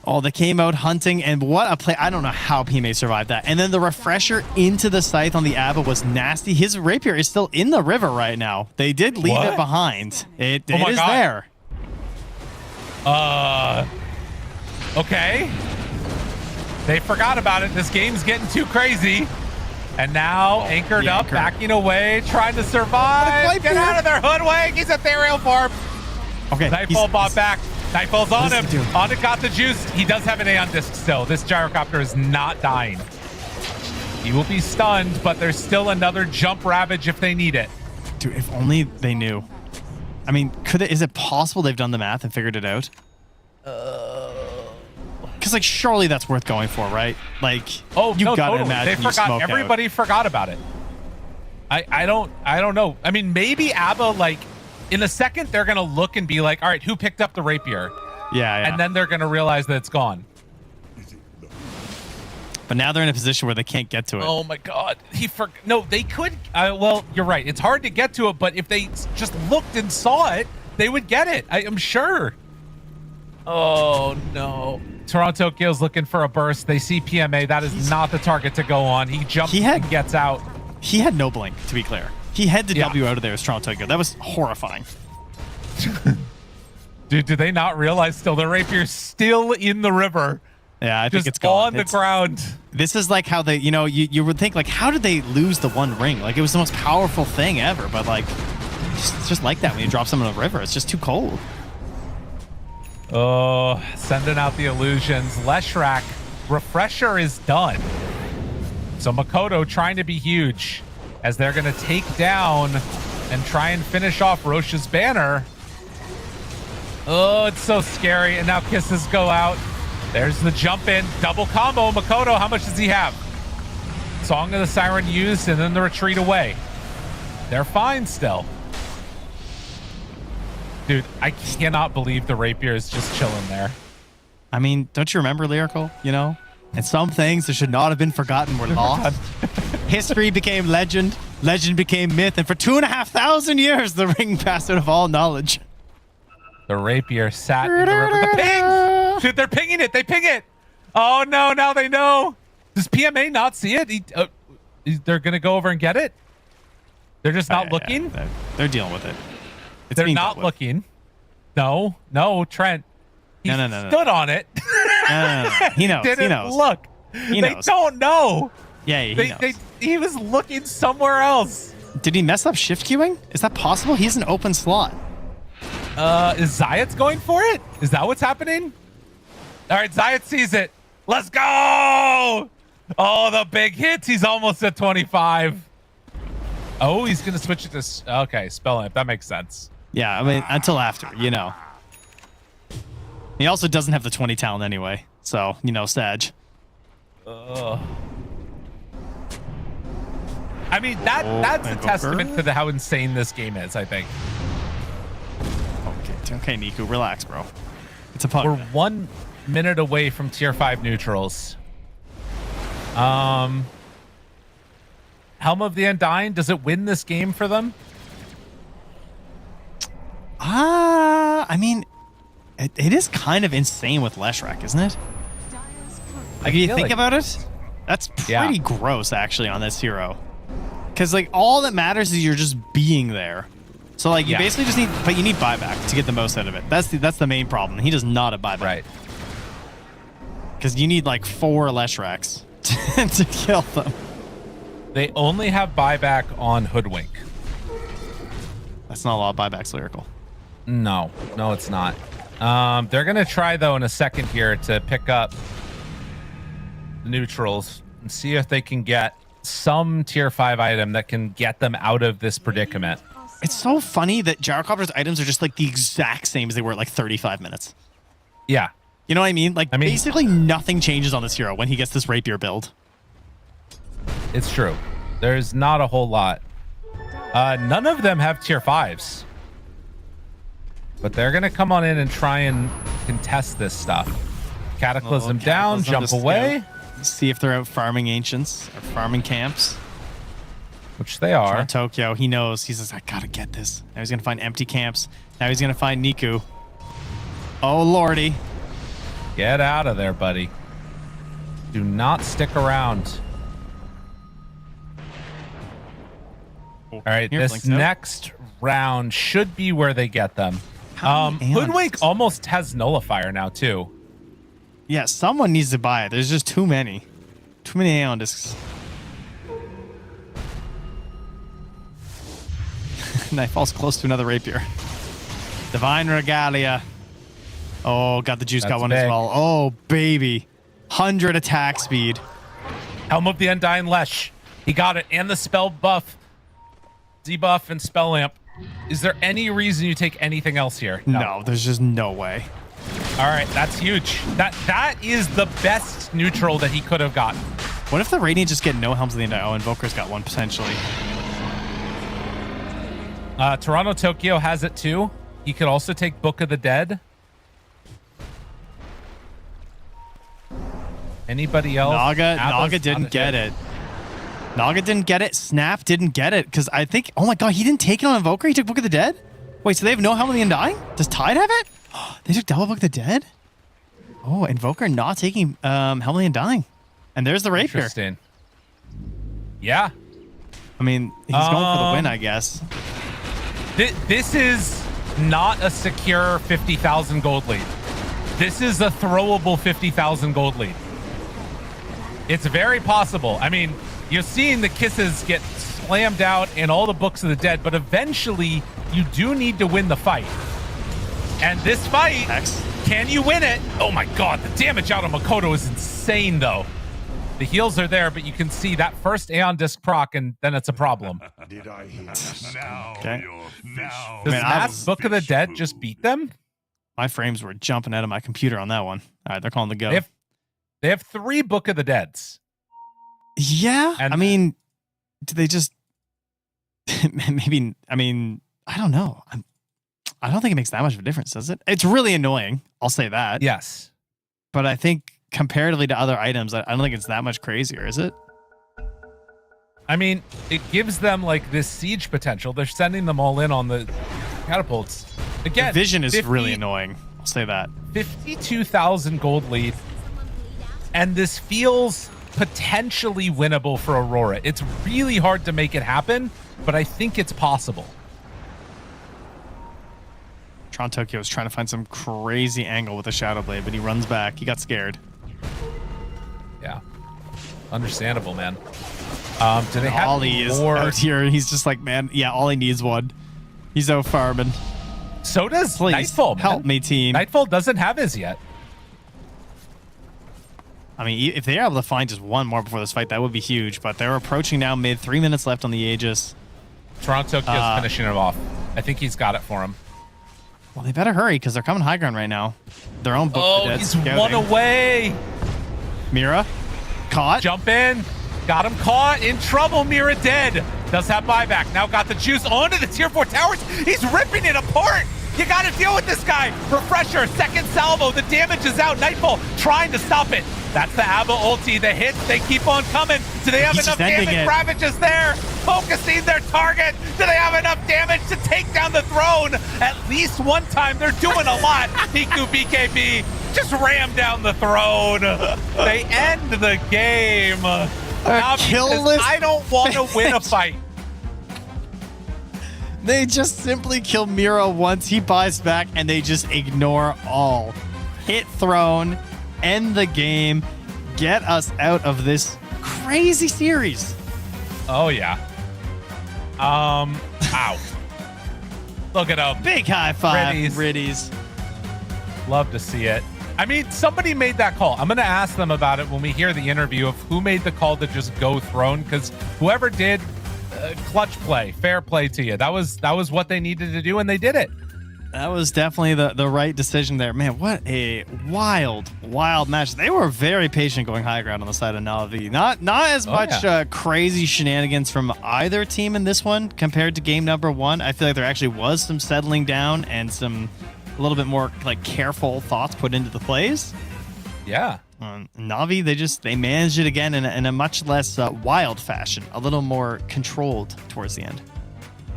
Oh, they came out hunting, and what a play. I don't know how PMA survived that. And then the refresher into the scythe on the Abba was nasty. His rapier is still in the river right now. They did leave What? it behind. It Oh my is God. there. Okay. They forgot about it. This game's getting too crazy. And now anchored the up, anchor. backing away, trying to survive. Get out of there, Hoodwink. He's ethereal farm. Okay. Nightfall bought back. Nightfall's on What is him. he doing? On it, got the juice. He does have an Aeon Disc still. This gyrocopter is not dying. He will be stunned, but there's still another jump Ravage if they need it. Dude, if only they knew. I mean, is it possible they've done the math and figured it out? Because, like, surely that's worth going for, right? Like, Oh, you no, gotta totally. imagine They you forgot. smoked out. Everybody forgot about it. I don't know. I mean, maybe ABBA, like, in a second, they're gonna look and be like, all right, who picked up the rapier? Yeah. And then they're gonna realize that it's gone. But now they're in a position where they can't get to it. Oh my God. No, they could. Well, you're right. It's hard to get to it, but if they just looked and saw it, they would get it. I'm sure. Oh no. Toronto Tokyo's looking for a burst. They see PMA. That is not the target to go on. He jumps and gets out. He had no blink, to be clear. He had the W out of there as Toronto Tokyo. That was horrifying. Dude, do they not realize still the rapier's still in the river? Yeah, I think just it's gone. on the ground. This is like how they, you would think, like, how did they lose the one ring? Like, it was the most powerful thing ever, but like, it's just like that when you drop someone in the river. It's just too cold. Oh, sending out the illusions. Leshrak, refresher is done. So Makoto trying to be huge as they're going to take down and try and finish off Roche's banner. Oh, it's so scary. And now kisses go out. There's the jump in. Double combo. Makoto, how much does he have? Song of the Siren used and then the retreat away. They're fine still. Dude, I cannot believe the rapier is just chilling there. I mean, don't you remember Lyrical, And some things that should not have been forgotten were lost. History became legend. Legend became myth. And for 2,500 years, the ring passed out of all knowledge. The rapier sat in the river. The pings! Dude, they're pinging it. They ping it. Oh, no. Now they know. Does PMA not see it? They're going to go over and get it? They're just not looking? Yeah. They're dealing with it. They're not looking. No, Trent. He stood on it. No. He knows. Didn't he knows. look. He They knows. don't know. Yeah, he knows. He was looking somewhere else. Did he mess up shift queuing? Is that possible? He's an open slot. Is Zayat's going for it? Is that what's happening? All right, Zayat sees it. Let's go. Oh, the big hits. He's almost at 25. Oh, he's going to switch it to... Okay, Spell Amp. That makes sense. Yeah, I mean, until after, He also doesn't have the 20 talent anyway. So, Sag. I mean, that's a testament to how insane this game is, I think. Okay, Niku, relax, bro. It's a puck. We're 1 minute away from tier 5 neutrals. Helm of the Undying, does it win this game for them? I mean, it is kind of insane with Leshrak, isn't it? Like, if you think about it, that's pretty gross, actually, on this hero. Because, like, all that matters is you're just being there. So, like, you basically just need... But you need buyback to get the most out of it. That's the main problem. He does not have buyback. Right. Because you need, like, 4 Leshraks to kill them. They only have buyback on Hoodwink. That's not a lot of buybacks, Lyrical. No, it's not. They're going to try, though, in a second here to pick up the neutrals and see if they can get some tier 5 item that can get them out of this predicament. It's so funny that Gyrocopter's items are just like the exact same as they were at like 35 minutes. Yeah. You know what I mean? Like, basically nothing changes on this hero when he gets this rapier build. It's true. There's not a whole lot. None of them have tier 5s. But they're going to come on in and try and contest this stuff. Cataclysm down, jump away. See if they're out farming ancients or farming camps. Which they are. Tokyo, he knows. He says, I gotta get this. Now he's gonna find empty camps. Now he's gonna find Niku. Oh, lordy. Get out of there, buddy. Do not stick around. All right, this next round should be where they get them. Hoodwink almost has Nullifier now, too. Yeah, someone needs to buy it. There's just too many. Too many Aeon discs. Knife falls close to another rapier. Divine Regalia. Oh, got the juice, got one as well. Oh, baby. 100 attack speed. Helm of the Undying Lesh. He got it. And the spell buff. Debuff and spell amp. Is there any reason you take anything else here? No, there's just no way. All right, that's huge. That is the best neutral that he could have gotten. What if the Radiant just get no Helms of the Undying? Oh, Invoker's got one potentially. Toronto Tokyo has it too. He could also take Book of the Dead. Anybody else? Naga didn't get it. Naga didn't get it. Snap didn't get it because I think. Oh my god, he didn't take it on Invoker. He took Book of the Dead. Wait, so they have no Helm of the Undying? Does Tide have it? They took double Book of the Dead. Oh, Invoker not taking Helmy and dying. And there's the Rapier. Interesting. Yeah. I mean, he's going for the win, I guess. This is not a secure 50,000 gold lead. This is a throwable 50,000 gold lead. It's very possible. I mean, you're seeing the kisses get slammed out in all the books of the dead, but eventually you do need to win the fight. And this fight, can you win it? Oh my God, the damage out of Makoto is insane though. The heals are there, but you can see that first Aeon Disc proc, and then it's a problem. Did I hear Okay. Does Matt's Book of the Dead just beat them? My frames were jumping out of my computer on that one. All right, they're calling the go. They have 3 Book of the Deads. Yeah, and I mean, do they just maybe? I mean, I don't know. I don't think it makes that much of a difference, does it? It's really annoying. I'll say that. Yes, but I think comparatively to other items, I don't think it's that much crazier, is it? I mean, it gives them like this siege potential. They're sending them all in on the catapults. Again, the vision is really annoying. I'll say that. 52,000 gold lead, and this feels potentially winnable for Aurora. It's really hard to make it happen, but I think it's possible. Tron Tokyo is trying to find some crazy angle with a Shadow Blade, but he runs back. He got scared. Yeah, understandable, man. Do they have Ollie is more out here? He's just like, man, yeah, Ollie needs one. He's out farming. So does Please, Nightfall. Man. Help me, team. Nightfall doesn't have his yet. I mean, if they're able to find just one more before this fight, that would be huge. But they're approaching now mid. 3 minutes left on the Aegis. Toronto Tokyo's finishing it off. I think he's got it for him. Well, they better hurry because they're coming high ground right now. Their own book. Oh, he's one away. Mira, caught. Jump in. Got him caught. In trouble. Mira dead. Does have buyback. Now got the juice onto the tier 4 towers. He's ripping it apart. You got to deal with this guy. Refresher. Second salvo. The damage is out. Nightfall trying to stop it. That's the Abba ulti. The hits, they keep on coming. Do they have enough damage? Ravage is there. Focusing their target. Do they have enough damage to take down the throne? At least one time. They're doing a lot. Hiku BKB just rammed down the throne. They end the game. I don't want to win a fight. They just simply kill Mira once. He buys back, and they just ignore all. Hit throne. End the game. Get us out of this crazy series. Oh, yeah. Ow. Look at him. Big high five, Riddies. Love to see it. I mean, somebody made that call. I'm going to ask them about it when we hear the interview of who made the call to just go throne, because whoever did, clutch play, fair play to you. That was what they needed to do, and they did it. That was definitely the right decision there. Man, what a wild match. They were very patient going high ground on the side of Na'Vi. Not as much crazy shenanigans from either team in this one compared to game number 1. I feel like there actually was some settling down and a little bit more like careful thoughts put into the plays. Yeah. Na'Vi, they managed it again in a much less wild fashion, a little more controlled towards the end.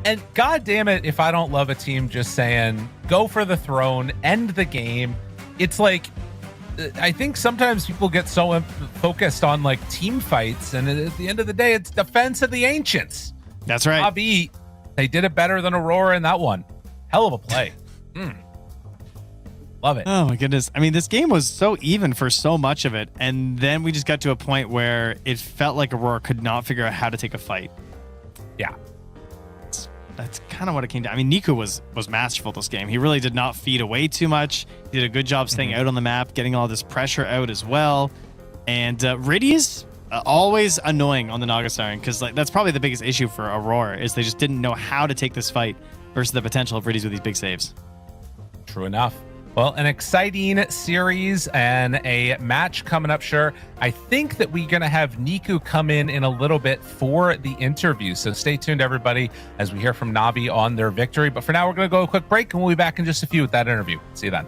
And god damn it, if I don't love a team just saying, go for the throne, end the game. It's like, I think sometimes people get so focused on like team fights, and at the end of the day, it's defense of the ancients. That's right. Na'Vi, they did it better than Aurora in that one. Hell of a play. Love it. Oh my goodness. I mean, this game was so even for so much of it, and then we just got to a point where it felt like Aurora could not figure out how to take a fight. Yeah. That's kind of what it came down. I mean, Niku was masterful this game. He really did not feed away too much. He did a good job staying out on the map, getting all this pressure out as well. And Riddy's always annoying on the Naga Siren, because that's probably the biggest issue for Aurora, is they just didn't know how to take this fight versus the potential of Riddy's with these big saves. True enough. Well, an exciting series and a match coming up, sure. I think that we're going to have Niku come in a little bit for the interview. So stay tuned, everybody, as we hear from Na'Vi on their victory. But for now, we're going to go a quick break, and we'll be back in just a few with that interview. See you then.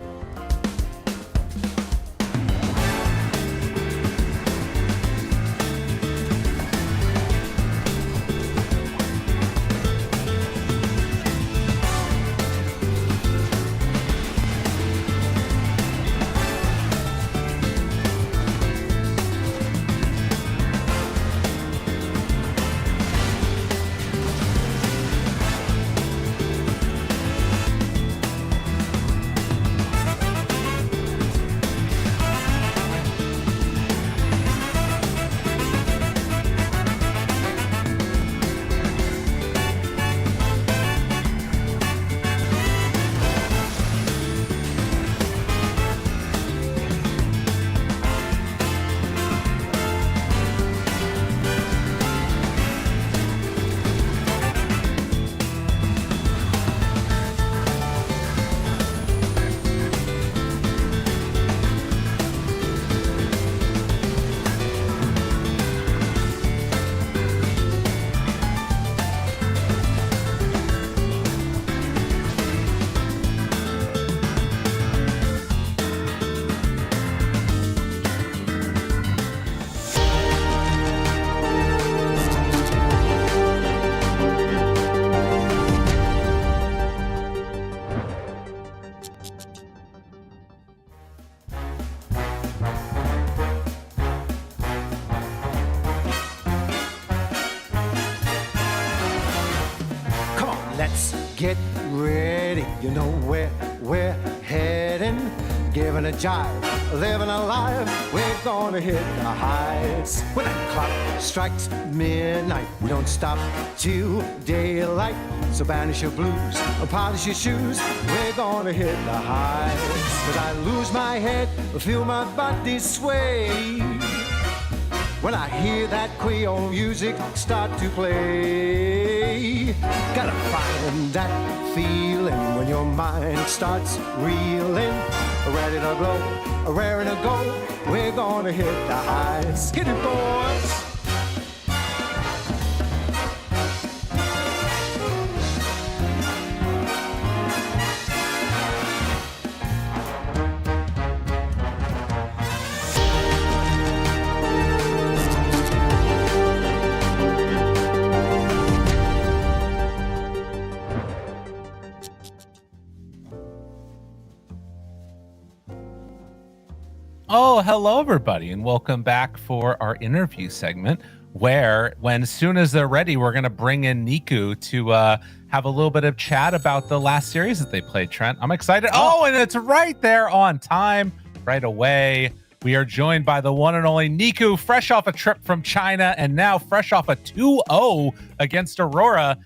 get ready. You know where we're heading. Giving a jive, living a life. We're gonna hit the heights. When that clock strikes midnight, we don't stop till daylight. So banish your blues, polish your shoes. We're gonna hit the heights. Cause I lose my head, feel my body sway when I hear that Creole music start to play. Gotta find that feeling when your mind starts reeling. Ready to glow, raring to go. We're gonna hit the heights. Hit it, boys. Oh, hello, everybody, and welcome back for our interview segment where, as soon as they're ready, we're going to bring in Niku to have a little bit of chat about the last series that they played, Trent. I'm excited. Oh, and it's right there on time, right away. We are joined by the one and only Niku, fresh off a trip from China and now fresh off a 2-0 against Aurora.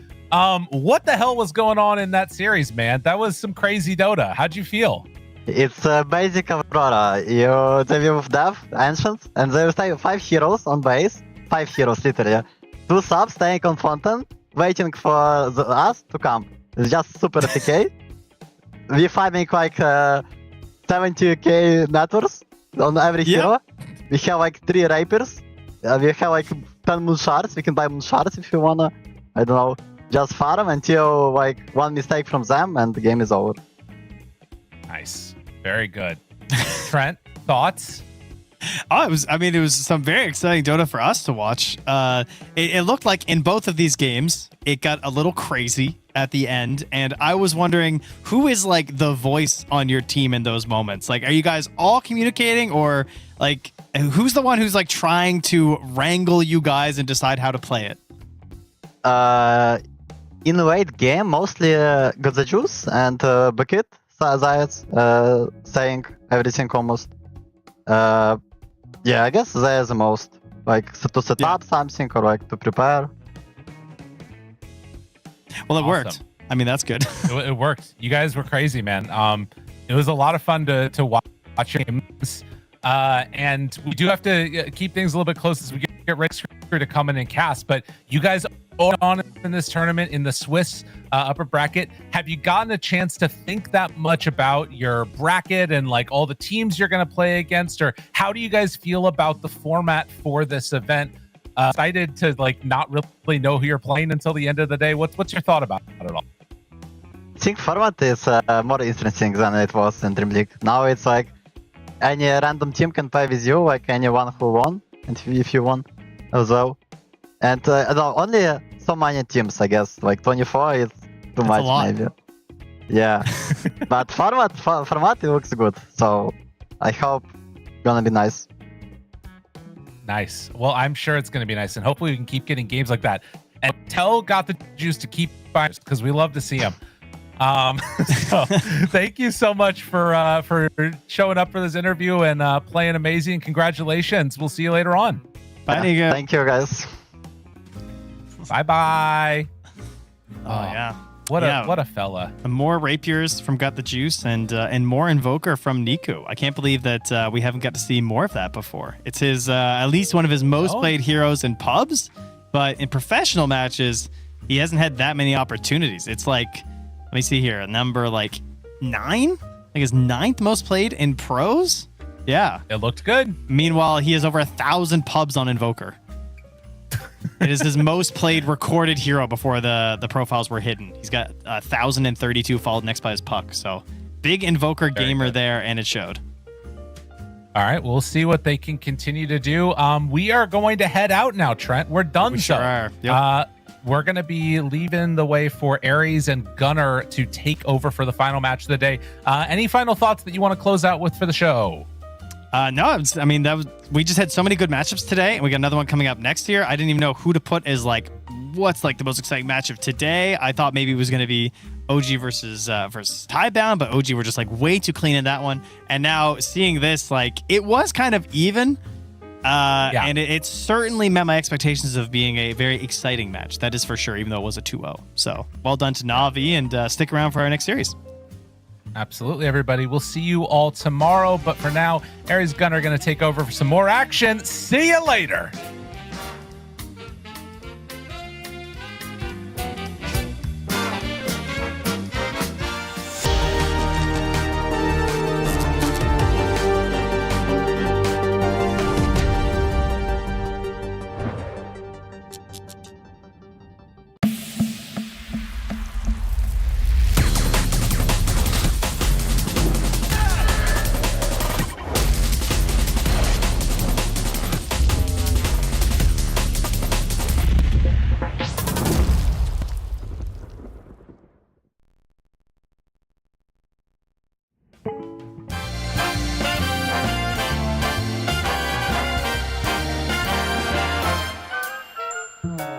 What the hell was going on in that series, man? That was some crazy Dota. How'd you feel? It's basic Aurora. They will dev ancients, and they will stay 5 heroes on base. 5 heroes, literally. 2 subs staying on fountain, waiting for us to come. It's just super TK. We're farming like 70k networks on every hero. We have like 3 rapers. We have like 10 moon shards. We can buy moon shards if you wanna. I don't know. Just farm until like one mistake from them and the game is over. Nice. Very good. Trent, thoughts? It was some very exciting Dota for us to watch. It looked like in both of these games, it got a little crazy at the end. And I was wondering, who is like the voice on your team in those moments? Like, are you guys all communicating, or like, who's the one who's like trying to wrangle you guys and decide how to play it? In the late game, mostly got the juice and Bucket. Zayats saying everything almost. Yeah, I guess they're the most. Like to set up something or like to prepare. Well, it worked. I mean, that's good. It worked. You guys were crazy, man. It was a lot of fun to watch games. And we do have to keep things a little bit close as we get ready to come in and cast. But you guys on in this tournament in the Swiss upper bracket, have you gotten a chance to think that much about your bracket and like all the teams you're going to play against, or how do you guys feel about the format for this event? Excited to like not really know who you're playing until the end of the day. What's your thought about it all? I think format is more interesting than it was in DreamLeague. Now it's like any random team can play with you, like anyone who won, and if you won as well. And no, only so many teams, I guess. Like 24 is too much, maybe. Yeah, but format it looks good. So I hope it's gonna be nice. Nice. Well, I'm sure it's gonna be nice, and hopefully we can keep getting games like that. And tell Got the Juice to keep buying because we love to see them. So thank you so much for showing up for this interview and playing amazing. Congratulations. We'll see you later on. Bye, Nico. Thank you, guys. Bye. Oh yeah. What a fella. More rapiers from Got the Juice and more Invoker from Niku. I can't believe that we haven't got to see more of that before. It's his at least one of his most played heroes in pubs, but in professional matches, he hasn't had that many opportunities. It's like, let me see here, number like 9? I think his 9th most played in pros. Yeah. It looked good. Meanwhile, he has over 1,000 pubs on Invoker. It is his most played recorded hero before the profiles were hidden. He's got 1,032 followed next by his puck. So big Invoker gamer there, and it showed. All right, we'll see what they can continue to do. We are going to head out now, Trent. We're done. We sure are. Yep. We're going to be leaving the way for Ares and Gunnar to take over for the final match of the day. Any final thoughts that you want to close out with for the show? No, we just had so many good matchups today, and we got another one coming up next year. I didn't even know who to put as like what's like the most exciting matchup today. I thought maybe it was going to be OG versus Tybound, but OG were just like way too clean in that one. And now seeing this, like it was kind of even. And it certainly met my expectations of being a very exciting match. That is for sure, even though it was a 2-0. So well done to Na'Vi, and stick around for our next series. Absolutely, everybody. We'll see you all tomorrow. But for now, Aries Gunner are going to take over for some more action. See you later.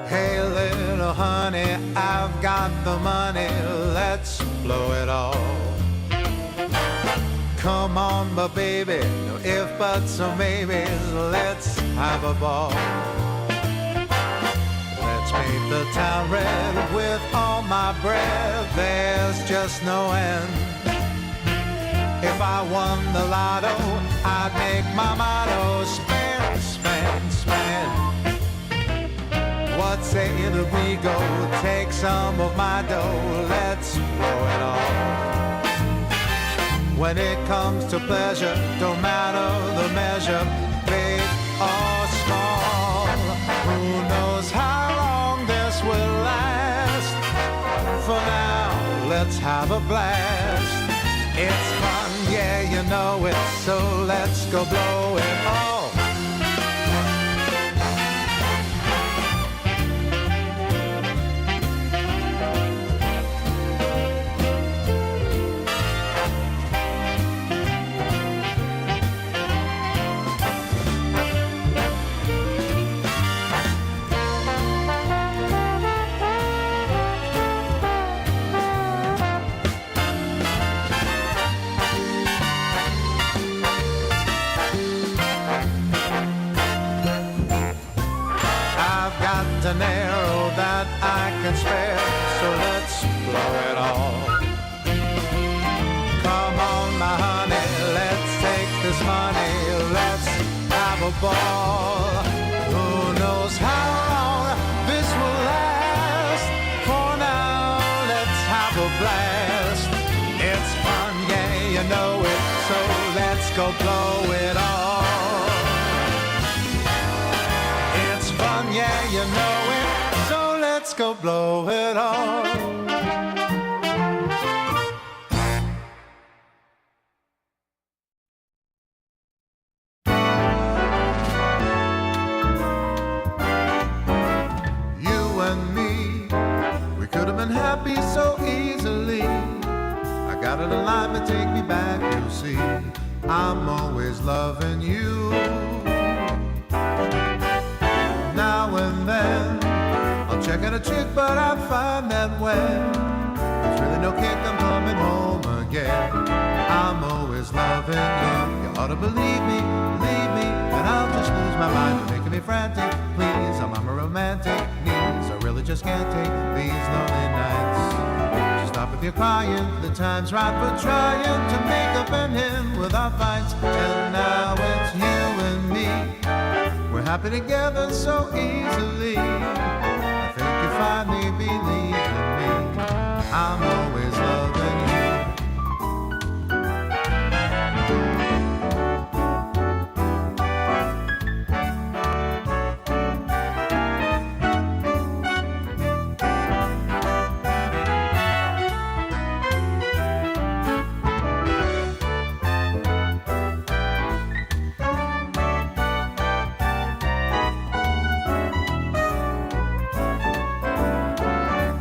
Hey, little honey, I've got the money, let's blow it all. Come on, but baby, no if, buts, or maybes, let's have a ball. Let's paint the town red with all my breath, there's just no end. If I won the lotto, I'd make my motto, spend, spend, spend. What say that we go take some of my dough, let's blow it all. When it comes to pleasure, don't matter the measure, big or small. Who knows how long this will last? For now, let's have a blast. It's fun, yeah, you know it, so let's go blow it all. An arrow that I can spare, so let's blow it all. Come on, my honey, let's take this money, let's have a ball. Who knows how long this will last? For now, let's have a blast. It's fun, yeah, you know it, so let's go blow it all. It's fun, yeah, you know it, so let's go blow it all. You and me, we could have been happy so easily. I got it alive to take me back, you see. I'm always loving you. Now and then I'll check out a chick, but I find that when there's really no kick, I'm coming home again. I'm always loving you. You ought to believe me, and I'll just lose my mind. You're making me frantic, please. I'm a romantic needs. I really just can't take these lonely nights. So stop if you're crying, the time's right for trying to make up and end without fights. And now it's you and me. We're happy together so easily. I think you finally believe in me. I'm always loving you.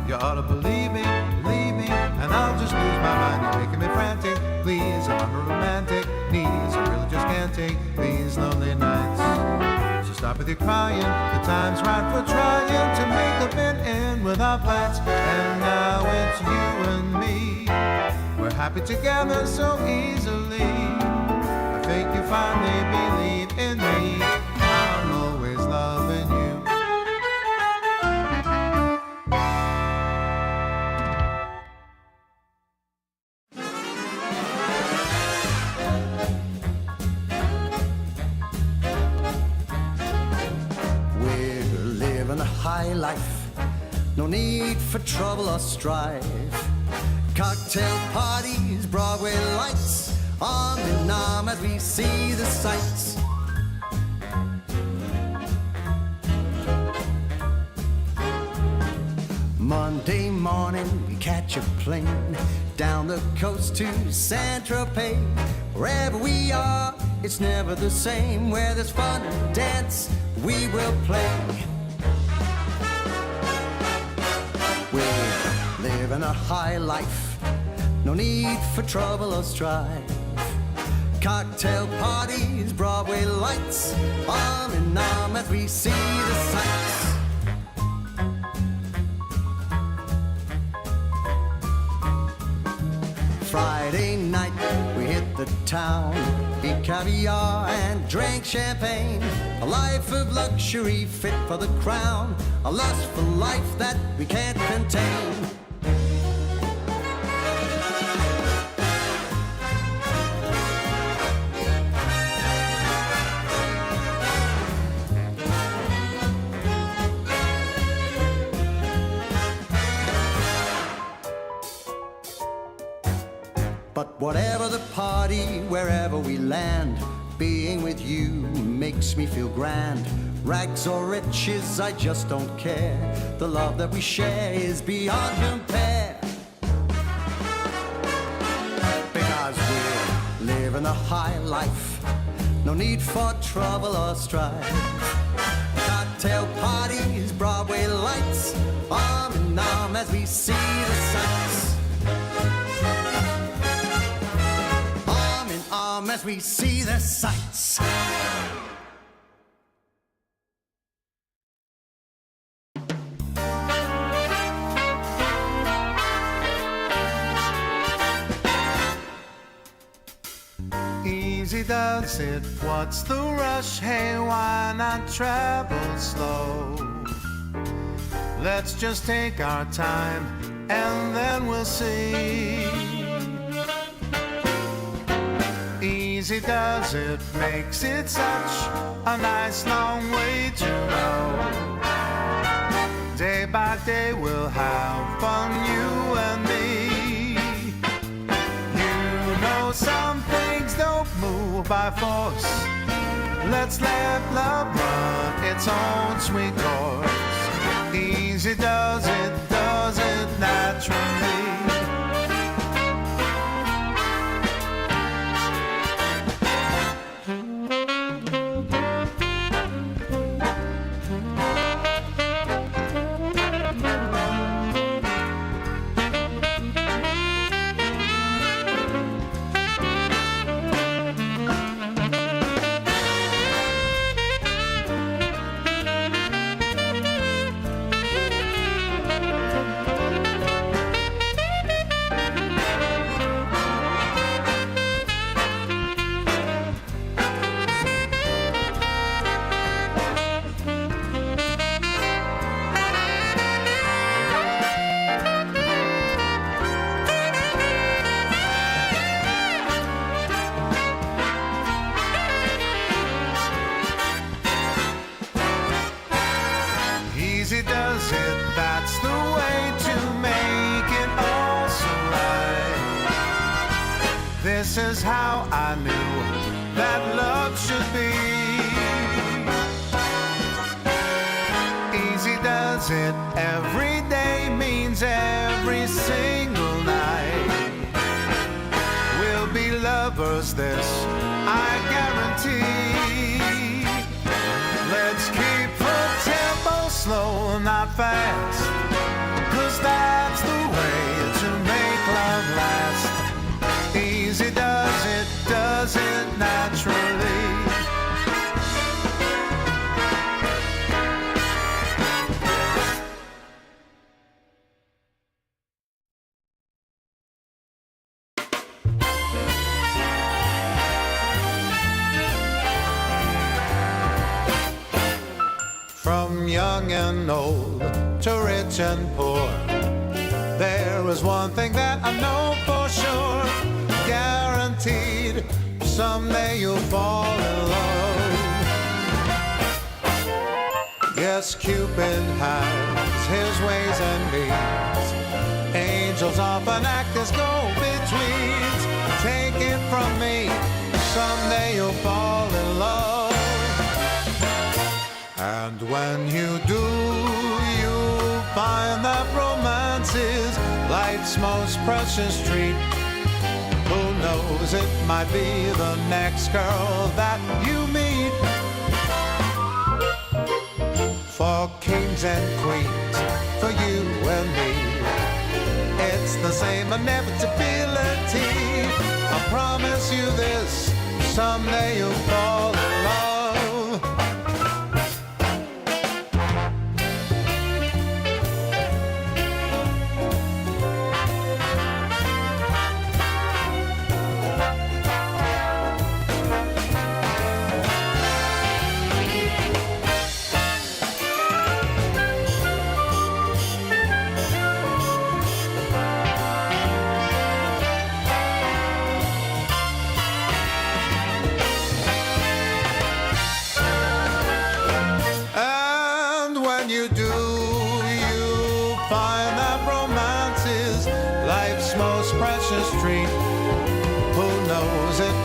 You ought to believe me, and with you crying. The time's right for trying to make a bend in with our plans. And now it's you and me. We're happy together so easily. I think you finally believe in me. I'm always loving you. We're living a high life, no need for trouble or strife. Cocktail parties, Broadway lights, arm in arm as we see the sights. Monday morning we catch a plane down the coast to Saint-Tropez. Wherever we are, it's never the same. Where there's fun and dance, we will play. We're living a high life, no need for trouble or strife. Cocktail parties, Broadway lights, arm in arm as we see the sights. Friday night we hit the town, eat caviar and drink champagne. A life of luxury fit for the crown, a lust for life that we can't contain. But whatever the party, wherever we land, being with you makes me feel grand. Rags or riches, I just don't care. The love that we share is beyond compare. Because we're living a high life, no need for trouble or strife. Cocktail parties, Broadway lights, arm in arm as we see the sights. As we see the sights. Easy does it, what's the rush? Hey, why not travel slow? Let's just take our time and then we'll see. Easy does it, makes it such a nice long way to go. Day by day we'll have fun, you and me. You know some things don't move by force. Let's let love run its own sweet course. Easy does it naturally. Easy does it, that's the way to make it all so right. This is how I knew that love should be. Easy does it, every day means every single night. We'll be lovers, this I guarantee. Let's keep the tempo slow, not fast, 'cause that's the way to make love last. Easy does it naturally. From young and old to rich and poor, there is one thing that I know for sure, guaranteed, someday you'll fall in love. Yes, Cupid has his ways and means. Angels often act as go-betweens. Take it from me, someday you'll fall in love. And when you do, you'll find that romance is life's most precious treat. Who knows, it might be the next girl that you meet. For kings and queens, for you and me, it's the same inevitability. I promise you this, someday you'll fall in love.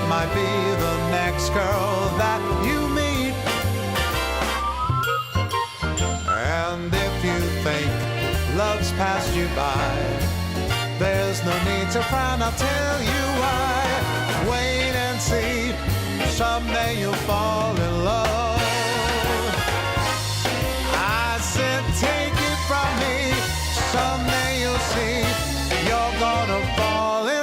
Might be the next girl that you meet. And if you think love's passed you by, there's no need to frown, I'll tell you why. Wait and see, someday you'll fall in love. I said take it from me, someday you'll see, you're gonna fall in love.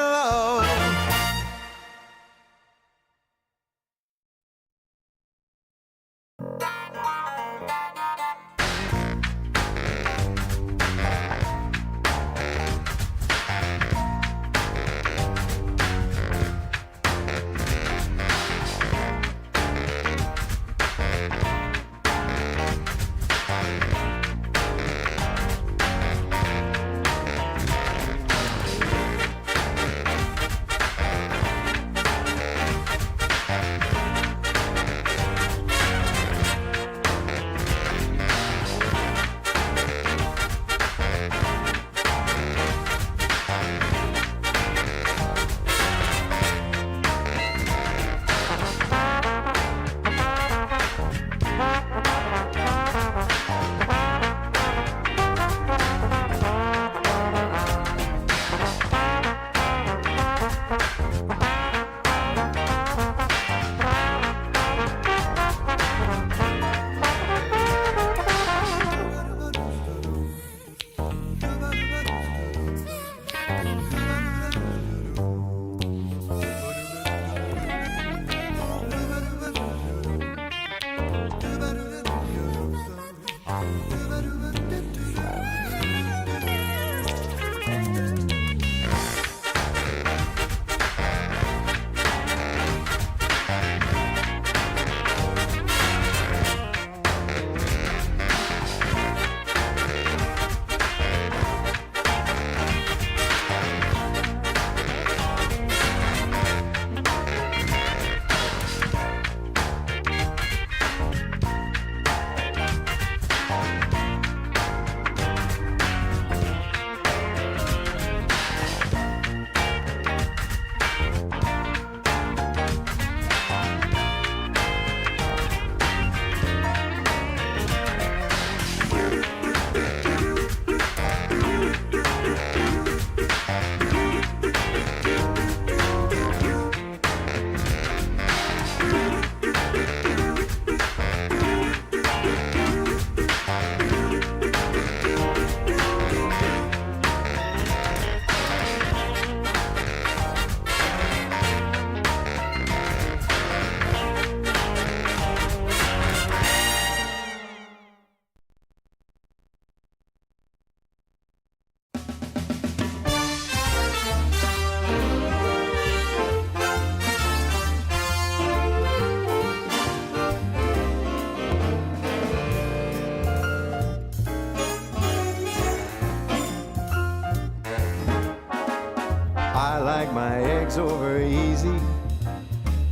like my eggs over easy.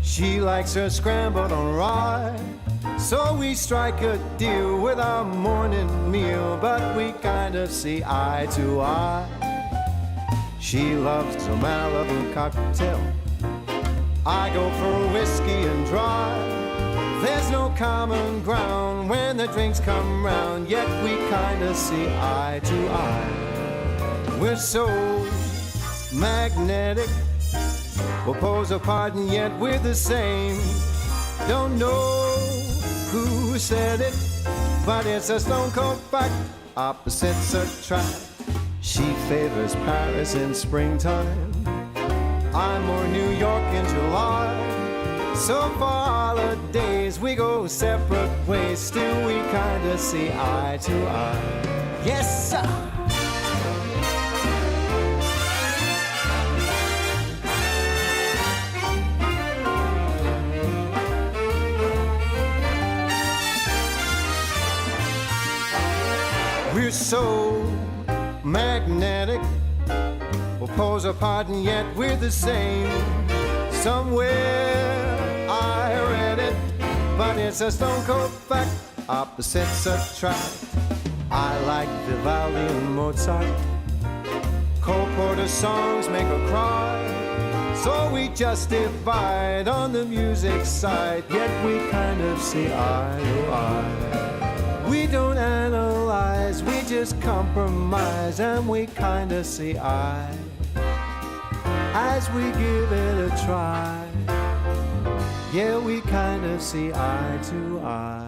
She likes her scrambled on rye. So we strike a deal with our morning meal, but we kind of see eye to eye. She loves a Malibu cocktail. I go for whiskey and dry. There's no common ground when the drinks come round, yet we kind of see eye to eye. We're so magnetic, we'll pose apart and yet we're the same. Don't know who said it, but it's a stone cold fact. Opposites attract. She favors Paris in springtime, I'm more New York in July. So for holidays we go separate ways, still we kinda see eye to eye. Yes, sir! We're so magnetic, we'll pose apart and yet we're the same. Somewhere I read it, but it's a stone cold fact. Opposites attract. I like Vivaldi and Mozart. Cole Porter songs make her cry. So we just divide on the music side, yet we kind of see eye to eye. We don't analyze, we just compromise, and we kind of see eye as we give it a try. Yeah, we kind of see eye to eye.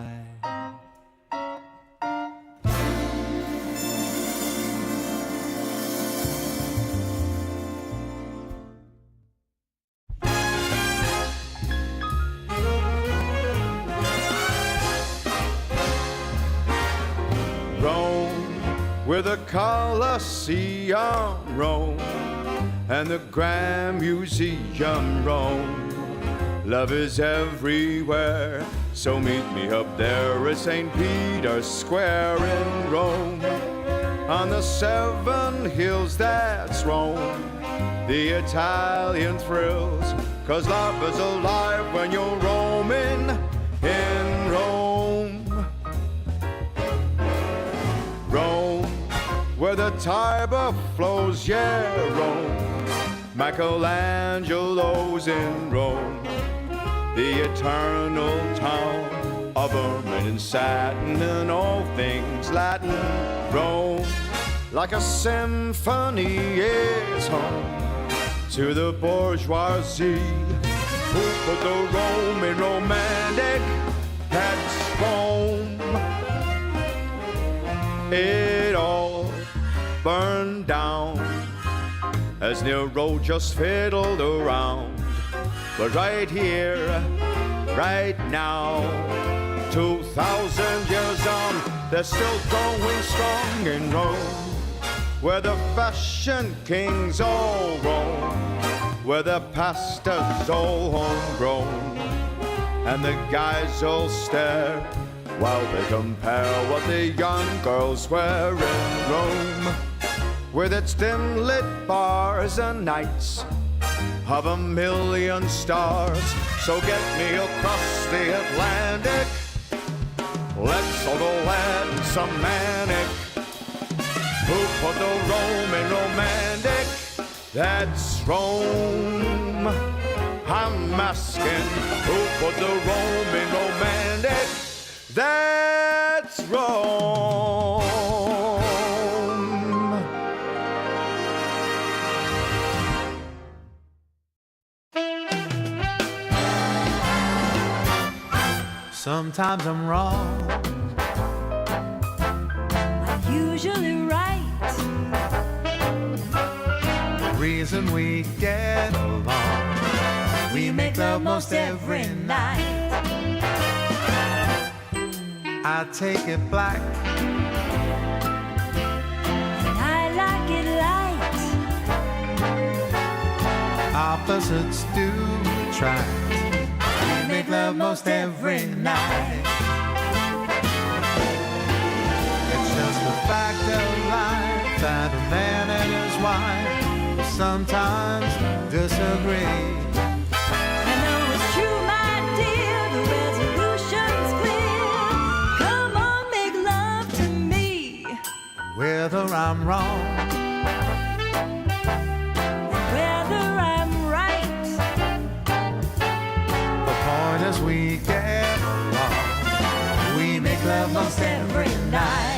Rome, where the Colosseum, Rome, and the Grand Museum, Rome. Love is everywhere, so meet me up there at St. Peter's Square in Rome. On the 7 hills, that's Rome, the Italian thrills, 'cause love is alive when you're roaming in Rome. Rome, where the Tiber flows, yeah, Rome. Michelangelo's in Rome, the eternal town of ermine and satin and all things Latin. Rome, like a symphony, is home to the bourgeoisie who put the Roman romantic that's Rome. It all burned down as Nero just fiddled around. But right here, right now, 2,000 years on, they're still going strong in Rome, where the fashion kings all roam, where the pasta's all homegrown, and the guys all stare while they compare what the young girls wear in Rome, with its dim-lit bars and nights of 1,000,000 stars. So get me across the Atlantic, let's all go land some manic. Who put the Roman romantic? That's Rome. I'm asking, who put the Roman romantic? That's Rome. Sometimes I'm wrong, I'm usually right. the reason we get along, We make love most every night. I take it black, And I like it light. opposites do attract. We make love most every night. It's just a fact of life that a man and his wife sometimes disagree. I know it's true, my dear, the resolution's clear. Come on, make love to me. Whether I'm wrong, Whether I'm right, the point is we get along. We make love most every night.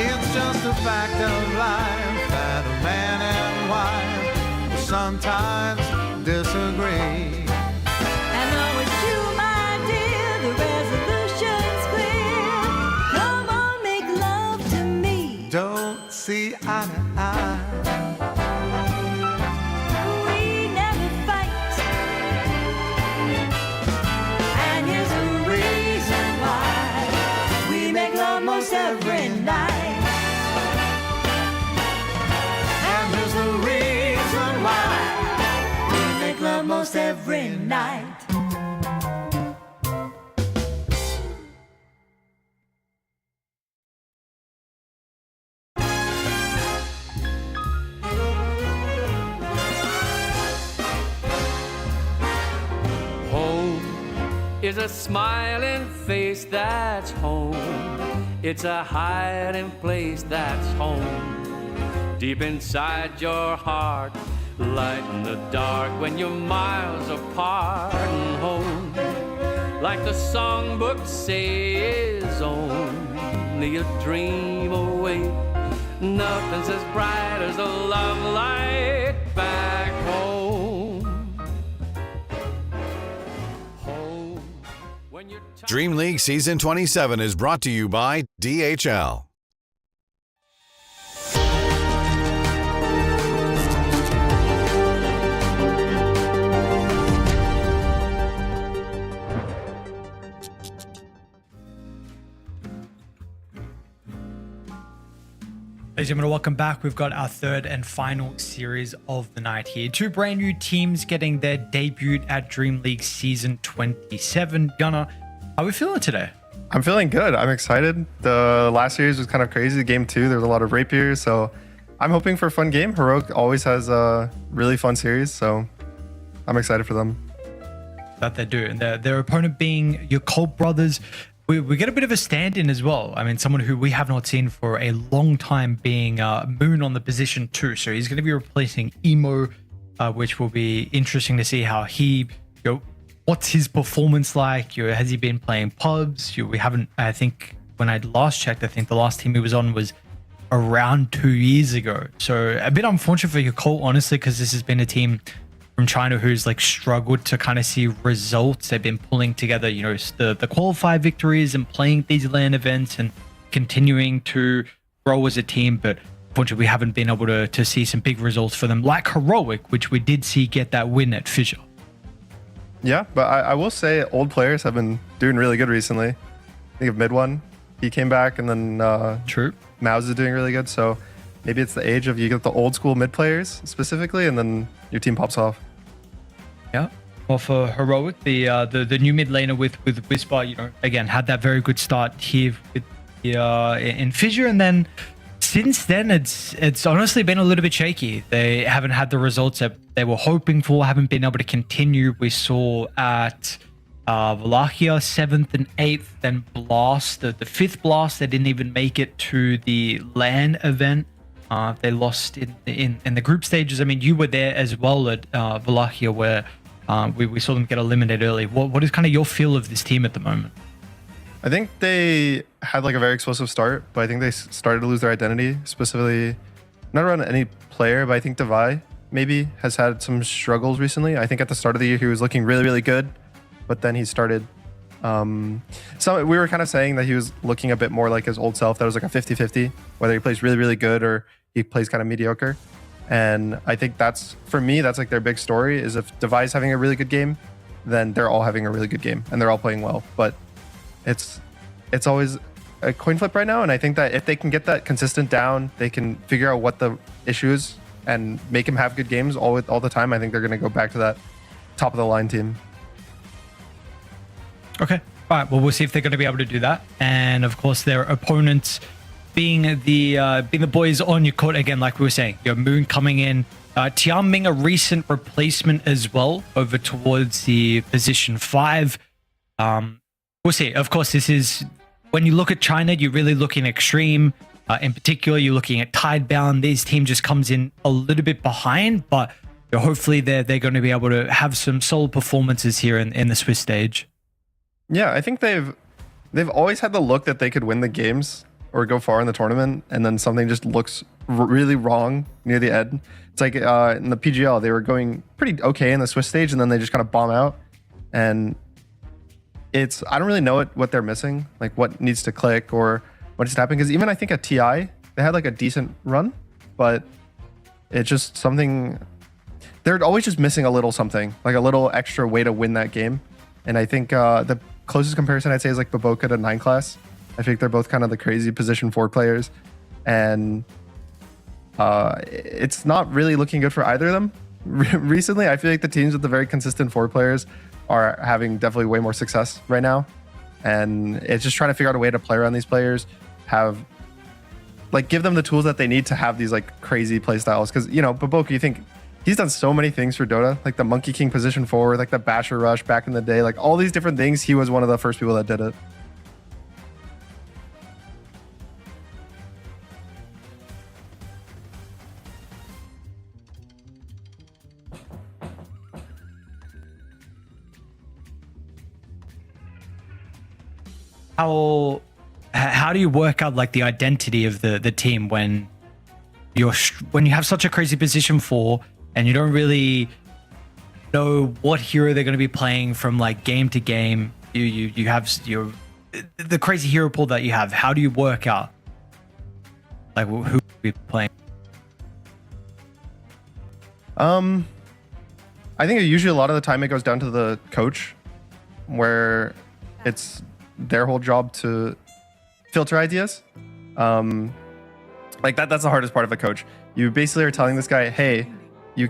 It's just a fact of life that a man and wife will sometimes disagree. I know it's true, my dear, the resolution's clear. Come on, make love to me. Don't see eye to eye. We never fight. And here's the reason why we make love most every night. And here's the reason why we make love most every night. Home is a smiling face that's home. It's a hiding place that's home. Deep inside your heart, light in the dark when you're miles apart. And home, like the songbook says, only a dream away. Nothing's as bright as a love light back home. Home, when you're Dream League Season 27 is brought to you by DHL. Ladies and gentlemen, welcome back. We've got our third and final series of the night here. Two brand new teams getting their debut at Dream League Season 27. Gunnar, how are we feeling today? I'm feeling good. I'm excited. The last series was kind of crazy. Game 2, there was a lot of rapiers, so I'm hoping for a fun game. Heroic always has a really fun series, so I'm excited for them. That they do. And their opponent being Yakult brothers. We get a bit of a stand-in as well. I mean, someone who we have not seen for a long time being Moon on the position 2. So he's going to be replacing Emo, which will be interesting to see how he, what's his performance like? Has he been playing pubs? We haven't, I think, when I last checked, I think the last team he was on was around 2 years ago. So a bit unfortunate for Yakult, honestly, because this has been a team from China who's like struggled to kind of see results. They've been pulling together, the qualified victories and playing these LAN events and continuing to grow as a team. But unfortunately, we haven't been able to see some big results for them, like Heroic, which we did see get that win at Fissure. Yeah, but I will say old players have been doing really good recently. Think of Mid One. He came back, and then True. Mouse is doing really good. So maybe it's the age of you get the old school mid players specifically, and then your team pops off. Yeah. Well, for Heroic, the new mid laner with Whisper, again had that very good start here with in Fissure, and then since then it's honestly been a little bit shaky. They haven't had the results that they were hoping for. Haven't been able to continue. We saw at Wallachia 7th and 8th, then Blast, the 5th Blast. They didn't even make it to the LAN event. They lost in the group stages. I mean, you were there as well at Wallachia, where we saw them get eliminated early. What is kind of your feel of this team at the moment? I think they had like a very explosive start, but I think they started to lose their identity, specifically not around any player, but I think Devi maybe has had some struggles recently. I think at the start of the year he was looking really, really good, but then he started So we were kind of saying that he was looking a bit more like his old self. That was like a 50-50, whether he plays really, really good or he plays kind of mediocre. And I think that's, for me, that's like their big story is if Devi's having a really good game, then they're all having a really good game and they're all playing well. But it's always a coin flip right now. And I think that if they can get that consistent down, they can figure out what the issue is and make him have good games all the time. I think they're going to go back to that top of the line team. Okay. All right. Well, we'll see if they're going to be able to do that. And of course, their opponents being the boys on your court again, like we were saying, your Moon coming in, Tianming a recent replacement as well over towards the position 5. We'll see. Of course, this is when you look at China, you're really looking extreme. In particular, you're looking at Tidebound. This team just comes in a little bit behind, but hopefully they're going to be able to have some solid performances here in the Swiss stage. Yeah, I think they've always had the look that they could win the games or go far in the tournament, and then something just looks really wrong near the end. It's like in the PGL, they were going pretty okay in the Swiss stage, and then they just kind of bomb out. And I don't really know what they're missing, like what needs to click or what needs to happen. Because even I think at TI, they had like a decent run, but it's just something. They're always just missing a little something, like a little extra way to win that game. And I think the closest comparison I'd say is like Baboka to 9 Class. I think they're both kind of the crazy position 4 players, and it's not really looking good for either of them. Recently, I feel like the teams with the very consistent 4 players are having definitely way more success right now, and it's just trying to figure out a way to play around these players, give them the tools that they need to have these like crazy play styles. Because Baboka, you think he's done so many things for Dota, like the Monkey King position forward, like the Basher Rush back in the day, like all these different things. He was one of the first people that did it. How do you work out like the identity of the team when you have such a crazy position 4 and you don't really know what hero they're going to be playing from like game to game? You have the crazy hero pool that you have. How do you work out like who be playing? I think usually a lot of the time it goes down to the coach, where it's their whole job to filter ideas. Like that's the hardest part of a coach. You basically are telling this guy, hey, you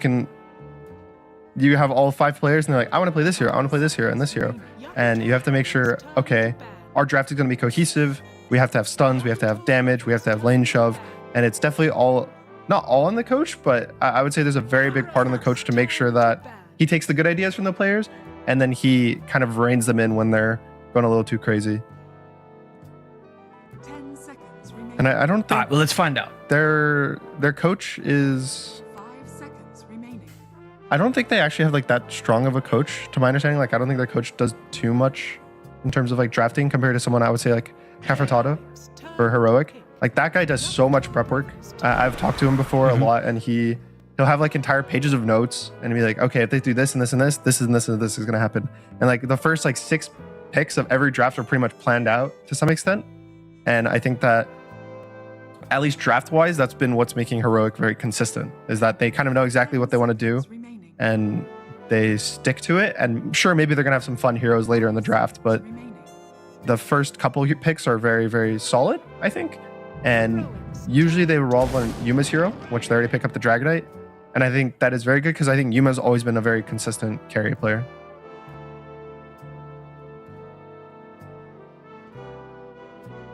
have all 5 players, and they're like, I want to play this hero, I want to play this hero and this hero. And you have to make sure, okay, our draft is going to be cohesive. We have to have stuns, we have to have damage, we have to have lane shove. And it's definitely not all on the coach, but I would say there's a very big part on the coach to make sure that he takes the good ideas from the players, and then he kind of reins them in when they're going a little too crazy. 10 seconds remaining. And I don't think. All right, well, let's find out. Their coach is. 5 seconds remaining. I don't think they actually have like that strong of a coach, to my understanding. Like I don't think their coach does too much in terms of like drafting compared to someone I would say like Caffertato or Heroic. Like that guy does so much prep work. I've talked to him before a lot, and he'll have like entire pages of notes and be like, okay, if they do this and this and this, this and this and this is gonna happen. And like the first like 6 picks of every draft are pretty much planned out to some extent. And I think that at least draft wise, that's been what's making Heroic very consistent, is that they kind of know exactly what they want to do and they stick to it. And sure, maybe they're gonna have some fun heroes later in the draft, but the first couple picks are very, very solid, I think. And usually they revolve on Yuma's hero, which they already pick up the Dragonite. And I think that is very good because I think Yuma's always been a very consistent carry player.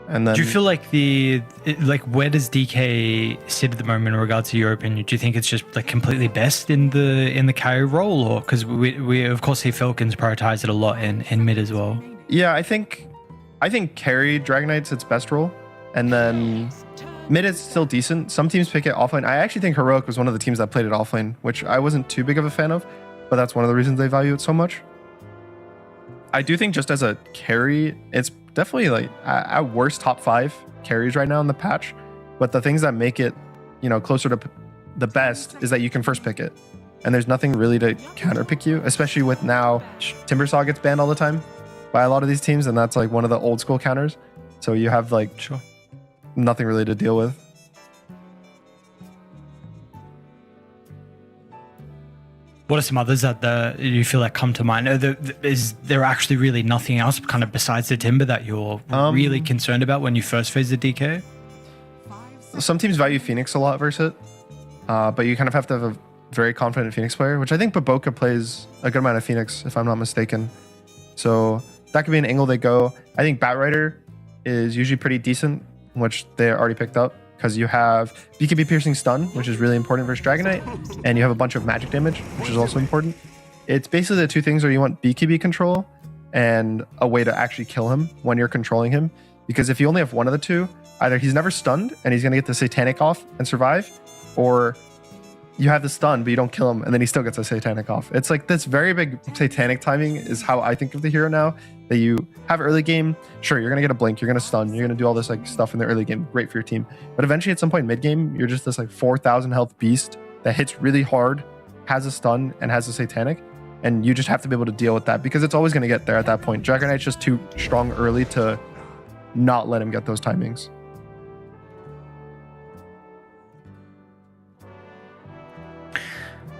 And then, do you feel like where does DK sit at the moment in regards to your opinion? Do you think it's just like completely best in the carry role, or because we of course see Falcons prioritize it a lot in mid as well? Yeah, I think carry Dragonite's its best role, and then mid is still decent. Some teams pick it offlane. I actually think Heroic was one of the teams that played it offlane, which I wasn't too big of a fan of, but that's one of the reasons they value it so much. I do think just as a carry, it's definitely like at worst top 5 carries right now in the patch. But the things that make it, closer to the best is that you can first pick it, and there's nothing really to counter pick you, especially with now Timbersaw gets banned all the time. by a lot of these teams, and that's like one of the old school counters. So you have like nothing really to deal with. What are some others that you feel like come to mind? Is there actually really nothing else kind of besides the Timber that you're really concerned about when you first phase the DK? Some teams value Phoenix a lot versus it, but you kind of have to have a very confident Phoenix player, which I think Baboka plays a good amount of Phoenix, if I'm not mistaken. So that could be an angle they go. I think Batrider is usually pretty decent, which they already picked up, because you have BKB Piercing Stun, which is really important versus Dragon Knight, and you have a bunch of magic damage, which is also important. It's basically the two things where you want BKB control and a way to actually kill him when you're controlling him. Because if you only have one of the two, either he's never stunned and he's going to get the Satanic off and survive, or you have the stun, but you don't kill him, and then he still gets a Satanic off. It's like this very big Satanic timing is how I think of the hero now. That you have early game, sure, you're gonna get a blink, you're gonna stun, you're gonna do all this like stuff in the early game, great for your team. But eventually, at some point mid game, you're just this like 4,000 health beast that hits really hard, has a stun, and has a Satanic, and you just have to be able to deal with that because it's always gonna get there at that point. Dragon Knight's just too strong early to not let him get those timings.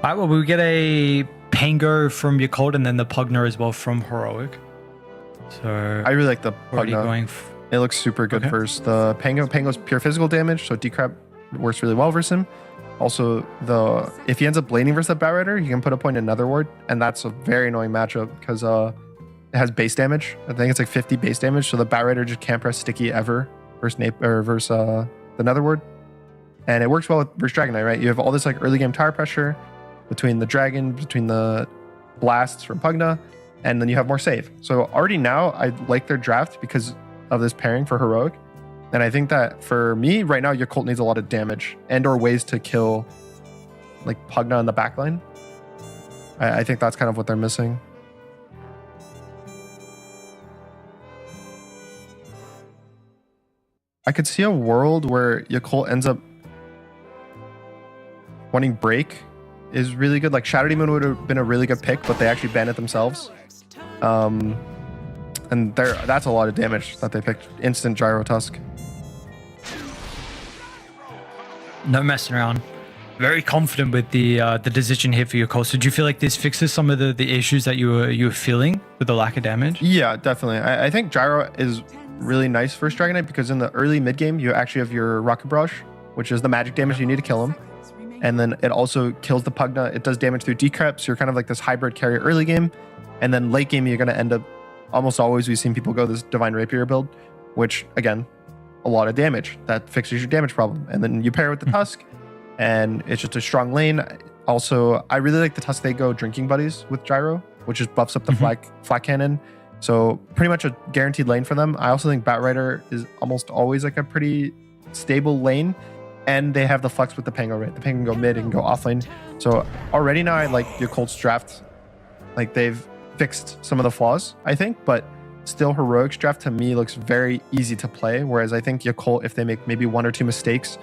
All right, well, we get a Pango from Yakult and then the Pugna as well from Heroic. So I really like the already Pugna. going It looks super good versus the Pango. Pango's pure physical damage, so Decrep works really well versus him. Also, if he ends up laning versus the Batrider, he can put a point in Netherward, and that's a very annoying matchup because it has base damage. I think it's like 50 base damage, so the Batrider just can't press sticky ever versus the Netherward. And it works well versus Dragon Knight, right? You have all this like early game tower pressure between the Dragon, between the blasts from Pugna, and then you have more save. So already now, I like their draft because of this pairing for Heroic. And I think that for me, right now, Yakult needs a lot of damage and or ways to kill like Pugna on the backline. I think that's kind of what they're missing. I could see a world where Yakult ends up wanting Break is really good. Like Shadow Demon would have been a really good pick, but they actually banned it themselves. And that's a lot of damage that they picked. Instant Gyro Tusk. no messing around. Very confident with the decision here for your call. So do you feel like this fixes some of the issues that you were feeling with the lack of damage? Yeah, definitely. I think Gyro is really nice for Dragon Knight because in the early mid game you actually have your Rocket Barrage, which is the magic damage you need to kill him. And then it also kills the Pugna. It does damage through Decrep, so you're kind of like this hybrid carrier early game. And then late game, you're going to end up, almost always we've seen people go this Divine Rapier build, which again, a lot of damage. That fixes your damage problem. And then you pair it with the Tusk, and it's just a strong lane. Also, I really like the Tusk they go Drinking Buddies with Gyro, which just buffs up the flak cannon. So pretty much a guaranteed lane for them. I also think Batrider is almost always like a pretty stable lane. And they have the flex with the Pango, right? The Pango can go mid, it can go offlane. So already now I like Yakult's draft. Like they've fixed some of the flaws, I think, but still Heroic's draft to me looks very easy to play. Whereas I think Yakult, if they make maybe one or two mistakes,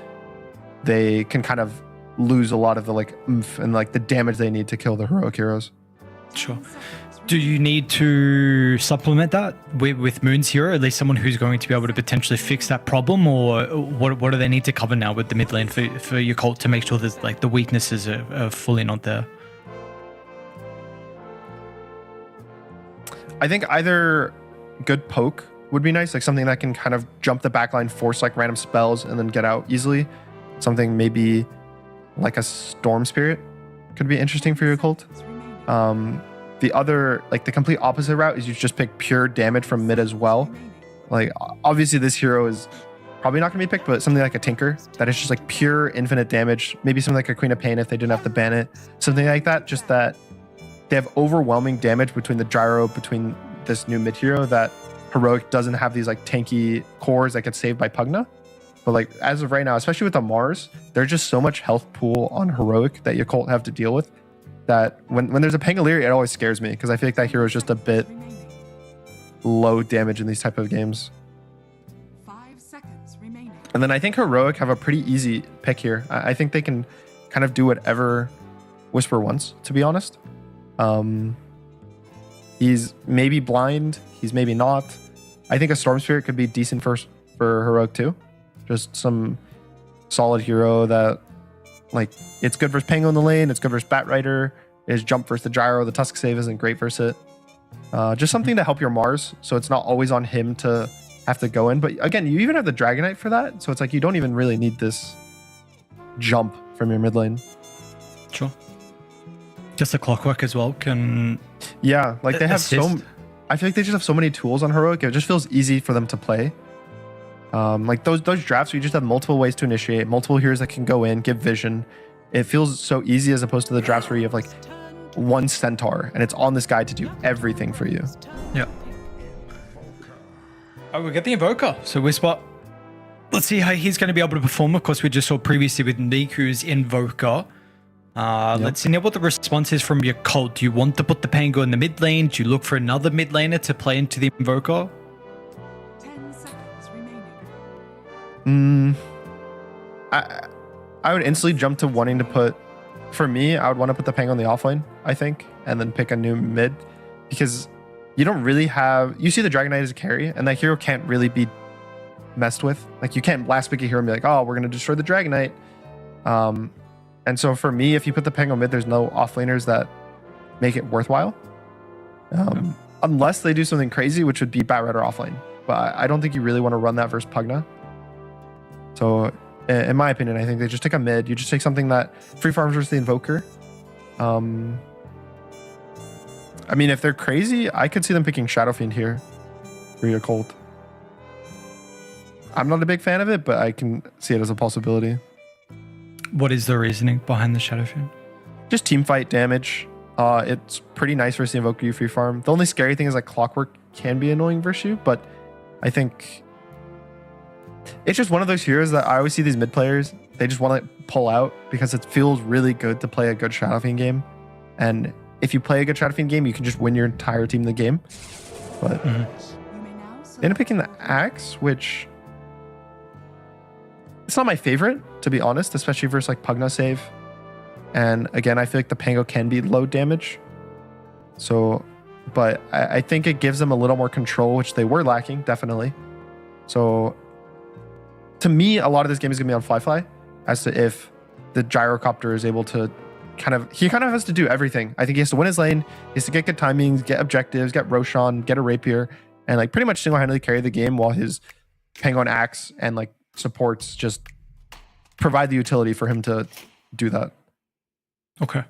they can kind of lose a lot of the like oomph and like the damage they need to kill the heroic heroes. Sure. Do you need to supplement that with Moon's hero, at least someone who's going to be able to potentially fix that problem, or what do they need to cover now with the mid lane for your cult to make sure that like the weaknesses are fully not there? I think either good poke would be nice, like something that can kind of jump the backline, force like random spells, and then get out easily. Something maybe like a Storm Spirit could be interesting for your cult. The other, like the complete opposite route is you just pick pure damage from mid as well. Like obviously this hero is probably not going to be picked, but something like a Tinker that is just like pure infinite damage. Maybe something like a Queen of Pain if they didn't have to ban it. Something like that, just that they have overwhelming damage between the gyro, between this new mid hero, that Heroic doesn't have these like tanky cores that get saved by Pugna. But like as of right now, especially with the Mars, there's just so much health pool on Heroic that your cult have to deal with, that when there's a Pangolier, it always scares me because I feel like that hero is just a bit low damage in these type of games. 5 seconds remaining. And then I think Heroic have a pretty easy pick here. I think they can kind of do whatever Whisper wants, to be honest. He's maybe blind. He's maybe not. I think a Storm Spirit could be decent for Heroic too. Just some solid hero that, like, it's good versus Pango in the lane. It's good versus Bat Rider. His jump versus the Gyro. The Tusk Save isn't great versus it. Just something to help your Mars, so it's not always on him to have to go in. But again, you even have the Dragonite for that, so it's like you don't even really need this jump from your mid lane. Sure. Just the Clockwork as well can. Yeah, like they have assist. I feel like they just have so many tools on Heroic. It just feels easy for them to play. Like those drafts where you just have multiple ways to initiate, multiple heroes that can go in, give vision. It feels so easy as opposed to the drafts where you have like one Centaur and it's on this guy to do everything for you. Yeah. Oh, we get the Invoker. So Whisper, let's see how he's going to be able to perform. Of course, we just saw previously with Niku's Invoker. Let's see now what the response is from Yakult. Do you want to put the Pango in the mid lane? Do you look for another mid laner to play into the Invoker? 10 seconds remaining. I would instantly jump to wanting to put, for me, I would want to put the Pango on the offlane, I think, and then pick a new mid, because you don't really have, you see the Dragonite as a carry, and that hero can't really be messed with. Like, you can't last pick a hero and be like, oh, we're going to destroy the Dragonite. And so for me, if you put the Pango mid, there's no offlaners that make it worthwhile. Unless they do something crazy, which would be Bat Rider offlane. But I don't think you really want to run that versus Pugna. So in my opinion, I think they just take a mid. You just take something that free farms versus the Invoker. I mean, if they're crazy, I could see them picking Shadow Fiend here for your Colt. I'm not a big fan of it, but I can see it as a possibility. What is the reasoning behind the Shadow Fiend? Just team fight damage. It's pretty nice versus the Invoker you free farm. The only scary thing is like Clockwork can be annoying versus you, but I think it's just one of those heroes that I always see these mid players, they just want to pull out because it feels really good to play a good Shadow Fiend game. And if you play a good Shadow Fiend game, you can just win your entire team the game. But they end up picking the Axe, which it's not my favorite, to be honest, especially versus like Pugna save. And again, I feel like the Pango can be low damage. So, but I think it gives them a little more control, which they were lacking, definitely. So to me, a lot of this game is going to be on Fly as to if the Gyrocopter is able to he kind of has to do everything. I think he has to win his lane, he has to get good timings, get objectives, get Roshan, get a Rapier, and like pretty much single-handedly carry the game while his Pango and Axe and like supports just provide the utility for him to do that. Okay.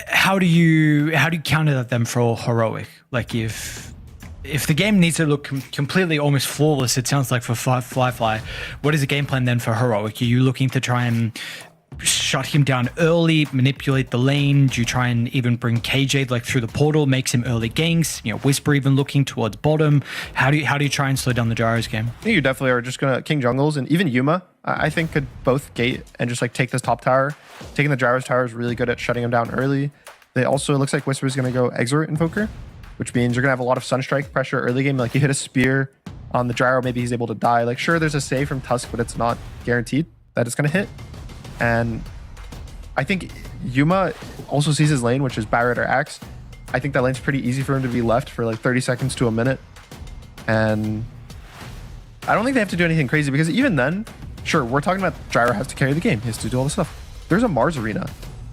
How do you counter that then for Heroic? Like if the game needs to look completely almost flawless, it sounds like for Fly, what is the game plan then for Heroic? Are you looking to try and shut him down early, manipulate the lane? Do you try and even bring KJ like through the portal, makes him early ganks? You know, Whisper even looking towards bottom. How do you try and slow down the Gyro's game? I think you definitely are just gonna King Jungles, and even Yuma I think could both gate and just like take this top tower. Taking the Gyro's tower is really good at shutting him down early. They also, it looks like Whisper is gonna go Exort Invoker, which means you're gonna have a lot of Sunstrike pressure early game. Like you hit a spear on the Gyro, maybe he's able to die. Like sure, there's a save from Tusk, but it's not guaranteed that it's gonna hit. And I think Yuma also sees his lane, which is Bat Rider Axe. I think that lane's pretty easy for him to be left for like 30 seconds to a minute. And I don't think they have to do anything crazy, because even then, sure, we're talking about Gyro has to carry the game. He has to do all this stuff. There's a Mars Arena.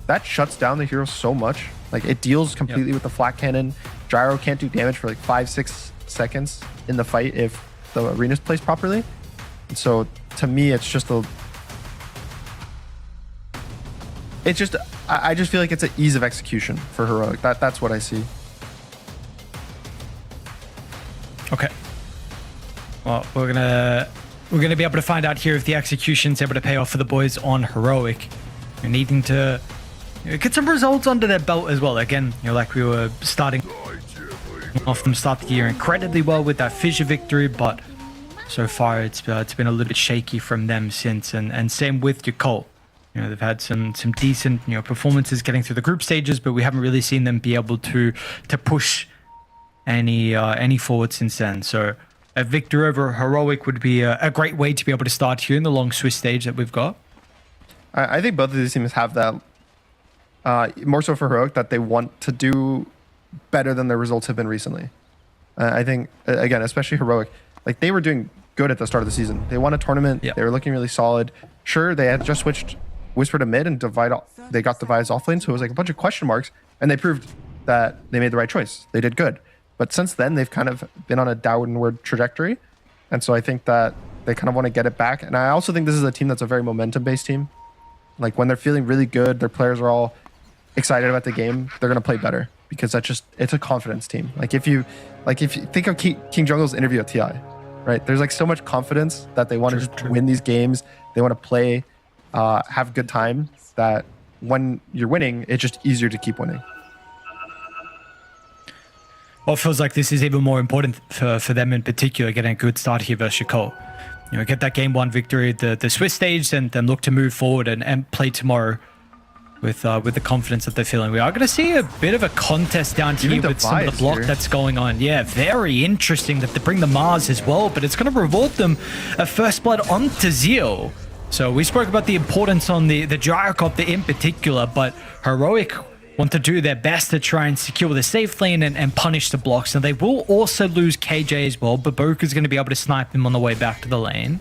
That shuts down the hero so much. Like it deals completely with the flat cannon. Gyro can't do damage for like 5-6 seconds in the fight if the arena's placed properly. And so to me, it's just I just feel like it's an ease of execution for Heroic. That's what I see. Okay. Well, we're gonna be able to find out here if the execution's able to pay off for the boys on Heroic. You're needing to get some results under their belt as well. Again, like we were starting off from start of the year incredibly well with that Fissure victory, but so far it's been a little bit shaky from them since. And same with Yakult. They've had some decent performances getting through the group stages, but we haven't really seen them be able to push any forward since then. So a victory over Heroic would be a great way to be able to start here in the long Swiss stage that we've got. I think both of these teams have that, more so for Heroic, that they want to do better than their results have been recently. I think, again, especially Heroic, like they were doing good at the start of the season. They won a tournament. They were looking really solid. Sure, they had just switched Whisper to mid and they got Device offlane, so it was like a bunch of question marks, and they proved that they made the right choice. They did good. But since then, they've kind of been on a downward trajectory. And so I think that they kind of want to get it back. And I also think this is a team that's a very momentum-based team. Like when they're feeling really good, their players are all excited about the game, they're going to play better because it's a confidence team. Like if you think of King Jungle's interview at TI, right? There's like so much confidence that they want to just win these games. They want to play, have good time, that when you're winning, it's just easier to keep winning. Well, it feels like this is even more important for them in particular, getting a good start here versus Yakult. You know, get that game 1 victory, the Swiss stage, and then look to move forward and play tomorrow with the confidence that they're feeling. We are going to see a bit of a contest down here with some of the block that's going on. Yeah, very interesting that they bring the Mars as well, but it's going to reward them a first blood onto Zeal. So we spoke about the importance on the Gyrocopter in particular, but Heroic want to do their best to try and secure the safe lane and punish the blocks. And they will also lose KJ as well, but Boku's going to be able to snipe him on the way back to the lane.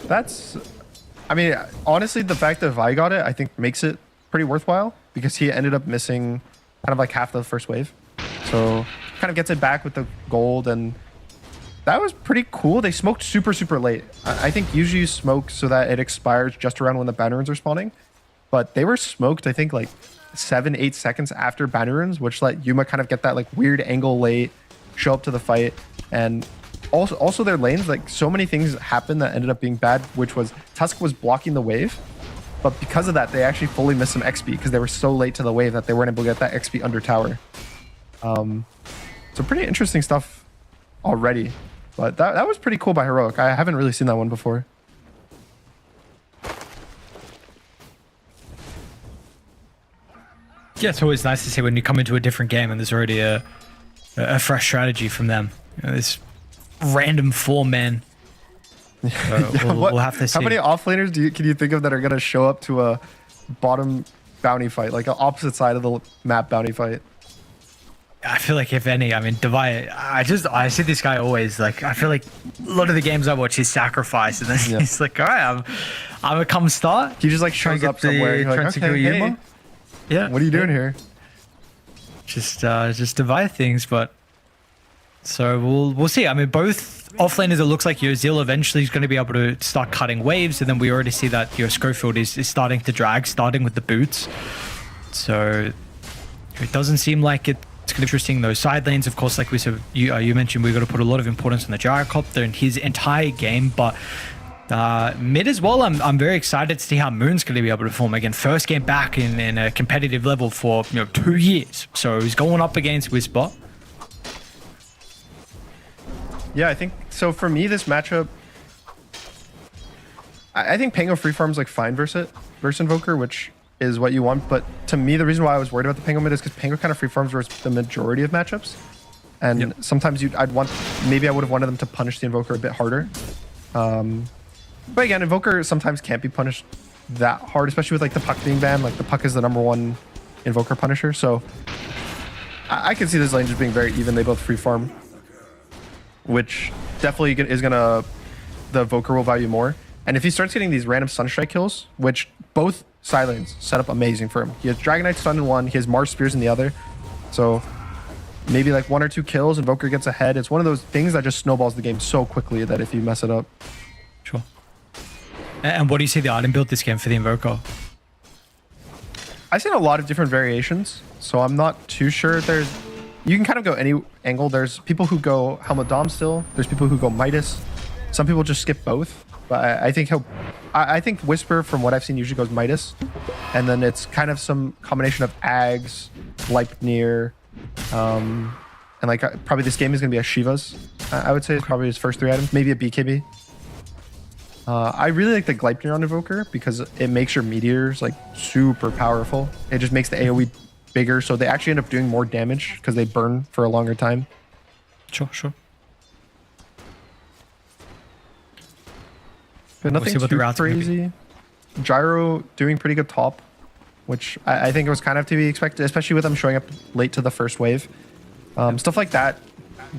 I mean, honestly, the fact that Vi got it, I think makes it pretty worthwhile because he ended up missing kind of like half the first wave. So kind of gets it back with the gold, and that was pretty cool. They smoked super, super late. I think usually you smoke so that it expires just around when the banner runes are spawning. But they were smoked, I think, like 7-8 seconds after banner runes, which let Yuma kind of get that like weird angle late, show up to the fight. And also their lanes, like so many things happened that ended up being bad, which was Tusk was blocking the wave. But because of that, they actually fully missed some XP because they were so late to the wave that they weren't able to get that XP under tower. So pretty interesting stuff already. But that was pretty cool by Heroic. I haven't really seen that one before. Yeah, it's always nice to see when you come into a different game and there's already a fresh strategy from them. You know, this random 4-man. We'll have to see. How many offlaners can you think of that are going to show up to a bottom bounty fight, like an opposite side of the map bounty fight? I feel like if any, I mean, Devi, I see this guy always, like, I feel like a lot of the games I watch, he's sacrificed, and then he's like, all right, I'm gonna come start. He just like shows up somewhere. You're like, okay, hey. Yeah. What are you doing here? Just Devi things, but so we'll see. I mean, both offlaners, it looks like your Zeal eventually is going to be able to start cutting waves, and then we already see that your Schofield is starting to drag, starting with the boots. So it doesn't seem like it's going to be interesting. Those side lanes, of course, like we said, you mentioned, we've got to put a lot of importance on the Gyrocopter and his entire game, but mid as well, I'm very excited to see how Moon's going to be able to perform. Again, first game back in a competitive level for 2 years. So he's going up against Whisper. Yeah, I think so. For me, this matchup, I think Pango freefarm's like fine versus Invoker, which is what you want. But to me, the reason why I was worried about the Pango mid is because Pango kind of freefarms versus the majority of matchups, and sometimes I would have wanted them to punish the Invoker a bit harder. But again, Invoker sometimes can't be punished that hard, especially with like the Puck being banned. Like the Puck is the #1 Invoker punisher, so I can see this lane just being very even. They both free farm, which definitely is gonna, the Invoker will value more. And if he starts getting these random Sunstrike kills, which both side lanes set up amazing for him. He has Dragonite stun in one, he has Mars Spears in the other. So maybe like 1 or 2 kills, Invoker gets ahead. It's one of those things that just snowballs the game so quickly that if you mess it up. Sure. And what do you see the item build this game for the Invoker? I've seen a lot of different variations, so I'm not too sure. You can kind of go any angle. There's people who go Helmet Dom still. There's people who go Midas. Some people just skip both. But I think Whisper, from what I've seen, usually goes Midas. And then it's kind of some combination of Ags, Gleipnir, and like probably this game is going to be a Shiva's. I would say it's probably his first 3 items. Maybe a BKB. I really like the Gleipnir on Invoker because it makes your meteors like super powerful. It just makes the AoE bigger, so they actually end up doing more damage because they burn for a longer time. Sure. But nothing too crazy. Gyro doing pretty good top. which I think it was kind of to be expected, especially with them showing up late to the first wave. Stuff like that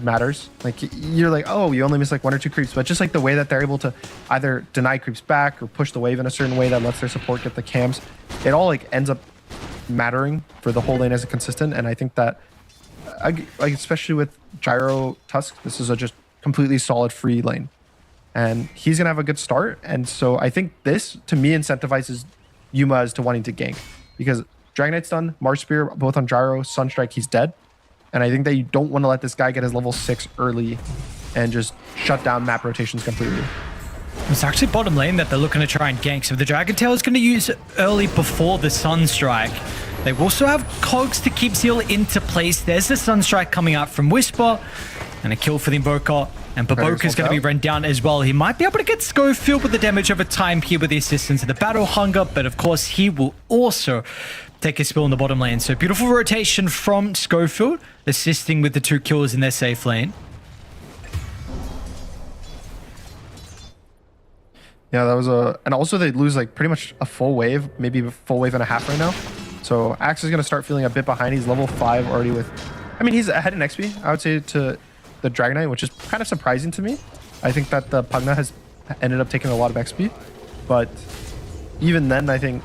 matters. Like you're like, oh, you only miss like 1 or 2 creeps, but just like the way that they're able to either deny creeps back or push the wave in a certain way that lets their support get the camps, it all like ends up mattering for the whole lane as a consistent. And I think that like especially with Gyro Tusk, this is a just completely solid free lane, and he's gonna have a good start. And so I think this to me incentivizes Yuma as to wanting to gank, because Dragon Knight's done, Mars Spear both on Gyro, Sunstrike, he's dead. And I think that you don't want to let this guy get his level 6 early and just shut down map rotations completely. It's actually bottom lane that they're looking to try and gank. So the Dragon Tail is going to use early before the Sunstrike. They also have cogs to keep Zeal into place. There's the Sunstrike coming out from Whisper, and a kill for the Invoker. And Baboka is going to be run down as well. He might be able to get Schofield with the damage over time here with the assistance of the Battle Hunger, but of course he will also take a spill in the bottom lane. So beautiful rotation from Schofield, assisting with the 2 kills in their safe lane. Yeah, that was and also they lose like pretty much a full wave, maybe a full wave and a half right now. So Axe is going to start feeling a bit behind. He's level 5 already with, I mean, he's ahead in XP, I would say, to the Dragon Knight, which is kind of surprising to me. I think that the Pugna has ended up taking a lot of XP, but even then, I think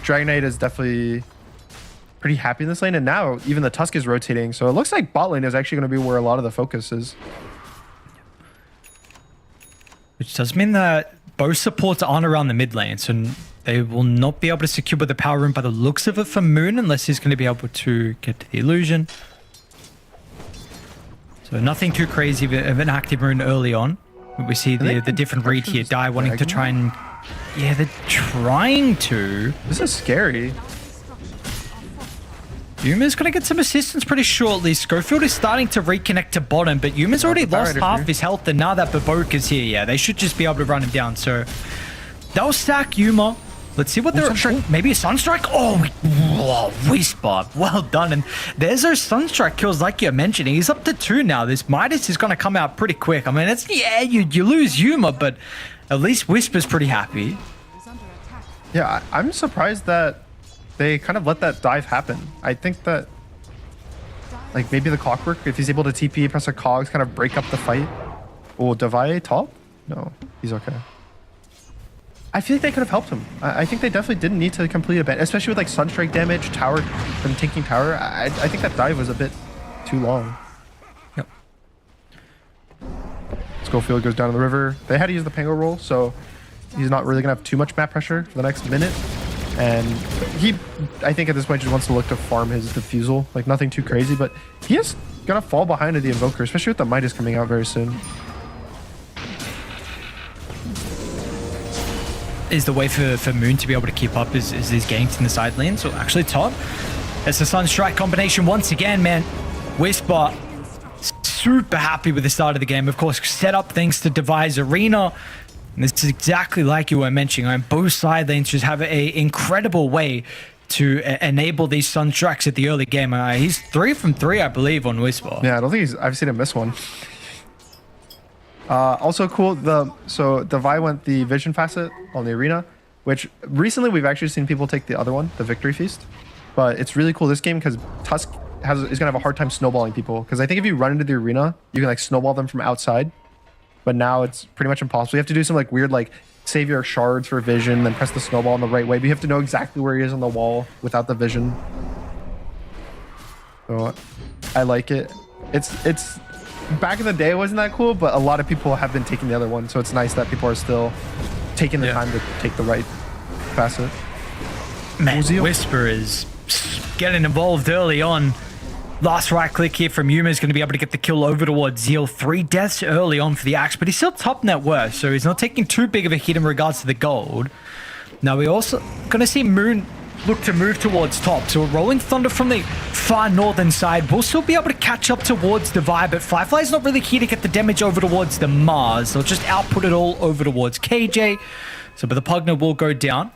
Dragon Knight is definitely pretty happy in this lane, and now even the Tusk is rotating, so it looks like bot lane is actually going to be where a lot of the focus is. Which does mean that both supports aren't around the mid lane, so they will not be able to secure the power room by the looks of it for Moon, unless he's going to be able to get to the illusion. So nothing too crazy of an active Moon early on. We see the different read here. Die wanting to try and... Yeah, they're trying to. This is scary. Yuma's going to get some assistance pretty shortly. Schofield is starting to reconnect to bottom, but Yuma's already lost half his health, and now that Baboka's here, yeah, they should just be able to run him down. So they'll sack Yuma. Let's see what they're... Maybe a Sunstrike? Oh, Whisper. Well done. And there's those Sunstrike kills like you're mentioning. He's up to 2 now. This Midas is going to come out pretty quick. I mean, it's... Yeah, you lose Yuma, but at least Whisper's pretty happy. Yeah, I'm surprised that they kind of let that dive happen. I think that, like, maybe the Clockwork, if he's able to TP, press a cogs, kind of break up the fight. Oh, Devae top? No, he's okay. I feel like they could have helped him. I think they definitely didn't need to complete a ban, especially with like Sunstrike damage, tower, from tanking tower. I think that dive was a bit too long. Yep. Schofield goes down to the river. They had to use the Pango roll, so he's not really gonna have too much map pressure for the next minute. And he, I think at this point, just wants to look to farm his defusal, like nothing too crazy, but he is gonna fall behind to the Invoker, especially with the Midas coming out very soon. Is the way for Moon to be able to keep up is these ganks in the side lane. So actually top. It's the Sunstrike combination once again, man. Whisper super happy with the start of the game. Of course, set up thanks to Devise Arena. And this is exactly like you were mentioning. On both side lanes just have an incredible way to enable these Sunstrikes at the early game. He's 3 from 3, I believe, on Whisper. Yeah, I don't think I've seen him miss one. Also cool, so Devi went the Vision Facet on the Arena, which recently we've actually seen people take the other one, the Victory Feast. But it's really cool this game because Tusk is going to have a hard time snowballing people. Because I think if you run into the Arena, you can like snowball them from outside. But now it's pretty much impossible. You have to do some like weird like save your shards for vision, then press the snowball in the right way. But you have to know exactly where he is on the wall without the vision. So I like it. It's back in the day it wasn't that cool, but a lot of people have been taking the other one, so it's nice that people are still taking the time to take the right facet. Man, Whisper is getting involved early on. Last right click here from Yuma is going to be able to get the kill over towards Zeal. 3 deaths early on for the Axe, but he's still top net worth, so he's not taking too big of a hit in regards to the gold. Now we're also going to see Moon look to move towards top. So a Rolling Thunder from the far northern side will still be able to catch up towards the Vibe, but Firefly's not really here to get the damage over towards the Mars. They'll just output it all over towards KJ. So but the Pugna will go down.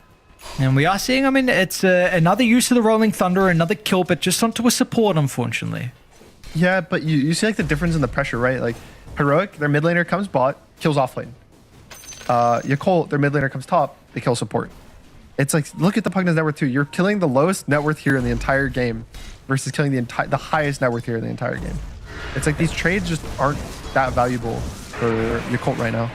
And we are seeing, I mean, it's another use of the Rolling Thunder, another kill, but just onto a support, unfortunately. Yeah, but you see like the difference in the pressure, right? Like Heroic, their mid laner comes bot, kills off lane. Yakult, their mid laner comes top, they kill support. It's like, look at the Pugna's net worth too. You're killing the lowest net worth here in the entire game versus killing the highest net worth here in the entire game. It's like these trades just aren't that valuable for Yakult right now.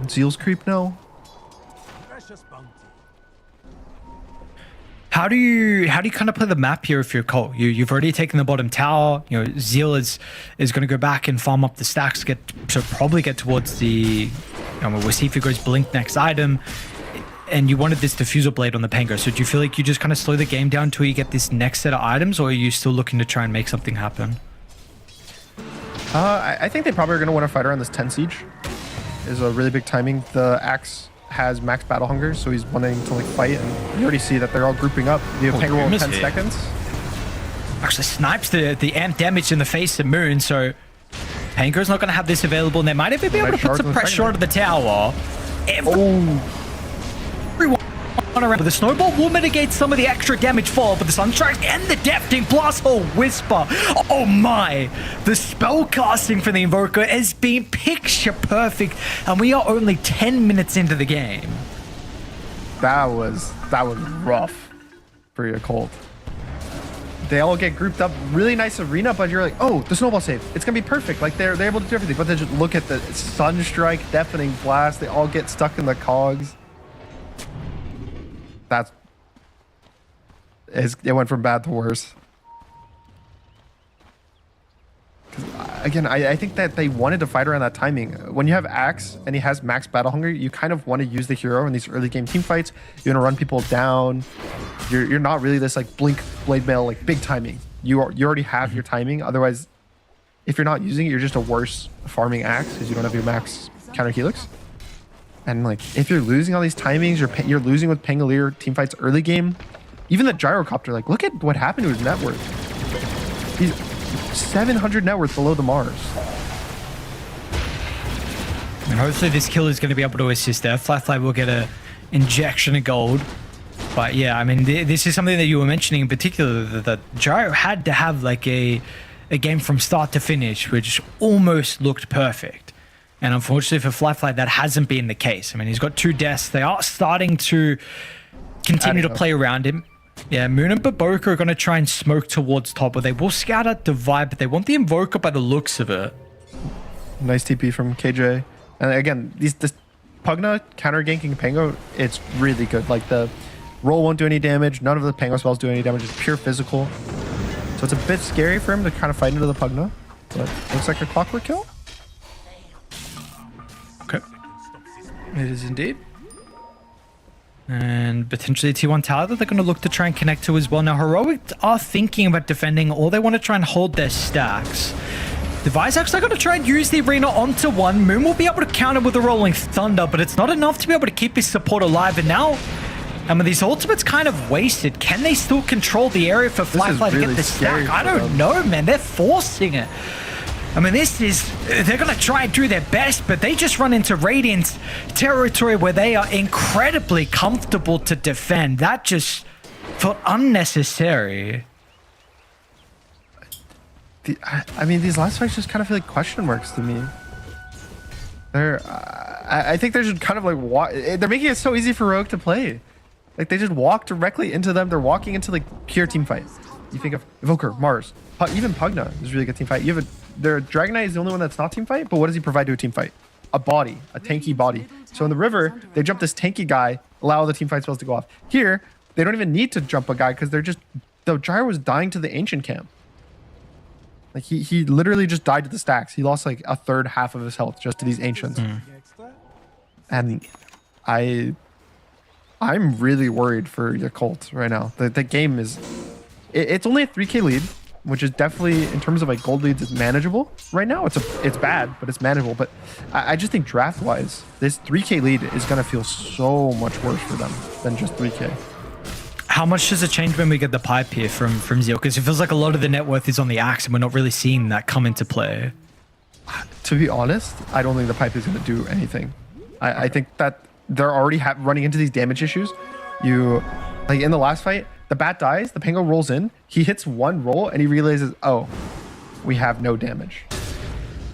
Zeal's creep now. How do you kind of play the map here if you're Yakult? You've already taken the bottom tower. You know, Zeal is going to go back and farm up the stacks, probably get towards the. We'll see if he goes blink next item. And you wanted this diffusal blade on the Pango. So do you feel like you just kind of slow the game down until you get this next set of items, or are you still looking to try and make something happen? I think they probably are going to want to fight around this 10 siege. Is a really big timing. The Axe has max battle hunger, so he's wanting to like fight, and you already see that they're all grouping up. The Pango roll in 10 seconds. Actually snipes the amp damage in the face of Moon, so Pango's not going to have this available, and they might even be able to put some pressure onto the tower. Everyone around. The snowball will mitigate some of the extra damage fall, but the Sunstrike and the Deafening Blast Hole Whisper. Oh my! The spell casting for the Invoker has been picture perfect, and we are only 10 minutes into the game. That was rough for Yakult. They all get grouped up, really nice arena, but you're like, oh, the snowball save. It's gonna be perfect. Like they're able to do everything, but then just look at the Sunstrike, Deafening Blast. They all get stuck in the cogs. It went from bad to worse. Again, I think that they wanted to fight around that timing. When you have Axe and he has max battle hunger, you kind of want to use the hero in these early game team fights. You want to run people down. You're not really this like blink blade mail like big timing. You already have your timing. Otherwise, if you're not using it, you're just a worse farming Axe because you don't have your max counter helix. And like if you're losing all these timings, you're losing with Pangolier team fights early game. Even the Gyrocopter, like look at what happened to his net worth. He's 700 net worth below the Mars. And hopefully this kill is going to be able to assist there. Flatfly will get a injection of gold. But yeah, I mean, this is something that you were mentioning in particular, that Gyro had to have like a game from start to finish, which almost looked perfect. And unfortunately for Flatfly, that hasn't been the case. I mean, he's got 2 deaths. They are starting to continue to play around him. Yeah, Moon and Baboka are going to try and smoke towards top, but they will scout out Divide, but they want the Invoker by the looks of it. Nice TP from KJ. And again, this Pugna counter ganking Pango, it's really good. Like the roll won't do any damage. None of the Pango spells do any damage. It's pure physical. So it's a bit scary for him to kind of fight into the Pugna. But looks like a clockwork kill. Okay. It is indeed. And potentially a T1 tower that they're going to look to try and connect to as well. Now, Heroic are thinking about defending, or they want to try and hold their stacks. Device actually going to try and use the arena onto one. Moon will be able to counter with the Rolling Thunder, but it's not enough to be able to keep his support alive. And now, I mean, these ultimates kind of wasted. Can they still control the area for Flatfly to get the stack? I don't know, man. They're forcing it. I mean, they're going to try and do their best, but they just run into Radiant's territory where they are incredibly comfortable to defend. That just felt unnecessary. I mean, these last fights just kind of feel like question marks to me. I think they're just kind of like, they're making it so easy for Rogue to play. Like, they just walk directly into them. They're walking into, like, pure team fight. You think of Evoker, Mars, even Pugna is a really good team fight. You have their Dragon Knight is the only one that's not team fight, but what does he provide to a team fight? A body, a tanky body. So in the river, they jump this tanky guy, allow the team fight spells to go off. Here, they don't even need to jump a guy because they're just, the Gyro was dying to the Ancient Camp. Like he literally just died to the stacks. He lost like a third half of his health just to these Ancients. And I'm really worried for Yakult right now. The game is, it's only a 3k lead, which is definitely, in terms of like gold leads, it's manageable right now. It's bad, but it's manageable. But I just think draft-wise, this 3k lead is going to feel so much worse for them than just 3k. How much does it change when we get the pipe here from Zeal? Because it feels like a lot of the net worth is on the Axe, and we're not really seeing that come into play. To be honest, I don't think the pipe is going to do anything. I think that they're already running into these damage issues. Like in the last fight, the bat dies, the Pango rolls in, he hits one roll, and he realizes, oh, we have no damage.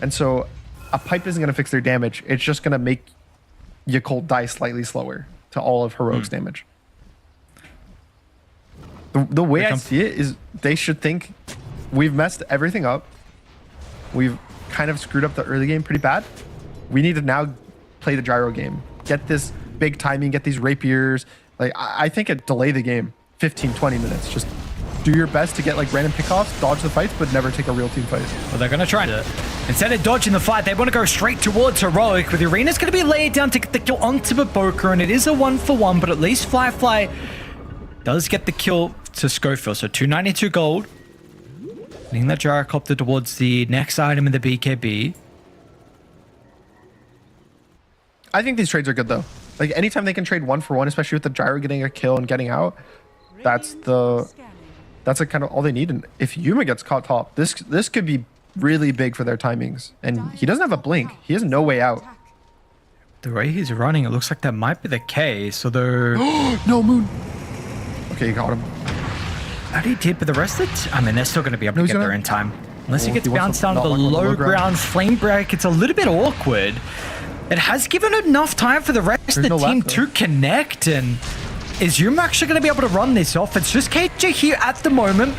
And so a pipe isn't going to fix their damage. It's just going to make Yakult die slightly slower to all of Heroic's damage. The way I see it is they should think we've messed everything up. We've kind of screwed up the early game pretty bad. We need to now play the gyro game. Get this big timing, get these rapiers. Like, I think it delay the game 15, 20 minutes. Just do your best to get like random pickoffs, dodge the fights, but never take a real team fight. Well, they're going to try to. Instead of dodging the fight, they want to go straight towards Heroic, with the Arena's going to be laid down to get the kill onto Baboka, and it is a 1-for-1, but at least Fly does get the kill to Schofield. So 292 gold. Getting that gyrocopter towards the next item in the BKB. I think these trades are good though. Like anytime they can trade 1-for-1, especially with the gyro getting a kill and getting out, that's like kind of all they need. And if Yuma gets caught top, this could be really big for their timings. And he doesn't have a blink. He has no way out. The way he's running, it looks like that might be the case. So they're no moon. Okay, you got him. How do you tip? But the rest of it, I mean, they're still going to be able to get there in time. Unless he gets bounced down to the low ground. Flame break, it's a little bit awkward. It has given enough time for the rest of the team to connect. And is Yuma actually going to be able to run this off? It's just KJ here at the moment.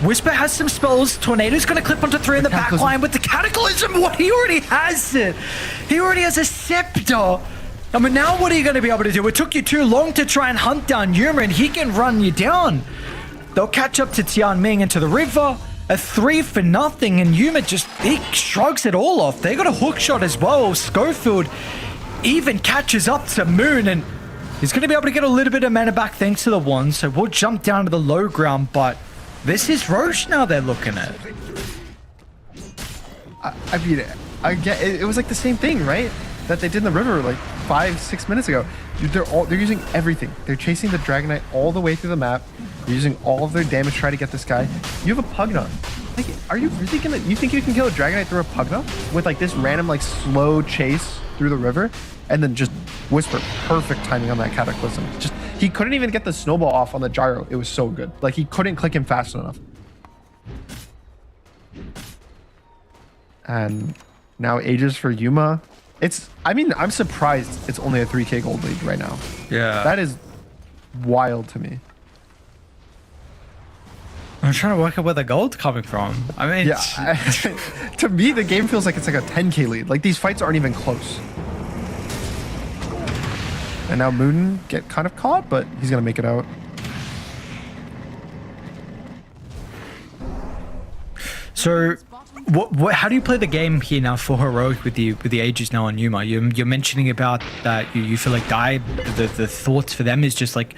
Whisper has some spells. Tornado's going to clip onto 3 in the back line with the Cataclysm. What? He already has it. He already has a Scepter. I mean, now what are you going to be able to do? It took you too long to try and hunt down Yuma, and he can run you down. They'll catch up to Tianming into the river. A 3-for-0, and Yuma just, he shrugs it all off. They got a hook shot as well. Schofield even catches up to Moon, and he's going to be able to get a little bit of mana back thanks to the one. So we'll jump down to the low ground, but this is Roche now they're looking at. I mean, I get it was like the same thing, right? That they did in the river like 5-6 minutes ago. They're using everything. They're chasing the Dragon Knight all the way through the map. They're using all of their damage to try to get this guy. You have a Pugna. Like, are you really gonna? You think you can kill a Dragon Knight through a Pugna with like this random like slow chase through the river, and then just Whisper perfect timing on that Cataclysm. Just he couldn't even get the snowball off on the gyro. It was so good. Like he couldn't click him fast enough. And now Aegis for Yuma. I mean, I'm surprised it's only a 3k gold lead right now. Yeah. That is wild to me. I'm trying to work out where the gold's coming from. I mean, yeah, to me, the game feels like it's like a 10k lead. Like these fights aren't even close. And now Moon get kind of caught, but he's gonna make it out. So, how do you play the game here now for Heroic with the Aegis now on Yuma? You're mentioning about that you feel like the thoughts for them is just like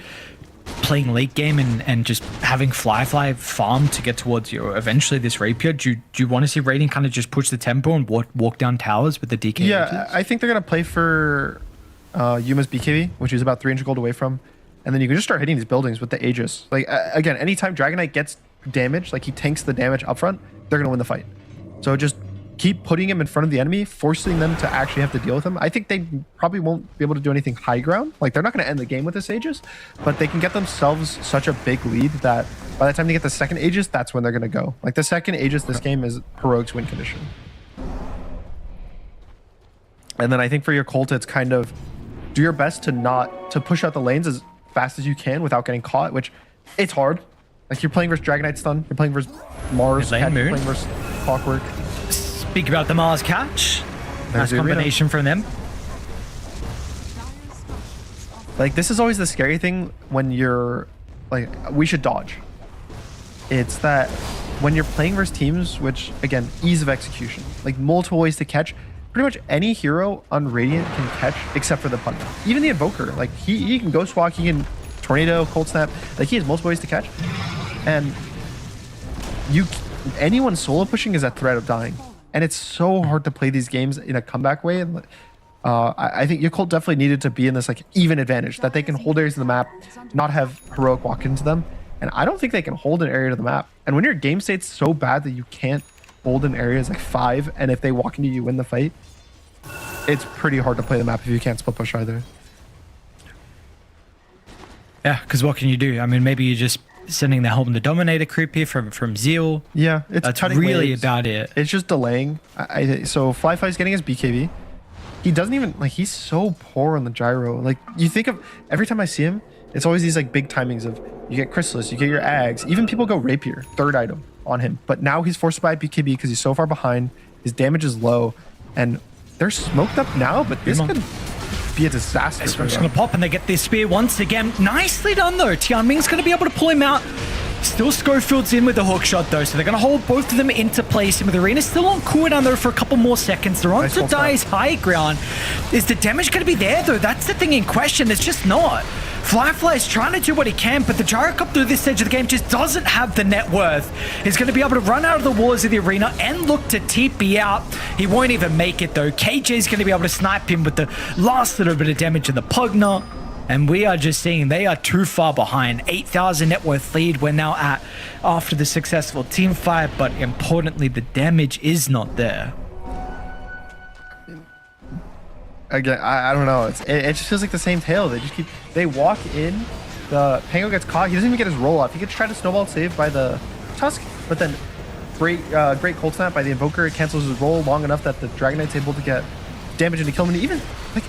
playing late game and just having Fly farm to get towards you eventually this rapier. Do you want to see Raiden kind of just push the tempo and walk down towers with the DK? Yeah, Aegis? I think they're gonna play for Yuma's BKB, which is about 300 gold away from, and then you can just start hitting these buildings with the Aegis. Like again, anytime Dragon Knight gets damage, like he tanks the damage up front, they're gonna win the fight. So just keep putting him in front of the enemy, forcing them to actually have to deal with him. I think they probably won't be able to do anything high ground. Like they're not going to end the game with this Aegis, but they can get themselves such a big lead that by the time they get the second Aegis, that's when they're going to go. Like the second Aegis this game is Heroic's win condition. And then I think for your Colt, it's kind of do your best to push out the lanes as fast as you can without getting caught, which it's hard. Like you're playing versus Dragon Knight stun, you're playing versus Mars, you're playing versus Clockwork. Speak about the Mars catch. Nice combination from them. Like this is always the scary thing when you're like, we should dodge. It's that when you're playing versus teams, which again, ease of execution, like multiple ways to catch. Pretty much any hero on Radiant can catch except for the Pugna. Even the Invoker, like he can Ghost Walk, he can Tornado, Cold Snap, like he has multiple ways to catch. And anyone solo pushing is at threat of dying. And it's so hard to play these games in a comeback way. And I think Yakult definitely needed to be in this like even advantage that they can hold areas of the map, not have Heroic walk into them. And I don't think they can hold an area to the map. And when your game state's so bad that you can't hold in areas like 5, and if they walk into you, win the fight, it's pretty hard to play the map if you can't split push either. Yeah, because what can you do? I mean, maybe you're just sending the home the Dominator creep here from Zeal. Yeah, it's that's really waves. about it. It's just delaying. So Fly's getting his BKB. he doesn't even like. He's so poor on the gyro. Like you think of every time I see him, it's always these like big timings of you get Chrysalis, you get your Ags. Even people go Rapier, third item on him. But now he's forced to buy BKB because he's so far behind. His damage is low, and they're smoked up now. But this could be a disaster. It's just going to pop, and they get their spear once again. Nicely done though. Tianming's going to be able to pull him out. Still Schofield's in with the hook shot though, so they're going to hold both of them into place. And with Arena still on cooldown though for a couple more seconds. They're on to Dai's high ground. Is the damage going to be there though? That's the thing in question. It's just not. Flyfly is trying to do what he can, but the Gyrocopter through this stage of the game just doesn't have the net worth. He's going to be able to run out of the walls of the arena and look to TP out. He won't even make it though. KJ's going to be able to snipe him with the last little bit of damage in the Pugner. And we are just seeing they are too far behind. 8,000 net worth lead we're now at after the successful team fight, but importantly, the damage is not there. Again, I don't know. It just feels like the same tale. They walk in, the Pango gets caught. He doesn't even get his roll off. He gets tried to snowball save by the Tusk, but then great cold snap by the Invoker. It cancels his roll long enough that the Dragon Knight's able to get damage into kill him. And even like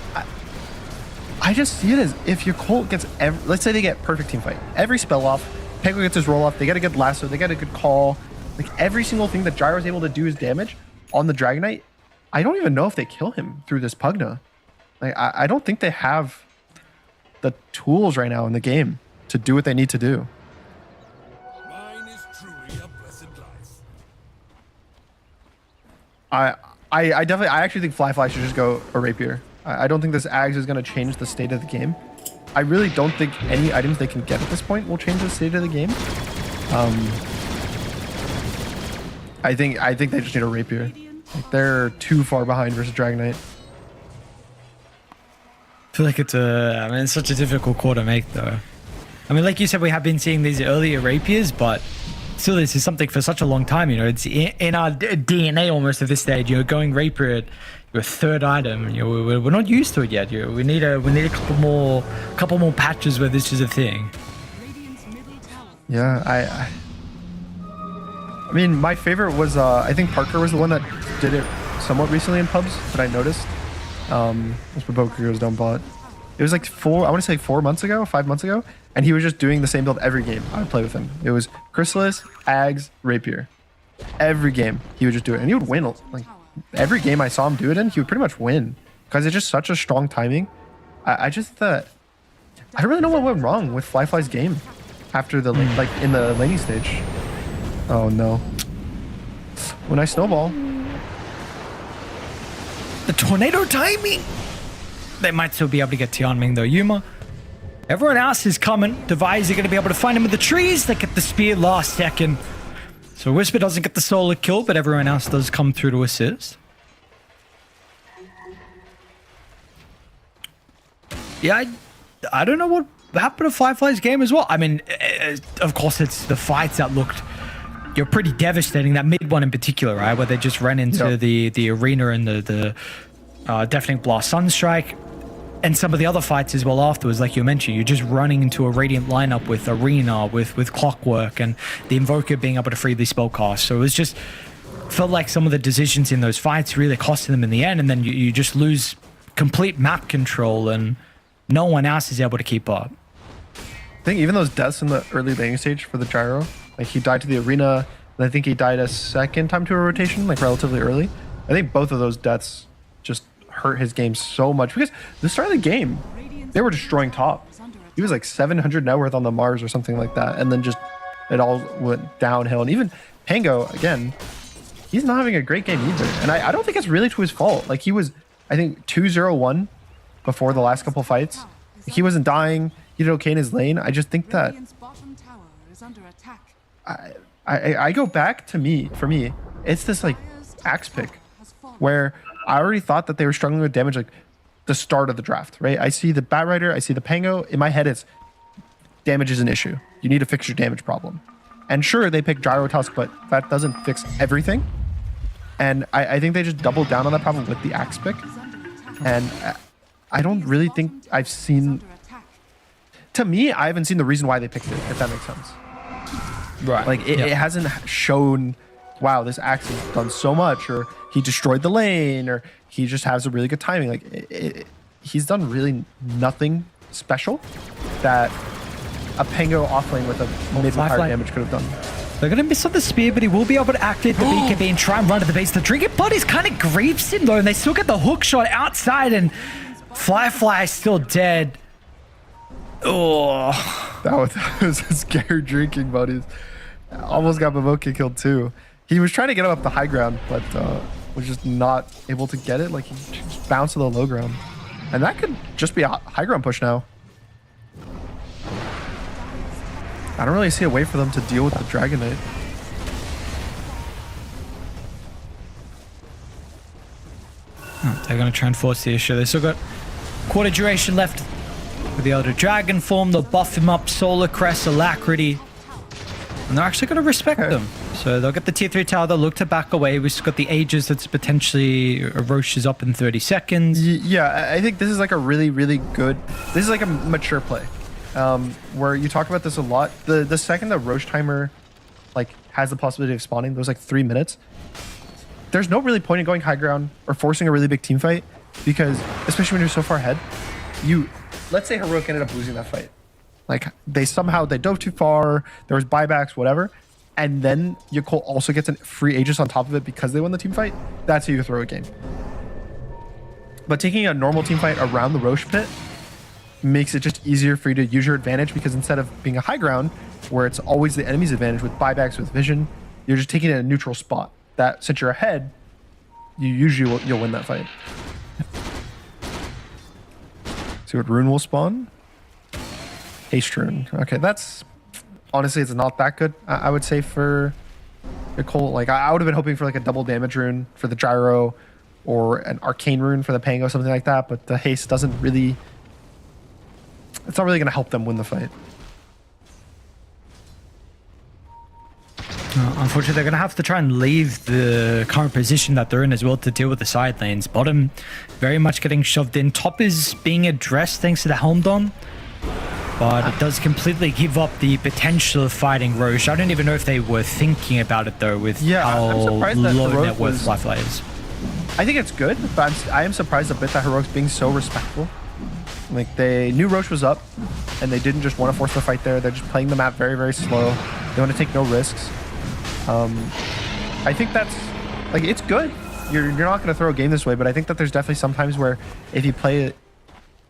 I just see it as if your Colt gets let's say they get perfect team fight. Every spell off, Pango gets his roll off. They get a good lasso. They get a good call. Like every single thing that Gyro is able to do is damage on the Dragon Knight. I don't even know if they kill him through this Pugna. Like I don't think they have the tools right now in the game to do what they need to do. Mine is truly a blessed life. I actually think Flyfly should just go a Rapier. I don't think this Ags is going to change the state of the game. I really don't think any items they can get at this point will change the state of the game. I think they just need a Rapier. Like they're too far behind versus Dragon Knight. I feel like it's such a difficult call to make though. I mean, like you said, we have been seeing these earlier Rapiers, but still this is something for such a long time, you know, it's in our DNA almost at this stage. You're going Rapier at your third item. You know, we're not used to it yet. We need a couple more patches where this is a thing. Yeah, I mean, my favorite was I think Parker was the one that did it somewhat recently in pubs that I noticed. That's what Poker goes down bot. It was like 4 months ago, 5 months ago, and he was just doing the same build every game I would play with him. It was Chrysalis, Ags, Rapier. Every game he would just do it, and he would win. Like every game I saw him do it in, he would pretty much win because it's just such a strong timing. I just thought I don't really know what went wrong with Flyfly's game after the like in the laning stage. Oh no! When I snowball. The tornado timing. They might still be able to get Tianming though. Yuma. Everyone else is coming. Device are going to be able to find him in the trees. They get the spear last second. So Whisper doesn't get the solo kill, but everyone else does come through to assist. Yeah, I don't know what happened to Flyfly's game as well. I mean, of course, it's the fights that looked pretty devastating. That mid one in particular, right, where they just ran into the arena and the Deafening Blast Sunstrike, and some of the other fights as well afterwards. Like you mentioned, you're just running into a Radiant lineup with Arena, with Clockwork, and the Invoker being able to freely spellcast. So it was just felt like some of the decisions in those fights really costed them in the end, and then you just lose complete map control, and no one else is able to keep up. I think even those deaths in the early laning stage for the Gyro, like he died to the arena, and I think he died a second time to a rotation, like relatively early. I think both of those deaths just hurt his game so much because the start of the game, they were destroying top. He was like 700 net worth on the Mars or something like that, and then just it all went downhill. And even Pango, again, he's not having a great game either. And I don't think it's really to his fault. Like he was, I think, 2-0-1 before the last couple fights. He wasn't dying. He did okay in his lane. I just think that I go back to for me, it's this like axe pick where I already thought that they were struggling with damage like the start of the draft, right? I see the Bat Rider, I see the Pango. In my head, it's damage is an issue. You need to fix your damage problem. And sure, they pick Gyro Tusk, but that doesn't fix everything. And I think they just doubled down on that problem with the axe pick. And I don't really think I've seen... To me, I haven't seen the reason why they picked it, if that makes sense. Right. Like, it hasn't shown wow, this axe has done so much, or he destroyed the lane, or he just has a really good timing. Like he's done really nothing special that a Pango offlane with a mid higher damage could have done. They're going to miss on the spear, but he will be able to activate the BKB and try and run to the base. The Drinking Buddies kind of grieves him, though, and they still get the hook shot outside, and Fly is still dead. Oh. That was a scared Drinking Buddies. Almost got Momoke killed, too. He was trying to get him up the high ground, but was just not able to get it. Like, he just bounced to the low ground. And that could just be a high ground push now. I don't really see a way for them to deal with the Dragon Knight. They're going to try and force the issue. They still got quarter duration left with the Elder Dragon form. They'll buff him up, Solar Crest, Alacrity. And they're actually going to respect them. So they'll get the tier 3 tower. They'll look to back away. We've got the Aegis that's potentially Roche is up in 30 seconds. Yeah, I think this is like a really, really good... This is like a mature play. Where you talk about this a lot. The second the Roche timer like has the possibility of spawning, those like 3 minutes, there's no really point in going high ground or forcing a really big team fight, because especially when you're so far ahead, let's say Heroic ended up losing that fight. Like they dove too far, there was buybacks, whatever, and then Yakult also gets a free Aegis on top of it because they won the team fight. That's how you throw a game. But taking a normal team fight around the Roche pit makes it just easier for you to use your advantage, because instead of being a high ground where it's always the enemy's advantage with buybacks, with vision, you're just taking it in a neutral spot that, since you're ahead, you'll win that fight. See what rune will spawn. Haste rune. Okay, that's honestly, it's not that good, I would say, for Nicole. Like I would have been hoping for like a double damage rune for the gyro, or an arcane rune for the Pango, something like that, but the haste doesn't really... It's not really going to help them win the fight. Unfortunately, they're going to have to try and leave the current position that they're in as well to deal with the side lanes. Bottom very much getting shoved in. Top is being addressed thanks to the Helm Dom, but it does completely give up the potential of fighting Roche. I don't even know if they were thinking about it, though, with how low net worth Fly is. I think it's good, but I am surprised a bit that Heroic's being so respectful. Like, they knew Roche was up, and they didn't just want to force the fight there. They're just playing the map very, very slow. They want to take no risks. I think that's, like, it's good. You're not going to throw a game this way, but I think that there's definitely some times where if you play it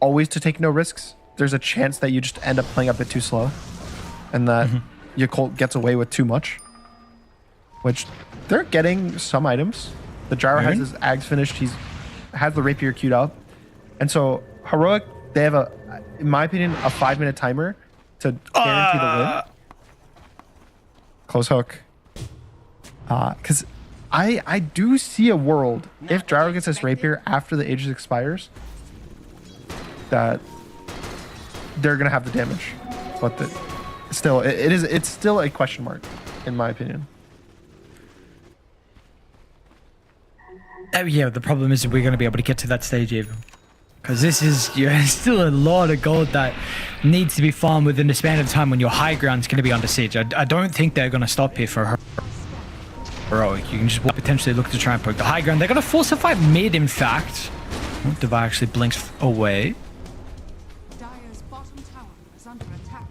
always to take no risks, there's a chance that you just end up playing a bit too slow, and that Yakult gets away with too much. Which, they're getting some items. The Gyro has his Ags finished. He has the Rapier queued up. And so, Heroic, they have in my opinion, a 5-minute timer to guarantee the win. Close hook. Because I do see a world, if Gyro gets this Rapier after the Aegis expires, that they're going to have the damage. But still, it's still a question mark, in my opinion. Yeah, the problem is we're going to be able to get to that stage even. Because this is still a lot of gold that needs to be farmed within the span of time when your high ground's going to be under siege. I don't think they're going to stop here for Heroic. You can just potentially look to try and poke the high ground. They're going to force a fight mid, in fact. Oh, Devi actually blinks away. Dire's bottom tower is under attack.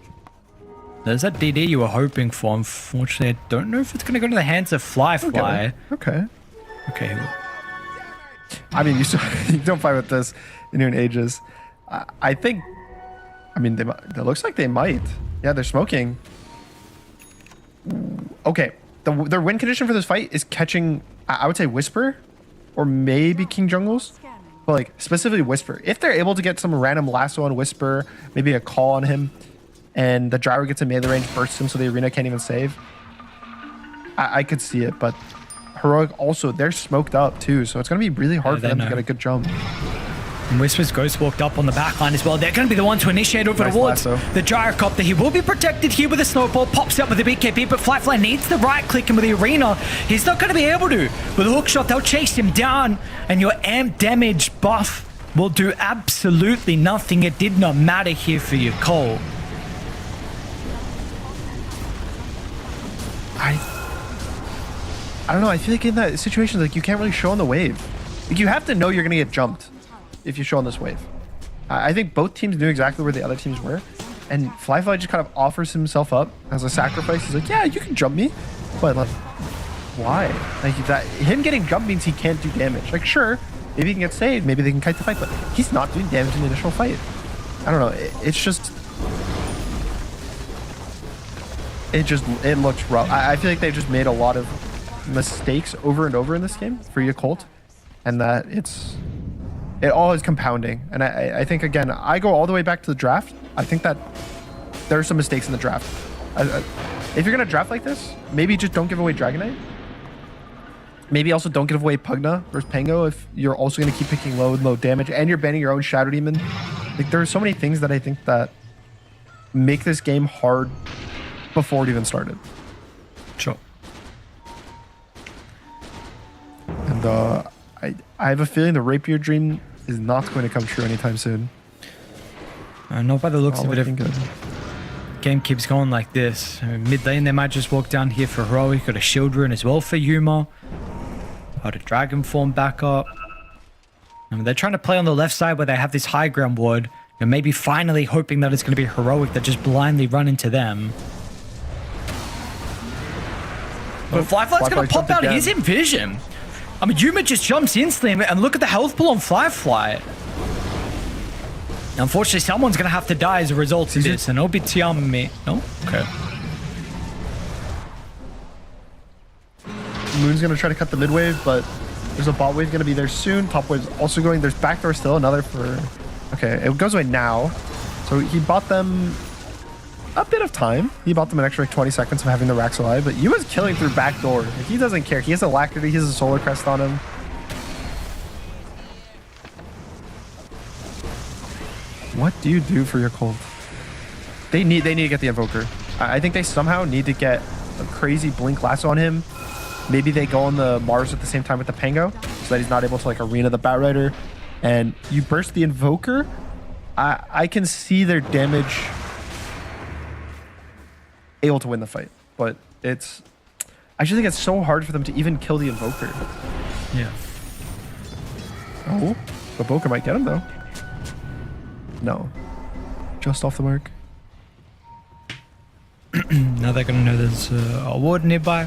There's that DD you were hoping for. Unfortunately, I don't know if it's going to go to the hands of Fly. Okay. I mean, you don't fight with this in your Aegis. I think, I mean, it looks like they might. Yeah, they're smoking. Okay, their win condition for this fight is catching, I would say, Whisper, or maybe King Jungles, but like specifically Whisper. If they're able to get some random lasso on Whisper, maybe a call on him, and the Gyro gets a melee range, bursts him so the arena can't even save, I could see it. But Heroic also, they're smoked up too, so it's going to be really hard for them to get a good jump. And Whisper's Ghost walked up on the back line as well. They're going to be the one to initiate over towards the Gyrocopter. He will be protected here with a snowball. Pops up with the BKB, but Fly needs the right click in with the arena. He's not going to be able to. With a hook shot, they'll chase him down, and your amp damage buff will do absolutely nothing. It did not matter here for your Cole. I don't know. I feel like in that situation, like you can't really show on the wave. Like you have to know you're gonna get jumped if you show on this wave. I think both teams knew exactly where the other teams were, and Flyfly just kind of offers himself up as a sacrifice. He's like, yeah, you can jump me, but like, why? Like that, him getting jumped means he can't do damage. Like sure, maybe he can get saved, maybe they can kite the fight, but he's not doing damage in the initial fight. I don't know. It's just. It looks rough. I feel like they've just made a lot of mistakes over and over in this game for Yakult, and that it all is compounding. And I think again, I go all the way back to the draft. I think that there are some mistakes in the draft. If you're gonna draft like this, maybe just don't give away Dragonite. Maybe also don't give away Pugna versus Pango if you're also gonna keep picking low damage and you're banning your own Shadow Demon. Like there are so many things that I think that make this game hard before it even started. Sure. And I have a feeling the Rapier dream is not going to come true anytime soon. Not by the looks of it. If Good. game keeps going like this, mid lane they might just walk down here for Heroic. Got a shield rune as well for Yuma. Got a dragon form back up. They're trying to play on the left side where they have this high ground ward. Maybe finally hoping that it's going to be Heroic that just blindly run into them. But Flyfly's going to pop out. He's in vision. I mean, Yuma just jumps instantly, and look at the health pool on Flyfly. Unfortunately, someone's going to have to die as a result of this, and it'll be Tiami. No? Okay. Moon's going to try to cut the mid wave, but there's a bot wave going to be there soon. Top wave's also going. There's backdoor still, another for... Okay, it goes away now. So he bought them a bit of time. He bought them an extra like 20 seconds of having the racks alive, but Yuma's killing through backdoor. Like, he doesn't care. He has a Alacrity, he has a Solar Crest on him. What do you do for your Colt? They need to get the Invoker. I think they somehow need to get a crazy Blink Lasso on him. Maybe they go on the Mars at the same time with the Pango, so that he's not able to like arena the Batrider. And you burst the Invoker. I can see their damage able to win the fight, but it's... I just think it's so hard for them to even kill the Invoker. Yeah. Oh, the Invoker might get him though. No. Just off the mark. Now they're going to know there's a ward nearby.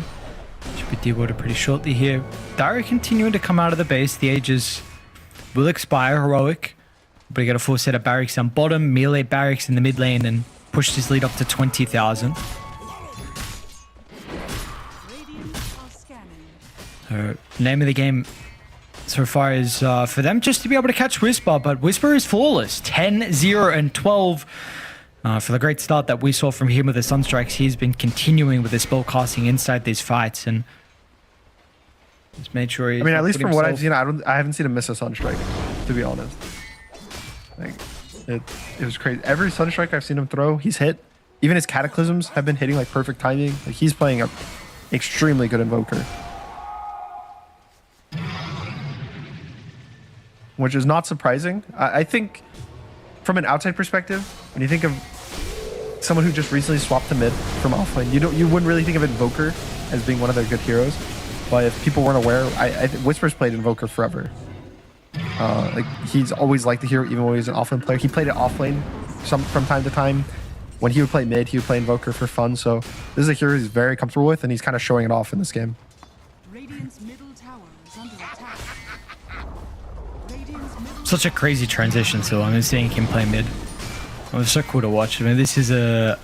Should be de-warded pretty shortly here. Dara continuing to come out of the base. The Aegis will expire. Heroic. But he got a full set of barracks on bottom. Melee barracks in the mid lane and pushed his lead up to 20,000. Name of the game so far is for them just to be able to catch Whisper, but Whisper is flawless. 10, 0, and 12. For the great start that we saw from him with the Sunstrikes, he's been continuing with the spell casting inside these fights and just made sure he... I mean, at least from what I've seen, I haven't seen him miss a Sunstrike, to be honest. Like, it was crazy. Every Sunstrike I've seen him throw, he's hit. Even his Cataclysms have been hitting like perfect timing. Like, he's playing a extremely good Invoker. Which is not surprising. I think from an outside perspective, when you think of someone who just recently swapped to mid from offlane, you wouldn't really think of Invoker as being one of their good heroes. But if people weren't aware, Whisper's played Invoker forever. Like he's always liked the hero, even when he was an offlane player. He played it offlane from time to time. When he would play mid, he would play Invoker for fun. So this is a hero he's very comfortable with, and he's kind of showing it off in this game. Radiant's middle tower is under attack. Radiant's middle Such a crazy transition, so I'm seeing him play mid. It was so cool to watch. I mean, this is a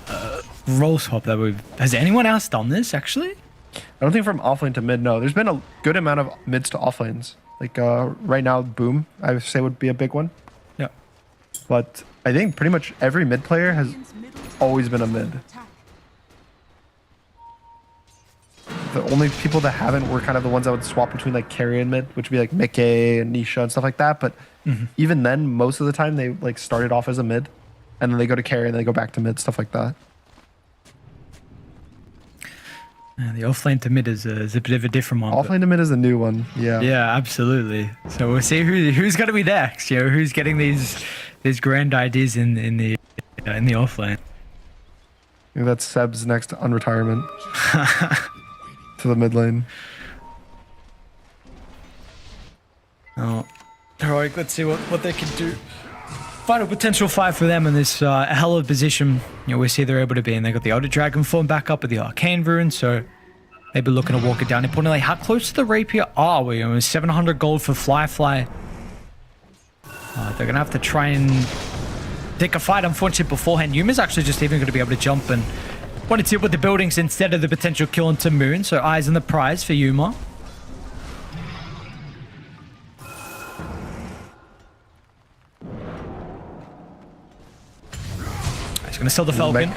role swap that we've... Has anyone else done this, actually? I don't think from offlane to mid, no. There's been a good amount of mids to offlanes. Like right now, Boom, I would say would be a big one. Yeah. But I think pretty much every mid player has always been a mid. The only people that haven't were kind of the ones that would swap between like carry and mid, which would be like Mickey and Nisha and stuff like that. But even then, most of the time they like started off as a mid, and then they go to carry and then they go back to mid, stuff like that. The offlane to mid is a bit of a different one. Offlane to mid is a new one, yeah. Yeah, absolutely. So we'll see who's going to be next. You know, who's getting these grand ideas in the offlane. Maybe that's Seb's next unretirement to the mid lane. Oh, Heroic, let's see what they can do. Final potential fight for them in this hell of a position. We see they're able to be, and they got the Elder Dragon form back up with the Arcane Rune, so maybe looking to walk it down. Importantly, how close to the Rapier are we? 700 gold for Fly. They're gonna have to try and pick a fight, unfortunately, beforehand. Yuma's actually just even going to be able to jump and wanted to hit with the buildings instead of the potential kill into Moon, so eyes on the prize for Yuma. He's going to sell the Falcon.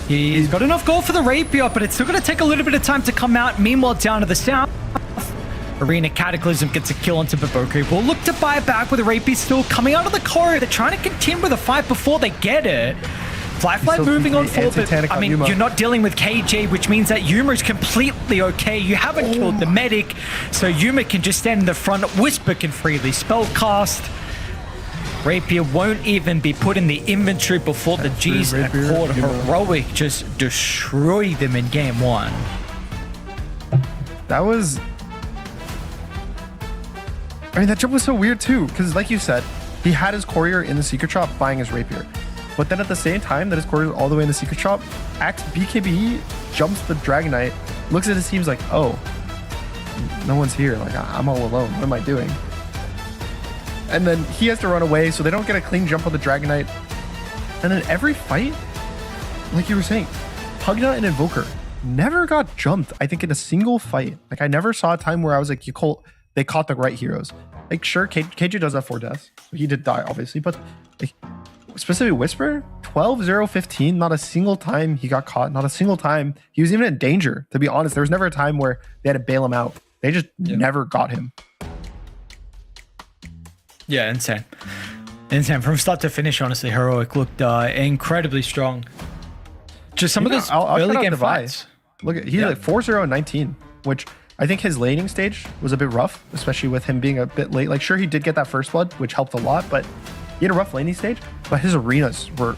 He's got enough gold for the Rapier, but it's still going to take a little bit of time to come out. Meanwhile, down to the south, Arena Cataclysm gets a kill onto Baboku. Will look to buy it back with the Rapier still coming out of the corridor. They're trying to continue with the fight before they get it. Fly moving on forward, but I mean, you're not dealing with KJ, which means that Yuma is completely okay. You haven't killed the medic, so Yuma can just stand in the front. Whisper can freely spellcast. Rapier won't even be put in the inventory before the G's are caught. Heroic just destroyed them in game one. That was... I mean, that jump was so weird too, because like you said, he had his courier in the secret shop buying his Rapier. But then at the same time that his courier is all the way in the secret shop, BKB jumps the Dragon Knight, looks at his team's like, oh, no one's here. Like, I'm all alone. What am I doing? And then he has to run away, so they don't get a clean jump on the Dragon Knight. And then every fight, like you were saying, Pugna and Invoker never got jumped, I think, in a single fight. Like, I never saw a time where I was like, Yakult, they caught the right heroes. Like, sure, KJ does have 4 deaths. He did die, obviously, but like, specifically Whisper, 12-0-15, not a single time he got caught, not a single time. He was even in danger, to be honest. There was never a time where they had to bail him out. They just never got him. Yeah, insane. Insane. From start to finish, honestly, Heroic looked incredibly strong. Just some of those early game fights. Look at, he's like 4-0-19, which I think his laning stage was a bit rough, especially with him being a bit late. Like, sure, he did get that first blood, which helped a lot, but he had a rough laning stage, but his arenas were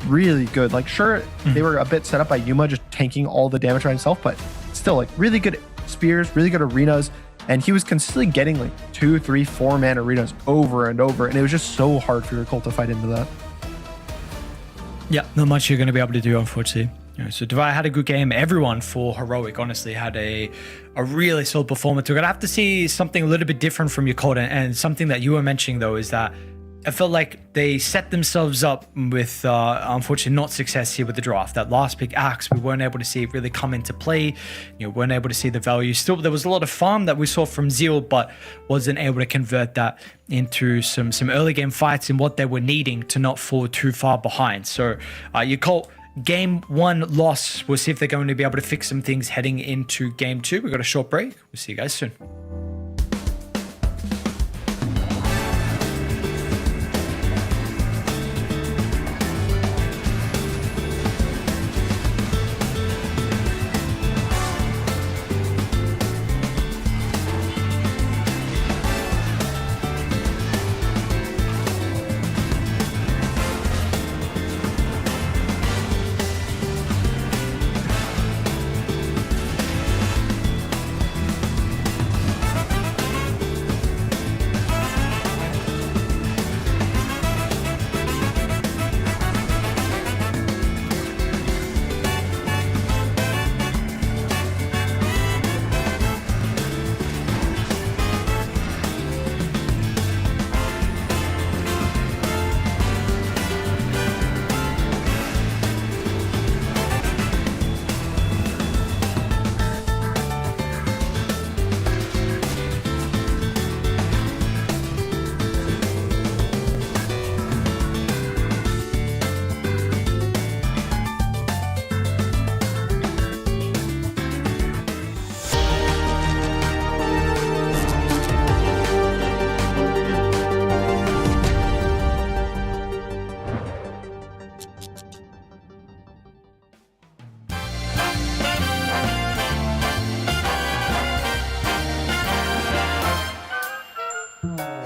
really good. Like, sure, they were a bit set up by Yuma just tanking all the damage by himself, but still, like, really good spears, really good arenas, and he was consistently getting like 2, 3, 4-man arenas over and over, and it was just so hard for your cult to fight into that. Yeah, not much you're going to be able to do, unfortunately. So Devi had a good game. Everyone for Heroic honestly had a really solid performance. We're going to have to see something a little bit different from Yakult, and something that you were mentioning, though, is that I felt like they set themselves up with, unfortunately, not success here with the draft. That last pick, Axe, we weren't able to see it really come into play. Weren't able to see the value. Still, there was a lot of farm that we saw from Zeal, but wasn't able to convert that into some early game fights and what they were needing to not fall too far behind. So, Yakult, game 1 loss. We'll see if they're going to be able to fix some things heading into game 2. We've got a short break. We'll see you guys soon.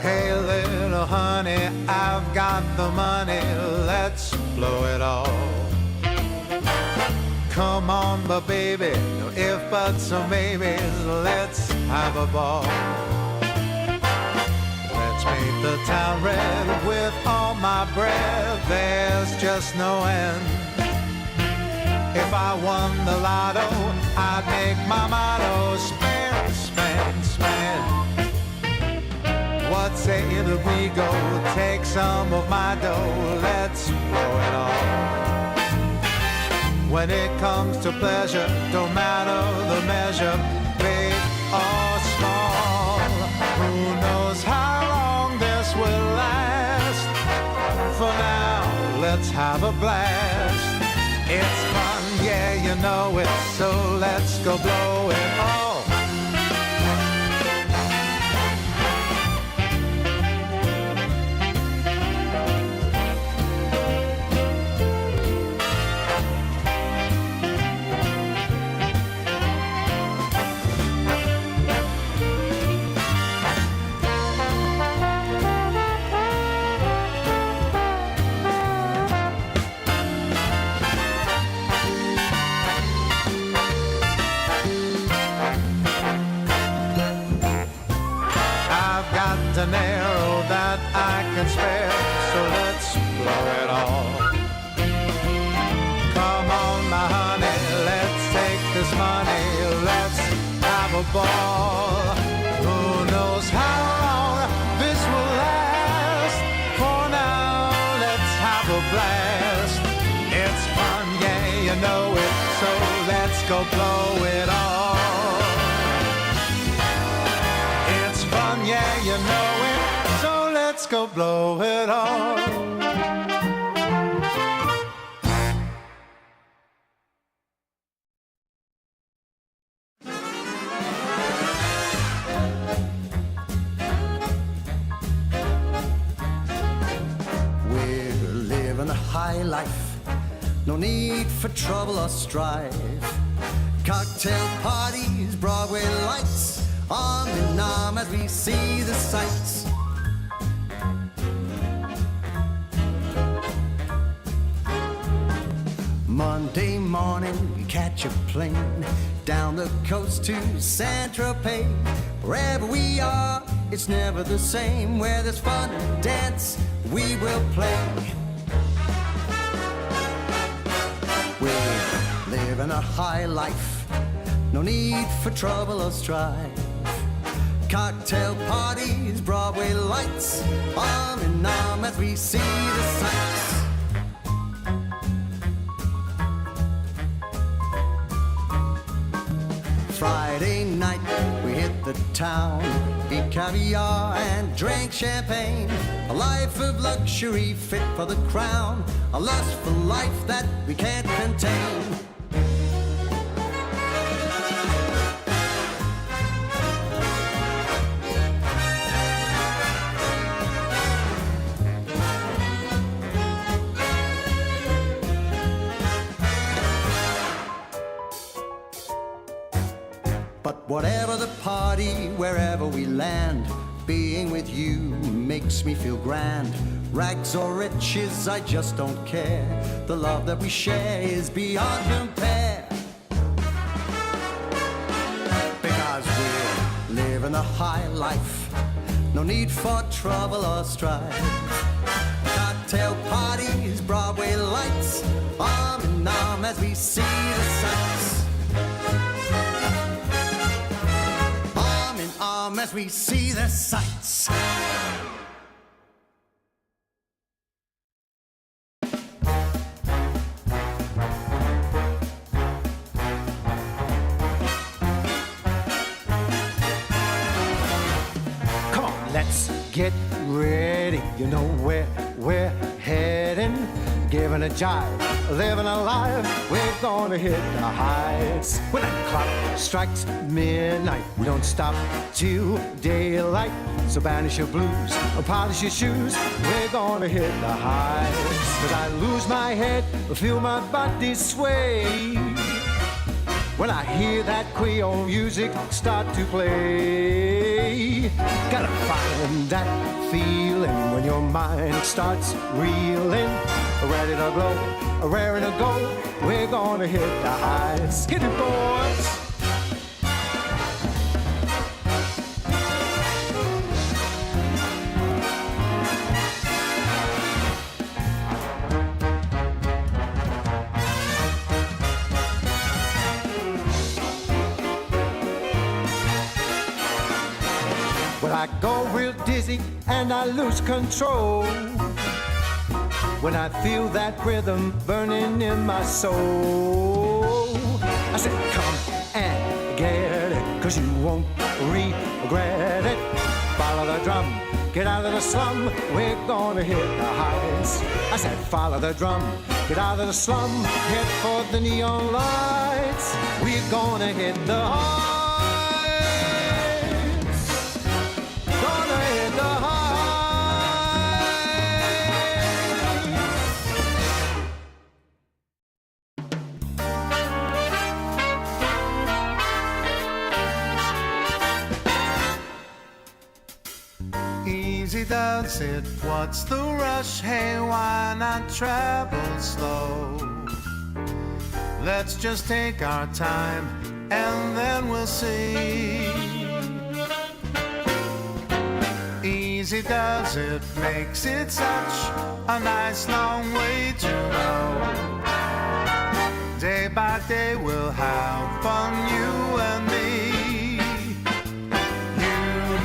Hey, little honey, I've got the money, let's blow it all. Come on, but baby, no if, buts, or maybes, let's have a ball. Let's paint the town red with all my bread. There's just no end. If I won the lotto, I'd make my motto spend, spend, spend. What say that we go take some of my dough? Let's blow it all. When it comes to pleasure, don't matter the measure, big or small. Who knows how long this will last? For now, let's have a blast. It's fun, yeah, you know it, so let's go blow it all. An arrow that I can spare, so let's blow it all. Come on, my honey, let's take this money, let's have a ball. Who knows how long this will last? For now, let's have a blast. It's fun, yeah, you know it, so let's go blow it all. It's fun, yeah, you know it, so let's go blow it all. We're living a high life, no need for trouble or strife. Cocktail parties, Broadway lights, arm in arm as we see the sights. Monday morning we catch a plane down the coast to Saint-Tropez. Wherever we are, it's never the same. Where there's fun and dance, we will play. We're living a high life, no need for trouble or strife. Cocktail parties, Broadway lights, arm in arm as we see the sights. Friday night, we hit the town, eat caviar and drink champagne. A life of luxury fit for the crown, a lust for life that we can't contain. But whatever the party, wherever we land, being with you makes me feel grand. Rags or riches, I just don't care. The love that we share is beyond compare. Because we're living a high life, no need for trouble or strife. Cocktail parties, Broadway lights, arm in arm as we see the sights. As we see the sights. Come on, let's get ready. You know where we're heading. Giving a jive, living a life. We're gonna hit the heights. When that clock strikes midnight, we don't stop till daylight. So banish your blues, or polish your shoes. We're gonna hit the heights. Cause I lose my head, feel my body sway when I hear that Creole music start to play. Gotta find that feeling when your mind starts reeling. Ready to blow, raring to go. We're gonna hit the heights. Hit it, boys. I go real dizzy and I lose control. When I feel that rhythm burning in my soul, I said, come and get it, 'cause you won't regret it. Follow the drum, get out of the slum, we're gonna hit the heights. I said, follow the drum, get out of the slum, head for the neon lights. We're gonna hit the heights. Gonna hit the heights. Easy does it, what's the rush? Hey, why not travel slow? Let's just take our time and then we'll see. Easy does it, makes it such a nice long way to go. Day by day we'll have fun, you and me. You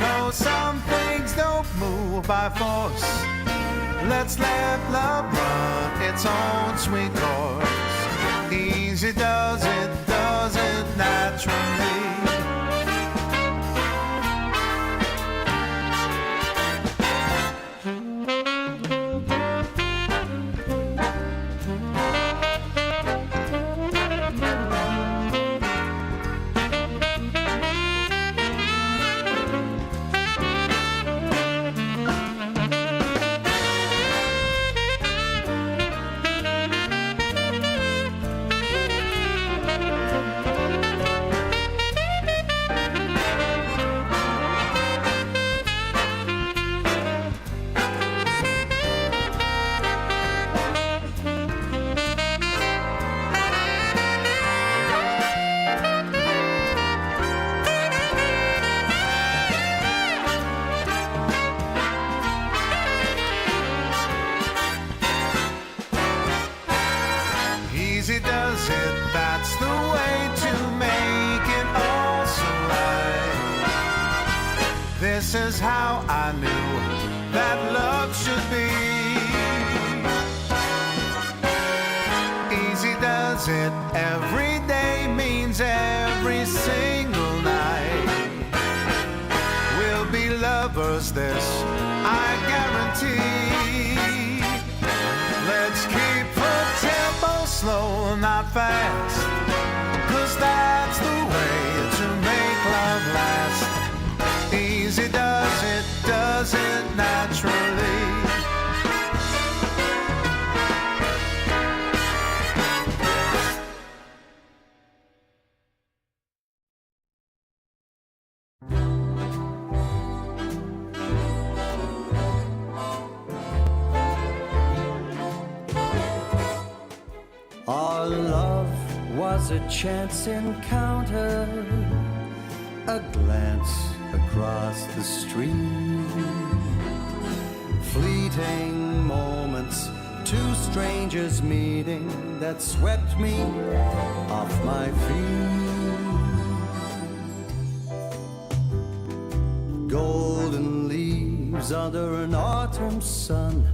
know some things don't move by force. Let's let love run its own sweet course. Easy does it naturally. Easy does it, that's the way to make it all so right. This is how I knew that love should be. Easy does it, every day means every single night. We'll be lovers, this I guarantee. Let's keep the tempo slow, not fast, 'cause that's the way to make love last. Easy does it naturally. Our love was a chance encounter, a glance across the street, fleeting moments, two strangers meeting that swept me off my feet. Golden leaves under an autumn sun.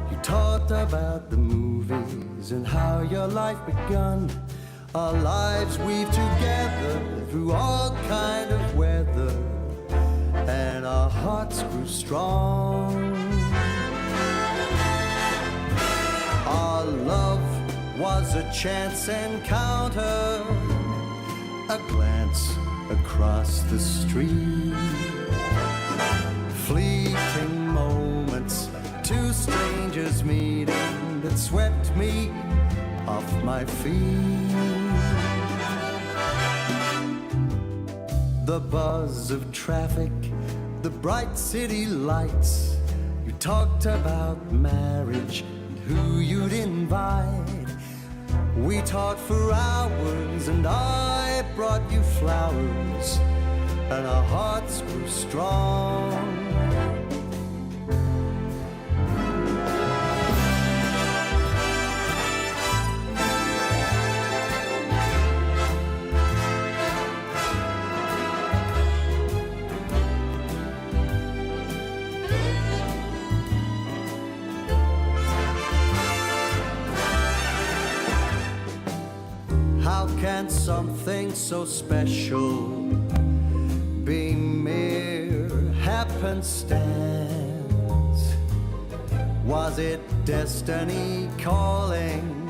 You talked about the movies and how your life begun. Our lives weave together through all kind of weather, and our hearts grew strong. Our love was a chance encounter, a glance across the street, fleeting moments, two strangers meeting that swept me off my feet. The buzz of traffic, the bright city lights. You talked about marriage and who you'd invite. We talked for hours and I brought you flowers, and our hearts grew strong. and something so special being mere happenstance. Was it destiny calling,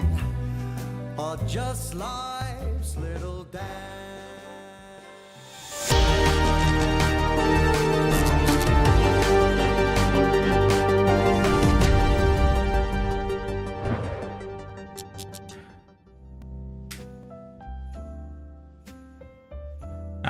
or just life's little dance?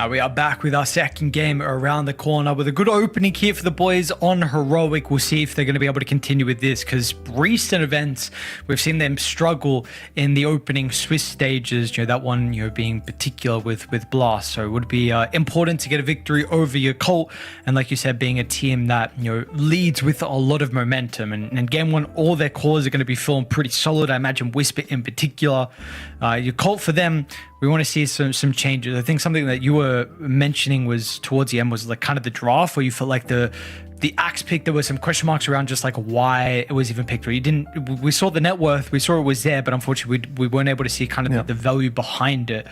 We are back with our second game around the corner with a good opening here for the boys on Heroic. We'll see if they're going to be able to continue with this, because recent events, we've seen them struggle in the opening Swiss stages, that one being particular with Blast. So it would be important to get a victory over Yakult, and like you said, being a team that leads with a lot of momentum. And game one, all their cores are going to be feeling pretty solid. I imagine Whisper in particular. Yakult, for them, we want to see some changes. I think something that you were mentioning was towards the end was like kind of the draft, where you felt like the axe pick, there were some question marks around just like why it was even picked. Or we saw the net worth, we saw it was there, but unfortunately we weren't able to see kind of the value behind it.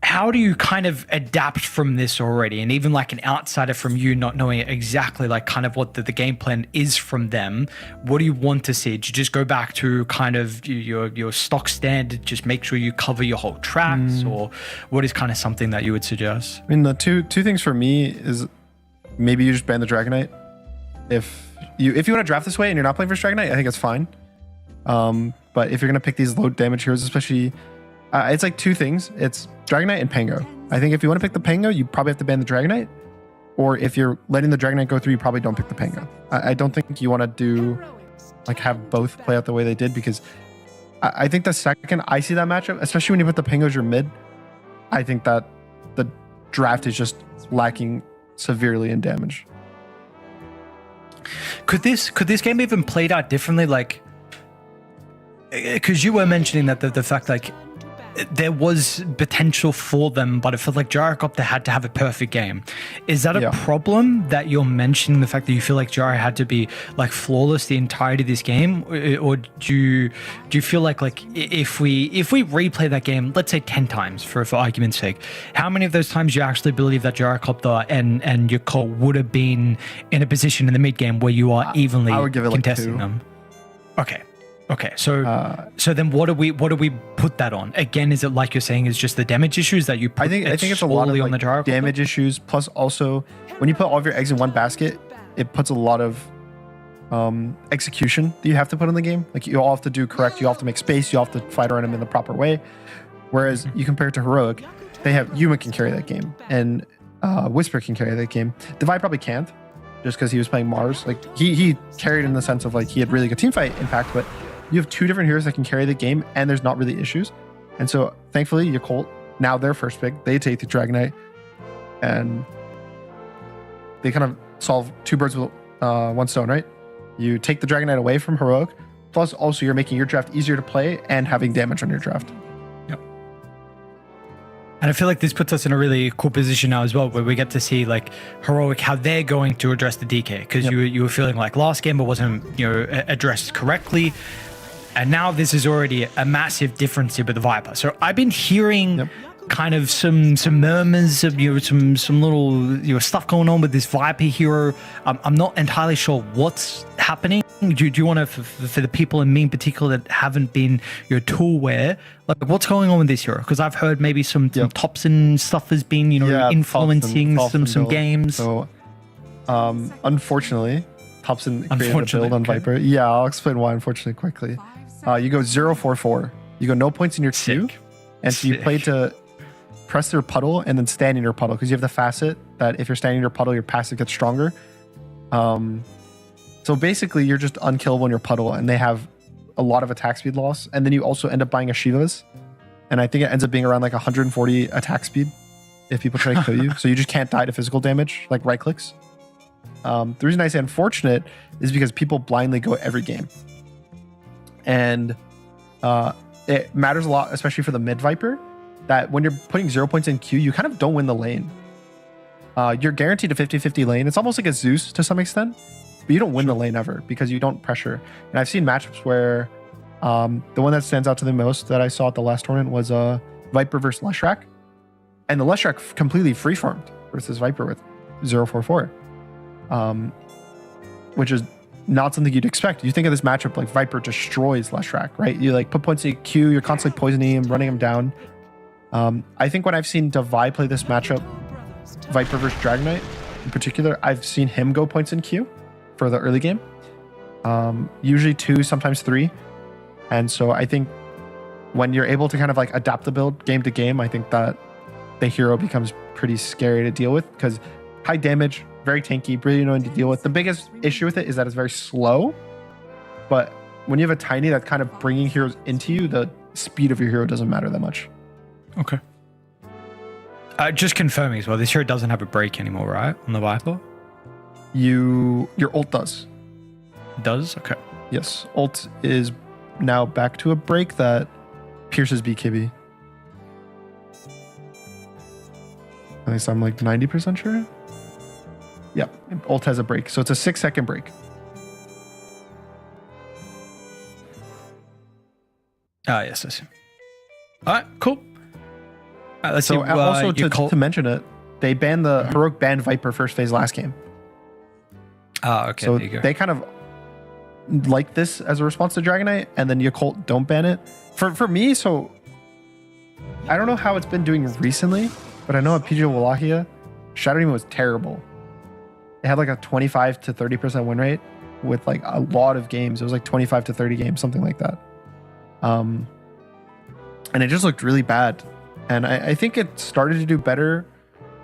How do you kind of adapt from this already? And even like an outsider from you not knowing exactly like kind of what the game plan is from them, what do you want to see? Do you just go back to kind of your stock standard, just make sure you cover your whole tracks, or what is kind of something that you would suggest? I mean, the two things for me is maybe you just ban the Dragon Knight. If you want to draft this way and you're not playing for Dragon Knight, I think it's fine. But if you're going to pick these low damage heroes, especially, it's like two things. It's Dragon Knight and Pango. I think if you want to pick the Pango, you probably have to ban the Dragon Knight. Or if you're letting the Dragon Knight go through, you probably don't pick the Pango. I don't think you want to do like have both play out the way they did, because I think the second I see that matchup, especially when you put the Pango as your mid, I think that the draft is just lacking severely in damage. Could this game even played out differently? Like, because you were mentioning that the fact like there was potential for them, but it felt like Gyrocopter had to have a perfect game. Is that a problem that you're mentioning, the fact that you feel like Gyro had to be like flawless the entirety of this game? Or do you feel like if we replay that game, let's say 10 times for argument's sake, how many of those times you actually believe that Gyrocopter and Yakult would have been in a position in the mid game where you are evenly contesting them? Okay, so then what do we put that on? Again, is it like you're saying is just the damage issues that you put? I think it's a lot of on the like, damage issues, plus also when you put all of your eggs in one basket, it puts a lot of execution that you have to put in the game. Like you all have to do correct, you all have to make space, you all have to fight around them in the proper way. Whereas you compare it to Heroic, they have Yuma can carry that game, and Whisper can carry that game. Divide probably can't, just because he was playing Mars. Like he carried in the sense of like he had really good team fight impact, but you have two different heroes that can carry the game, and there's not really issues. And so, thankfully, Yakult, now their first pick, they take the Dragon Knight, and they kind of solve two birds with one stone, right? You take the Dragon Knight away from Heroic, plus also you're making your draft easier to play and having damage on your draft. Yep. And I feel like this puts us in a really cool position now as well, where we get to see like Heroic, how they're going to address the DK, because you were feeling like last game it wasn't addressed correctly. And now this is already a massive difference here with the Viper. So I've been hearing kind of some murmurs of some little stuff going on with this Viper hero. I'm not entirely sure what's happening. Do you want to, for the people and me in particular that haven't been tool aware, like what's going on with this hero? Because I've heard maybe some Thompson stuff has been influencing some games. So unfortunately, Thompson created a build on Viper. Yeah, I'll explain why. Unfortunately, quickly. You go 0-4-4. You go no points in your queue, and so you play to press your puddle and then stand in your puddle, because you have the facet that if you're standing in your puddle, your passive gets stronger. So basically, you're just unkillable in your puddle, and they have a lot of attack speed loss. And then you also end up buying a Shiva's, and I think it ends up being around like 140 attack speed if people try to kill you. So you just can't die to physical damage, like right clicks. The reason I say unfortunate is because people blindly go every game. And it matters a lot, especially for the mid Viper, that when you're putting 0 points in queue, you kind of don't win the lane. You're guaranteed a 50-50 lane. It's almost like a Zeus to some extent, but you don't win the lane ever because you don't pressure. And I've seen matchups where The one that stands out to the most that I saw at the last tournament was Viper versus Leshrac. And the Leshrac completely free-farmed versus Viper with 0-4-4. Which is not something you'd expect. You think of this matchup like Viper destroys Leshrac, right? You like put points in Q, you're constantly poisoning him, running him down. I think when I've seen Devi play this matchup, Viper versus Dragonite in particular, I've seen him go points in Q for the early game. Usually 2, sometimes 3. And so I think when you're able to kind of like adapt the build game to game, I think that the hero becomes pretty scary to deal with because high damage, very tanky, really annoying to deal with. The biggest issue with it is that it's very slow. But when you have a tiny that's kind of bringing heroes into you, the speed of your hero doesn't matter that much. Okay. Just confirming as well, this hero doesn't have a break anymore, right? On the Viper? Your ult does. Does? Okay. Yes. Ult is now back to a break that pierces BKB. At least I'm like 90% sure. Yep. Ult has a break. So it's a 6-second break. Yes, I see. All right, cool. Let's so see. Also to mention it, they banned the Heroic banned Viper first phase last game. Okay. So there you go. they kind of like this as a response to Dragonite, and then Yakult don't ban it. For me, so I don't know how it's been doing recently, but I know at PG Wallachia, Shadow Demon was terrible. It had like a 25 to 30% win rate with like a lot of games. It was like 25 to 30 games, something like that. And it just looked really bad. And I think it started to do better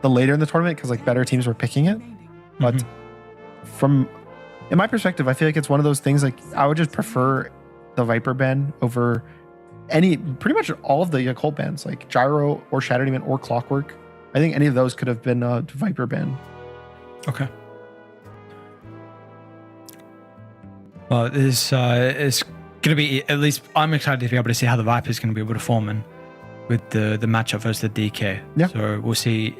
the later in the tournament because like better teams were picking it. But in my perspective, I feel like it's one of those things like I would just prefer the Viper ban over pretty much all of the Yakult bans, like Gyro or Shadow Demon or Clockwork. I think any of those could have been a Viper ban. Okay. Well, it's going to be, at least I'm excited to be able to see how the Viper is going to be able to form in with the matchup versus the DK. Yeah. So we'll see.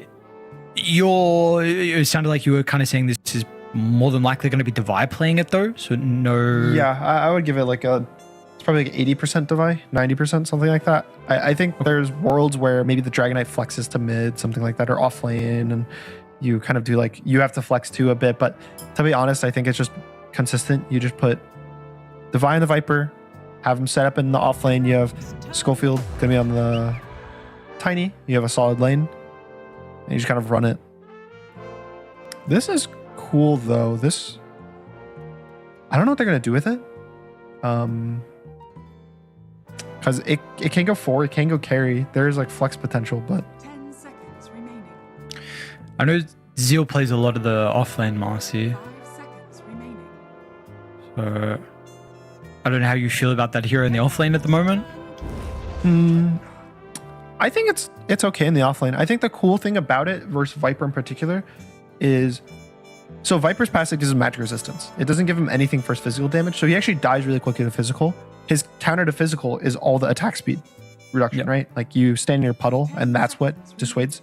It sounded like you were kind of saying this is more than likely going to be Devi playing it though. So no. Yeah, I would give it like it's probably like 80% Devi, 90%, something like that. I think there's worlds where maybe the Dragonite flexes to mid, something like that, or off lane, and you kind of do like, you have to flex too a bit. But to be honest, I think it's just consistent. You just put Devi and the Viper, have them set up in the off lane. You have Schofield gonna be on the Tiny. You have a solid lane, and you just kind of run it. This is cool though. This, I don't know what they're gonna do with it. Because it can go 4, it can go carry. There's like flex potential, but 10 seconds remaining. I know Zeal plays a lot of the offlane Marcy. 5 seconds remaining. So I don't know how you feel about that hero in the offlane at the moment. I think it's okay in the offlane. I think the cool thing about it versus Viper in particular is, so Viper's passive gives him magic resistance. It doesn't give him anything for his physical damage, so he actually dies really quickly to physical. His counter to physical is all the attack speed reduction, right? Like you stand near puddle, and that's what dissuades.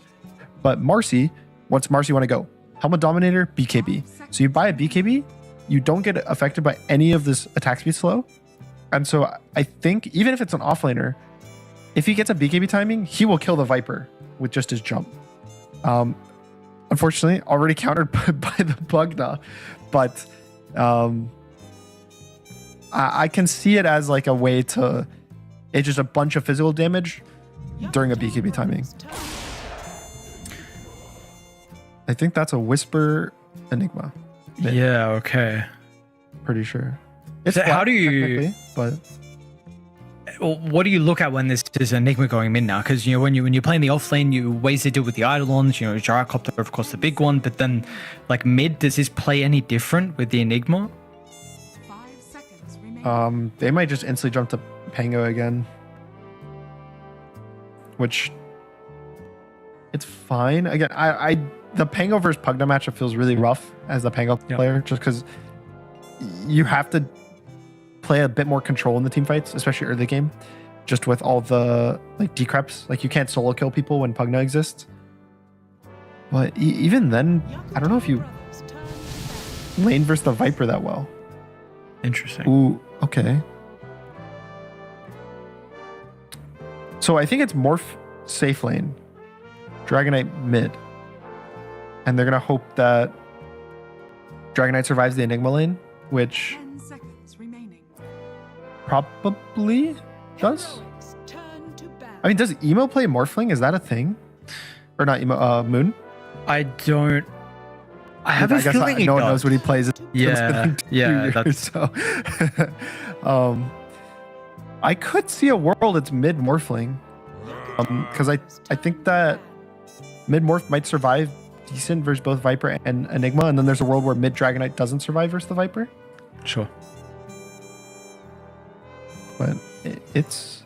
But Marcy, what's Marcy want to go? Helmet Dominator, BKB. So you buy a BKB, you don't get affected by any of this attack speed slow. And so I think even if it's an offlaner, if he gets a BKB timing, he will kill the Viper with just his jump. Unfortunately, already countered by the Bugna, but I can see it as like a way to, it's just a bunch of physical damage during a BKB timing. I think that's a Whisper Enigma. Yeah, okay. Pretty sure. It's So how flat, do you- technically, but What do you look at when this is Enigma going mid now? Because when you're playing the offlane, you ways to deal with the Eidolons, Gyrocopter, of course, the big one. But then, like mid, does this play any different with the Enigma? 5 seconds remaining. they might just instantly jump to Pango again, which it's fine. Again, I the Pango versus Pugna matchup feels really rough as the Pango player, just because you have to play a bit more control in the team fights, especially early game, just with all the like decreps. Like you can't solo kill people when Pugna exists. But even then, I don't know if you lane versus the Viper that well. Interesting. Ooh, okay. So I think it's Morph safe lane, Dragonite mid. And they're going to hope that Dragonite survives the Enigma lane, which 10 seconds remaining. probably does. I mean, does Emo play Morphling? Is that a thing? Or not Emo, Moon? I don't. I have a guess feeling he no one does. knows what he plays. Yeah, yeah, that's so. I could see a world it's mid Morphling, because I think that mid Morph might survive decent versus both Viper and Enigma, and then there's a world where mid Dragonite doesn't survive versus the Viper. Sure. But it's,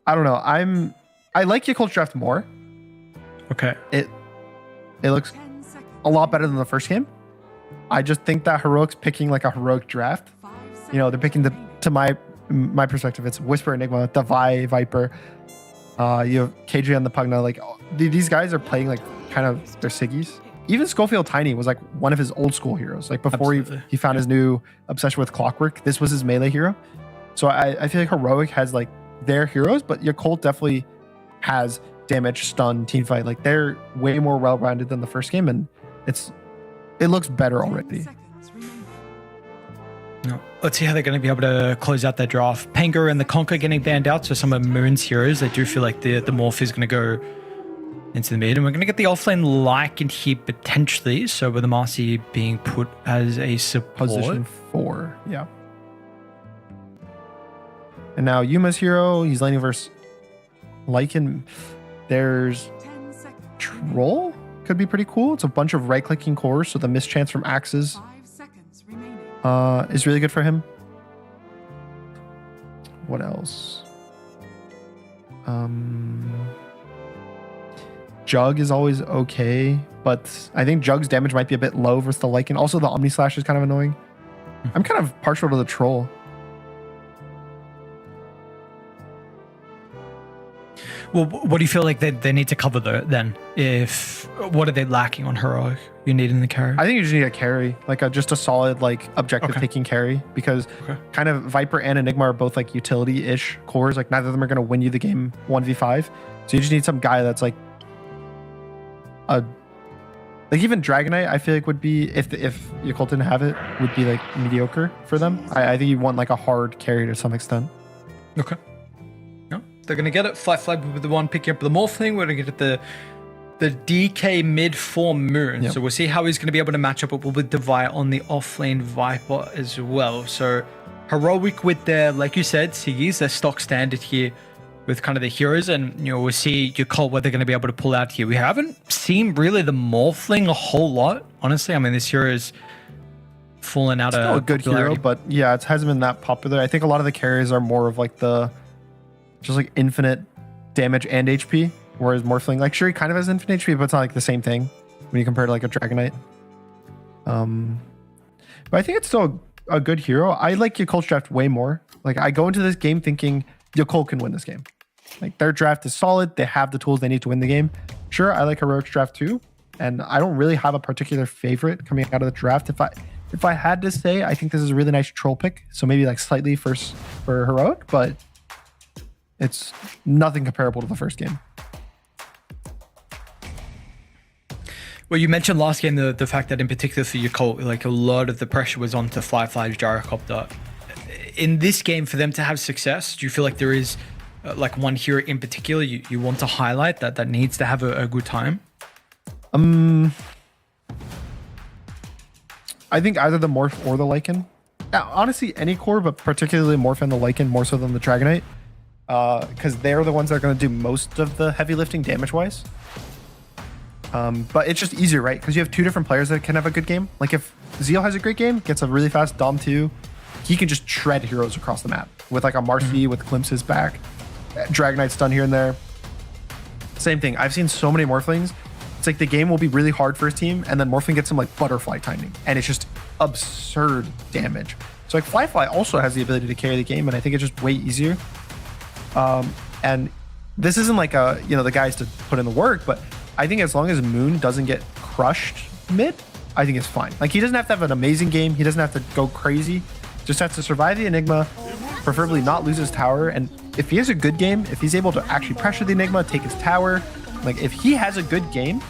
I don't know. I like Yakult's draft more. Okay. It looks a lot better than the first game. I just think that Heroic's picking like a heroic draft. You know, they're picking to my perspective, it's Whisper, Enigma, Devi, Viper. You have KJ on the Pugna. Like these guys are playing like kind of their Siggies. Even Schofield Tiny was like one of his old school heroes. Like before he found his new obsession with Clockwork, this was his melee hero. So I feel like Heroic has like their heroes, but Yakult definitely has damage, stun, teamfight. Like they're way more well-rounded than the first game, and it looks better already. No. Let's see how they're going to be able to close out their draft. Pango and the Conquer getting banned out, so some of Moon's heroes, they do feel like the Morph is going to go into the mid, and we're going to get the offlane Lycan here potentially, so with the Marcy being put as a support. Position 4, yeah. And now Yuma's hero, he's laning versus Lycan. There's Troll, could be pretty cool. It's a bunch of right-clicking cores, so the mischance from axes is really good for him. What else? Jug is always okay, but I think Jug's damage might be a bit low versus the Lycan. Also, the Omni Slash is kind of annoying. I'm kind of partial to the Troll. Well, what do you feel like they need to cover then? What are they lacking on Heroic? You need in the carry? I think you just need a carry, like just a solid like objective taking carry, because kind of Viper and Enigma are both like utility-ish cores. Like neither of them are going to win you the game 1v5. So you just need some guy that's like like even Dragonite, I feel like would be, if Yakult didn't have it, would be like mediocre for them. I think you want like a hard carry to some extent. Okay. No, they're gonna get it. Fly with the one picking up the Morphling. We're gonna get the DK mid for Moon. Yep. So we'll see how he's gonna be able to match up with Devi on the offlane Viper as well. So Heroic with their, like you said, Siggies, their stock standard here with kind of the heroes, and we'll see Yakult what they're going to be able to pull out here. We haven't seen really the Morphling a whole lot, honestly. I mean, this hero is falling out of still a good popularity. hero, but yeah, it hasn't been that popular. I think a lot of the carries are more of like just like infinite damage and HP, whereas Morphling, like sure, he kind of has infinite HP, but it's not like the same thing when you compare to like a Dragonite. But I think it's still a good hero. I like Yakult's draft way more. Like I go into this game thinking Yakult can win this game. Like their draft is solid. They have the tools they need to win the game. Sure, I like Heroic's draft too. And I don't really have a particular favorite coming out of the draft. If I had to say, I think this is a really nice troll pick. So maybe like slightly for Heroic, but it's nothing comparable to the first game. Well, you mentioned last game the fact that in particular for Yakult, like a lot of the pressure was on to Fly's Gyrocopter. In this game, for them to have success, do you feel like there is like one hero in particular you want to highlight that needs to have a good time? I think either the Morph or the Lycan. Honestly, any core, but particularly Morph and the Lycan more so than the Dragonite. Because they're the ones that are going to do most of the heavy lifting damage-wise. But it's just easier, right? Because you have two different players that can have a good game. Like if Zeal has a great game, gets a really fast Dom 2, he can just shred heroes across the map with like a Marcy with glimpses back, Dragonite stun here and there. Same thing. I've seen so many Morphlings. It's like the game will be really hard for his team, and then Morphling gets some like butterfly timing, and it's just absurd damage. So like Fly also has the ability to carry the game, and I think it's just way easier. And this isn't like the guys to put in the work, but I think as long as Moon doesn't get crushed mid, I think it's fine. Like he doesn't have to have an amazing game. He doesn't have to go crazy. Just has to survive the Enigma, preferably not lose his tower. And if he has a good game, if he's able to actually pressure the Enigma, take his tower, like if he has a good game,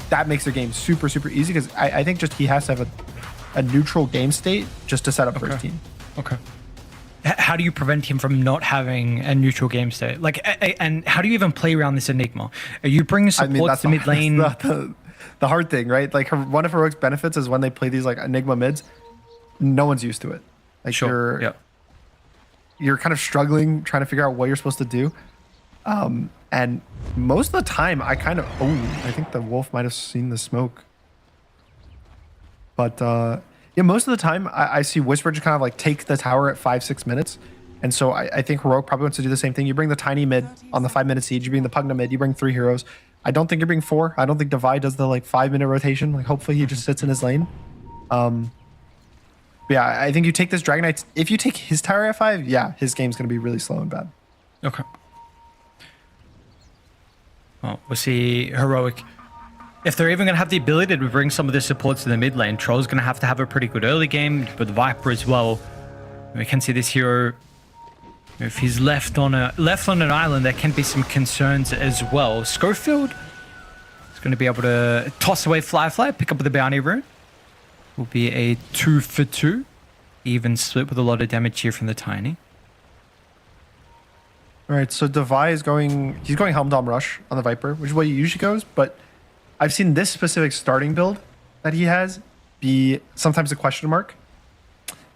that makes the game super, super easy because I think just he has to have a neutral game state just to set up for his team. Okay. How do you prevent him from not having a neutral game state? Like, and how do you even play around this Enigma? Are you bringing support to mid lane? The hard thing, right? Like one of Heroic's benefits is when they play these like Enigma mids, no one's used to it. Like you're kind of struggling trying to figure out what you're supposed to do. And most of the time I think the wolf might have seen the smoke. But yeah, most of the time I see Whisper just kind of like take the tower at 5-6 minutes. And so I think Heroic probably wants to do the same thing. You bring the tiny mid on the 5-minute siege, you bring the Pugna mid, you bring 3 heroes. I don't think you're bringing 4. I don't think Divide does the like 5-minute rotation. Like hopefully he just sits in his lane. Yeah, I think you take this Dragon Knight. If you take his tower at 5, yeah, his game's going to be really slow and bad. Okay. Well, we'll see Heroic. If they're even going to have the ability to bring some of their supports to the mid lane, Troll's going to have a pretty good early game, but Viper as well. We can see this hero, if he's left on an island, there can be some concerns as well. Schofield is going to be able to toss away Fly, pick up the bounty rune. Will be a 2 for 2. Even split with a lot of damage here from the Tiny. All right, so Devi is going Helm Dom Rush on the Viper, which is what he usually goes, but I've seen this specific starting build that he has be sometimes a question mark,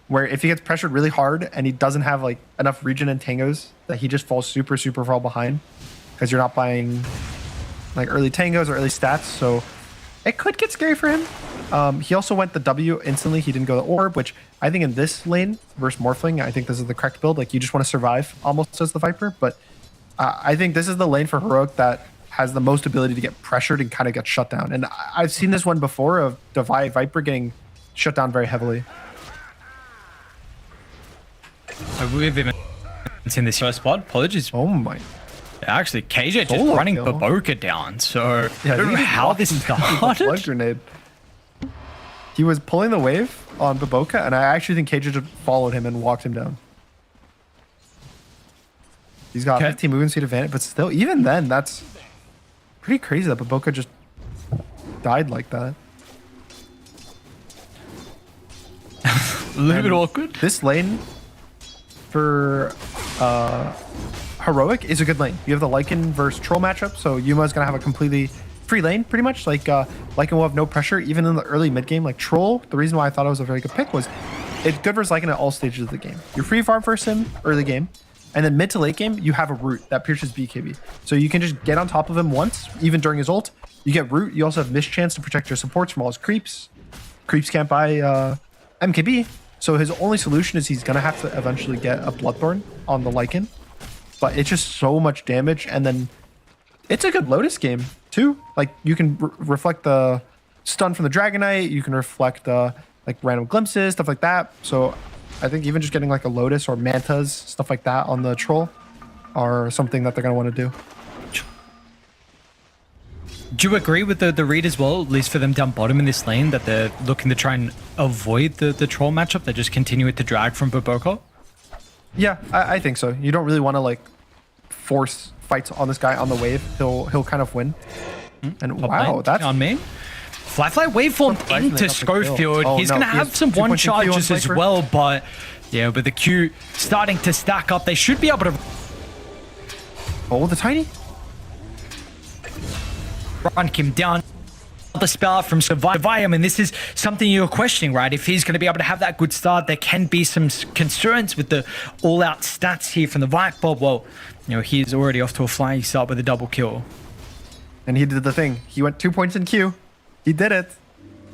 where if he gets pressured really hard and he doesn't have like enough regen and tangos, that he just falls super, super far behind because you're not buying like early tangos or early stats, so it could get scary for him. He also went the W instantly. He didn't go the orb, which I think in this lane versus Morphling, I think this is the correct build. Like you just want to survive almost as the Viper, but I think this is the lane for Heroic that has the most ability to get pressured and kind of get shut down. And I've seen this one before of Devi Viper getting shut down very heavily. We've even seen this first spot. Apologies. Oh my. Actually, KJ just running Baboka down. So I don't know how this started. Blood grenade. He was pulling the wave on Baboka, and I actually think KJ just followed him and walked him down. He's got 15 movement speed advantage, but still, even then, that's pretty crazy that Baboka just died like that. A little bit awkward. This lane for Heroic is a good lane. You have the Lycan versus Troll matchup, so Yuma's gonna have a completely free lane, pretty much. Like Lycan will have no pressure, even in the early mid game. Like Troll, the reason why I thought it was a very good pick was it's good versus Lycan at all stages of the game. You're free farm versus him early game, and then mid to late game, you have a root that pierces BKB. So you can just get on top of him once, even during his ult. You get root. You also have mischance to protect your supports from all his creeps. Creeps can't buy MKB. So his only solution is he's gonna have to eventually get a Bloodthorn on the Lycan. But it's just so much damage, and then it's a good Lotus game too. Like you can reflect the stun from the Dragon Knight, you can reflect like random glimpses, stuff like that. So I think even just getting like a Lotus or Mantas, stuff like that on the Troll are something that they're gonna want to do. Do you agree with the read as well, at least for them down bottom in this lane, that they're looking to try and avoid the Troll matchup? They just continue it to drag from Baboka? Yeah, I think so. You don't really want to like force fights on this guy on the wave. He'll kind of win. And wow, that's on me. Fly waveform into Schofield. He's gonna have some one charges as well, but yeah, with the Q starting to stack up, they should be able to. Oh, the Tiny. Run him down. The spell from Survive. I mean, this is something you're questioning, right? If he's going to be able to have that good start, there can be some concerns with the all-out stats here from the Viper. Well, you know, he's already off to a flying start with a double kill. And he did the thing. He went 2 points in Q. He did it.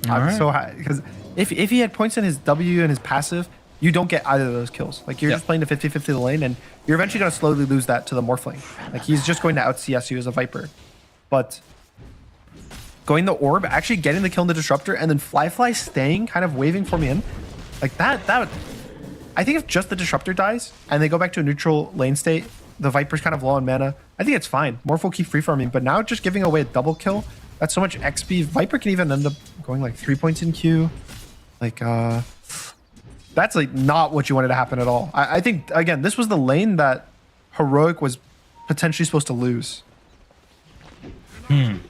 I'm so high. Because if he had points in his W and his passive, you don't get either of those kills. Like, you're just playing the 50-50 the lane, and you're eventually going to slowly lose that to the Morphling. Like, he's just going to out-CS you as a Viper. But going the orb, actually getting the kill in the disruptor, and then Fly staying, kind of waving for me in, like that I think if just the disruptor dies and they go back to a neutral lane state, the Viper's kind of low on mana, I think it's fine. Morph will keep free farming, but now just giving away a double kill, that's so much XP. Viper can even end up going like 3 points in Q. Like That's like not what you wanted to happen at all. I think, again, this was the lane that Heroic was potentially supposed to lose. Well,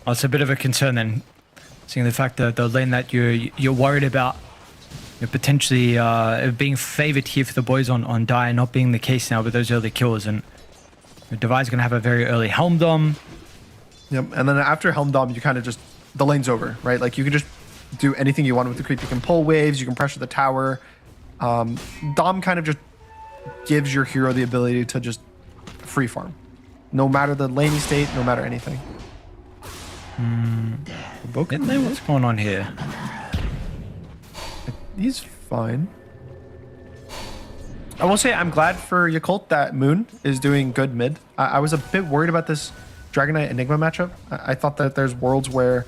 it's a bit of a concern then, seeing the fact that the lane that you're worried about, you're potentially being favored here for the boys on Dire, not being the case now with those early kills, and Devi's going to have a very early Helm Dom. Yep, and then after Helm Dom, you kind of just, the lane's over, right? Like you can just do anything you want with the creep. You can pull waves, you can pressure the tower. Dom kind of just gives your hero the ability to just free farm, no matter the laning state, no matter anything. What's going on here? He's fine. I will say I'm glad for Yakult that Moon is doing good mid. I was a bit worried about this Dragon Knight Enigma matchup. I thought that there's worlds where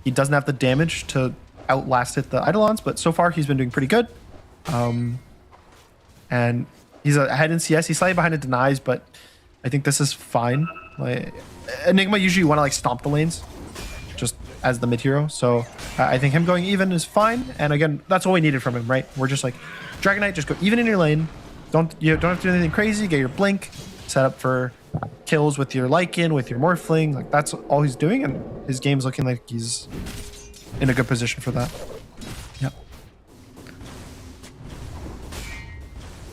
he doesn't have the damage to outlast it the Eidolons, but so far he's been doing pretty good. And he's ahead in CS. He's slightly behind in denies, but I think this is fine. Like Enigma usually want to like stomp the lanes just as the mid hero. So I think him going even is fine. And again, that's all we needed from him, right? We're just like, Dragon Knight, just go even in your lane. You don't have to do anything crazy. Get your blink, set up for kills with your Lycan, with your Morphling. Like that's all he's doing, and his game's looking like he's in a good position for that. Yep.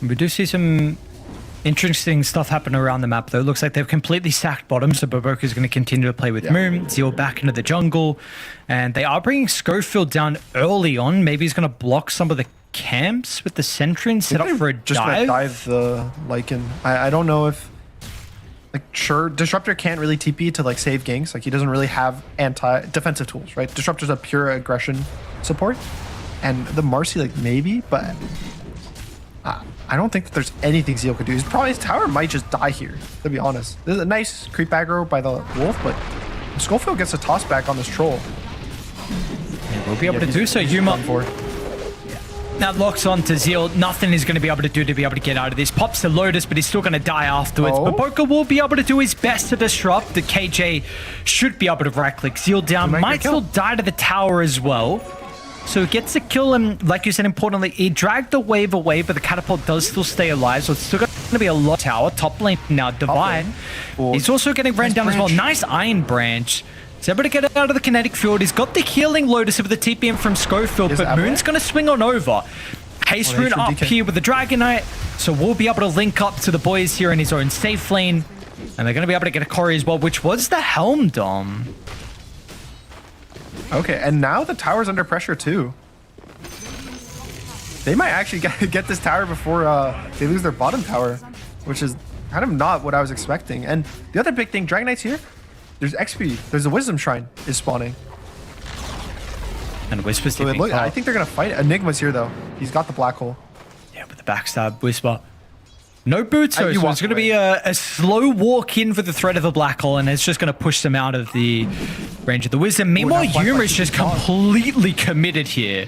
We do see some interesting stuff happen around the map, though. It looks like they've completely sacked bottom, so Baboka is going to continue to play with Moon. Zeal back into the jungle, and they are bringing Schofield down early on. Maybe he's going to block some of the camps with the sentry and set up for a just dive. Dive the Lycan. I don't know if, like, sure, Disruptor can't really TP to like save ganks. Like he doesn't really have anti-defensive tools, right? Disruptor's a pure aggression support, and the Marcy like maybe, but I don't think that there's anything Zeal could do. His tower might just die here, to be honest. This is a nice creep aggro by the Wolf, but Schofield gets a toss back on this troll. Yeah, we'll be able to do so. Yuma. That locks on to Zeal. Nothing is going to be able to do to be able to get out of this. Pops the Lotus, but he's still going to die afterwards. Oh. But Baboka will be able to do his best to disrupt. The KJ should be able to right-click Zeal down. Might still die to the tower as well. So he gets a kill, and like you said, importantly, he dragged the wave away, but the catapult does still stay alive, so it's still going to be a lot tower. Top lane now, Divide. He's also getting ran down as well. Nice Iron Branch. He's able to get out of the kinetic field. He's got the healing Lotus with the TPM from Schofield, but Moon's going to swing on over. Haste Rune up here with the Dragon Knight, so we'll be able to link up to the boys here in his own safe lane, and they're going to be able to get a Cory as well, which was the Helm Dom. Okay, and now the tower's under pressure too. They might actually get this tower before they lose their bottom tower, which is kind of not what I was expecting. And the other big thing, Dragon Knight's here. There's XP. There's a Wisdom Shrine is spawning. And Whisper's so I think they're going to fight. Enigma's here, though. He's got the black hole. Yeah, with the backstab, Whisper. No boots, so it's going to be a slow walk in for the threat of a black hole, and it's just going to push them out of the range of the Wisdom. Meanwhile, Yuma is just completely committed here.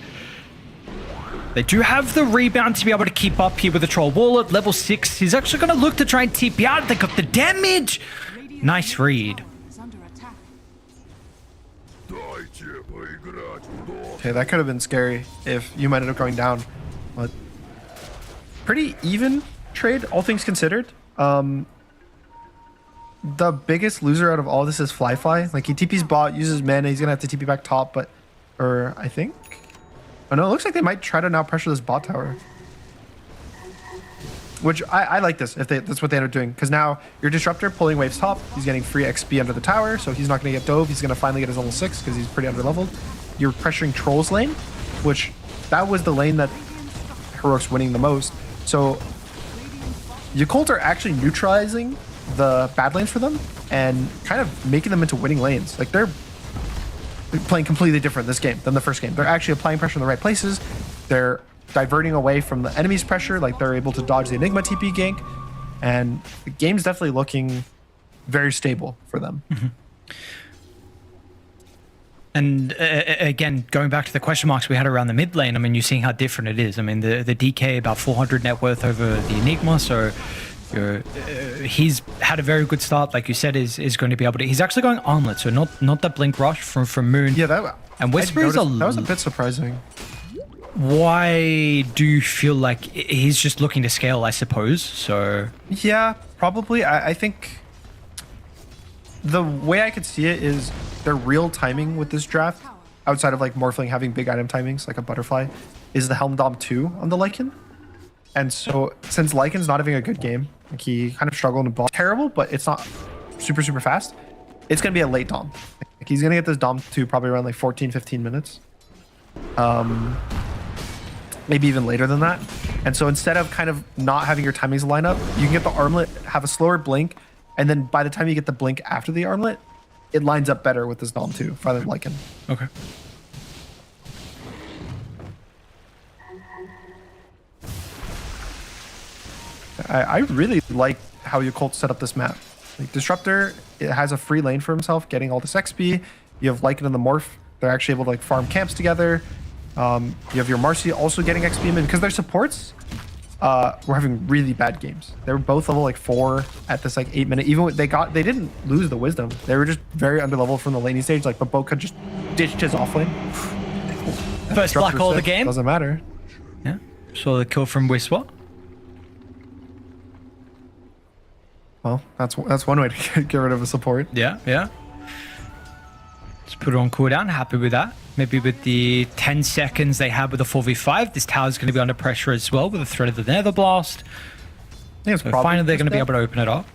They do have the rebound to be able to keep up here with the Troll Wall at level 6. He's actually going to look to try and TP out. They got the damage. Nice read. Okay, that could have been scary if you might end up going down. But pretty even trade, all things considered. The biggest loser out of all this is Fly. Like he TP's bot, uses mana, he's gonna have to TP back top, but I think. Oh no, it looks like they might try to now pressure this bot tower. Which I like this if that's what they end up doing, because now your Disruptor pulling waves top, he's getting free XP under the tower, so he's not gonna get dove, he's gonna finally get his level 6 because he's pretty under leveled. You're pressuring Troll's lane, which that was the lane that Heroic's winning the most. So Yakult are actually neutralizing the bad lanes for them and kind of making them into winning lanes. Like they're playing completely different this game than the first game. They're actually applying pressure in the right places. They're diverting away from the enemy's pressure. Like they're able to dodge the Enigma TP gank, and the game's definitely looking very stable for them. Mm-hmm. And again, going back to the question marks we had around the mid lane, I mean, you're seeing how different it is. I mean, the DK about 400 net worth over the Enigma, so he's had a very good start, like you said, is going to be able to. He's actually going armlet, so not the blink rush from Moon. Yeah, that and Whisper is that was a bit surprising. Why do you feel like he's just looking to scale, I suppose? So Yeah, probably. I think the way I could see it is their real timing with this draft, outside of like Morphling having big item timings like a butterfly, is the Helm Dom 2 on the Lycan. And so since Lycan's not having a good game, like he kind of struggled in ball. Terrible, but it's not super fast. It's going to be a late Dom. Like he's going to get this Dom 2 probably around like 14-15 minutes. Maybe even later than that. And so instead of kind of not having your timings line up, you can get the armlet, have a slower blink, and then by the time you get the blink after the armlet, it lines up better with this Dom 2 rather than Lycan. Okay. I really like how Yakult set up this map. Like Disruptor, it has a free lane for himself, getting all this XP. You have Lycan and the Morph. They're actually able to like farm camps together. You have your Marcy also getting XP, and because their supports were having really bad games. They were both level like 4 at this like 8 minute. Even when they didn't lose the wisdom. They were just very under level from the laning stage. Like Baboka just ditched his offlane. First black hole of the game. Doesn't matter. Yeah. Saw the kill from Whisper. Well, that's one way to get rid of a support. Yeah. Let's put it on cooldown. Happy with that. Maybe with the 10 seconds they have with the 4v5, this tower's going to be under pressure as well with the threat of the Nether Blast. So finally they're going to be able to open it up.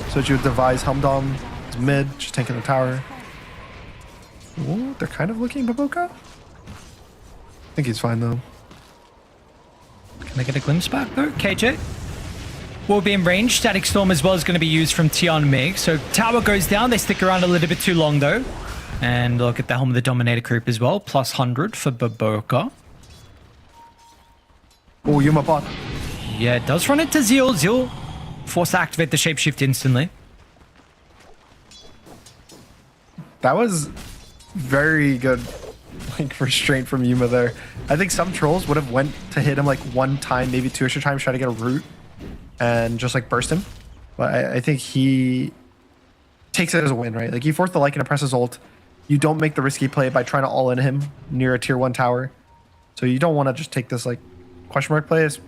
So you would devise Helmdom is mid, just taking the tower. Ooh, they're kind of looking Baboka. I think he's fine though. Can they get a glimpse back though? KJ will be in range. Static Storm as well is going to be used from Tion Mig. So tower goes down. They stick around a little bit too long though. And look at the Helm of the Dominator creep as well. Plus 100 for Baboka. Oh, Yuma bot. Yeah, it does run into Zeal. Zeal forced to activate the shapeshift instantly. That was very good like restraint from Yuma there. I think some trolls would have went to hit him like one time, maybe two extra times, try to get a root and just like burst him. But I think he takes it as a win, right? Like he forced the Lycan to press his ult. You don't make the risky play by trying to all in him near a tier 1 tower. So you don't want to just take this like question mark plays.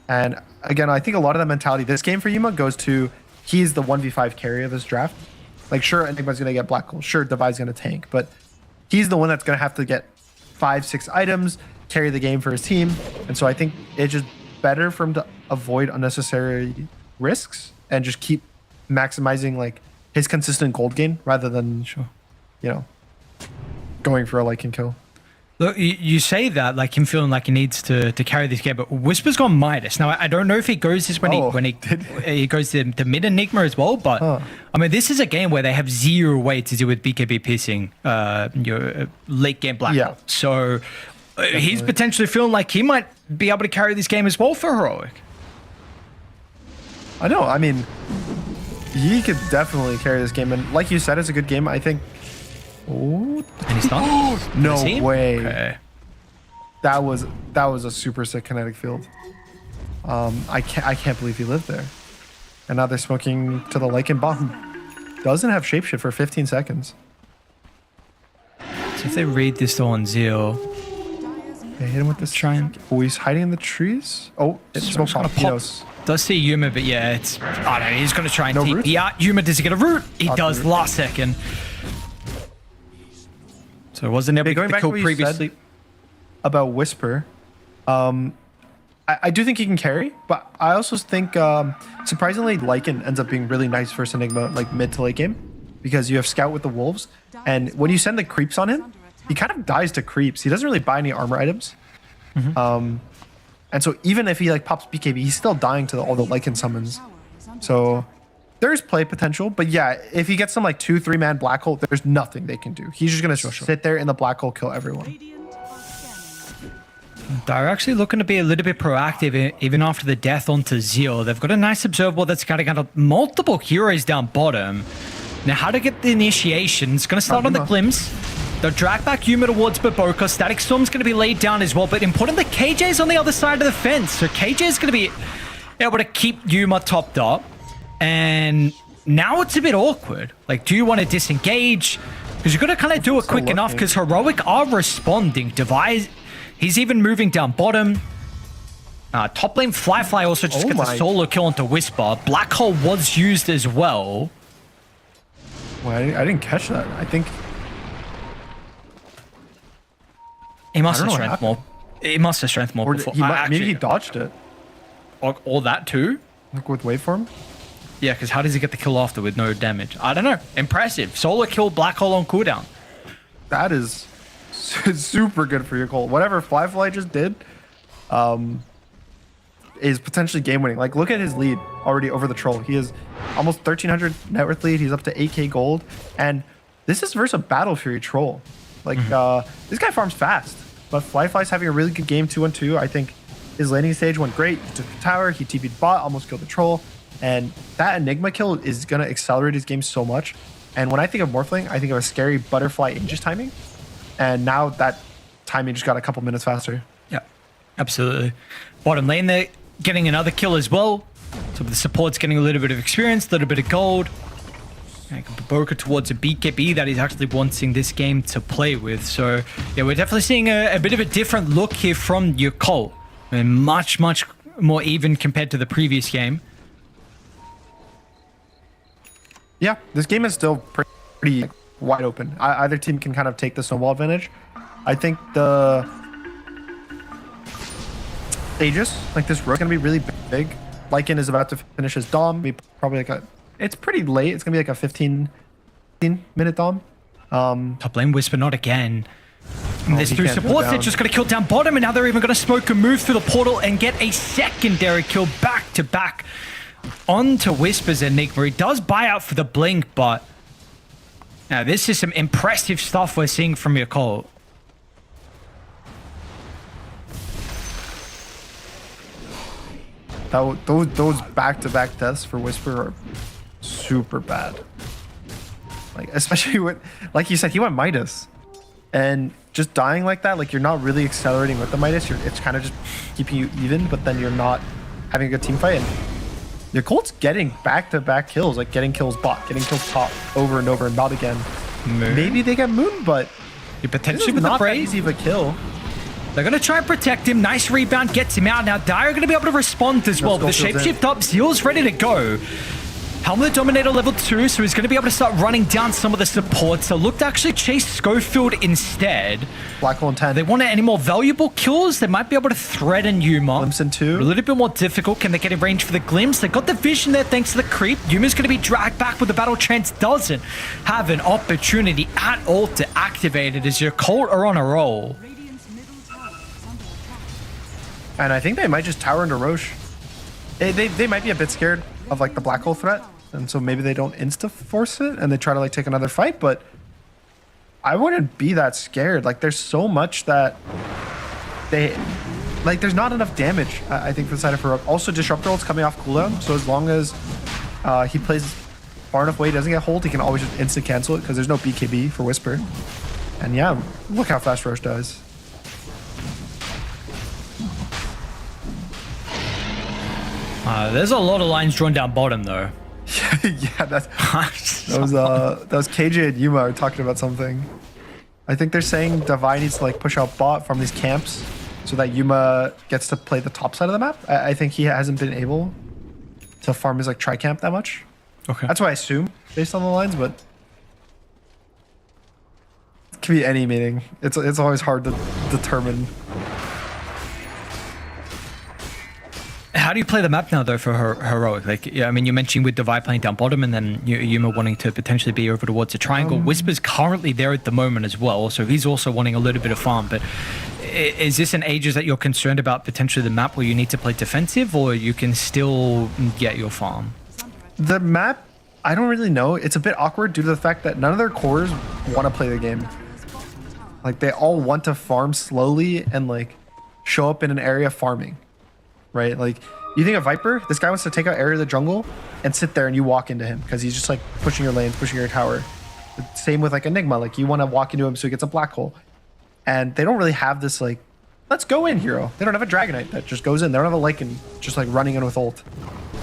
And again, I think a lot of that mentality this game for Yuma goes to he's the 1v5 carry of this draft. Like sure, Enigma's going to get Black Hole. Sure, Devi's going to tank. But he's the one that's going to have to get 5-6 items, carry the game for his team. And so I think it's just better for him to avoid unnecessary risks and just keep maximizing like his consistent gold gain rather than going for a Lycan kill. Look, you say that like him feeling like he needs to carry this game, but Whisper's gone Midas. Now I don't know if he goes this when he goes to mid Enigma as well, but I mean this is a game where they have zero way to deal with BKB piercing your late game Black Hole. So he's potentially feeling like he might be able to carry this game as well for Heroic. I know. I mean, he could definitely carry this game, and like you said, it's a good game. I think. Oh, and he's done. No way. Okay. That was a super sick kinetic field. I can't believe he lived there. And now they're smoking to the Lycan bottom. Doesn't have shapeshift for 15 seconds. So if they read this on Zeal, they hit him with this triumph. Oh, he's hiding in the trees. Oh, it's smoke pop. Does see Yuma, but yeah, it's I don't know. He's gonna try and TP. Yeah, Yuma does he get a root? He does last second. So wasn't able to get the kill previously. About Whisper, I do think he can carry, but I also think surprisingly Lycan ends up being really nice versus Enigma like mid to late game because you have Scout with the Wolves, and when you send the creeps on him, he kind of dies to creeps. He doesn't really buy any armor items. And so even if he like pops BKB, he's still dying to all the Lycan summons. So there's play potential, but yeah, if he gets some like 2-3 man Black Hole, there's nothing they can do. He's just gonna sit there in the Black Hole, kill everyone. They're actually looking to be a little bit proactive even after the death onto Zeal. They've got a nice observable that's got multiple heroes down bottom. Now how to get the initiation, it's gonna start on the glimpse. They'll drag back Yuma towards Baboka. Static Storm's going to be laid down as well. But importantly, KJ's on the other side of the fence. So KJ's going to be able to keep Yuma topped up. And now it's a bit awkward. Like, do you want to disengage? Because you've got to kind of do it quick enough because Heroic are responding. Device, he's even moving down bottom. Top lane Fly also just gets a solo kill onto Whisper. Black Hole was used as well. Well, I didn't catch that. I think he must have strength more. He must have strength more before. Maybe he dodged it. Or that too? Like with waveform? Yeah, because how does he get the kill after with no damage? I don't know. Impressive. Solo kill Black Hole on cooldown. That is super good for Yakult. Whatever Fly just did is potentially game winning. Like, look at his lead already over the troll. He is almost 1,300 net worth lead. He's up to 8k gold. And this is versus a Battle Fury troll. Like, this guy farms fast. But Fly's having a really good game 2-on-2. I think his landing stage went great. He took the tower. He TP'd bot, almost killed the troll. And that Enigma kill is going to accelerate his game so much. And when I think of Morphling, I think of a scary butterfly Aegis timing. And now that timing just got a couple minutes faster. Yeah, absolutely. Bottom lane, they're getting another kill as well. So the support's getting a little bit of experience, a little bit of gold. And Boca towards a BKB that he's actually wanting this game to play with. So yeah, we're definitely seeing a bit of a different look here from Yakult. I mean, much more even compared to the previous game. Yeah, this game is still pretty wide open. Either team can kind of take the snowball advantage. I think the Aegis, like this road, is going to be really big. Lycan is about to finish his Dom. Probably like it's pretty late. It's going to be like a 15-minute Dom. Top lane Whisper, not again. There's two supports that just got to kill down bottom, and now they're even going to smoke a move through the portal and get a secondary kill back to back onto Whisper's Enigma. He does buy out for the blink, but now this is some impressive stuff we're seeing from Yakult. Those back-to-back deaths for Whisper are super bad. Like, especially with, like you said, he went Midas. And just dying like that, like you're not really accelerating with the Midas. It's kind of just keeping you even, but then you're not having a good team fight. And Yakult's getting back-to-back kills, like getting kills bot, getting kills top over and over and not again. Moon. Maybe they get Moon, but you potentially with not that easy of a kill. They're going to try and protect him. Nice rebound, gets him out. Now Dire are going to be able to respond as well. The shapeshift up, Zeal's ready to go. Helmet Dominator level 2, so he's going to be able to start running down some of the supports. So look to actually chase Schofield instead. Black Hole 10. They want any more valuable kills. They might be able to threaten Yuma. Glimpse in 2. A little bit more difficult. Can they get in range for the glimpse? They got the vision there thanks to the creep. Yuma's going to be dragged back, but the battle trance doesn't have an opportunity at all to activate it as Yakult are on a roll. And I think they might just tower into Roche. They might be a bit scared of like the Black Hole threat. And so maybe they don't insta-force it and they try to like take another fight, but I wouldn't be that scared. Like there's so much that there's not enough damage, I think, for the side of Heroic. Also, Disruptor ult's coming off cooldown, so as long as he plays far enough away, he doesn't get hold, he can always just insta-cancel it because there's no BKB for Whisper. And yeah, look how fast Roche dies. There's a lot of lines drawn down bottom though. Yeah, that was KJ and Yuma are talking about something. I think they're saying Divine needs to like push out bot from these camps so that Yuma gets to play the top side of the map. I think he hasn't been able to farm his like tri-camp that much. Okay. That's what I assume based on the lines, but it could be any meaning. It's always hard to determine. How do you play the map now, though, for Heroic? Like, yeah, I mean, you mentioned with Divide playing down bottom and then Yuma wanting to potentially be over towards a triangle. Whisper's currently there at the moment as well, so he's also wanting a little bit of farm. But is this an Aegis that you're concerned about potentially the map where you need to play defensive or you can still get your farm? The map, I don't really know. It's a bit awkward due to the fact that none of their cores want to play the game. Like, they all want to farm slowly and, like, show up in an area farming. Right? Like, you think of Viper, this guy wants to take out area of the jungle and sit there and you walk into him because he's just like pushing your lanes, pushing your tower. Same with like Enigma, like you want to walk into him so he gets a black hole. And they don't really have this like, let's go in hero. They don't have a Dragonite that just goes in. They don't have a Lycan just like running in with ult.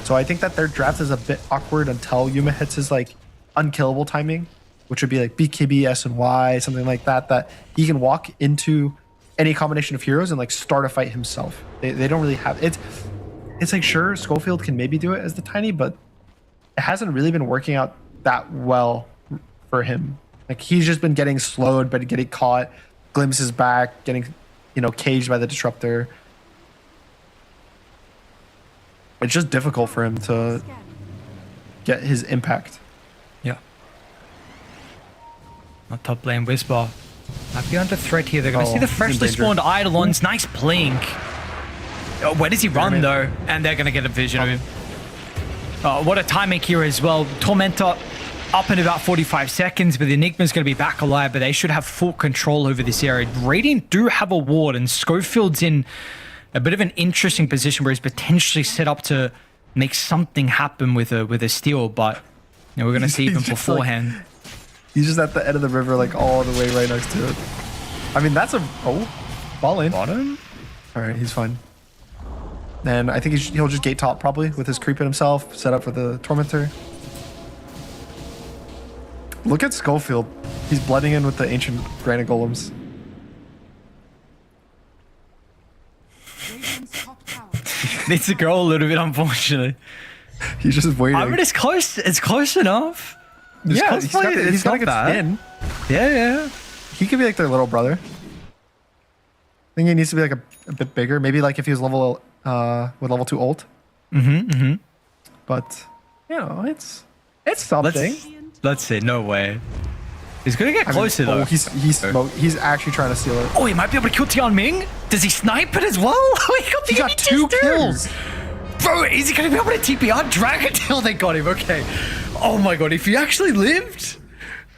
So I think that their draft is a bit awkward until Yuma hits his like unkillable timing. which would be like BKB, S and Y, something like that, that he can walk into any combination of heroes and like start a fight himself. They don't really have it. It's like, sure, Schofield can maybe do it as the Tiny, but it hasn't really been working out that well for him. Like he's just been getting slowed, but getting caught, glimpses back, getting, you know, caged by the disruptor. It's just difficult for him to get his impact. Yeah. Not top lane Whisper. Might be under threat here. They're going to see the freshly spawned Eidolons. Nice blink. Oh, where does he run though? And they're going to get a vision of him. Oh, what a timing here as well. Tormentor up in about 45 seconds, but the Enigma's going to be back alive, but they should have full control over this area. Radiant do have a ward, and Schofield's in a bit of an interesting position where he's potentially set up to make something happen with a steal, but you know, we're going to see even beforehand. Like, he's just at the end of the river, like all the way right next to it. I mean, that's a... Oh, ball in. Bottom? All right, he's fine. And I think he'll just gate top probably with his creep in himself, set up for the Tormentor. Look at Schofield. He's blending in with the ancient granite golems. Needs to grow a little bit, unfortunately. He's just waiting. I mean, it's close. It's close enough. It's Yeah, cosplay, he's got a good bad. skin. Yeah. He could be like their little brother. I think he needs to be like a bit bigger. Maybe like if he was level with level 2 ult. But you know, it's something. Let's see. No way. He's gonna get closer though. He's actually trying to steal it. Oh, he might be able to kill Tianming. Does he snipe it as well? He got 2 kills. Bro, is he gonna be able to TP out Dragon Tail? They got him. Okay. Oh my god, if he actually lived,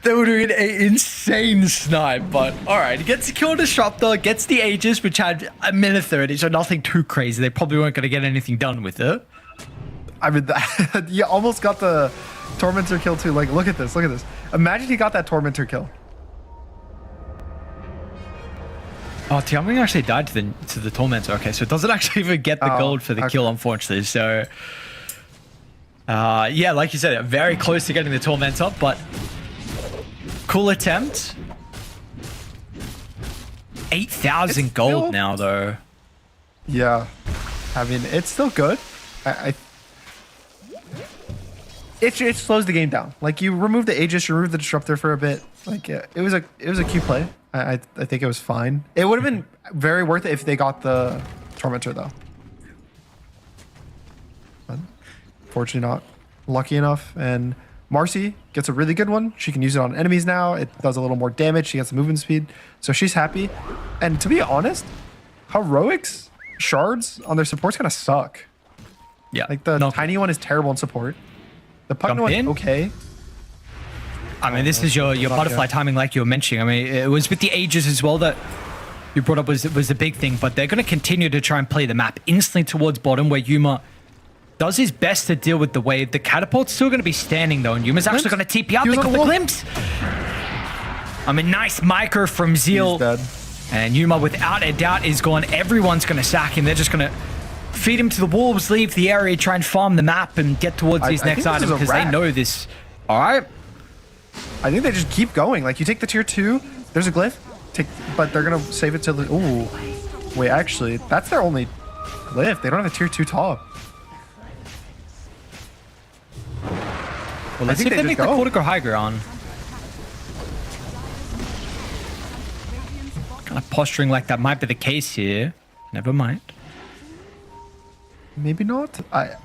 they would have been an insane snipe. But all right, he gets the kill Disruptor, gets the Aegis, which had a minute 30, so nothing too crazy. They probably weren't gonna get anything done with it. I mean, you almost got the Tormentor kill too. Like, look at this. Look at this. Imagine he got that Tormentor kill. Oh, Tianming actually died to the Tormentor. Okay, so it doesn't actually even get the gold for the kill, unfortunately. So, yeah, like you said, very close to getting the Tormentor, but cool attempt. 8,000 gold now, though. Yeah, I mean, it's still good. It slows the game down. Like, you remove the Aegis, you remove the Disruptor for a bit. Like, it was a cute play. I think it was fine. It would have been very worth it if they got the Tormentor though. But fortunately not lucky enough. And Marcy gets a really good one. She can use it on enemies now. It does a little more damage. She gets the movement speed. So she's happy. And to be honest, Heroic's shards on their support's gonna suck. Yeah. Like the tiny one is terrible in support. The Pugna one's okay. I mean, this is your butterfly timing, like you were mentioning. I mean, it was with the Aegis as well that you brought up was the big thing, but they're going to continue to try and play the map instantly towards bottom, where Yuma does his best to deal with the wave. The catapult's still going to be standing though, and Yuma's actually going to TP out. They got the glimpse. I mean, nice micro from Zeal. And Yuma, without a doubt, is gone. Everyone's going to sack him. They're just going to feed him to the wolves, leave the area, try and farm the map, and get towards these next items because they know this. All right. I think they just keep going. Like, you take the tier 2, there's a glyph, but they're gonna save it to the... Ooh. Wait, actually, that's their only glyph. They don't have a tier 2 top. Well, let's see if they make the Cortico high ground. Kind of posturing like that might be the case here. Never mind. Maybe not. I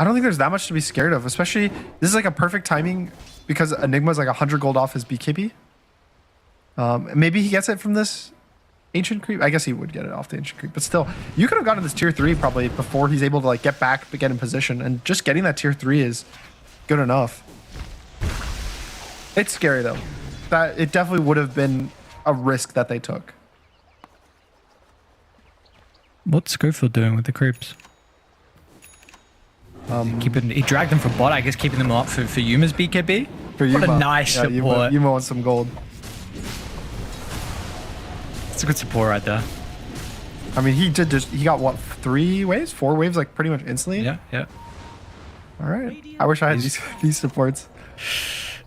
don't think there's that much to be scared of, especially this is like a perfect timing because Enigma's like 100 gold off his BKB. Maybe he gets it from this ancient creep. I guess he would get it off the ancient creep, but still, you could have gotten this tier 3 probably before he's able to like get back, but get in position, and just getting that tier 3 is good enough. It's scary though. That it definitely would have been a risk that they took. What's Schofield doing with the creeps? He dragged them for bot, I guess, keeping them up for Yuma's BKB. For Yuma. What a nice support. Yuma wants some gold. It's a good support right there. I mean, he got what, 3 waves? 4 waves, like pretty much instantly? Yeah. All right. I wish I had these supports.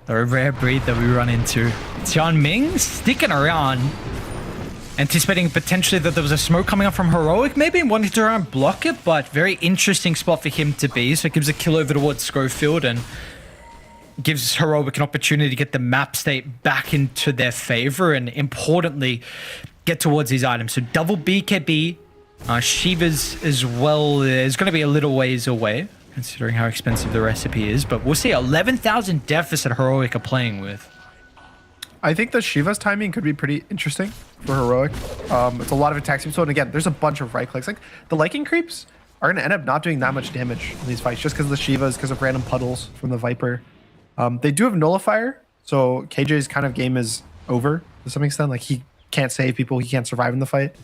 They're a rare breed that we run into. Tianming sticking around, anticipating potentially that there was a smoke coming up from Heroic, maybe wanting to try and block it, but very interesting spot for him to be. So it gives a kill over towards Schofield and gives Heroic an opportunity to get the map state back into their favor and importantly get towards these items. So double BKB, Shiva's as well is going to be a little ways away considering how expensive the recipe is, but we'll see 11,000 deficit Heroic are playing with. I think the Shiva's timing could be pretty interesting for Heroic. It's a lot of attack speed. So, and again, there's a bunch of right clicks. Like the liking creeps are going to end up not doing that much damage in these fights just because of the Shivas, because of random puddles from the Viper. They do have Nullifier, so KJ's kind of game is over to some extent. Like he can't save people, he can't survive in the fight.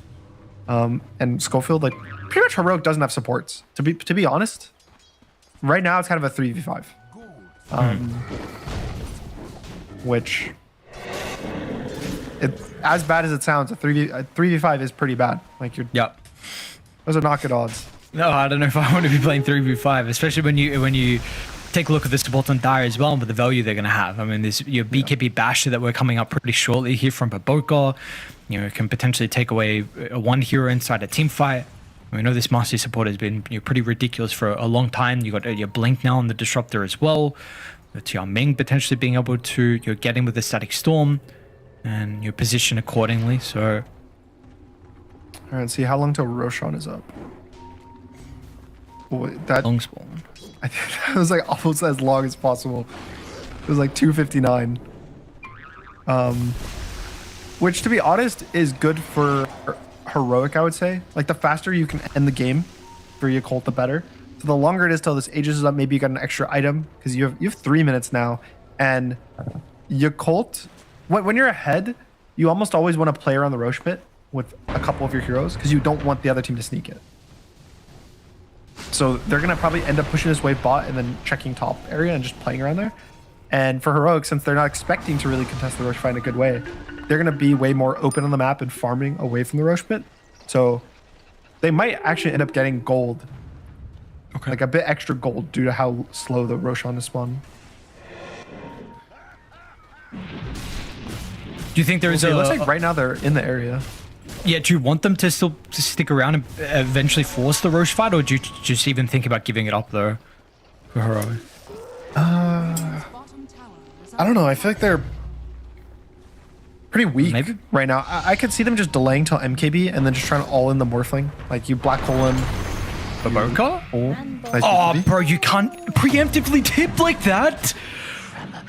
And Schofield, like pretty much Heroic doesn't have supports. To be honest, right now it's kind of a 3v5. Which, as bad as it sounds, a 3v5 is pretty bad. Like those are not good odds. No, I don't know if I want to be playing 3v5, especially when you take a look at the support on Dire as well and with the value they're going to have. I mean, there's your BKB Basher that we're coming up pretty shortly here from Baboka. It can potentially take away one hero inside a team fight. We know this Mastery support has been pretty ridiculous for a long time. You got your Blink now on the Disruptor as well. Tianming potentially being able to get in with the Static Storm and your position accordingly. So, all right, see how long till Roshan is up. Boy, that long spawn. I think that was like almost as long as possible. It was like 2:59. Which, to be honest, is good for Heroic, I would say. Like the faster you can end the game for Yakult, the better. So the longer it is till this ages is up, maybe you got an extra item because you have 3 minutes now. And Yakult, when you're ahead, you almost always want to play around the Roche pit with a couple of your heroes because you don't want the other team to sneak it. So they're going to probably end up pushing this wave bot and then checking top area and just playing around there. And for Heroic, since they're not expecting to really contest the Roche fight in a good way, they're going to be way more open on the map and farming away from the Roche pit. So they might actually end up getting gold. Okay. Like a bit extra gold due to how slow the Roshan is spawn. Do you think there is it looks like right now they're in the area. Yeah, do you want them to still stick around and eventually force the Roche fight, or do you just even think about giving it up though for Heroic? I don't know. I feel like they're pretty weak right now. I could see them just delaying till MKB and then just trying to all in the Morphling. Like you black hole in Baboka? Nice Oh, bro, you can't preemptively tip like that.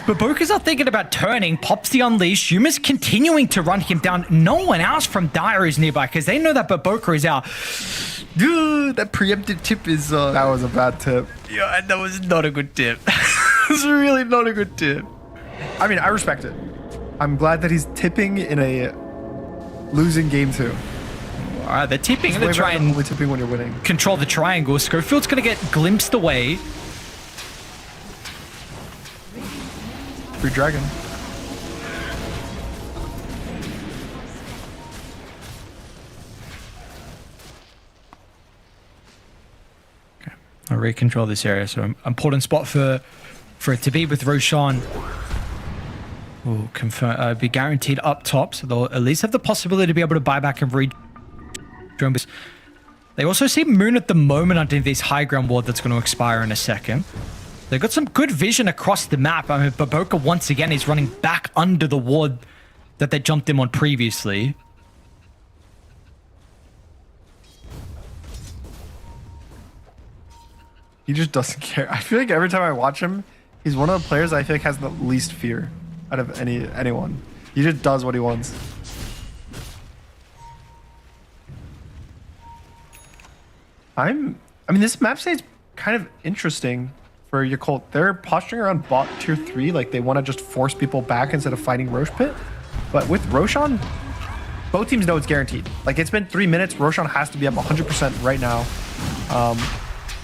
Baboka's not thinking about turning, pops the Unleash. Yuma's continuing to run him down. No one else from Dire is nearby because they know that Baboka is out. Dude, that preemptive tip is... that was a bad tip. Yeah, that was not a good tip. It was really not a good tip. I mean, I respect it. I'm glad that he's tipping in a losing game too. All right, they're tipping. They're trying only tipping when you're winning. Control the triangle. Schofield's going to get glimpsed away. Free dragon. Okay, I'll recontrol this area. So important spot for it to be with Roshan. Will confirm be guaranteed up top, so they'll at least have the possibility to be able to buy back and read. They also see Moon at the moment underneath this high ground ward that's going to expire in a second. They've got some good vision across the map. I mean, Baboka once again is running back under the ward that they jumped him on previously. He just doesn't care. I feel like every time I watch him, he's one of the players I feel like has the least fear out of anyone. He just does what he wants. I mean, this map state's kind of interesting for Yakult. They're posturing around bot tier 3, like they want to just force people back instead of fighting Roche pit. But with Roshan, both teams know it's guaranteed. Like it's been 3 minutes. Roshan has to be up 100% right now.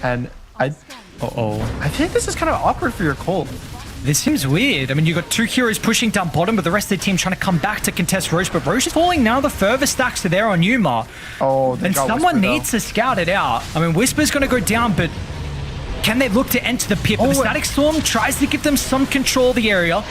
And I think this is kind of awkward for Yakult. This seems weird. I mean, you got two heroes pushing down bottom, but the rest of the team trying to come back to contest Roche. But Roche is falling now. The further stacks are there on Yuma. Oh, and someone needs to scout it out. I mean, Whisper's going to go down, but Can they look to enter the pit? But the Static Storm tries to give them some control of the area.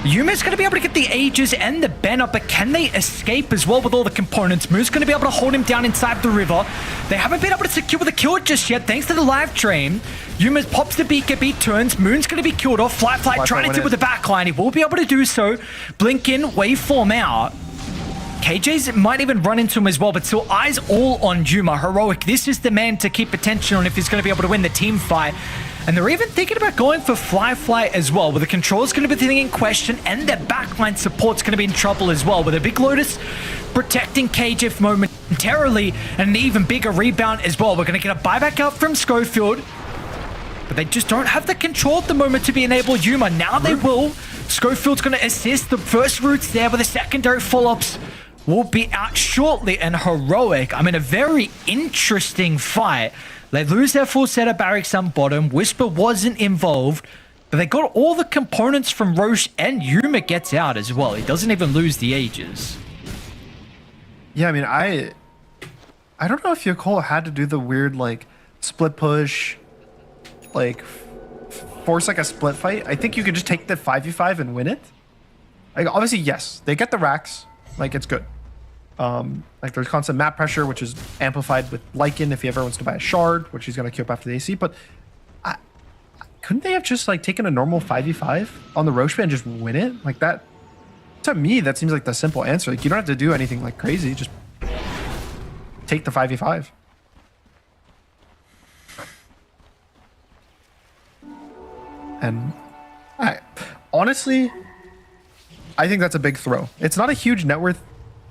Yuma's going to be able to get the Aegis and the banner, but can they escape as well with all the components? Moon's going to be able to hold him down inside the river. They haven't been able to secure the kill just yet, thanks to the live train. Yuma pops the BKB, turns. Moon's going to be killed off. Fly trying to deal with the backline. He will be able to do so. Blink in, waveform out. KJ's might even run into him as well, but still eyes all on Yuma. Heroic, this is the man to keep attention on if he's going to be able to win the team fight. And they're even thinking about going for Fly as well, where the control's going to be the thing in question, and their backline support's going to be in trouble as well, with a big Lotus protecting KJ momentarily, and an even bigger rebound as well. We're going to get a buyback out from Schofield, but they just don't have the control at the moment to be enabled Yuma. Now they will. Schofield's going to assist. The first routes there, but the secondary follow-ups will be out shortly. And Heroic, I mean, a very interesting fight. They lose their full set of barracks on bottom. Whisper wasn't involved, but they got all the components from Roche, and Yuma gets out as well. He doesn't even lose the Aegis. Yeah, I mean, I don't know if Yakult had to do the weird, like, split push, like, force, like, a split fight. I think you could just take the 5v5 and win it. Like, obviously, yes, they get the racks. Like, it's good. Like, there's constant map pressure, which is amplified with Lycan if he ever wants to buy a shard, which he's going to queue up after the AC. But couldn't they have just, like, taken a normal 5v5 on the Roche and just win it? Like, that, to me, that seems like the simple answer. Like, you don't have to do anything, like, crazy. Just take the 5v5. And honestly, I think that's a big throw. It's not a huge net worth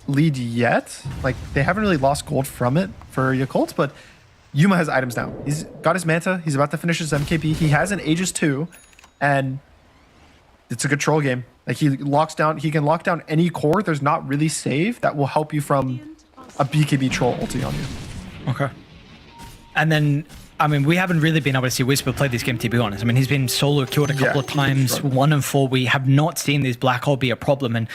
lead yet. Like, they haven't really lost gold from it for Yakult, but Yuma has items now. He's got his Manta. He's about to finish his MKP. He has an Aegis too, and it's a control game. Like, he can lock down any core. There's not really save that will help you from a BKB troll ulti on you. Okay. And then, I mean, we haven't really been able to see Whisper play this game, to be honest. I mean, he's been solo killed a couple of times, 1 and 4. We have not seen this black hole be a problem, and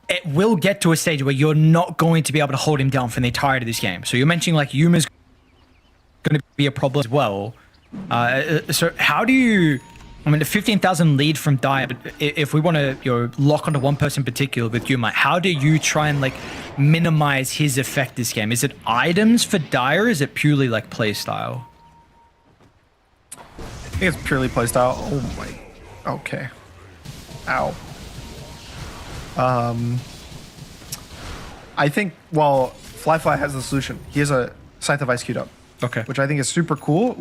it will get to a stage where you're not going to be able to hold him down for the entirety of this game. So you're mentioning, like, Yuma's going to be a problem as well. So how do you... I mean, the 15,000 lead from Dire, but if we want to lock onto one person in particular with Yuma, how do you try and, like, minimize his effect this game? Is it items for Dire, or is it purely, like, play style? I think it's purely playstyle. Oh my. Okay. Ow. I think, well, Fly has the solution. He has a Scythe of Ice queued up. Okay. Which I think is super cool.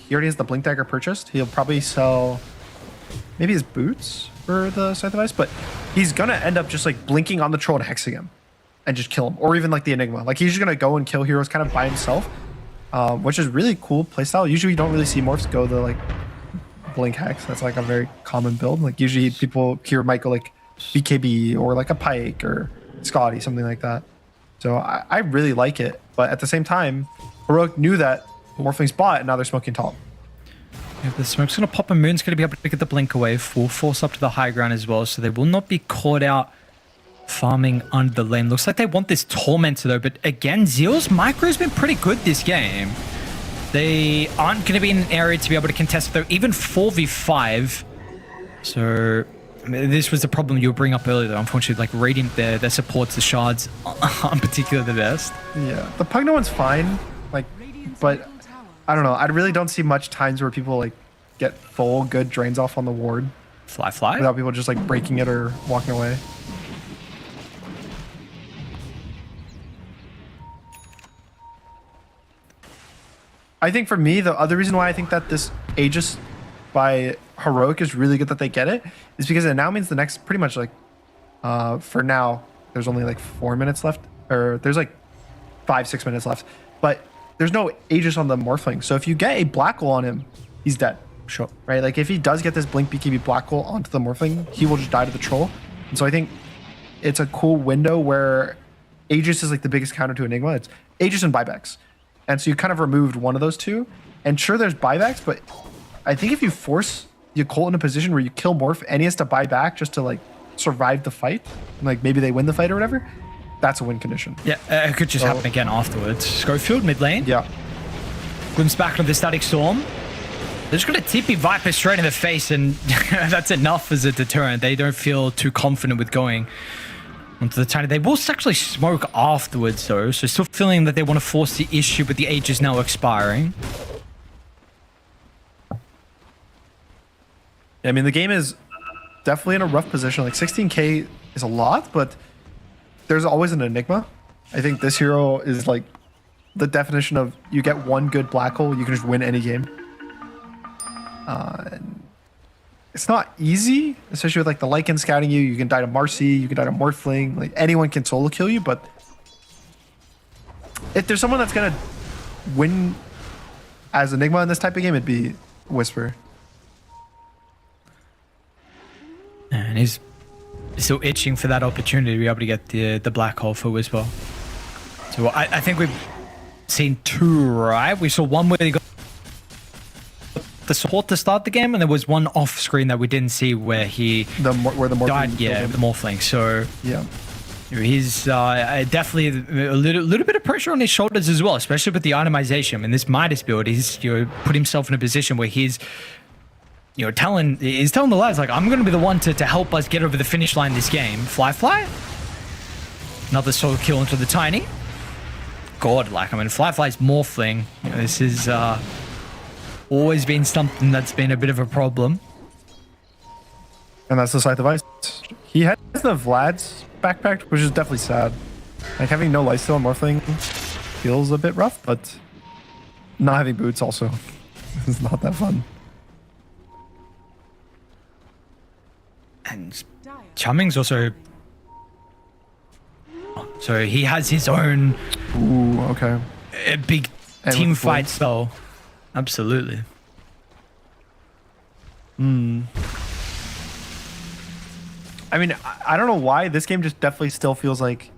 He already has the Blink Dagger purchased. He'll probably sell maybe his boots for the Scythe of Ice, but he's gonna end up just, like, blinking on the troll and hexing him and just kill him. Or even, like, the Enigma. Like, he's just gonna go and kill heroes kind of by himself, which is really cool playstyle. Usually you don't really see morphs go the, like, blink hex. That's, like, a very common build. Like, usually people here might go, like, BKB or, like, a Pike or Scotty, something like that. So I really like it, but at the same time, Heroic knew that Morphling's bot, and now they're smoking top. Yeah, the smoke's going to pop, and Moon's going to be able to get the blink away. Full force up to the high ground as well, so they will not be caught out farming under the lane. Looks like they want this Tormentor though, but again, Zeal's micro has been pretty good this game. They aren't going to be in an area to be able to contest though, even 4v5. So I mean, this was the problem you were bringing up earlier though. Unfortunately, like, Radiant, their supports, the shards aren't particularly the best. Yeah, the Pugno one's fine, like, but I don't know. I really don't see much times where people, like, get full good drains off on the ward. Fly? Without people just, like, breaking it or walking away. I think for me, the other reason why I think that this Aegis by Heroic is really good that they get it is because it now means the next, pretty much, like, for now, there's only, like, 4 minutes left, or there's, like, 5-6 minutes left, but there's no Aegis on the Morphling. So if you get a Black Hole on him, he's dead. Sure. Right? Like, if he does get this Blink BKB Black Hole onto the Morphling, he will just die to the Troll. And so I think it's a cool window where Aegis is, like, the biggest counter to Enigma. It's Aegis and buybacks. And so you kind of removed one of those two. And sure, there's buybacks, but I think if you force Yakult in a position where you kill Morph and he has to buy back just to, like, survive the fight, and, like, maybe they win the fight or whatever, that's a win condition. Yeah, it could just happen again afterwards. Schofield, mid lane. Yeah. Glimpse back on the Static Storm. They're just going to TP Viper straight in the face, and that's enough as a deterrent. They don't feel too confident with going onto the Tiny. They will actually smoke afterwards, though, so still feeling that they want to force the issue, but the age is now expiring. I mean, the game is definitely in a rough position. Like 16k is a lot, but there's always an enigma. I think this hero is like the definition of you get one good black hole, you can just win any game. It's not easy, especially with like the Lycan scouting you. You can die to Marcy, you can die to Morphling. Like anyone can solo kill you, but if there's someone that's gonna win as Enigma in this type of game, it'd be Whisper. And he's still itching for that opportunity to be able to get the black hole for Whisper. So I think we've seen two, right? We saw one where he got the support to start the game, and there was one off screen that we didn't see where he where the died. Yeah, the Morphling. So yeah, he's definitely a little bit of pressure on his shoulders as well, especially with the itemization. I mean, this Midas build, he's put himself in a position where he's telling the lads, like, I'm going to be the one to help us get over the finish line this game. Fly. Another solo kill into the Tiny. God, like, I mean, Fly's Morphling. This is always been something that's been a bit of a problem. And that's the Scythe of Ice. He has the Vlad's backpack, which is definitely sad. Like, having no lifesteal on Morphling feels a bit rough, but not having boots also is not that fun. And Chumming's also... So he has his own... Ooh, okay. Big And team with fight Blades. style. Absolutely. I mean, I don't know why. This game just definitely still feels like...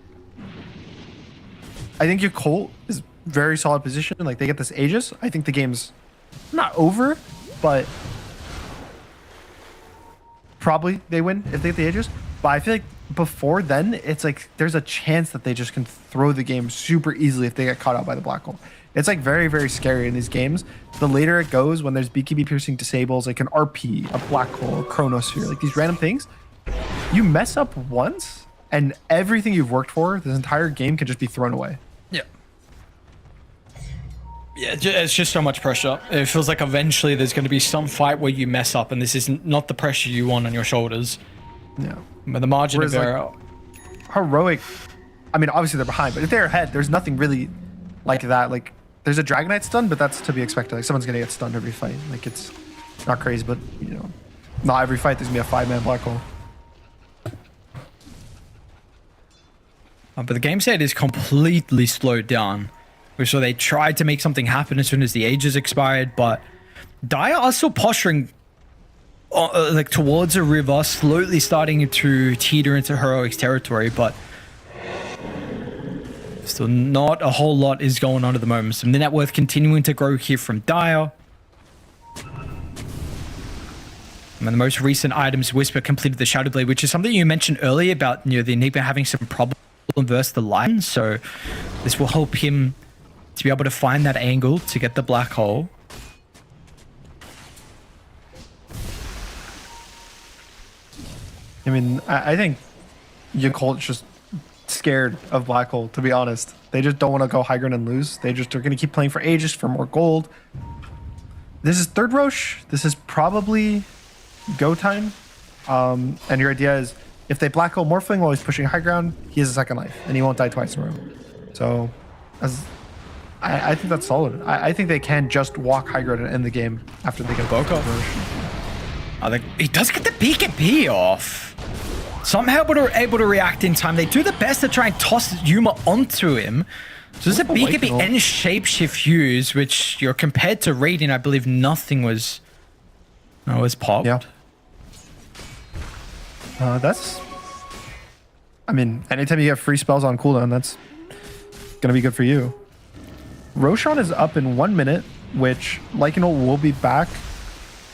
I think Yakult is very solid position. Like, they get this Aegis. I think the game's not over, but... probably they win if they get the Aegis. But I feel like before then, it's like there's a chance that they just can throw the game super easily if they get caught out by the black hole. It's like very, very scary in these games. The later it goes, when there's BKB piercing disables, like an RP, a black hole, a chronosphere, like these random things, you mess up once and everything you've worked for this entire game can just be thrown away. Yeah, it's just so much pressure. It feels like eventually there's going to be some fight where you mess up, and this is not the pressure you want on your shoulders. Yeah. But the margin Whereas, of error... Heroic, I mean, obviously they're behind, but if they're ahead, there's nothing really like that. Like, there's a Dragonite stun, but that's to be expected. Like, someone's going to get stunned every fight. Like, it's not crazy, but, not every fight there's going to be a 5-man black hole. But the game state is completely slowed down. So they tried to make something happen as soon as the ages expired, but Dire are still posturing like towards a river, slowly starting to teeter into Heroic's territory, but still not a whole lot is going on at the moment. So the net worth continuing to grow here from Dire. And the most recent items, Whisper completed the Shadow Blade, which is something you mentioned earlier about the Enigma having some problem versus the Lion. So this will help him to be able to find that angle to get the black hole. I mean, I think Yakult's just scared of black hole, to be honest. They just don't want to go high ground and lose. They just are going to keep playing for Aegis, for more gold. This is third Roche. This is probably go time. And your idea is, if they black hole Morphling while he's pushing high ground, he has a second life, and he won't die twice in a row. So, I think that's solid. I think they can just walk high ground and end the game after they get Boko. He does get the BKB off. Somehow able to react in time. They do the best to try and toss Yuma onto him. So there's a BKB and shapeshift use, which you're compared to Radiant, I believe nothing was popped. Yeah. That's... I mean, anytime you get free spells on cooldown, that's going to be good for you. Roshan is up in 1 minute, which Lycanol will be back,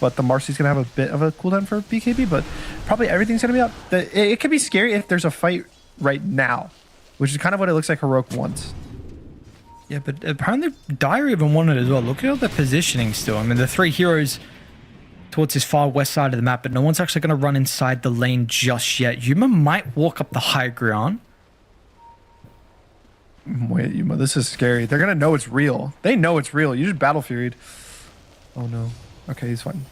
but the Marcy's going to have a bit of a cooldown for BKB, but probably everything's going to be up. It could be scary if there's a fight right now, which is kind of what it looks like Heroic wants. Yeah, but apparently Dire even wanted it as well. Look at all the positioning still. I mean, the 3 heroes towards his far west side of the map, but no one's actually going to run inside the lane just yet. Yuma might walk up the high ground. Wait, Yuma, this is scary. They're going to know it's real. They know it's real. You just battle furied. Oh, no. Okay, he's fine.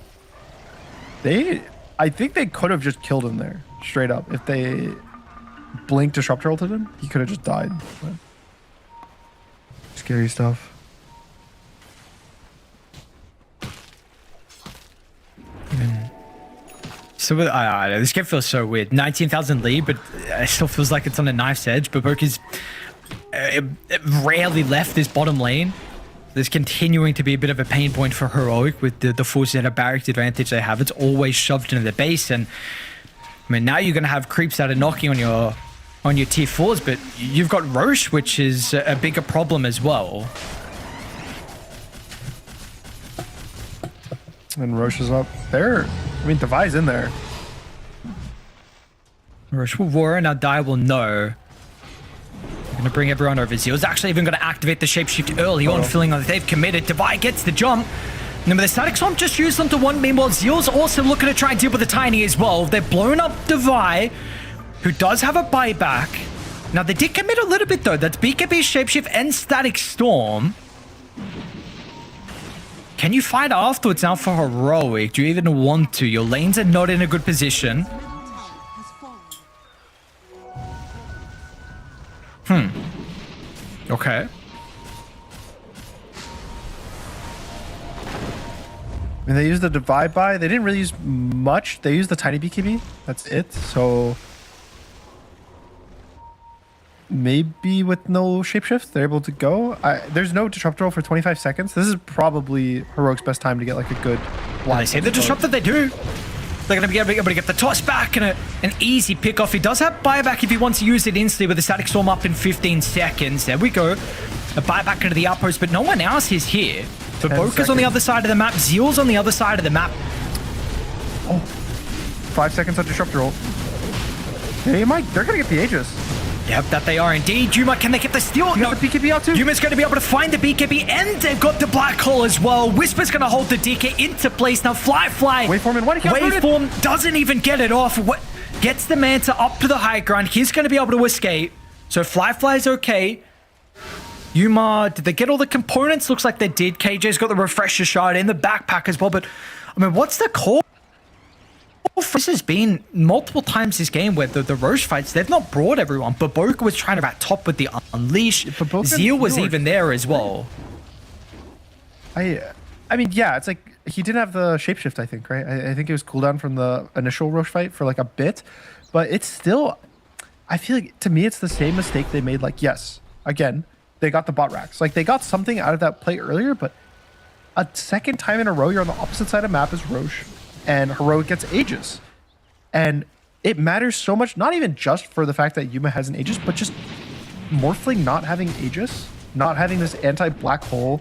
I think they could have just killed him there, straight up. If they Blink Disruptor ulted him, he could have just died. But scary stuff. So this game feels so weird. 19,000 lead, but it still feels like it's on a knife's edge. But Book is rarely left this bottom lane. There's continuing to be a bit of a pain point for Heroic with the full center barracks advantage they have. It's always shoved into the base, and I mean now you're going to have creeps that are knocking on your tier 4s, but you've got Roche, which is a bigger problem as well. And Roche is up there. I mean, Devi's in there. Roche will roar, now Die will know. Going to bring everyone over. Zeal's actually even going to activate the shapeshift early on, feeling like they've committed. Devi gets the jump. Remember, the static storm just used them to 1. Meanwhile, Zeal's also looking to try and deal with the Tiny as well. They've blown up Devi, who does have a buyback. Now, they did commit a little bit, though. That's BKB, shapeshift, and static storm. Can you fight afterwards now for Heroic? Do you even want to? Your lanes are not in a good position. Okay. And they used the divide by. They didn't really use much. They used the tiny BKB. That's it. So maybe with no shapeshift, they're able to go. There's no disruptor roll for 25 seconds. This is probably Heroic's best time to get like a good. They say the disruptor, they do. They're going to be able to get the toss back and an easy pickoff. He does have buyback if he wants to use it instantly with the static storm up in 15 seconds. There we go. A buyback into the outpost, but no one else is here. But Boka's on the other side of the map. Zeal's on the other side of the map. Oh, 5 seconds on disruptor roll. They're going to get the Aegis. Yep, that they are indeed. Yuma, can they get the steal? No, the BKB out too. Yuma's going to be able to find the BKB, and they've got the black hole as well. Whisper's going to hold the DK into place. Now, Fly. Waveform and what? Waveform doesn't even get it off. Gets the Manta up to the high ground. He's going to be able to escape. So Fly's okay. Yuma, did they get all the components? Looks like they did. KJ's got the refresher shard in the backpack as well. But, I mean, what's the call? This has been multiple times this game where the Roche fights, they've not brought everyone. Baboka was trying to rat top with the Unleash. Zeal was even there as well. I mean, yeah, it's like he didn't have the shapeshift, I think, right? I think it was cooldown from the initial Roche fight for like a bit. But it's still, I feel like, to me, it's the same mistake they made. Like, yes, again, they got the bot racks. Like, they got something out of that play earlier, but a second time in a row, you're on the opposite side of the map as Roche. And Heroic gets Aegis. And it matters so much, not even just for the fact that Yuma has an Aegis, but just Morphling not having Aegis, not having this anti-black hole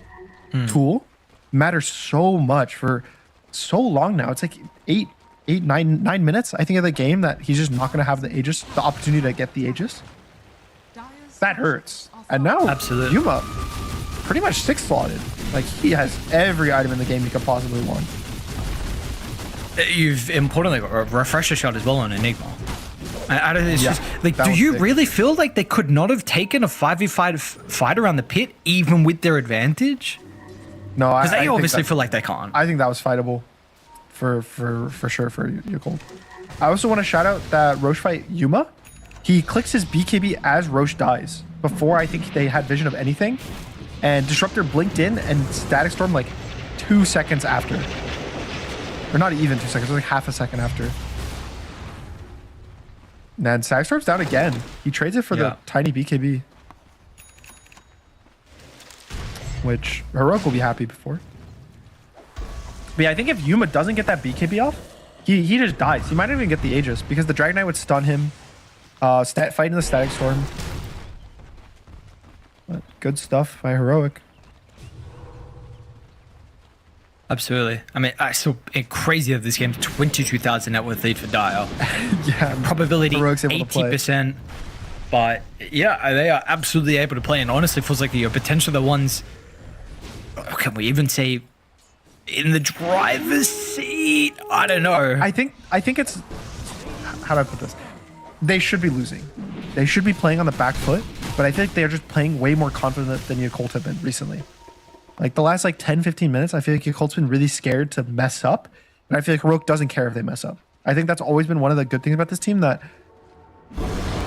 tool matters so much for so long now. It's like 9 minutes, I think, of the game that he's just not going to have the Aegis, the opportunity to get the Aegis. That hurts. And now Yuma pretty much 6-slotted. Like, he has every item in the game he could possibly want. You've importantly got a refresher shot as well on Enigma. It's Yeah, just, like, that do was you big. really feel like they could not have taken a 5v5 fight around the pit, even with their advantage? No, Because I they think obviously that- feel like they can't. I think that was fightable for sure for Yakult. I also want to shout out that Roche fight Yuma. He clicks his BKB as Roche dies. Before I think they had vision of anything. And Disruptor blinked in and Static Storm like 2 seconds after. Or not even 2 seconds, like half a second after. And then Static Storm's down again. He trades it for the tiny BKB. Which Heroic will be happy before. But yeah, I think if Yuma doesn't get that BKB off, he just dies. He might not even get the Aegis because the Dragon Knight would stun him. Fighting the Static Storm. But good stuff by Heroic. Absolutely. I mean, I saw crazy that this game's 22,000 net worth lead for Dire. Yeah. Probability Heroic's able to play. 80%. But yeah, they are absolutely able to play, and honestly feels like you're potentially the ones, can we even say, in the driver's seat? I don't know. I think it's, how do I put this? They should be losing. They should be playing on the back foot, but I think they're just playing way more confident than Yakult have been recently. Like the last like 10, 15 minutes, I feel like Yakult's been really scared to mess up, and I feel like Heroic doesn't care if they mess up. I think that's always been one of the good things about this team, that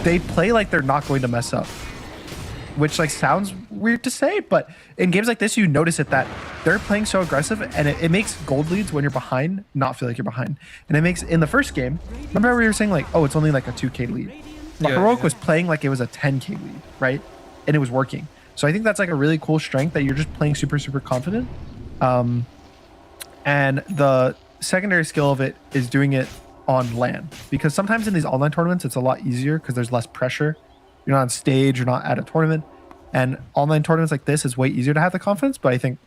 they play like they're not going to mess up, which like sounds weird to say, but in games like this, you notice it, that they're playing so aggressive, and it makes gold leads when you're behind not feel like you're behind. And it makes, in the first game, remember we were saying like, oh, it's only like a 2k lead. But Heroic was playing like it was a 10k lead, right? And it was working. So I think that's like a really cool strength, that you're just playing super, super confident. And the secondary skill of it is doing it on LAN, because sometimes in these online tournaments, it's a lot easier because there's less pressure. You're not on stage, you're not at a tournament. And online tournaments like this is way easier to have the confidence. But I think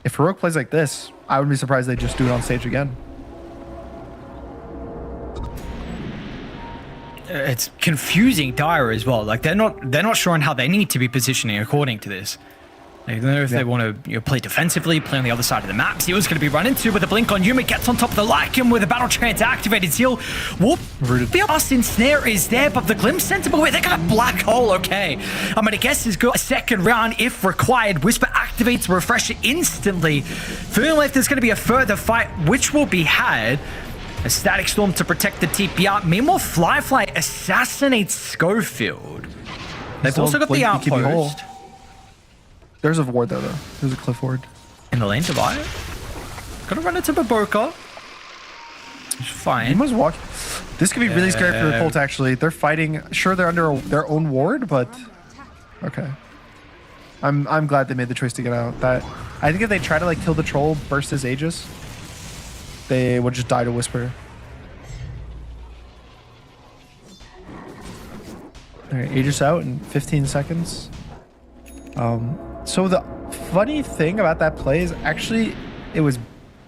if Heroic plays like this, I wouldn't be surprised they just do it on stage again. It's confusing Dire as well. Like they're not sure on how they need to be positioning according to this. They don't know if they want to play defensively, play on the other side of the map. Zeal's going to be run into with a blink on Yuma, gets on top of the Lycan with a battle trance activated. Zeal, whoop. The Austin snare is there, but the Glimpse sensible, wait, they got a black hole, okay. I'm going to guess he's got a second round if required. Whisper activates Refresher instantly. Feeling like there's going to be a further fight, which will be had. A Static Storm to protect the TPR. Meanwhile, Fly assassinates Schofield. They've also got the outpost. There's a ward though. There's a cliff ward. In the lane to buy it. Gotta run into Baboka. It's fine. He must walk. This could be really scary for the Colt, actually. They're fighting. Sure, they're under their own ward, but okay. I'm glad they made the choice to get out. That I think if they try to like kill the troll, burst his Aegis, they would just die to Whisper. All right, Aegis out in 15 seconds. So the funny thing about that play is actually it was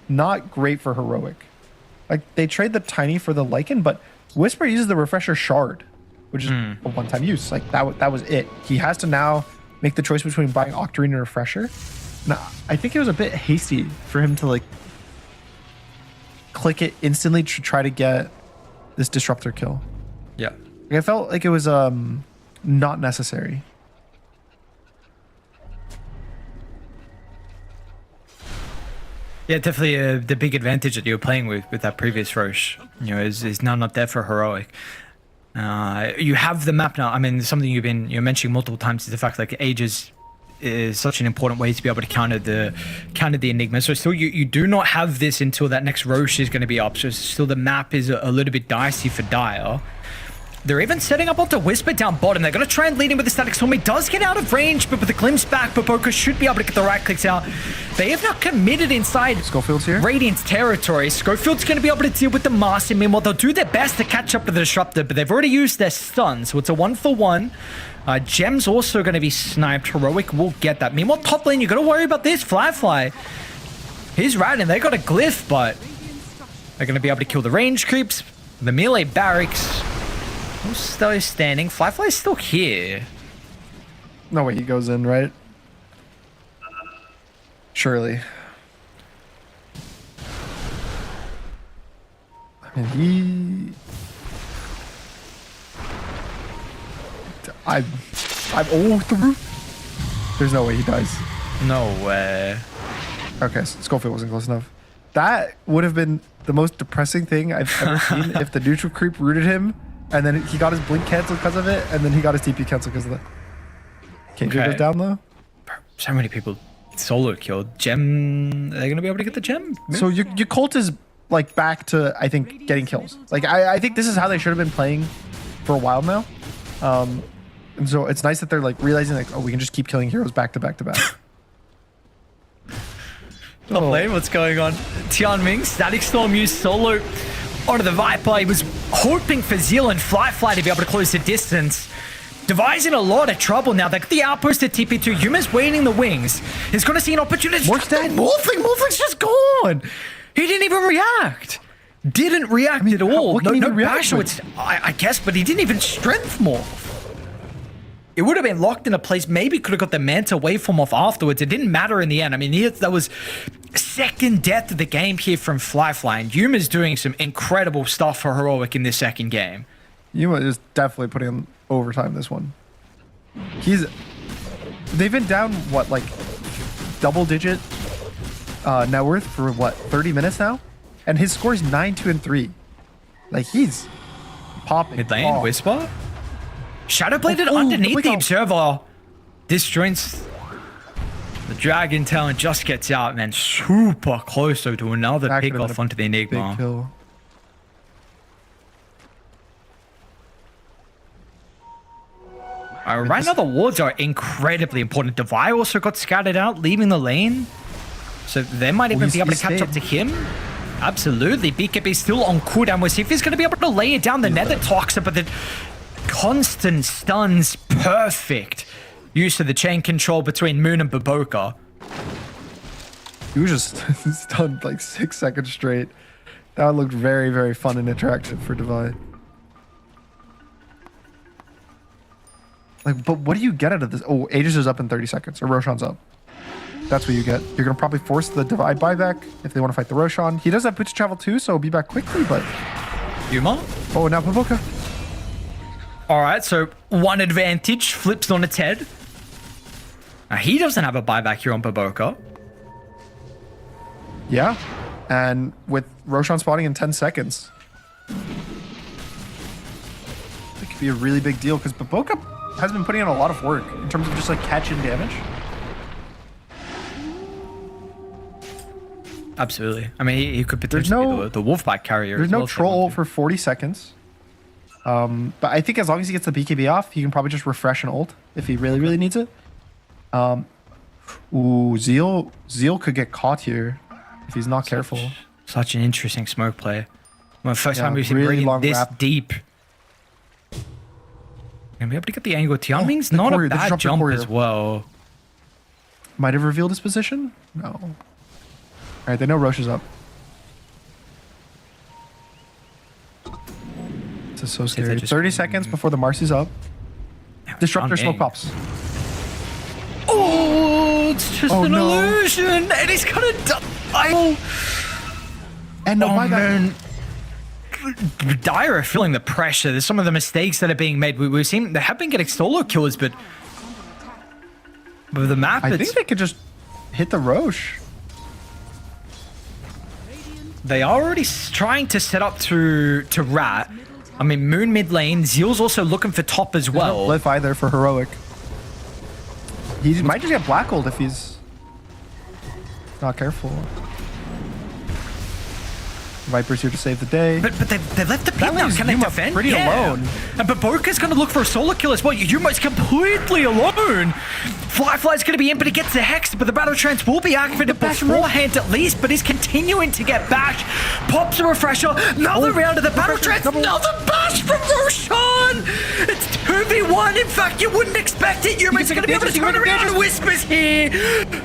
not great for Heroic. Like they trade the Tiny for the Lycan, but Whisper uses the Refresher Shard, which is a one-time use. Like that was it. He has to now make the choice between buying Octarine and Refresher. Now, I think it was a bit hasty for him to like click it instantly to try to get this Disruptor kill. Yeah. Like, I felt like it was not necessary. Yeah, definitely the big advantage that you were playing with that previous Roche, is now not there for Heroic. You have the map now. I mean, something you're mentioning multiple times is the fact like Aegis is such an important way to be able to counter the Enigma. So still, you do not have this until that next Roche is going to be up. So still, the map is a little bit dicey for Dire. They're even setting up onto Whisper down bottom. They're going to try and lead him with the Static Storm. He does get out of range, but with the Glimpse back, Baboka should be able to get the right clicks out. They have not committed inside Schofield's here. Radiant's territory. Schofield's going to be able to deal with the Master. Meanwhile, they'll do their best to catch up to the Disruptor, but they've already used their stun, so it's a 1-for-1. Gem's also going to be sniped. Heroic will get that. Meanwhile, top lane, you got to worry about this. Fly. He's riding. They got a glyph, but they're going to be able to kill the range creeps. The melee barracks. Still standing. Fly's still here. No way he goes in, right? Surely. I mean, I'm through. There's no way he dies. No way. Okay, so Schofield wasn't close enough. That would have been the most depressing thing I've ever seen if the neutral creep rooted him. And then he got his blink canceled because of it, and then he got his TP canceled because of it. Can't goes down though. So many people solo killed. Gem, are they gonna be able to get the gem? So your Colt is like back to, I think, getting kills. Like I think this is how they should have been playing for a while now. And so it's nice that they're like realizing like, oh, we can just keep killing heroes back to back to back. Top lane, what's going on? Tian Ming, Static Storm used solo onto the Viper. He was hoping for Zeal and Fly to be able to close the distance. Devising a lot of trouble now. They got the outpost at TP2. Yuma's waiting the wings. He's going to see an opportunity. Morph's dead. Morphing's just gone. He didn't even react. Didn't react at all. what can he No even react bash. with? I guess, but he didn't even strength morph. It would have been locked in a place. Maybe could have got the Manta waveform off afterwards. It didn't matter in the end. I mean, that was second death of the game here from Fly, and Yuma's doing some incredible stuff for Heroic in this second game. Yuma is definitely putting in overtime this one. They've been down, what, like double-digit net worth for, what, 30 minutes now? And his score is 9-2-3. Like, he's popping. Mid lane, Whisper. Shadowbladed Oh, underneath look the how- Observer. Disjoints the Dragon Tail and just gets out, man. Super close though to another That pick could've been off a onto the Enigma. Big kill. Right now the wards are incredibly important. Devi also got scattered out, leaving the lane. So they might even be able to catch up to him. Absolutely. BKB still on cooldown. We'll see if he's going to be able to lay it down. The Nether Toxin, but the constant stuns, perfect use of the chain control between Moon and Baboka. He was just stunned like 6 seconds straight. That looked very, very fun and interactive for Devi. Like, but what do you get out of this? Oh, Aegis is up in 30 seconds, or Roshan's up. That's what you get. You're going to probably force the Divide buyback if they want to fight the Roshan. He does have boots travel too, so he'll be back quickly, but... Yuma? Oh, now Baboka. All right, so one advantage flips on its head. Now, he doesn't have a buyback here on Baboka. Yeah, and with Roshan spawning in 10 seconds. It could be a really big deal, because Baboka has been putting in a lot of work in terms of just like catching damage. Absolutely. I mean, he could potentially be the Wolfpack carrier. There's as no well, troll ult for 40 seconds. But I think as long as he gets the BKB off, he can probably just refresh an ult if he really, really needs it. Ooh, Zeal could get caught here if he's not careful. Such an interesting smoke play. Well, first Yeah, time we've seen really bring long this wrap. deep. And be able to get the angle. Tianming's the not courier, a they bad dropped the jump courier. as well. Might have revealed his position? No. All right, they know Roche is up. This is so See if they scary. just- 30 seconds before the Marcy's up. Disruptor smoke Tianming. pops. Oh, it's just Oh, an no. illusion. And he's gonna die. And no Oh, buyback. man. Dire are feeling the pressure. There's some of the mistakes that are being made. We've seen they have been getting solo kills, but with the map, I it's, think they could just hit the Roche. they are already trying to set up to Rat. I mean, Moon mid lane. Zeal's also looking for top as No well. Glyph either for Heroic. He might just get black hold if he's not careful. Viper's here to save the day. But they left the pit That now. leaves Can they Yuma defend? pretty alone. And Baboka's going to look for a solo kill as well. Yuma's completely alone. Fly's going to be in, but he gets the Hex, but the Battle Trance will be activated beforehand at least, but he's continuing to get bashed. Pops a refresher. Another round of the Battle Trance. Another bash from Roshan. It's 2v1. In fact, you wouldn't expect it. Yuma's going to be able to turn around. Whispers here.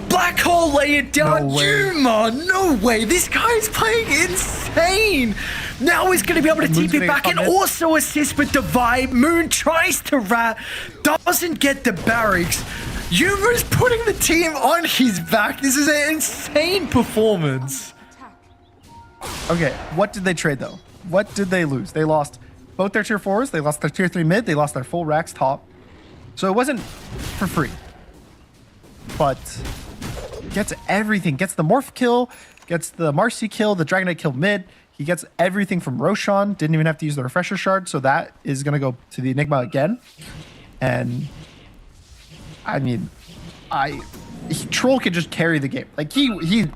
Black Hole lay it down. No way. Yuma, no way. This guy is playing insane. Now he's going to be able to And Moon's TP gonna back and come in. also assist with the vibe. Moon tries to rat, doesn't get the barracks. Yuma's putting the team on his back. This is an insane performance. Okay, what did they trade though? What did they lose? They lost both their tier 4s, they lost their tier 3 mid, they lost their full racks top. So it wasn't for free. But gets everything. Gets the Morph kill, gets the Marcy kill, the Dragonite kill mid. He gets everything from Roshan. Didn't even have to use the refresher shard, so that is gonna go to the Enigma again. And I mean, Troll could just carry the game. Like he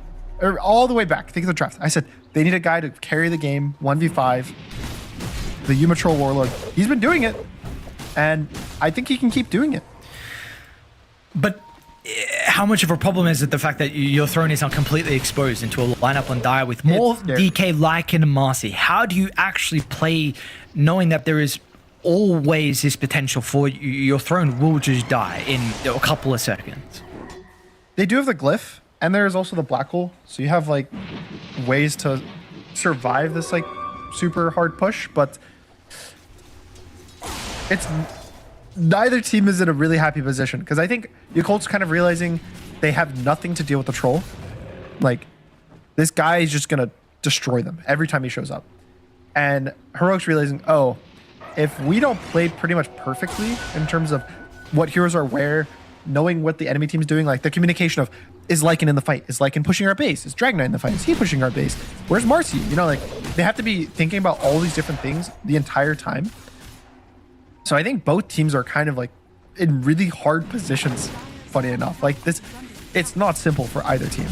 all the way back. Think of the draft. I said they need a guy to carry the game 1v5. The Yuma Troll Warlord. He's been doing it, and I think he can keep doing it. But how much of a problem is it the fact that your throne is now completely exposed into a lineup on Dire with more DK, Lycan, and Marcy? How do you actually play knowing that there is always this potential for your throne will just die in a couple of seconds? They do have the glyph, and there is also the black hole. So you have like ways to survive this like super hard push, but it's neither team is in a really happy position because I think Yakult's kind of realizing they have nothing to deal with the troll. Like, this guy is just gonna destroy them every time he shows up. And Heroic's realizing, oh, if we don't play pretty much perfectly in terms of what heroes are where, knowing what the enemy team's doing, like the communication of, is Lycan in the fight? Is Lycan pushing our base? Is Dragonite in the fight? Is he pushing our base? Where's Marcy? You know, like, they have to be thinking about all these different things the entire time. So I think both teams are kind of like in really hard positions, funny enough. Like this, it's not simple for either team.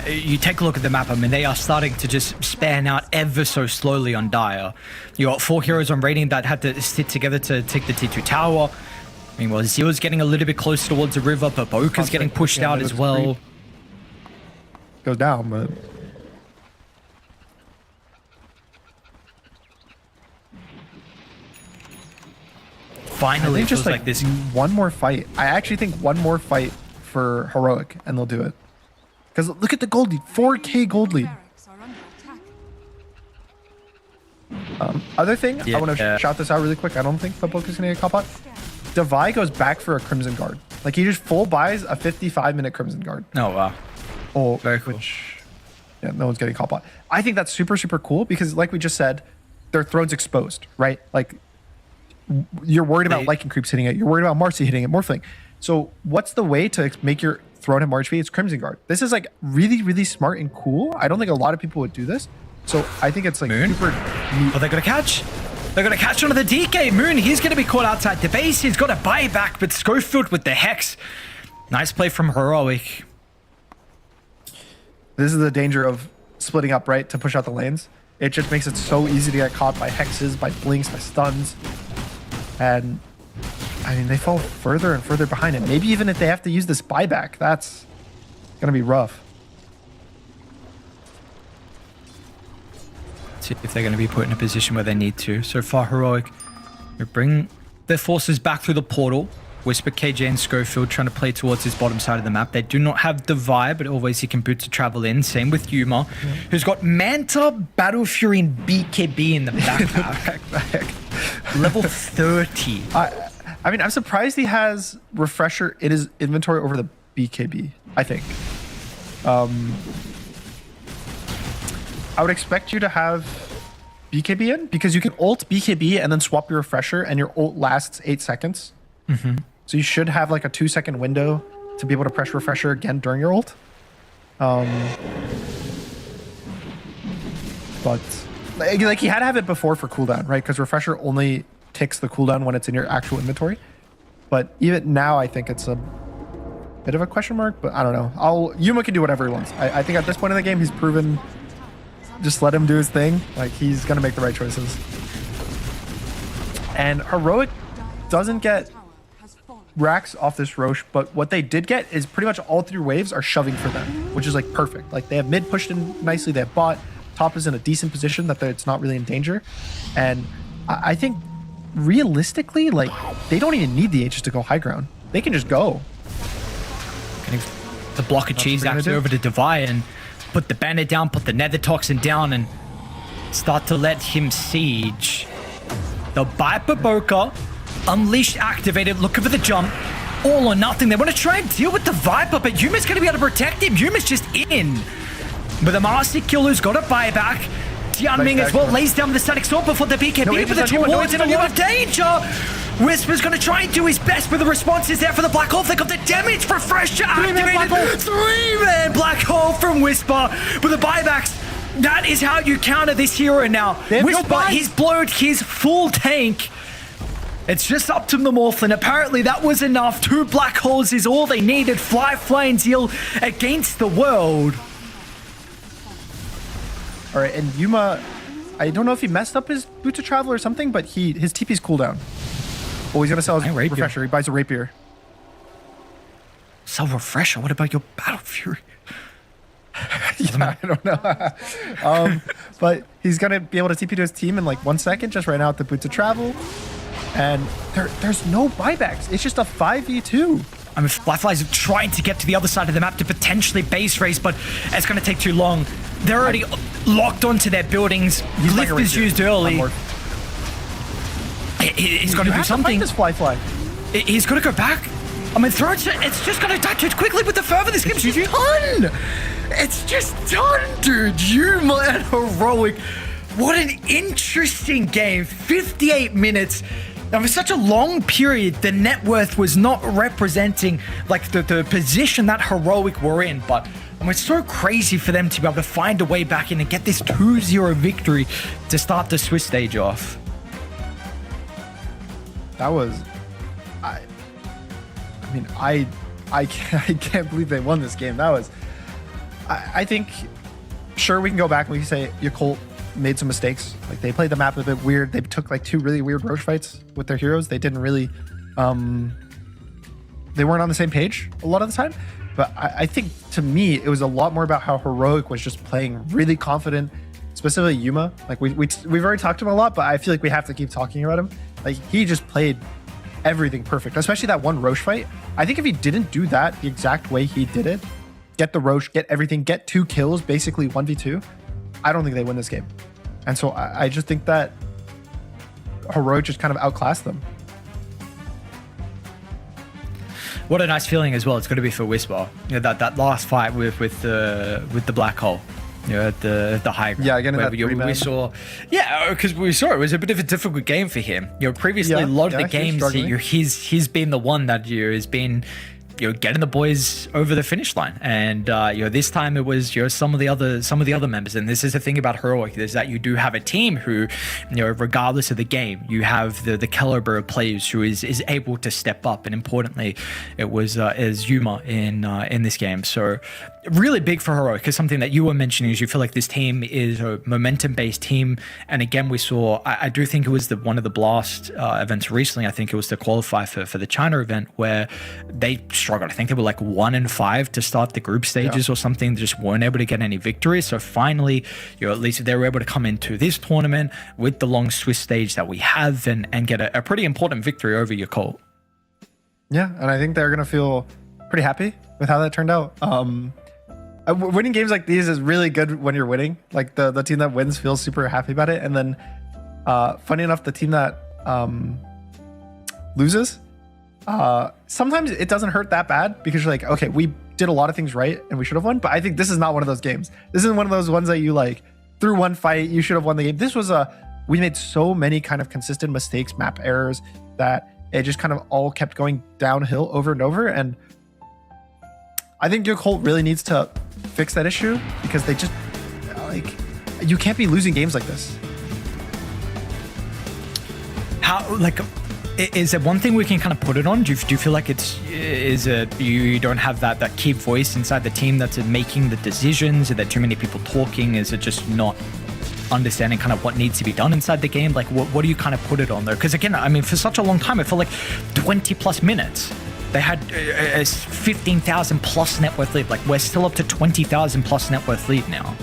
You take a look at the map, I mean, they are starting to just span out ever so slowly on Dire. You got 4 heroes on Radiant that had to sit together to take the T2 tower. I mean, well, Zeal's getting a little bit closer towards the river, but Boka's getting pushed out as well. Goes down, but... Finally, it just feels like this. One more fight. I actually think one more fight for Heroic, and they'll do it. Because look at the gold lead, 4K gold lead. Other thing, I want to shout this out really quick. I don't think Boka's gonna get caught out. Devi goes back for a Crimson Guard. Like, he just full buys a 55-minute Crimson Guard. Oh, wow. Oh, very cool. Which, yeah, no one's getting caught out. I think that's super, super cool because, like we just said, their throne's exposed, right? Like, you're worried about Lycan creeps hitting it. You're worried about Marcy hitting it, Morphling. So what's the way to make your throne at March V? It's Crimson Guard. This is like really, really smart and cool. I don't think a lot of people would do this. So I think it's like super neat. Oh, they're going to catch. They're going to catch onto the DK. Moon, he's going to be caught outside the base. He's got a buyback, but Schofield with the Hex. Nice play from Heroic. This is the danger of splitting up, right? To push out the lanes. It just makes it so easy to get caught by Hexes, by Blinks, by Stuns. And I mean, they fall further and further behind it. Maybe even if they have to use this buyback, that's going to be rough. See if they're going to be put in a position where they need to. So far, Heroic, we bring their forces back through the portal. Whisper, KJ, and Schofield trying to play towards his bottom side of the map. They do not have Devi, but always he can boot to travel in. Same with Yuma, who's got Manta, Battle Fury, and BKB in the backpack. Level 30. I mean, I'm surprised he has Refresher in his inventory over the BKB, I think. I would expect you to have BKB in because you can ult BKB and then swap your Refresher and your ult lasts 8 seconds. So you should have like a 2-second window to be able to press Refresher again during your ult. But like he had to have it before for cooldown, right? Because Refresher only ticks the cooldown when it's in your actual inventory. But even now, I think it's a bit of a question mark. But I don't know. Yuma can do whatever he wants. I think at this point in the game, he's proven. Just let him do his thing. Like, he's gonna make the right choices. And Heroic doesn't get racks off this Roche, but what they did get is pretty much all 3 waves are shoving for them, which is like perfect. Like, they have mid pushed in nicely. They have bot. Top is in a decent position that it's not really in danger. And I think realistically, like, they don't even need the H's to go high ground. They can just go. Getting the block of cheese actually over to Devi and put the bandit down, put the nether toxin down, and start to let him siege. The Viper Boka, Unleashed activated, looking for the jump. All or nothing. They want to try and deal with the Viper, but Yuma's going to be able to protect him. Yuma's just in. But the Master Killer's got a buyback. Tianming as well lays down the static sword before the BKB, but the two wards in a lot of danger. Whisper's going to try and do his best, but the response is there for the Black Hole. They got the damage refresher activated. 3-man Black Hole from Whisper. But the buybacks, that is how you counter this hero now. Whisper, he's blowed his full tank. It's just up to the Morphlin. Apparently that was enough. 2 Black Holes is all they needed. Fly and Zeal against the world. All right, and Yuma, I don't know if he messed up his Boot to Travel or something, but his TP's cooldown. Oh, he's gonna sell his Refresher. He buys a Rapier. Sell Refresher? What about your Battle Fury? Yeah, I don't know. But he's gonna be able to TP to his team in like 1 second, just right now with the Boot to Travel. And there's no buybacks. It's just a 5v2. I mean, Blackfly's trying to get to the other side of the map to potentially base race, but it's going to take too long. they're already locked onto their buildings. Lift is used early. He's got to do something. This fly. He's got to go back. I mean, throw it. It's just going to die too quickly with the fervor. This game's done. It's just done, dude. Yuma and Heroic. What an interesting game. 58 minutes. And for such a long period, the net worth was not representing like the position that Heroic were in. But I mean, it's so crazy for them to be able to find a way back in and get this 2-0 victory to start the Swiss stage off. That was, I mean, I can't believe they won this game. That was, I think, sure, we can go back and we can say Yakult made some mistakes. Like, they played the map a bit weird. They took like 2 really weird Roche fights with their heroes. They didn't really, they weren't on the same page a lot of the time. But I think, to me, it was a lot more about how Heroic was just playing really confident, specifically Yuma. Like, we've already talked to him a lot, but I feel like we have to keep talking about him. Like, he just played everything perfect, especially that one Roche fight. I think if he didn't do that the exact way he did it, get the Roche, get everything, get 2 kills, basically 1v2, I don't think they win this game. And so I just think that Heroic just kind of outclassed them. What a nice feeling as well. It's going to be for Whisper. You know, that last fight with the black hole. You know, at the high ground. Yeah, again, we saw. Yeah, because we saw it was a bit of a difficult game for him. You know, previously a lot of the games he's been the one that has been getting the boys over the finish line, and this time it was some of the other members. And this is the thing about Heroic, is that you do have a team who, regardless of the game, you have the caliber of players who is able to step up. And importantly, it was Yuma in this game. So really big for Heroic, because something that you were mentioning is you feel like this team is a momentum-based team. And again, we saw, I do think it was one of the Blast events recently. I think it was the qualify for the China event where they struggled. I think they were like 1-5 to start the group stages or something. They just weren't able to get any victories. So finally, at least they were able to come into this tournament with the long Swiss stage that we have and get a pretty important victory over Yakult. Yeah, and I think they're going to feel pretty happy with how that turned out. Winning games like these is really good when you're winning. Like, the team that wins feels super happy about it. And then, funny enough, the team that loses, sometimes it doesn't hurt that bad, because you're like, okay, we did a lot of things right and we should have won. But I think this is not one of those games. This isn't one of those ones that you like, through one fight, you should have won the game. This was we made so many kind of consistent mistakes, map errors, that it just kind of all kept going downhill over and over. And I think Yakult really needs to fix that issue, because they just, like, you can't be losing games like this. How, like, is there one thing we can kind of put it on? Do you feel like you don't have that key voice inside the team that's making the decisions? Are there too many people talking? Is it just not understanding kind of what needs to be done inside the game? Like, what do you kind of put it on there? Because again, I mean, for such a long time, it felt like 20 plus minutes. They had a 15,000 plus net worth lead. Like, we're still up to 20,000 plus net worth lead now.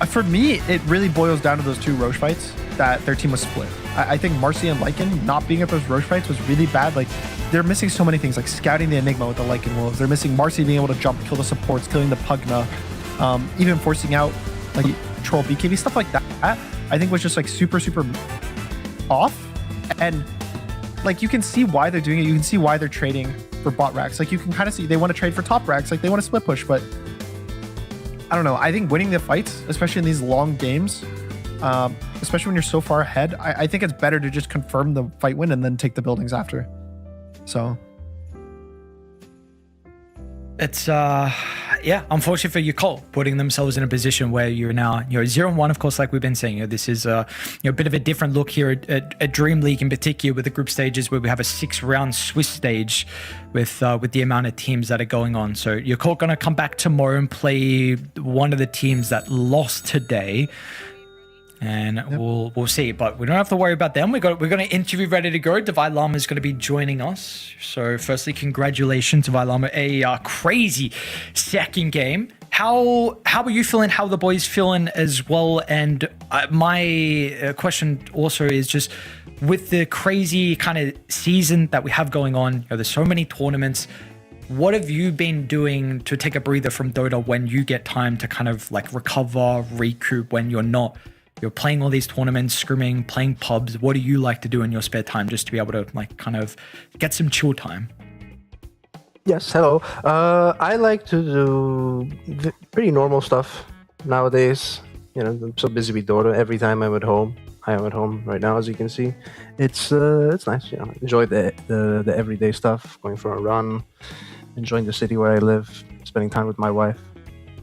For me, it really boils down to those 2 Roche fights that their team was split. I think Marcy and Lycan not being at those Roche fights was really bad. Like, they're missing so many things, like scouting the Enigma with the Lycan Wolves. They're missing Marcy being able to jump, kill the supports, killing the Pugna, even forcing out like troll BKB, stuff like that. I think was just like super off. And like, you can see why they're doing it. You can see why they're trading for bot racks. Like, you can kind of see they want to trade for top racks. Like, they want to split push, but I don't know. I think winning the fights, especially in these long games, especially when you're so far ahead, I think it's better to just confirm the fight win and then take the buildings after. So it's unfortunate for Yakult, putting themselves in a position where you're now 0-1. Of course, like we've been saying, this is a bit of a different look here at DreamLeague in particular, with the group stages where we have a 6-round Swiss stage with the amount of teams that are going on. So Yakult going to come back tomorrow and play one of the teams that lost today. And we'll see, but we don't have to worry about them. We're going to interview ready to go. Divide Llama is going to be joining us. So firstly, congratulations, Divide Llama, a crazy second game. How are you feeling? How are the boys feeling as well? And my question also is just, with the crazy kind of season that we have going on, there's so many tournaments. what have you been doing to take a breather from Dota when you get time to kind of like recover, recoup when you're playing all these tournaments, scrimming, playing pubs? What do you like to do in your spare time just to be able to like kind of get some chill time? Yes, hello. I like to do pretty normal stuff nowadays. You know, I'm so busy with Dota. Every time I'm at home, I am at home right now, as you can see. It's nice. You know, enjoy the everyday stuff. Going for a run, enjoying the city where I live, spending time with my wife.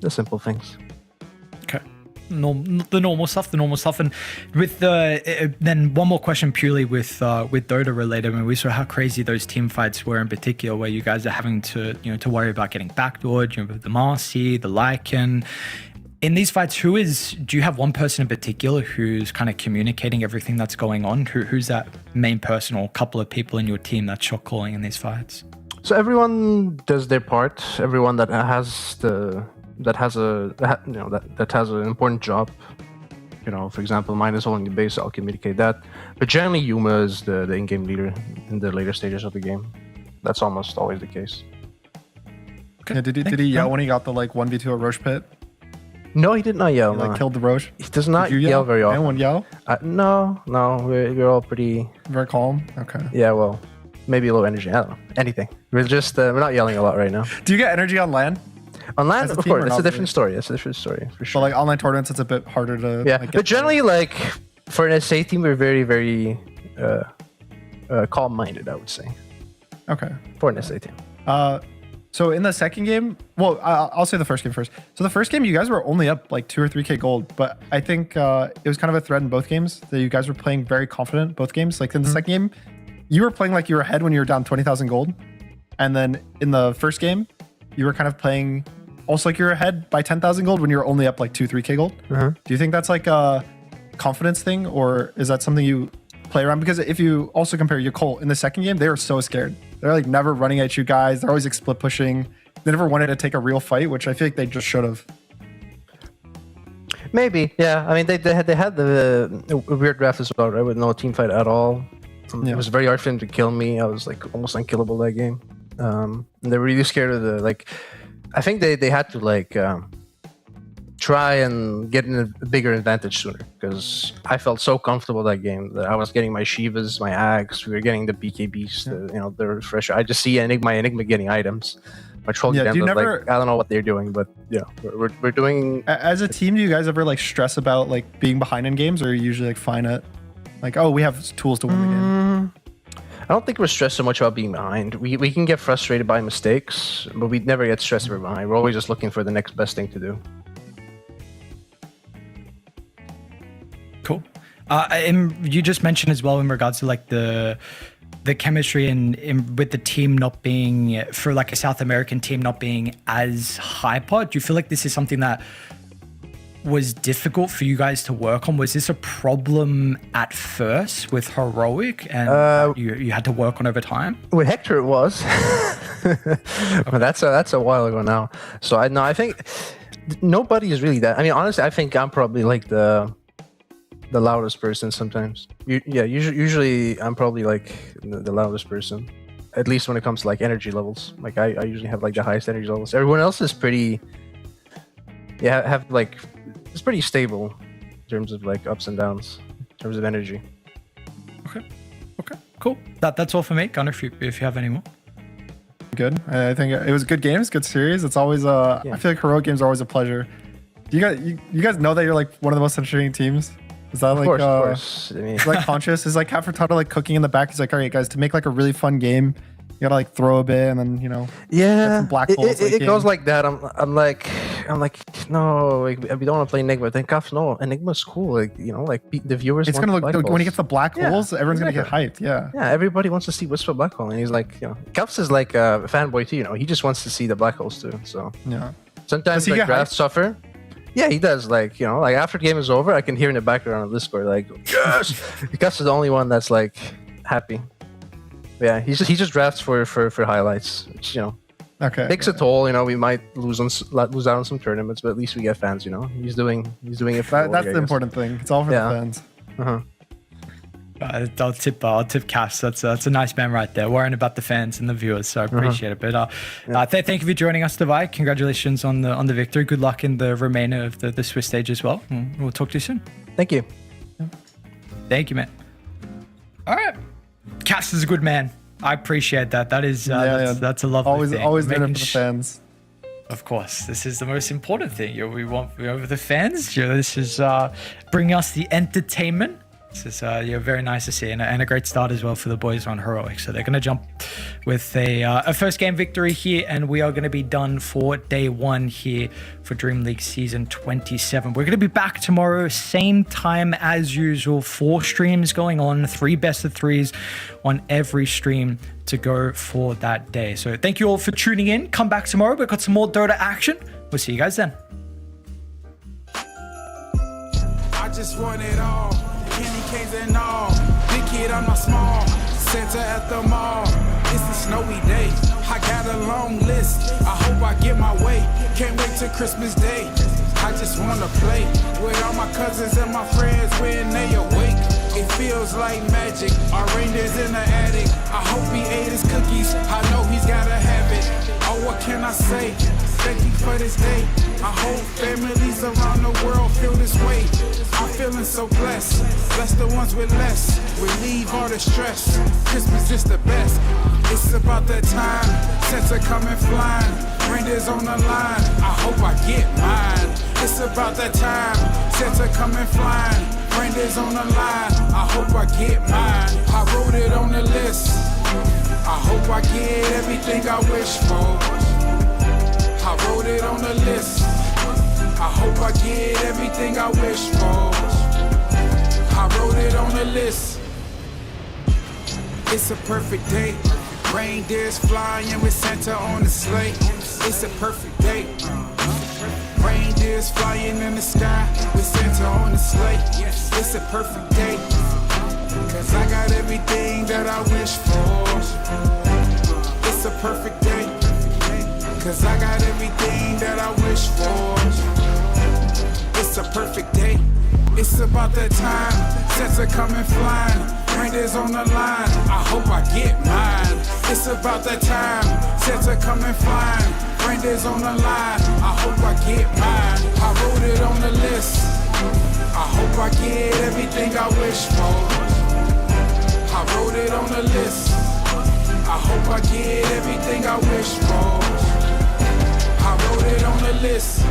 The simple things. Okay. The normal stuff, and with then one more question purely with Dota related. I mean, we saw how crazy those team fights were in particular, where you guys are having to to worry about getting backdoored, the Marcy, the Lycan. In these fights, do you have one person in particular who's kind of communicating everything that's going on? Who's that main person or couple of people in your team that's shot calling in these fights? So everyone does their part. Everyone that has an important job. You know, for example, mine is holding the base, so I'll communicate that. But generally, Yuma is the in-game leader in the later stages of the game. That's almost always the case. Okay. Yeah, did he yell when he got the like 1v2 at Roche Pit? No, he did not yell. He, killed the Roche. He does not yell very often. Anyone yell? No, we're all pretty very calm. Okay. Yeah, well, maybe a little energy. I don't know. Anything. We're just we're not yelling a lot right now. Do you get energy on LAN? On LAN, of course, it's a different story. It's a different story for sure. But like online tournaments, it's a bit harder to. Yeah, but generally, like for an SA team, we're very, very calm-minded. I would say. Okay. For an SA team. So in the second game, well, I'll say the first game first. So the first game, you guys were only up like 2 or 3k gold, but I think it was kind of a thread in both games that you guys were playing very confident both games. Like in the second game, you were playing like you were ahead when you were down 20,000 gold, and then in the first game, you were kind of playing also like you're ahead by 10,000 gold when you're only up like 2-3k gold. Do you think that's like a confidence thing, or is that something you play around? Because if you also compare Yakult in the second game, they were so scared. They're like never running at you guys. They're always like split pushing. They never wanted to take a real fight, which I feel like they just should have. Maybe, yeah. I mean, they had the weird draft as well, right? With no team fight at all. It was very hard for them to kill me. I was like almost unkillable that game. And they were really scared of the like. I think they had to like try and get in a bigger advantage sooner, because I felt so comfortable that game that I was getting my Shivas, my Ags, we were getting the BKBs, the refresher. I just see my Enigma getting items. My troll like, I don't know what they're doing, but yeah, we're doing. As a team, do you guys ever like stress about like being behind in games, or are you usually like fine at like, oh, we have tools to win the game? I don't think we're stressed so much about being behind. We can get frustrated by mistakes, but we never get stressed if we're behind. We're always just looking for the next best thing to do. Cool. And you just mentioned as well in regards to like the chemistry and with the team not being, for like a South American team not being as hyper. Do you feel like this is something that was difficult for you guys to work on? Was this a problem at first with Heroic, and you had to work on over time? With Hector, it was. But that's a while ago now. So I think nobody is really that. I mean, honestly, I think I'm probably like the loudest person sometimes. Usually I'm probably like the loudest person, at least when it comes to like energy levels. Like I usually have like the highest energy levels. Everyone else is pretty, have like, it's pretty stable in terms of like ups and downs, in terms of energy. Okay, cool. That's all for me. Gunnar, if you have any more. Good. I think it was good games, good series. It's always I feel like Heroic games are always a pleasure. You guys know that you're like one of the most entertaining teams? Is that like, of course. I mean, like conscious? Is like Cat Furtado like cooking in the back? He's like, all right, guys, to make like a really fun game, you gotta like throw a bit and then get some black holes. It goes like that. I'm like, no, like, we don't want to play Enigma. Then Cuff, no, Enigma's cool. Like the viewers. It's gonna look when he gets the black holes. Everyone's gonna get hyped. Yeah, everybody wants to see Whisper Black Hole, and he's like, Cuffs is like a fanboy too. He just wants to see the black holes too. So yeah, sometimes like drafts suffer. Yeah, he does. Like, like after the game is over, I can hear in the background on Discord, like, yes! Gus is the only one that's like happy. But yeah, he just drafts for highlights, which, takes a toll. We might lose out on some tournaments, but at least we get fans. He's doing it for that's the important thing. It's all for the fans. I'll tip Cass. That's a nice man right there, worrying about the fans and the viewers. So I appreciate it. But thank you for joining us, Devi. Congratulations on the victory. Good luck in the remainder of the Swiss stage as well. We'll talk to you soon. Thank you. Thank you, man. All right, Cass is a good man. I appreciate that. That is that's a lovely thing. Always doing it Making for the fans. Of course, this is the most important thing. We want over the fans. This is bringing us the entertainment. This is very nice to see, and a great start as well for the boys on Heroic. So they're going to jump with a first game victory here, and we are going to be done for day one here for Dream League Season 27. We're going to be back tomorrow, same time as usual. 4 streams going on, 3 best of 3s on every stream to go for that day. So thank you all for tuning in. Come back tomorrow. We've got some more Dota action. We'll see you guys then. I just want it all. Candy canes and all. Big kid, I'm not small. Santa at the mall. It's a snowy day. I got a long list. I hope I get my way. Can't wait till Christmas Day. I just wanna play with all my cousins and my friends when they awake. It feels like magic. Our reindeer's in the attic. I hope he ate his cookies. I know he's gotta have it. Oh, what can I say? Thank you for this day. I hope families around the world feel this way. I'm feeling so blessed. Bless the ones with less. Relieve all the stress. Christmas is the best. It's about that time. Santa coming flying. Reindeer's on the line. I hope I get mine. It's about that time. Santa coming flying. Reindeer's on the line. I hope I get mine. I wrote it on the list. I hope I get everything I wish for. I wrote it on the list. I hope I get everything I wish for. I wrote it on the list. It's a perfect day. Reindeers flying with Santa on the sleigh. It's a perfect day. Reindeers flying in the sky with Santa on the sleigh. It's a perfect day. Cause I got everything that I wish for. It's a perfect day. Cause I got everything that I wish for. It's a perfect day. It's about that time. Santa coming flying. Reindeer's on the line. I hope I get mine. It's about that time. Santa coming flying. Reindeer's on the line. I hope I get mine. I wrote it on the list. I hope I get everything I wish for. I wrote it on the list. I hope I get everything I wish for. I wrote it on the list.